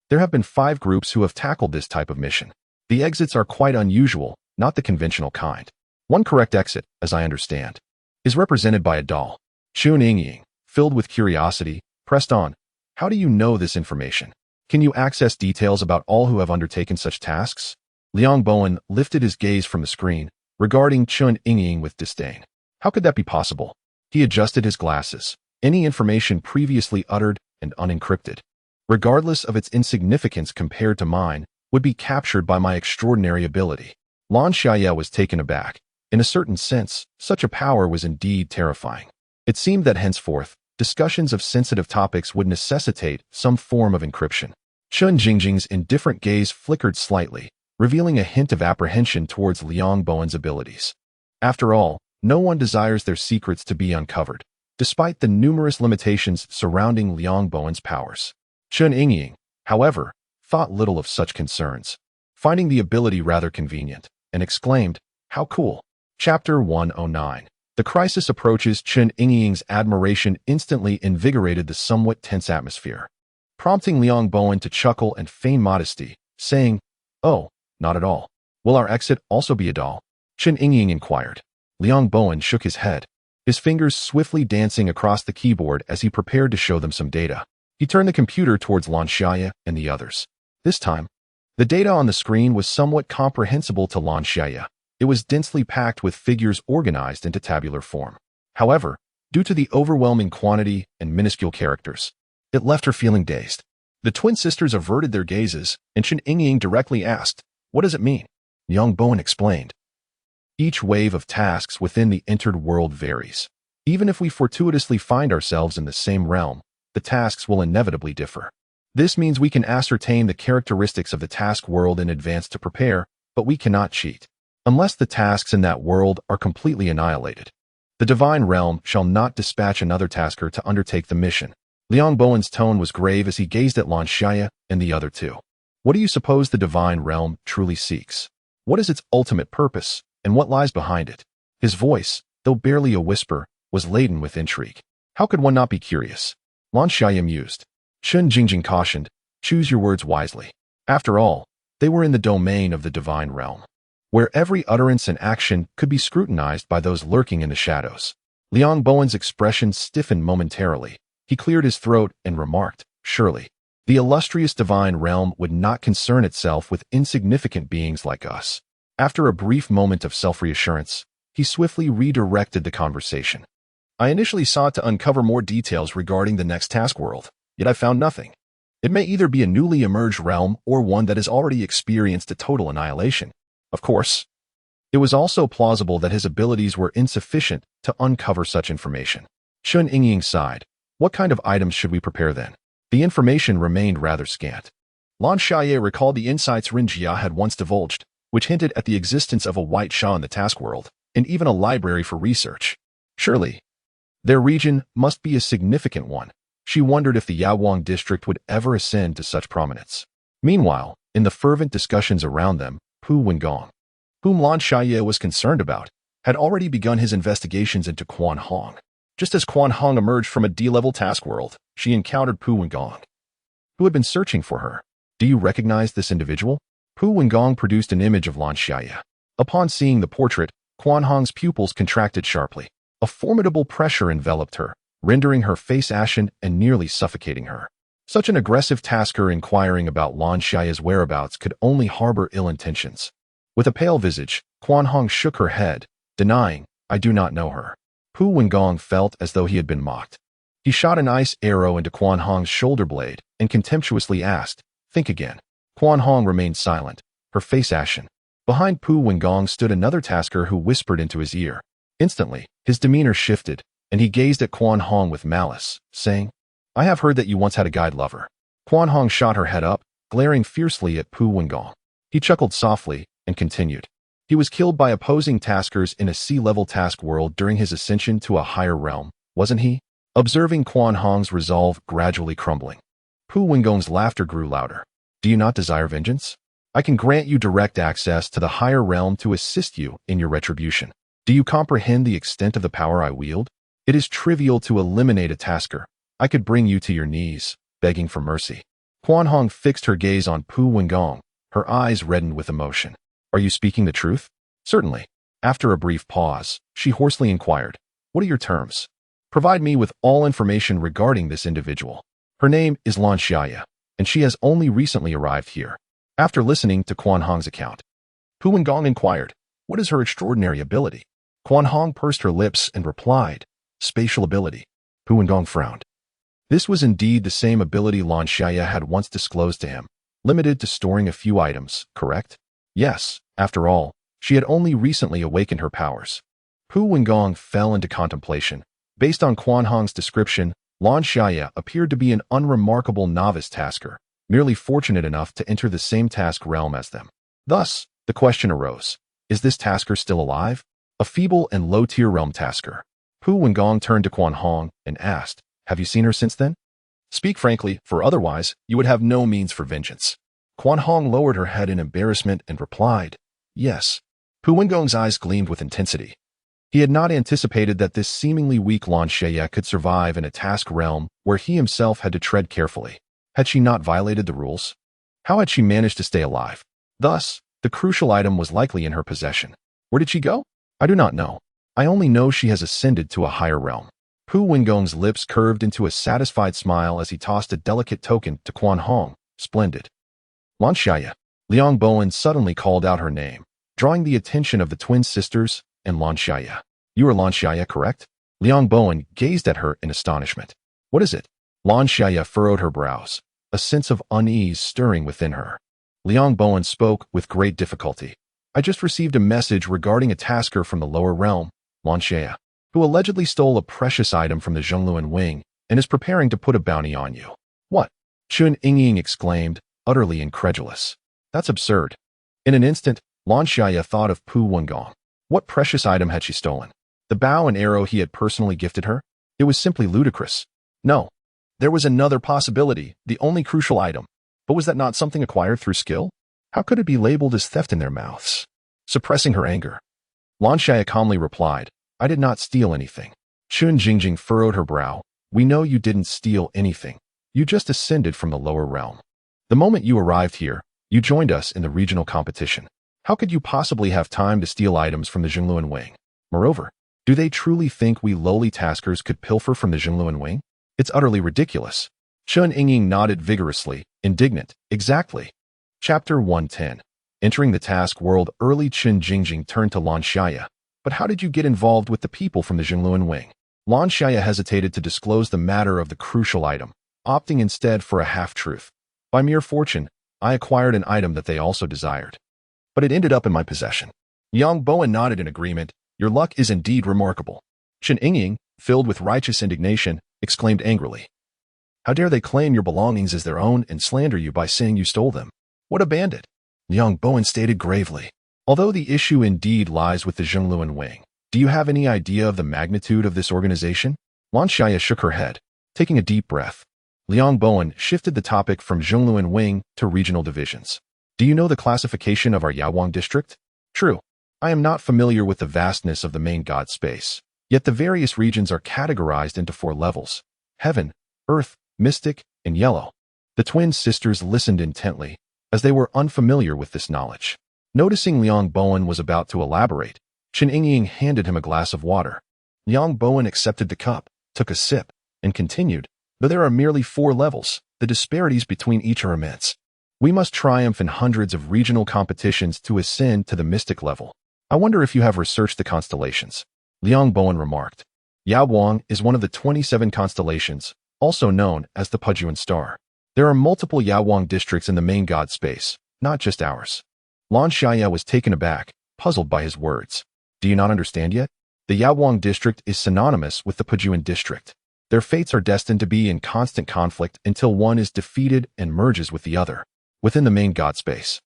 there have been 5 groups who have tackled this type of mission. The exits are quite unusual, not the conventional kind. One correct exit, as I understand, is represented by a doll. Chen Yingying, filled with curiosity, pressed on. How do you know this information? Can you access details about all who have undertaken such tasks? Liang Bowen lifted his gaze from the screen, regarding Chen Yingying with disdain. How could that be possible? He adjusted his glasses. Any information previously uttered and unencrypted, regardless of its insignificance compared to mine, would be captured by my extraordinary ability. Lan Xiaye was taken aback. In a certain sense, such a power was indeed terrifying. It seemed that henceforth, discussions of sensitive topics would necessitate some form of encryption. Chen Jingjing's indifferent gaze flickered slightly, revealing a hint of apprehension towards Liang Bowen's abilities. After all, no one desires their secrets to be uncovered, despite the numerous limitations surrounding Liang Bowen's powers. Chen Yingying, however, thought little of such concerns, finding the ability rather convenient, and exclaimed, "How cool." Chapter 109. The crisis approaches. Chen Yingying's admiration instantly invigorated the somewhat tense atmosphere, prompting Liang Bowen to chuckle and feign modesty, saying, "Oh, not at all. Will our exit also be a doll?" Chen Yingying inquired. Liang Bowen shook his head, his fingers swiftly dancing across the keyboard as he prepared to show them some data. He turned the computer towards Lan Xiaye and the others. This time, the data on the screen was somewhat comprehensible to Lan Xiaye. It was densely packed with figures organized into tabular form. However, due to the overwhelming quantity and minuscule characters, it left her feeling dazed. The twin sisters averted their gazes, and Chen Yingying directly asked, "What does it mean?" Liang Bowen explained. Each wave of tasks within the entered world varies. Even if we fortuitously find ourselves in the same realm, the tasks will inevitably differ. This means we can ascertain the characteristics of the task world in advance to prepare, but we cannot cheat. Unless the tasks in that world are completely annihilated, the divine realm shall not dispatch another tasker to undertake the mission. Liang Bowen's tone was grave as he gazed at Lan Xiaye and the other two. What do you suppose the divine realm truly seeks? What is its ultimate purpose, and what lies behind it? His voice, though barely a whisper, was laden with intrigue. How could one not be curious? Lan Xiaye mused. Chen Jingjing cautioned, "Choose your words wisely." After all, they were in the domain of the divine realm, where every utterance and action could be scrutinized by those lurking in the shadows. Liang Bowen's expression stiffened momentarily. He cleared his throat and remarked, "Surely, The illustrious divine realm would not concern itself with insignificant beings like us. After a brief moment of self-reassurance, he swiftly redirected the conversation. I initially sought to uncover more details regarding the next task world, yet I found nothing. It may either be a newly emerged realm or one that has already experienced a total annihilation. Of course, it was also plausible that his abilities were insufficient to uncover such information. Shun Yingying sighed. What kind of items should we prepare then? The information remained rather scant. Lan Xiaye recalled the insights Rin Jia had once divulged, which hinted at the existence of a white Sha in the task world, and even a library for research. Surely, their region must be a significant one. She wondered if the Yawang district would ever ascend to such prominence. Meanwhile, in the fervent discussions around them, Pu Wengong, whom Lan Xiaye was concerned about, had already begun his investigations into Quan Hong. Just as Quan Hong emerged from a D-level task world, she encountered Pu Wengong, who had been searching for her. Do you recognize this individual? Pu Wengong produced an image of Lan Xiaye. Upon seeing the portrait, Quan Hong's pupils contracted sharply. A formidable pressure enveloped her, rendering her face ashen and nearly suffocating her. Such an aggressive tasker inquiring about Lan Xiaye's whereabouts could only harbor ill intentions. With a pale visage, Quan Hong shook her head, denying, I do not know her. Pu Wengong felt as though he had been mocked. He shot an ice arrow into Quan Hong's shoulder blade and contemptuously asked, think again. Quan Hong remained silent, her face ashen. Behind Pu Wengong stood another tasker who whispered into his ear. Instantly, his demeanor shifted, and he gazed at Quan Hong with malice, saying, I have heard that you once had a guide lover. Quan Hong shot her head up, glaring fiercely at Pu Wengong. He chuckled softly and continued. He was killed by opposing taskers in a sea-level task world during his ascension to a higher realm, wasn't he? Observing Quan Hong's resolve gradually crumbling, Pu Wengong's laughter grew louder. Do you not desire vengeance? I can grant you direct access to the higher realm to assist you in your retribution. Do you comprehend the extent of the power I wield? It is trivial to eliminate a tasker. I could bring you to your knees, begging for mercy. Quan Hong fixed her gaze on Pu Wengong, her eyes reddened with emotion. Are you speaking the truth? Certainly. After a brief pause, she hoarsely inquired, what are your terms? Provide me with all information regarding this individual. Her name is Lan Xiaye, and she has only recently arrived here. After listening to Quan Hong's account, Pu Wengong inquired, what is her extraordinary ability? Quan Hong pursed her lips and replied, spatial ability. Pu Wengong frowned. This was indeed the same ability Lan Xiaye had once disclosed to him, limited to storing a few items, correct? Yes, after all, she had only recently awakened her powers. Pu Wengong fell into contemplation. Based on Quan Hong's description, Lan Xiaye appeared to be an unremarkable novice tasker, merely fortunate enough to enter the same task realm as them. Thus, the question arose, is this tasker still alive? A feeble and low-tier realm tasker. Pu Wengong turned to Quan Hong and asked, have you seen her since then? Speak frankly, for otherwise, you would have no means for vengeance. Quan Hong lowered her head in embarrassment and replied, yes. Pu Wengong's eyes gleamed with intensity. He had not anticipated that this seemingly weak Lan Xiaye could survive in a task realm where he himself had to tread carefully. Had she not violated the rules? How had she managed to stay alive? Thus, the crucial item was likely in her possession. Where did she go? I do not know. I only know she has ascended to a higher realm. Pu Wengong's lips curved into a satisfied smile as he tossed a delicate token to Quan Hong. Splendid. Lan Xiaye. Liang Bowen suddenly called out her name, drawing the attention of the twin sisters and Lan Xiaye. You are Lan Xiaye, correct? Liang Bowen gazed at her in astonishment. What is it? Lan Xiaye furrowed her brows, a sense of unease stirring within her. Liang Bowen spoke with great difficulty. I just received a message regarding a tasker from the lower realm, Lan Xiaye, who allegedly stole a precious item from the Zhongluan wing and is preparing to put a bounty on you. What? Shun Yingying exclaimed, utterly incredulous. That's absurd. In an instant, Lan Xiaye thought of Pu Wengong. What precious item had she stolen? The bow and arrow he had personally gifted her? It was simply ludicrous. No. There was another possibility, the only crucial item. But was that not something acquired through skill? How could it be labeled as theft in their mouths? Suppressing her anger, Lan Xiaye calmly replied, I did not steal anything. Shun Jingjing furrowed her brow. We know you didn't steal anything. You just ascended from the lower realm. The moment you arrived here, you joined us in the regional competition. How could you possibly have time to steal items from the Zhongluan wing? Moreover, do they truly think we lowly taskers could pilfer from the Zhongluan wing? It's utterly ridiculous. Chun Yingying nodded vigorously, indignant. Exactly. Chapter 110. Entering the task world early, Chun Jingjing turned to Lan Xiaye. But how did you get involved with the people from the Jingluan wing? Lan Xiaye hesitated to disclose the matter of the crucial item, opting instead for a half-truth. By mere fortune, I acquired an item that they also desired. But it ended up in my possession. Yang Bowen nodded in agreement. Your luck is indeed remarkable. Chun Yingying, filled with righteous indignation, exclaimed angrily. How dare they claim your belongings as their own and slander you by saying you stole them? What a bandit! Yang Bowen stated gravely. Although the issue indeed lies with the Jingluan wing, do you have any idea of the magnitude of this organization? Lan Xiaye shook her head, taking a deep breath. Liang Bowen shifted the topic from Jingluan wing to regional divisions. Do you know the classification of our Yawang district? True. I am not familiar with the vastness of the main god space, yet the various regions are categorized into 4 levels: heaven, earth, mystic, and yellow. The twin sisters listened intently, as they were unfamiliar with this knowledge. Noticing Liang Bowen was about to elaborate, Chun Yingying handed him a glass of water. Liang Bowen accepted the cup, took a sip, and continued. Though there are merely 4 levels, the disparities between each are immense. We must triumph in hundreds of regional competitions to ascend to the mystic level. I wonder if you have researched the constellations. Liang Bowen remarked. Yawang is one of the 27 constellations, also known as the Pujuan star. There are multiple Yawang districts in the main god space, not just ours. Lan Xiaye was taken aback, puzzled by his words. Do you not understand yet? The Yawang district is synonymous with the Pujuan district. Their fates are destined to be in constant conflict until one is defeated and merges with the other, within the main god space.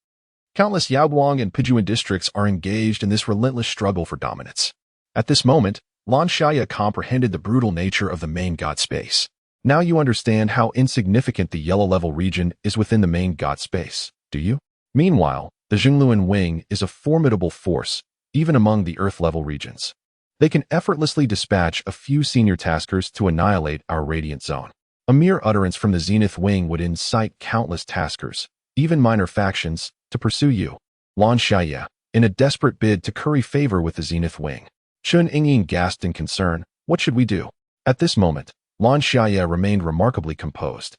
Countless Yawang and Pujuan districts are engaged in this relentless struggle for dominance. At this moment, Lan Xiaye comprehended the brutal nature of the main god space. Now you understand how insignificant the yellow-level region is within the main god space, do you? Meanwhile, the Jingluan wing is a formidable force, even among the earth-level regions. They can effortlessly dispatch a few senior taskers to annihilate our radiant zone. A mere utterance from the Zenith wing would incite countless taskers, even minor factions, to pursue you. Lan Xiaye, in a desperate bid to curry favor with the Zenith wing. Chun Yingying gasped in concern. What should we do? At this moment, Lan Xiaye remained remarkably composed.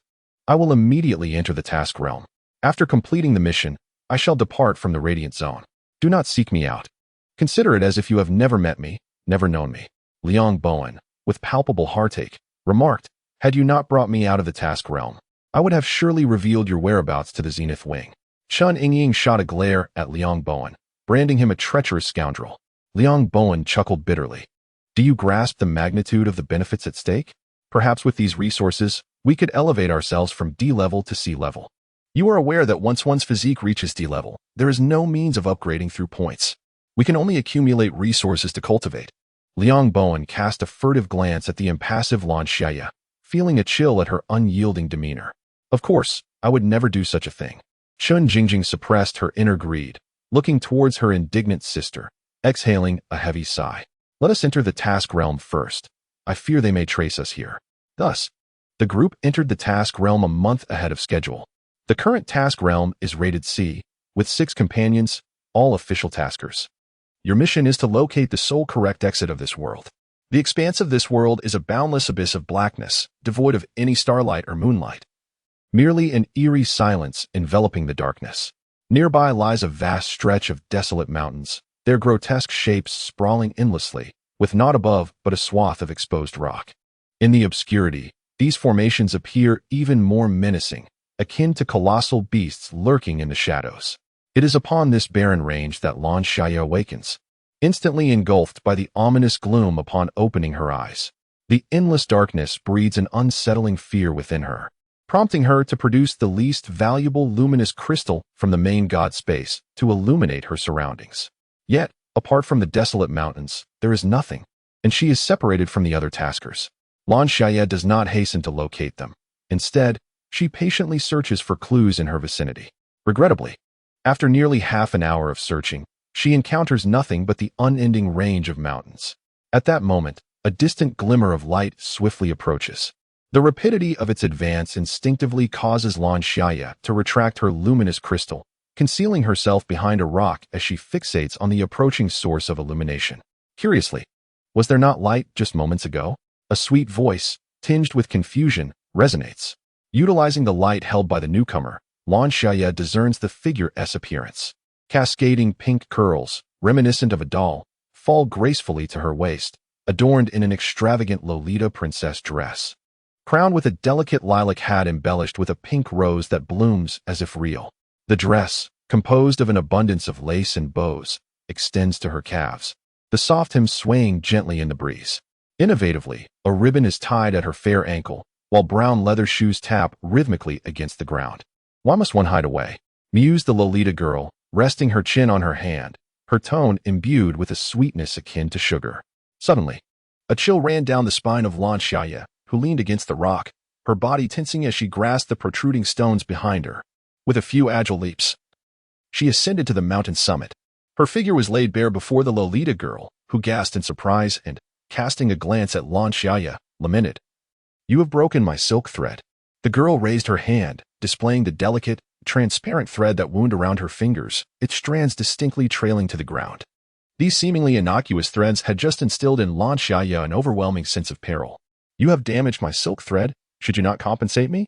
I will immediately enter the task realm. After completing the mission, I shall depart from the radiant zone. Do not seek me out. Consider it as if you have never met me, never known me. Liang Bowen, with palpable heartache, remarked, had you not brought me out of the task realm, I would have surely revealed your whereabouts to the Zenith wing. Chun Yingying shot a glare at Liang Bowen, branding him a treacherous scoundrel. Liang Bowen chuckled bitterly. Do you grasp the magnitude of the benefits at stake? Perhaps with these resources, we could elevate ourselves from D level to C level. You are aware that once one's physique reaches D level, there is no means of upgrading through points. We can only accumulate resources to cultivate. Liang Bowen cast a furtive glance at the impassive Lan Xiaye, feeling a chill at her unyielding demeanor. Of course, I would never do such a thing. Chun Jingjing suppressed her inner greed, looking towards her indignant sister, exhaling a heavy sigh. Let us enter the task realm first. I fear they may trace us here. Thus, the group entered the task realm a month ahead of schedule. The current task realm is rated C, with 6 companions, all official taskers. Your mission is to locate the sole correct exit of this world. The expanse of this world is a boundless abyss of blackness, devoid of any starlight or moonlight. Merely an eerie silence enveloping the darkness. Nearby lies a vast stretch of desolate mountains, their grotesque shapes sprawling endlessly, with naught above but a swath of exposed rock. In the obscurity, these formations appear even more menacing, akin to colossal beasts lurking in the shadows. It is upon this barren range that Lan Xiaye awakens, instantly engulfed by the ominous gloom upon opening her eyes. The endless darkness breeds an unsettling fear within her, prompting her to produce the least valuable luminous crystal from the main god space to illuminate her surroundings. Yet, apart from the desolate mountains, there is nothing, and she is separated from the other taskers. Lan Xiaye does not hasten to locate them. Instead, she patiently searches for clues in her vicinity. Regrettably, after nearly half an hour of searching, she encounters nothing but the unending range of mountains. At that moment, a distant glimmer of light swiftly approaches. The rapidity of its advance instinctively causes Lan Xiaye to retract her luminous crystal, concealing herself behind a rock as she fixates on the approaching source of illumination. Curiously, was there not light just moments ago? A sweet voice, tinged with confusion, resonates. Utilizing the light held by the newcomer, Lan Xiaye discerns the figure's appearance. Cascading pink curls, reminiscent of a doll, fall gracefully to her waist, adorned in an extravagant Lolita princess dress. Crowned with a delicate lilac hat embellished with a pink rose that blooms as if real. The dress, composed of an abundance of lace and bows, extends to her calves, the soft hem swaying gently in the breeze. Innovatively, a ribbon is tied at her fair ankle, while brown leather shoes tap rhythmically against the ground. Why must one hide away? Mused the Lolita girl, resting her chin on her hand, her tone imbued with a sweetness akin to sugar. Suddenly, a chill ran down the spine of Lan Xiaye, who leaned against the rock, her body tensing as she grasped the protruding stones behind her. With a few agile leaps, she ascended to the mountain summit. Her figure was laid bare before the Lolita girl, who gasped in surprise and, casting a glance at Lan Xiaye, lamented, "You have broken my silk thread." The girl raised her hand, displaying the delicate, transparent thread that wound around her fingers, its strands distinctly trailing to the ground. These seemingly innocuous threads had just instilled in Lan Xiaye an overwhelming sense of peril. "You have damaged my silk thread. Should you not compensate me?"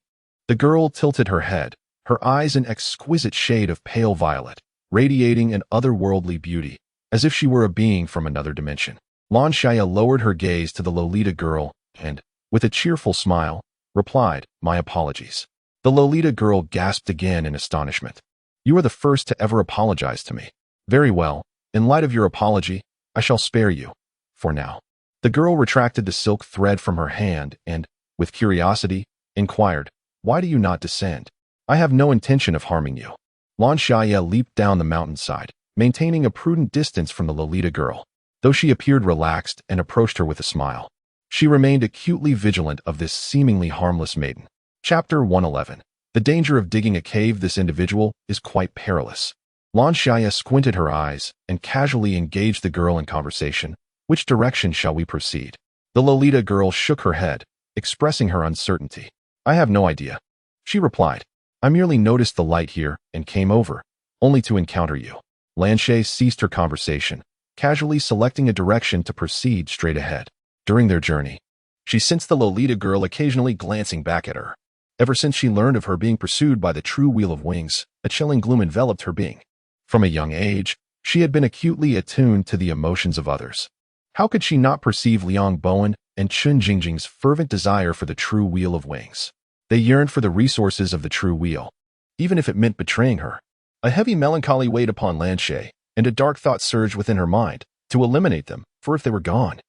The girl tilted her head, her eyes an exquisite shade of pale violet, radiating an otherworldly beauty, as if she were a being from another dimension. Lan Xiaye lowered her gaze to the Lolita girl and, with a cheerful smile, replied, "My apologies." The Lolita girl gasped again in astonishment. "You are the first to ever apologize to me." "Very well. In light of your apology, I shall spare you. For now." The girl retracted the silk thread from her hand and, with curiosity, inquired, "Why do you not descend?" "I have no intention of harming you." Lan Xiaye leaped down the mountainside, maintaining a prudent distance from the Lolita girl. Though she appeared relaxed and approached her with a smile, she remained acutely vigilant of this seemingly harmless maiden. Chapter 111. The danger of digging a cave. This individual is quite perilous. Lan Xiaye squinted her eyes and casually engaged the girl in conversation. "Which direction shall we proceed?" The Lolita girl shook her head, expressing her uncertainty. "I have no idea," she replied. "I merely noticed the light here and came over, only to encounter you." Lan Xiaye ceased her conversation, casually selecting a direction to proceed straight ahead. During their journey, she sensed the Lolita girl occasionally glancing back at her. Ever since she learned of her being pursued by the true Wheel of Wings, a chilling gloom enveloped her being. From a young age, she had been acutely attuned to the emotions of others. How could she not perceive Liang Bowen and Chun Jingjing's fervent desire for the true Wheel of Wings? They yearned for the resources of the true wheel, even if it meant betraying her. A heavy melancholy weighed upon Lan Xiaye, and a dark thought surged within her mind, to eliminate them, for if they were gone,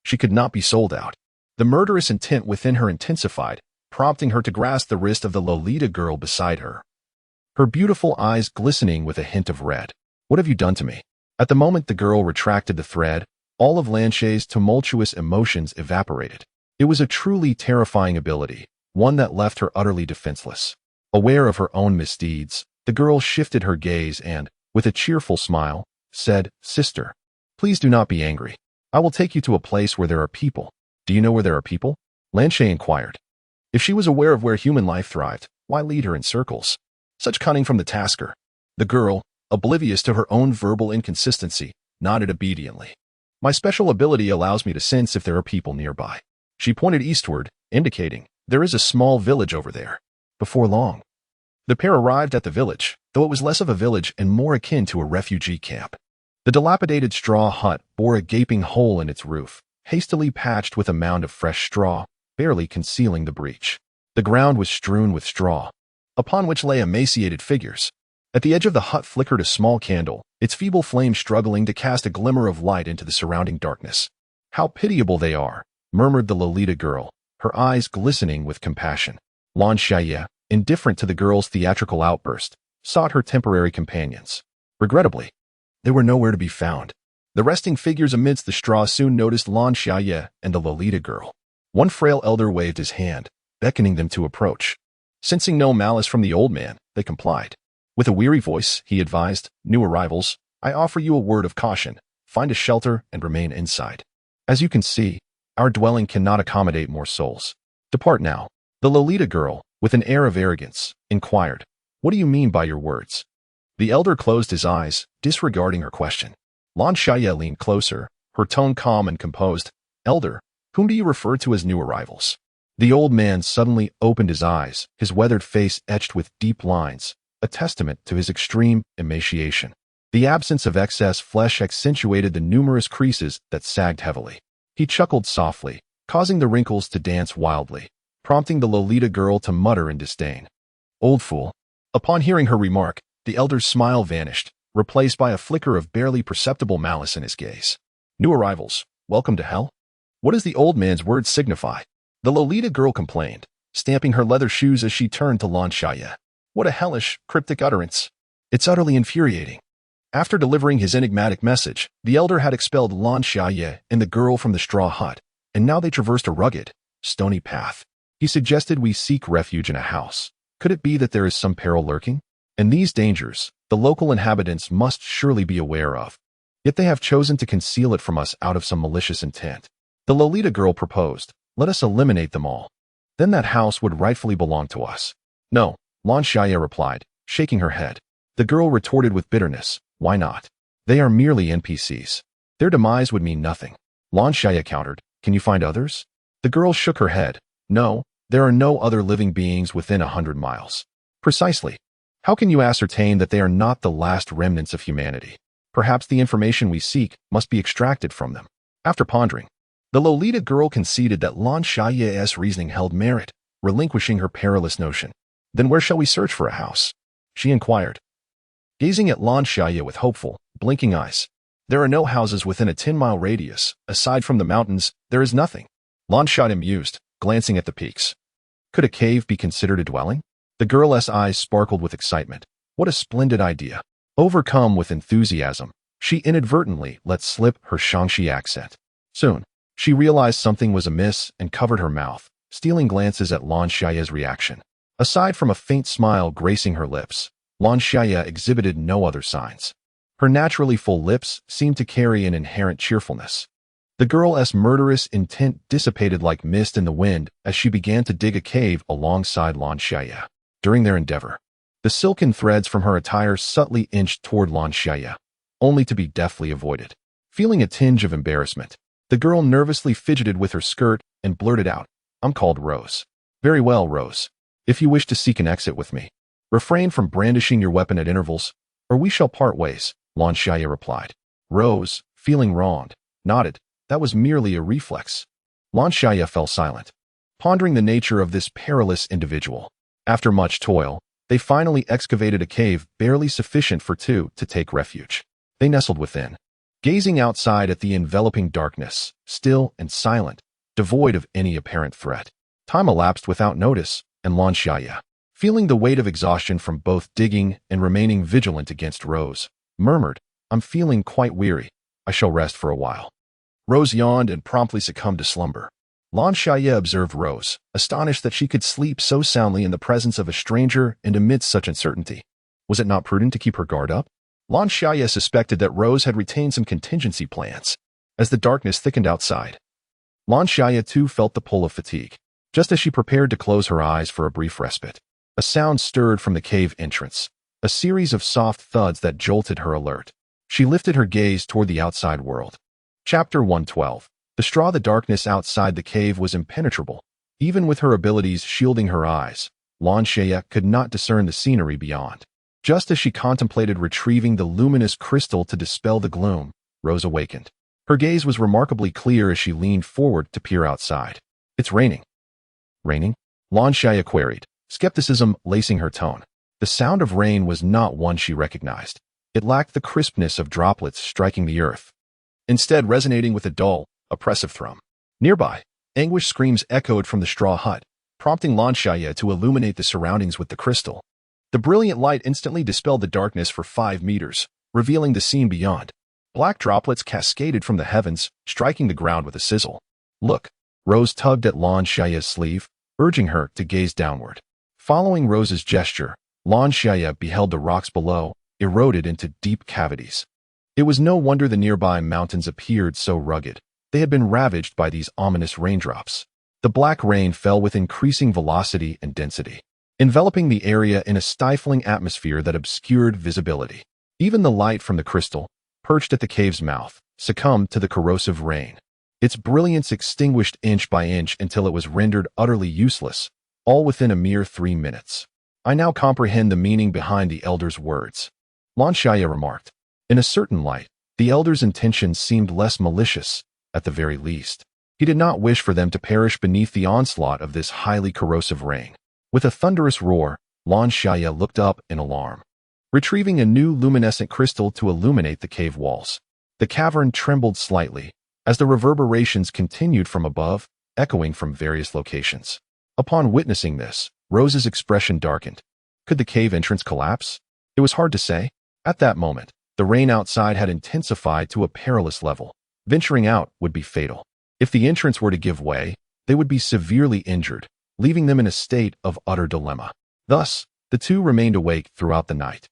she could not be sold out. The murderous intent within her intensified, prompting her to grasp the wrist of the Lolita girl beside her, her beautiful eyes glistening with a hint of red. "What have you done to me?" At the moment the girl retracted the thread, all of Lan Xiaye's tumultuous emotions evaporated. It was a truly terrifying ability, one that left her utterly defenseless. Aware of her own misdeeds, the girl shifted her gaze and, with a cheerful smile, said, "Sister, please do not be angry. I will take you to a place where there are people." "Do you know where there are people?" Lan Xiaye inquired. If she was aware of where human life thrived, why lead her in circles? Such cunning from the tasker. The girl, oblivious to her own verbal inconsistency, nodded obediently. "My special ability allows me to sense if there are people nearby." She pointed eastward, indicating, "There is a small village over there." Before long, the pair arrived at the village, though it was less of a village and more akin to a refugee camp. The dilapidated straw hut bore a gaping hole in its roof, hastily patched with a mound of fresh straw, barely concealing the breach. The ground was strewn with straw, upon which lay emaciated figures. At the edge of the hut flickered a small candle, its feeble flame struggling to cast a glimmer of light into the surrounding darkness. "How pitiable they are," murmured the Lolita girl, her eyes glistening with compassion. Lan Xiaye, indifferent to the girl's theatrical outburst, sought her temporary companions. Regrettably, they were nowhere to be found. The resting figures amidst the straw soon noticed Lan Xiaye and the Lolita girl. One frail elder waved his hand, beckoning them to approach. Sensing no malice from the old man, they complied. With a weary voice, he advised, "New arrivals, I offer you a word of caution. Find a shelter and remain inside. As you can see, our dwelling cannot accommodate more souls. Depart now." The Lolita girl, with an air of arrogance, inquired, "What do you mean by your words?" The elder closed his eyes, disregarding her question. Lan Xiaye leaned closer, her tone calm and composed. "Elder, whom do you refer to as new arrivals?" The old man suddenly opened his eyes, his weathered face etched with deep lines, a testament to his extreme emaciation. The absence of excess flesh accentuated the numerous creases that sagged heavily. He chuckled softly, causing the wrinkles to dance wildly, prompting the Lolita girl to mutter in disdain. Old fool. Upon hearing her remark, the elder's smile vanished, replaced by a flicker of barely perceptible malice in his gaze. New arrivals, welcome to hell? What does the old man's words signify? The Lolita girl complained, stamping her leather shoes as she turned to Lan Xiaye. What a hellish, cryptic utterance. It's utterly infuriating. After delivering his enigmatic message, the elder had expelled Lan Xiaye and the girl from the straw hut, and now they traversed a rugged, stony path. He suggested we seek refuge in a house. Could it be that there is some peril lurking? And these dangers, the local inhabitants must surely be aware of. Yet they have chosen to conceal it from us out of some malicious intent. The Lolita girl proposed, let us eliminate them all. Then that house would rightfully belong to us. No, Lan Xiaye replied, shaking her head. The girl retorted with bitterness, why not? They are merely NPCs. Their demise would mean nothing. Lan Xiaye countered, can you find others? The girl shook her head. No, there are no other living beings within 100 miles. Precisely. How can you ascertain that they are not the last remnants of humanity? Perhaps the information we seek must be extracted from them. After pondering, the Lolita girl conceded that Lan Xiaye's reasoning held merit, relinquishing her perilous notion. Then where shall we search for a house? She inquired, gazing at Lan Xiaye with hopeful, blinking eyes. There are no houses within a 10-mile radius. Aside from the mountains, there is nothing. Lan Xiaye mused, glancing at the peaks. Could a cave be considered a dwelling? The girl's eyes sparkled with excitement. What a splendid idea. Overcome with enthusiasm, she inadvertently let slip her Shaanxi accent. Soon, she realized something was amiss and covered her mouth, stealing glances at Lan Xiaye's reaction. Aside from a faint smile gracing her lips, Lan Xiaye exhibited no other signs. Her naturally full lips seemed to carry an inherent cheerfulness. The girl's murderous intent dissipated like mist in the wind as she began to dig a cave alongside Lan Xiaye. During their endeavor, the silken threads from her attire subtly inched toward Lan Xiaye, only to be deftly avoided. Feeling a tinge of embarrassment, the girl nervously fidgeted with her skirt and blurted out, I'm called Rose. Very well, Rose. If you wish to seek an exit with me, refrain from brandishing your weapon at intervals, or we shall part ways, Lan Xiaye replied. Rose, feeling wronged, nodded. That was merely a reflex. Lan Xiaye fell silent, pondering the nature of this perilous individual. After much toil, they finally excavated a cave barely sufficient for two to take refuge. They nestled within, gazing outside at the enveloping darkness, still and silent, devoid of any apparent threat. Time elapsed without notice, and Lan Xiaye, feeling the weight of exhaustion from both digging and remaining vigilant against Rose, murmured, I'm feeling quite weary. I shall rest for a while. Rose yawned and promptly succumbed to slumber. Lan Xiaye observed Rose, astonished that she could sleep so soundly in the presence of a stranger and amidst such uncertainty. Was it not prudent to keep her guard up? Lan Xiaye suspected that Rose had retained some contingency plans. As the darkness thickened outside, Lan Xiaye too felt the pull of fatigue. Just as she prepared to close her eyes for a brief respite, a sound stirred from the cave entrance, a series of soft thuds that jolted her alert. She lifted her gaze toward the outside world. Chapter 112. The darkness outside the cave was impenetrable. Even with her abilities shielding her eyes, Lan Xiaye could not discern the scenery beyond. Just as she contemplated retrieving the luminous crystal to dispel the gloom, Rose awakened. Her gaze was remarkably clear as she leaned forward to peer outside. It's raining. Raining? Lan Xiaye queried, skepticism lacing her tone. The sound of rain was not one she recognized. It lacked the crispness of droplets striking the earth, instead resonating with a dull, oppressive thrum. Nearby, anguished screams echoed from the straw hut, prompting Lan Xiaye to illuminate the surroundings with the crystal. The brilliant light instantly dispelled the darkness for 5 meters, revealing the scene beyond. Black droplets cascaded from the heavens, striking the ground with a sizzle. Look, Rose tugged at Lan Xiaye's sleeve, urging her to gaze downward. Following Rose's gesture, Lan Xiaye beheld the rocks below, eroded into deep cavities. It was no wonder the nearby mountains appeared so rugged. They had been ravaged by these ominous raindrops. The black rain fell with increasing velocity and density, enveloping the area in a stifling atmosphere that obscured visibility. Even the light from the crystal, perched at the cave's mouth, succumbed to the corrosive rain. its brilliance extinguished inch by inch until it was rendered utterly useless, all within a mere 3 minutes. I now comprehend the meaning behind the elder's words, Lan Xiaye remarked. In a certain light, the elder's intentions seemed less malicious, at the very least. He did not wish for them to perish beneath the onslaught of this highly corrosive rain. With a thunderous roar, Lan Xiaye looked up in alarm, retrieving a new luminescent crystal to illuminate the cave walls. The cavern trembled slightly, as the reverberations continued from above, echoing from various locations. Upon witnessing this, Rose's expression darkened. Could the cave entrance collapse? It was hard to say. At that moment, the rain outside had intensified to a perilous level. Venturing out would be fatal. If the entrance were to give way, they would be severely injured, leaving them in a state of utter dilemma. Thus, the two remained awake throughout the night,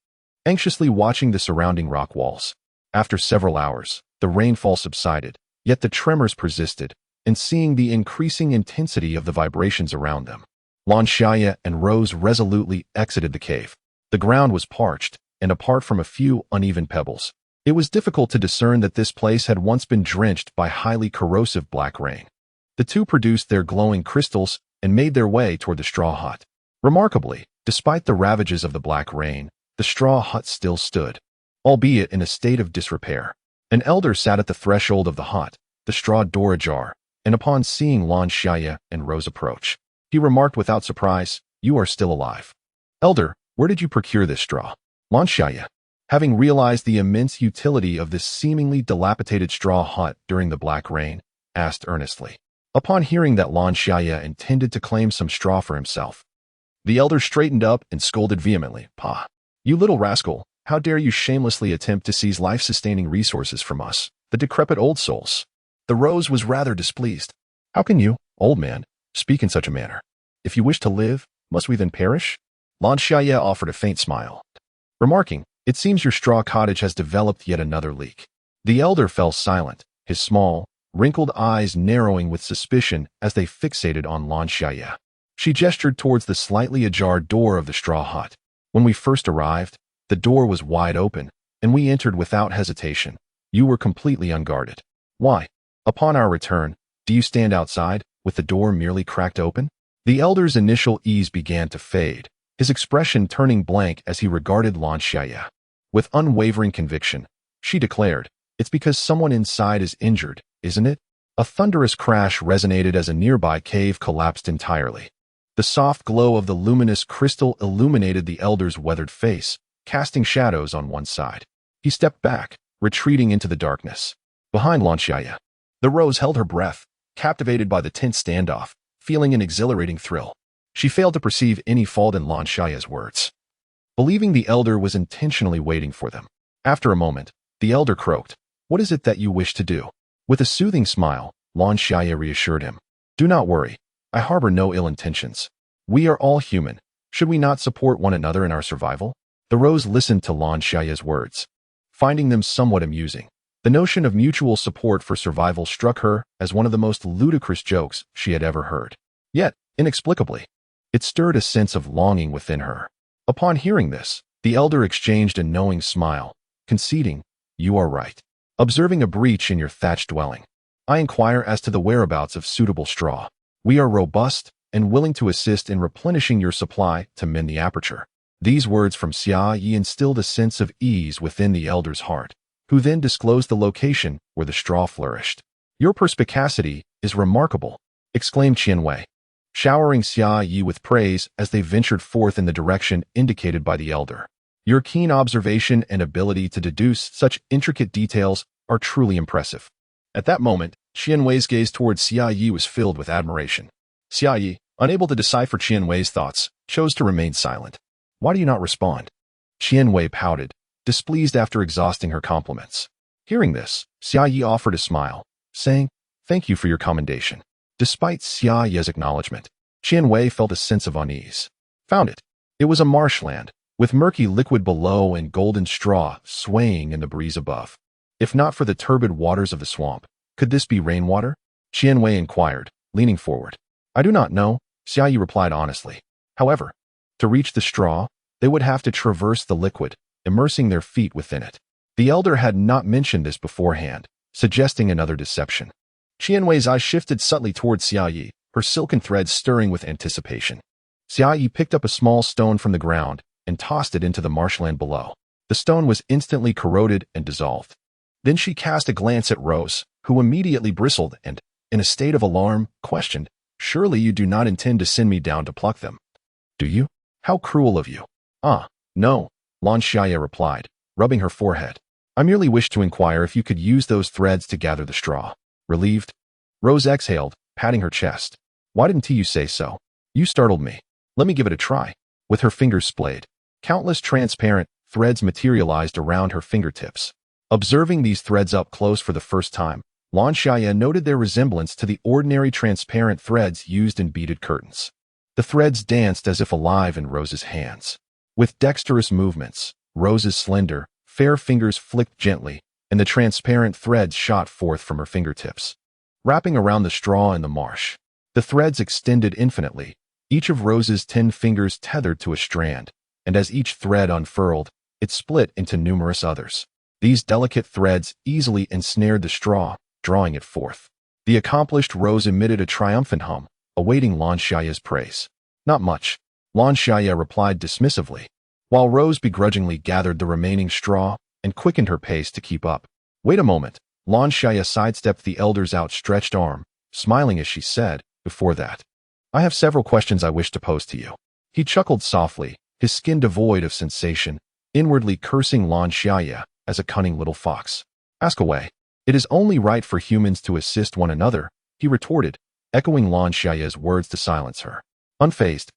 anxiously watching the surrounding rock walls. After several hours, the rainfall subsided, yet the tremors persisted, and seeing the increasing intensity of the vibrations around them, Lan Xiaye and Rose resolutely exited the cave. The ground was parched, and apart from a few uneven pebbles, it was difficult to discern that this place had once been drenched by highly corrosive black rain. The two produced their glowing crystals and made their way toward the straw hut. Remarkably, despite the ravages of the black rain, the straw hut still stood, albeit in a state of disrepair. An elder sat at the threshold of the hut, the straw door ajar, and upon seeing Lan Xiaye and Rose approach, he remarked without surprise, "You are still alive. Elder, where did you procure this straw?" Lan Xiaye, having realized the immense utility of this seemingly dilapidated straw hut during the black rain, asked earnestly. Upon hearing that Lan Xiaye intended to claim some straw for himself, the elder straightened up and scolded vehemently, "Pah! You little rascal, how dare you shamelessly attempt to seize life-sustaining resources from us, the decrepit old souls?" The Rose was rather displeased. "How can you, old man, speak in such a manner? If you wish to live, must we then perish?" Lan Xiaye offered a faint smile, remarking, "It seems your straw cottage has developed yet another leak." The elder fell silent, his small, wrinkled eyes narrowing with suspicion as they fixated on Lan Xiaye. She gestured towards the slightly ajar door of the straw hut. "When we first arrived, the door was wide open, and we entered without hesitation. You were completely unguarded. Why, upon our return, do you stand outside, with the door merely cracked open?" The elder's initial ease began to fade, his expression turning blank as he regarded Lan Xiaye. With unwavering conviction, she declared, "It's because someone inside is injured, isn't it?" A thunderous crash resonated as a nearby cave collapsed entirely. The soft glow of the luminous crystal illuminated the elder's weathered face, casting shadows on one side. He stepped back, retreating into the darkness. Behind Lan Xiaye, the Rose held her breath, captivated by the tense standoff, feeling an exhilarating thrill. She failed to perceive any fault in Lan Xiaye's words, believing the elder was intentionally waiting for them. After a moment, the elder croaked, "What is it that you wish to do?" With a soothing smile, Lan Xiaye reassured him, "Do not worry. I harbor no ill intentions. We are all human. Should we not support one another in our survival?" The Rose listened to Lan Xiaye's words, finding them somewhat amusing. The notion of mutual support for survival struck her as one of the most ludicrous jokes she had ever heard. Yet, inexplicably, it stirred a sense of longing within her. Upon hearing this, the elder exchanged a knowing smile, conceding, "You are right. Observing a breach in your thatched dwelling, I inquire as to the whereabouts of suitable straw. We are robust and willing to assist in replenishing your supply to mend the aperture." These words from Xiaye instilled a sense of ease within the elder's heart, who then disclosed the location where the straw flourished. "Your perspicacity is remarkable," exclaimed Qianwei, showering Xiaye with praise as they ventured forth in the direction indicated by the elder. "Your keen observation and ability to deduce such intricate details are truly impressive." At that moment, Qianwei's gaze towards Xiaye was filled with admiration. Xiaye, unable to decipher Qianwei's thoughts, chose to remain silent. "Why do you not respond?" Qianwei pouted, displeased after exhausting her compliments. Hearing this, Xiaye offered a smile, saying, "Thank you for your commendation." Despite Xiaye's acknowledgement, Qianwei felt a sense of unease. Found it. It was a marshland, with murky liquid below and golden straw swaying in the breeze above. If not for the turbid waters of the swamp, could this be rainwater? Qianwei inquired, leaning forward. "I do not know," Xiaye replied honestly. However, to reach the straw, they would have to traverse the liquid, immersing their feet within it. The elder had not mentioned this beforehand, suggesting another deception. Qianwei's eyes shifted subtly toward Xiaye, her silken threads stirring with anticipation. Xiaye picked up a small stone from the ground and tossed it into the marshland below. The stone was instantly corroded and dissolved. Then she cast a glance at Rose, who immediately bristled and, in a state of alarm, questioned, "Surely you do not intend to send me down to pluck them, do you? How cruel of you." "Ah, no," Lan Xiaye replied, rubbing her forehead. "I merely wished to inquire if you could use those threads to gather the straw." Relieved, Rose exhaled, patting her chest. "Why didn't you say so? You startled me. Let me give it a try." With her fingers splayed, countless transparent threads materialized around her fingertips. Observing these threads up close for the first time, Lan Xiaye noted their resemblance to the ordinary transparent threads used in beaded curtains. The threads danced as if alive in Rose's hands. With dexterous movements, Rose's slender, fair fingers flicked gently, and the transparent threads shot forth from her fingertips, wrapping around the straw in the marsh. The threads extended infinitely, each of Rose's 10 fingers tethered to a strand, and as each thread unfurled, it split into numerous others. These delicate threads easily ensnared the straw, drawing it forth. The accomplished Rose emitted a triumphant hum, awaiting Lan Xiaye's praise. "Not much," Lan Xiaye replied dismissively, while Rose begrudgingly gathered the remaining straw and quickened her pace to keep up. "Wait a moment." Lan Xiaye sidestepped the elder's outstretched arm, smiling as she said, "Before that, I have several questions I wish to pose to you." He chuckled softly, his skin devoid of sensation, inwardly cursing Lan Xiaye as a cunning little fox. "Ask away. It is only right for humans to assist one another," he retorted, echoing Lan Xiaye's words to silence her. Unfazed,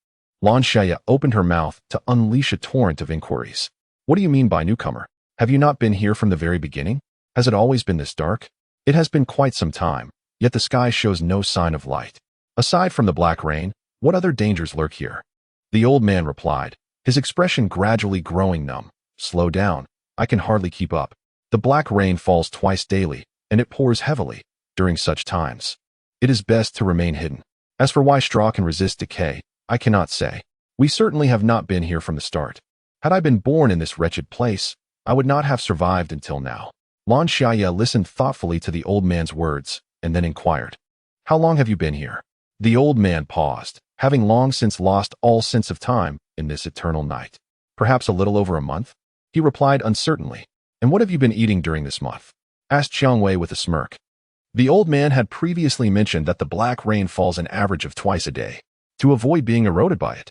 Lan Xiaye opened her mouth to unleash a torrent of inquiries. "What do you mean by newcomer? Have you not been here from the very beginning? Has it always been this dark?" "It has been quite some time, yet the sky shows no sign of light. Aside from the black rain, what other dangers lurk here?" The old man replied, his expression gradually growing numb. "Slow down. I can hardly keep up. The black rain falls twice daily, and it pours heavily. During such times, it is best to remain hidden. As for why straw can resist decay, I cannot say. We certainly have not been here from the start. Had I been born in this wretched place, I would not have survived until now." Lan Xiaye listened thoughtfully to the old man's words, and then inquired, "How long have you been here?" The old man paused, having long since lost all sense of time in this eternal night. "Perhaps a little over a month," he replied uncertainly. "And what have you been eating during this month?" asked Qianwei with a smirk. The old man had previously mentioned that the black rain falls an average of twice a day, to avoid being eroded by it.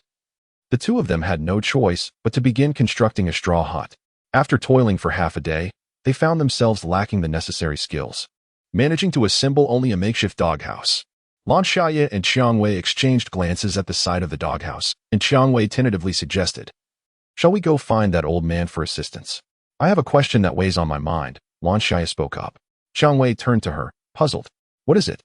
The two of them had no choice but to begin constructing a straw hut. After toiling for half a day, they found themselves lacking the necessary skills, managing to assemble only a makeshift doghouse. Lan Xiaye and Qianwei exchanged glances at the side of the doghouse, and Qianwei tentatively suggested, "Shall we go find that old man for assistance?" "I have a question that weighs on my mind," Lan Xiaye spoke up. Qianwei turned to her, puzzled. "What is it?"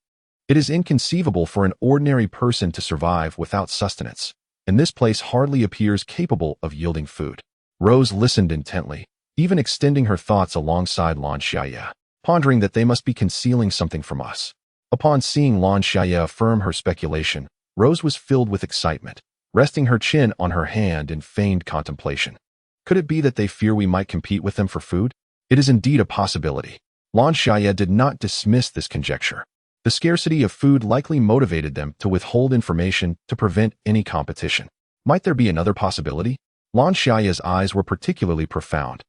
"It is inconceivable for an ordinary person to survive without sustenance, and this place hardly appears capable of yielding food." Rose listened intently, even extending her thoughts alongside Lan Xiaye, pondering that they must be concealing something from us. Upon seeing Lan Xiaye affirm her speculation, Rose was filled with excitement, resting her chin on her hand in feigned contemplation. Could it be that they fear we might compete with them for food? It is indeed a possibility. Lan Xiaye did not dismiss this conjecture. The scarcity of food likely motivated them to withhold information to prevent any competition. Might there be another possibility? Lan Xiaye's eyes were particularly profound,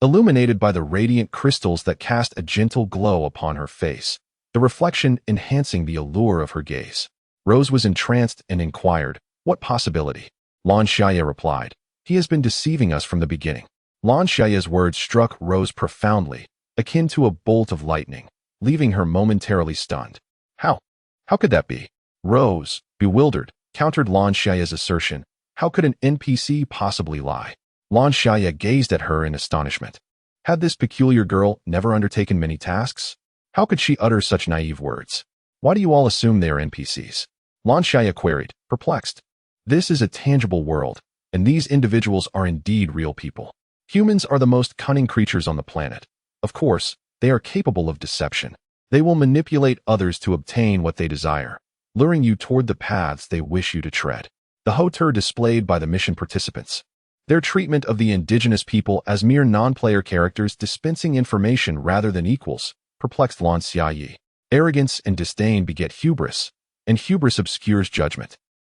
illuminated by the radiant crystals that cast a gentle glow upon her face, the reflection enhancing the allure of her gaze. Rose was entranced and inquired, "What possibility?" Lan Xiaye replied, "He has been deceiving us from the beginning." Lan Xiaye's words struck Rose profoundly, akin to a bolt of lightning, leaving her momentarily stunned. How? How could that be?" Rose, bewildered, countered Lan Xiaye's assertion. How could an NPC possibly lie? Lan Xiaye gazed at her in astonishment. Had this peculiar girl never undertaken many tasks? How could she utter such naive words? "Why do you all assume they are NPCs?" Lan Xiaye queried, perplexed. "This is a tangible world, and these individuals are indeed real people. Humans are the most cunning creatures on the planet. Of course, they are capable of deception. They will manipulate others to obtain what they desire, luring you toward the paths they wish you to tread." The hauteur displayed by the mission participants, their treatment of the indigenous people as mere non-player characters dispensing information rather than equals, perplexed Lan Xiaye. Arrogance and disdain beget hubris, and hubris obscures judgment,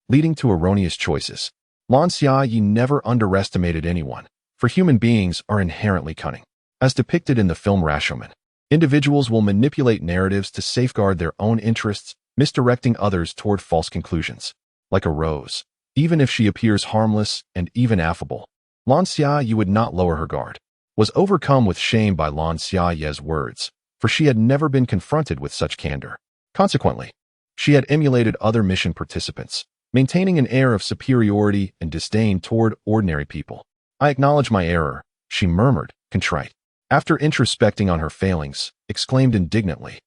leading to erroneous choices. Lan Xiaye never underestimated anyone, for human beings are inherently cunning. As depicted in the film Rashomon, individuals will manipulate narratives to safeguard their own interests, misdirecting others toward false conclusions. Like a rose, even if she appears harmless and even affable, Lan Xiaye would not lower her guard. Was overcome with shame by Lan Xiaye's words, for she had never been confronted with such candor. Consequently, she had emulated other mission participants, maintaining an air of superiority and disdain toward ordinary people. I acknowledge my error, she murmured, contrite. After introspecting on her failings, exclaimed indignantly,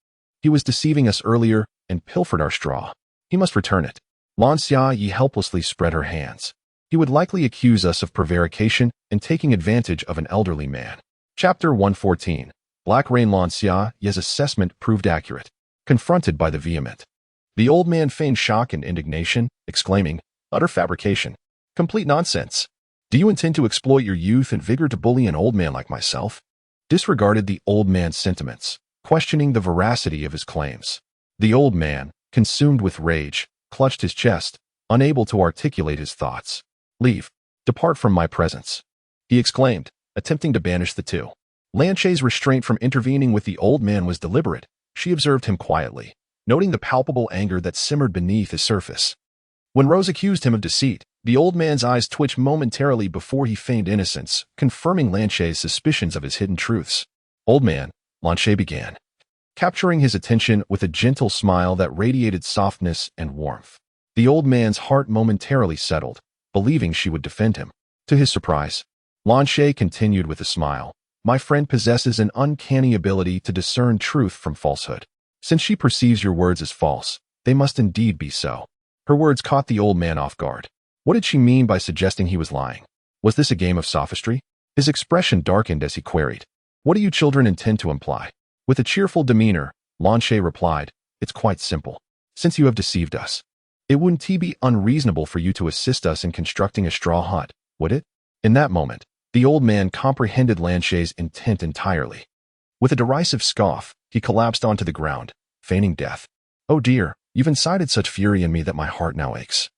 he was deceiving us earlier and pilfered our straw. He must return it. Lan Xiaye helplessly spread her hands. He would likely accuse us of prevarication and taking advantage of an elderly man. Chapter 114. Black Rain. Lan Xiaye's assessment proved accurate. Confronted by the vehement, the old man feigned shock and indignation, exclaiming, "Utter fabrication. Complete nonsense. Do you intend to exploit your youth and vigor to bully an old man like myself?" Disregarded the old man's sentiments, questioning the veracity of his claims. The old man, consumed with rage, clutched his chest, unable to articulate his thoughts. "Leave. Depart from my presence," he exclaimed, attempting to banish the two. Lan Xiaye's restraint from intervening with the old man was deliberate. She observed him quietly, noting the palpable anger that simmered beneath his surface. When Rose accused him of deceit, the old man's eyes twitched momentarily before he feigned innocence, confirming Lan Xiaye's suspicions of his hidden truths. "Old man," Lan Xiaye began, capturing his attention with a gentle smile that radiated softness and warmth. The old man's heart momentarily settled, believing she would defend him. To his surprise, Lan Xiaye continued with a smile. "My friend possesses an uncanny ability to discern truth from falsehood. Since she perceives your words as false, they must indeed be so." Her words caught the old man off guard. What did she mean by suggesting he was lying? Was this a game of sophistry? His expression darkened as he queried, "What do you children intend to imply?" With a cheerful demeanor, Lan Xiaye replied, "It's quite simple. Since you have deceived us, it wouldn't be unreasonable for you to assist us in constructing a straw hut, would it?" In that moment, the old man comprehended Lan Xiaye's intent entirely. With a derisive scoff, he collapsed onto the ground, feigning death. "Oh dear, you've incited such fury in me that my heart now aches."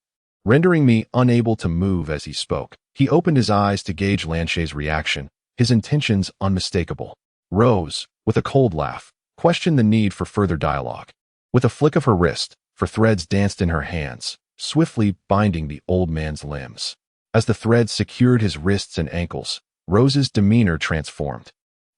Rendering me unable to move as he spoke, he opened his eyes to gauge Lan Xiaye's reaction, his intentions unmistakable. Rose, with a cold laugh, questioned the need for further dialogue. With a flick of her wrist, for threads danced in her hands, swiftly binding the old man's limbs. As the threads secured his wrists and ankles, Rose's demeanor transformed.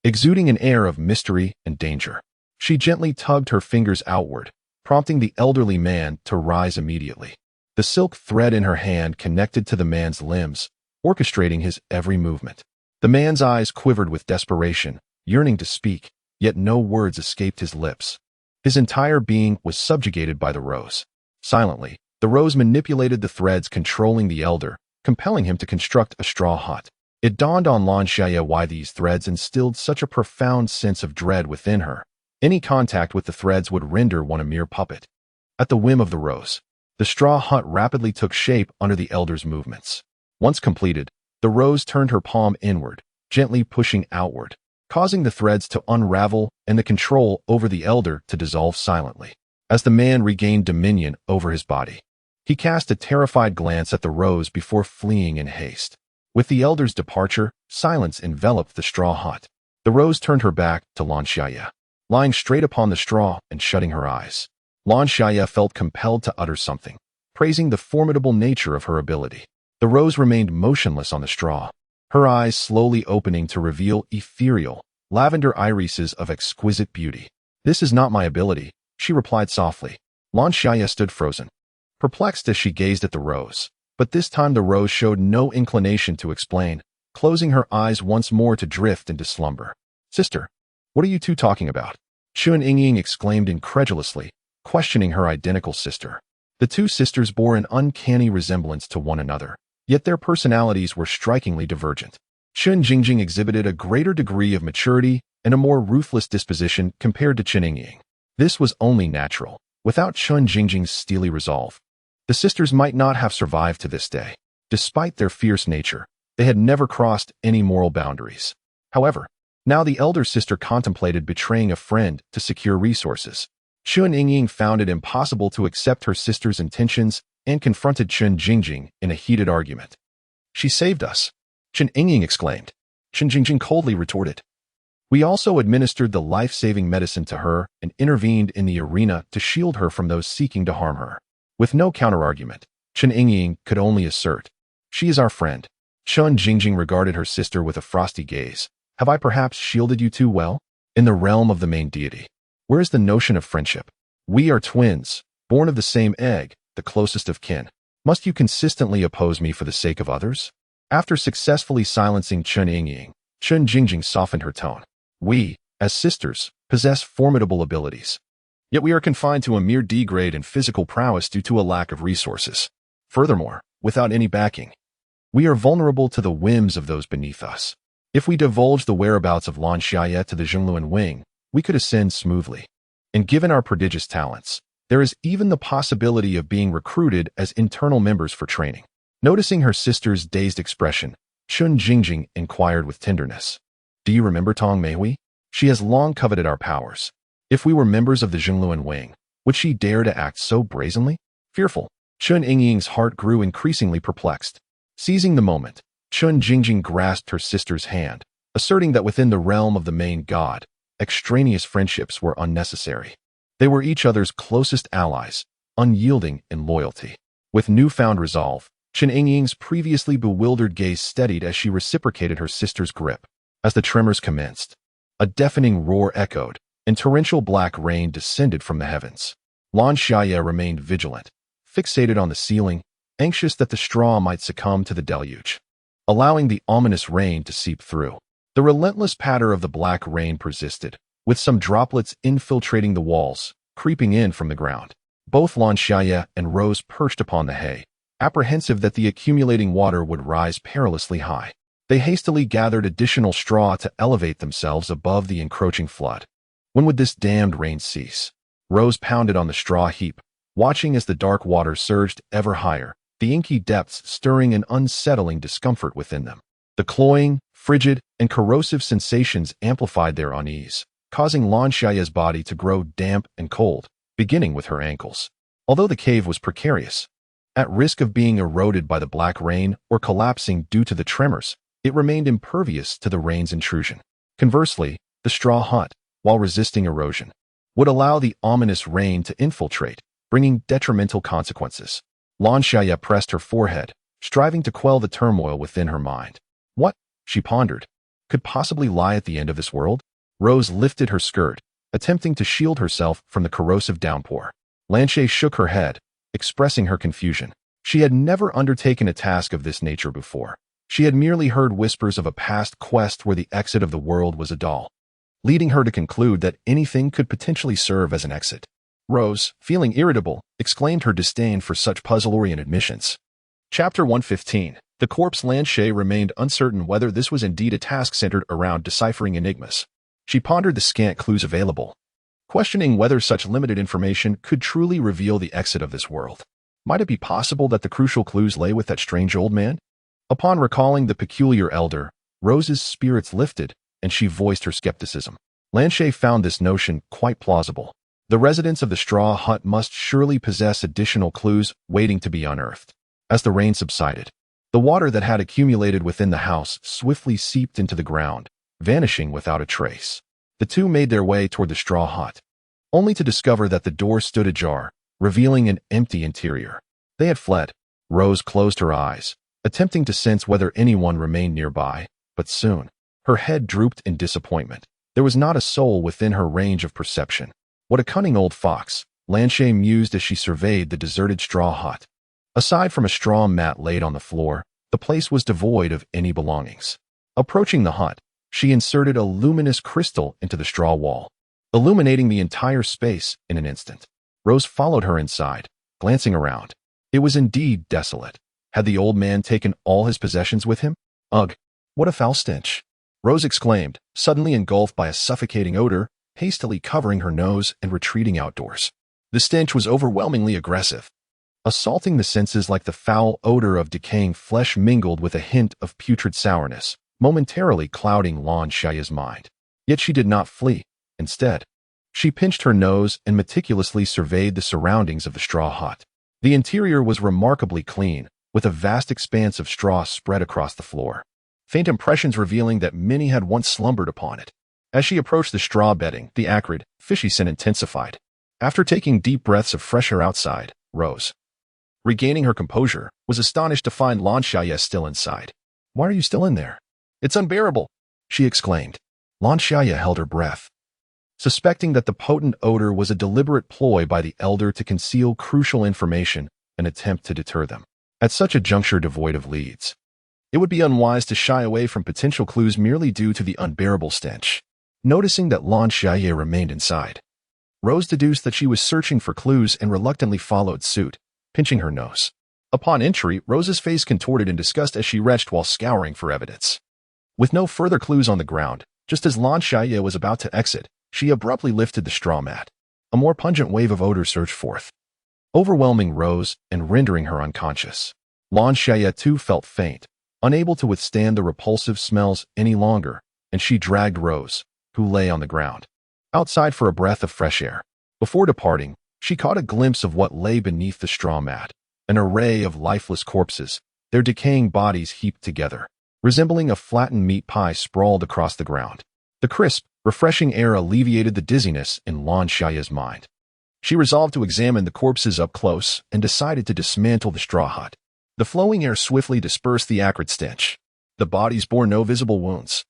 Exuding an air of mystery and danger, she gently tugged her fingers outward, prompting the elderly man to rise immediately. The silk thread in her hand connected to the man's limbs, orchestrating his every movement. The man's eyes quivered with desperation, yearning to speak, yet no words escaped his lips. His entire being was subjugated by the rose. Silently, the rose manipulated the threads controlling the elder, compelling him to construct a straw hut. It dawned on Lan Xiaye why these threads instilled such a profound sense of dread within her. Any contact with the threads would render one a mere puppet. At the whim of the rose, the straw hut rapidly took shape under the elder's movements. Once completed, the rose turned her palm inward, gently pushing outward, causing the threads to unravel and the control over the elder to dissolve silently. As the man regained dominion over his body, he cast a terrified glance at the rose before fleeing in haste. With the elder's departure, silence enveloped the straw hut. The rose turned her back to Lan Xiaye, lying straight upon the straw and shutting her eyes. Lan Xiaye felt compelled to utter something, praising the formidable nature of her ability. The rose remained motionless on the straw, her eyes slowly opening to reveal ethereal, lavender irises of exquisite beauty. "This is not my ability," she replied softly. Lan Xiaye stood frozen, perplexed as she gazed at the rose. But this time the rose showed no inclination to explain, closing her eyes once more to drift into slumber. "Sister, what are you two talking about?" Chun Yingying exclaimed incredulously, questioning her identical sister. The two sisters bore an uncanny resemblance to one another, yet their personalities were strikingly divergent. Chun Jingjing exhibited a greater degree of maturity and a more ruthless disposition compared to Chun Yingying. This was only natural. Without Chun Jingjing's steely resolve, the sisters might not have survived to this day. Despite their fierce nature, they had never crossed any moral boundaries. However, now the elder sister contemplated betraying a friend to secure resources. Chen Yingying found it impossible to accept her sister's intentions and confronted Chen Jingjing in a heated argument. "She saved us," Chen Yingying exclaimed. Chen Jingjing coldly retorted. "We also administered the life-saving medicine to her and intervened in the arena to shield her from those seeking to harm her." With no counterargument, Chen Yingying could only assert, "She is our friend." Chen Jingjing regarded her sister with a frosty gaze. "Have I perhaps shielded you too well? In the realm of the main deity, where is the notion of friendship? We are twins, born of the same egg, the closest of kin. Must you consistently oppose me for the sake of others?" After successfully silencing Chen Yingying, Chen Jingjing softened her tone. "We, as sisters, possess formidable abilities. Yet we are confined to a mere D-grade in physical prowess due to a lack of resources. Furthermore, without any backing, we are vulnerable to the whims of those beneath us. If we divulge the whereabouts of Lan Xiaye to the Zhongluan wing, we could ascend smoothly. And given our prodigious talents, there is even the possibility of being recruited as internal members for training." Noticing her sister's dazed expression, Chen Jingjing inquired with tenderness, "Do you remember Tong Meihui? She has long coveted our powers. If we were members of the Zhongluan wing, would she dare to act so brazenly?" Fearful, Chen Yingying's heart grew increasingly perplexed. Seizing the moment, Chen Jingjing grasped her sister's hand, asserting that within the realm of the main god, extraneous friendships were unnecessary. They were each other's closest allies, unyielding in loyalty. With newfound resolve, Chen Yingying's previously bewildered gaze steadied as she reciprocated her sister's grip. As the tremors commenced, a deafening roar echoed, and torrential black rain descended from the heavens. Lan Xiaye remained vigilant, fixated on the ceiling, anxious that the straw might succumb to the deluge, allowing the ominous rain to seep through. The relentless patter of the black rain persisted, with some droplets infiltrating the walls, creeping in from the ground. Both Lan Xiaye and Rose perched upon the hay, apprehensive that the accumulating water would rise perilously high. They hastily gathered additional straw to elevate themselves above the encroaching flood. When would this damned rain cease? Rose pounded on the straw heap, watching as the dark water surged ever higher, the inky depths stirring an unsettling discomfort within them. The cloying, frigid, and corrosive sensations amplified their unease, causing Lan Xiaye's body to grow damp and cold, beginning with her ankles. Although the cave was precarious, at risk of being eroded by the black rain or collapsing due to the tremors, it remained impervious to the rain's intrusion. Conversely, the straw hut, while resisting erosion, would allow the ominous rain to infiltrate, bringing detrimental consequences. Lan Xiaye pressed her forehead, striving to quell the turmoil within her mind. What, she pondered, could possibly lie at the end of this world? Rose lifted her skirt, attempting to shield herself from the corrosive downpour. Lan Xiaye shook her head, expressing her confusion. She had never undertaken a task of this nature before. She had merely heard whispers of a past quest where the exit of the world was a doll, leading her to conclude that anything could potentially serve as an exit. Rose, feeling irritable, exclaimed her disdain for such puzzle-oriented missions. Chapter 115. The corpse. Lan Xiaye remained uncertain whether this was indeed a task centered around deciphering enigmas. She pondered the scant clues available, questioning whether such limited information could truly reveal the exit of this world. Might it be possible that the crucial clues lay with that strange old man? Upon recalling the peculiar elder, Rose's spirits lifted, and she voiced her skepticism. Lan Xiaye found this notion quite plausible. The residents of the straw hut must surely possess additional clues waiting to be unearthed. As the rain subsided, the water that had accumulated within the house swiftly seeped into the ground, vanishing without a trace. The two made their way toward the straw hut, only to discover that the door stood ajar, revealing an empty interior. They had fled. Rose closed her eyes, attempting to sense whether anyone remained nearby, but soon, her head drooped in disappointment. There was not a soul within her range of perception. What a cunning old fox, Lan Xiaye mused as she surveyed the deserted straw hut. Aside from a straw mat laid on the floor, the place was devoid of any belongings. Approaching the hut, she inserted a luminous crystal into the straw wall, illuminating the entire space in an instant. Rose followed her inside, glancing around. It was indeed desolate. Had the old man taken all his possessions with him? Ugh, what a foul stench! Rose exclaimed, suddenly engulfed by a suffocating odor, hastily covering her nose and retreating outdoors. The stench was overwhelmingly aggressive, assaulting the senses like the foul odor of decaying flesh mingled with a hint of putrid sourness, momentarily clouding Lan Xiaye's mind. Yet she did not flee. Instead, She pinched her nose and meticulously surveyed the surroundings of the straw hut. The interior was remarkably clean, with a vast expanse of straw spread across the floor, faint impressions revealing that many had once slumbered upon it. As she approached the straw bedding, the acrid, fishy scent intensified. After taking deep breaths of fresh air outside, Rose, regaining her composure, was astonished to find Lan Xiaye still inside. "Why are you still in there? It's unbearable," she exclaimed. Lan Xiaye held her breath, suspecting that the potent odor was a deliberate ploy by the elder to conceal crucial information, an attempt to deter them. At such a juncture devoid of leads, it would be unwise to shy away from potential clues merely due to the unbearable stench. Noticing that Lan Xiaye remained inside, Rose deduced that she was searching for clues and reluctantly followed suit, pinching her nose. Upon entry, Rose's face contorted in disgust as she retched while scouring for evidence. With no further clues on the ground, just as Lan Xiaye was about to exit, she abruptly lifted the straw mat. A more pungent wave of odor surged forth, overwhelming Rose and rendering her unconscious. Lan Xiaye too felt faint, unable to withstand the repulsive smells any longer, and she dragged Rose, who lay on the ground, outside for a breath of fresh air. Before departing, she caught a glimpse of what lay beneath the straw mat, an array of lifeless corpses, their decaying bodies heaped together, resembling a flattened meat pie sprawled across the ground. The crisp, refreshing air alleviated the dizziness in Lan Xiaye's mind. She resolved to examine the corpses up close and decided to dismantle the straw hut. The flowing air swiftly dispersed the acrid stench. The bodies bore no visible wounds,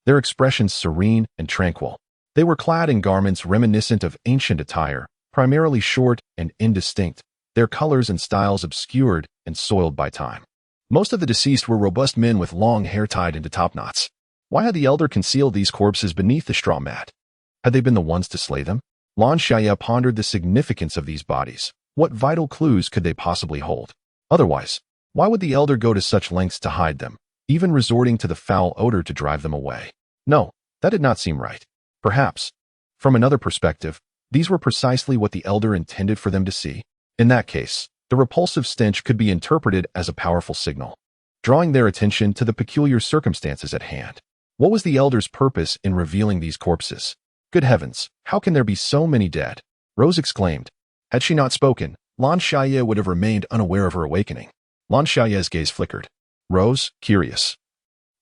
their expressions serene and tranquil. They were clad in garments reminiscent of ancient attire, primarily short and indistinct, their colors and styles obscured and soiled by time. Most of the deceased were robust men with long hair tied into topknots. Why had the elder concealed these corpses beneath the straw mat? Had they been the ones to slay them? Lan Xiaye pondered the significance of these bodies. What vital clues could they possibly hold? Otherwise, why would the elder go to such lengths to hide them, even resorting to the foul odor to drive them away? No, that did not seem right. Perhaps, from another perspective, these were precisely what the elder intended for them to see. In that case, the repulsive stench could be interpreted as a powerful signal, drawing their attention to the peculiar circumstances at hand. What was the elder's purpose in revealing these corpses? Good heavens, how can there be so many dead? Rose exclaimed. Had she not spoken, Lan Xiaye would have remained unaware of her awakening. Lan Xiaye's gaze flickered. Rose, curious,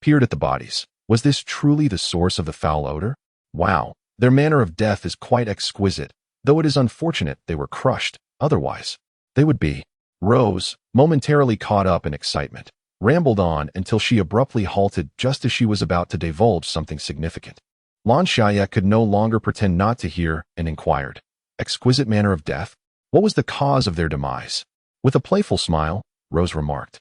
peered at the bodies. Was this truly the source of the foul odor? Wow, their manner of death is quite exquisite, though it is unfortunate they were crushed. Otherwise, they would be. Rose, momentarily caught up in excitement, rambled on until she abruptly halted just as she was about to divulge something significant. Lan Xiaye could no longer pretend not to hear and inquired. Exquisite manner of death? What was the cause of their demise? With a playful smile, Rose remarked.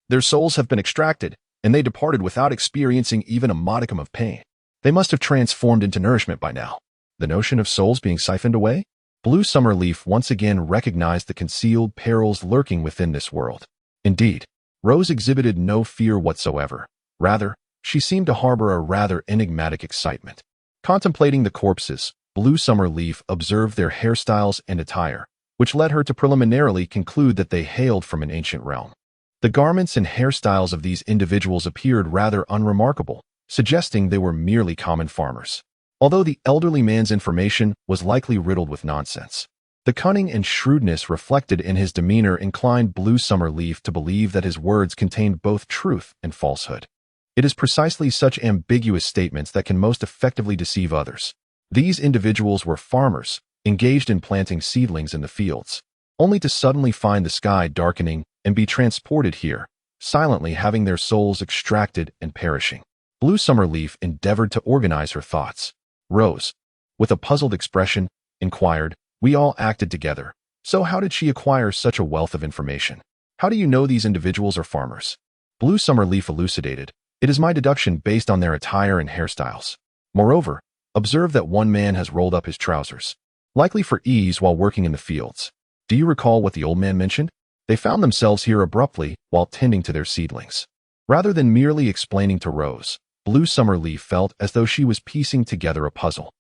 Their souls have been extracted, and they departed without experiencing even a modicum of pain. They must have transformed into nourishment by now. The notion of souls being siphoned away? Blue Summerleaf once again recognized the concealed perils lurking within this world. Indeed, Rose exhibited no fear whatsoever. Rather, she seemed to harbor a rather enigmatic excitement. Contemplating the corpses, Blue Summerleaf observed their hairstyles and attire, which led her to preliminarily conclude that they hailed from an ancient realm. The garments and hairstyles of these individuals appeared rather unremarkable, suggesting they were merely common farmers. Although the elderly man's information was likely riddled with nonsense, the cunning and shrewdness reflected in his demeanor inclined Blue Summerleaf to believe that his words contained both truth and falsehood. It is precisely such ambiguous statements that can most effectively deceive others. These individuals were farmers, engaged in planting seedlings in the fields, only to suddenly find the sky darkening and be transported here, silently having their souls extracted and perishing. Blue Summerleaf endeavored to organize her thoughts. Rose, with a puzzled expression, inquired, We all acted together. So how did she acquire such a wealth of information? How do you know these individuals are farmers? Blue Summerleaf elucidated. It is my deduction based on their attire and hairstyles. Moreover, observe that one man has rolled up his trousers, likely for ease while working in the fields. Do you recall what the old man mentioned? They found themselves here abruptly while tending to their seedlings. Rather than merely explaining to Rose, Blue Summerleaf felt as though she was piecing together a puzzle.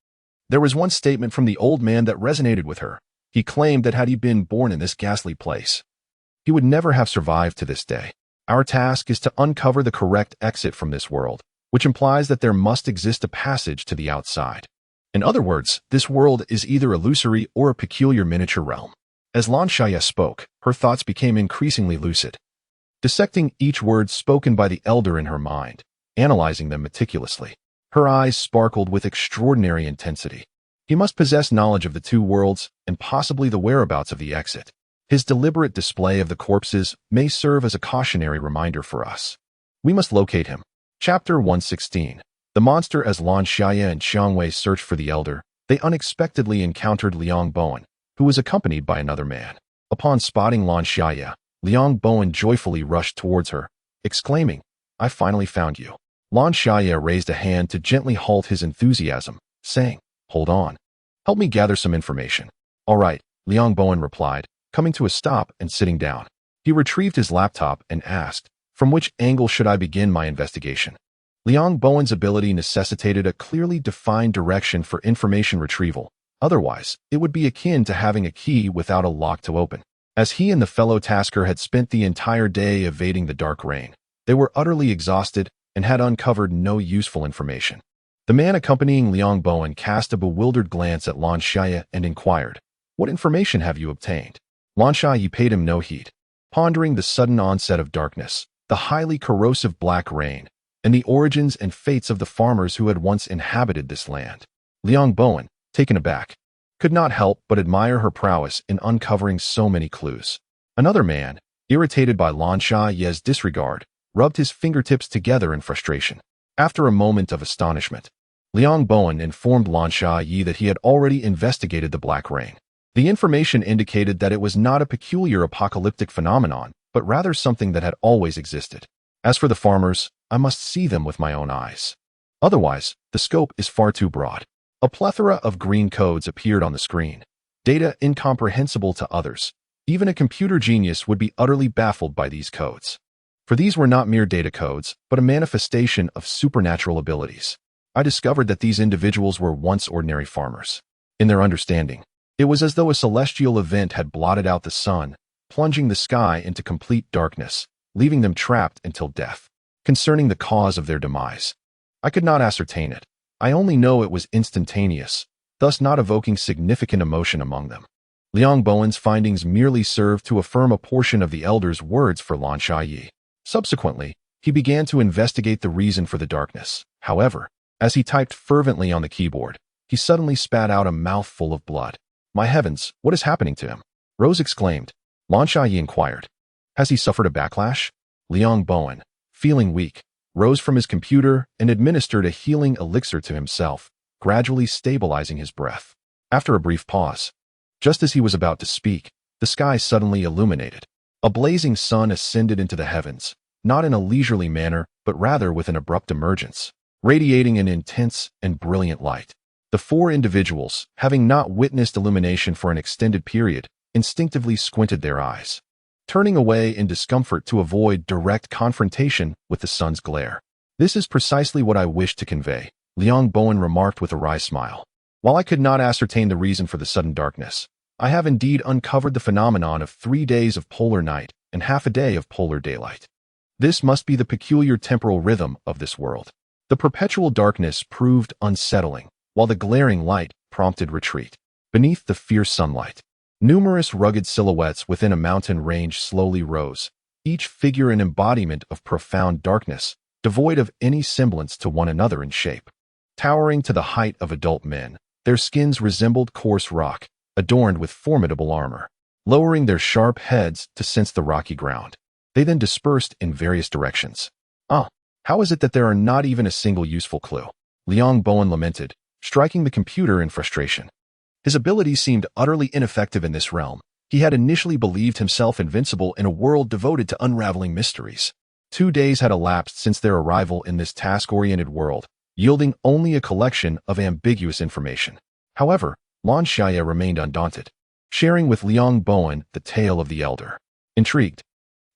There was one statement from the old man that resonated with her. He claimed that had he been born in this ghastly place, he would never have survived to this day. Our task is to uncover the correct exit from this world, which implies that there must exist a passage to the outside. In other words, this world is either illusory or a peculiar miniature realm. As Lan Xiaye spoke, her thoughts became increasingly lucid, dissecting each word spoken by the elder in her mind, analyzing them meticulously. Her eyes sparkled with extraordinary intensity. He must possess knowledge of the two worlds and possibly the whereabouts of the exit. His deliberate display of the corpses may serve as a cautionary reminder for us. We must locate him. Chapter 116. The monster. As Lan Xiaye and Xiang Wei searched for the elder, they unexpectedly encountered Liang Bowen, who was accompanied by another man. Upon spotting Lan Xiaye, Liang Bowen joyfully rushed towards her, exclaiming, "I finally found you." Lan Xiaye raised a hand to gently halt his enthusiasm, saying, "Hold on. Help me gather some information." "All right," Liang Bowen replied, coming to a stop and sitting down. He retrieved his laptop and asked, "From which angle should I begin my investigation?" Liang Bowen's ability necessitated a clearly defined direction for information retrieval. Otherwise, it would be akin to having a key without a lock to open. As he and the fellow tasker had spent the entire day evading the dark rain, they were utterly exhausted and had uncovered no useful information. The man accompanying Liang Bowen cast a bewildered glance at Lan Xiaye and inquired, "What information have you obtained?" Lan Xiaye paid him no heed, pondering the sudden onset of darkness, the highly corrosive black rain, and the origins and fates of the farmers who had once inhabited this land. Liang Bowen, taken aback, could not help but admire her prowess in uncovering so many clues. Another man, irritated by Lan Xiaye's disregard, rubbed his fingertips together in frustration. After a moment of astonishment, Liang Bowen informed Lan Xiaye that he had already investigated the black rain. The information indicated that it was not a peculiar apocalyptic phenomenon, but rather something that had always existed. As for the farmers, I must see them with my own eyes. Otherwise, the scope is far too broad. A plethora of green codes appeared on the screen, data incomprehensible to others. Even a computer genius would be utterly baffled by these codes. For these were not mere data codes, but a manifestation of supernatural abilities. I discovered that these individuals were once ordinary farmers. In their understanding, it was as though a celestial event had blotted out the sun, plunging the sky into complete darkness, leaving them trapped until death. Concerning the cause of their demise, I could not ascertain it. I only know it was instantaneous, thus not evoking significant emotion among them. Liang Bowen's findings merely served to affirm a portion of the elder's words for Lan Xiaye. Subsequently, he began to investigate the reason for the darkness. However, as he typed fervently on the keyboard, he suddenly spat out a mouthful of blood. "My heavens, what is happening to him?" Rose exclaimed. Lan Xiaye inquired, "Has he suffered a backlash?" Liang Bowen, feeling weak, rose from his computer and administered a healing elixir to himself, gradually stabilizing his breath. After a brief pause, just as he was about to speak, the sky suddenly illuminated. A blazing sun ascended into the heavens, not in a leisurely manner, but rather with an abrupt emergence, radiating an intense and brilliant light. The four individuals, having not witnessed illumination for an extended period, instinctively squinted their eyes, turning away in discomfort to avoid direct confrontation with the sun's glare. "This is precisely what I wished to convey," Liang Bowen remarked with a wry smile. "While I could not ascertain the reason for the sudden darkness, I have indeed uncovered the phenomenon of 3 days of polar night and half a day of polar daylight. This must be the peculiar temporal rhythm of this world." The perpetual darkness proved unsettling, while the glaring light prompted retreat. Beneath the fierce sunlight, numerous rugged silhouettes within a mountain range slowly rose, each figure an embodiment of profound darkness, devoid of any semblance to one another in shape. Towering to the height of adult men, their skins resembled coarse rock, adorned with formidable armor. Lowering their sharp heads to sense the rocky ground, they then dispersed in various directions. How is it that there are not even a single useful clue?" Liang Bowen lamented, striking the computer in frustration. His abilities seemed utterly ineffective in this realm. He had initially believed himself invincible in a world devoted to unraveling mysteries. 2 days had elapsed since their arrival in this task-oriented world, yielding only a collection of ambiguous information. However, Lan Xiaye remained undaunted, sharing with Liang Bowen the tale of the elder. Intrigued,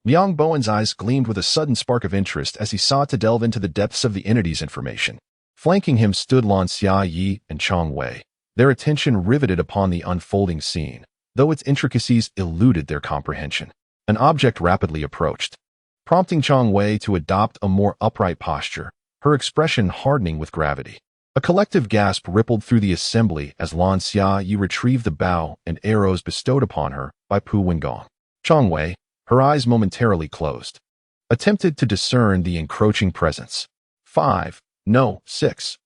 Liang Bowen's eyes gleamed with a sudden spark of interest as he sought to delve into the depths of the entity's information. Flanking him stood Lan Xiaye and Xiang Wei, their attention riveted upon the unfolding scene, though its intricacies eluded their comprehension. An object rapidly approached, prompting Xiang Wei to adopt a more upright posture, her expression hardening with gravity. A collective gasp rippled through the assembly as Lan Xiaye retrieved the bow and arrows bestowed upon her by Pu Wengong. Wei, her eyes momentarily closed, attempted to discern the encroaching presence. 5, no, 6,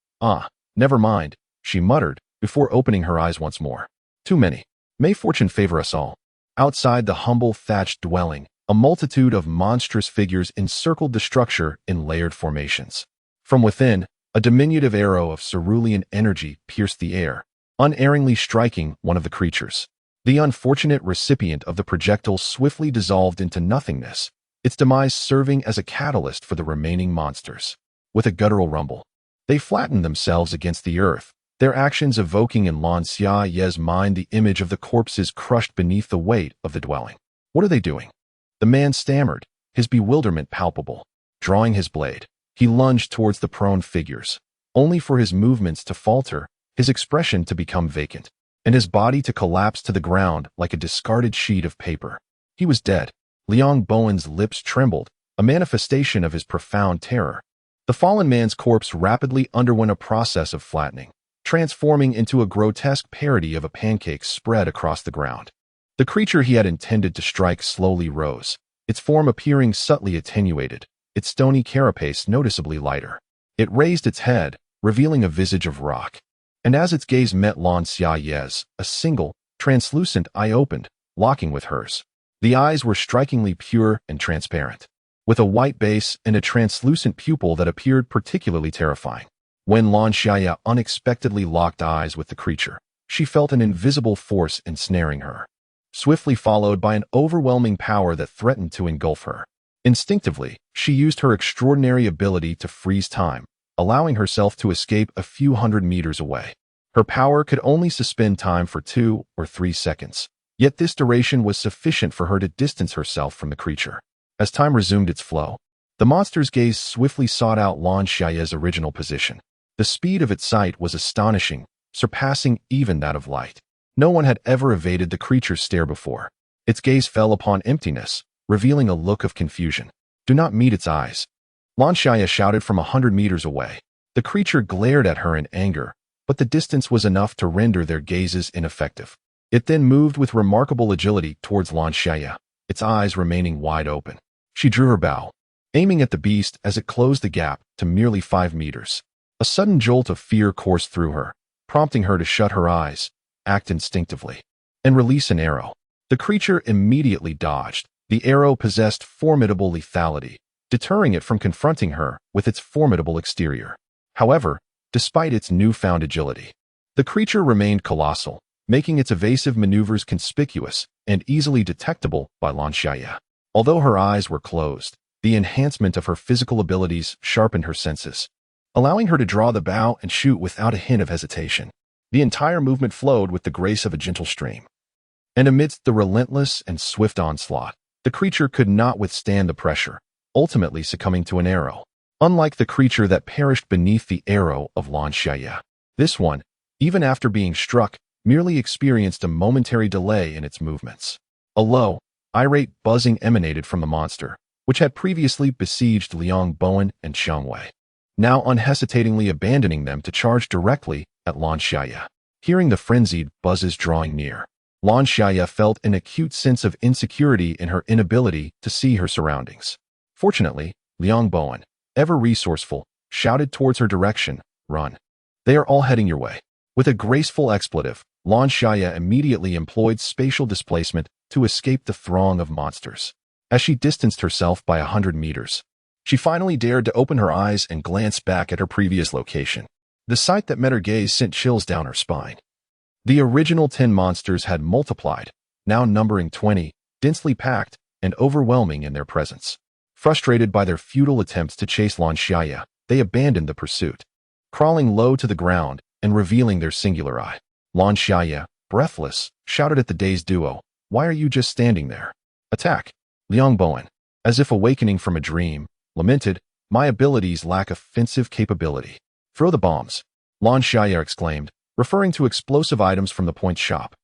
never mind, she muttered before opening her eyes once more. Too many. May fortune favor us all. Outside the humble thatched dwelling, a multitude of monstrous figures encircled the structure in layered formations. From within, a diminutive arrow of cerulean energy pierced the air, unerringly striking one of the creatures. The unfortunate recipient of the projectile swiftly dissolved into nothingness, its demise serving as a catalyst for the remaining monsters. With a guttural rumble, they flattened themselves against the earth, their actions evoking in Lan Xiaye's mind the image of the corpses crushed beneath the weight of the dwelling. What are they doing? The man stammered, his bewilderment palpable. Drawing his blade, he lunged towards the prone figures, only for his movements to falter, his expression to become vacant, and his body to collapse to the ground like a discarded sheet of paper. He was dead. Liang Bowen's lips trembled, a manifestation of his profound terror. The fallen man's corpse rapidly underwent a process of flattening, transforming into a grotesque parody of a pancake spread across the ground. The creature he had intended to strike slowly rose, its form appearing subtly attenuated, its stony carapace noticeably lighter. It raised its head, revealing a visage of rock. And as its gaze met Lan Xiaye's, a single, translucent eye opened, locking with hers. The eyes were strikingly pure and transparent, with a white base and a translucent pupil that appeared particularly terrifying. When Lan Xiaye unexpectedly locked eyes with the creature, she felt an invisible force ensnaring her, swiftly followed by an overwhelming power that threatened to engulf her. Instinctively, she used her extraordinary ability to freeze time, allowing herself to escape a few hundred meters away. Her power could only suspend time for 2 or 3 seconds, yet this duration was sufficient for her to distance herself from the creature. As time resumed its flow, the monster's gaze swiftly sought out Lan Xiaye's original position. The speed of its sight was astonishing, surpassing even that of light. No one had ever evaded the creature's stare before. Its gaze fell upon emptiness, revealing a look of confusion. Do not meet its eyes. Lan Xiaye shouted from 100 meters away. The creature glared at her in anger, but the distance was enough to render their gazes ineffective. It then moved with remarkable agility towards Lan Xiaye, its eyes remaining wide open. She drew her bow, aiming at the beast as it closed the gap to merely 5 meters. A sudden jolt of fear coursed through her, prompting her to shut her eyes, act instinctively, and release an arrow. The creature immediately dodged. The arrow possessed formidable lethality, deterring it from confronting her with its formidable exterior. However, despite its newfound agility, the creature remained colossal, making its evasive maneuvers conspicuous and easily detectable by Lan Xiaye. Although her eyes were closed, the enhancement of her physical abilities sharpened her senses, allowing her to draw the bow and shoot without a hint of hesitation. The entire movement flowed with the grace of a gentle stream. And amidst the relentless and swift onslaught, the creature could not withstand the pressure, ultimately succumbing to an arrow. Unlike the creature that perished beneath the arrow of Lan Xiaye, this one, even after being struck, merely experienced a momentary delay in its movements. A low, irate buzzing emanated from the monster, which had previously besieged Liang Bowen and Xiang Wei, now unhesitatingly abandoning them to charge directly at Lan Xiaye. Hearing the frenzied buzzes drawing near, Lan Xiaye felt an acute sense of insecurity in her inability to see her surroundings. Fortunately, Liang Bowen, ever resourceful, shouted towards her direction, "Run. They are all heading your way." With a graceful expletive, Lan Xiaye immediately employed spatial displacement to escape the throng of monsters. As she distanced herself by 100 meters, she finally dared to open her eyes and glance back at her previous location. The sight that met her gaze sent chills down her spine. The original 10 monsters had multiplied, now numbering 20, densely packed and overwhelming in their presence. Frustrated by their futile attempts to chase Lan Xiaye, they abandoned the pursuit, crawling low to the ground and revealing their singular eye. Lan Xiaye, breathless, shouted at the dazed duo, "Why are you just standing there? Attack!" Liang Bowen, as if awakening from a dream, lamented, "My abilities lack offensive capability." "Throw the bombs," Lan Xiaye exclaimed, referring to explosive items from the point shop,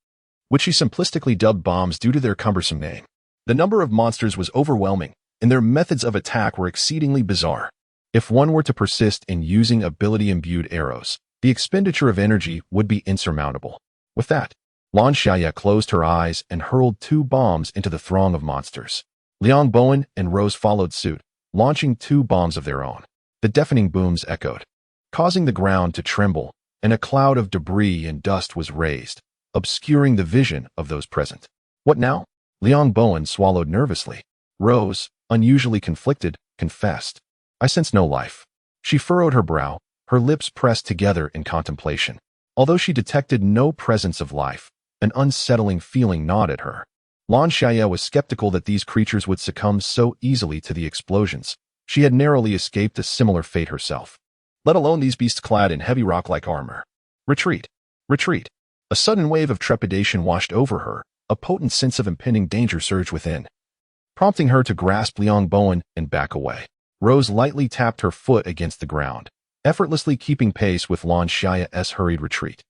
which she simplistically dubbed bombs due to their cumbersome name. The number of monsters was overwhelming, and their methods of attack were exceedingly bizarre. If one were to persist in using ability-imbued arrows, The expenditure of energy would be insurmountable. With that, Lan Xiaye closed her eyes and hurled 2 bombs into the throng of monsters. Liang Bowen and Rose followed suit, launching 2 bombs of their own. The deafening booms echoed, causing the ground to tremble, and a cloud of debris and dust was raised, obscuring the vision of those present. What now? Liang Bowen swallowed nervously. Rose, unusually conflicted, confessed, I sense no life. She furrowed her brow, her lips pressed together in contemplation. Although she detected no presence of life, an unsettling feeling gnawed at her. Lan Xiaye was skeptical that these creatures would succumb so easily to the explosions. She had narrowly escaped a similar fate herself. Let alone these beasts clad in heavy rock-like armor. Retreat! Retreat! A sudden wave of trepidation washed over her, a potent sense of impending danger surged within, prompting her to grasp Liang Bowen and back away. Rose lightly tapped her foot against the ground, effortlessly keeping pace with Lan Xiaye's hurried retreat.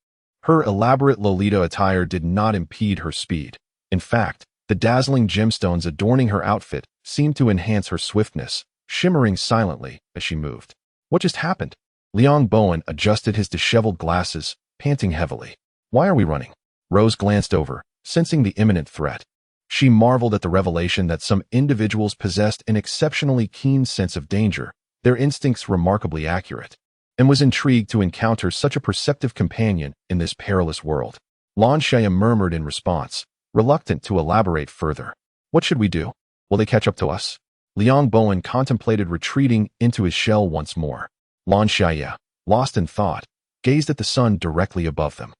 Her elaborate Lolita attire did not impede her speed. In fact, the dazzling gemstones adorning her outfit seemed to enhance her swiftness, shimmering silently as she moved. What just happened? Liang Bowen adjusted his disheveled glasses, panting heavily. Why are we running? Rose glanced over, sensing the imminent threat. She marveled at the revelation that some individuals possessed an exceptionally keen sense of danger, their instincts remarkably accurate, and was intrigued to encounter such a perceptive companion in this perilous world. Lan Xiaye murmured in response, reluctant to elaborate further. What should we do? Will they catch up to us? Liang Bowen contemplated retreating into his shell once more. Lan Xiaye, lost in thought, gazed at the sun directly above them.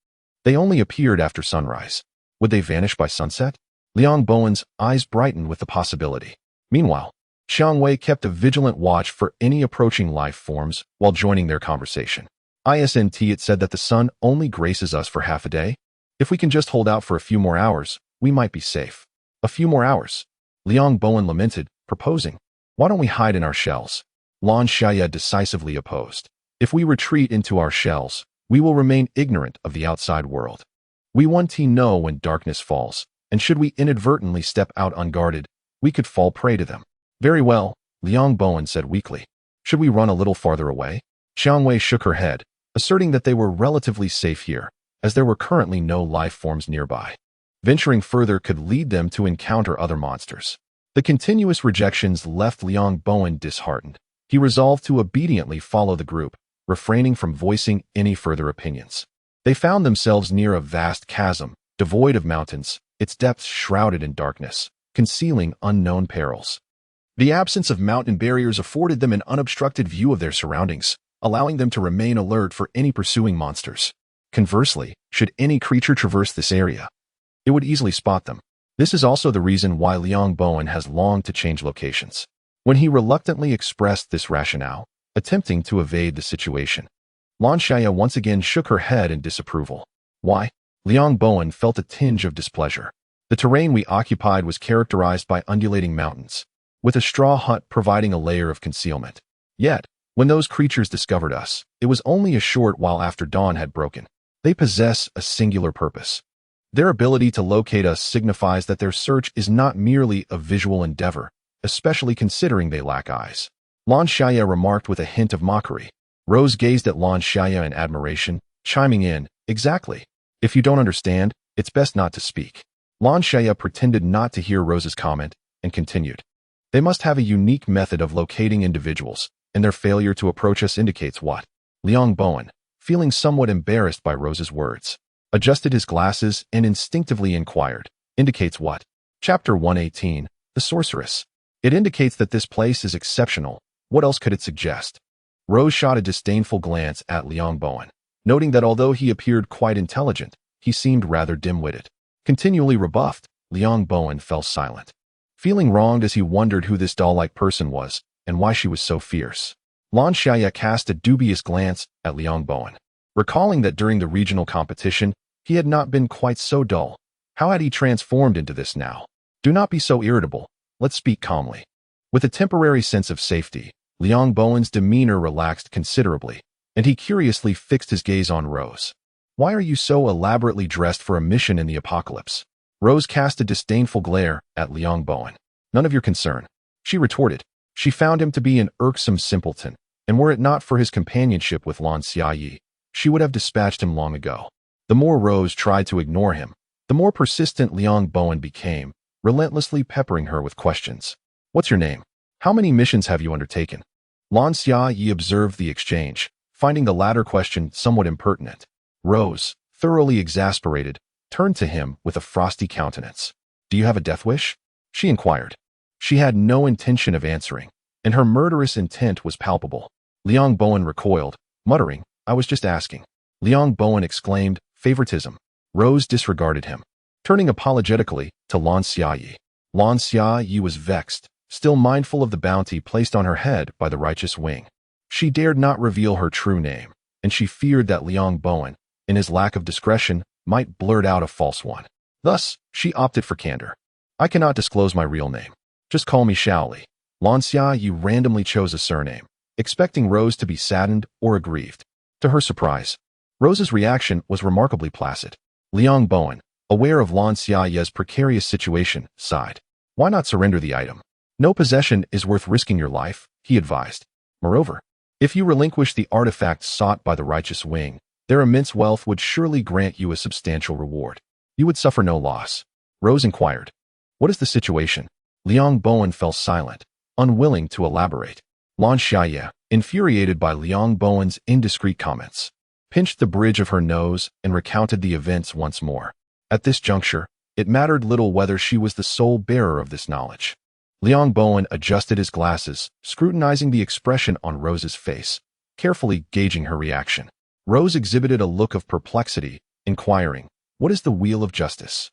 They only appeared after sunrise. Would they vanish by sunset? Liang Bowen's eyes brightened with the possibility. Meanwhile, Xiang Wei kept a vigilant watch for any approaching life forms while joining their conversation. Isn't it said that the sun only graces us for half a day? If we can just hold out for a few more hours, we might be safe. A few more hours. Liang Bowen lamented, proposing, why don't we hide in our shells? Lan Xiaye decisively opposed. If we retreat into our shells, we will remain ignorant of the outside world. We want to know when darkness falls, and should we inadvertently step out unguarded, we could fall prey to them. Very well, Liang Bowen said weakly. Should we run a little farther away? Xiang Wei shook her head, asserting that they were relatively safe here, as there were currently no life forms nearby. Venturing further could lead them to encounter other monsters. The continuous rejections left Liang Bowen disheartened. He resolved to obediently follow the group, refraining from voicing any further opinions. They found themselves near a vast chasm, devoid of mountains, its depths shrouded in darkness, concealing unknown perils. The absence of mountain barriers afforded them an unobstructed view of their surroundings, allowing them to remain alert for any pursuing monsters. Conversely, should any creature traverse this area, it would easily spot them. This is also the reason why Liang Bowen has longed to change locations. When he reluctantly expressed this rationale, attempting to evade the situation, Lan Xiaye once again shook her head in disapproval. Why? Liang Bowen felt a tinge of displeasure. The terrain we occupied was characterized by undulating mountains, with a straw hut providing a layer of concealment. Yet, when those creatures discovered us, it was only a short while after dawn had broken. They possess a singular purpose. Their ability to locate us signifies that their search is not merely a visual endeavor, especially considering they lack eyes. Lan Xiaye remarked with a hint of mockery. Rose gazed at Lan Xiaye in admiration, chiming in, exactly. If you don't understand, it's best not to speak. Lan Xiaye pretended not to hear Rose's comment, and continued. They must have a unique method of locating individuals, and their failure to approach us indicates what? Liang Bowen, feeling somewhat embarrassed by Rose's words, adjusted his glasses and instinctively inquired, indicates what? Chapter 118, The Sorceress. It indicates that this place is exceptional. What else could it suggest? Rose shot a disdainful glance at Liang Bowen, noting that although he appeared quite intelligent, he seemed rather dim-witted. Continually rebuffed, Liang Bowen fell silent, feeling wronged as he wondered who this doll-like person was and why she was so fierce. Lan Xiaye cast a dubious glance at Liang Bowen, recalling that during the regional competition, he had not been quite so dull. How had he transformed into this now? Do not be so irritable. Let's speak calmly. With a temporary sense of safety, Liang Bowen's demeanor relaxed considerably, and he curiously fixed his gaze on Rose. Why are you so elaborately dressed for a mission in the apocalypse? Rose cast a disdainful glare at Liang Bowen. None of your concern, she retorted. She found him to be an irksome simpleton, and were it not for his companionship with Lan Xiaye, she would have dispatched him long ago. The more Rose tried to ignore him, the more persistent Liang Bowen became, relentlessly peppering her with questions. What's your name? How many missions have you undertaken? Lan Xiaye observed the exchange, finding the latter question somewhat impertinent. Rose, thoroughly exasperated, turned to him with a frosty countenance. Do you have a death wish? She inquired. She had no intention of answering, and her murderous intent was palpable. Liang Bowen recoiled, muttering, I was just asking. Liang Bowen exclaimed, favoritism. Rose disregarded him, turning apologetically to Lan Xiaye. Lan Xiaye was vexed, still mindful of the bounty placed on her head by the righteous wing. She dared not reveal her true name, and she feared that Liang Bowen, in his lack of discretion, might blurt out a false one. Thus, she opted for candor. I cannot disclose my real name. Just call me Shaoli. Lan Xiaye randomly chose a surname, expecting Rose to be saddened or aggrieved. To her surprise, Rose's reaction was remarkably placid. Liang Bowen, aware of Lan Xiaye's precarious situation, sighed. Why not surrender the item? No possession is worth risking your life, he advised. Moreover, if you relinquish the artifact sought by the righteous wing, their immense wealth would surely grant you a substantial reward. You would suffer no loss. Rose inquired. What is the situation? Liang Bowen fell silent, unwilling to elaborate. Lan Xiaye, infuriated by Liang Bowen's indiscreet comments, pinched the bridge of her nose and recounted the events once more. At this juncture, it mattered little whether she was the sole bearer of this knowledge. Liang Bowen adjusted his glasses, scrutinizing the expression on Rose's face, carefully gauging her reaction. Rose exhibited a look of perplexity, inquiring, what is the wheel of justice?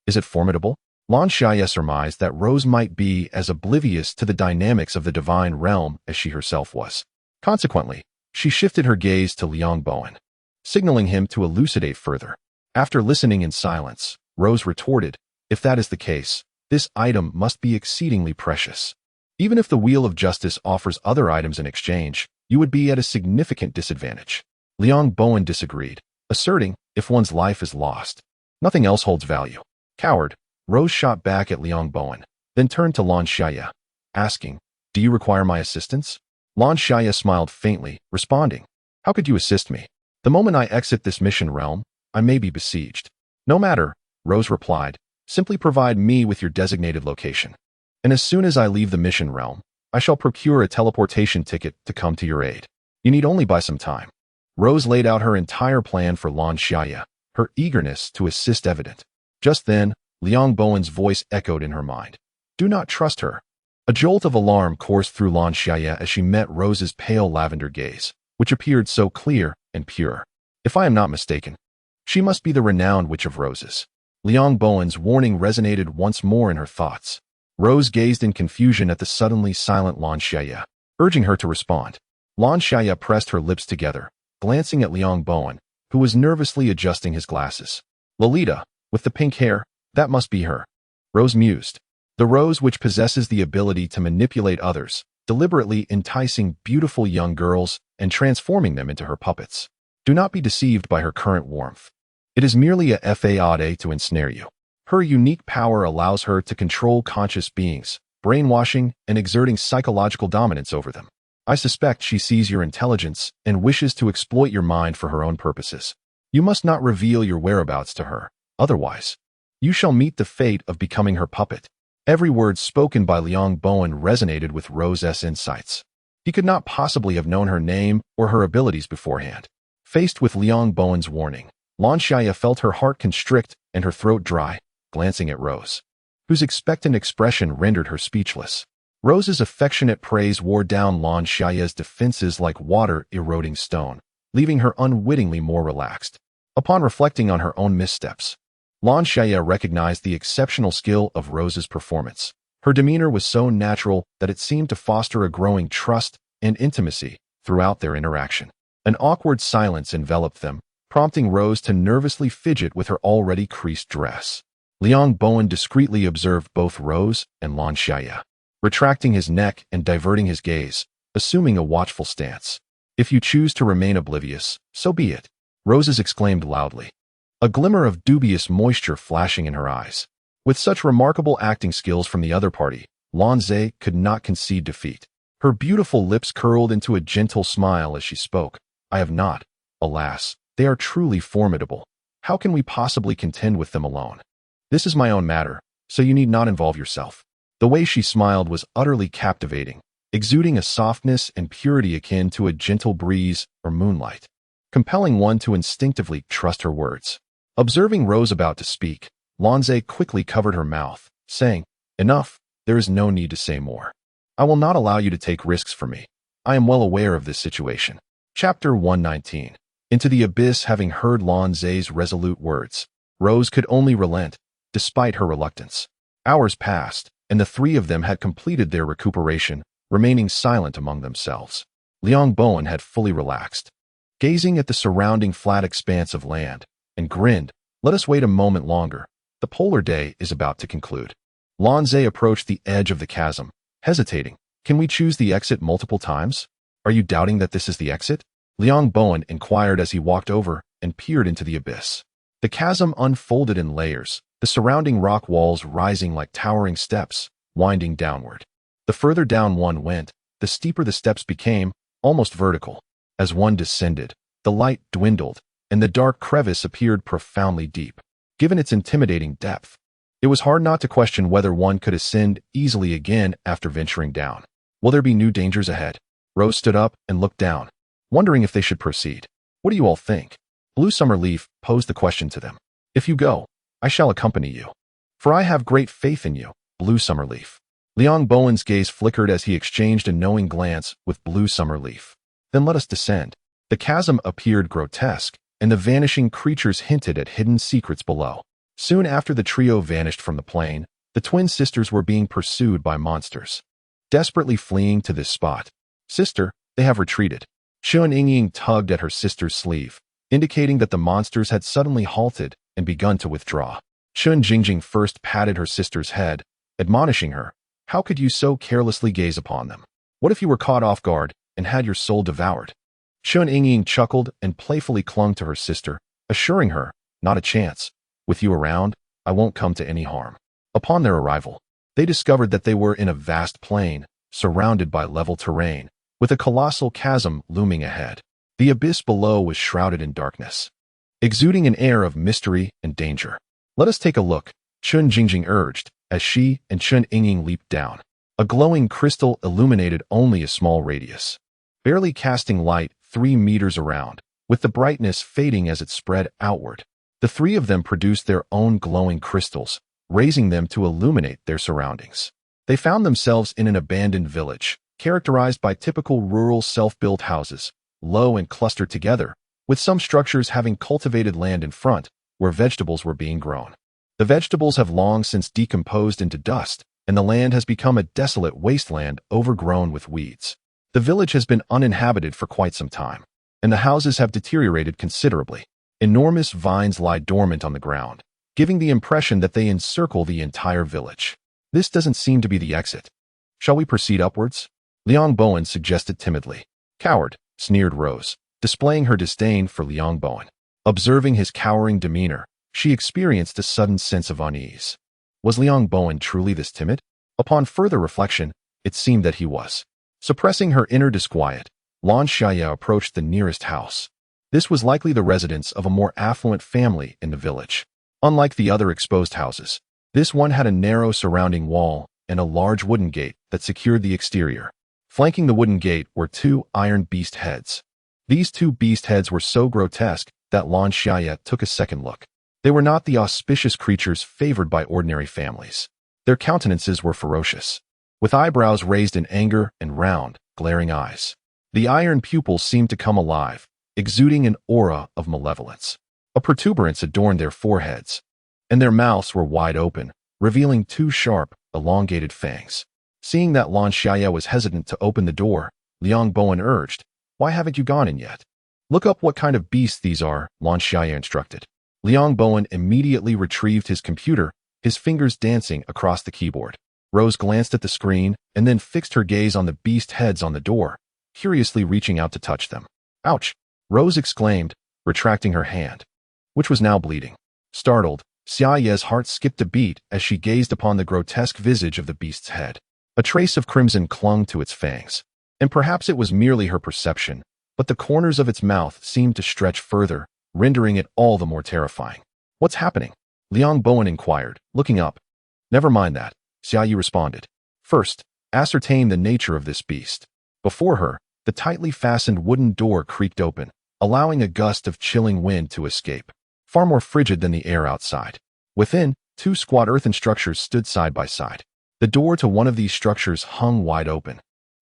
Is it formidable? Lan Xiaye surmised that Rose might be as oblivious to the dynamics of the divine realm as she herself was. Consequently, she shifted her gaze to Liang Bowen, signaling him to elucidate further. After listening in silence, Rose retorted, if that is the case, this item must be exceedingly precious. Even if the Wheel of Justice offers other items in exchange, you would be at a significant disadvantage. Liang Bowen disagreed, asserting, if one's life is lost, nothing else holds value. Coward, Rose shot back at Liang Bowen, then turned to Lan Xiaye, asking, do you require my assistance? Lan Xiaye smiled faintly, responding, how could you assist me? The moment I exit this mission realm, I may be besieged. No matter, Rose replied, simply provide me with your designated location. And as soon as I leave the mission realm, I shall procure a teleportation ticket to come to your aid. You need only buy some time. Rose laid out her entire plan for Lan Xiaye, her eagerness to assist evident. Just then, Liang Bowen's voice echoed in her mind. Do not trust her. A jolt of alarm coursed through Lan Xiaye as she met Rose's pale lavender gaze, which appeared so clear and pure. If I am not mistaken, she must be the renowned Witch of Roses. Liang Bowen's warning resonated once more in her thoughts. Rose gazed in confusion at the suddenly silent Lan Xiaye, urging her to respond. Lan Xiaye pressed her lips together, glancing at Liang Bowen, who was nervously adjusting his glasses. Lolita, with the pink hair, that must be her. Rose mused. The rose which possesses the ability to manipulate others, deliberately enticing beautiful young girls and transforming them into her puppets. Do not be deceived by her current warmth. It is merely a facade to ensnare you. Her unique power allows her to control conscious beings, brainwashing and exerting psychological dominance over them. I suspect she sees your intelligence and wishes to exploit your mind for her own purposes. You must not reveal your whereabouts to her, otherwise, you shall meet the fate of becoming her puppet. Every word spoken by Liang Bowen resonated with Rose's insights. He could not possibly have known her name or her abilities beforehand. Faced with Liang Bowen's warning, Lan Xiaye felt her heart constrict and her throat dry, glancing at Rose, whose expectant expression rendered her speechless. Rose's affectionate praise wore down Lan Xiaye's defenses like water eroding stone, leaving her unwittingly more relaxed. Upon reflecting on her own missteps, Lan Xiaye recognized the exceptional skill of Rose's performance. Her demeanor was so natural that it seemed to foster a growing trust and intimacy throughout their interaction. An awkward silence enveloped them, prompting Rose to nervously fidget with her already creased dress. Liang Bowen discreetly observed both Rose and Lan Xiaye, retracting his neck and diverting his gaze, assuming a watchful stance. If you choose to remain oblivious, so be it, Rose exclaimed loudly, a glimmer of dubious moisture flashing in her eyes. With such remarkable acting skills from the other party, Lan Xiaye could not concede defeat. Her beautiful lips curled into a gentle smile as she spoke. I have not. Alas, they are truly formidable. How can we possibly contend with them alone? This is my own matter, so you need not involve yourself. The way she smiled was utterly captivating, exuding a softness and purity akin to a gentle breeze or moonlight, compelling one to instinctively trust her words. Observing Rose about to speak, Lan Xiaye quickly covered her mouth, saying, "Enough, there is no need to say more. I will not allow you to take risks for me. I am well aware of this situation." Chapter 119. Into the abyss. Having heard Lan Xiaye's resolute words, Rose could only relent, despite her reluctance. Hours passed, and the three of them had completed their recuperation, remaining silent among themselves. Liang Bowen had fully relaxed, gazing at the surrounding flat expanse of land, and grinned. "Let us wait a moment longer. The polar day is about to conclude." Lan Xiaye approached the edge of the chasm, hesitating. "Can we choose the exit multiple times? Are you doubting that this is the exit?" Liang Bowen inquired as he walked over and peered into the abyss. The chasm unfolded in layers, the surrounding rock walls rising like towering steps, winding downward. The further down one went, the steeper the steps became, almost vertical. As one descended, the light dwindled, and the dark crevice appeared profoundly deep. Given its intimidating depth, it was hard not to question whether one could ascend easily again after venturing down. Will there be new dangers ahead? Rose stood up and looked down, wondering if they should proceed. "What do you all think?" Blue Summerleaf posed the question to them. "If you go, I shall accompany you. For I have great faith in you, Blue Summerleaf." Liang Bowen's gaze flickered as he exchanged a knowing glance with Blue Summerleaf. "Then let us descend." The chasm appeared grotesque, and the vanishing creatures hinted at hidden secrets below. Soon after the trio vanished from the plain, the twin sisters were being pursued by monsters, desperately fleeing to this spot. "Sister, they have retreated." Chun Yingying tugged at her sister's sleeve, indicating that the monsters had suddenly halted and begun to withdraw. Chun Jingjing first patted her sister's head, admonishing her, "How could you so carelessly gaze upon them? What if you were caught off guard and had your soul devoured?" Chun Yingying chuckled and playfully clung to her sister, assuring her, "Not a chance. With you around, I won't come to any harm." Upon their arrival, they discovered that they were in a vast plain, surrounded by level terrain, with a colossal chasm looming ahead. The abyss below was shrouded in darkness, exuding an air of mystery and danger. "Let us take a look," Chun Jingjing urged, as she and Chun Yingying leaped down. A glowing crystal illuminated only a small radius, barely casting light 3 meters around, with the brightness fading as it spread outward. The three of them produced their own glowing crystals, raising them to illuminate their surroundings. They found themselves in an abandoned village, characterized by typical rural self-built houses, low and clustered together, with some structures having cultivated land in front, where vegetables were being grown. The vegetables have long since decomposed into dust, and the land has become a desolate wasteland overgrown with weeds. The village has been uninhabited for quite some time, and the houses have deteriorated considerably. Enormous vines lie dormant on the ground, giving the impression that they encircle the entire village. "This doesn't seem to be the exit. Shall we proceed upwards?" Liang Bowen suggested timidly. "Coward," sneered Rose, displaying her disdain for Liang Bowen. Observing his cowering demeanor, she experienced a sudden sense of unease. Was Liang Bowen truly this timid? Upon further reflection, it seemed that he was. Suppressing her inner disquiet, Lan Xiaye approached the nearest house. This was likely the residence of a more affluent family in the village. Unlike the other exposed houses, this one had a narrow surrounding wall and a large wooden gate that secured the exterior. Flanking the wooden gate were 2 iron beast heads. These 2 beast heads were so grotesque that Lan Xiaye took a second look. They were not the auspicious creatures favored by ordinary families. Their countenances were ferocious, with eyebrows raised in anger and round, glaring eyes. The iron pupils seemed to come alive, exuding an aura of malevolence. A protuberance adorned their foreheads, and their mouths were wide open, revealing 2 sharp, elongated fangs. Seeing that Lan Xiaye was hesitant to open the door, Liang Bowen urged, "Why haven't you gone in yet?" "Look up what kind of beasts these are," Lan Xiaye instructed. Liang Bowen immediately retrieved his computer, his fingers dancing across the keyboard. Rose glanced at the screen and then fixed her gaze on the beast heads on the door, curiously reaching out to touch them. "Ouch!" Rose exclaimed, retracting her hand, which was now bleeding. Startled, Xiaye's heart skipped a beat as she gazed upon the grotesque visage of the beast's head. A trace of crimson clung to its fangs, and perhaps it was merely her perception, but the corners of its mouth seemed to stretch further, rendering it all the more terrifying. "What's happening?" Liang Bowen inquired, looking up. "Never mind that," Xiaye responded. "First, ascertain the nature of this beast." Before her, the tightly fastened wooden door creaked open, allowing a gust of chilling wind to escape, far more frigid than the air outside. Within, two squat earthen structures stood side by side. The door to one of these structures hung wide open,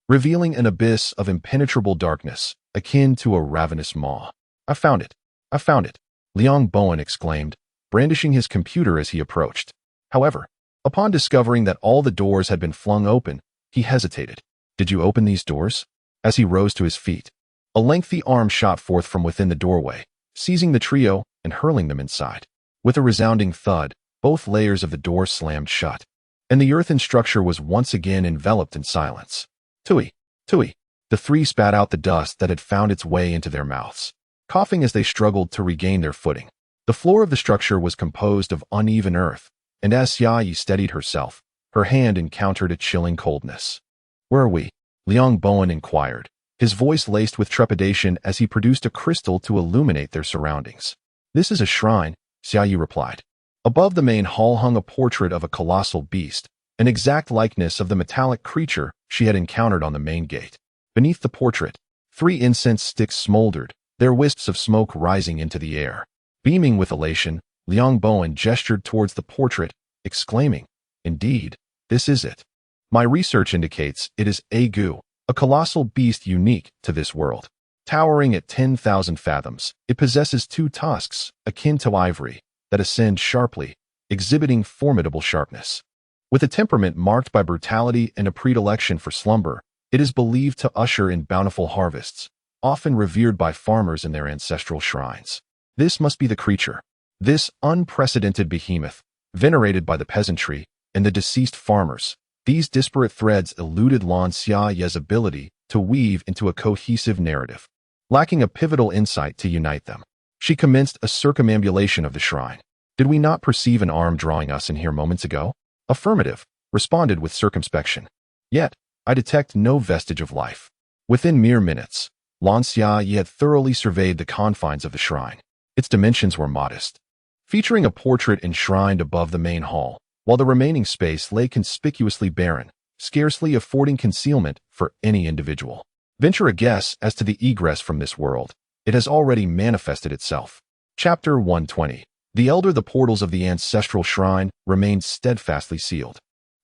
revealing an abyss of impenetrable darkness, akin to a ravenous maw. "I found it! I found it!" Liang Bowen exclaimed, brandishing his computer as he approached. However, upon discovering that all the doors had been flung open, he hesitated. "Did you open these doors?" As he rose to his feet, a lengthy arm shot forth from within the doorway, seizing the trio and hurling them inside. With a resounding thud, both layers of the door slammed shut, and the earthen structure was once again enveloped in silence. "Tui! Tui!" The three spat out the dust that had found its way into their mouths, coughing as they struggled to regain their footing. The floor of the structure was composed of uneven earth, and as Xiaye steadied herself, her hand encountered a chilling coldness. "Where are we?" Liang Bowen inquired, his voice laced with trepidation as he produced a crystal to illuminate their surroundings. "This is a shrine," Xiaye replied. Above the main hall hung a portrait of a colossal beast, an exact likeness of the metallic creature she had encountered on the main gate. Beneath the portrait, 3 incense sticks smoldered, their wisps of smoke rising into the air. Beaming with elation, Liang Bowen gestured towards the portrait, exclaiming, "Indeed, this is it. My research indicates it is anew, a colossal beast unique to this world. Towering at 10,000 fathoms, it possesses 2 tusks, akin to ivory, that ascend sharply, exhibiting formidable sharpness. With a temperament marked by brutality and a predilection for slumber, it is believed to usher in bountiful harvests, often revered by farmers in their ancestral shrines. This must be the creature, this unprecedented behemoth, venerated by the peasantry and the deceased farmers." These disparate threads eluded Lan Xiaye's ability to weave into a cohesive narrative. Lacking a pivotal insight to unite them, she commenced a circumambulation of the shrine. "Did we not perceive an arm drawing us in here moments ago?" "Affirmative," responded with circumspection. "Yet, I detect no vestige of life." Within mere minutes, Lan Xiaye had thoroughly surveyed the confines of the shrine. Its dimensions were modest, featuring a portrait enshrined above the main hall, while the remaining space lay conspicuously barren, scarcely affording concealment for any individual. Venture a guess as to the egress from this world. It has already manifested itself. Chapter 120. The elder the portals of the ancestral shrine remained steadfastly sealed.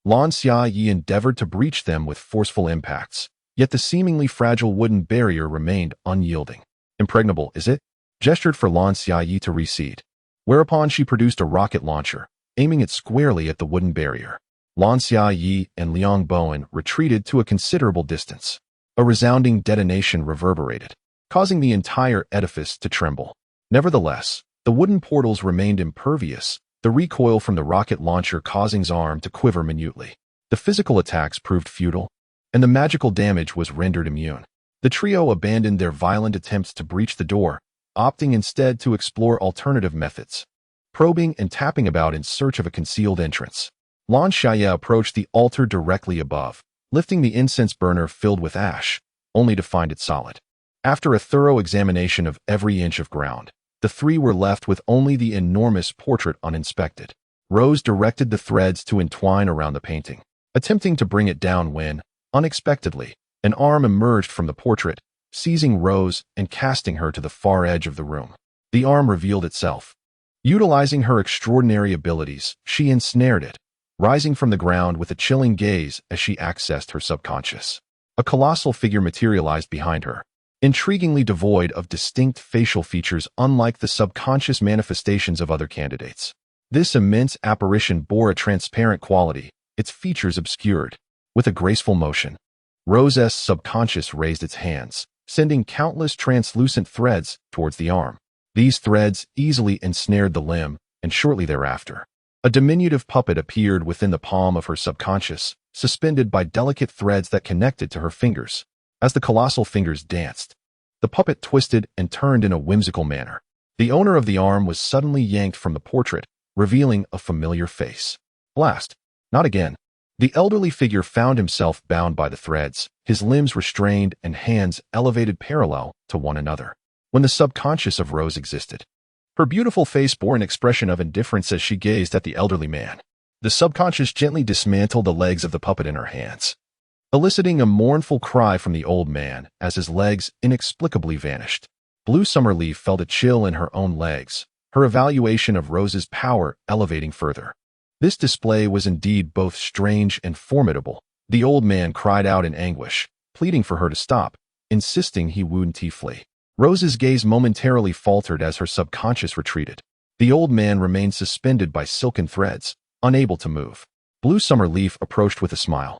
Lan Xiaye endeavored to breach them with forceful impacts, yet the seemingly fragile wooden barrier remained unyielding. "Impregnable, is it?" Gestured for Lan Xiaye to recede, whereupon she produced a rocket launcher, aiming it squarely at the wooden barrier. Lan Xiaye and Liang Bowen retreated to a considerable distance. A resounding detonation reverberated, causing the entire edifice to tremble. Nevertheless, the wooden portals remained impervious, the recoil from the rocket launcher causing his arm to quiver minutely. The physical attacks proved futile, and the magical damage was rendered immune. The trio abandoned their violent attempts to breach the door, opting instead to explore alternative methods, probing and tapping about in search of a concealed entrance. Lan Xiaye approached the altar directly above, lifting the incense burner filled with ash, only to find it solid. After a thorough examination of every inch of ground, the three were left with only the enormous portrait uninspected. Rose directed the threads to entwine around the painting, attempting to bring it down when, unexpectedly, an arm emerged from the portrait, seizing Rose and casting her to the far edge of the room. The arm revealed itself. Utilizing her extraordinary abilities, she ensnared it, rising from the ground with a chilling gaze as she accessed her subconscious. A colossal figure materialized behind her, intriguingly devoid of distinct facial features unlike the subconscious manifestations of other candidates. This immense apparition bore a transparent quality, its features obscured. With a graceful motion, Rose's subconscious raised its hands, sending countless translucent threads towards the arm. These threads easily ensnared the limb, and shortly thereafter, a diminutive puppet appeared within the palm of her subconscious, suspended by delicate threads that connected to her fingers. As the colossal fingers danced, the puppet twisted and turned in a whimsical manner. The owner of the arm was suddenly yanked from the portrait, revealing a familiar face. Blast! Not again. The elderly figure found himself bound by the threads, his limbs restrained and hands elevated parallel to one another. When the subconscious of Rose existed, her beautiful face bore an expression of indifference as she gazed at the elderly man. The subconscious gently dismantled the legs of the puppet in her hands, eliciting a mournful cry from the old man as his legs inexplicably vanished. Blue Summerleaf felt a chill in her own legs, her evaluation of Rose's power elevating further. This display was indeed both strange and formidable. The old man cried out in anguish, pleading for her to stop, insisting he wouldn't flee. Rose's gaze momentarily faltered as her subconscious retreated. The old man remained suspended by silken threads, unable to move. Blue Summerleaf approached with a smile,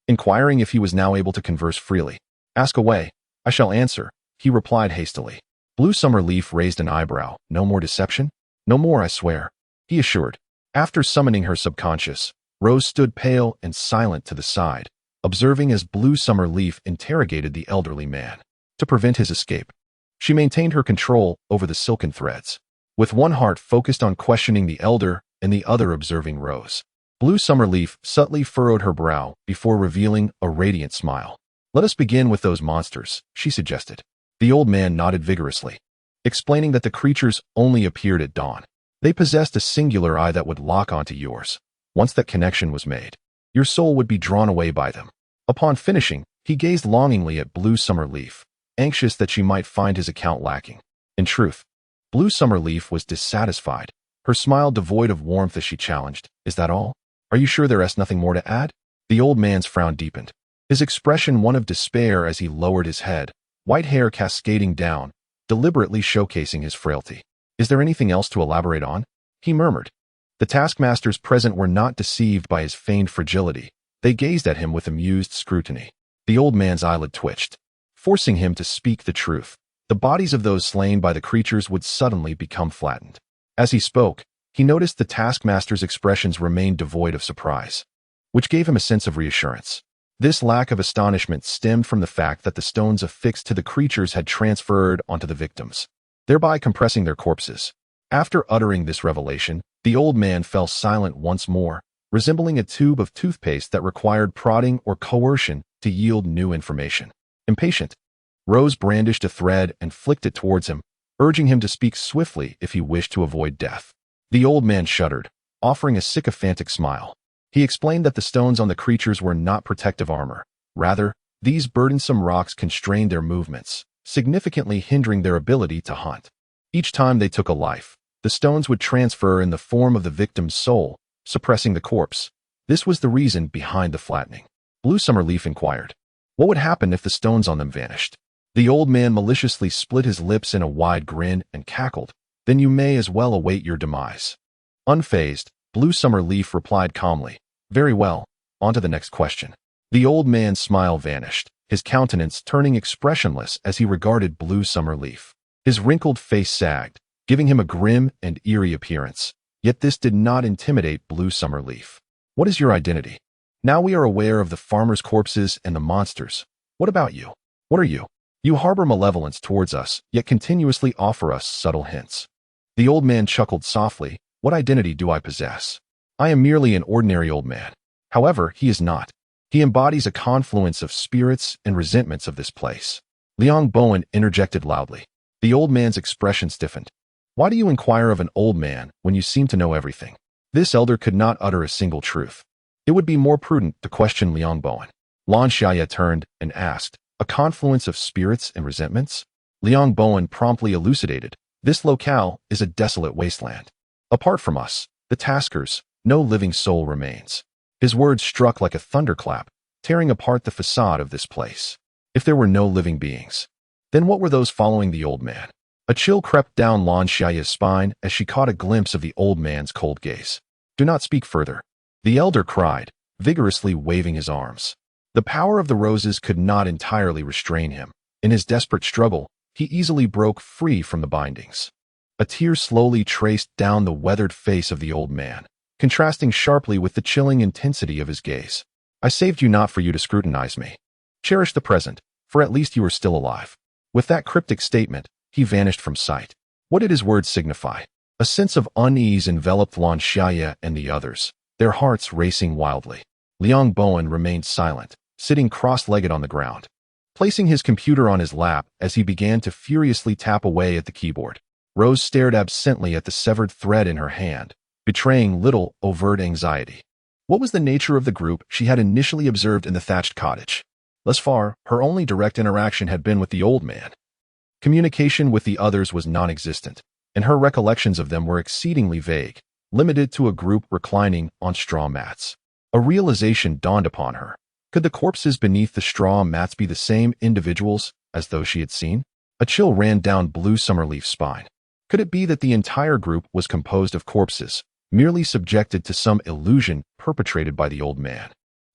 inquiring if he was now able to converse freely. "Ask away, I shall answer," he replied hastily. Blue Summerleaf raised an eyebrow. "No more deception?" "No more, I swear," he assured. After summoning her subconscious, Rose stood pale and silent to the side, observing as Blue Summerleaf interrogated the elderly man. To prevent his escape, she maintained her control over the silken threads, with one heart focused on questioning the elder and the other observing Rose. Blue Summerleaf subtly furrowed her brow before revealing a radiant smile. "Let us begin with those monsters," she suggested. The old man nodded vigorously, explaining that the creatures only appeared at dawn. They possessed a singular eye that would lock onto yours. Once that connection was made, your soul would be drawn away by them. Upon finishing, he gazed longingly at Blue Summerleaf, anxious that she might find his account lacking. In truth, Blue Summerleaf was dissatisfied, her smile devoid of warmth as she challenged, "Is that all? Are you sure there is nothing more to add?" The old man's frown deepened, his expression one of despair as he lowered his head, white hair cascading down, deliberately showcasing his frailty. "Is there anything else to elaborate on?" he murmured. The taskmasters present were not deceived by his feigned fragility. They gazed at him with amused scrutiny. The old man's eyelid twitched, forcing him to speak the truth. The bodies of those slain by the creatures would suddenly become flattened. As he spoke, he noticed the taskmaster's expressions remained devoid of surprise, which gave him a sense of reassurance. This lack of astonishment stemmed from the fact that the stones affixed to the creatures had transferred onto the victims, thereby compressing their corpses. After uttering this revelation, the old man fell silent once more, resembling a tube of toothpaste that required prodding or coercion to yield new information. Impatient, Rose brandished a thread and flicked it towards him, urging him to speak swiftly if he wished to avoid death. The old man shuddered, offering a sycophantic smile. He explained that the stones on the creatures were not protective armor. Rather, these burdensome rocks constrained their movements, significantly hindering their ability to hunt. Each time they took a life, the stones would transfer in the form of the victim's soul, suppressing the corpse. This was the reason behind the flattening. Blue Summerleaf inquired, "What would happen if the stones on them vanished?" The old man maliciously split his lips in a wide grin and cackled, "Then you may as well await your demise." Unfazed, Blue Summerleaf replied calmly, "Very well, on to the next question." The old man's smile vanished, his countenance turning expressionless as he regarded Blue Summerleaf. His wrinkled face sagged, giving him a grim and eerie appearance. Yet this did not intimidate Blue Summerleaf. "What is your identity? Now we are aware of the farmers' corpses and the monsters. What about you? What are you? You harbor malevolence towards us, yet continuously offer us subtle hints." The old man chuckled softly. "What identity do I possess? I am merely an ordinary old man." However, he is not. He embodies a confluence of spirits and resentments of this place. Liang Bowen interjected loudly. The old man's expression stiffened. "Why do you inquire of an old man when you seem to know everything?" This elder could not utter a single truth. It would be more prudent to question Liang Bowen. Lan Xiaye turned and asked, "A confluence of spirits and resentments?" Liang Bowen promptly elucidated, "This locale is a desolate wasteland. Apart from us, the taskers, no living soul remains." His words struck like a thunderclap, tearing apart the facade of this place. If there were no living beings, then what were those following the old man? A chill crept down Lan Xiaye's spine as she caught a glimpse of the old man's cold gaze. "Do not speak further," the elder cried, vigorously waving his arms. The power of the roses could not entirely restrain him. In his desperate struggle, he easily broke free from the bindings. A tear slowly traced down the weathered face of the old man, contrasting sharply with the chilling intensity of his gaze. "I saved you not for you to scrutinize me. Cherish the present, for at least you are still alive." With that cryptic statement, he vanished from sight. What did his words signify? A sense of unease enveloped Lan Xiaye and the others, their hearts racing wildly. Liang Bowen remained silent, sitting cross-legged on the ground, placing his computer on his lap as he began to furiously tap away at the keyboard. Rose stared absently at the severed thread in her hand, betraying little overt anxiety. What was the nature of the group she had initially observed in the thatched cottage? Thus far, her only direct interaction had been with the old man. Communication with the others was non-existent, and her recollections of them were exceedingly vague, limited to a group reclining on straw mats. A realization dawned upon her. Could the corpses beneath the straw mats be the same individuals as those she had seen? A chill ran down Blue Summerleaf's spine. Could it be that the entire group was composed of corpses, merely subjected to some illusion perpetrated by the old man,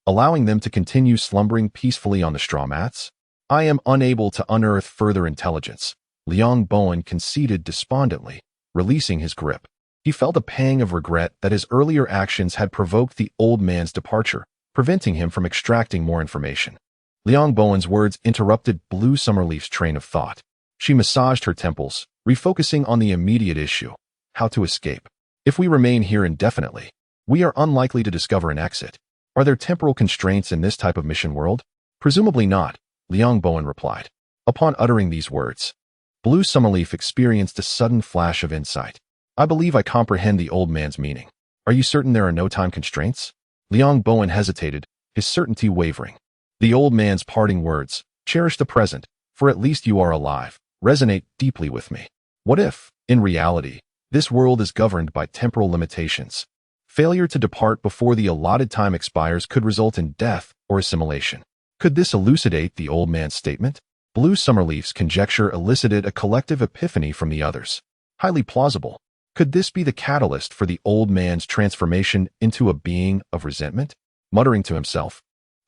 allowing them to continue slumbering peacefully on the straw mats? I am unable to unearth further intelligence, Liang Bowen conceded despondently, releasing his grip. He felt a pang of regret that his earlier actions had provoked the old man's departure, preventing him from extracting more information. Liang Bowen's words interrupted Blue Summerleaf's train of thought. She massaged her temples, refocusing on the immediate issue: how to escape. If we remain here indefinitely, we are unlikely to discover an exit. Are there temporal constraints in this type of mission world? Presumably not, Liang Bowen replied. Upon uttering these words, Blue Summerleaf experienced a sudden flash of insight. I believe I comprehend the old man's meaning. Are you certain there are no time constraints? Liang Bowen hesitated, his certainty wavering. The old man's parting words, cherish the present, for at least you are alive, resonate deeply with me. What if, in reality, this world is governed by temporal limitations? Failure to depart before the allotted time expires could result in death or assimilation. Could this elucidate the old man's statement? Blue Summerleaf's conjecture elicited a collective epiphany from the others. Highly plausible. Could this be the catalyst for the old man's transformation into a being of resentment? Muttering to himself,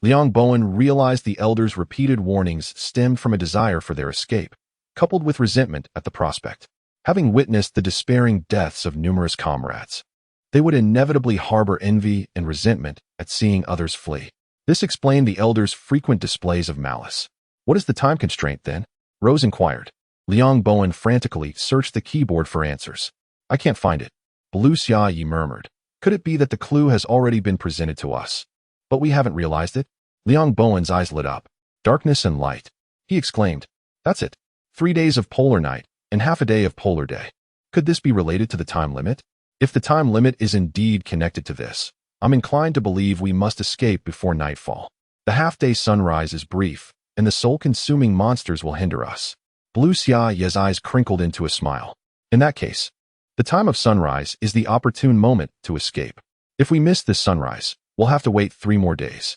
Liang Bowen realized the elders' repeated warnings stemmed from a desire for their escape, coupled with resentment at the prospect. Having witnessed the despairing deaths of numerous comrades, they would inevitably harbor envy and resentment at seeing others flee. This explained the elders' frequent displays of malice. What is the time constraint, then? Rose inquired. Liang Bowen frantically searched the keyboard for answers. I can't find it, Blue Xiaye murmured. Could it be that the clue has already been presented to us, but we haven't realized it? Liang Bowen's eyes lit up. Darkness and light. He exclaimed. That's it. 3 days of polar night and half a day of polar day. Could this be related to the time limit? If the time limit is indeed connected to this, I'm inclined to believe we must escape before nightfall. The half-day sunrise is brief, and the soul-consuming monsters will hinder us. Blue Xiaye's eyes crinkled into a smile. In that case, the time of sunrise is the opportune moment to escape. If we miss this sunrise, we'll have to wait 3 more days.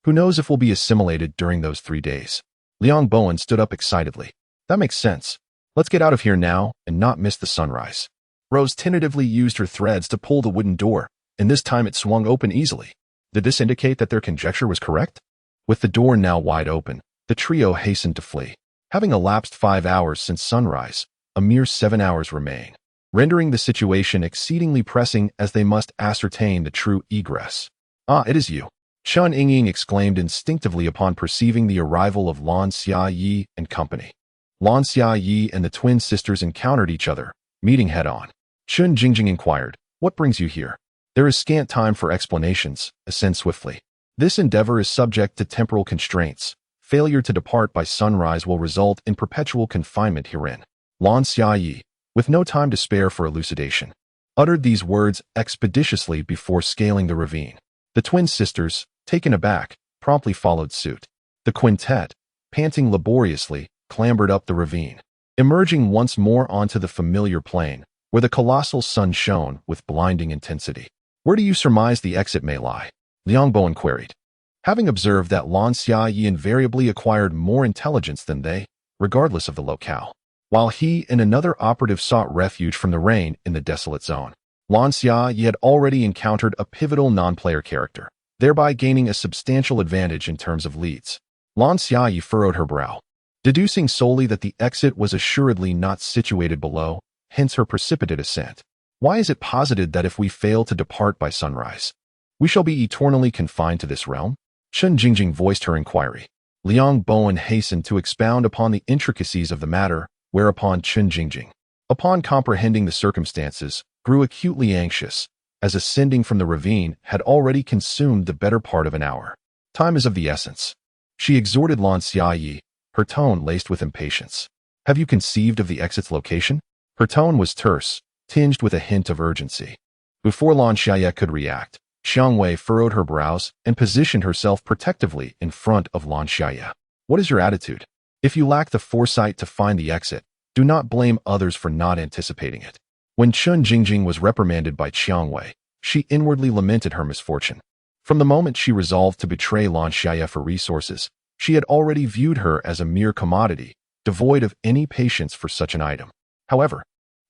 Who knows if we'll be assimilated during those 3 days? Liang Bowen stood up excitedly. That makes sense. Let's get out of here now and not miss the sunrise. Rose tentatively used her threads to pull the wooden door, and this time it swung open easily. Did this indicate that their conjecture was correct? With the door now wide open, the trio hastened to flee. Having elapsed 5 hours since sunrise, a mere 7 hours remain, rendering the situation exceedingly pressing as they must ascertain the true egress. Ah, it is you, Chun Yingying exclaimed instinctively upon perceiving the arrival of Lan Xiaye and company. Lan Xiaye and the twin sisters encountered each other, meeting head-on. Chun Jingjing inquired, what brings you here? There is scant time for explanations, ascend swiftly. This endeavor is subject to temporal constraints. Failure to depart by sunrise will result in perpetual confinement herein. Lan Xiaye, with no time to spare for elucidation, uttered these words expeditiously before scaling the ravine. The twin sisters, taken aback, promptly followed suit. The quintet, panting laboriously, clambered up the ravine, emerging once more onto the familiar plain, where the colossal sun shone with blinding intensity. Where do you surmise the exit may lie? Liang Bowen queried. Having observed that Lan Xiaye invariably acquired more intelligence than they, regardless of the locale, while he and another operative sought refuge from the rain in the desolate zone, Lan Xiaye had already encountered a pivotal non-player character, thereby gaining a substantial advantage in terms of leads. Lan Xiaye furrowed her brow, deducing solely that the exit was assuredly not situated below, hence her precipitate ascent. Why is it posited that if we fail to depart by sunrise, we shall be eternally confined to this realm? Chun Jingjing voiced her inquiry. Liang Bowen hastened to expound upon the intricacies of the matter, whereupon Chun Jingjing, upon comprehending the circumstances, grew acutely anxious, as ascending from the ravine had already consumed the better part of an hour. Time is of the essence. She exhorted Lan Xiaye, her tone laced with impatience. Have you conceived of the exit's location? Her tone was terse, tinged with a hint of urgency. Before Lan Xiaye could react, Xiang Wei furrowed her brows and positioned herself protectively in front of Lan Xiaye. What is your attitude? If you lack the foresight to find the exit, do not blame others for not anticipating it. When Chun Jingjing was reprimanded by Xiang Wei, she inwardly lamented her misfortune. From the moment she resolved to betray Lan Xiaye for resources, she had already viewed her as a mere commodity, devoid of any patience for such an item. However,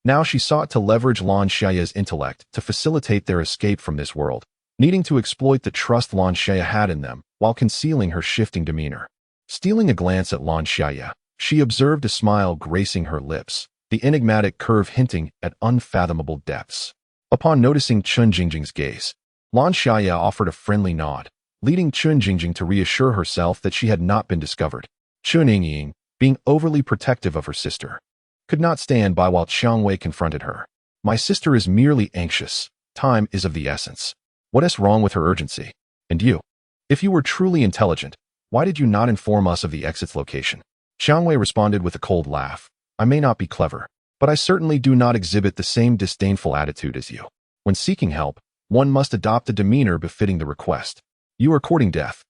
now she sought to leverage Lan Xiaye's intellect to facilitate their escape from this world, needing to exploit the trust Lan Xiaye had in them while concealing her shifting demeanor. Stealing a glance at Lan Xiaye, she observed a smile gracing her lips, the enigmatic curve hinting at unfathomable depths. Upon noticing Chun Jingjing's gaze, Lan Xiaye offered a friendly nod, leading Chun Jingjing to reassure herself that she had not been discovered. Chun Yingying, being overly protective of her sister, could not stand by while Xiang Wei confronted her. My sister is merely anxious. Time is of the essence. What is wrong with her urgency? And you? If you were truly intelligent, why did you not inform us of the exit's location? Xiang Wei responded with a cold laugh. I may not be clever, but I certainly do not exhibit the same disdainful attitude as you. When seeking help, one must adopt a demeanor befitting the request. You are courting death.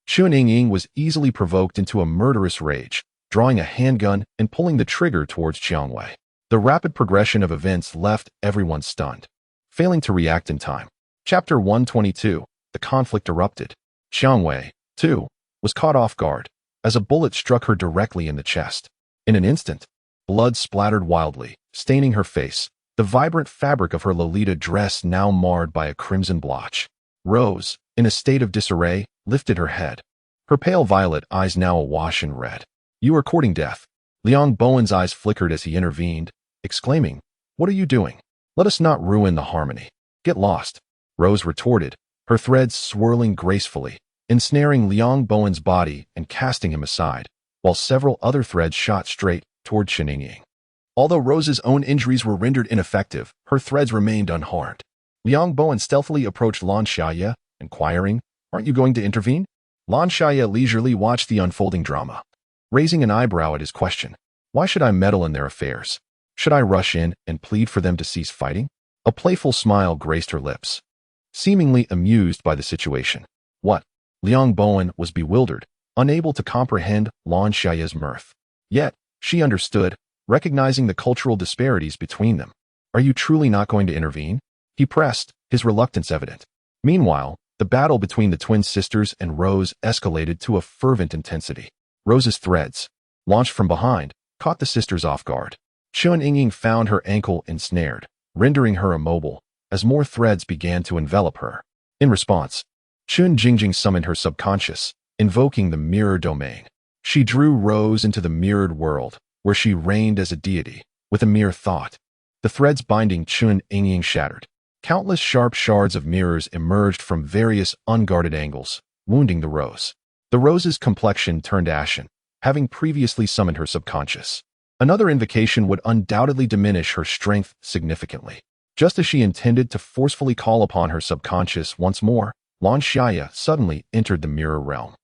Chun Yingying was easily provoked into a murderous rage, drawing a handgun and pulling the trigger towards Xiang Wei. The rapid progression of events left everyone stunned, failing to react in time. Chapter 122, The conflict erupted. Xiang Wei, too, was caught off guard, as a bullet struck her directly in the chest. In an instant, blood splattered wildly, staining her face, the vibrant fabric of her Lolita dress now marred by a crimson blotch. Rose, in a state of disarray, lifted her head, her pale violet eyes now awash in red. You are courting death. Liang Bowen's eyes flickered as he intervened, exclaiming, What are you doing? Let us not ruin the harmony. Get lost. Rose retorted, her threads swirling gracefully, ensnaring Liang Bowen's body and casting him aside, while several other threads shot straight toward Chun Yingying. Although Rose's own injuries were rendered ineffective, her threads remained unharmed. Liang Bowen stealthily approached Lan Xiaye, inquiring, Aren't you going to intervene? Lan Xiaye leisurely watched the unfolding drama, raising an eyebrow at his question. Why should I meddle in their affairs? Should I rush in and plead for them to cease fighting? A playful smile graced her lips, seemingly amused by the situation. What? Liang Bowen was bewildered, unable to comprehend Lan Xiaye's mirth. Yet, she understood, recognizing the cultural disparities between them. Are you truly not going to intervene? He pressed, his reluctance evident. Meanwhile, the battle between the twin sisters and Rose escalated to a fervent intensity. Rose's threads, launched from behind, caught the sisters off guard. Chun Yingying found her ankle ensnared, rendering her immobile, as more threads began to envelop her. In response, Chun Jingjing summoned her subconscious, invoking the mirror domain. She drew Rose into the mirrored world, where she reigned as a deity, with a mere thought. The threads binding Chun Yingying shattered. Countless sharp shards of mirrors emerged from various unguarded angles, wounding the Rose. The Rose's complexion turned ashen, having previously summoned her subconscious. Another invocation would undoubtedly diminish her strength significantly. Just as she intended to forcefully call upon her subconscious once more, Lan Xiaye suddenly entered the mirror realm.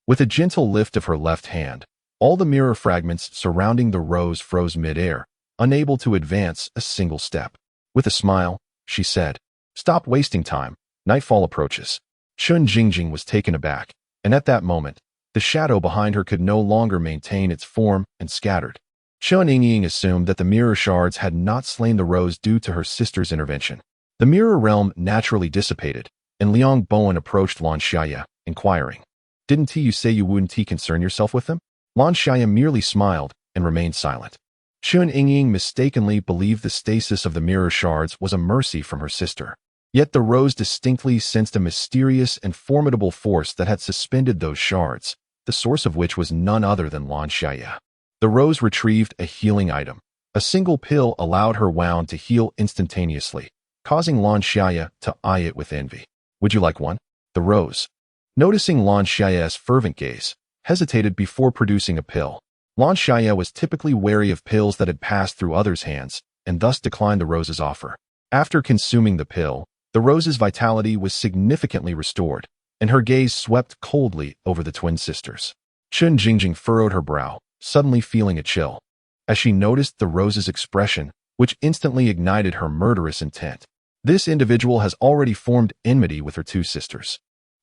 With a gentle lift of her left hand, all the mirror fragments surrounding the Rose froze mid-air, unable to advance a single step. With a smile, she said, Stop wasting time, nightfall approaches. Chun Jingjing was taken aback, and at that moment, the shadow behind her could no longer maintain its form and scattered. Chun Yingying assumed that the mirror shards had not slain the Rose due to her sister's intervention. The mirror realm naturally dissipated, and Liang Bowen approached Lan Xiaye, inquiring, Didn't you say you wouldn't concern yourself with them? Lan Xiaye merely smiled and remained silent. Chun Yingying mistakenly believed the stasis of the mirror shards was a mercy from her sister. Yet the Rose distinctly sensed a mysterious and formidable force that had suspended those shards, the source of which was none other than Lan Xiaye. The Rose retrieved a healing item. A single pill allowed her wound to heal instantaneously, causing Lan Xiaye to eye it with envy. Would you like one? The Rose, noticing Lan Xiaye's fervent gaze, hesitated before producing a pill. Lan Xiaye was typically wary of pills that had passed through others' hands, and thus declined the Rose's offer. After consuming the pill, the Rose's vitality was significantly restored, and her gaze swept coldly over the twin sisters. Chun Jingjing furrowed her brow, suddenly feeling a chill, as she noticed the rose's expression, which instantly ignited her murderous intent. This individual has already formed enmity with her two sisters.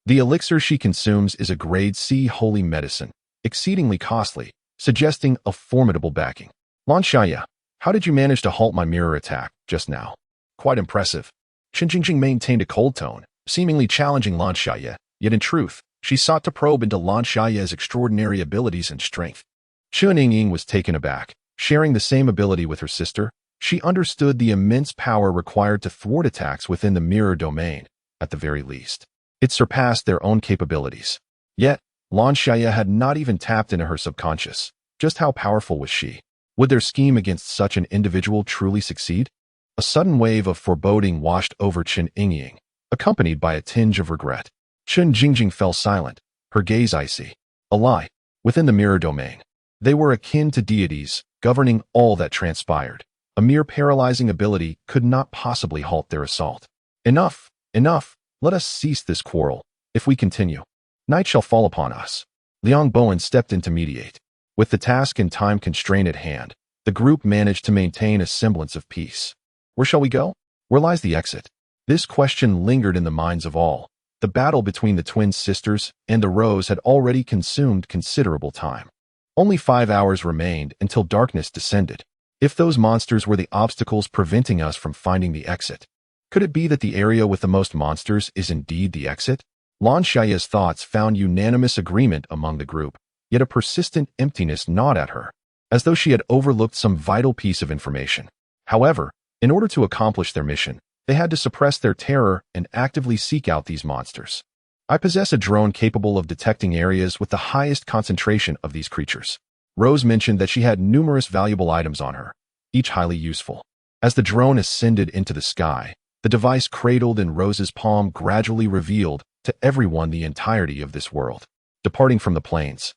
The elixir she consumes is a grade C holy medicine, exceedingly costly, suggesting a formidable backing. Lan Xiaye, how did you manage to halt my mirror attack just now? Quite impressive. Chun Jingjing maintained a cold tone, seemingly challenging Lan Xiaye, yet in truth, she sought to probe into Lan Xiaye's extraordinary abilities and strength. Chun Ying was taken aback. Sharing the same ability with her sister, she understood the immense power required to thwart attacks within the mirror domain, at the very least. It surpassed their own capabilities. Yet, Lan Xiaye had not even tapped into her subconscious. Just how powerful was she? Would their scheme against such an individual truly succeed? A sudden wave of foreboding washed over Chun Ying, accompanied by a tinge of regret. Chun Jingjing fell silent, her gaze icy. A lie. Within the mirror domain, they were akin to deities, governing all that transpired. A mere paralyzing ability could not possibly halt their assault. Enough, enough, let us cease this quarrel. If we continue, night shall fall upon us. Liang Bowen stepped in to mediate. With the task and time constraint at hand, the group managed to maintain a semblance of peace. Where shall we go? Where lies the exit? This question lingered in the minds of all. The battle between the twin sisters and the rose had already consumed considerable time. Only 5 hours remained until darkness descended. If those monsters were the obstacles preventing us from finding the exit, could it be that the area with the most monsters is indeed the exit? Lan Xiaye's thoughts found unanimous agreement among the group, yet a persistent emptiness gnawed at her, as though she had overlooked some vital piece of information. However, in order to accomplish their mission, they had to suppress their terror and actively seek out these monsters. I possess a drone capable of detecting areas with the highest concentration of these creatures. Rose mentioned that she had numerous valuable items on her, each highly useful. As the drone ascended into the sky, the device cradled in Rose's palm gradually revealed to everyone the entirety of this world. Departing from the plains,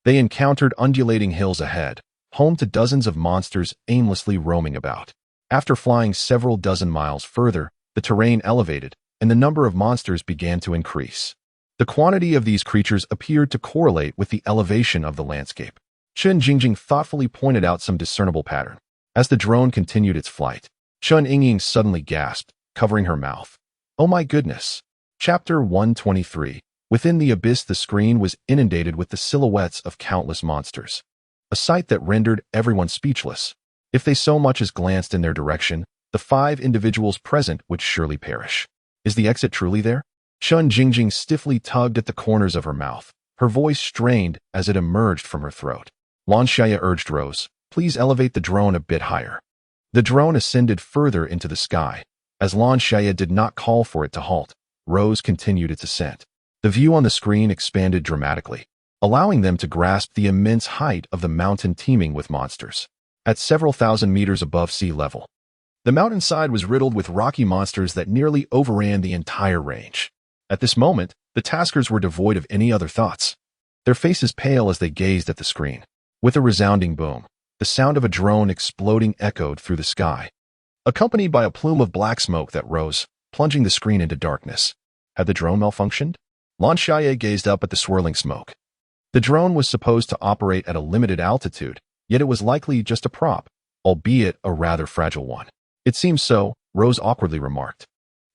they encountered undulating hills ahead, home to dozens of monsters aimlessly roaming about. After flying several dozen miles further, the terrain elevated, and the number of monsters began to increase. The quantity of these creatures appeared to correlate with the elevation of the landscape. Chun Jingjing thoughtfully pointed out some discernible pattern. As the drone continued its flight, Chun Ying suddenly gasped, covering her mouth. Oh my goodness! Chapter 123. Within the abyss, the screen was inundated with the silhouettes of countless monsters. A sight that rendered everyone speechless. If they so much as glanced in their direction, the 5 individuals present would surely perish. Is the exit truly there? Chun Jingjing stiffly tugged at the corners of her mouth, her voice strained as it emerged from her throat. Lan Xiaye urged Rose, please elevate the drone a bit higher. The drone ascended further into the sky. As Lan Xiaye did not call for it to halt, Rose continued its ascent. The view on the screen expanded dramatically, allowing them to grasp the immense height of the mountain teeming with monsters. At several thousand meters above sea level, the mountainside was riddled with rocky monsters that nearly overran the entire range. At this moment, the taskers were devoid of any other thoughts, their faces pale as they gazed at the screen. With a resounding boom, the sound of a drone exploding echoed through the sky, accompanied by a plume of black smoke that rose, plunging the screen into darkness. Had the drone malfunctioned? Lan Xiaye gazed up at the swirling smoke. The drone was supposed to operate at a limited altitude, yet it was likely just a prop, albeit a rather fragile one. It seems so, Rose awkwardly remarked.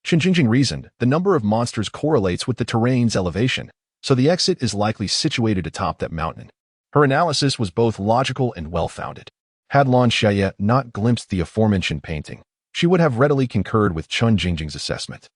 Chun Jingjing reasoned, the number of monsters correlates with the terrain's elevation, so the exit is likely situated atop that mountain. Her analysis was both logical and well-founded. Had Lan Xiaye not glimpsed the aforementioned painting, she would have readily concurred with Chun Jingjing's assessment.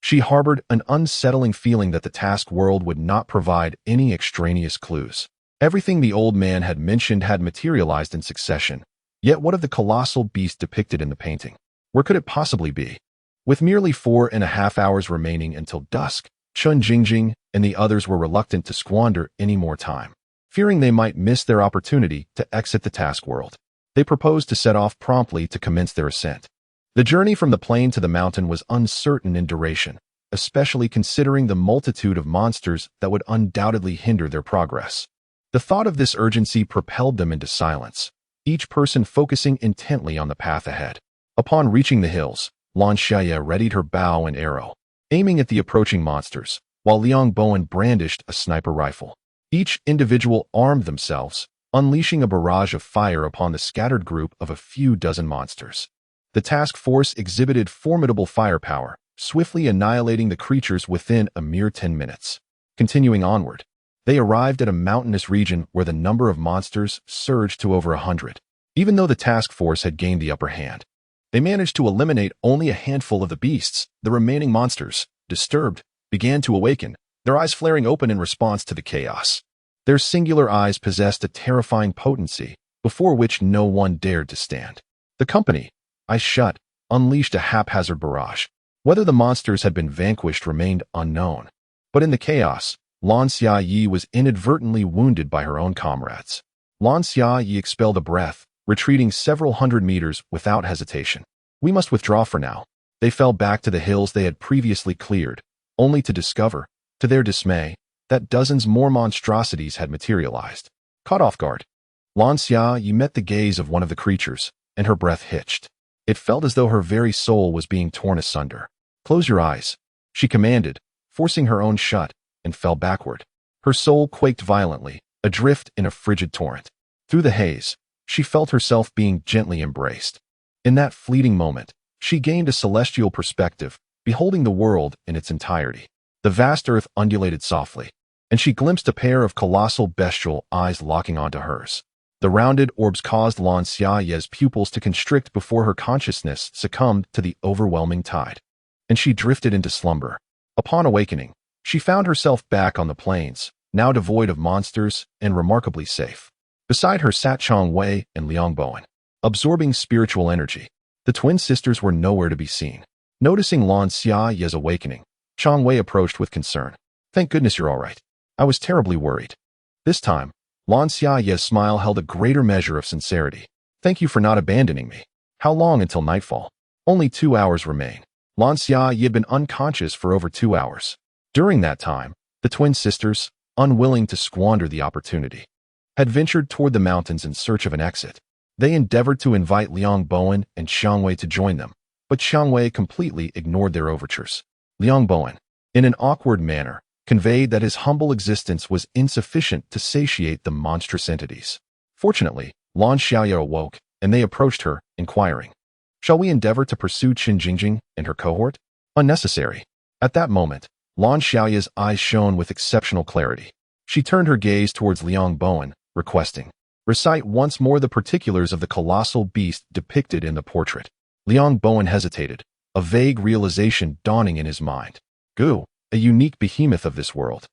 She harbored an unsettling feeling that the task world would not provide any extraneous clues. Everything the old man had mentioned had materialized in succession. Yet what of the colossal beast depicted in the painting? Where could it possibly be? With merely 4.5 hours remaining until dusk, Chun Jingjing and the others were reluctant to squander any more time. Fearing they might miss their opportunity to exit the task world, they proposed to set off promptly to commence their ascent. The journey from the plain to the mountain was uncertain in duration, especially considering the multitude of monsters that would undoubtedly hinder their progress. The thought of this urgency propelled them into silence, each person focusing intently on the path ahead. Upon reaching the hills, Lan Xiaye readied her bow and arrow, aiming at the approaching monsters, while Liang Bowen brandished a sniper rifle. Each individual armed themselves, unleashing a barrage of fire upon the scattered group of a few dozen monsters. The task force exhibited formidable firepower, swiftly annihilating the creatures within a mere 10 minutes. Continuing onward, they arrived at a mountainous region where the number of monsters surged to over 100. Even though the task force had gained the upper hand, they managed to eliminate only a handful of the beasts. The remaining monsters, disturbed, began to awaken, their eyes flaring open in response to the chaos. Their singular eyes possessed a terrifying potency, before which no one dared to stand. The company, eyes shut, unleashed a haphazard barrage. Whether the monsters had been vanquished remained unknown. But in the chaos, Lan Xiaye was inadvertently wounded by her own comrades. Lan Xiaye expelled a breath, retreating several hundred meters without hesitation. We must withdraw for now. They fell back to the hills they had previously cleared, only to discover, to their dismay, that dozens more monstrosities had materialized. Caught off guard, Lan Xiaye met the gaze of one of the creatures, and her breath hitched. It felt as though her very soul was being torn asunder. "Close your eyes," she commanded, forcing her own shut, and fell backward. Her soul quaked violently, adrift in a frigid torrent. Through the haze, she felt herself being gently embraced. In that fleeting moment, she gained a celestial perspective, beholding the world in its entirety. The vast earth undulated softly, and she glimpsed a pair of colossal bestial eyes locking onto hers. The rounded orbs caused Lan Xiaye's pupils to constrict before her consciousness succumbed to the overwhelming tide, and she drifted into slumber. Upon awakening, she found herself back on the plains, now devoid of monsters and remarkably safe. Beside her sat Wei and Bowen, absorbing spiritual energy. The twin sisters were nowhere to be seen. Noticing Lan Xiaye's awakening, Wei approached with concern. "Thank goodness you're all right. I was terribly worried." This time, Lan Xiaye's smile held a greater measure of sincerity. "Thank you for not abandoning me. How long until nightfall?" "Only 2 hours remain." Lan Xiaye had been unconscious for over 2 hours. During that time, the twin sisters, unwilling to squander the opportunity, had ventured toward the mountains in search of an exit. They endeavored to invite Bowen and Wei to join them, but Wei completely ignored their overtures. Bowen, in an awkward manner, conveyed that his humble existence was insufficient to satiate the monstrous entities. Fortunately, Lan Xiaye awoke, and they approached her, inquiring, "Shall we endeavor to pursue Qin Jingjing and her cohort?" "Unnecessary." At that moment, Lan Xiaye's eyes shone with exceptional clarity. She turned her gaze towards Bowen, requesting, "Recite once more the particulars of the colossal beast depicted in the portrait." Bowen hesitated, a vague realization dawning in his mind. Gu, a unique behemoth of this world,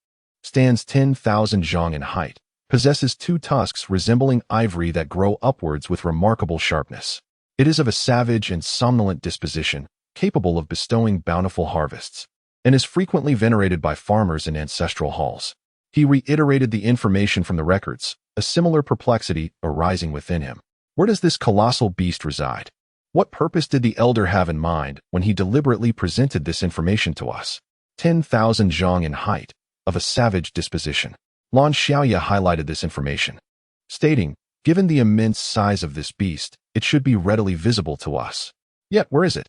stands 10,000 zhang in height, possesses 2 tusks resembling ivory that grow upwards with remarkable sharpness. It is of a savage and somnolent disposition, capable of bestowing bountiful harvests, and is frequently venerated by farmers in ancestral halls. He reiterated the information from the records, a similar perplexity arising within him. Where does this colossal beast reside? What purpose did the elder have in mind when he deliberately presented this information to us? 10,000 zhang in height, of a savage disposition. Lan Xiaye highlighted this information, stating, "Given the immense size of this beast, it should be readily visible to us." "Yet where is it?"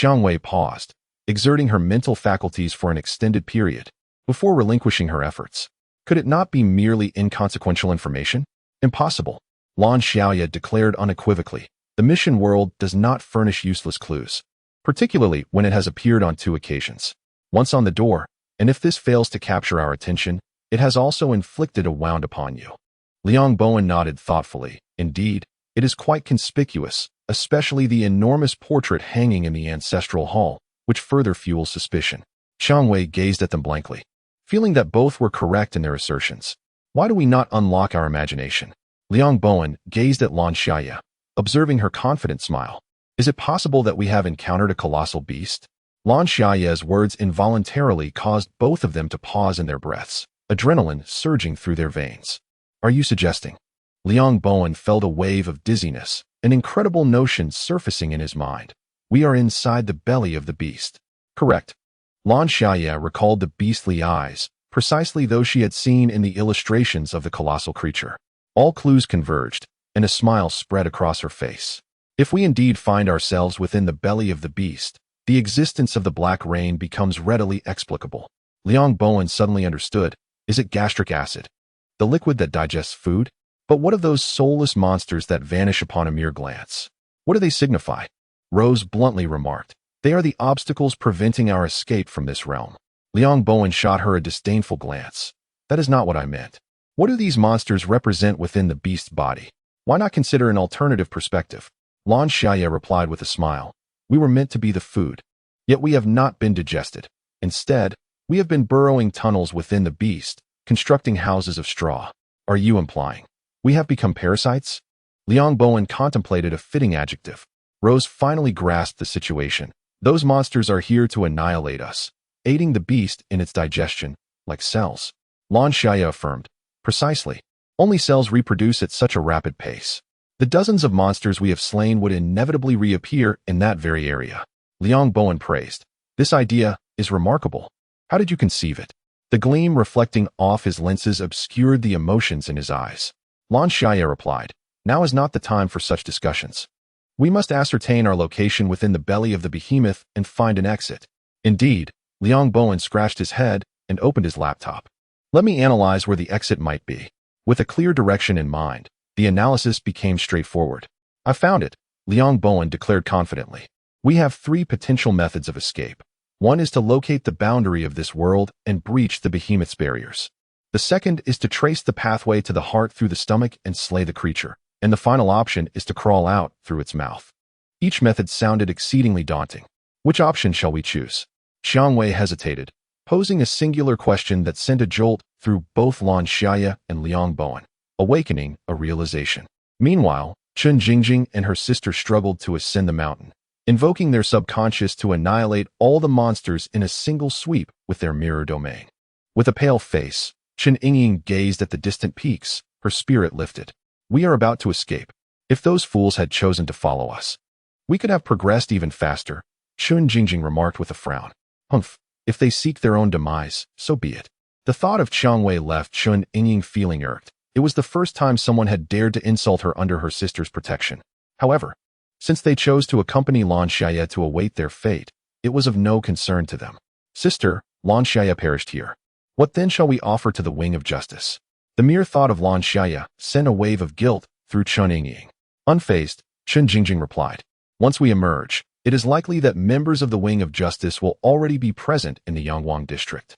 Wei paused, exerting her mental faculties for an extended period, before relinquishing her efforts. Could it not be merely inconsequential information? Impossible. Lan Xiaye declared unequivocally, "The mission world does not furnish useless clues, particularly when it has appeared on 2 occasions. Once on the door, and if this fails to capture our attention, it has also inflicted a wound upon you." Bowen nodded thoughtfully. "Indeed, it is quite conspicuous, especially the enormous portrait hanging in the ancestral hall, which further fuels suspicion." Wei gazed at them blankly, feeling that both were correct in their assertions. "Why do we not unlock our imagination?" Bowen gazed at Lan Xiaye, observing her confident smile. "Is it possible that we have encountered a colossal beast?" Lan Xiaye's words involuntarily caused both of them to pause in their breaths, adrenaline surging through their veins. "Are you suggesting?" Bowen felt a wave of dizziness, an incredible notion surfacing in his mind. "We are inside the belly of the beast." "Correct." Lan Xiaye recalled the beastly eyes, precisely those she had seen in the illustrations of the colossal creature. All clues converged, and a smile spread across her face. "If we indeed find ourselves within the belly of the beast, the existence of the black rain becomes readily explicable." Bowen suddenly understood. "Is it gastric acid?" The liquid that digests food? But what of those soulless monsters that vanish upon a mere glance? What do they signify? Rose bluntly remarked. They are the obstacles preventing our escape from this realm. Liang Bowen shot her a disdainful glance. That is not what I meant. What do these monsters represent within the beast's body? Why not consider an alternative perspective? Lan Xiaye replied with a smile. We were meant to be the food. Yet we have not been digested. Instead, we have been burrowing tunnels within the beast, constructing houses of straw. Are you implying we have become parasites? Liang Bowen contemplated a fitting adjective. Rose finally grasped the situation. Those monsters are here to annihilate us, aiding the beast in its digestion, like cells. Lan Xiaye affirmed. Precisely. Only cells reproduce at such a rapid pace. The dozens of monsters we have slain would inevitably reappear in that very area. Liang Bowen praised. This idea is remarkable. How did you conceive it? The gleam reflecting off his lenses obscured the emotions in his eyes. Lan Xiaye replied. Now is not the time for such discussions. We must ascertain our location within the belly of the behemoth and find an exit. Indeed, Liang Bowen scratched his head and opened his laptop. Let me analyze where the exit might be. With a clear direction in mind, the analysis became straightforward. I found it, Liang Bowen declared confidently. We have 3 potential methods of escape. One is to locate the boundary of this world and breach the behemoth's barriers. The second is to trace the pathway to the heart through the stomach and slay the creature. And the final option is to crawl out through its mouth. Each method sounded exceedingly daunting. Which option shall we choose? Xiang Wei hesitated, posing a singular question that sent a jolt through both Lan Xiaye and Liang Bowen, awakening a realization. Meanwhile, Chen Jingjing and her sister struggled to ascend the mountain, invoking their subconscious to annihilate all the monsters in a single sweep with their mirror domain. With a pale face, Chen Yingying gazed at the distant peaks, her spirit lifted. We are about to escape. If those fools had chosen to follow us, we could have progressed even faster, Chen Jingjing remarked with a frown. Humph, if they seek their own demise, so be it. The thought of Xiang Wei left Chen Yingying feeling irked. It was the first time someone had dared to insult her under her sister's protection. However, since they chose to accompany Lan Xiaye to await their fate, it was of no concern to them. Sister, Lan Xiaye perished here. What then shall we offer to the wing of justice? The mere thought of Lan Xiaye sent a wave of guilt through Chen Yingying. Unfazed, Chen Jingjing replied. Once we emerge, it is likely that members of the wing of justice will already be present in the Yangwang district.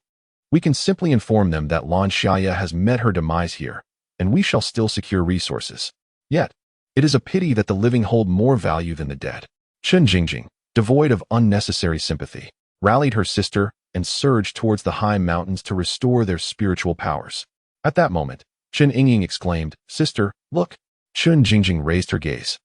We can simply inform them that Lan Xiaye has met her demise here, and we shall still secure resources. Yet, it is a pity that the living hold more value than the dead. Chen Jingjing, devoid of unnecessary sympathy, rallied her sister and surged towards the high mountains to restore their spiritual powers. At that moment, Chen Yingying exclaimed, Sister, look! Chen Jingjing raised her gaze,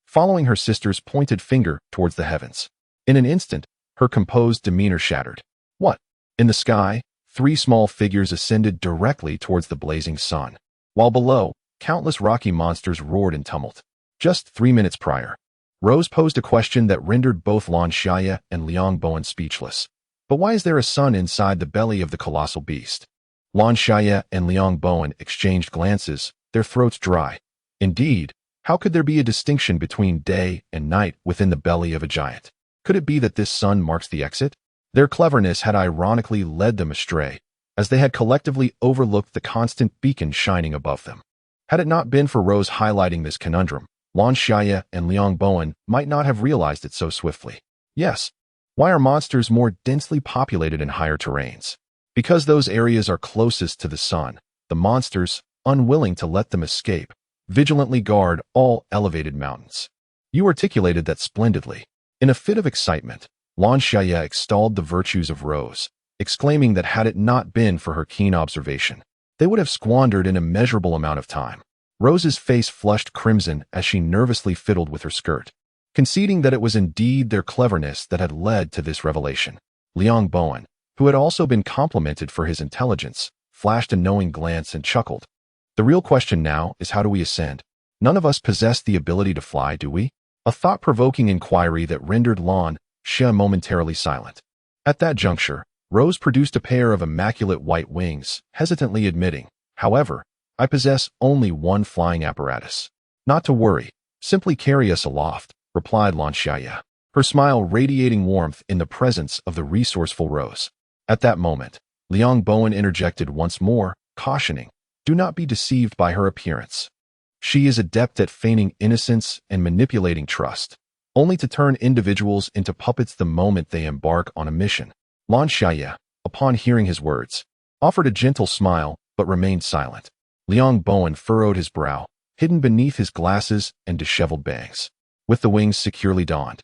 following her sister's pointed finger towards the heavens. In an instant, her composed demeanor shattered. What? In the sky, 3 small figures ascended directly towards the blazing sun, while below, countless rocky monsters roared in tumult. Just 3 minutes prior, Rose posed a question that rendered both Lan Xiaye and Liang Bowen speechless. But why is there a sun inside the belly of the colossal beast? Lan Xiaye and Liang Bowen exchanged glances, their throats dry. Indeed, how could there be a distinction between day and night within the belly of a giant? Could it be that this sun marks the exit? Their cleverness had ironically led them astray, as they had collectively overlooked the constant beacon shining above them. Had it not been for Rose highlighting this conundrum, Lan Xiaye and Liang Bowen might not have realized it so swiftly. Yes. Why are monsters more densely populated in higher terrains? Because those areas are closest to the sun, the monsters, unwilling to let them escape, vigilantly guard all elevated mountains. You articulated that splendidly. In a fit of excitement, Lan Xiaye extolled the virtues of Rose, exclaiming that had it not been for her keen observation, they would have squandered an immeasurable amount of time. Rose's face flushed crimson as she nervously fiddled with her skirt, conceding that it was indeed their cleverness that had led to this revelation. Liang Bowen, who had also been complimented for his intelligence, flashed a knowing glance and chuckled. The real question now is how do we ascend? None of us possess the ability to fly, do we? A thought-provoking inquiry that rendered Lan Xiaye momentarily silent. At that juncture, Rose produced a pair of immaculate white wings, hesitantly admitting, however, I possess only one flying apparatus. Not to worry, simply carry us aloft, replied Lan Xiaye, her smile radiating warmth in the presence of the resourceful Rose. At that moment, Liang Bowen interjected once more, cautioning, Do not be deceived by her appearance. She is adept at feigning innocence and manipulating trust, only to turn individuals into puppets the moment they embark on a mission. Lan Xiaye, upon hearing his words, offered a gentle smile but remained silent. Liang Bowen furrowed his brow, hidden beneath his glasses and disheveled bangs. With the wings securely donned,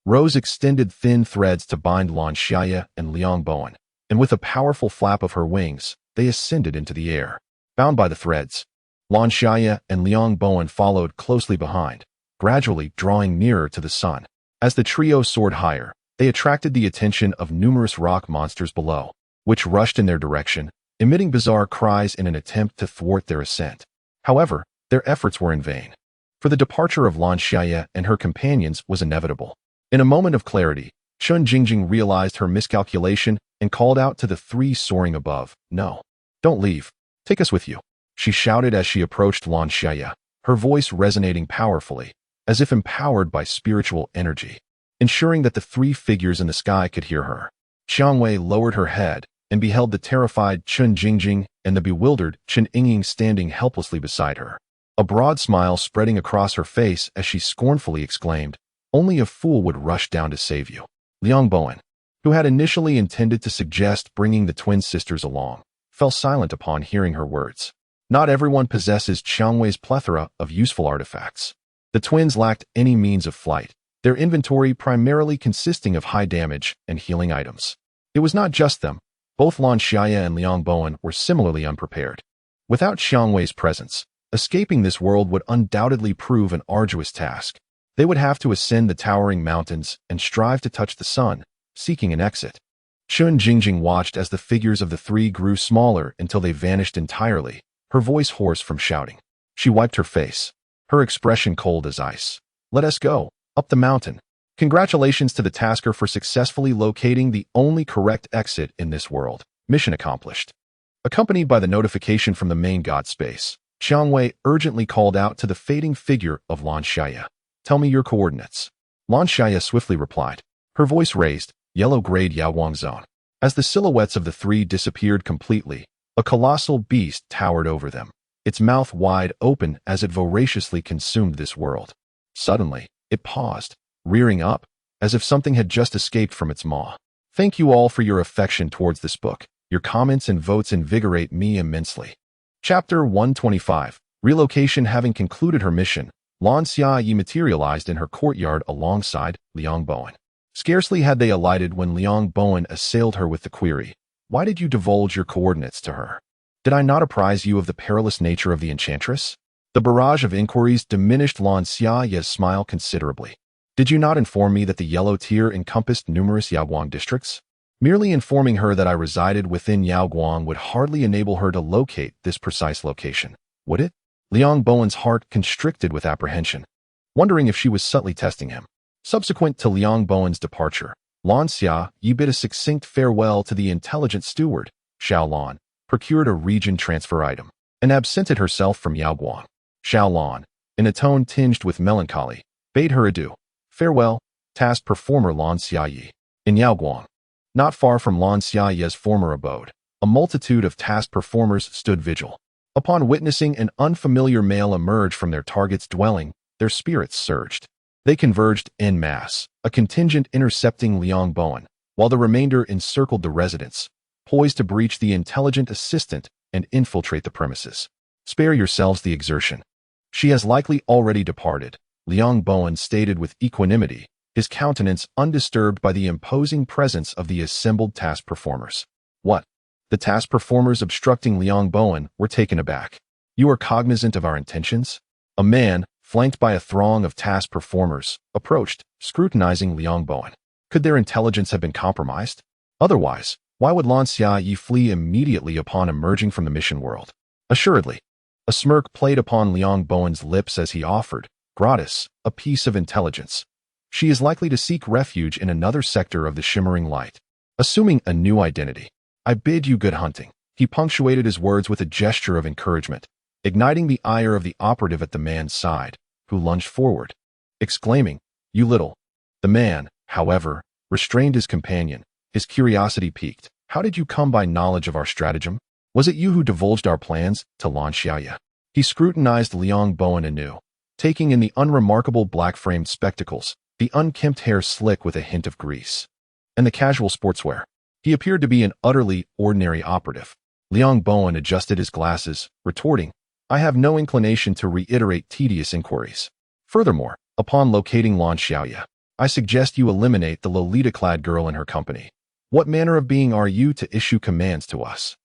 Rose extended thin threads to bind Lan Xiaye and Liang Bowen, and with a powerful flap of her wings, they ascended into the air. Bound by the threads, Lan Xiaye and Liang Bowen followed closely behind, gradually drawing nearer to the sun. As the trio soared higher, they attracted the attention of numerous rock monsters below, which rushed in their direction, emitting bizarre cries in an attempt to thwart their ascent. However, their efforts were in vain, for the departure of Lan Xiaye and her companions was inevitable. In a moment of clarity, Chun Jingjing realized her miscalculation and called out to the three soaring above, "No, don't leave. Take us with you," she shouted as she approached Lan Xiaye, her voice resonating powerfully, as if empowered by spiritual energy, ensuring that the three figures in the sky could hear her. Xiangwei lowered her head and beheld the terrified Chun Jingjing and the bewildered Chen Yingying standing helplessly beside her, a broad smile spreading across her face as she scornfully exclaimed, "Only a fool would rush down to save you." Liang Bowen, who had initially intended to suggest bringing the twin sisters along, fell silent upon hearing her words. Not everyone possesses Xiangwei's plethora of useful artifacts. The twins lacked any means of flight, their inventory primarily consisting of high damage and healing items. It was not just them. Both Lan Xiaye and Liang Bowen were similarly unprepared. Without Xiangwei's presence, escaping this world would undoubtedly prove an arduous task. They would have to ascend the towering mountains and strive to touch the sun, seeking an exit. Chun Jingjing watched as the figures of the three grew smaller until they vanished entirely, her voice hoarse from shouting. She wiped her face, her expression cold as ice. "Let us go, up the mountain. Congratulations to the tasker for successfully locating the only correct exit in this world. Mission accomplished." Accompanied by the notification from the Main Deity Space, Xiangwei urgently called out to the fading figure of Lan Xiaye, "Tell me your coordinates." Lan Xiaye swiftly replied, her voice raised, "Yellow-grade Yaoguang zone." As the silhouettes of the three disappeared completely, a colossal beast towered over them, its mouth wide open as it voraciously consumed this world. Suddenly, it paused, rearing up, as if something had just escaped from its maw. Thank you all for your affection towards this book. Your comments and votes invigorate me immensely. Chapter 125. Relocation. Having concluded her mission, Lan Xiaye materialized in her courtyard alongside Liang Bowen. Scarcely had they alighted when Liang Bowen assailed her with the query, "Why did you divulge your coordinates to her? Did I not apprise you of the perilous nature of the enchantress?" The barrage of inquiries diminished Lan Xiaye's smile considerably. "Did you not inform me that the yellow tier encompassed numerous Yaoguang districts? Merely informing her that I resided within Yaoguang would hardly enable her to locate this precise location, would it?" Liang Bowen's heart constricted with apprehension, wondering if she was subtly testing him. Subsequent to Liang Bowen's departure, Lan Xiaye bid a succinct farewell to the intelligent steward, Xiao Lan, procured a region transfer item, and absented herself from Yaoguang. Xiao Lan, in a tone tinged with melancholy, bade her adieu. "Farewell, task performer Lan Xiaye." In Yaoguang, not far from Lan Xiaye's former abode, a multitude of task performers stood vigil. Upon witnessing an unfamiliar male emerge from their target's dwelling, their spirits surged. They converged en masse, a contingent intercepting Liang Bowen, while the remainder encircled the residence, poised to breach the intelligent assistant and infiltrate the premises. "Spare yourselves the exertion. She has likely already departed," Liang Bowen stated with equanimity, his countenance undisturbed by the imposing presence of the assembled task performers. "What?" The task performers obstructing Liang Bowen were taken aback. "You are cognizant of our intentions?" A man, flanked by a throng of task performers, approached, scrutinizing Liang Bowen. Could their intelligence have been compromised? Otherwise, why would Lan Xiaye flee immediately upon emerging from the mission world? Assuredly. A smirk played upon Liang Bowen's lips as he offered, gratis, a piece of intelligence. She is likely to seek refuge in another sector of the shimmering light. Assuming a new identity. "I bid you good hunting." He punctuated his words with a gesture of encouragement, igniting the ire of the operative at the man's side, who lunged forward, exclaiming, "You little." The man, however, restrained his companion, his curiosity piqued. "How did you come by knowledge of our stratagem?" Was it you who divulged our plans to Lan Xiaye? He scrutinized Liang Bowen anew, taking in the unremarkable black-framed spectacles, the unkempt hair slick with a hint of grease, and the casual sportswear. He appeared to be an utterly ordinary operative. Liang Bowen adjusted his glasses, retorting, I have no inclination to reiterate tedious inquiries. Furthermore, upon locating Lan Xiaye, I suggest you eliminate the Lolita-clad girl in her company. What manner of being are you to issue commands to us?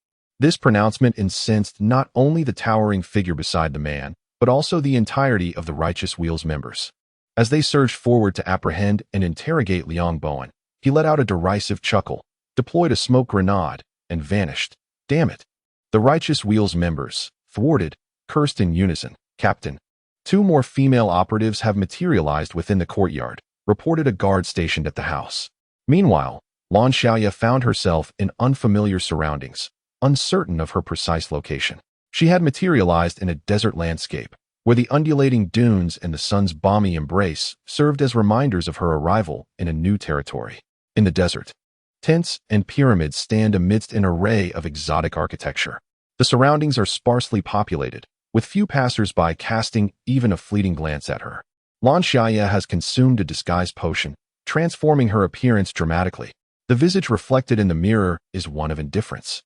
This pronouncement incensed not only the towering figure beside the man, but also the entirety of the Righteous Wheel's members. As they surged forward to apprehend and interrogate Liang Bowen, he let out a derisive chuckle, deployed a smoke grenade, and vanished. Damn it. The Righteous Wheel's members, thwarted, cursed in unison. Captain. 2 more female operatives have materialized within the courtyard, reported a guard stationed at the house. Meanwhile, Lan Xiaye found herself in unfamiliar surroundings, uncertain of her precise location. She had materialized in a desert landscape, where the undulating dunes and the sun's balmy embrace served as reminders of her arrival in a new territory. In the desert, tents and pyramids stand amidst an array of exotic architecture. The surroundings are sparsely populated, with few passers-by casting even a fleeting glance at her. Lan Xiaye has consumed a disguise potion, transforming her appearance dramatically. The visage reflected in the mirror is one of indifference.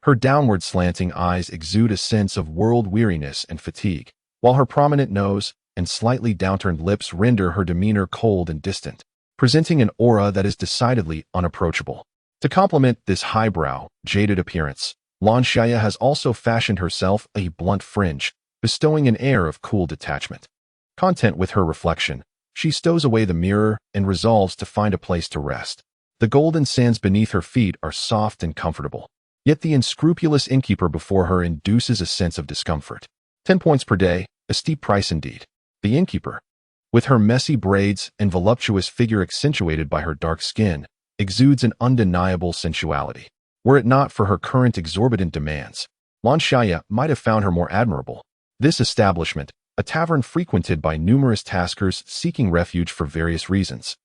Her downward slanting eyes exude a sense of world weariness and fatigue, while her prominent nose and slightly downturned lips render her demeanor cold and distant, presenting an aura that is decidedly unapproachable. To complement this highbrow, jaded appearance, Lan Xiaye has also fashioned herself a blunt fringe, bestowing an air of cool detachment. Content with her reflection, she stows away the mirror and resolves to find a place to rest. The golden sands beneath her feet are soft and comfortable, yet the unscrupulous innkeeper before her induces a sense of discomfort. 10 points per day, a steep price indeed. The innkeeper, with her messy braids and voluptuous figure accentuated by her dark skin, exudes an undeniable sensuality. Were it not for her current exorbitant demands, Lan Xiaye might have found her more admirable. This establishment, a tavern frequented by numerous taskers seeking refuge for various reasons,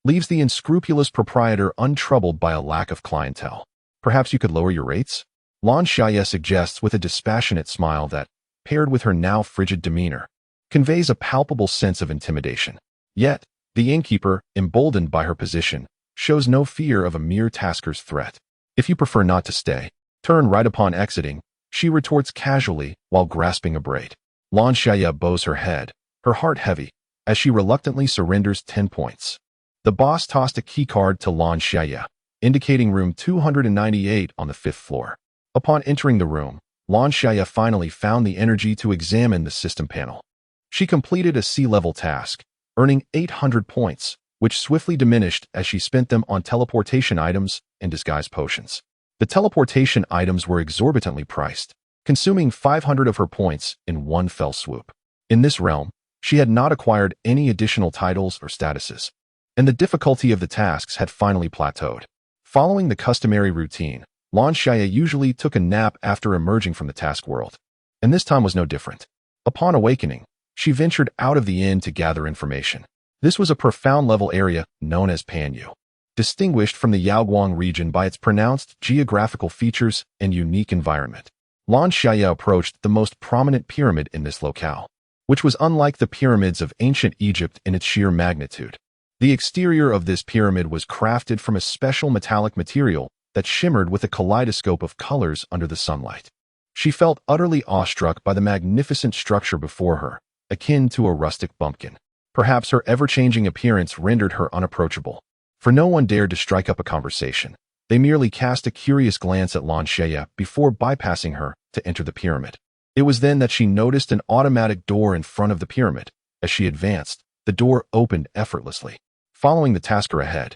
leaves the unscrupulous proprietor untroubled by a lack of clientele. Perhaps you could lower your rates? Lan Xiaye suggests with a dispassionate smile that, paired with her now frigid demeanor, conveys a palpable sense of intimidation. Yet, the innkeeper, emboldened by her position, shows no fear of a mere tasker's threat. If you prefer not to stay, turn right upon exiting, she retorts casually while grasping a braid. Lan Xiaye bows her head, her heart heavy, as she reluctantly surrenders 10 points. The boss tossed a keycard to Lan Xiaye, indicating room 298 on the 5th floor. Upon entering the room, Lan Xiaye finally found the energy to examine the system panel. She completed a sea-level task, earning 800 points, which swiftly diminished as she spent them on teleportation items and disguise potions. The teleportation items were exorbitantly priced, consuming 500 of her points in one fell swoop. In this realm, she had not acquired any additional titles or statuses, and the difficulty of the tasks had finally plateaued. Following the customary routine, Lan Xiaye usually took a nap after emerging from the task world, and this time was no different. Upon awakening, she ventured out of the inn to gather information. This was a profound-level area known as Panyu, distinguished from the Yaoguang region by its pronounced geographical features and unique environment. Lan Xiaye approached the most prominent pyramid in this locale, which was unlike the pyramids of ancient Egypt in its sheer magnitude. The exterior of this pyramid was crafted from a special metallic material that shimmered with a kaleidoscope of colors under the sunlight. She felt utterly awestruck by the magnificent structure before her, akin to a rustic bumpkin. Perhaps her ever-changing appearance rendered her unapproachable, for no one dared to strike up a conversation. They merely cast a curious glance at Lan Xiaye before bypassing her to enter the pyramid. It was then that she noticed an automatic door in front of the pyramid. As she advanced, the door opened effortlessly. Following the tasker ahead,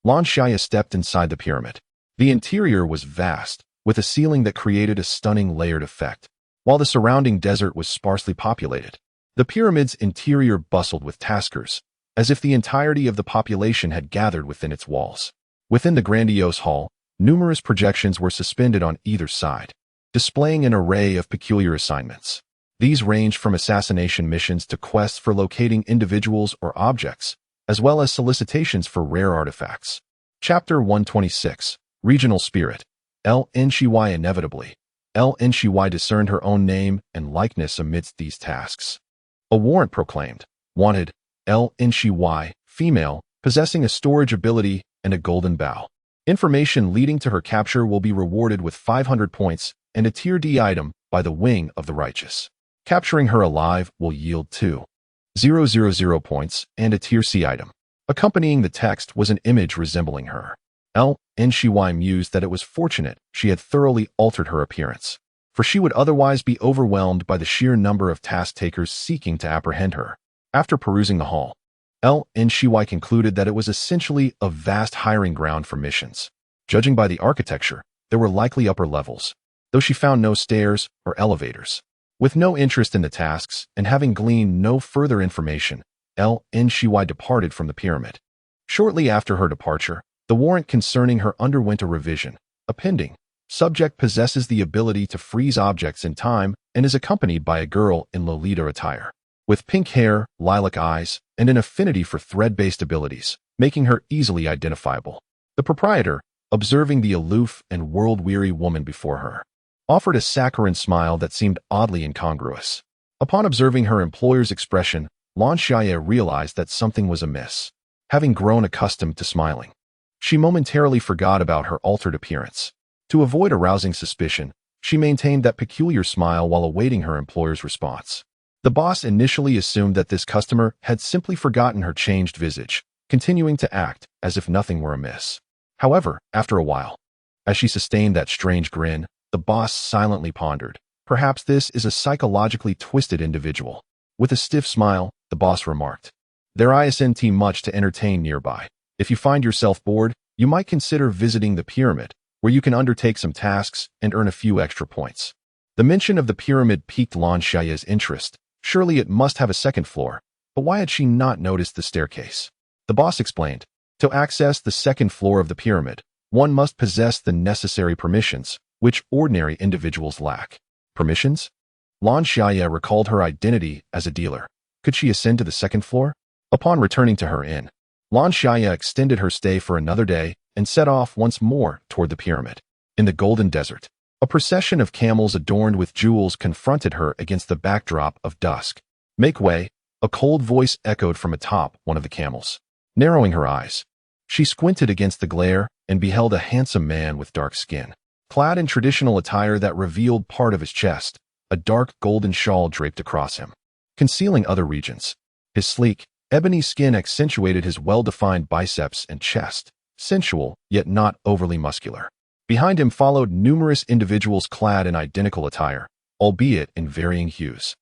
Lan Xiaye stepped inside the pyramid. The interior was vast, with a ceiling that created a stunning layered effect, while the surrounding desert was sparsely populated. The pyramid's interior bustled with taskers, as if the entirety of the population had gathered within its walls. Within the grandiose hall, numerous projections were suspended on either side, displaying an array of peculiar assignments. These ranged from assassination missions to quests for locating individuals or objects, as well as solicitations for rare artifacts. Chapter 126, Regional Spirit. Lan Xiaye inevitably, Lan Xiaye discerned her own name and likeness amidst these tasks. A warrant proclaimed, "Wanted, Lan Xiaye, female, possessing a storage ability and a golden bow. Information leading to her capture will be rewarded with 500 points and a Tier D item by the Wing of the Righteous. Capturing her alive will yield 2,000 points and a Tier C item." Accompanying the text was an image resembling her. Lan Xiaye mused that it was fortunate she had thoroughly altered her appearance, for she would otherwise be overwhelmed by the sheer number of task-takers seeking to apprehend her. After perusing the hall, Lan Xiaye concluded that it was essentially a vast hiring ground for missions. Judging by the architecture, there were likely upper levels, though she found no stairs or elevators. With no interest in the tasks and having gleaned no further information, Lan Xiaye departed from the pyramid. Shortly after her departure, the warrant concerning her underwent a revision. Appending, subject possesses the ability to freeze objects in time and is accompanied by a girl in Lolita attire, with pink hair, lilac eyes, and an affinity for thread-based abilities, making her easily identifiable. The proprietor, observing the aloof and world-weary woman before her, offered a saccharine smile that seemed oddly incongruous. Upon observing her employer's expression, Lan Xiaye realized that something was amiss. Having grown accustomed to smiling, she momentarily forgot about her altered appearance. To avoid arousing suspicion, she maintained that peculiar smile while awaiting her employer's response. The boss initially assumed that this customer had simply forgotten her changed visage, continuing to act as if nothing were amiss. However, after a while, as she sustained that strange grin, the boss silently pondered, "Perhaps this is a psychologically twisted individual." With a stiff smile, the boss remarked, "There isn't much to entertain nearby. If you find yourself bored, you might consider visiting the pyramid, where you can undertake some tasks and earn a few extra points." The mention of the pyramid piqued Lan Xiaye's interest. Surely it must have a second floor, but why had she not noticed the staircase? The boss explained, "To access the second floor of the pyramid, one must possess the necessary permissions, which ordinary individuals lack." Permissions? Lan Xiaye recalled her identity as a dealer. Could she ascend to the second floor? Upon returning to her inn, Lan Xiaye extended her stay for another day and set off once more toward the pyramid. In the Golden Desert, a procession of camels adorned with jewels confronted her against the backdrop of dusk. "Make way," a cold voice echoed from atop one of the camels. Narrowing her eyes, she squinted against the glare and beheld a handsome man with dark skin, clad in traditional attire that revealed part of his chest, a dark golden shawl draped across him, concealing other regions. His sleek, ebony skin accentuated his well-defined biceps and chest, sensual yet not overly muscular. Behind him followed numerous individuals clad in identical attire, albeit in varying hues.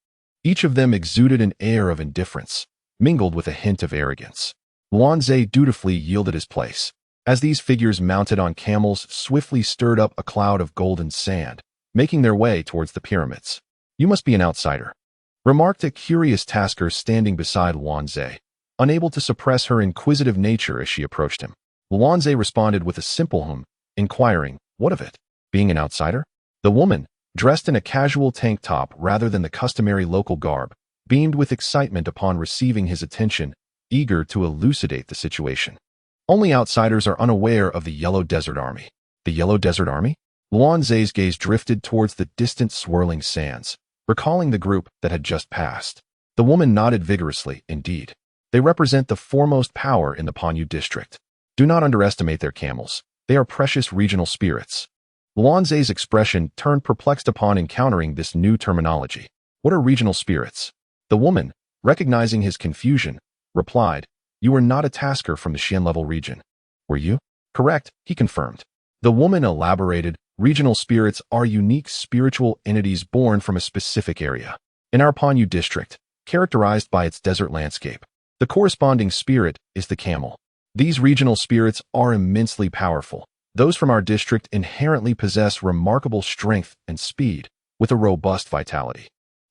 Each of them exuded an air of indifference, mingled with a hint of arrogance. Lan Xiaye dutifully yielded his place, as these figures mounted on camels swiftly stirred up a cloud of golden sand, making their way towards the pyramids. "You must be an outsider," remarked a curious tasker standing beside Lan Xiaye, unable to suppress her inquisitive nature as she approached him. Lan Xiaye responded with a simple hum, inquiring, "What of it? Being an outsider?" The woman, dressed in a casual tank top rather than the customary local garb, beamed with excitement upon receiving his attention, eager to elucidate the situation. "Only outsiders are unaware of the Yellow Desert Army." "The Yellow Desert Army?" Lan Xiaye's gaze drifted towards the distant swirling sands, recalling the group that had just passed. The woman nodded vigorously. "Indeed. They represent the foremost power in the Panyu district. Do not underestimate their camels. They are precious regional spirits." Lan Xiaye's expression turned perplexed upon encountering this new terminology. "What are regional spirits?" The woman, recognizing his confusion, replied, "You were not a tasker from the Xian-level region, were you?" "Correct," he confirmed. The woman elaborated, "Regional spirits are unique spiritual entities born from a specific area. In our Panyu district, characterized by its desert landscape, the corresponding spirit is the camel. These regional spirits are immensely powerful. Those from our district inherently possess remarkable strength and speed, with a robust vitality.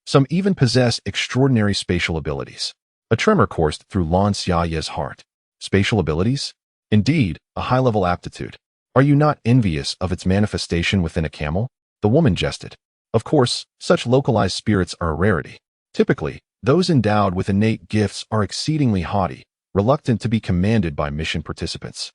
Some even possess extraordinary spatial abilities." A tremor coursed through Lan Xiaye's heart. Spatial abilities? Indeed, a high-level aptitude. Are you not envious of its manifestation within a camel? The woman jested. Of course, such localized spirits are a rarity. Typically, those endowed with innate gifts are exceedingly haughty, reluctant to be commanded by mission participants,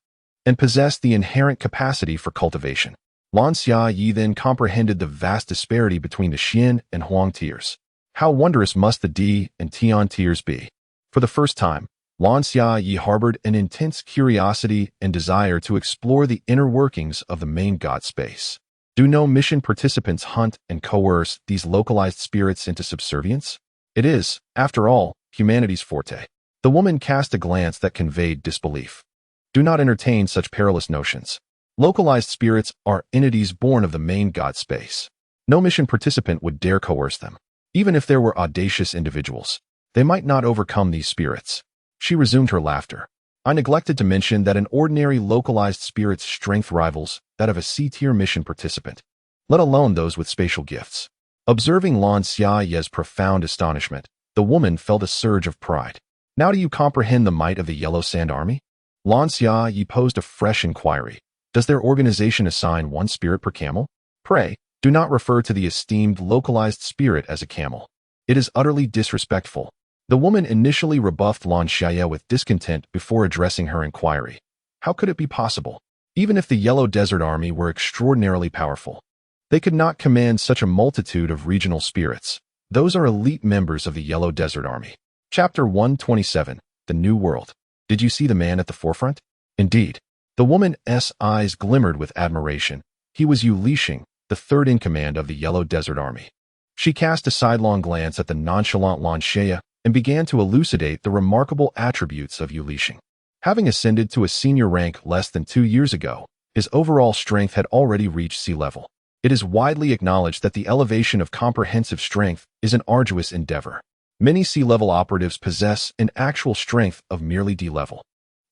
and possess the inherent capacity for cultivation. Lan Xiaye then comprehended the vast disparity between the Xian and Huang tiers. How wondrous must the Di and Tian tiers be? For the first time, Lan Xiaye harbored an intense curiosity and desire to explore the inner workings of the main god space. Do no mission participants hunt and coerce these localized spirits into subservience? It is, after all, humanity's forte. The woman cast a glance that conveyed disbelief. Do not entertain such perilous notions. Localized spirits are entities born of the main god space. No mission participant would dare coerce them. Even if there were audacious individuals, they might not overcome these spirits. She resumed her laughter. I neglected to mention that an ordinary localized spirit's strength rivals that of a C-tier mission participant, let alone those with spatial gifts. Observing Lan Xiaye's profound astonishment, the woman felt a surge of pride. Now do you comprehend the might of the Yellow Sand Army? Lan Xiaye posed a fresh inquiry. Does their organization assign one spirit per camel? Pray, do not refer to the esteemed localized spirit as a camel. It is utterly disrespectful. The woman initially rebuffed Lan Xiaye with discontent before addressing her inquiry. How could it be possible? Even if the Yellow Desert Army were extraordinarily powerful, they could not command such a multitude of regional spirits. Those are elite members of the Yellow Desert Army. Chapter 127, The New World. Did you see the man at the forefront? Indeed. The woman's eyes glimmered with admiration. He was Yu Lixing, the third in command of the Yellow Desert Army. She cast a sidelong glance at the nonchalant Lan Xiaye and began to elucidate the remarkable attributes of Yu Lixing. Having ascended to a senior rank less than 2 years ago, his overall strength had already reached sea level. It is widely acknowledged that the elevation of comprehensive strength is an arduous endeavor. Many sea-level operatives possess an actual strength of merely D-level.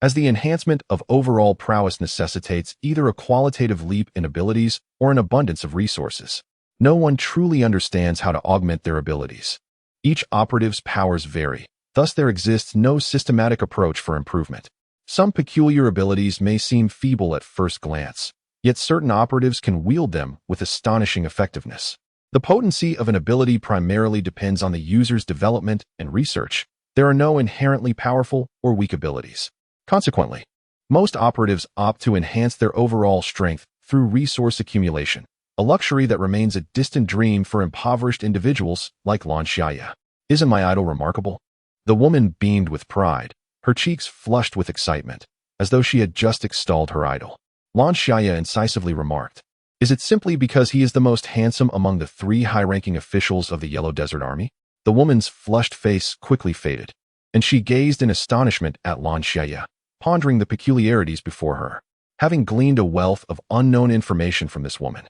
As the enhancement of overall prowess necessitates either a qualitative leap in abilities or an abundance of resources, no one truly understands how to augment their abilities. Each operative's powers vary, thus there exists no systematic approach for improvement. Some peculiar abilities may seem feeble at first glance, yet certain operatives can wield them with astonishing effectiveness. The potency of an ability primarily depends on the user's development and research. There are no inherently powerful or weak abilities. Consequently, most operatives opt to enhance their overall strength through resource accumulation, a luxury that remains a distant dream for impoverished individuals like Lan Xiaye. Isn't my idol remarkable? The woman beamed with pride, her cheeks flushed with excitement, as though she had just extolled her idol. Lan Xiaye incisively remarked, is it simply because he is the most handsome among the 3 high-ranking officials of the Yellow Desert Army? The woman's flushed face quickly faded, and she gazed in astonishment at Lan Xiaye, pondering the peculiarities before her. Having gleaned a wealth of unknown information from this woman,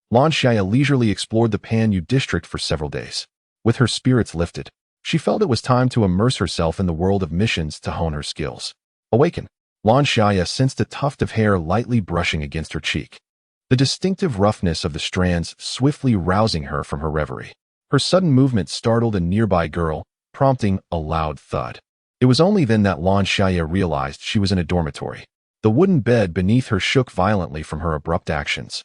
Lan Xiaye leisurely explored the Panyu district for several days. With her spirits lifted, she felt it was time to immerse herself in the world of missions to hone her skills. Awaken. Lan Xiaye sensed a tuft of hair lightly brushing against her cheek, the distinctive roughness of the strands swiftly rousing her from her reverie. Her sudden movement startled a nearby girl, prompting a loud thud. It was only then that Lan Xiaye realized she was in a dormitory. The wooden bed beneath her shook violently from her abrupt actions,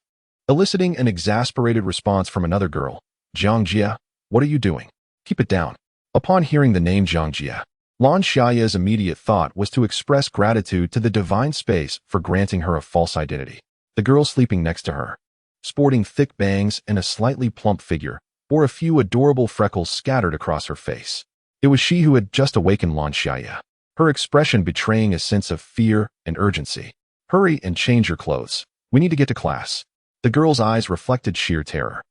eliciting an exasperated response from another girl. Zhang Jie, what are you doing? Keep it down. Upon hearing the name Zhang Jie, Lan Xiaye's immediate thought was to express gratitude to the divine space for granting her a false identity. The girl sleeping next to her, sporting thick bangs and a slightly plump figure, bore a few adorable freckles scattered across her face. It was she who had just awakened Lan Xiaye, her expression betraying a sense of fear and urgency. Hurry and change your clothes. We need to get to class. The girl's eyes reflected sheer terror,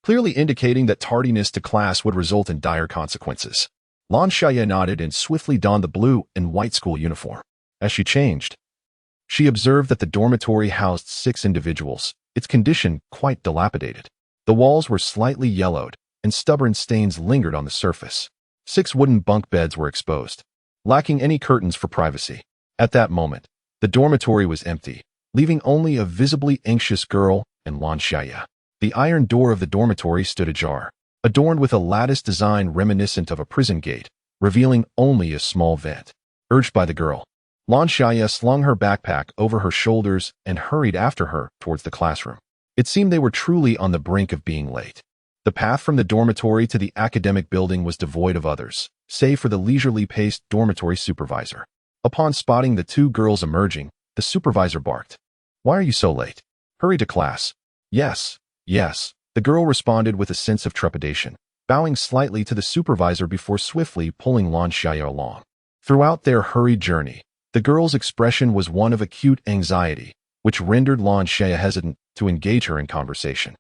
clearly indicating that tardiness to class would result in dire consequences. Lan Xiaye nodded and swiftly donned the blue and white school uniform. As she changed, she observed that the dormitory housed 6 individuals, its condition quite dilapidated. The walls were slightly yellowed, and stubborn stains lingered on the surface. 6 wooden bunk beds were exposed, lacking any curtains for privacy. At that moment, the dormitory was empty, leaving only a visibly anxious girl and Lan Xiaye. The iron door of the dormitory stood ajar, adorned with a lattice design reminiscent of a prison gate, revealing only a small vent. Urged by the girl, Lan Xiaye slung her backpack over her shoulders and hurried after her towards the classroom. It seemed they were truly on the brink of being late. The path from the dormitory to the academic building was devoid of others, save for the leisurely paced dormitory supervisor. Upon spotting the 2 girls emerging, the supervisor barked, "Why are you so late? Hurry to class." Yes, yes, the girl responded with a sense of trepidation, bowing slightly to the supervisor before swiftly pulling Lan Xiaye along. Throughout their hurried journey, the girl's expression was one of acute anxiety, which rendered Lan Xiaye hesitant to engage her in conversation.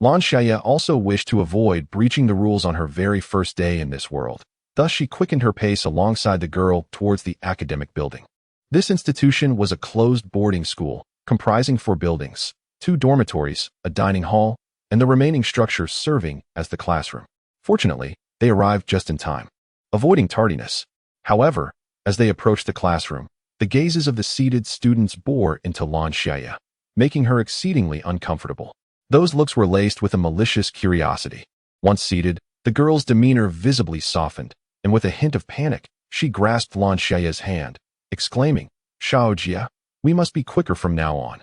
Lan Xiaye also wished to avoid breaching the rules on her very first day in this world. Thus she quickened her pace alongside the girl towards the academic building. This institution was a closed boarding school, comprising 4 buildings, 2 dormitories, a dining hall, and the remaining structure serving as the classroom. Fortunately, they arrived just in time, avoiding tardiness. However, as they approached the classroom, the gazes of the seated students bore into Lan Xiaye, making her exceedingly uncomfortable. Those looks were laced with a malicious curiosity. Once seated, the girl's demeanor visibly softened, and with a hint of panic, she grasped Lan Xiaye's hand, exclaiming, "Xiaojia, we must be quicker from now on."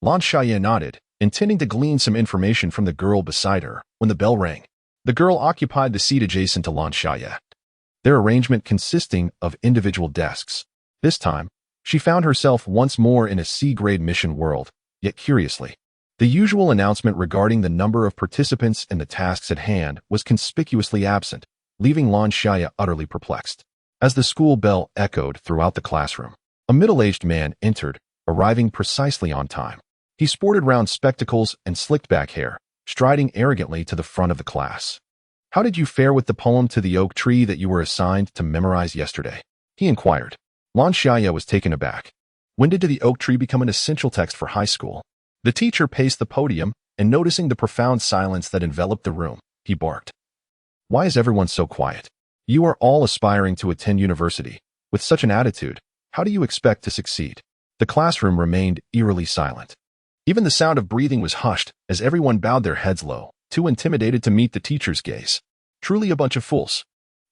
Lan Xiaye nodded, intending to glean some information from the girl beside her, when the bell rang. The girl occupied the seat adjacent to Lan Xiaye, their arrangement consisting of individual desks. This time, she found herself once more in a C-grade mission world, yet curiously, the usual announcement regarding the number of participants and the tasks at hand was conspicuously absent, leaving Lan Xiaye utterly perplexed. As the school bell echoed throughout the classroom, a middle-aged man entered, arriving precisely on time. He sported round spectacles and slicked-back hair, striding arrogantly to the front of the class. "How did you fare with the poem to the oak tree that you were assigned to memorize yesterday?" he inquired. Lan Xiaye was taken aback. When did the oak tree become an essential text for high school? The teacher paced the podium, and noticing the profound silence that enveloped the room, he barked. "Why is everyone so quiet? You are all aspiring to attend university. With such an attitude, how do you expect to succeed?" The classroom remained eerily silent. Even the sound of breathing was hushed as everyone bowed their heads low, too intimidated to meet the teacher's gaze. Truly a bunch of fools.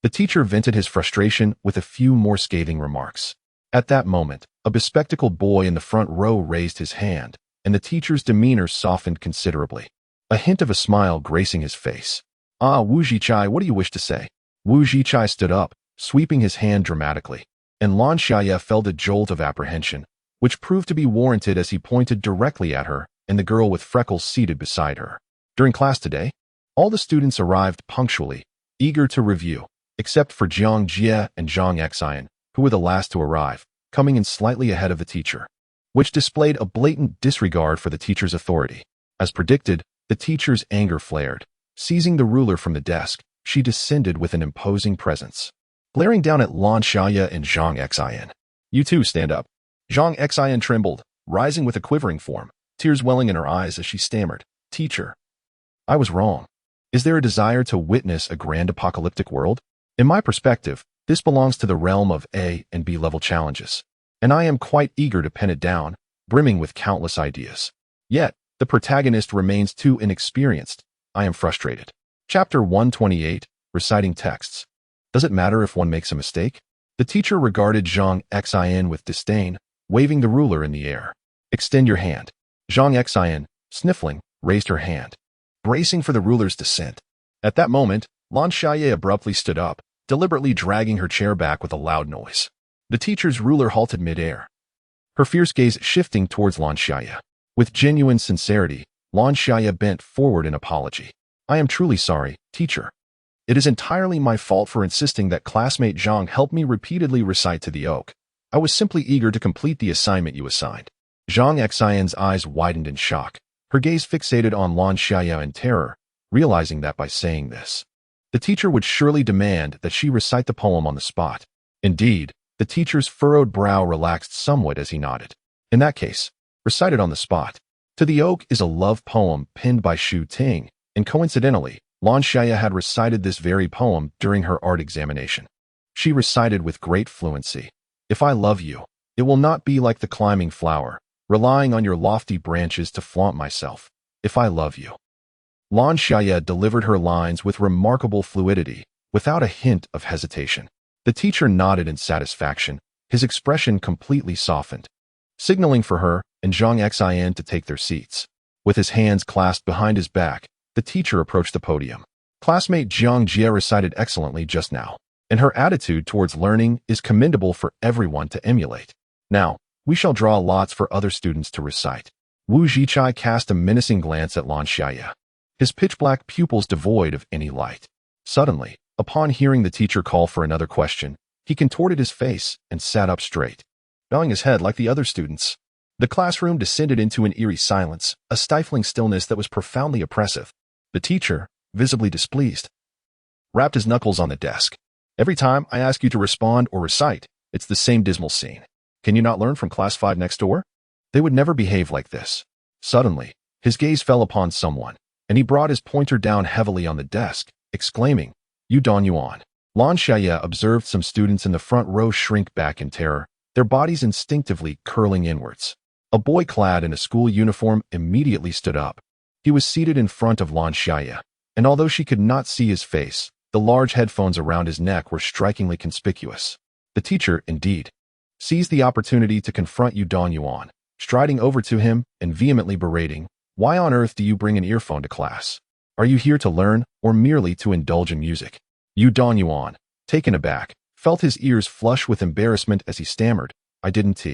The teacher vented his frustration with a few more scathing remarks. At that moment, a bespectacled boy in the front row raised his hand, and the teacher's demeanor softened considerably, a hint of a smile gracing his face. "Ah, Wu Zhichai, what do you wish to say?" Wu Zhichai stood up, sweeping his hand dramatically, and Lan Xiaye felt a jolt of apprehension, which proved to be warranted as he pointed directly at her and the girl with freckles seated beside her. During class today, all the students arrived punctually, eager to review, except for Jiang Jie and Zhang Xian, who were the last to arrive, coming in slightly ahead of the teacher, which displayed a blatant disregard for the teacher's authority. As predicted, the teacher's anger flared. Seizing the ruler from the desk, she descended with an imposing presence. Glaring down at Lan Xiaye and Zhang Xian. "You too, stand up." Zhang Xian trembled, rising with a quivering form, tears welling in her eyes as she stammered, "Teacher, I was wrong. Is there a desire to witness a grand apocalyptic world? In my perspective, this belongs to the realm of A and B level challenges, and I am quite eager to pin it down, brimming with countless ideas. Yet, the protagonist remains too inexperienced. I am frustrated." Chapter 128, Reciting Texts. Does it matter if one makes a mistake? The teacher regarded Zhang Xian with disdain, waving the ruler in the air. "Extend your hand." Zhang Xian, sniffling, raised her hand, bracing for the ruler's descent. At that moment, Lan Xiaye abruptly stood up, deliberately dragging her chair back with a loud noise. The teacher's ruler halted mid-air, her fierce gaze shifting towards Lan Xiaye. With genuine sincerity, Lan Xiaye bent forward in apology. "I am truly sorry, teacher. It is entirely my fault for insisting that classmate Zhang help me repeatedly recite to the oak. I was simply eager to complete the assignment you assigned." Zhang Xian's eyes widened in shock, her gaze fixated on Lan Xiaye in terror, realizing that by saying this, the teacher would surely demand that she recite the poem on the spot. Indeed, the teacher's furrowed brow relaxed somewhat as he nodded. "In that case, recite it on the spot." To the Oak is a love poem penned by Xu Ting, and coincidentally, Lan Xiaye had recited this very poem during her art examination. She recited with great fluency, "If I love you, it will not be like the climbing flower, relying on your lofty branches to flaunt myself. If I love you." Lan Xiaye delivered her lines with remarkable fluidity, without a hint of hesitation. The teacher nodded in satisfaction, his expression completely softened, signaling for her and Zhang Xian to take their seats. With his hands clasped behind his back, the teacher approached the podium. "Classmate Jiang Jie recited excellently just now, and her attitude towards learning is commendable for everyone to emulate. Now, we shall draw lots for other students to recite. Wu Zhichai cast a menacing glance at Lan Xiaye, his pitch-black pupils devoid of any light. Suddenly, upon hearing the teacher call for another question, he contorted his face and sat up straight, bowing his head like the other students. The classroom descended into an eerie silence, a stifling stillness that was profoundly oppressive. The teacher, visibly displeased, rapped his knuckles on the desk. Every time I ask you to respond or recite, it's the same dismal scene. Can you not learn from class 5 next door? They would never behave like this. Suddenly, his gaze fell upon someone, and he brought his pointer down heavily on the desk, exclaiming, "You Don Yuan." Lan Xiaye observed some students in the front row shrink back in terror, their bodies instinctively curling inwards. A boy clad in a school uniform immediately stood up. He was seated in front of Lan Xiaye, and although she could not see his face, the large headphones around his neck were strikingly conspicuous. The teacher, indeed, seized the opportunity to confront Yu Don Yuan, striding over to him and vehemently berating, "Why on earth do you bring an earphone to class? Are you here to learn or merely to indulge in music?" Yu Don Yuan, taken aback, felt his ears flush with embarrassment as he stammered, "I didn't."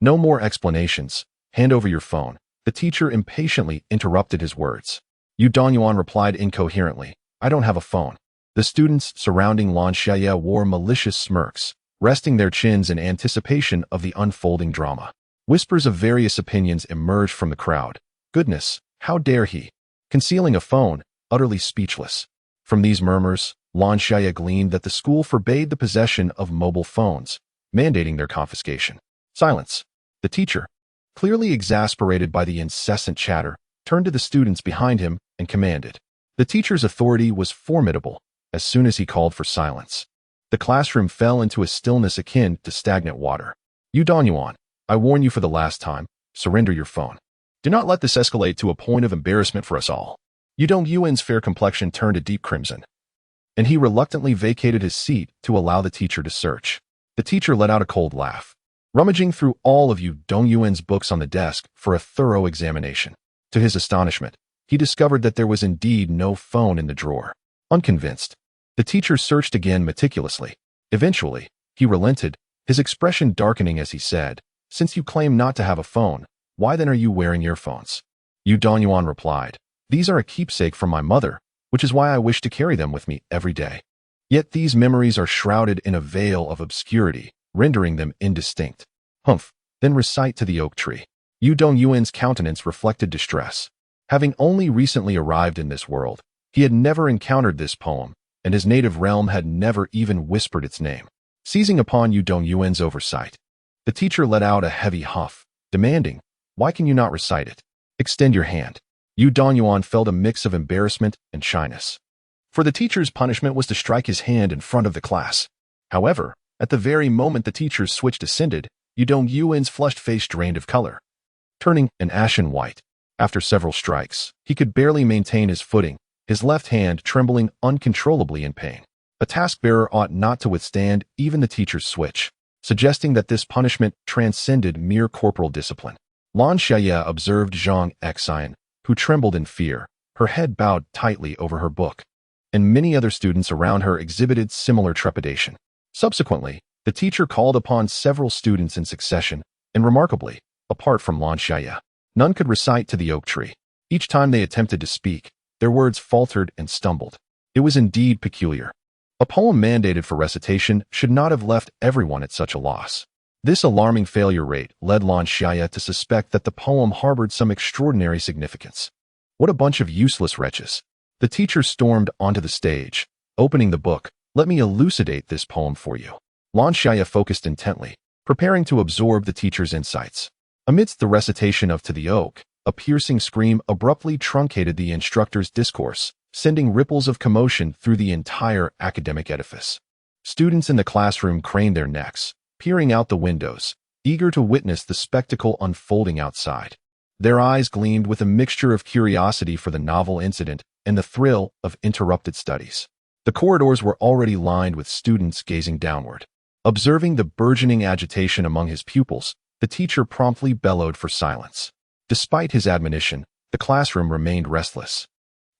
"No more explanations. Hand over your phone." The teacher impatiently interrupted his words. Yu Don Yuan replied incoherently, "I don't have a phone." The students surrounding Lan Xiaye wore malicious smirks, resting their chins in anticipation of the unfolding drama. Whispers of various opinions emerged from the crowd. "Goodness, how dare he? Concealing a phone, utterly speechless." From these murmurs, Lan Xiaye gleaned that the school forbade the possession of mobile phones, mandating their confiscation. Silence. The teacher, clearly exasperated by the incessant chatter, turned to the students behind him and commanded. The teacher's authority was formidable as soon as he called for silence. The classroom fell into a stillness akin to stagnant water. "Yu Don Yuan, I warn you for the last time, surrender your phone. Do not let this escalate to a point of embarrassment for us all." Yu Don Yuan's fair complexion turned a deep crimson, and he reluctantly vacated his seat to allow the teacher to search. The teacher let out a cold laugh, rummaging through all of Yu Don Yuan's books on the desk for a thorough examination. To his astonishment, he discovered that there was indeed no phone in the drawer. Unconvinced, the teacher searched again meticulously. Eventually, he relented, his expression darkening as he said, "Since you claim not to have a phone, why then are you wearing earphones?" Yu Don Yuan replied, "These are a keepsake from my mother, which is why I wish to carry them with me every day. Yet these memories are shrouded in a veil of obscurity, rendering them indistinct." "Humph, then recite to the oak tree." Yu Don Yuan's countenance reflected distress. Having only recently arrived in this world, he had never encountered this poem, and his native realm had never even whispered its name. Seizing upon Yu Don Yuan's oversight, the teacher let out a heavy huff, demanding, "Why can you not recite it? Extend your hand." Yu Don Yuan felt a mix of embarrassment and shyness, for the teacher's punishment was to strike his hand in front of the class. However, at the very moment the teacher's switch descended, Yu Don Yuan's flushed face drained of color, turning an ashen white. After several strikes, he could barely maintain his footing, his left hand trembling uncontrollably in pain. A task-bearer ought not to withstand even the teacher's switch, suggesting that this punishment transcended mere corporal discipline. Lan Xiaye observed Zhang Xian, who trembled in fear, her head bowed tightly over her book, and many other students around her exhibited similar trepidation. Subsequently, the teacher called upon several students in succession, and remarkably, apart from Lan Xiaye, none could recite to the oak tree. Each time they attempted to speak, their words faltered and stumbled. It was indeed peculiar. A poem mandated for recitation should not have left everyone at such a loss. This alarming failure rate led Lan Xiaye to suspect that the poem harbored some extraordinary significance. What a bunch of useless wretches. The teacher stormed onto the stage, opening the book. "Let me elucidate this poem for you." Lan Xiaye focused intently, preparing to absorb the teacher's insights. Amidst the recitation of To the Oak, a piercing scream abruptly truncated the instructor's discourse, sending ripples of commotion through the entire academic edifice. Students in the classroom craned their necks, peering out the windows, eager to witness the spectacle unfolding outside. Their eyes gleamed with a mixture of curiosity for the novel incident and the thrill of interrupted studies. The corridors were already lined with students gazing downward. Observing the burgeoning agitation among his pupils, the teacher promptly bellowed for silence. Despite his admonition, the classroom remained restless.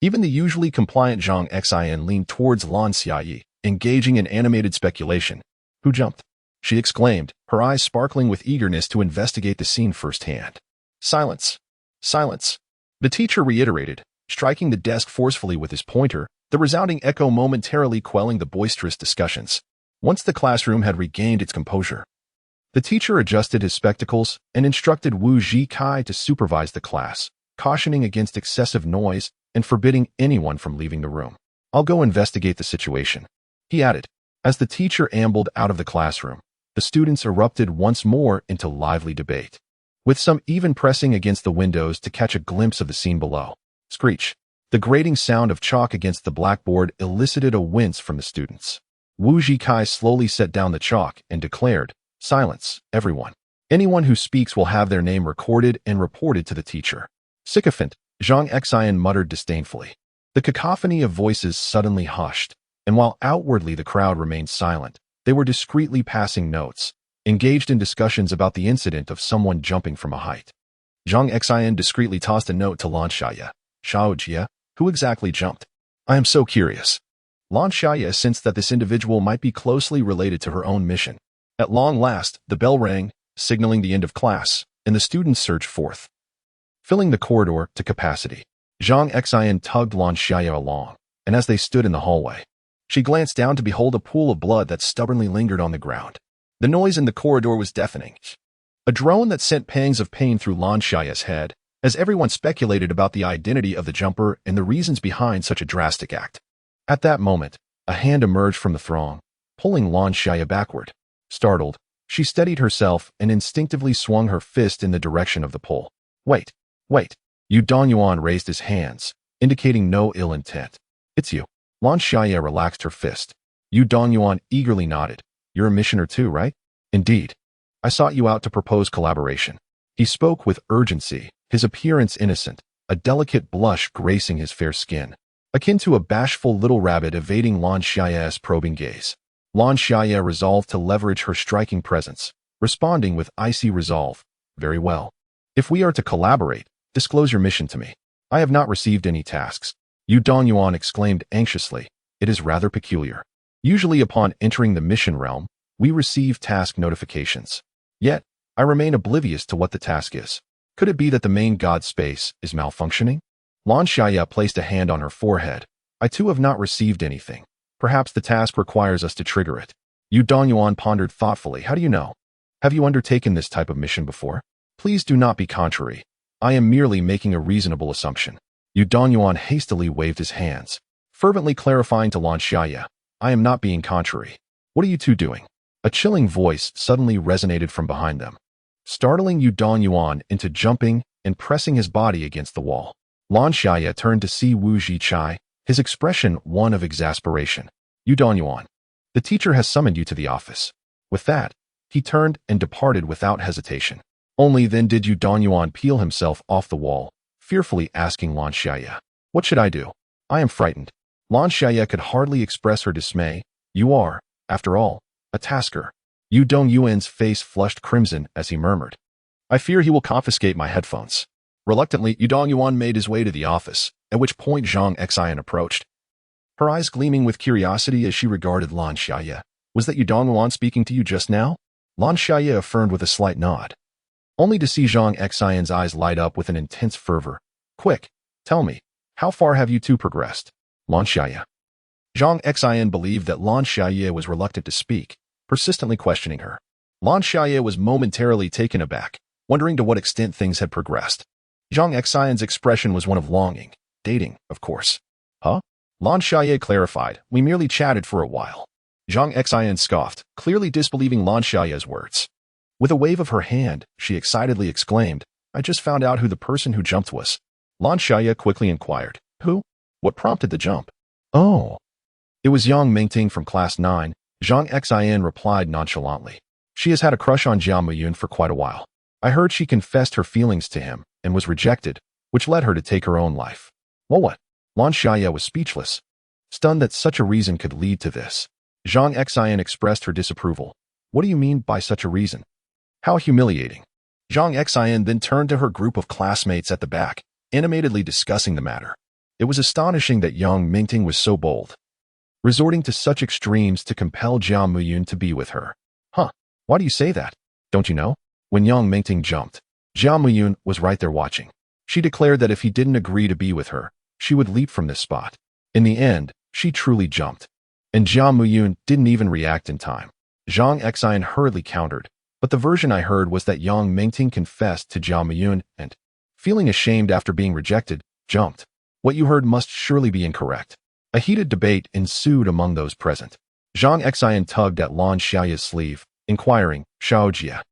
Even the usually compliant Zhang Xian leaned towards Lan Xiaye, engaging in animated speculation. "Who jumped?" she exclaimed, her eyes sparkling with eagerness to investigate the scene firsthand. Silence. Silence. The teacher reiterated, striking the desk forcefully with his pointer, the resounding echo momentarily quelling the boisterous discussions. Once the classroom had regained its composure, the teacher adjusted his spectacles and instructed Wu Zhikai to supervise the class, cautioning against excessive noise and forbidding anyone from leaving the room. "I'll go investigate the situation," he added. As the teacher ambled out of the classroom, the students erupted once more into lively debate, with some even pressing against the windows to catch a glimpse of the scene below. Screech. The grating sound of chalk against the blackboard elicited a wince from the students. Wu Zhikai slowly set down the chalk and declared, "Silence, everyone. Anyone who speaks will have their name recorded and reported to the teacher." "Sycophant," Zhang Xian muttered disdainfully. The cacophony of voices suddenly hushed, and while outwardly the crowd remained silent, they were discreetly passing notes, engaged in discussions about the incident of someone jumping from a height. Zhang Xian discreetly tossed a note to Lan Xiaye. "Xiaojie, who exactly jumped? I am so curious." Lan Xiaye sensed that this individual might be closely related to her own mission. At long last, the bell rang, signaling the end of class, and the students surged forth, filling the corridor to capacity. Zhang Xian tugged Lan Xiaye along, and as they stood in the hallway, she glanced down to behold a pool of blood that stubbornly lingered on the ground. The noise in the corridor was deafening, a drone that sent pangs of pain through Lan Xiaye's head, as everyone speculated about the identity of the jumper and the reasons behind such a drastic act. At that moment, a hand emerged from the throng, pulling Lan Xiaye backward. Startled, she steadied herself and instinctively swung her fist in the direction of the pull. Wait. Yu Dongyuan raised his hands, indicating no ill intent. "It's you." Lan Xiaye relaxed her fist. Yu Dongyuan eagerly nodded. "You're a missioner too, right?" "Indeed. I sought you out to propose collaboration." He spoke with urgency, his appearance innocent, a delicate blush gracing his fair skin, akin to a bashful little rabbit evading Lan Xiaye's probing gaze. Lan Xiaye resolved to leverage her striking presence, responding with icy resolve. "Very well. If we are to collaborate, disclose your mission to me." "I have not received any tasks," Yu Dongyuan exclaimed anxiously. "It is rather peculiar. Usually upon entering the mission realm, we receive task notifications. Yet, I remain oblivious to what the task is. Could it be that the main god space is malfunctioning?" Lan Xiaye placed a hand on her forehead. "I too have not received anything. Perhaps the task requires us to trigger it." Yu Dongyuan pondered thoughtfully. "How do you know? Have you undertaken this type of mission before?" "Please do not be contrary. I am merely making a reasonable assumption." Yu Dongyuan hastily waved his hands, fervently clarifying to Lan Xiaye, "I am not being contrary. What are you two doing?" A chilling voice suddenly resonated from behind them, startling Yu Dongyuan into jumping and pressing his body against the wall. Lan Xiaye turned to see Wu Zhikai, his expression one of exasperation. "Yu Dongyuan, the teacher has summoned you to the office." With that, he turned and departed without hesitation. Only then did Yu Dongyuan peel himself off the wall, fearfully asking Lan Xiaye, "What should I do? I am frightened." Lan Xiaye could hardly express her dismay. "You are, after all, a tasker." Yu Dongyuan's face flushed crimson as he murmured, "I fear he will confiscate my headphones." Reluctantly, Yu Dongyuan made his way to the office, at which point Zhang Xian approached, her eyes gleaming with curiosity as she regarded Lan Xiaye. "Was that Yu Dongyuan speaking to you just now?" Lan Xiaye affirmed with a slight nod, only to see Zhang Xian's eyes light up with an intense fervor. "Quick, tell me, how far have you two progressed?" Lan Xiaye. Zhang Xian believed that Lan Xiaye was reluctant to speak, persistently questioning her. Lan Xiaye was momentarily taken aback, wondering to what extent things had progressed. Zhang Xian's expression was one of longing. "Dating, of course." "Huh?" Lan Xiaye clarified, "We merely chatted for a while." Zhang Xian scoffed, clearly disbelieving Lan Xiaye's words. With a wave of her hand, she excitedly exclaimed, "I just found out who the person who jumped was." Lan Xiaye quickly inquired, "Who? What prompted the jump?" "Oh, it was young Mingting from class 9, Zhang Xian replied nonchalantly. "She has had a crush on Jia Muyun for quite a while. I heard she confessed her feelings to him and was rejected, which led her to take her own life." "Well, what?" Lan Xiaye was speechless, stunned that such a reason could lead to this. Zhang Xian expressed her disapproval. "What do you mean by such a reason? How humiliating." Zhang Xian then turned to her group of classmates at the back, animatedly discussing the matter. It was astonishing that young Mingting was so bold, resorting to such extremes to compel Jia Muyun to be with her. "Huh, why do you say that? Don't you know? When young Mingting jumped, Jia Muyun was right there watching. She declared that if he didn't agree to be with her, she would leap from this spot. In the end, she truly jumped. And Jia Muyun didn't even react in time. Zhang Xian hurriedly countered, but the version I heard was that Yang Mingting confessed to Jia Muyun and, feeling ashamed after being rejected, jumped. What you heard must surely be incorrect. A heated debate ensued among those present. Zhang Xian tugged at Lan Xiaye's sleeve, inquiring, Xiaojia,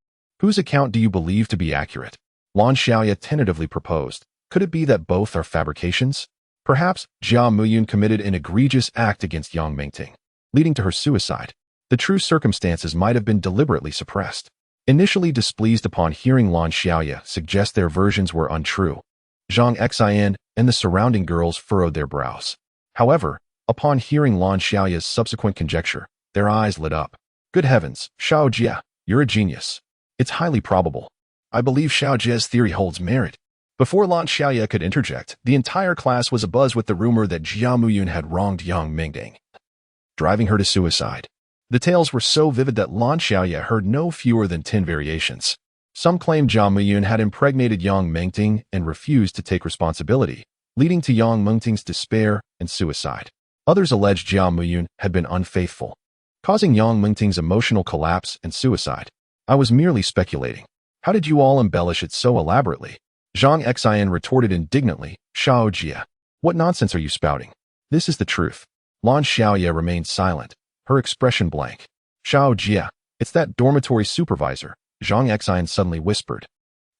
whose account do you believe to be accurate? Lan Xiaye tentatively proposed, could it be that both are fabrications? Perhaps Jia Muyun committed an egregious act against Yang Mingting, leading to her suicide. The true circumstances might have been deliberately suppressed. Initially displeased upon hearing Lan Xiaye suggest their versions were untrue, Zhang Xian and the surrounding girls furrowed their brows. However, upon hearing Lan Xiaye's subsequent conjecture, their eyes lit up. Good heavens, Xiaojia, you're a genius. It's highly probable. I believe Xiaojia's theory holds merit. Before Lan Xiaye could interject, the entire class was abuzz with the rumor that Jia Muyun had wronged Yang Mingting, driving her to suicide. The tales were so vivid that Lan Xiaye heard no fewer than 10 variations. Some claimed Jia Muyun had impregnated Yang Mingting and refused to take responsibility, leading to Yang Mingting's despair and suicide. Others alleged Jia Muyun had been unfaithful, causing Yang Mingting's emotional collapse and suicide. I was merely speculating. How did you all embellish it so elaborately? Zhang Xian retorted indignantly, Xiaojia, what nonsense are you spouting? This is the truth. Lan Xiaye remained silent, her expression blank. Xiaojia, it's that dormitory supervisor, Zhang Xian suddenly whispered,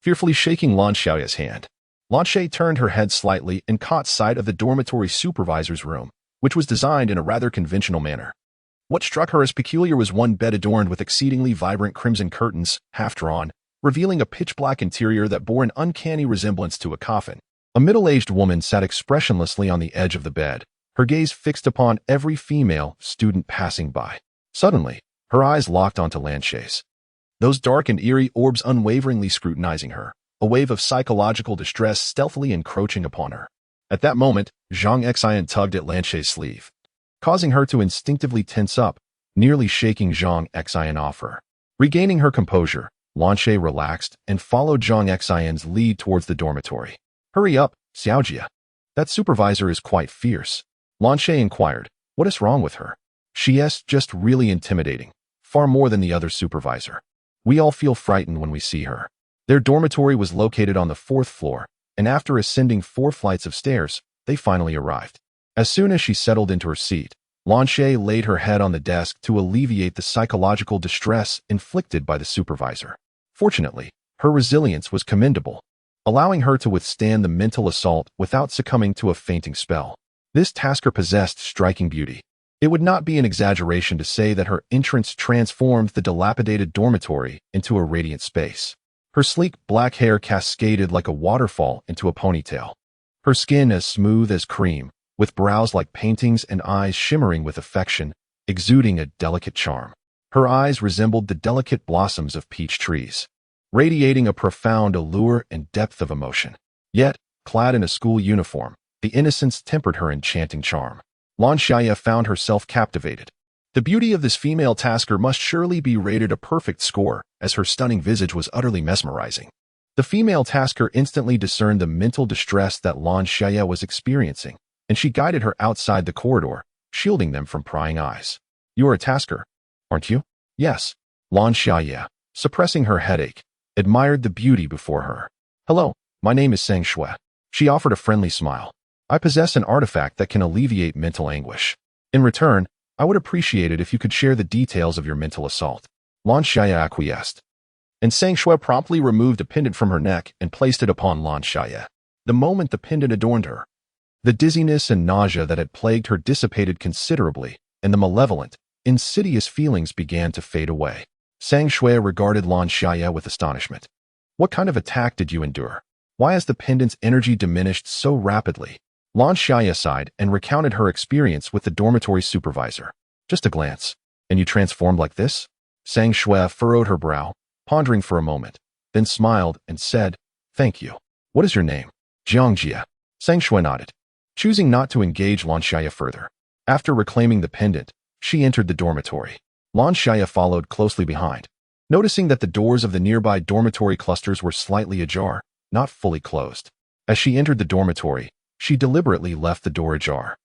fearfully shaking Lan Xiaye's hand. Lan Xiaye turned her head slightly and caught sight of the dormitory supervisor's room, which was designed in a rather conventional manner. What struck her as peculiar was one bed adorned with exceedingly vibrant crimson curtains, half-drawn, revealing a pitch-black interior that bore an uncanny resemblance to a coffin. A middle-aged woman sat expressionlessly on the edge of the bed, her gaze fixed upon every female student passing by. Suddenly, her eyes locked onto Lan Xiaye's. Those dark and eerie orbs unwaveringly scrutinizing her, a wave of psychological distress stealthily encroaching upon her. At that moment, Zhang Xian tugged at Lan Xiaye's sleeve, causing her to instinctively tense up, nearly shaking Zhang Xian off her. Regaining her composure, Lan Xiaye relaxed and followed Zhang Xian's lead towards the dormitory. Hurry up, Xiaojia. That supervisor is quite fierce. Lan Xiaye inquired, what is wrong with her? She's just really intimidating, far more than the other supervisor. We all feel frightened when we see her. Their dormitory was located on the 4th floor, and after ascending 4 flights of stairs, they finally arrived. As soon as she settled into her seat, Lan Xiaye laid her head on the desk to alleviate the psychological distress inflicted by the supervisor. Fortunately, her resilience was commendable, allowing her to withstand the mental assault without succumbing to a fainting spell. This tasker possessed striking beauty. It would not be an exaggeration to say that her entrance transformed the dilapidated dormitory into a radiant space. Her sleek black hair cascaded like a waterfall into a ponytail. Her skin as smooth as cream, with brows like paintings and eyes shimmering with affection, exuding a delicate charm. Her eyes resembled the delicate blossoms of peach trees, radiating a profound allure and depth of emotion. Yet, clad in a school uniform, the innocence tempered her enchanting charm. Lan Xiaye found herself captivated. The beauty of this female tasker must surely be rated a perfect score, as her stunning visage was utterly mesmerizing. The female tasker instantly discerned the mental distress that Lan Xiaye was experiencing, and she guided her outside the corridor, shielding them from prying eyes. You are a tasker, aren't you? Yes. Lan Xiaye, suppressing her headache, admired the beauty before her. Hello, my name is Sang Shui. She offered a friendly smile. I possess an artifact that can alleviate mental anguish. In return, I would appreciate it if you could share the details of your mental assault. Lan Xiaye acquiesced, and Sang Shui promptly removed a pendant from her neck and placed it upon Lan Xiaye. The moment the pendant adorned her, the dizziness and nausea that had plagued her dissipated considerably, and the malevolent, insidious feelings began to fade away. Sang Shui regarded Lan Xiaye with astonishment. What kind of attack did you endure? Why has the pendant's energy diminished so rapidly? Lan Xiaye sighed and recounted her experience with the dormitory supervisor. Just a glance, and you transformed like this? Sang Shui furrowed her brow, pondering for a moment, then smiled and said, Thank you. What is your name? Jiangjia. Sang Shui nodded, choosing not to engage Lan Xiaye further. After reclaiming the pendant, she entered the dormitory. Lan Xiaye followed closely behind, noticing that the doors of the nearby dormitory clusters were slightly ajar, not fully closed. As she entered the dormitory, she deliberately left the door ajar.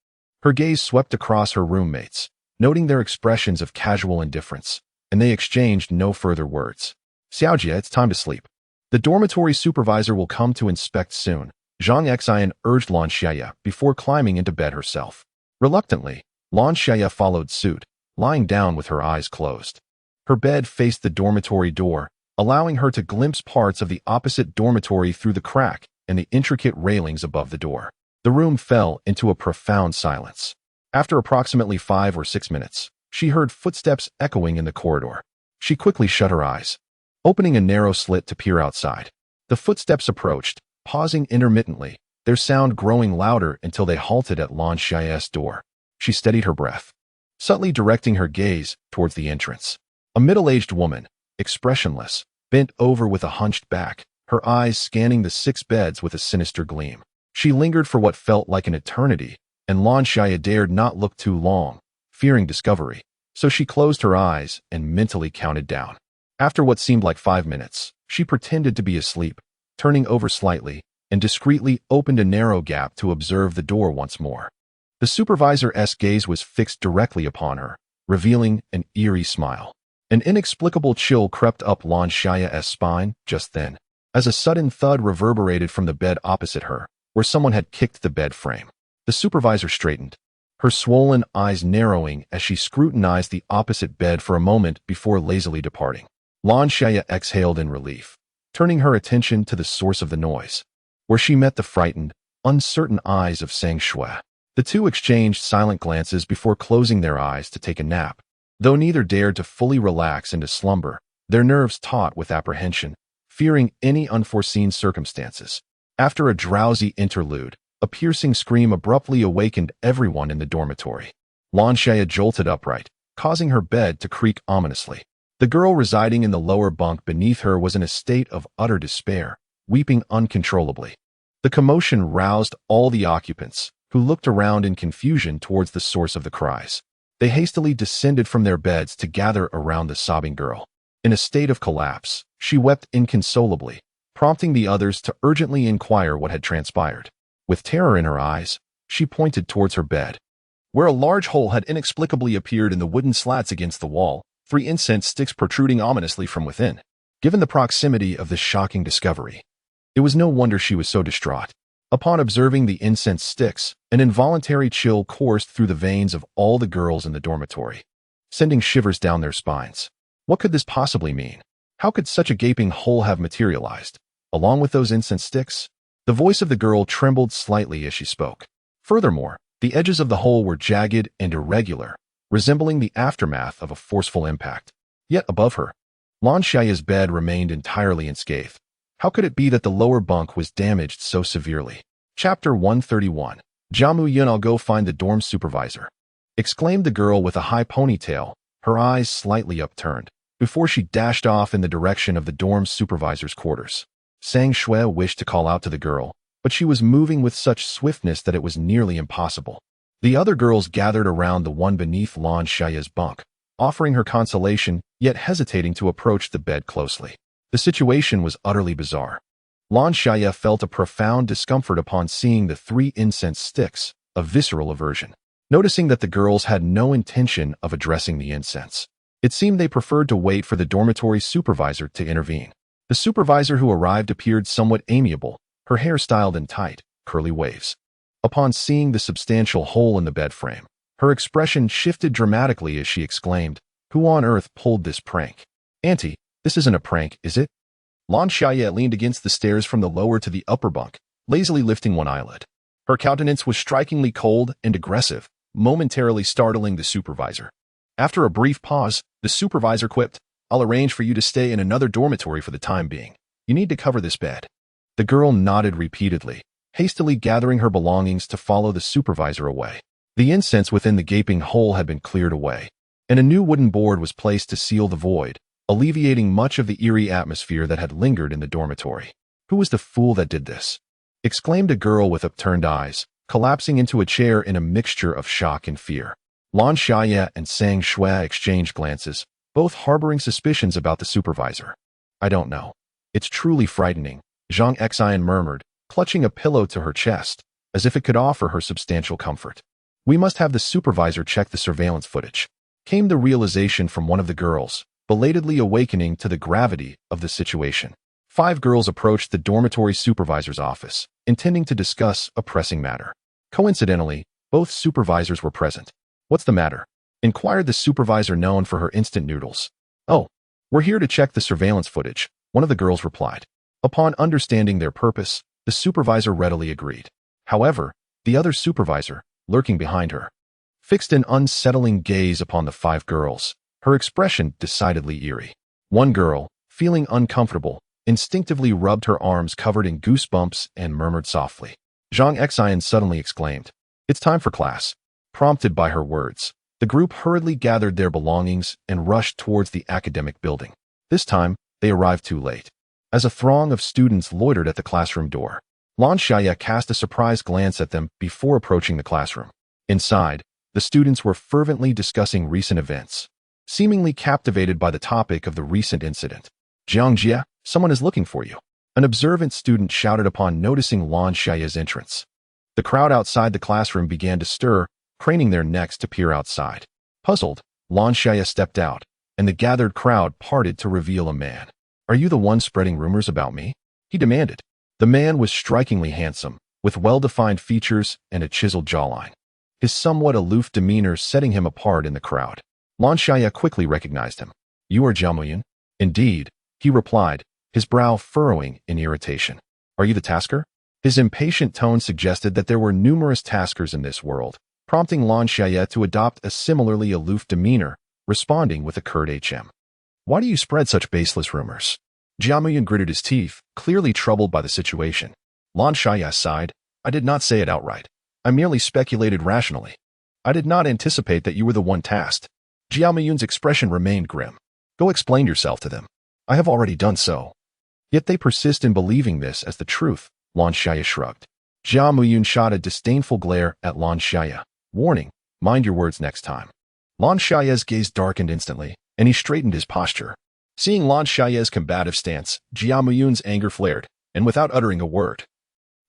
Her gaze swept across her roommates, noting their expressions of casual indifference, and they exchanged no further words. Xiaojie, it's time to sleep. The dormitory supervisor will come to inspect soon, Zhang Xiye urged Lan Xiaye before climbing into bed herself. Reluctantly, Lan Xiaye followed suit, lying down with her eyes closed. Her bed faced the dormitory door, allowing her to glimpse parts of the opposite dormitory through the crack and the intricate railings above the door. The room fell into a profound silence. After approximately 5 or 6 minutes, she heard footsteps echoing in the corridor. She quickly shut her eyes, opening a narrow slit to peer outside. The footsteps approached, pausing intermittently, their sound growing louder until they halted at Lan Xiaye's door. She steadied her breath, subtly directing her gaze towards the entrance. A middle-aged woman, expressionless, bent over with a hunched back, her eyes scanning the 6 beds with a sinister gleam. She lingered for what felt like an eternity, and Lan Xiaye dared not look too long, fearing discovery, so she closed her eyes and mentally counted down. After what seemed like 5 minutes, she pretended to be asleep, turning over slightly, and discreetly opened a narrow gap to observe the door once more. The supervisor's gaze was fixed directly upon her, revealing an eerie smile. An inexplicable chill crept up Lan Xiaye's spine just then, as a sudden thud reverberated from the bed opposite her, where someone had kicked the bed frame. The supervisor straightened, her swollen eyes narrowing as she scrutinized the opposite bed for a moment before lazily departing. Lan Xiaye exhaled in relief, turning her attention to the source of the noise, where she met the frightened, uncertain eyes of Sang Shui. The two exchanged silent glances before closing their eyes to take a nap. Though neither dared to fully relax into slumber, their nerves taut with apprehension, fearing any unforeseen circumstances. After a drowsy interlude, a piercing scream abruptly awakened everyone in the dormitory. Lan Xiaye jolted upright, causing her bed to creak ominously. The girl residing in the lower bunk beneath her was in a state of utter despair, weeping uncontrollably. The commotion roused all the occupants, who looked around in confusion towards the source of the cries. They hastily descended from their beds to gather around the sobbing girl. In a state of collapse, she wept inconsolably, prompting the others to urgently inquire what had transpired. With terror in her eyes, she pointed towards her bed, where a large hole had inexplicably appeared in the wooden slats against the wall, 3 incense sticks protruding ominously from within. Given the proximity of this shocking discovery, it was no wonder she was so distraught. Upon observing the incense sticks, an involuntary chill coursed through the veins of all the girls in the dormitory, sending shivers down their spines. What could this possibly mean? How could such a gaping hole have materialized, along with those incense sticks? The voice of the girl trembled slightly as she spoke. Furthermore, the edges of the hole were jagged and irregular, resembling the aftermath of a forceful impact. Yet above her, Lan Xiaye's bed remained entirely unscathed. How could it be that the lower bunk was damaged so severely? Chapter 131. Jiamu Yun, I'll go find the dorm supervisor, exclaimed the girl with a high ponytail, her eyes slightly upturned, before she dashed off in the direction of the dorm supervisor's quarters. Sang Shui wished to call out to the girl, but she was moving with such swiftness that it was nearly impossible. The other girls gathered around the one beneath Lan Xiaye's bunk, offering her consolation, yet hesitating to approach the bed closely. The situation was utterly bizarre. Lan Xiaye felt a profound discomfort upon seeing the 3 incense sticks, a visceral aversion. Noticing that the girls had no intention of addressing the incense, it seemed they preferred to wait for the dormitory supervisor to intervene. The supervisor who arrived appeared somewhat amiable, her hair styled in tight, curly waves. Upon seeing the substantial hole in the bed frame, her expression shifted dramatically as she exclaimed, "Who on earth pulled this prank? Auntie, this isn't a prank, is it?" Lan Xiaye leaned against the stairs from the lower to the upper bunk, lazily lifting one eyelid. Her countenance was strikingly cold and aggressive, momentarily startling the supervisor. After a brief pause, the supervisor quipped, "I'll arrange for you to stay in another dormitory for the time being. You need to cover this bed." The girl nodded repeatedly, hastily gathering her belongings to follow the supervisor away. The incense within the gaping hole had been cleared away, and a new wooden board was placed to seal the void, alleviating much of the eerie atmosphere that had lingered in the dormitory. "Who was the fool that did this?" exclaimed a girl with upturned eyes, collapsing into a chair in a mixture of shock and fear. Lan Xiaye and Sang Shui exchanged glances, both harboring suspicions about the supervisor. "I don't know. It's truly frightening," Zhang Xian murmured, clutching a pillow to her chest, as if it could offer her substantial comfort. We must have the supervisor check the surveillance footage. Came the realization from one of the girls, belatedly awakening to the gravity of the situation. 5 girls approached the dormitory supervisor's office, intending to discuss a pressing matter. Coincidentally, both supervisors were present. "What's the matter?" inquired the supervisor known for her instant noodles. "Oh, we're here to check the surveillance footage," one of the girls replied. Upon understanding their purpose, the supervisor readily agreed. However, the other supervisor, lurking behind her, fixed an unsettling gaze upon the 5 girls, her expression decidedly eerie. One girl, feeling uncomfortable, instinctively rubbed her arms covered in goosebumps and murmured softly. Zhang Xian suddenly exclaimed, "It's time for class." Prompted by her words, the group hurriedly gathered their belongings and rushed towards the academic building. This time, they arrived too late. As a throng of students loitered at the classroom door, Lan Xiaye cast a surprised glance at them before approaching the classroom. Inside, the students were fervently discussing recent events, seemingly captivated by the topic of the recent incident. "Jiang Jie, someone is looking for you," an observant student shouted upon noticing Lan Xiaye's entrance. The crowd outside the classroom began to stir, craning their necks to peer outside. Puzzled, Lan Xiaye stepped out, and the gathered crowd parted to reveal a man. "Are you the one spreading rumors about me?" he demanded. The man was strikingly handsome, with well-defined features and a chiseled jawline, his somewhat aloof demeanor setting him apart in the crowd. Lan Xiaye quickly recognized him. "You are Jia Muyan?" "Indeed," he replied, his brow furrowing in irritation. "Are you the tasker?" His impatient tone suggested that there were numerous taskers in this world, prompting Lan Xiaye to adopt a similarly aloof demeanor, responding with a curt "HM." "Why do you spread such baseless rumors?" Jia Muyan gritted his teeth, clearly troubled by the situation. Lan Xiaye sighed, "I did not say it outright. I merely speculated rationally. I did not anticipate that you were the one tasked." Jia Muyan's expression remained grim. "Go explain yourself to them." "I have already done so." "Yet they persist in believing this as the truth," Lan Xiaye shrugged. Jia Muyan shot a disdainful glare at Lan Xiaye, warning, "Mind your words next time." Lan Xiaye's gaze darkened instantly, and he straightened his posture. Seeing Lan Xiaye's combative stance, Jia Muyan's anger flared, and without uttering a word,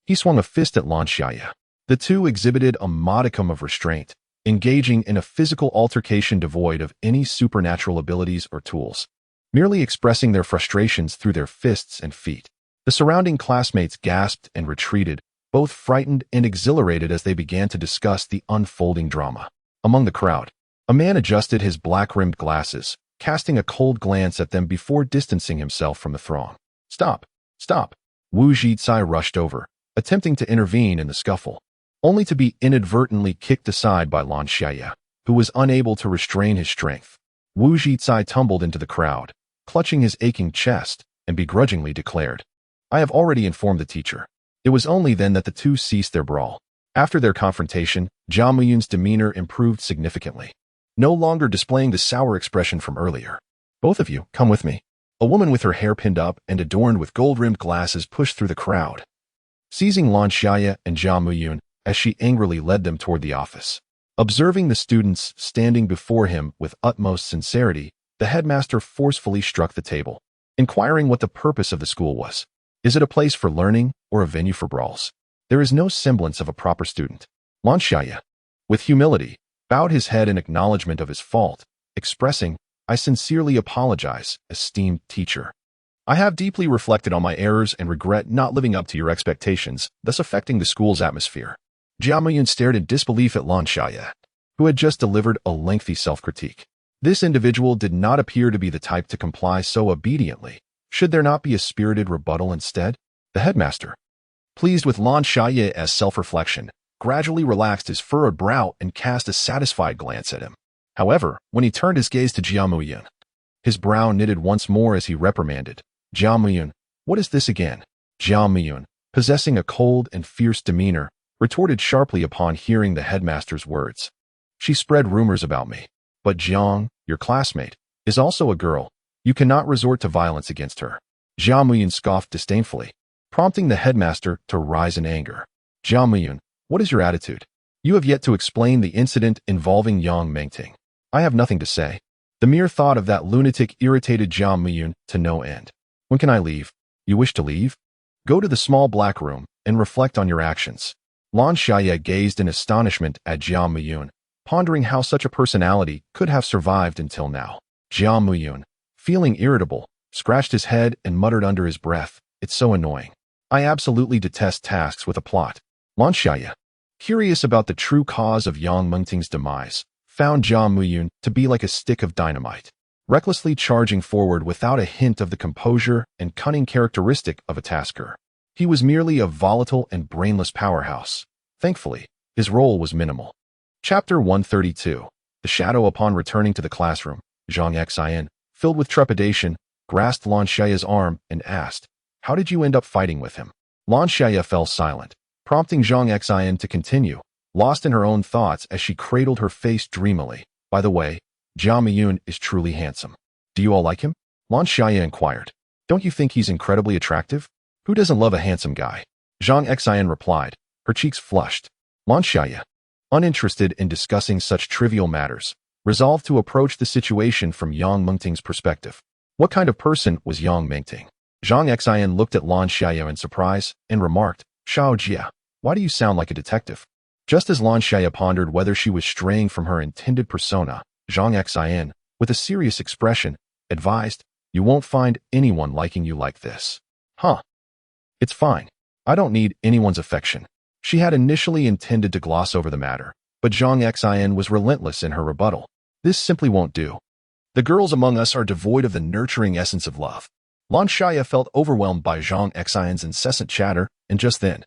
he swung a fist at Lan Xiaye. The two exhibited a modicum of restraint, engaging in a physical altercation devoid of any supernatural abilities or tools, merely expressing their frustrations through their fists and feet. The surrounding classmates gasped and retreated, both frightened and exhilarated as they began to discuss the unfolding drama. Among the crowd, a man adjusted his black-rimmed glasses, casting a cold glance at them before distancing himself from the throng. "Stop! Stop!" Wu Zhicai rushed over, attempting to intervene in the scuffle, only to be inadvertently kicked aside by Lan Xiaye, who was unable to restrain his strength. Wu Zhicai tumbled into the crowd, clutching his aching chest, and begrudgingly declared, "I have already informed the teacher." It was only then that the two ceased their brawl. After their confrontation, Jia Muyan's demeanor improved significantly, no longer displaying the sour expression from earlier. "Both of you, come with me." A woman with her hair pinned up and adorned with gold-rimmed glasses pushed through the crowd, seizing Lan Xiaye and Jia Muyan as she angrily led them toward the office. Observing the students standing before him with utmost sincerity, the headmaster forcefully struck the table, inquiring what the purpose of the school was. "Is it a place for learning or a venue for brawls?" There is no semblance of a proper student. Lan Xiaye, with humility, bowed his head in acknowledgement of his fault, expressing, "I sincerely apologize, esteemed teacher. I have deeply reflected on my errors and regret not living up to your expectations, thus affecting the school's atmosphere." Jia Muyan stared in disbelief at Lan Xiaye, who had just delivered a lengthy self-critique. This individual did not appear to be the type to comply so obediently. Should there not be a spirited rebuttal instead? The headmaster, pleased with Lan Xiaye's self-reflection, gradually relaxed his furrowed brow and cast a satisfied glance at him. However, when he turned his gaze to Jia Muyan, his brow knitted once more as he reprimanded, "Jia Muyan, what is this again?" Jia Muyan, possessing a cold and fierce demeanor, retorted sharply upon hearing the headmaster's words. "She spread rumors about me. But Jiang, your classmate, is also a girl. You cannot resort to violence against her." Jia Muyan scoffed disdainfully, prompting the headmaster to rise in anger. "Jia Muyan, what is your attitude? You have yet to explain the incident involving Yang Mengting." "I have nothing to say." The mere thought of that lunatic irritated Jia Muyan to no end. "When can I leave?" "You wish to leave?" Go to the small black room and reflect on your actions. Lan Xiaye gazed in astonishment at Jia Muyun, pondering how such a personality could have survived until now. Jia Muyun, feeling irritable, scratched his head and muttered under his breath, "It's so annoying. I absolutely detest tasks with a plot." Lan Xiaye, curious about the true cause of Yang Mengting's demise, found Jia Muyun to be like a stick of dynamite, recklessly charging forward without a hint of the composure and cunning characteristic of a tasker. He was merely a volatile and brainless powerhouse. Thankfully, his role was minimal. Chapter 132. The Shadow. Upon returning to the classroom, Zhang Xian, filled with trepidation, grasped Lan Xiaye's arm and asked, "How did you end up fighting with him?" Lan Xiaye fell silent, prompting Zhang Xian to continue, lost in her own thoughts as she cradled her face dreamily. "By the way, Jia Miyun is truly handsome. Do you all like him?" Lan Xiaye inquired. "Don't you think he's incredibly attractive? Who doesn't love a handsome guy?" Zhang Xian replied, her cheeks flushed. Lan Xiaye, uninterested in discussing such trivial matters, resolved to approach the situation from Yang Mengting's perspective. What kind of person was Yang Mengting? Zhang Xian looked at Lan Xiaye in surprise and remarked, "Xiao Jia, why do you sound like a detective?" Just as Lan Xiaye pondered whether she was straying from her intended persona, Zhang Xian, with a serious expression, advised, "You won't find anyone liking you like this." "Huh. It's fine. I don't need anyone's affection." She had initially intended to gloss over the matter, but Zhang Xian was relentless in her rebuttal. "This simply won't do. The girls among us are devoid of the nurturing essence of love." Lan Xiaye felt overwhelmed by Zhang Xian's incessant chatter, and just then,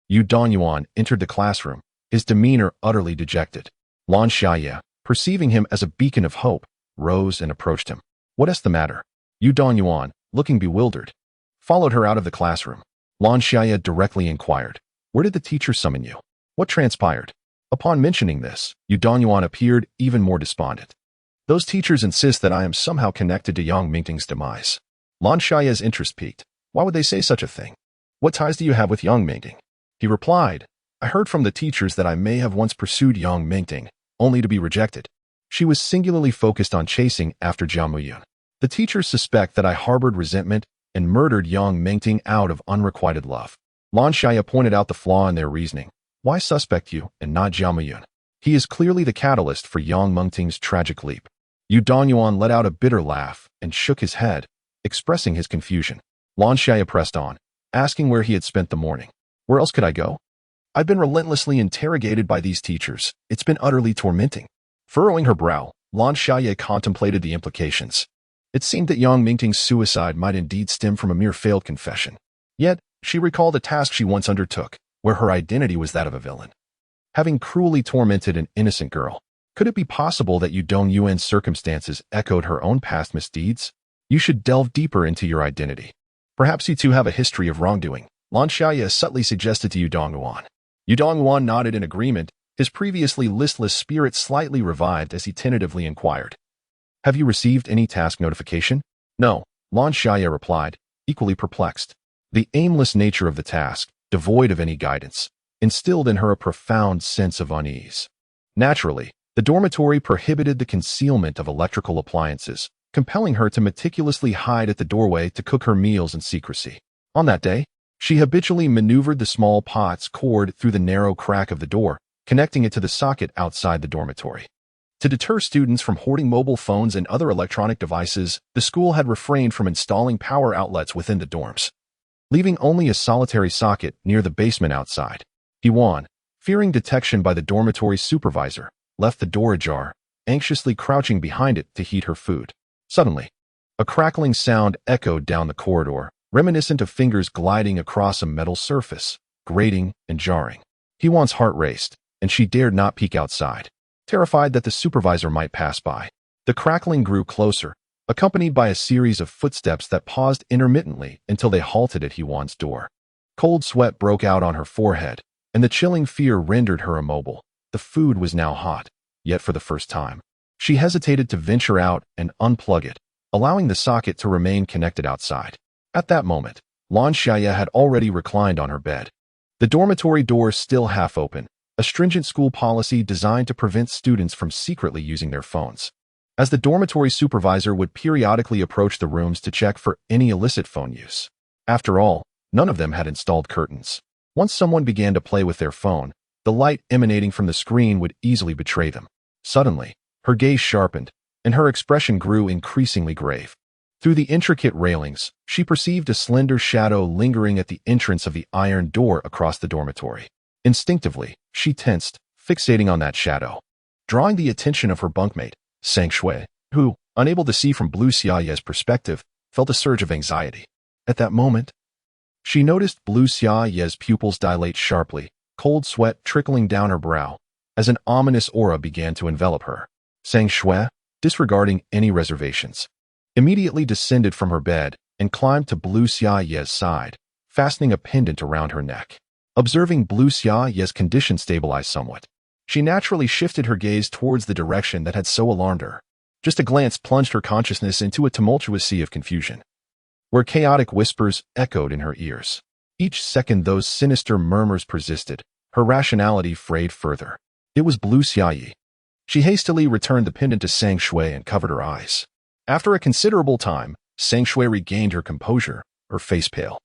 Yu Danyuan entered the classroom, his demeanor utterly dejected. Lan Xiaye, perceiving him as a beacon of hope, rose and approached him. "What is the matter?" Yu Danyuan, looking bewildered, followed her out of the classroom. Lan Xiaye directly inquired, "Where did the teacher summon you? What transpired?" Upon mentioning this, Yu Danyuan appeared even more despondent. "Those teachers insist that I am somehow connected to Yang Mingting's demise." Lan Xiaye's interest piqued. "Why would they say such a thing? What ties do you have with Yang Mingting?" He replied, "I heard from the teachers that I may have once pursued Yang Mingting, only to be rejected. She was singularly focused on chasing after Jia Muyun. The teachers suspect that I harbored resentment and murdered Yang Mingting out of unrequited love." Lan Xiaye pointed out the flaw in their reasoning. "Why suspect you and not Jia Muyun? He is clearly the catalyst for Yang Mengting's tragic leap." Yu Danyuan let out a bitter laugh and shook his head, expressing his confusion. Lan Xiaye pressed on, asking where he had spent the morning. "Where else could I go? I've been relentlessly interrogated by these teachers. It's been utterly tormenting." Furrowing her brow, Lan Xiaye contemplated the implications. It seemed that Yang Mingting's suicide might indeed stem from a mere failed confession. Yet, she recalled a task she once undertook, where her identity was that of a villain. Having cruelly tormented an innocent girl, could it be possible that Yu Dongyuan's circumstances echoed her own past misdeeds? "You should delve deeper into your identity. Perhaps you two have a history of wrongdoing," Lan Xiaye subtly suggested to Yu Dongyuan. Yu Dongyuan nodded in agreement, his previously listless spirit slightly revived as he tentatively inquired, "Have you received any task notification?" "No," Lan Xiaye replied, equally perplexed. The aimless nature of the task, devoid of any guidance, instilled in her a profound sense of unease. Naturally, the dormitory prohibited the concealment of electrical appliances, compelling her to meticulously hide at the doorway to cook her meals in secrecy. On that day, she habitually maneuvered the small pot's cord through the narrow crack of the door, connecting it to the socket outside the dormitory. To deter students from hoarding mobile phones and other electronic devices, the school had refrained from installing power outlets within the dorms, leaving only a solitary socket near the basement outside. Hewan, fearing detection by the dormitory supervisor, left the door ajar, anxiously crouching behind it to heat her food. Suddenly, a crackling sound echoed down the corridor, reminiscent of fingers gliding across a metal surface, grating and jarring. Hewan's heart raced, and she dared not peek outside, terrified that the supervisor might pass by. The crackling grew closer, accompanied by a series of footsteps that paused intermittently until they halted at Hewan's door. Cold sweat broke out on her forehead, and the chilling fear rendered her immobile. The food was now hot, yet for the first time, she hesitated to venture out and unplug it, allowing the socket to remain connected outside. At that moment, Lan Xiaye had already reclined on her bed. The dormitory door still half open, a stringent school policy designed to prevent students from secretly using their phones, as the dormitory supervisor would periodically approach the rooms to check for any illicit phone use. After all, None of them had installed curtains. Once someone began to play with their phone, the light emanating from the screen would easily betray them. Suddenly, her gaze sharpened, and her expression grew increasingly grave. Through the intricate railings, she perceived a slender shadow lingering at the entrance of the iron door across the dormitory. Instinctively, she tensed, fixating on that shadow. Drawing the attention of her bunkmate, Lan Xiaye, who, unable to see from Lan Xiaye's perspective, felt a surge of anxiety. At that moment, she noticed Lan Xiaye's pupils dilate sharply, cold sweat trickling down her brow, as an ominous aura began to envelop her. Lan Xiaye, disregarding any reservations, immediately descended from her bed and climbed to Lan Xiaye's side, fastening a pendant around her neck. Observing Lan Xiaye's condition stabilize somewhat, she naturally shifted her gaze towards the direction that had so alarmed her. Just a glance plunged her consciousness into a tumultuous sea of confusion, where chaotic whispers echoed in her ears. Each second those sinister murmurs persisted, her rationality frayed further. It was Lan Xiaye. She hastily returned the pendant to Lan Xiaye and covered her eyes. After a considerable time, Lan Xiaye regained her composure, her face pale.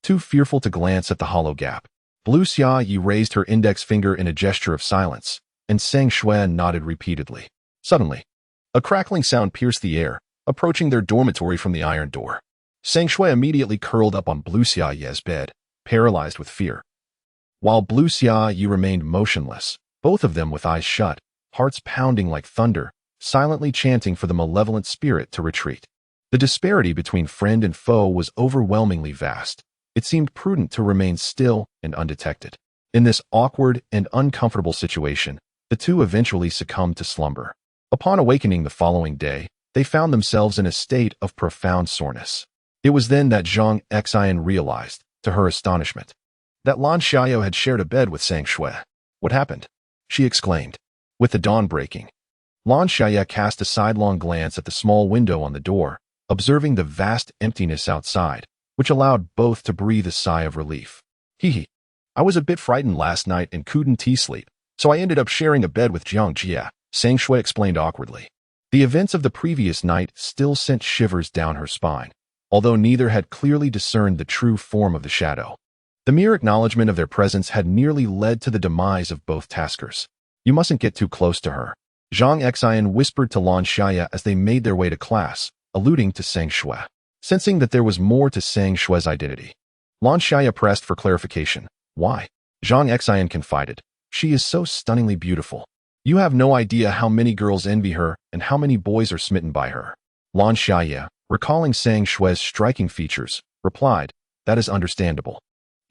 Too fearful to glance at the hollow gap, Lan Xiaye raised her index finger in a gesture of silence, and Lan Xiaye nodded repeatedly. Suddenly, a crackling sound pierced the air, approaching their dormitory from the iron door. Lan Xiaye immediately curled up on Lan Xiaye's bed, paralyzed with fear. While Lan Xiaye remained motionless, both of them with eyes shut, hearts pounding like thunder, silently chanting for the malevolent spirit to retreat. The disparity between friend and foe was overwhelmingly vast. It seemed prudent to remain still and undetected. In this awkward and uncomfortable situation, the two eventually succumbed to slumber. Upon awakening the following day, they found themselves in a state of profound soreness. It was then that Lan Xiaye realized, to her astonishment, that Lan Xiaye had shared a bed with Lan Xiaye. What happened? She exclaimed. With the dawn breaking, Lan Xiaye cast a sidelong glance at the small window on the door, observing the vast emptiness outside, which allowed both to breathe a sigh of relief. Hee. I was a bit frightened last night and couldn't sleep, so I ended up sharing a bed with Jiang Jia, Lan Xiaye explained awkwardly. The events of the previous night still sent shivers down her spine, although neither had clearly discerned the true form of the shadow. The mere acknowledgement of their presence had nearly led to the demise of both taskers. You mustn't get too close to her, Lan Xiaye whispered to Lan Xiaye as they made their way to class, alluding to Lan Xiaye. Sensing that there was more to Lan Xiaye's identity, Lan Xiaye pressed for clarification. Why? Lan Xiaye confided. She is so stunningly beautiful. You have no idea how many girls envy her and how many boys are smitten by her. Lan Xiaye, recalling Lan Xiaye's striking features, replied, That is understandable.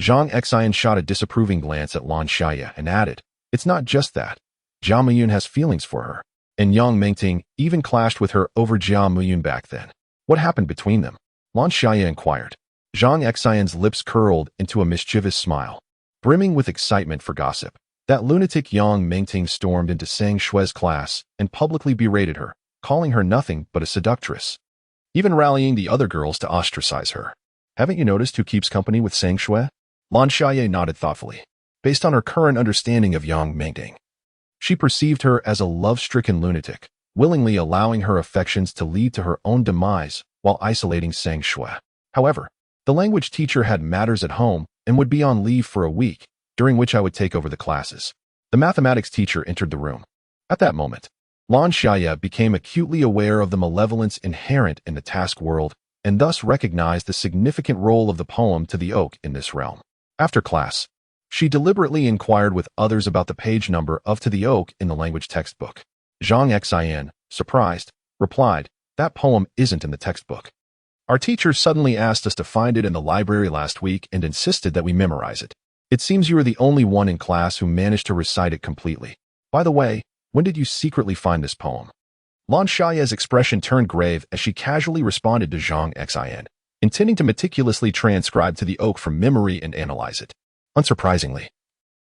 Lan Xiaye shot a disapproving glance at Lan Xiaye and added, It's not just that. Jia Muyun has feelings for her, and Yang Mengting even clashed with her over Jia Muyun back then. What happened between them? Lan Xiaye inquired. Lan Xiaye's lips curled into a mischievous smile. Brimming with excitement for gossip, that lunatic Yang Mengting stormed into Lan Xiaye's class and publicly berated her, calling her nothing but a seductress, even rallying the other girls to ostracize her. Haven't you noticed who keeps company with Lan Xiaye? Lan Xiaye nodded thoughtfully. Based on her current understanding of Yang Mengting, she perceived her as a love-stricken lunatic, willingly allowing her affections to lead to her own demise while isolating Lan Xiaye. However, the language teacher had matters at home and would be on leave for a week, during which I would take over the classes. The mathematics teacher entered the room. At that moment, Lan Xiaye became acutely aware of the malevolence inherent in the task world and thus recognized the significant role of the poem to the oak in this realm. After class, she deliberately inquired with others about the page number of To the Oak in the language textbook. Lan Xiaye, surprised, replied, That poem isn't in the textbook. Our teacher suddenly asked us to find it in the library last week and insisted that we memorize it. It seems you are the only one in class who managed to recite it completely. By the way, when did you secretly find this poem? Lan Xiaye's expression turned grave as she casually responded to Lan Xiaye, intending to meticulously transcribe To the Oak from memory and analyze it. Unsurprisingly,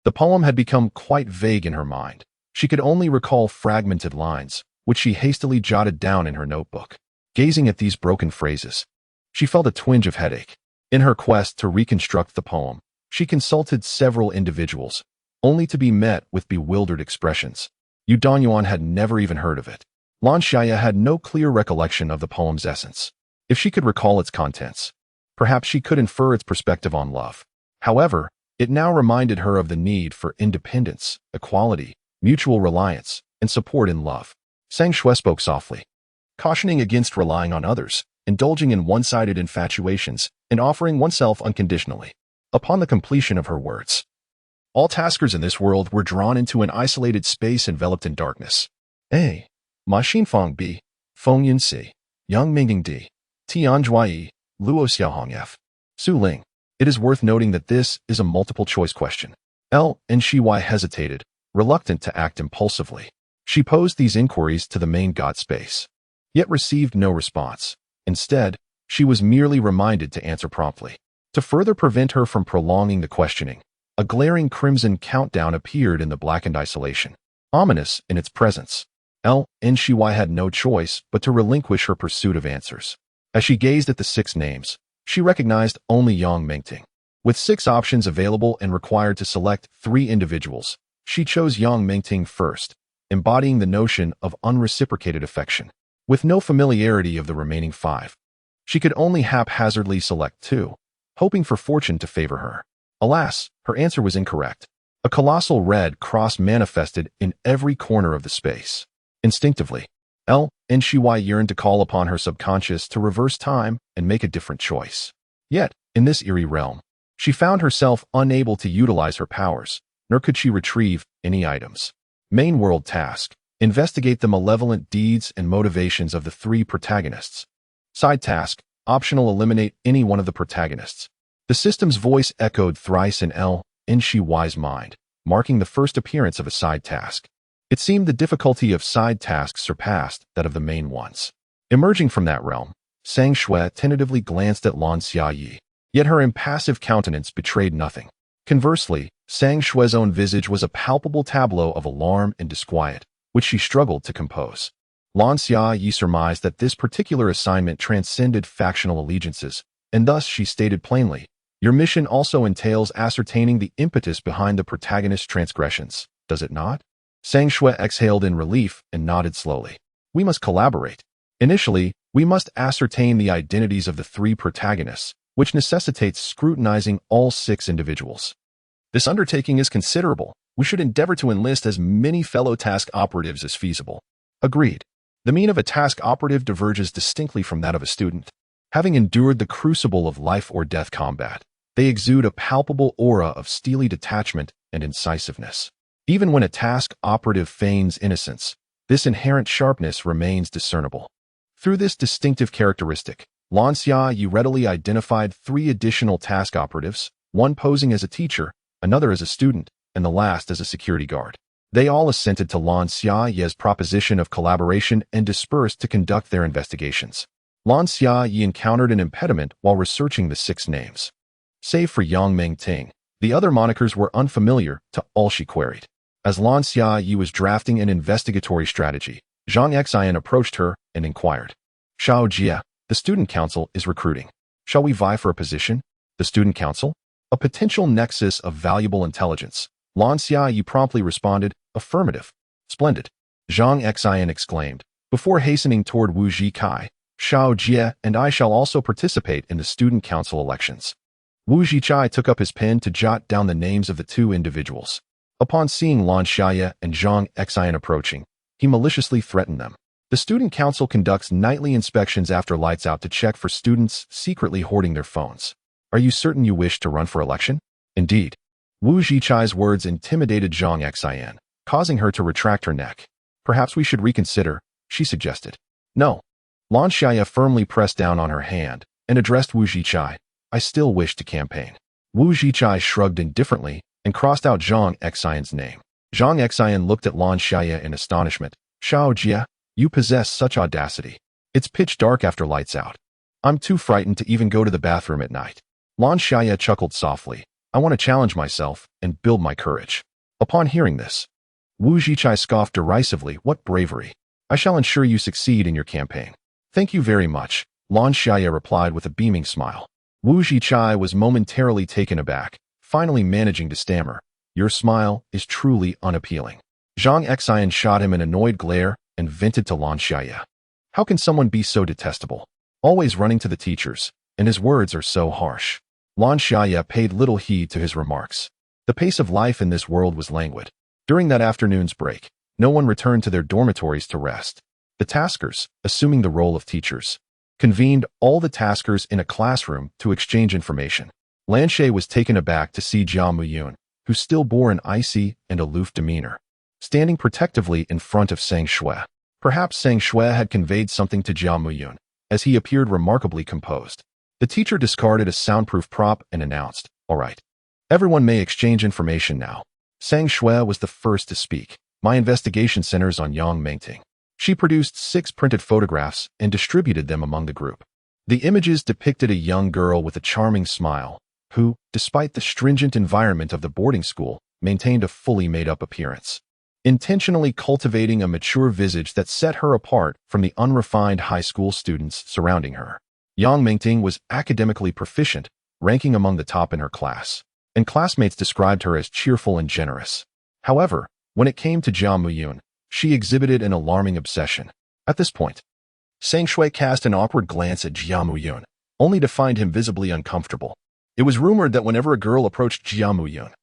the poem had become quite vague in her mind. She could only recall fragmented lines, which she hastily jotted down in her notebook. Gazing at these broken phrases, she felt a twinge of headache. In her quest to reconstruct the poem, she consulted several individuals, only to be met with bewildered expressions. Yu Danyuan had never even heard of it. Lan Xiaye had no clear recollection of the poem's essence. If she could recall its contents, Perhaps she could infer its perspective on love. However, it now reminded her of the need for independence, equality, mutual reliance, and support in love. Sang Shui spoke softly, cautioning against relying on others, indulging in one-sided infatuations, and offering oneself unconditionally. Upon the completion of her words, all taskers in this world were drawn into an isolated space enveloped in darkness. A. Ma Xinfang B. Feng Yun Si. Yang Minging D. Tian Zhuai. Luo Xiaohong F. Su Ling. It is worth noting that this is a multiple-choice question. Lan Xiaye hesitated, reluctant to act impulsively. She posed these inquiries to the main god space, yet received no response. Instead, she was merely reminded to answer promptly. To further prevent her from prolonging the questioning, a glaring crimson countdown appeared in the blackened isolation, ominous in its presence. Lan Xiaye had no choice but to relinquish her pursuit of answers. As she gazed at the 6 names, she recognized only Yang Mingting. With 6 options available and required to select 3 individuals, she chose Yang Mingting first, embodying the notion of unreciprocated affection. With no familiarity of the remaining 5, she could only haphazardly select 2, hoping for fortune to favor her. Alas, her answer was incorrect. A colossal red cross manifested in every corner of the space. Instinctively, Lan Xiaye yearned to call upon her subconscious to reverse time and make a different choice. Yet, in this eerie realm, she found herself unable to utilize her powers, nor could she retrieve any items. Main world task: investigate the malevolent deeds and motivations of the 3 protagonists. Side task: optional, eliminate any one of the protagonists. The system's voice echoed thrice in Lan Xiaye's mind, marking the first appearance of a side task. It seemed the difficulty of side tasks surpassed that of the main ones. Emerging from that realm, Sang Shui tentatively glanced at Lan Xiaye, yet her impassive countenance betrayed nothing. Conversely, Sang Shui's own visage was a palpable tableau of alarm and disquiet, which she struggled to compose. Lan Xiaye surmised that this particular assignment transcended factional allegiances, and thus she stated plainly, "Your mission also entails ascertaining the impetus behind the protagonist's transgressions, does it not?" Sang Shui exhaled in relief and nodded slowly. "We must collaborate. Initially, we must ascertain the identities of the 3 protagonists, which necessitates scrutinizing all 6 individuals. This undertaking is considerable. We should endeavor to enlist as many fellow task operatives as feasible." Agreed. The mien of a task operative diverges distinctly from that of a student. Having endured the crucible of life or death combat, they exude a palpable aura of steely detachment and incisiveness. Even when a task operative feigns innocence, this inherent sharpness remains discernible. Through this distinctive characteristic, Lan Xiaye readily identified 3 additional task operatives, one posing as a teacher, another as a student, and the last as a security guard. They all assented to Lan Xiaye's proposition of collaboration and dispersed to conduct their investigations. Lan Xiaye encountered an impediment while researching the 6 names. Save for Yang Mingting, the other monikers were unfamiliar to all she queried. As Lan Xiaye was drafting an investigatory strategy, Zhang Xian approached her and inquired, "Xiao Jie, the student council is recruiting. Shall we vie for a position?" The student council? A potential nexus of valuable intelligence. Lan Xiaye promptly responded, "Affirmative." "Splendid," Zhang Xian exclaimed, before hastening toward Wu Zhikai. "Xiao Jie and I shall also participate in the student council elections." Wu Zhikai took up his pen to jot down the names of the 2 individuals. Upon seeing Lan Xiaye and Zhang Xian approaching, he maliciously threatened them. The student council conducts nightly inspections after lights out to check for students secretly hoarding their phones. Are you certain you wish to run for election? Indeed. Wu Zhichai's words intimidated Zhang Xian, causing her to retract her neck. Perhaps we should reconsider, she suggested. No. Lan Xiaye firmly pressed down on her hand and addressed Wu Zhichai. I still wish to campaign. Wu Zhichai shrugged indifferently and crossed out Zhang Xian's name. Zhang Xian looked at Lan Xiaye in astonishment. Xiao Jie, you possess such audacity. It's pitch dark after lights out. I'm too frightened to even go to the bathroom at night. Lan Xiaye chuckled softly. I want to challenge myself and build my courage. Upon hearing this, Wu Zhichai scoffed derisively. What bravery. I shall ensure you succeed in your campaign. Thank you very much, Lan Xiaye replied with a beaming smile. Wu Zhichai was momentarily taken aback, finally managing to stammer. Your smile is truly unappealing. Zhang Xian shot him an annoyed glare and vented to Lan Xiaye. How can someone be so detestable? Always running to the teachers, and his words are so harsh. Lan Xiaye paid little heed to his remarks. The pace of life in this world was languid. During that afternoon's break, no one returned to their dormitories to rest. The taskers, assuming the role of teachers, convened all the taskers in a classroom to exchange information. Lan Xiaye was taken aback to see Jia Muyun, who still bore an icy and aloof demeanor, standing protectively in front of Sang Shui. Perhaps Sang Shui had conveyed something to Jia Muyun, as he appeared remarkably composed. The teacher discarded a soundproof prop and announced, "All right. Everyone may exchange information now." Sang Shui was the first to speak. "My investigation centers on Yang Mengting." She produced 6 printed photographs and distributed them among the group. The images depicted a young girl with a charming smile, who, despite the stringent environment of the boarding school, maintained a fully made-up appearance, intentionally cultivating a mature visage that set her apart from the unrefined high school students surrounding her. Yang Mengting was academically proficient, ranking among the top in her class, and classmates described her as cheerful and generous. However, when it came to Jia Muyun, she exhibited an alarming obsession. At this point, Sang Shui cast an awkward glance at Jia Muyun, only to find him visibly uncomfortable. It was rumored that whenever a girl approached Jia Muyun,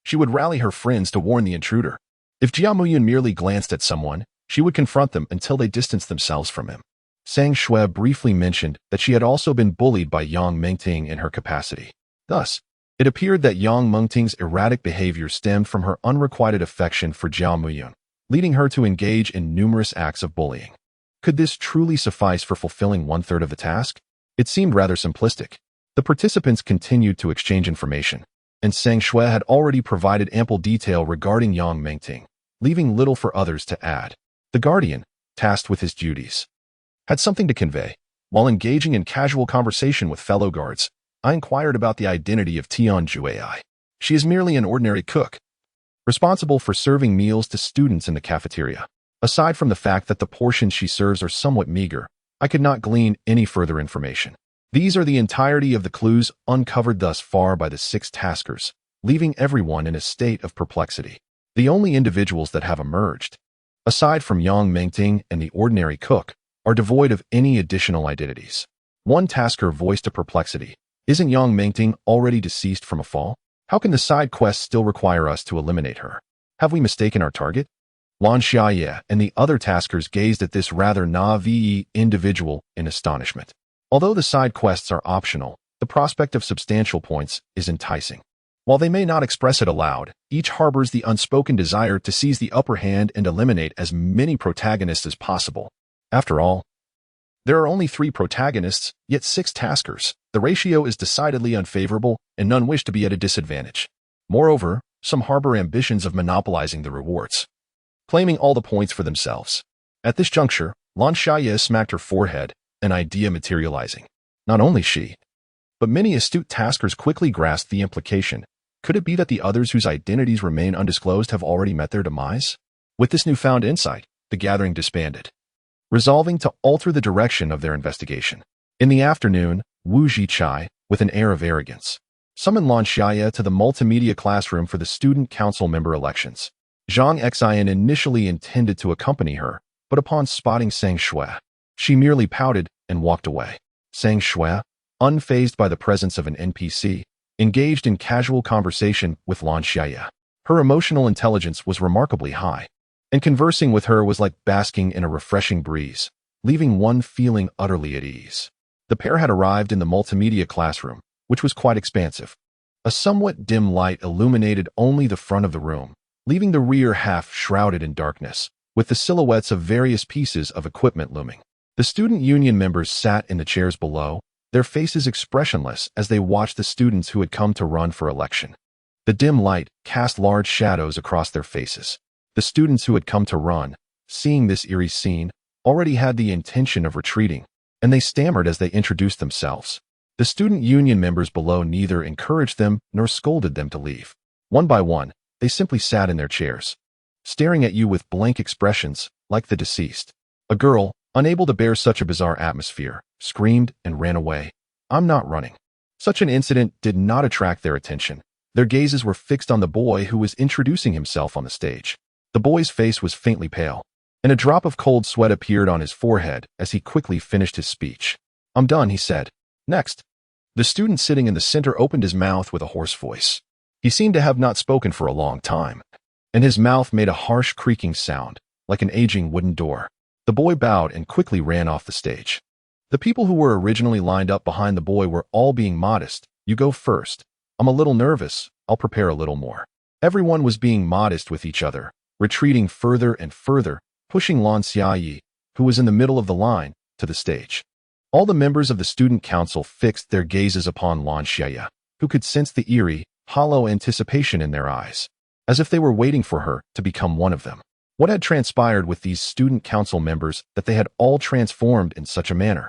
she would rally her friends to warn the intruder. If Jia Muyun merely glanced at someone, she would confront them until they distanced themselves from him. Sang Shui briefly mentioned that she had also been bullied by Yang Mengting in her capacity. Thus, it appeared that Yang Mengting's erratic behavior stemmed from her unrequited affection for Jia Muyun, leading her to engage in numerous acts of bullying. Could this truly suffice for fulfilling 1/3 of the task? It seemed rather simplistic. The participants continued to exchange information, and Sang Shui had already provided ample detail regarding Yang Mengting, leaving little for others to add. The guardian, tasked with his duties, had something to convey. While engaging in casual conversation with fellow guards, I inquired about the identity of Tian Juai. She is merely an ordinary cook, responsible for serving meals to students in the cafeteria. Aside from the fact that the portions she serves are somewhat meager, I could not glean any further information. These are the entirety of the clues uncovered thus far by the 6 taskers, leaving everyone in a state of perplexity. The only individuals that have emerged, aside from Yang Mengting and the ordinary cook, are devoid of any additional identities. One tasker voiced a perplexity. Isn't Yang Mengting already deceased from a fall? How can the side quest still require us to eliminate her? Have we mistaken our target? Lan Xiaye and the other taskers gazed at this rather naive individual in astonishment. Although the side quests are optional, the prospect of substantial points is enticing. While they may not express it aloud, each harbors the unspoken desire to seize the upper hand and eliminate as many protagonists as possible. After all, there are only 3 protagonists, yet 6 taskers. The ratio is decidedly unfavorable, and none wish to be at a disadvantage. Moreover, some harbor ambitions of monopolizing the rewards, claiming all the points for themselves. At this juncture, Lan Xiaye smacked her forehead, an idea materializing. Not only she, but many astute taskers quickly grasped the implication. Could it be that the others whose identities remain undisclosed have already met their demise? With this newfound insight, the gathering disbanded, resolving to alter the direction of their investigation. In the afternoon, Wu Zhichai, with an air of arrogance, summoned Lan Xiaye to the multimedia classroom for the student council member elections. Zhang Xian initially intended to accompany her, but upon spotting Sang Shui, she merely pouted and walked away. Sang Shui, unfazed by the presence of an NPC, engaged in casual conversation with Lan Xiaye. Her emotional intelligence was remarkably high, and conversing with her was like basking in a refreshing breeze, leaving one feeling utterly at ease. The pair had arrived in the multimedia classroom, which was quite expansive. A somewhat dim light illuminated only the front of the room, leaving the rear half shrouded in darkness, with the silhouettes of various pieces of equipment looming. The student union members sat in the chairs below, their faces expressionless as they watched the students who had come to run for election. The dim light cast large shadows across their faces. The students who had come to run, seeing this eerie scene, already had the intention of retreating, and they stammered as they introduced themselves. The student union members below neither encouraged them nor scolded them to leave. One by one, they simply sat in their chairs, staring at you with blank expressions, like the deceased. A girl, unable to bear such a bizarre atmosphere, screamed and ran away. "I'm not running." Such an incident did not attract their attention. Their gazes were fixed on the boy who was introducing himself on the stage. The boy's face was faintly pale, and a drop of cold sweat appeared on his forehead as he quickly finished his speech. "I'm done," he said. "Next." The student sitting in the center opened his mouth with a hoarse voice. He seemed to have not spoken for a long time, and his mouth made a harsh creaking sound, like an aging wooden door. The boy bowed and quickly ran off the stage. The people who were originally lined up behind the boy were all being modest. You go first. I'm a little nervous. I'll prepare a little more. Everyone was being modest with each other, retreating further and further, pushing Lan Xiaye, who was in the middle of the line, to the stage. All the members of the student council fixed their gazes upon Lan Xiaye, who could sense the eerie, hollow anticipation in their eyes, as if they were waiting for her to become one of them. What had transpired with these student council members that they had all transformed in such a manner?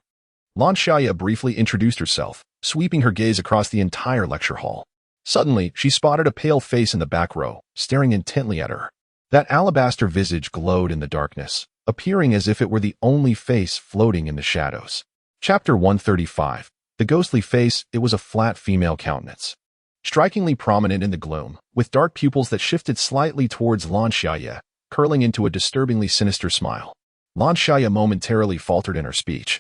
Lan Xiaye briefly introduced herself, sweeping her gaze across the entire lecture hall. Suddenly, she spotted a pale face in the back row, staring intently at her. That alabaster visage glowed in the darkness, appearing as if it were the only face floating in the shadows. Chapter 135. The ghostly face. It was a flat female countenance, strikingly prominent in the gloom, with dark pupils that shifted slightly towards Lan Xiaye, curling into a disturbingly sinister smile. Lan Xiaye momentarily faltered in her speech,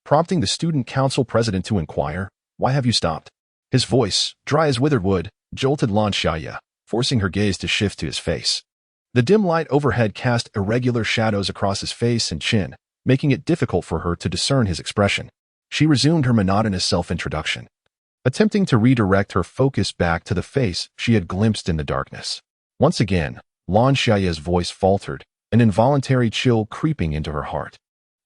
prompting the student council president to inquire, "Why have you stopped?" His voice, dry as withered wood, jolted Lan Xiaye, forcing her gaze to shift to his face. The dim light overhead cast irregular shadows across his face and chin, making it difficult for her to discern his expression. She resumed her monotonous self-introduction, attempting to redirect her focus back to the face she had glimpsed in the darkness. Once again, Lan Xiaye's voice faltered, an involuntary chill creeping into her heart.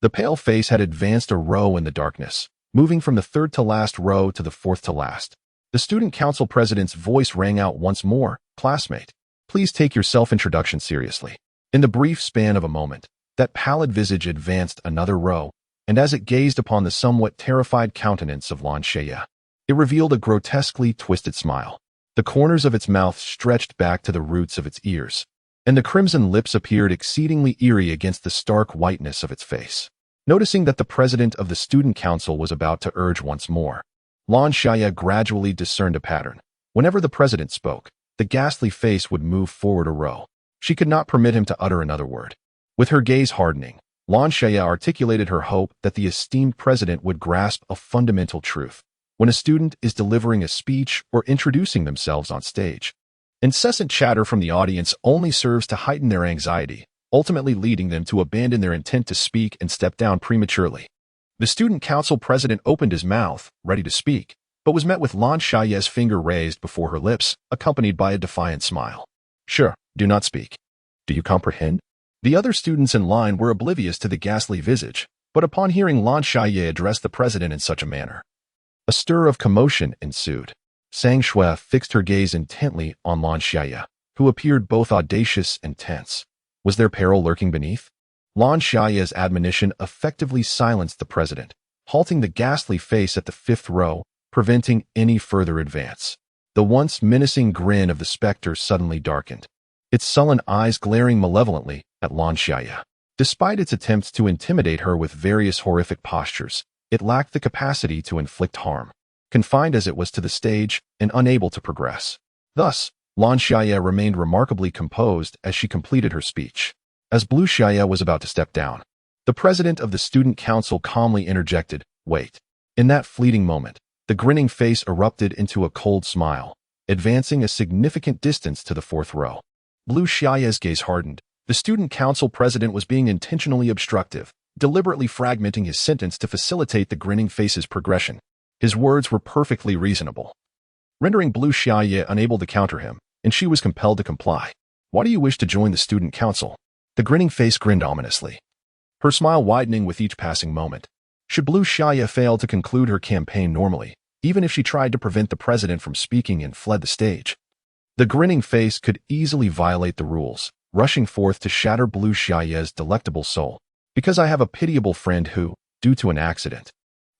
The pale face had advanced a row in the darkness, moving from the third to last row to the fourth to last. The student council president's voice rang out once more, "Classmate, please take your self-introduction seriously." In the brief span of a moment, that pallid visage advanced another row, and as it gazed upon the somewhat terrified countenance of Lan Xiaye, it revealed a grotesquely twisted smile. The corners of its mouth stretched back to the roots of its ears, and the crimson lips appeared exceedingly eerie against the stark whiteness of its face. Noticing that the president of the student council was about to urge once more, Lan Xiaye gradually discerned a pattern. Whenever the president spoke, the ghastly face would move forward a row. She could not permit him to utter another word. With her gaze hardening, Lan Xiaye articulated her hope that the esteemed president would grasp a fundamental truth. When a student is delivering a speech or introducing themselves on stage, incessant chatter from the audience only serves to heighten their anxiety, ultimately leading them to abandon their intent to speak and step down prematurely. The student council president opened his mouth, ready to speak, but was met with Lan Xiaye's finger raised before her lips, accompanied by a defiant smile. "Sure, do not speak. Do you comprehend?" The other students in line were oblivious to the ghastly visage, but upon hearing Lan Xiaye address the president in such a manner, a stir of commotion ensued. Sang Shui fixed her gaze intently on Lan Xiaye, who appeared both audacious and tense. Was there peril lurking beneath? Lan Xiaye's admonition effectively silenced the president, halting the ghastly face at the fifth row, preventing any further advance. The once menacing grin of the specter suddenly darkened, its sullen eyes glaring malevolently at Lan Xiaye. Despite its attempts to intimidate her with various horrific postures, it lacked the capacity to inflict harm, confined as it was to the stage and unable to progress. Thus, Lan Xiaye remained remarkably composed as she completed her speech. As Blue Xiaye was about to step down, the president of the student council calmly interjected, "Wait." In that fleeting moment, the grinning face erupted into a cold smile, advancing a significant distance to the fourth row. Blue Xiaye's gaze hardened. The student council president was being intentionally obstructive, deliberately fragmenting his sentence to facilitate the grinning face's progression. His words were perfectly reasonable, rendering Blue Xiaye unable to counter him, and she was compelled to comply. "Why do you wish to join the student council?" The grinning face grinned ominously, her smile widening with each passing moment. Should Blue Xiaye fail to conclude her campaign normally, even if she tried to prevent the president from speaking and fled the stage, the grinning face could easily violate the rules, rushing forth to shatter Blue Xiaye's delectable soul. "Because I have a pitiable friend who, due to an accident,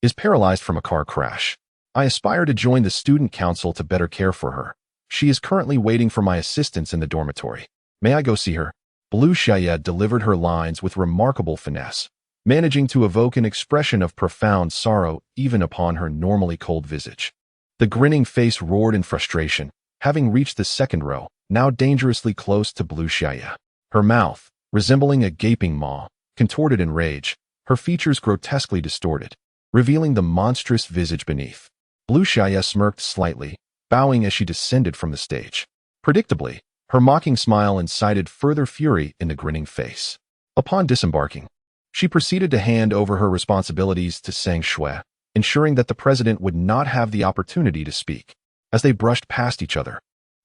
is paralyzed from a car crash. I aspire to join the student council to better care for her. She is currently waiting for my assistance in the dormitory. May I go see her?" Blue Xiaye delivered her lines with remarkable finesse, managing to evoke an expression of profound sorrow even upon her normally cold visage. The grinning face roared in frustration, having reached the second row, now dangerously close to Blue Xiaye. Her mouth, resembling a gaping maw, contorted in rage, her features grotesquely distorted, revealing the monstrous visage beneath. Lan Xiaye smirked slightly, bowing as she descended from the stage. Predictably, her mocking smile incited further fury in the grinning face. Upon disembarking, she proceeded to hand over her responsibilities to Main Xiaye, ensuring that the president would not have the opportunity to speak. As they brushed past each other,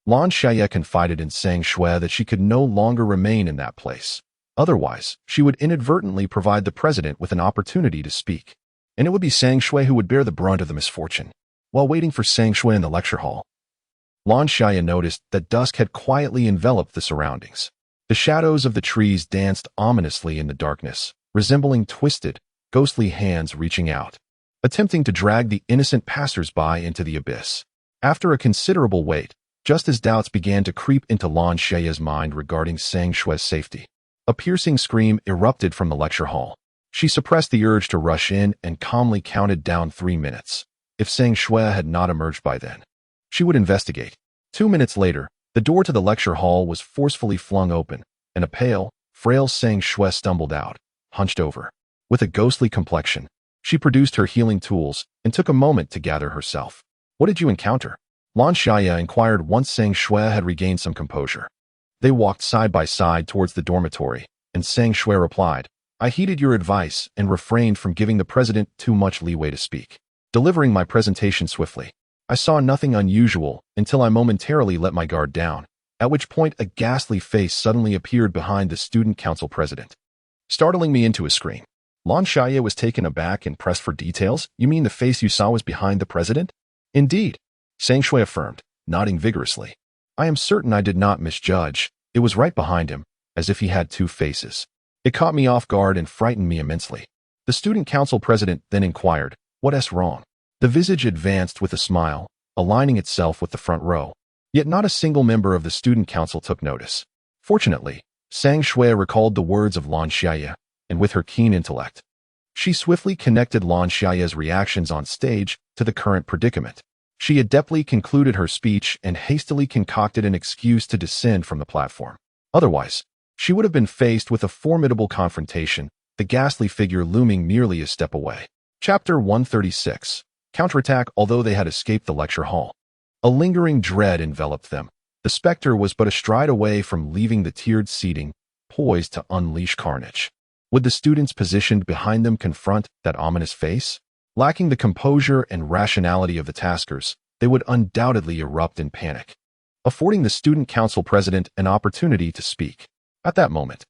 Lan Xiaye confided in Main Xiaye that she could no longer remain in that place. Otherwise, she would inadvertently provide the president with an opportunity to speak. And it would be Main Xiaye who would bear the brunt of the misfortune. While waiting for Main Xiaye in the lecture hall, Lan Xiaye noticed that dusk had quietly enveloped the surroundings. The shadows of the trees danced ominously in the darkness, resembling twisted, ghostly hands reaching out, attempting to drag the innocent passers-by into the abyss. After a considerable wait, just as doubts began to creep into Lan Xiaye's mind regarding Main Xiaye's safety, a piercing scream erupted from the lecture hall. She suppressed the urge to rush in and calmly counted down 3 minutes. If Main Xiaye had not emerged by then, she would investigate. 2 minutes later, the door to the lecture hall was forcefully flung open, and a pale, frail Main Xiaye stumbled out, hunched over. With a ghostly complexion, she produced her healing tools and took a moment to gather herself. "What did you encounter?" Lan Xiaye inquired once Main Xiaye had regained some composure. They walked side by side towards the dormitory, and Main Xiaye replied, "I heeded your advice and refrained from giving the president too much leeway to speak. Delivering my presentation swiftly, I saw nothing unusual until I momentarily let my guard down, at which point a ghastly face suddenly appeared behind the student council president, startling me into a scream." Lan Xiaye was taken aback and pressed for details. "You mean the face you saw was behind the president?" "Indeed," Main Xiaye affirmed, nodding vigorously. "I am certain I did not misjudge. It was right behind him, as if he had 2 faces. It caught me off guard and frightened me immensely." The student council president then inquired, "What's wrong?" The visage advanced with a smile, aligning itself with the front row. Yet not a single member of the student council took notice. Fortunately, Main Xiaye recalled the words of Lan Xiaye, and with her keen intellect, she swiftly connected Lan Xiaye's reactions on stage to the current predicament. She adeptly concluded her speech and hastily concocted an excuse to descend from the platform. Otherwise, she would have been faced with a formidable confrontation, the ghastly figure looming merely a step away. Chapter 136. Counterattack. Although they had escaped the lecture hall, a lingering dread enveloped them. The specter was but a stride away from leaving the tiered seating, poised to unleash carnage. Would the students positioned behind them confront that ominous face? Lacking the composure and rationality of the taskers, they would undoubtedly erupt in panic, affording the student council president an opportunity to speak. At that moment,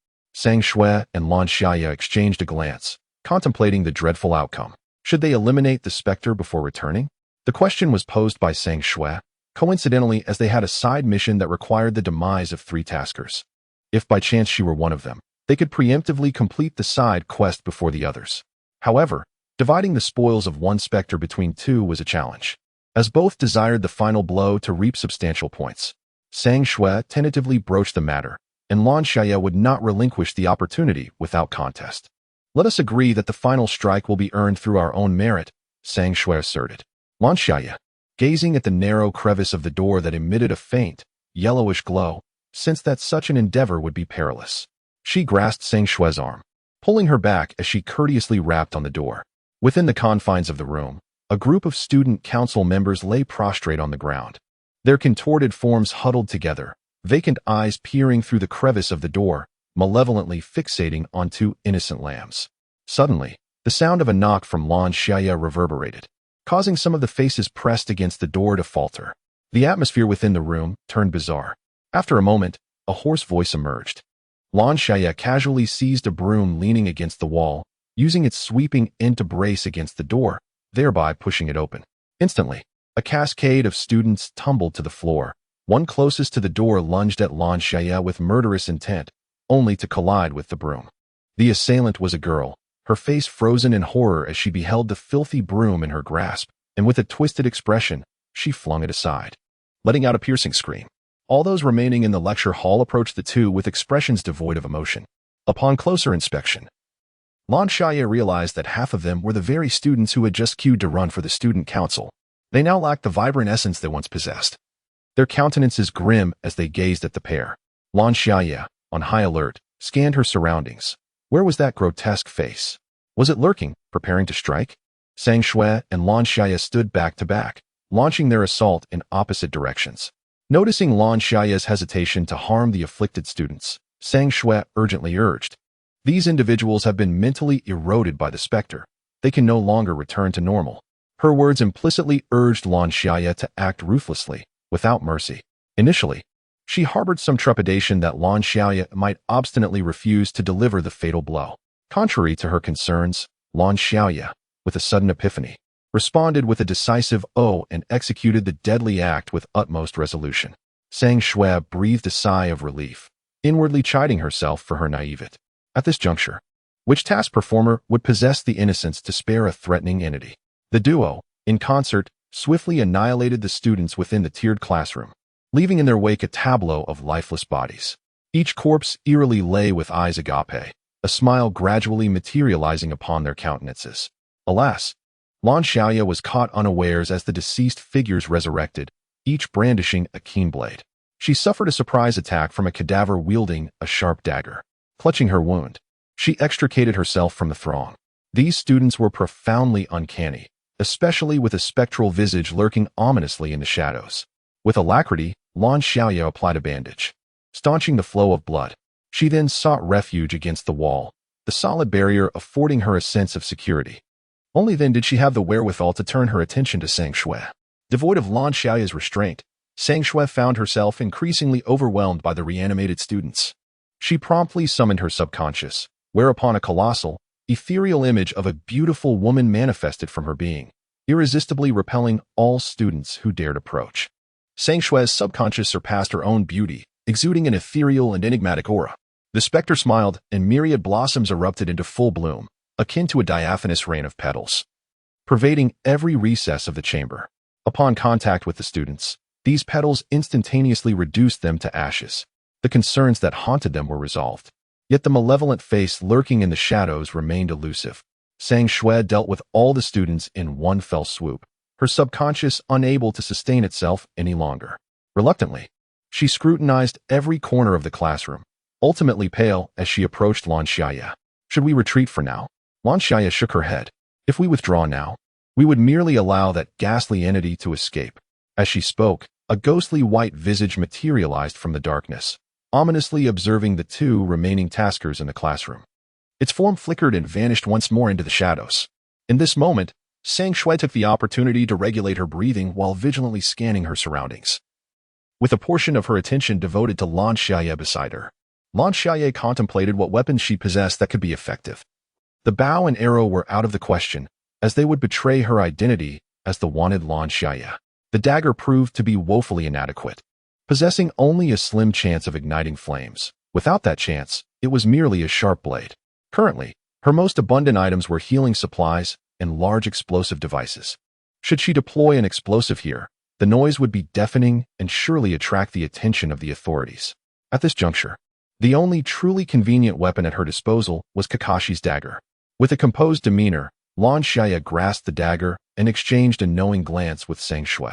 Main Xiaye and Lan Xiaye exchanged a glance, contemplating the dreadful outcome. Should they eliminate the specter before returning? The question was posed by Main Xiaye, coincidentally, as they had a side mission that required the demise of 3 taskers. If by chance she were one of them, they could preemptively complete the side quest before the others. However, dividing the spoils of 1 specter between 2 was a challenge, as both desired the final blow to reap substantial points. Main Xiaye tentatively broached the matter, and Lan Xiaye would not relinquish the opportunity without contest. "Let us agree that the final strike will be earned through our own merit," Main Xiaye asserted. Lan Xiaye, gazing at the narrow crevice of the door that emitted a faint, yellowish glow, sensed that such an endeavor would be perilous. She grasped Main Xiaye's arm, pulling her back as she courteously rapped on the door. Within the confines of the room, a group of student council members lay prostrate on the ground, their contorted forms huddled together, vacant eyes peering through the crevice of the door, malevolently fixating on 2 innocent lambs. Suddenly, the sound of a knock from Lan Xiaye reverberated, causing some of the faces pressed against the door to falter. The atmosphere within the room turned bizarre. After a moment, a hoarse voice emerged. Lan Xiaye casually seized a broom leaning against the wall, using its sweeping end to brace against the door, thereby pushing it open. Instantly, a cascade of students tumbled to the floor. One closest to the door lunged at Lan Xiaye with murderous intent, only to collide with the broom. The assailant was a girl, her face frozen in horror as she beheld the filthy broom in her grasp, and with a twisted expression, she flung it aside, letting out a piercing scream. All those remaining in the lecture hall approached the 2 with expressions devoid of emotion. Upon closer inspection, Lan Xiaye realized that half of them were the very students who had just queued to run for the student council. They now lacked the vibrant essence they once possessed. Their countenances grim as they gazed at the pair. Lan Xiaye, on high alert, scanned her surroundings. Where was that grotesque face? Was it lurking, preparing to strike? Sang Shui and Lan Xiaye stood back to back, launching their assault in opposite directions. Noticing Lan Xiaye's hesitation to harm the afflicted students, Sang Shui urgently urged, "These individuals have been mentally eroded by the specter. They can no longer return to normal." Her words implicitly urged Lan Xiaye to act ruthlessly, without mercy. Initially, she harbored some trepidation that Lan Xiaye might obstinately refuse to deliver the fatal blow. Contrary to her concerns, Lan Xiaye, with a sudden epiphany, responded with a decisive "oh" and executed the deadly act with utmost resolution. Sang Shui breathed a sigh of relief, inwardly chiding herself for her naivete. At this juncture, which task performer would possess the innocence to spare a threatening entity? The duo, in concert, swiftly annihilated the students within the tiered classroom, leaving in their wake a tableau of lifeless bodies. Each corpse eerily lay with eyes agape, a smile gradually materializing upon their countenances. Alas, Lan Xiaye was caught unawares as the deceased figures resurrected, each brandishing a keen blade. She suffered a surprise attack from a cadaver wielding a sharp dagger. Clutching her wound, she extricated herself from the throng. These students were profoundly uncanny, especially with a spectral visage lurking ominously in the shadows. With alacrity, Lan Xiaye applied a bandage, staunching the flow of blood. She then sought refuge against the wall, the solid barrier affording her a sense of security. Only then did she have the wherewithal to turn her attention to Sang Shui. Devoid of Lan Xiaye's restraint, Sang Shui found herself increasingly overwhelmed by the reanimated students. She promptly summoned her subconscious, whereupon a colossal, ethereal image of a beautiful woman manifested from her being, irresistibly repelling all students who dared approach. Sang Shui's subconscious surpassed her own beauty, exuding an ethereal and enigmatic aura. The specter smiled, and myriad blossoms erupted into full bloom, akin to a diaphanous rain of petals, pervading every recess of the chamber. Upon contact with the students, these petals instantaneously reduced them to ashes. The concerns that haunted them were resolved. Yet the malevolent face lurking in the shadows remained elusive. Sang Shui dealt with all the students in one fell swoop, her subconscious unable to sustain itself any longer. Reluctantly, she scrutinized every corner of the classroom, ultimately pale as she approached Lan Xiaye. "Should we retreat for now?" Lan Xiaye shook her head. "If we withdraw now, we would merely allow that ghastly entity to escape." As she spoke, a ghostly white visage materialized from the darkness, ominously observing the two remaining taskers in the classroom. Its form flickered and vanished once more into the shadows. In this moment, Sang Shui took the opportunity to regulate her breathing while vigilantly scanning her surroundings. With a portion of her attention devoted to Lan Xiaye beside her, Lan Xiaye contemplated what weapons she possessed that could be effective. The bow and arrow were out of the question, as they would betray her identity as the wanted Lan Xiaye. The dagger proved to be woefully inadequate, possessing only a slim chance of igniting flames. Without that chance, it was merely a sharp blade. Currently, her most abundant items were healing supplies and large explosive devices. Should she deploy an explosive here, the noise would be deafening and surely attract the attention of the authorities. At this juncture, the only truly convenient weapon at her disposal was Kakashi's dagger. With a composed demeanor, Lan Xiaye grasped the dagger and exchanged a knowing glance with Sang Shui.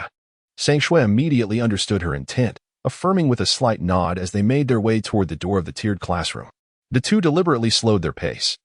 Sang Shui immediately understood her intent, affirming with a slight nod as they made their way toward the door of the tiered classroom. The two deliberately slowed their pace,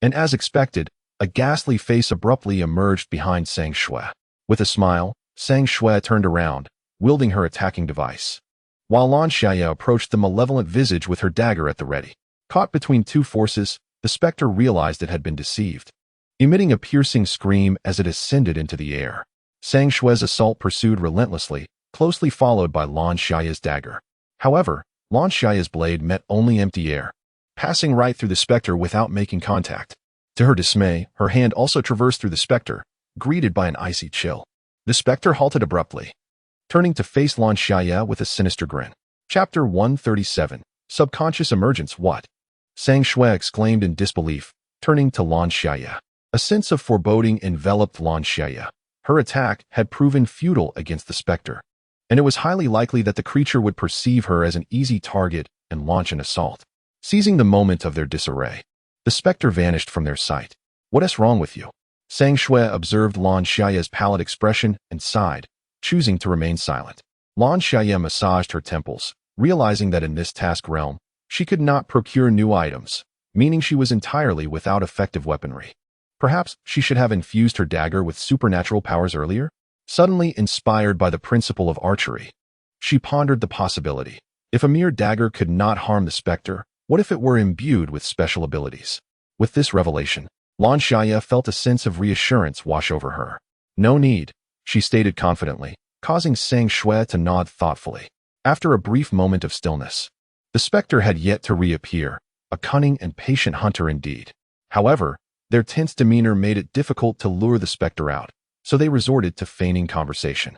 and as expected, a ghastly face abruptly emerged behind Sang Shui. With a smile, Sang Shui turned around, wielding her attacking device, while Lan Xiaye approached the malevolent visage with her dagger at the ready. Caught between two forces, the specter realized it had been deceived. Emitting a piercing scream as it ascended into the air, Sang Shui's assault pursued relentlessly, closely followed by Lan Xiaye's dagger. However, Lan Xiaye's blade met only empty air, passing right through the specter without making contact. To her dismay, her hand also traversed through the specter, greeted by an icy chill. The specter halted abruptly, turning to face Lan Xiaye with a sinister grin. Chapter 137, Subconscious Emergence. What? Sang Shui exclaimed in disbelief, turning to Lan Xiaye. A sense of foreboding enveloped Lan Xiaye. Her attack had proven futile against the specter, and it was highly likely that the creature would perceive her as an easy target and launch an assault. Seizing the moment of their disarray, the specter vanished from their sight. "What is wrong with you?" Sang Shui observed Lan Xiaye's pallid expression and sighed, choosing to remain silent. Lan Xiaye massaged her temples, realizing that in this task realm, she could not procure new items, meaning she was entirely without effective weaponry. Perhaps she should have infused her dagger with supernatural powers earlier? Suddenly inspired by the principle of archery, she pondered the possibility. If a mere dagger could not harm the specter, what if it were imbued with special abilities? With this revelation, Lan Xiaye felt a sense of reassurance wash over her. No need, she stated confidently, causing Sang Shui to nod thoughtfully. After a brief moment of stillness, the specter had yet to reappear, a cunning and patient hunter indeed. However, their tense demeanor made it difficult to lure the specter out, so they resorted to feigning conversation.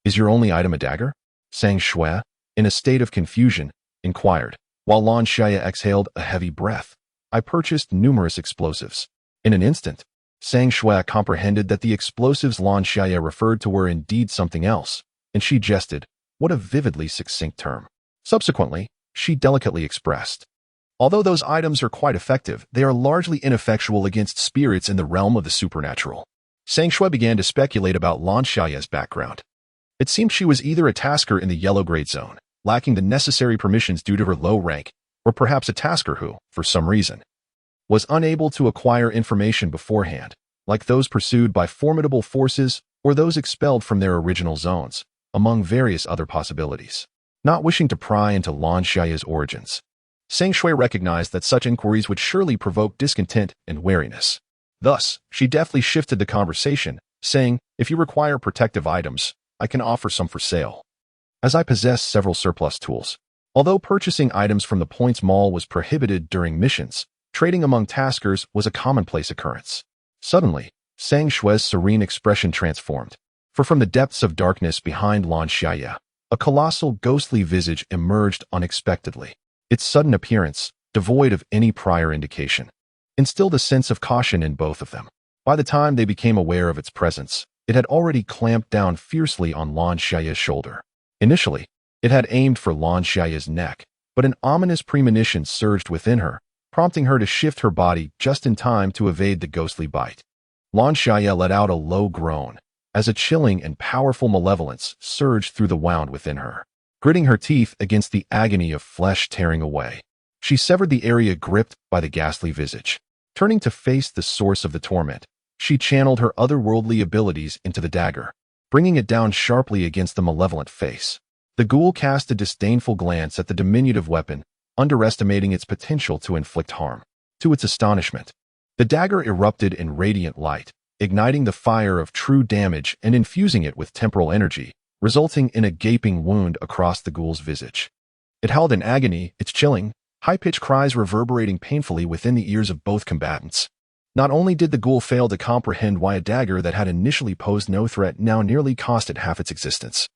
Is your only item a dagger? Sang Shui, in a state of confusion, inquired, while Lan Xiaye exhaled a heavy breath. I purchased numerous explosives. In an instant, Sang Shui comprehended that the explosives Lan Xiaye referred to were indeed something else, and she jested, what a vividly succinct term. Subsequently, she delicately expressed, although those items are quite effective, they are largely ineffectual against spirits in the realm of the supernatural. Sang Shui began to speculate about Lan Xiaye's background. It seemed she was either a tasker in the yellow grade zone, lacking the necessary permissions due to her low rank, or perhaps a tasker who, for some reason, was unable to acquire information beforehand, like those pursued by formidable forces or those expelled from their original zones, among various other possibilities. Not wishing to pry into Lan Xiaye's origins, Sang Shui recognized that such inquiries would surely provoke discontent and wariness. Thus, she deftly shifted the conversation, saying, if you require protective items, I can offer some for sale, as I possess several surplus tools. Although purchasing items from the Points Mall was prohibited during missions, trading among taskers was a commonplace occurrence. Suddenly, Sang Shui's serene expression transformed, for from the depths of darkness behind Lan Xiaye, a colossal ghostly visage emerged unexpectedly. Its sudden appearance, devoid of any prior indication, instilled a sense of caution in both of them. By the time they became aware of its presence, it had already clamped down fiercely on Lan Xiaye's shoulder. Initially, it had aimed for Lan Xiaye's neck, but an ominous premonition surged within her, prompting her to shift her body just in time to evade the ghostly bite. Lan Xiaye let out a low groan, as a chilling and powerful malevolence surged through the wound within her. Gritting her teeth against the agony of flesh tearing away, she severed the area gripped by the ghastly visage. Turning to face the source of the torment, she channeled her otherworldly abilities into the dagger, bringing it down sharply against the malevolent face. The ghoul cast a disdainful glance at the diminutive weapon, underestimating its potential to inflict harm. To its astonishment, the dagger erupted in radiant light, igniting the fire of true damage and infusing it with temporal energy, resulting in a gaping wound across the ghoul's visage. It howled in agony, its chilling, high-pitched cries reverberating painfully within the ears of both combatants. Not only did the ghoul fail to comprehend why a dagger that had initially posed no threat now nearly cost it half its existence,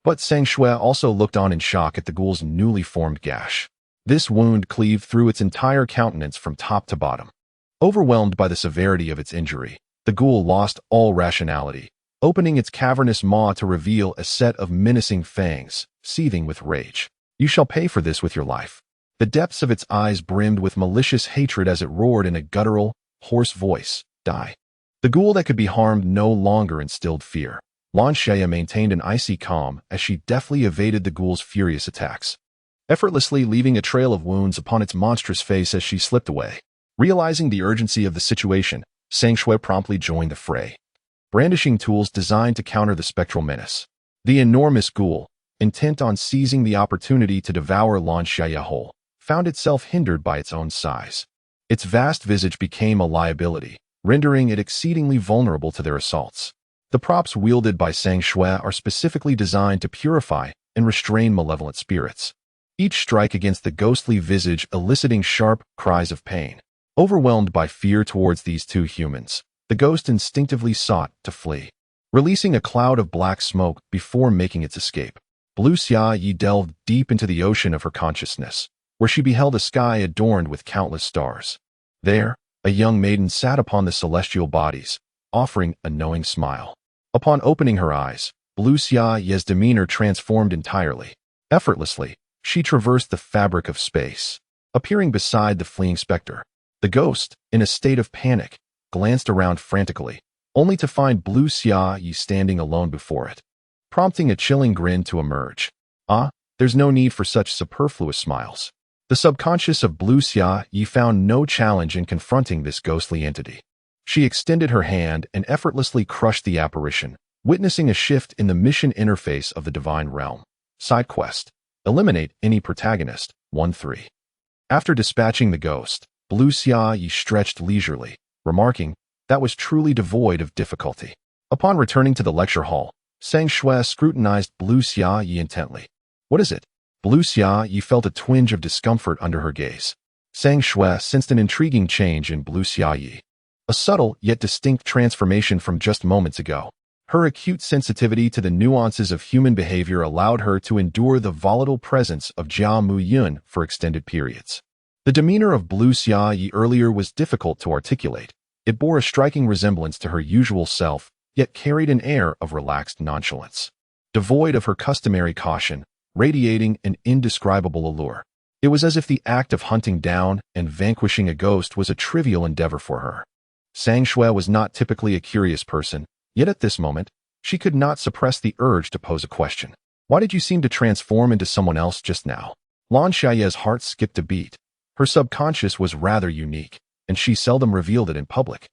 but Sang Shui also looked on in shock at the ghoul's newly formed gash. This wound cleaved through its entire countenance from top to bottom. Overwhelmed by the severity of its injury, the ghoul lost all rationality, opening its cavernous maw to reveal a set of menacing fangs, seething with rage. You shall pay for this with your life. The depths of its eyes brimmed with malicious hatred as it roared in a guttural, hoarse voice, die. The ghoul that could be harmed no longer instilled fear. Lan Xiaye maintained an icy calm as she deftly evaded the ghoul's furious attacks, effortlessly leaving a trail of wounds upon its monstrous face as she slipped away. Realizing the urgency of the situation, Sang Shui promptly joined the fray, brandishing tools designed to counter the spectral menace. The enormous ghoul, intent on seizing the opportunity to devour Lan Xiaye whole, found itself hindered by its own size. Its vast visage became a liability, rendering it exceedingly vulnerable to their assaults. The props wielded by Sang Shui are specifically designed to purify and restrain malevolent spirits, each strike against the ghostly visage eliciting sharp cries of pain. Overwhelmed by fear towards these two humans, the ghost instinctively sought to flee, releasing a cloud of black smoke before making its escape. Lan Xiaye delved deep into the ocean of her consciousness, where she beheld a sky adorned with countless stars. There, a young maiden sat upon the celestial bodies, offering a knowing smile. Upon opening her eyes, Lan Xiaye's demeanor transformed entirely. Effortlessly, she traversed the fabric of space, appearing beside the fleeing specter. The ghost, in a state of panic, glanced around frantically, only to find Lan Xiaye standing alone before it, prompting a chilling grin to emerge. Ah, there's no need for such superfluous smiles. The subconscious of Lan Xiaye found no challenge in confronting this ghostly entity. She extended her hand and effortlessly crushed the apparition, witnessing a shift in the mission interface of the divine realm. Side quest: eliminate any protagonist. 1-3. After dispatching the ghost, Lan Xiaye stretched leisurely, remarking, "That was truly devoid of difficulty." Upon returning to the lecture hall, Sang Shui scrutinized Lan Xiaye intently. "What is it?" Lan Xiaye felt a twinge of discomfort under her gaze. Sang Shui sensed an intriguing change in Lan Xiaye. A subtle yet distinct transformation from just moments ago. Her acute sensitivity to the nuances of human behavior allowed her to endure the volatile presence of Jia Mu Yun for extended periods. The demeanor of Lan Xiaye earlier was difficult to articulate. It bore a striking resemblance to her usual self, yet carried an air of relaxed nonchalance. Devoid of her customary caution, radiating an indescribable allure. It was as if the act of hunting down and vanquishing a ghost was a trivial endeavor for her. Sang Shui was not typically a curious person, yet at this moment, she could not suppress the urge to pose a question. "Why did you seem to transform into someone else just now?" Lan Xiaye's heart skipped a beat. Her subconscious was rather unique, and she seldom revealed it in public.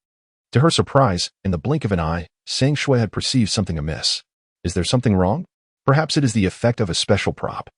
To her surprise, in the blink of an eye, Sang Shui had perceived something amiss. "Is there something wrong? Perhaps it is the effect of a special prop."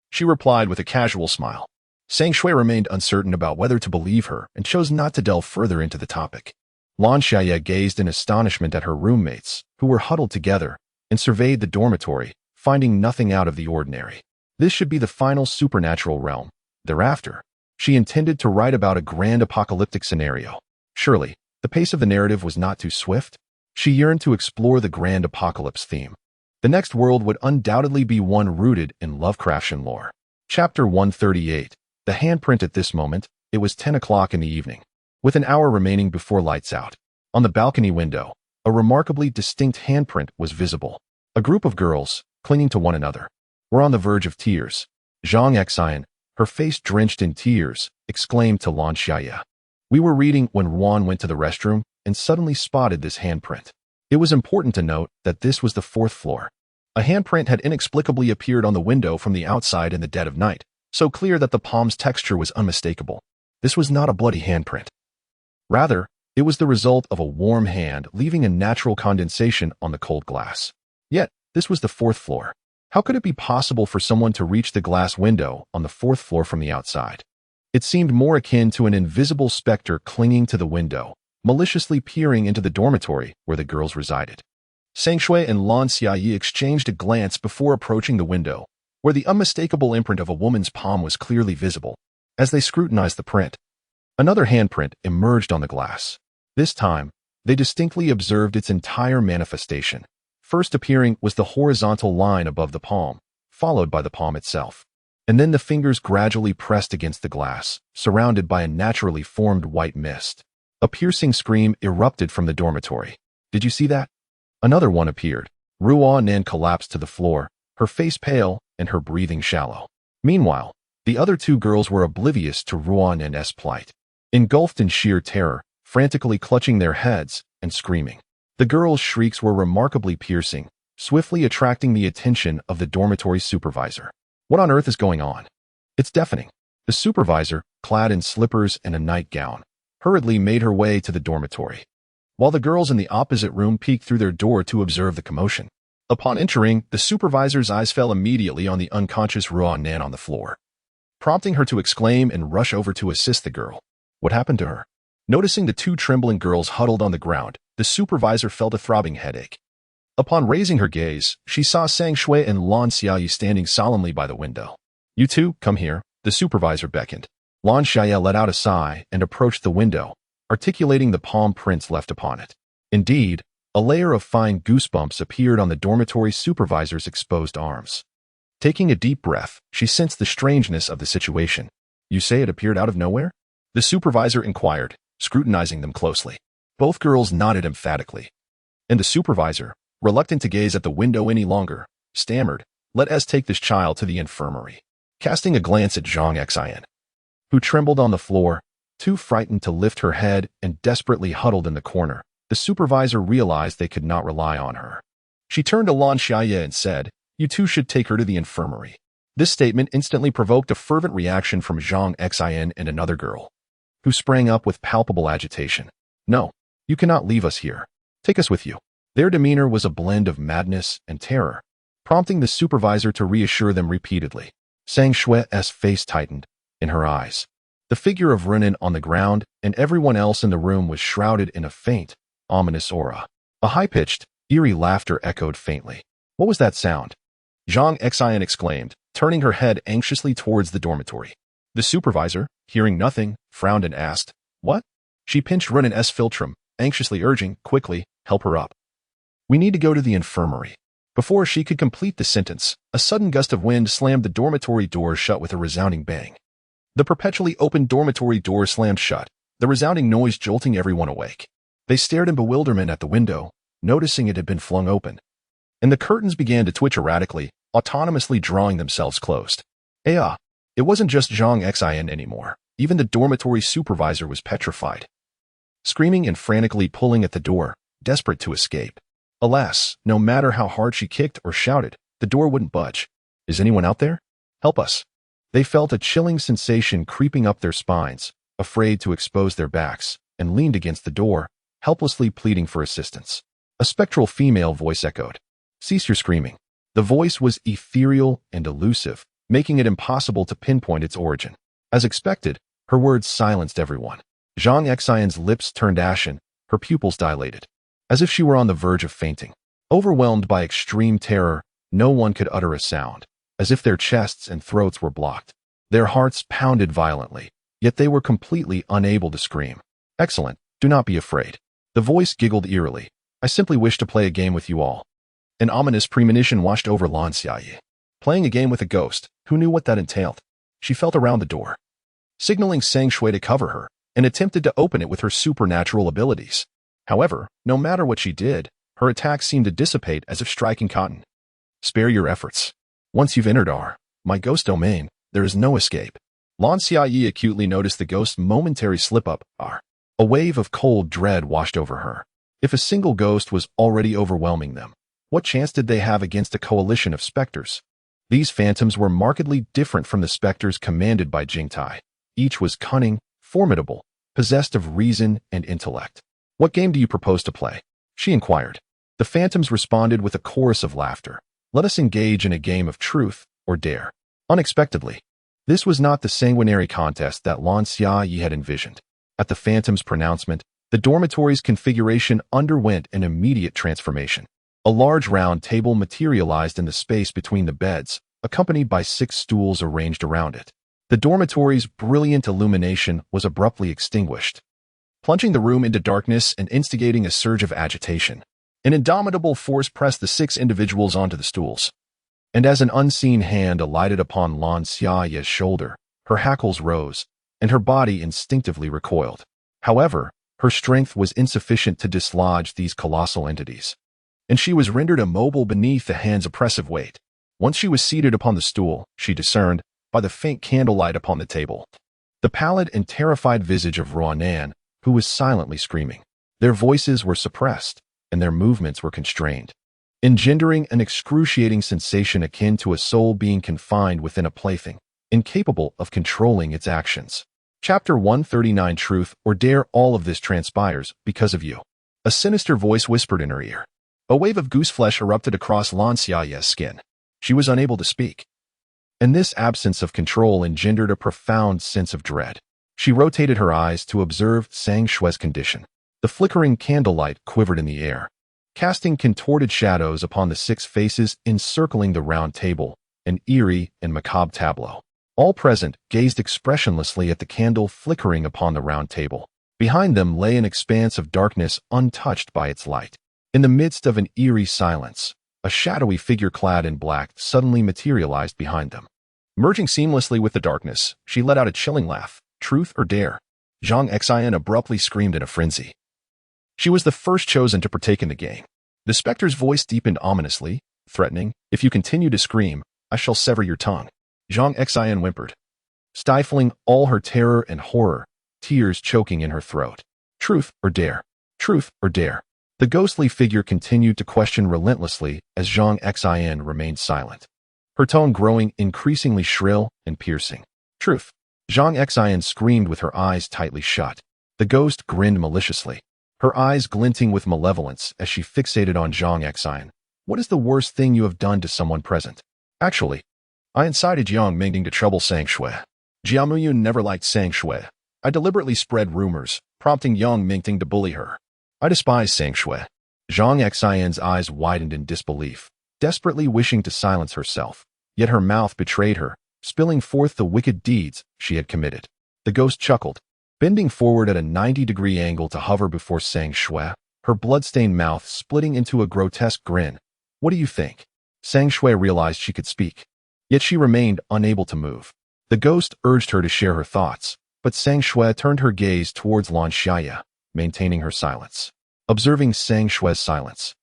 She replied with a casual smile. Sang Shui remained uncertain about whether to believe her and chose not to delve further into the topic. Lan Xiaye gazed in astonishment at her roommates, who were huddled together, and surveyed the dormitory, finding nothing out of the ordinary. This should be the final supernatural realm. Thereafter, she intended to write about a grand apocalyptic scenario. Surely, the pace of the narrative was not too swift. She yearned to explore the grand apocalypse theme. The next world would undoubtedly be one rooted in Lovecraftian lore. Chapter 138. The handprint. At this moment, it was 10 o'clock in the evening, with an hour remaining before lights out. On the balcony window, a remarkably distinct handprint was visible. A group of girls, clinging to one another, were on the verge of tears. Zhang Xian, her face drenched in tears, exclaimed to Lan Xiaye. "We were reading when Ruan went to the restroom and suddenly spotted this handprint." It was important to note that this was the 4th floor. A handprint had inexplicably appeared on the window from the outside in the dead of night, so clear that the palm's texture was unmistakable. This was not a bloody handprint. Rather, it was the result of a warm hand leaving a natural condensation on the cold glass. Yet, this was the 4th floor. How could it be possible for someone to reach the glass window on the 4th floor from the outside? It seemed more akin to an invisible specter clinging to the window, maliciously peering into the dormitory where the girls resided. Sang Shui and Lan Xiaye exchanged a glance before approaching the window, where the unmistakable imprint of a woman's palm was clearly visible. As they scrutinized the print, another handprint emerged on the glass. This time, they distinctly observed its entire manifestation. First appearing was the horizontal line above the palm, followed by the palm itself. And then the fingers gradually pressed against the glass, surrounded by a naturally formed white mist. A piercing scream erupted from the dormitory. "Did you see that?" Another one appeared. Ruan collapsed to the floor, her face pale and her breathing shallow. Meanwhile, the other 2 girls were oblivious to Ruan's plight. Engulfed in sheer terror, frantically clutching their heads and screaming. The girls' shrieks were remarkably piercing, swiftly attracting the attention of the dormitory supervisor. "What on earth is going on?" "It's deafening." The supervisor, clad in slippers and a nightgown, hurriedly made her way to the dormitory, while the girls in the opposite room peeked through their door to observe the commotion. Upon entering, the supervisor's eyes fell immediately on the unconscious Ruan on the floor, prompting her to exclaim and rush over to assist the girl. What happened to her? Noticing the 2 trembling girls huddled on the ground, the supervisor felt a throbbing headache. Upon raising her gaze, she saw Sang Shui and Lan Xiaye standing solemnly by the window. "You 2, come here," the supervisor beckoned. Lan Xiaye let out a sigh and approached the window, articulating the palm prints left upon it. Indeed, a layer of fine goosebumps appeared on the dormitory supervisor's exposed arms. Taking a deep breath, she sensed the strangeness of the situation. "You say it appeared out of nowhere?" the supervisor inquired, scrutinizing them closely. Both girls nodded emphatically. And the supervisor, reluctant to gaze at the window any longer, stammered, "Let us take this child to the infirmary." Casting a glance at Zhang Xian, who trembled on the floor, too frightened to lift her head and desperately huddled in the corner, the supervisor realized they could not rely on her. She turned to Lan Xiaye and said, "You 2 should take her to the infirmary." This statement instantly provoked a fervent reaction from Zhang Xian and another girl, who sprang up with palpable agitation. "No, You cannot leave us here. Take us with you. Their demeanor was a blend of madness and terror, prompting the supervisor to reassure them repeatedly. Sang Shue's face tightened in her eyes. The figure of Renan on the ground and everyone else in the room was shrouded in a faint, ominous aura. A high-pitched, eerie laughter echoed faintly. What was that sound? Zhang Xian exclaimed, turning her head anxiously towards the dormitory. The supervisor, hearing nothing, frowned and asked, "What?" She pinched Renan's philtrum, anxiously urging, "Quickly, help her up. We need to go to the infirmary." Before she could complete the sentence, a sudden gust of wind slammed the dormitory door shut with a resounding bang. The perpetually open dormitory door slammed shut, the resounding noise jolting everyone awake. They stared in bewilderment at the window, noticing it had been flung open. And the curtains began to twitch erratically, autonomously drawing themselves closed. It wasn't just Zhang Xian anymore. Even the dormitory supervisor was petrified, screaming and frantically pulling at the door, desperate to escape. Alas, no matter how hard she kicked or shouted, the door wouldn't budge. "Is anyone out there? Help us." They felt a chilling sensation creeping up their spines, afraid to expose their backs, and leaned against the door, helplessly pleading for assistance. A spectral female voice echoed, "Cease your screaming." The voice was ethereal and elusive, making it impossible to pinpoint its origin. As expected, her words silenced everyone. Zhang Xian's lips turned ashen, her pupils dilated, as if she were on the verge of fainting. Overwhelmed by extreme terror, no one could utter a sound, as if their chests and throats were blocked. Their hearts pounded violently, yet they were completely unable to scream. "Excellent, do not be afraid." The voice giggled eerily. "I simply wish to play a game with you all." An ominous premonition washed over Lan Xiaye. Playing a game with a ghost, who knew what that entailed? She felt around the door, signaling Sang Shui to cover her, and attempted to open it with her supernatural abilities. However, no matter what she did, her attacks seemed to dissipate as if striking cotton. "Spare your efforts. Once you've entered my ghost domain, there is no escape." Lan Xiaye acutely noticed the ghost's momentary slip-up. A wave of cold dread washed over her. If a single ghost was already overwhelming them, what chance did they have against a coalition of specters? These phantoms were markedly different from the specters commanded by Jingtai. Each was cunning, formidable, possessed of reason and intellect. "What game do you propose to play?" she inquired. The phantoms responded with a chorus of laughter. "Let us engage in a game of truth or dare." Unexpectedly, this was not the sanguinary contest that Lan Xiaye had envisioned. At the phantom's pronouncement, the dormitory's configuration underwent an immediate transformation. A large round table materialized in the space between the beds, accompanied by 6 stools arranged around it. The dormitory's brilliant illumination was abruptly extinguished, plunging the room into darkness and instigating a surge of agitation. An indomitable force pressed the 6 individuals onto the stools. And as an unseen hand alighted upon Lan Xiaye's shoulder, her hackles rose, and her body instinctively recoiled. However, her strength was insufficient to dislodge these colossal entities, and she was rendered immobile beneath the hand's oppressive weight. Once she was seated upon the stool, she discerned, by the faint candlelight upon the table, the pallid and terrified visage of Ronan, who was silently screaming. Their voices were suppressed, and their movements were constrained, engendering an excruciating sensation akin to a soul being confined within a plaything, incapable of controlling its actions. Chapter 139. Truth or Dare. All of this transpires because of you. A sinister voice whispered in her ear. A wave of gooseflesh erupted across Lan Xiaye's skin. She was unable to speak, and this absence of control engendered a profound sense of dread. She rotated her eyes to observe Sang Shue's condition. The flickering candlelight quivered in the air, casting contorted shadows upon the 6 faces encircling the round table, an eerie and macabre tableau. All present gazed expressionlessly at the candle flickering upon the round table. Behind them lay an expanse of darkness untouched by its light. In the midst of an eerie silence, a shadowy figure clad in black suddenly materialized behind them. Merging seamlessly with the darkness, she let out a chilling laugh. "Truth or dare?" Zhang Xian abruptly screamed in a frenzy. She was the first chosen to partake in the game. The specter's voice deepened ominously, threatening, "If you continue to scream, I shall sever your tongue." Zhang Xian whimpered, stifling all her terror and horror, tears choking in her throat. "Truth or dare? Truth or dare?" The ghostly figure continued to question relentlessly as Zhang Xian remained silent, her tone growing increasingly shrill and piercing. "Truth." Zhang Xian screamed with her eyes tightly shut. The ghost grinned maliciously. her eyes glinting with malevolence as she fixated on Zhang Xian. What is the worst thing you have done to someone present? Actually, I incited Yang Mingting to trouble Sang Shui. Jiamuyun never liked Sang Shui. I deliberately spread rumors, prompting Yang Mingting to bully her. I despise Sang Shui. Zhang Xian's eyes widened in disbelief, desperately wishing to silence herself. Yet her mouth betrayed her, spilling forth the wicked deeds she had committed. The ghost chuckled, bending forward at a 90-degree angle to hover before Sang Shui, her blood-stained mouth splitting into a grotesque grin. What do you think? Sang Shui realized she could speak, yet she remained unable to move. The ghost urged her to share her thoughts, but Sang Shui turned her gaze towards Lan Xiaye, maintaining her silence. Observing Sang Shui's silence,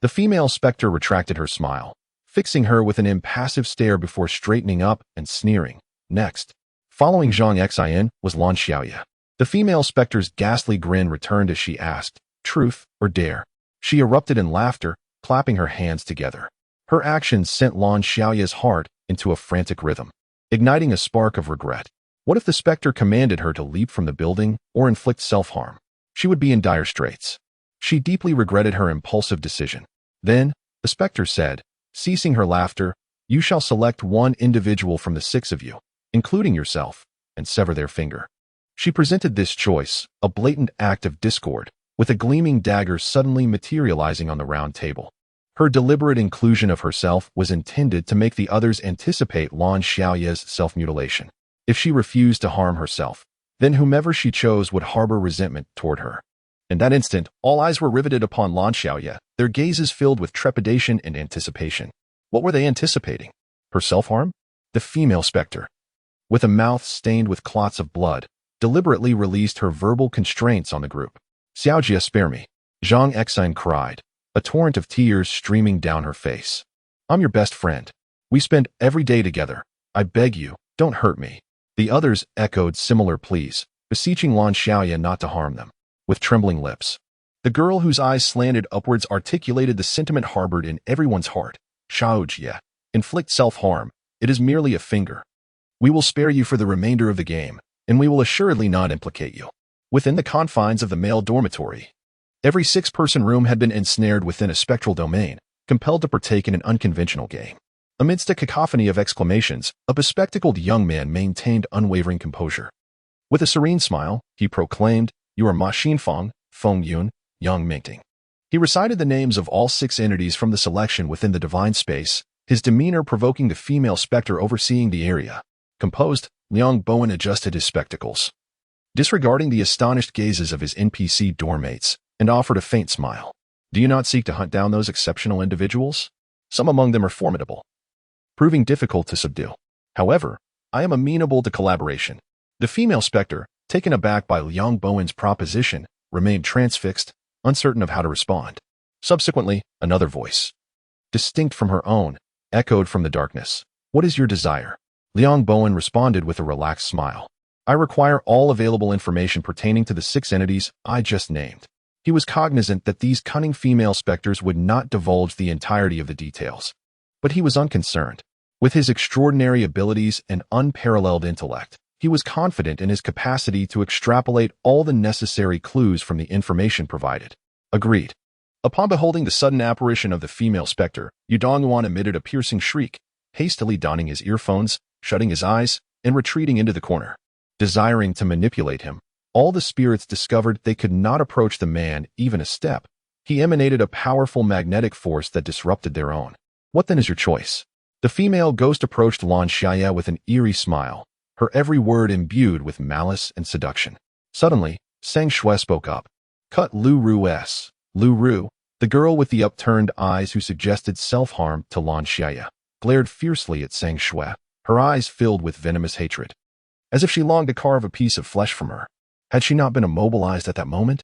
the female specter retracted her smile, fixing her with an impassive stare before straightening up and sneering. Next, following Zhang Xian, was Lan Xiaye. The female specter's ghastly grin returned as she asked, "Truth or dare?" She erupted in laughter, clapping her hands together. Her actions sent Lan Xiaoye's heart into a frantic rhythm, igniting a spark of regret. What if the specter commanded her to leap from the building or inflict self-harm? She would be in dire straits. She deeply regretted her impulsive decision. Then, the specter said, ceasing her laughter, "You shall select one individual from the 6 of you, including yourself, and sever their finger." She presented this choice, a blatant act of discord, with a gleaming dagger suddenly materializing on the round table. Her deliberate inclusion of herself was intended to make the others anticipate Lan Xiaoye's self-mutilation. If she refused to harm herself, then whomever she chose would harbor resentment toward her. In that instant, all eyes were riveted upon Lan Xiaye, their gazes filled with trepidation and anticipation. What were they anticipating? Her self-harm? The female specter, with a mouth stained with clots of blood, deliberately released her verbal constraints on the group. "Xiaojia, spare me," Zhang Xian cried, a torrent of tears streaming down her face. "I'm your best friend. We spend every day together. I beg you, don't hurt me." The others echoed similar pleas, beseeching Lan Xiaye not to harm them. With trembling lips, the girl whose eyes slanted upwards articulated the sentiment harbored in everyone's heart. "Xiaojia, inflict self-harm. It is merely a finger. We will spare you for the remainder of the game, and we will assuredly not implicate you." Within the confines of the male dormitory, every 6-person room had been ensnared within a spectral domain, compelled to partake in an unconventional game. Amidst a cacophony of exclamations, a bespectacled young man maintained unwavering composure. With a serene smile, he proclaimed, "You are Ma Xinfang, Feng Yun, Yang Mingting." He recited the names of all 6 entities from the selection within the divine space, his demeanor provoking the female specter overseeing the area. Composed, Liang Bowen adjusted his spectacles, disregarding the astonished gazes of his NPC dormmates, and offered a faint smile. "Do you not seek to hunt down those exceptional individuals? Some among them are formidable, proving difficult to subdue. However, I am amenable to collaboration." The female specter, taken aback by Liang Bowen's proposition, remained transfixed, uncertain of how to respond. Subsequently, another voice, distinct from her own, echoed from the darkness. "What is your desire?" Liang Bowen responded with a relaxed smile. "I require all available information pertaining to the 6 entities I just named." He was cognizant that these cunning female specters would not divulge the entirety of the details, but he was unconcerned. With his extraordinary abilities and unparalleled intellect, he was confident in his capacity to extrapolate all the necessary clues from the information provided. "Agreed." Upon beholding the sudden apparition of the female specter, Yu Dongyuan emitted a piercing shriek, hastily donning his earphones, shutting his eyes, and retreating into the corner. Desiring to manipulate him, all the spirits discovered they could not approach the man even a step. He emanated a powerful magnetic force that disrupted their own. "What then is your choice?" The female ghost approached Lan Xiaye with an eerie smile, her every word imbued with malice and seduction. Suddenly, Sang Shui spoke up. "Cut Lu Ru's." Lu Ru, the girl with the upturned eyes who suggested self-harm to Lan Xiaye, glared fiercely at Sang Shui, her eyes filled with venomous hatred, as if she longed to carve a piece of flesh from her. Had she not been immobilized at that moment?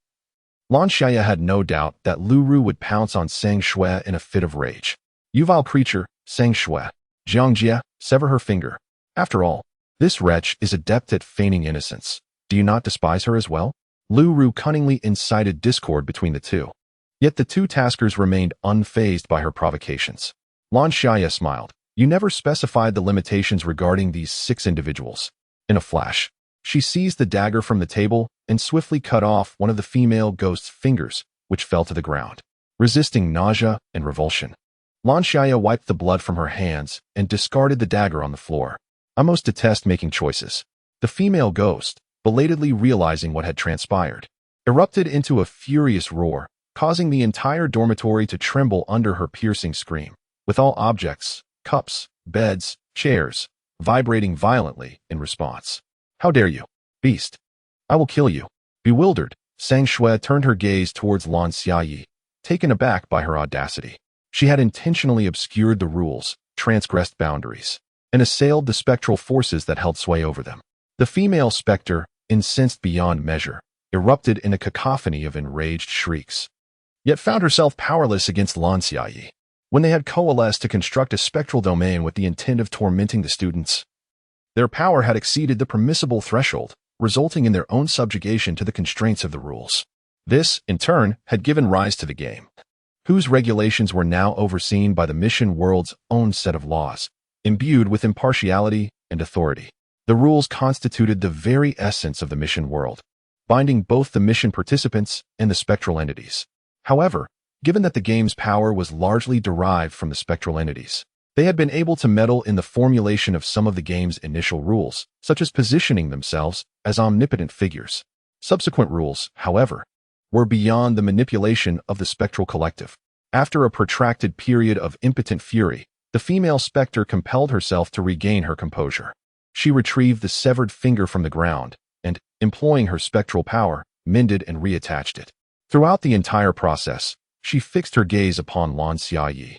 Lan Xiaye had no doubt that Lu Ru would pounce on Sang Shui in a fit of rage. "You vile creature, Sang Shui, Jiangjie, sever her finger. After all, this wretch is adept at feigning innocence. Do you not despise her as well?" Lu Ru cunningly incited discord between the two. Yet the 2 taskers remained unfazed by her provocations. Lan Xiaye smiled. "You never specified the limitations regarding these 6 individuals." In a flash, She seized the dagger from the table and swiftly cut off one of the female ghost's fingers, which fell to the ground, resisting nausea and revulsion. Lan Xiaye wiped the blood from her hands and discarded the dagger on the floor. I most detest making choices. The female ghost, belatedly realizing what had transpired, erupted into a furious roar, causing the entire dormitory to tremble under her piercing scream, with all objects, cups, beds, chairs, vibrating violently in response. How dare you, beast! I will kill you. Bewildered, Sang Shui turned her gaze towards Lan Xiaye, taken aback by her audacity. She had intentionally obscured the rules, transgressed boundaries, and assailed the spectral forces that held sway over them. The female specter, incensed beyond measure, erupted in a cacophony of enraged shrieks, yet found herself powerless against Lan Xiaye. When they had coalesced to construct a spectral domain with the intent of tormenting the students, their power had exceeded the permissible threshold, resulting in their own subjugation to the constraints of the rules. This, in turn, had given rise to the game, whose regulations were now overseen by the mission world's own set of laws, imbued with impartiality and authority. The rules constituted the very essence of the mission world, binding both the mission participants and the spectral entities. However, given that the game's power was largely derived from the spectral entities, they had been able to meddle in the formulation of some of the game's initial rules, such as positioning themselves as omnipotent figures. Subsequent rules, however, were beyond the manipulation of the spectral collective. After a protracted period of impotent fury, the female specter compelled herself to regain her composure. She retrieved the severed finger from the ground and, employing her spectral power, mended and reattached it. Throughout the entire process, she fixed her gaze upon Lan Xiaye,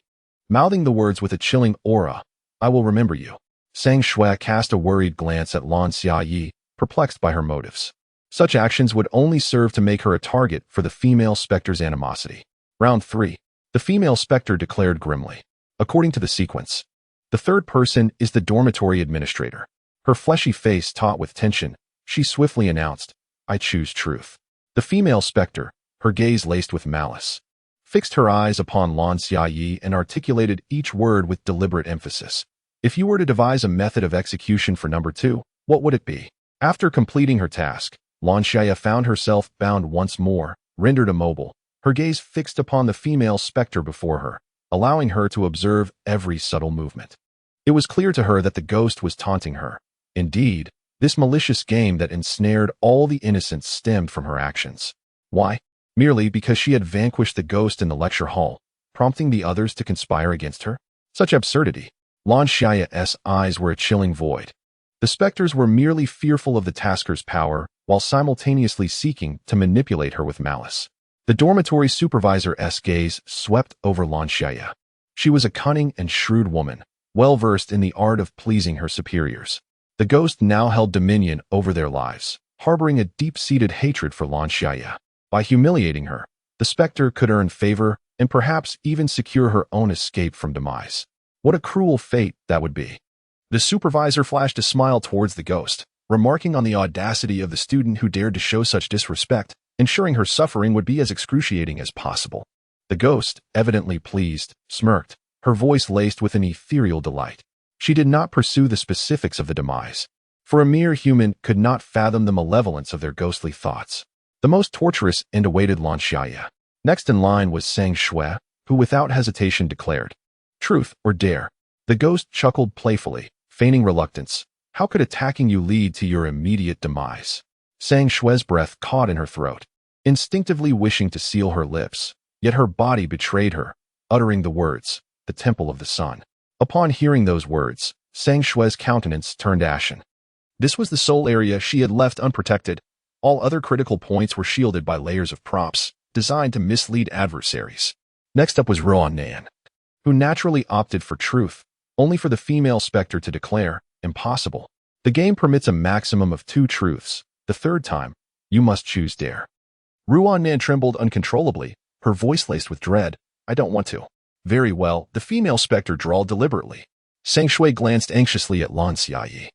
mouthing the words with a chilling aura, "I will remember you." Sang Shui cast a worried glance at Lan Xiaye, perplexed by her motives. Such actions would only serve to make her a target for the female specter's animosity. Round 3. The female specter declared grimly. According to the sequence, the third person is the dormitory administrator. Her fleshy face taut with tension, she swiftly announced, "I choose truth." The female specter, her gaze laced with malice, fixed her eyes upon Lan Xiaye and articulated each word with deliberate emphasis. "If you were to devise a method of execution for number 2, what would it be?" After completing her task, Lan Xiaye found herself bound once more, rendered immobile, her gaze fixed upon the female specter before her, allowing her to observe every subtle movement. It was clear to her that the ghost was taunting her. Indeed, this malicious game that ensnared all the innocents stemmed from her actions. Why? Merely because she had vanquished the ghost in the lecture hall, prompting the others to conspire against her? Such absurdity. Lan Xiaye's eyes were a chilling void. The specters were merely fearful of the tasker's power, while simultaneously seeking to manipulate her with malice. The dormitory supervisor's gaze swept over Lan Xiaye. She was a cunning and shrewd woman, well-versed in the art of pleasing her superiors. The ghost now held dominion over their lives, harboring a deep-seated hatred for Lan Xiaye. By humiliating her, the specter could earn favor and perhaps even secure her own escape from demise. What a cruel fate that would be. The supervisor flashed a smile towards the ghost, remarking on the audacity of the student who dared to show such disrespect, ensuring her suffering would be as excruciating as possible. The ghost, evidently pleased, smirked, her voice laced with an ethereal delight. She did not pursue the specifics of the demise, for a mere human could not fathom the malevolence of their ghostly thoughts. The most torturous end awaited Lan Xiaye. Next in line was Sang Shui, who without hesitation declared, "Truth or dare?" The ghost chuckled playfully, feigning reluctance. "How could attacking you lead to your immediate demise?" Sang Shui's breath caught in her throat, instinctively wishing to seal her lips, yet her body betrayed her, uttering the words, "the temple of the sun." Upon hearing those words, Sang Shui's countenance turned ashen. This was the sole area she had left unprotected. All other critical points were shielded by layers of props, designed to mislead adversaries. Next up was Roguelike, who naturally opted for truth, only for the female specter to declare, "Impossible. The game permits a maximum of 2 truths. The third time, you must choose dare." Roguelike trembled uncontrollably, her voice laced with dread. "I don't want to." "Very well," the female specter drawled deliberately. Sang Shui glanced anxiously at Lan Xiaye.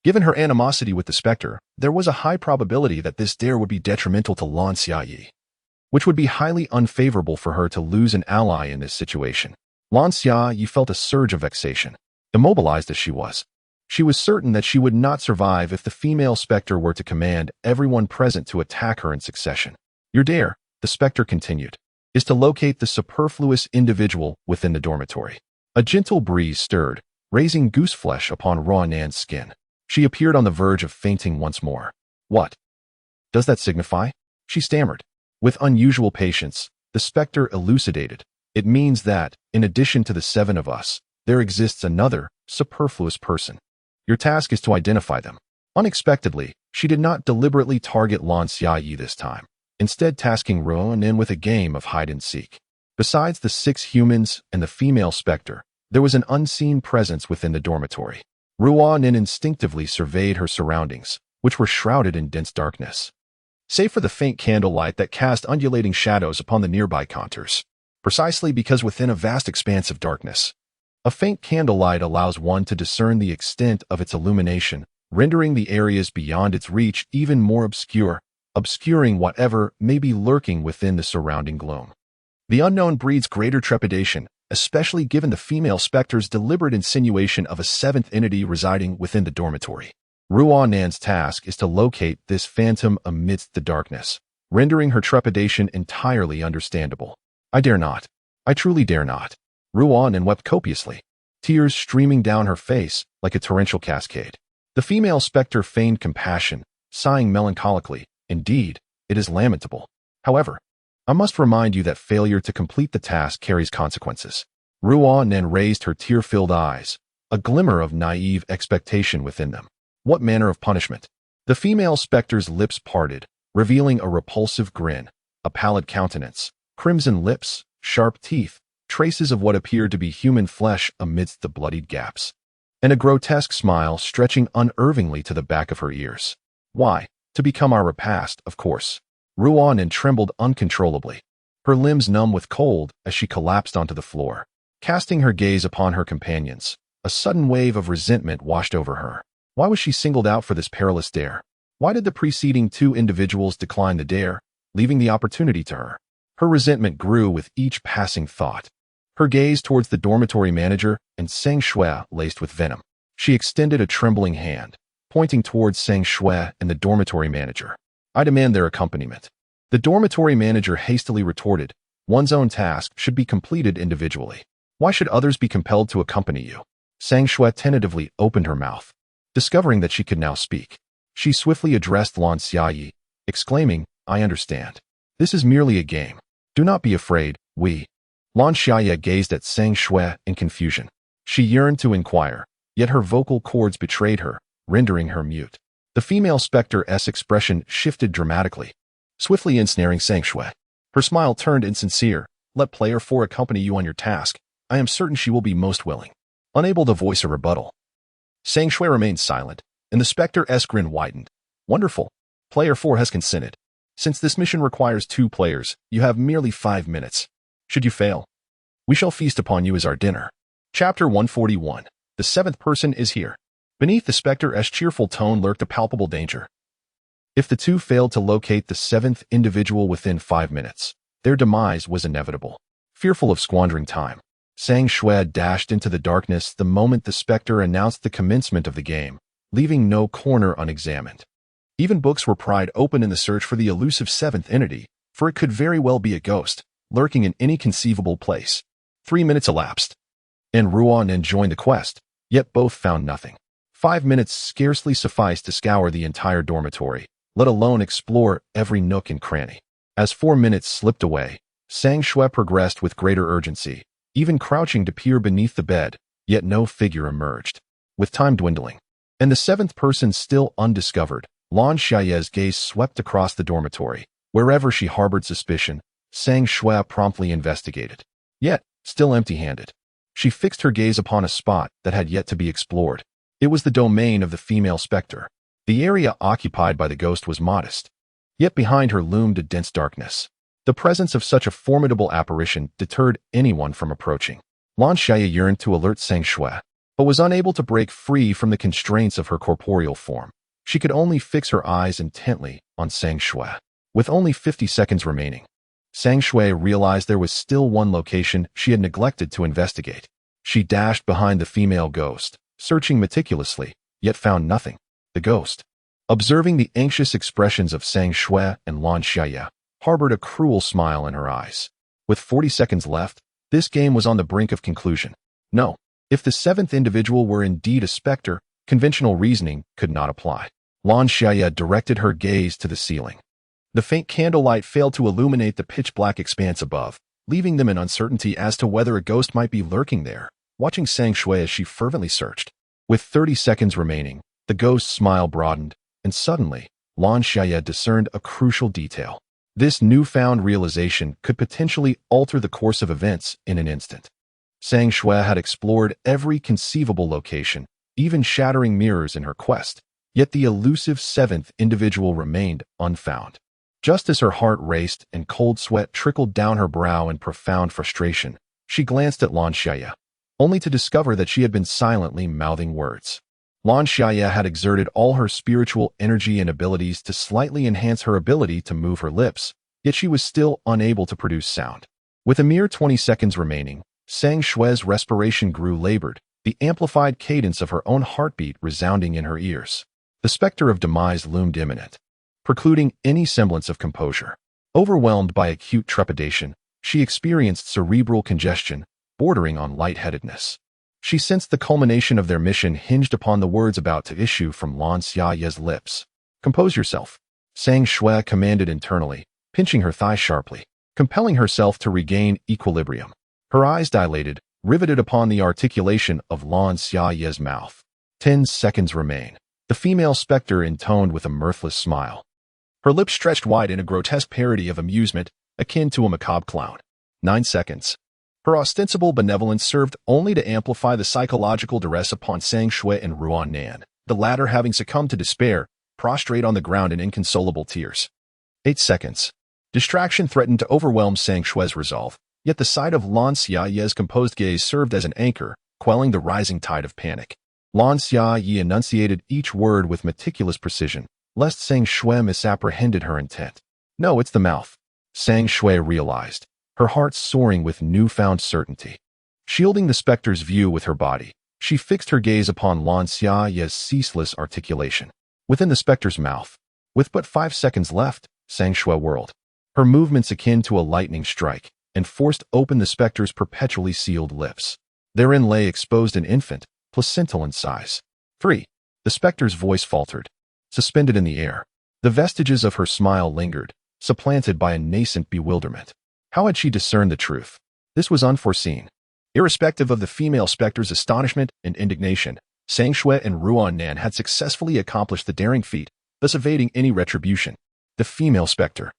Given her animosity with the specter, there was a high probability that this dare would be detrimental to Lan Xiaye, which would be highly unfavorable for her to lose an ally in this situation. Lan Xiaye felt a surge of vexation. Immobilized as she was, She was certain that she would not survive if the female specter were to command everyone present to attack her in succession. Your dare, the specter continued, is to locate the superfluous individual within the dormitory. A gentle breeze stirred, raising gooseflesh upon raw Nan's skin. She appeared on the verge of fainting once more. What does that signify? She stammered. With unusual patience, the specter elucidated. It means that, in addition to the 7 of us, there exists another, superfluous person. Your task is to identify them. Unexpectedly, she did not deliberately target Lan Xiaye this time, instead tasking Ruan with a game of hide-and-seek. Besides the 6 humans and the female specter, there was an unseen presence within the dormitory. Ruan instinctively surveyed her surroundings, which were shrouded in dense darkness. Save for the faint candlelight that cast undulating shadows upon the nearby contours. Precisely because within a vast expanse of darkness, a faint candlelight allows one to discern the extent of its illumination, rendering the areas beyond its reach even more obscure, obscuring whatever may be lurking within the surrounding gloom. The unknown breeds greater trepidation, especially given the female specter's deliberate insinuation of a 7th entity residing within the dormitory. Ruanan's task is to locate this phantom amidst the darkness, rendering her trepidation entirely understandable. I dare not. I truly dare not. Ruan wept copiously, tears streaming down her face like a torrential cascade. The female specter feigned compassion, sighing melancholically. Indeed, it is lamentable. However, I must remind you that failure to complete the task carries consequences. Ruan raised her tear-filled eyes, a glimmer of naive expectation within them. What manner of punishment? The female specter's lips parted, revealing a repulsive grin, a pallid countenance, crimson lips, sharp teeth, traces of what appeared to be human flesh amidst the bloodied gaps, and a grotesque smile stretching unervingly to the back of her ears. Why? To become our repast, of course. Ruan trembled uncontrollably, her limbs numb with cold as she collapsed onto the floor. Casting her gaze upon her companions, a sudden wave of resentment washed over her. Why was she singled out for this perilous dare? Why did the preceding 2 individuals decline the dare, leaving the opportunity to her? Her resentment grew with each passing thought. Her gaze towards the dormitory manager and Sang Shui laced with venom. She extended a trembling hand, pointing towards Sang Shui and the dormitory manager. I demand their accompaniment. The dormitory manager hastily retorted, one's own task should be completed individually. Why should others be compelled to accompany you? Sang Shui tentatively opened her mouth, discovering that she could now speak. She swiftly addressed Lan Xiaye, exclaiming, I understand. This is merely a game. Do not be afraid, we. Lan Xiaye gazed at Sang Shui in confusion. She yearned to inquire, yet her vocal cords betrayed her, rendering her mute. The female specter's expression shifted dramatically, swiftly ensnaring Sang Shui. Her smile turned insincere. Let player 4 accompany you on your task. I am certain she will be most willing. Unable to voice a rebuttal, Sang Shui remained silent, and the specter's grin widened. Wonderful. Player 4 has consented. Since this mission requires 2 players, you have merely 5 minutes. Should you fail, we shall feast upon you as our dinner. Chapter 141. The 7th person is here. Beneath the specter's cheerful tone lurked a palpable danger. If the 2 failed to locate the 7th individual within 5 minutes, their demise was inevitable. Fearful of squandering time, Sang Shui dashed into the darkness the moment the specter announced the commencement of the game, leaving no corner unexamined. Even books were pried open in the search for the elusive 7th entity, for it could very well be a ghost, lurking in any conceivable place. 3 minutes elapsed, and Ruan joined the quest, yet both found nothing. 5 minutes scarcely sufficed to scour the entire dormitory, let alone explore every nook and cranny. As 4 minutes slipped away, Sang Shui progressed with greater urgency, even crouching to peer beneath the bed, yet no figure emerged. With time dwindling, and the 7th person still undiscovered, Lan Xiaye's gaze swept across the dormitory. Wherever she harbored suspicion, Sang Shui promptly investigated. Yet, still empty-handed, she fixed her gaze upon a spot that had yet to be explored. It was the domain of the female specter. The area occupied by the ghost was modest, yet behind her loomed a dense darkness. The presence of such a formidable apparition deterred anyone from approaching. Lan Xiaye yearned to alert Sang Shui, but was unable to break free from the constraints of her corporeal form. She could only fix her eyes intently on Sang Shui. With only 50 seconds remaining, Sang Shui realized there was still one location she had neglected to investigate. She dashed behind the female ghost, searching meticulously, yet found nothing. The ghost, observing the anxious expressions of Sang Shui and Lan Xiaye, harbored a cruel smile in her eyes. With 40 seconds left, this game was on the brink of conclusion. No, if the seventh individual were indeed a specter, conventional reasoning could not apply. Lan Xiaye directed her gaze to the ceiling. The faint candlelight failed to illuminate the pitch-black expanse above, leaving them in uncertainty as to whether a ghost might be lurking there, watching Sang Shui as she fervently searched. With 30 seconds remaining, the ghost's smile broadened, and suddenly, Lan Xiaye discerned a crucial detail. This newfound realization could potentially alter the course of events in an instant. Sang Shui had explored every conceivable location, even shattering mirrors in her quest, yet the elusive seventh individual remained unfound. Just as her heart raced and cold sweat trickled down her brow in profound frustration, she glanced at Lan Xiaye, only to discover that she had been silently mouthing words. Lan Xiaye had exerted all her spiritual energy and abilities to slightly enhance her ability to move her lips, yet she was still unable to produce sound. With a mere 20 seconds remaining, Sang Shui's respiration grew labored, the amplified cadence of her own heartbeat resounding in her ears. The specter of demise loomed imminent, precluding any semblance of composure. Overwhelmed by acute trepidation, she experienced cerebral congestion, bordering on lightheadedness. She sensed the culmination of their mission hinged upon the words about to issue from Lan Xiaye's lips. "Compose yourself," Sang Shui commanded internally, pinching her thigh sharply, compelling herself to regain equilibrium. Her eyes dilated, riveted upon the articulation of Lan Xiaye's mouth. 10 seconds remain. The female specter intoned with a mirthless smile. Her lips stretched wide in a grotesque parody of amusement, akin to a macabre clown. 9 seconds. Her ostensible benevolence served only to amplify the psychological duress upon Sang Shui and Ruan Nan, the latter having succumbed to despair, prostrate on the ground in inconsolable tears. 8 seconds. Distraction threatened to overwhelm Sang Shui's resolve, yet the sight of Lan Xiaye's composed gaze served as an anchor, quelling the rising tide of panic. Lan Xiaye enunciated each word with meticulous precision, lest Sang Shui misapprehended her intent. "No, it's the mouth," Sang Shui realized, her heart soaring with newfound certainty. Shielding the specter's view with her body, she fixed her gaze upon Lan Xiaye's ceaseless articulation. Within the specter's mouth, with but 5 seconds left, Sang Shui whirled, her movements akin to a lightning strike, and forced open the specter's perpetually sealed lips. Therein lay exposed an infant, placental in size. 3. The specter's voice faltered, suspended in the air. The vestiges of her smile lingered, supplanted by a nascent bewilderment. How had she discerned the truth? This was unforeseen. Irrespective of the female specter's astonishment and indignation, Sang Shui and Ruan Nan had successfully accomplished the daring feat, thus evading any retribution. The female specter,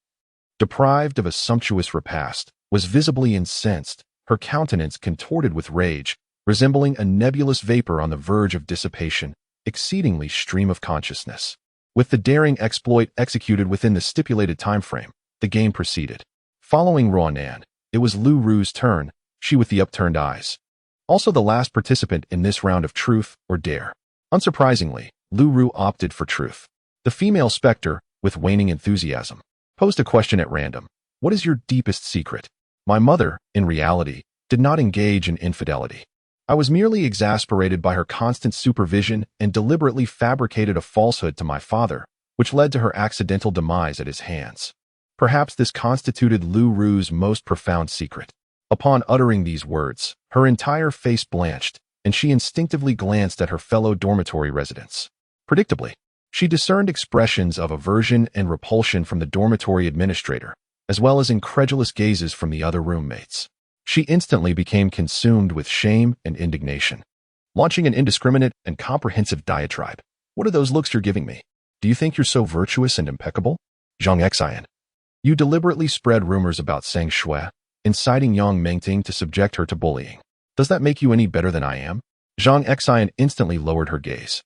deprived of a sumptuous repast, was visibly incensed, her countenance contorted with rage, resembling a nebulous vapor on the verge of dissipation, exceedingly stream of consciousness. With the daring exploit executed within the stipulated time frame, the game proceeded. Following Ruanan, it was Lu Ru's turn, she with the upturned eyes. Also the last participant in this round of truth or dare. Unsurprisingly, Lu Ru opted for truth. The female specter, with waning enthusiasm, posed a question at random. "What is your deepest secret?" "My mother, in reality, did not engage in infidelity. I was merely exasperated by her constant supervision and deliberately fabricated a falsehood to my father, which led to her accidental demise at his hands." Perhaps this constituted Lu Ru's most profound secret. Upon uttering these words, her entire face blanched, and she instinctively glanced at her fellow dormitory residents. Predictably, she discerned expressions of aversion and repulsion from the dormitory administrator, as well as incredulous gazes from the other roommates. She instantly became consumed with shame and indignation, launching an indiscriminate and comprehensive diatribe. "What are those looks you're giving me? Do you think you're so virtuous and impeccable? Zhang Xian, you deliberately spread rumors about Sang Shui, inciting Yang Mengting to subject her to bullying. Does that make you any better than I am?" Zhang Xian instantly lowered her gaze,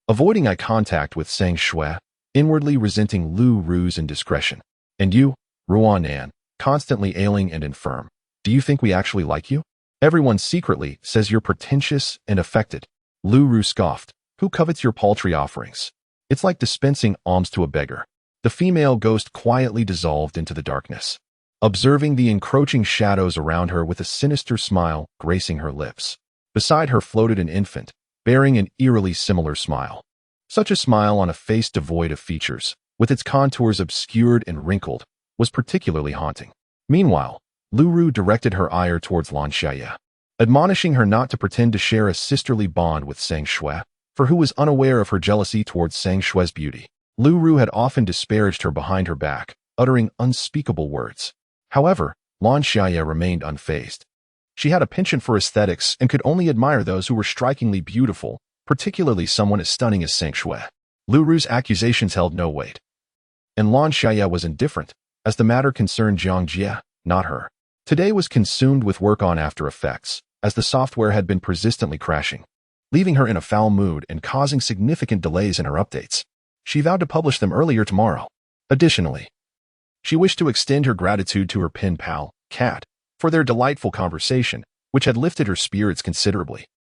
avoiding eye contact with Sang Shui, inwardly resenting Lu Ru's indiscretion. "And you, Ruan Nan, constantly ailing and infirm. Do you think we actually like you? Everyone secretly says you're pretentious and affected." Lu Ru scoffed. "Who covets your paltry offerings? It's like dispensing alms to a beggar." The female ghost quietly dissolved into the darkness, observing the encroaching shadows around her with a sinister smile gracing her lips. Beside her floated an infant, bearing an eerily similar smile. Such a smile on a face devoid of features, with its contours obscured and wrinkled, was particularly haunting. Meanwhile, Lu Ru directed her ire towards Lan Xiaye, admonishing her not to pretend to share a sisterly bond with Sang Shui, for who was unaware of her jealousy towards Sang Shui's beauty. Lu Ru had often disparaged her behind her back, uttering unspeakable words. However, Lan Xiaye remained unfazed. She had a penchant for aesthetics and could only admire those who were strikingly beautiful, particularly someone as stunning as Sang Shui. Lu Ru's accusations held no weight, and Lan Xiaye was indifferent, as the matter concerned Jiang Jie, not her. Today was consumed with work on After Effects, as the software had been persistently crashing, leaving her in a foul mood and causing significant delays in her updates. She vowed to publish them earlier tomorrow. Additionally, she wished to extend her gratitude to her pen pal, Cat, for their delightful conversation, which had lifted her spirits considerably.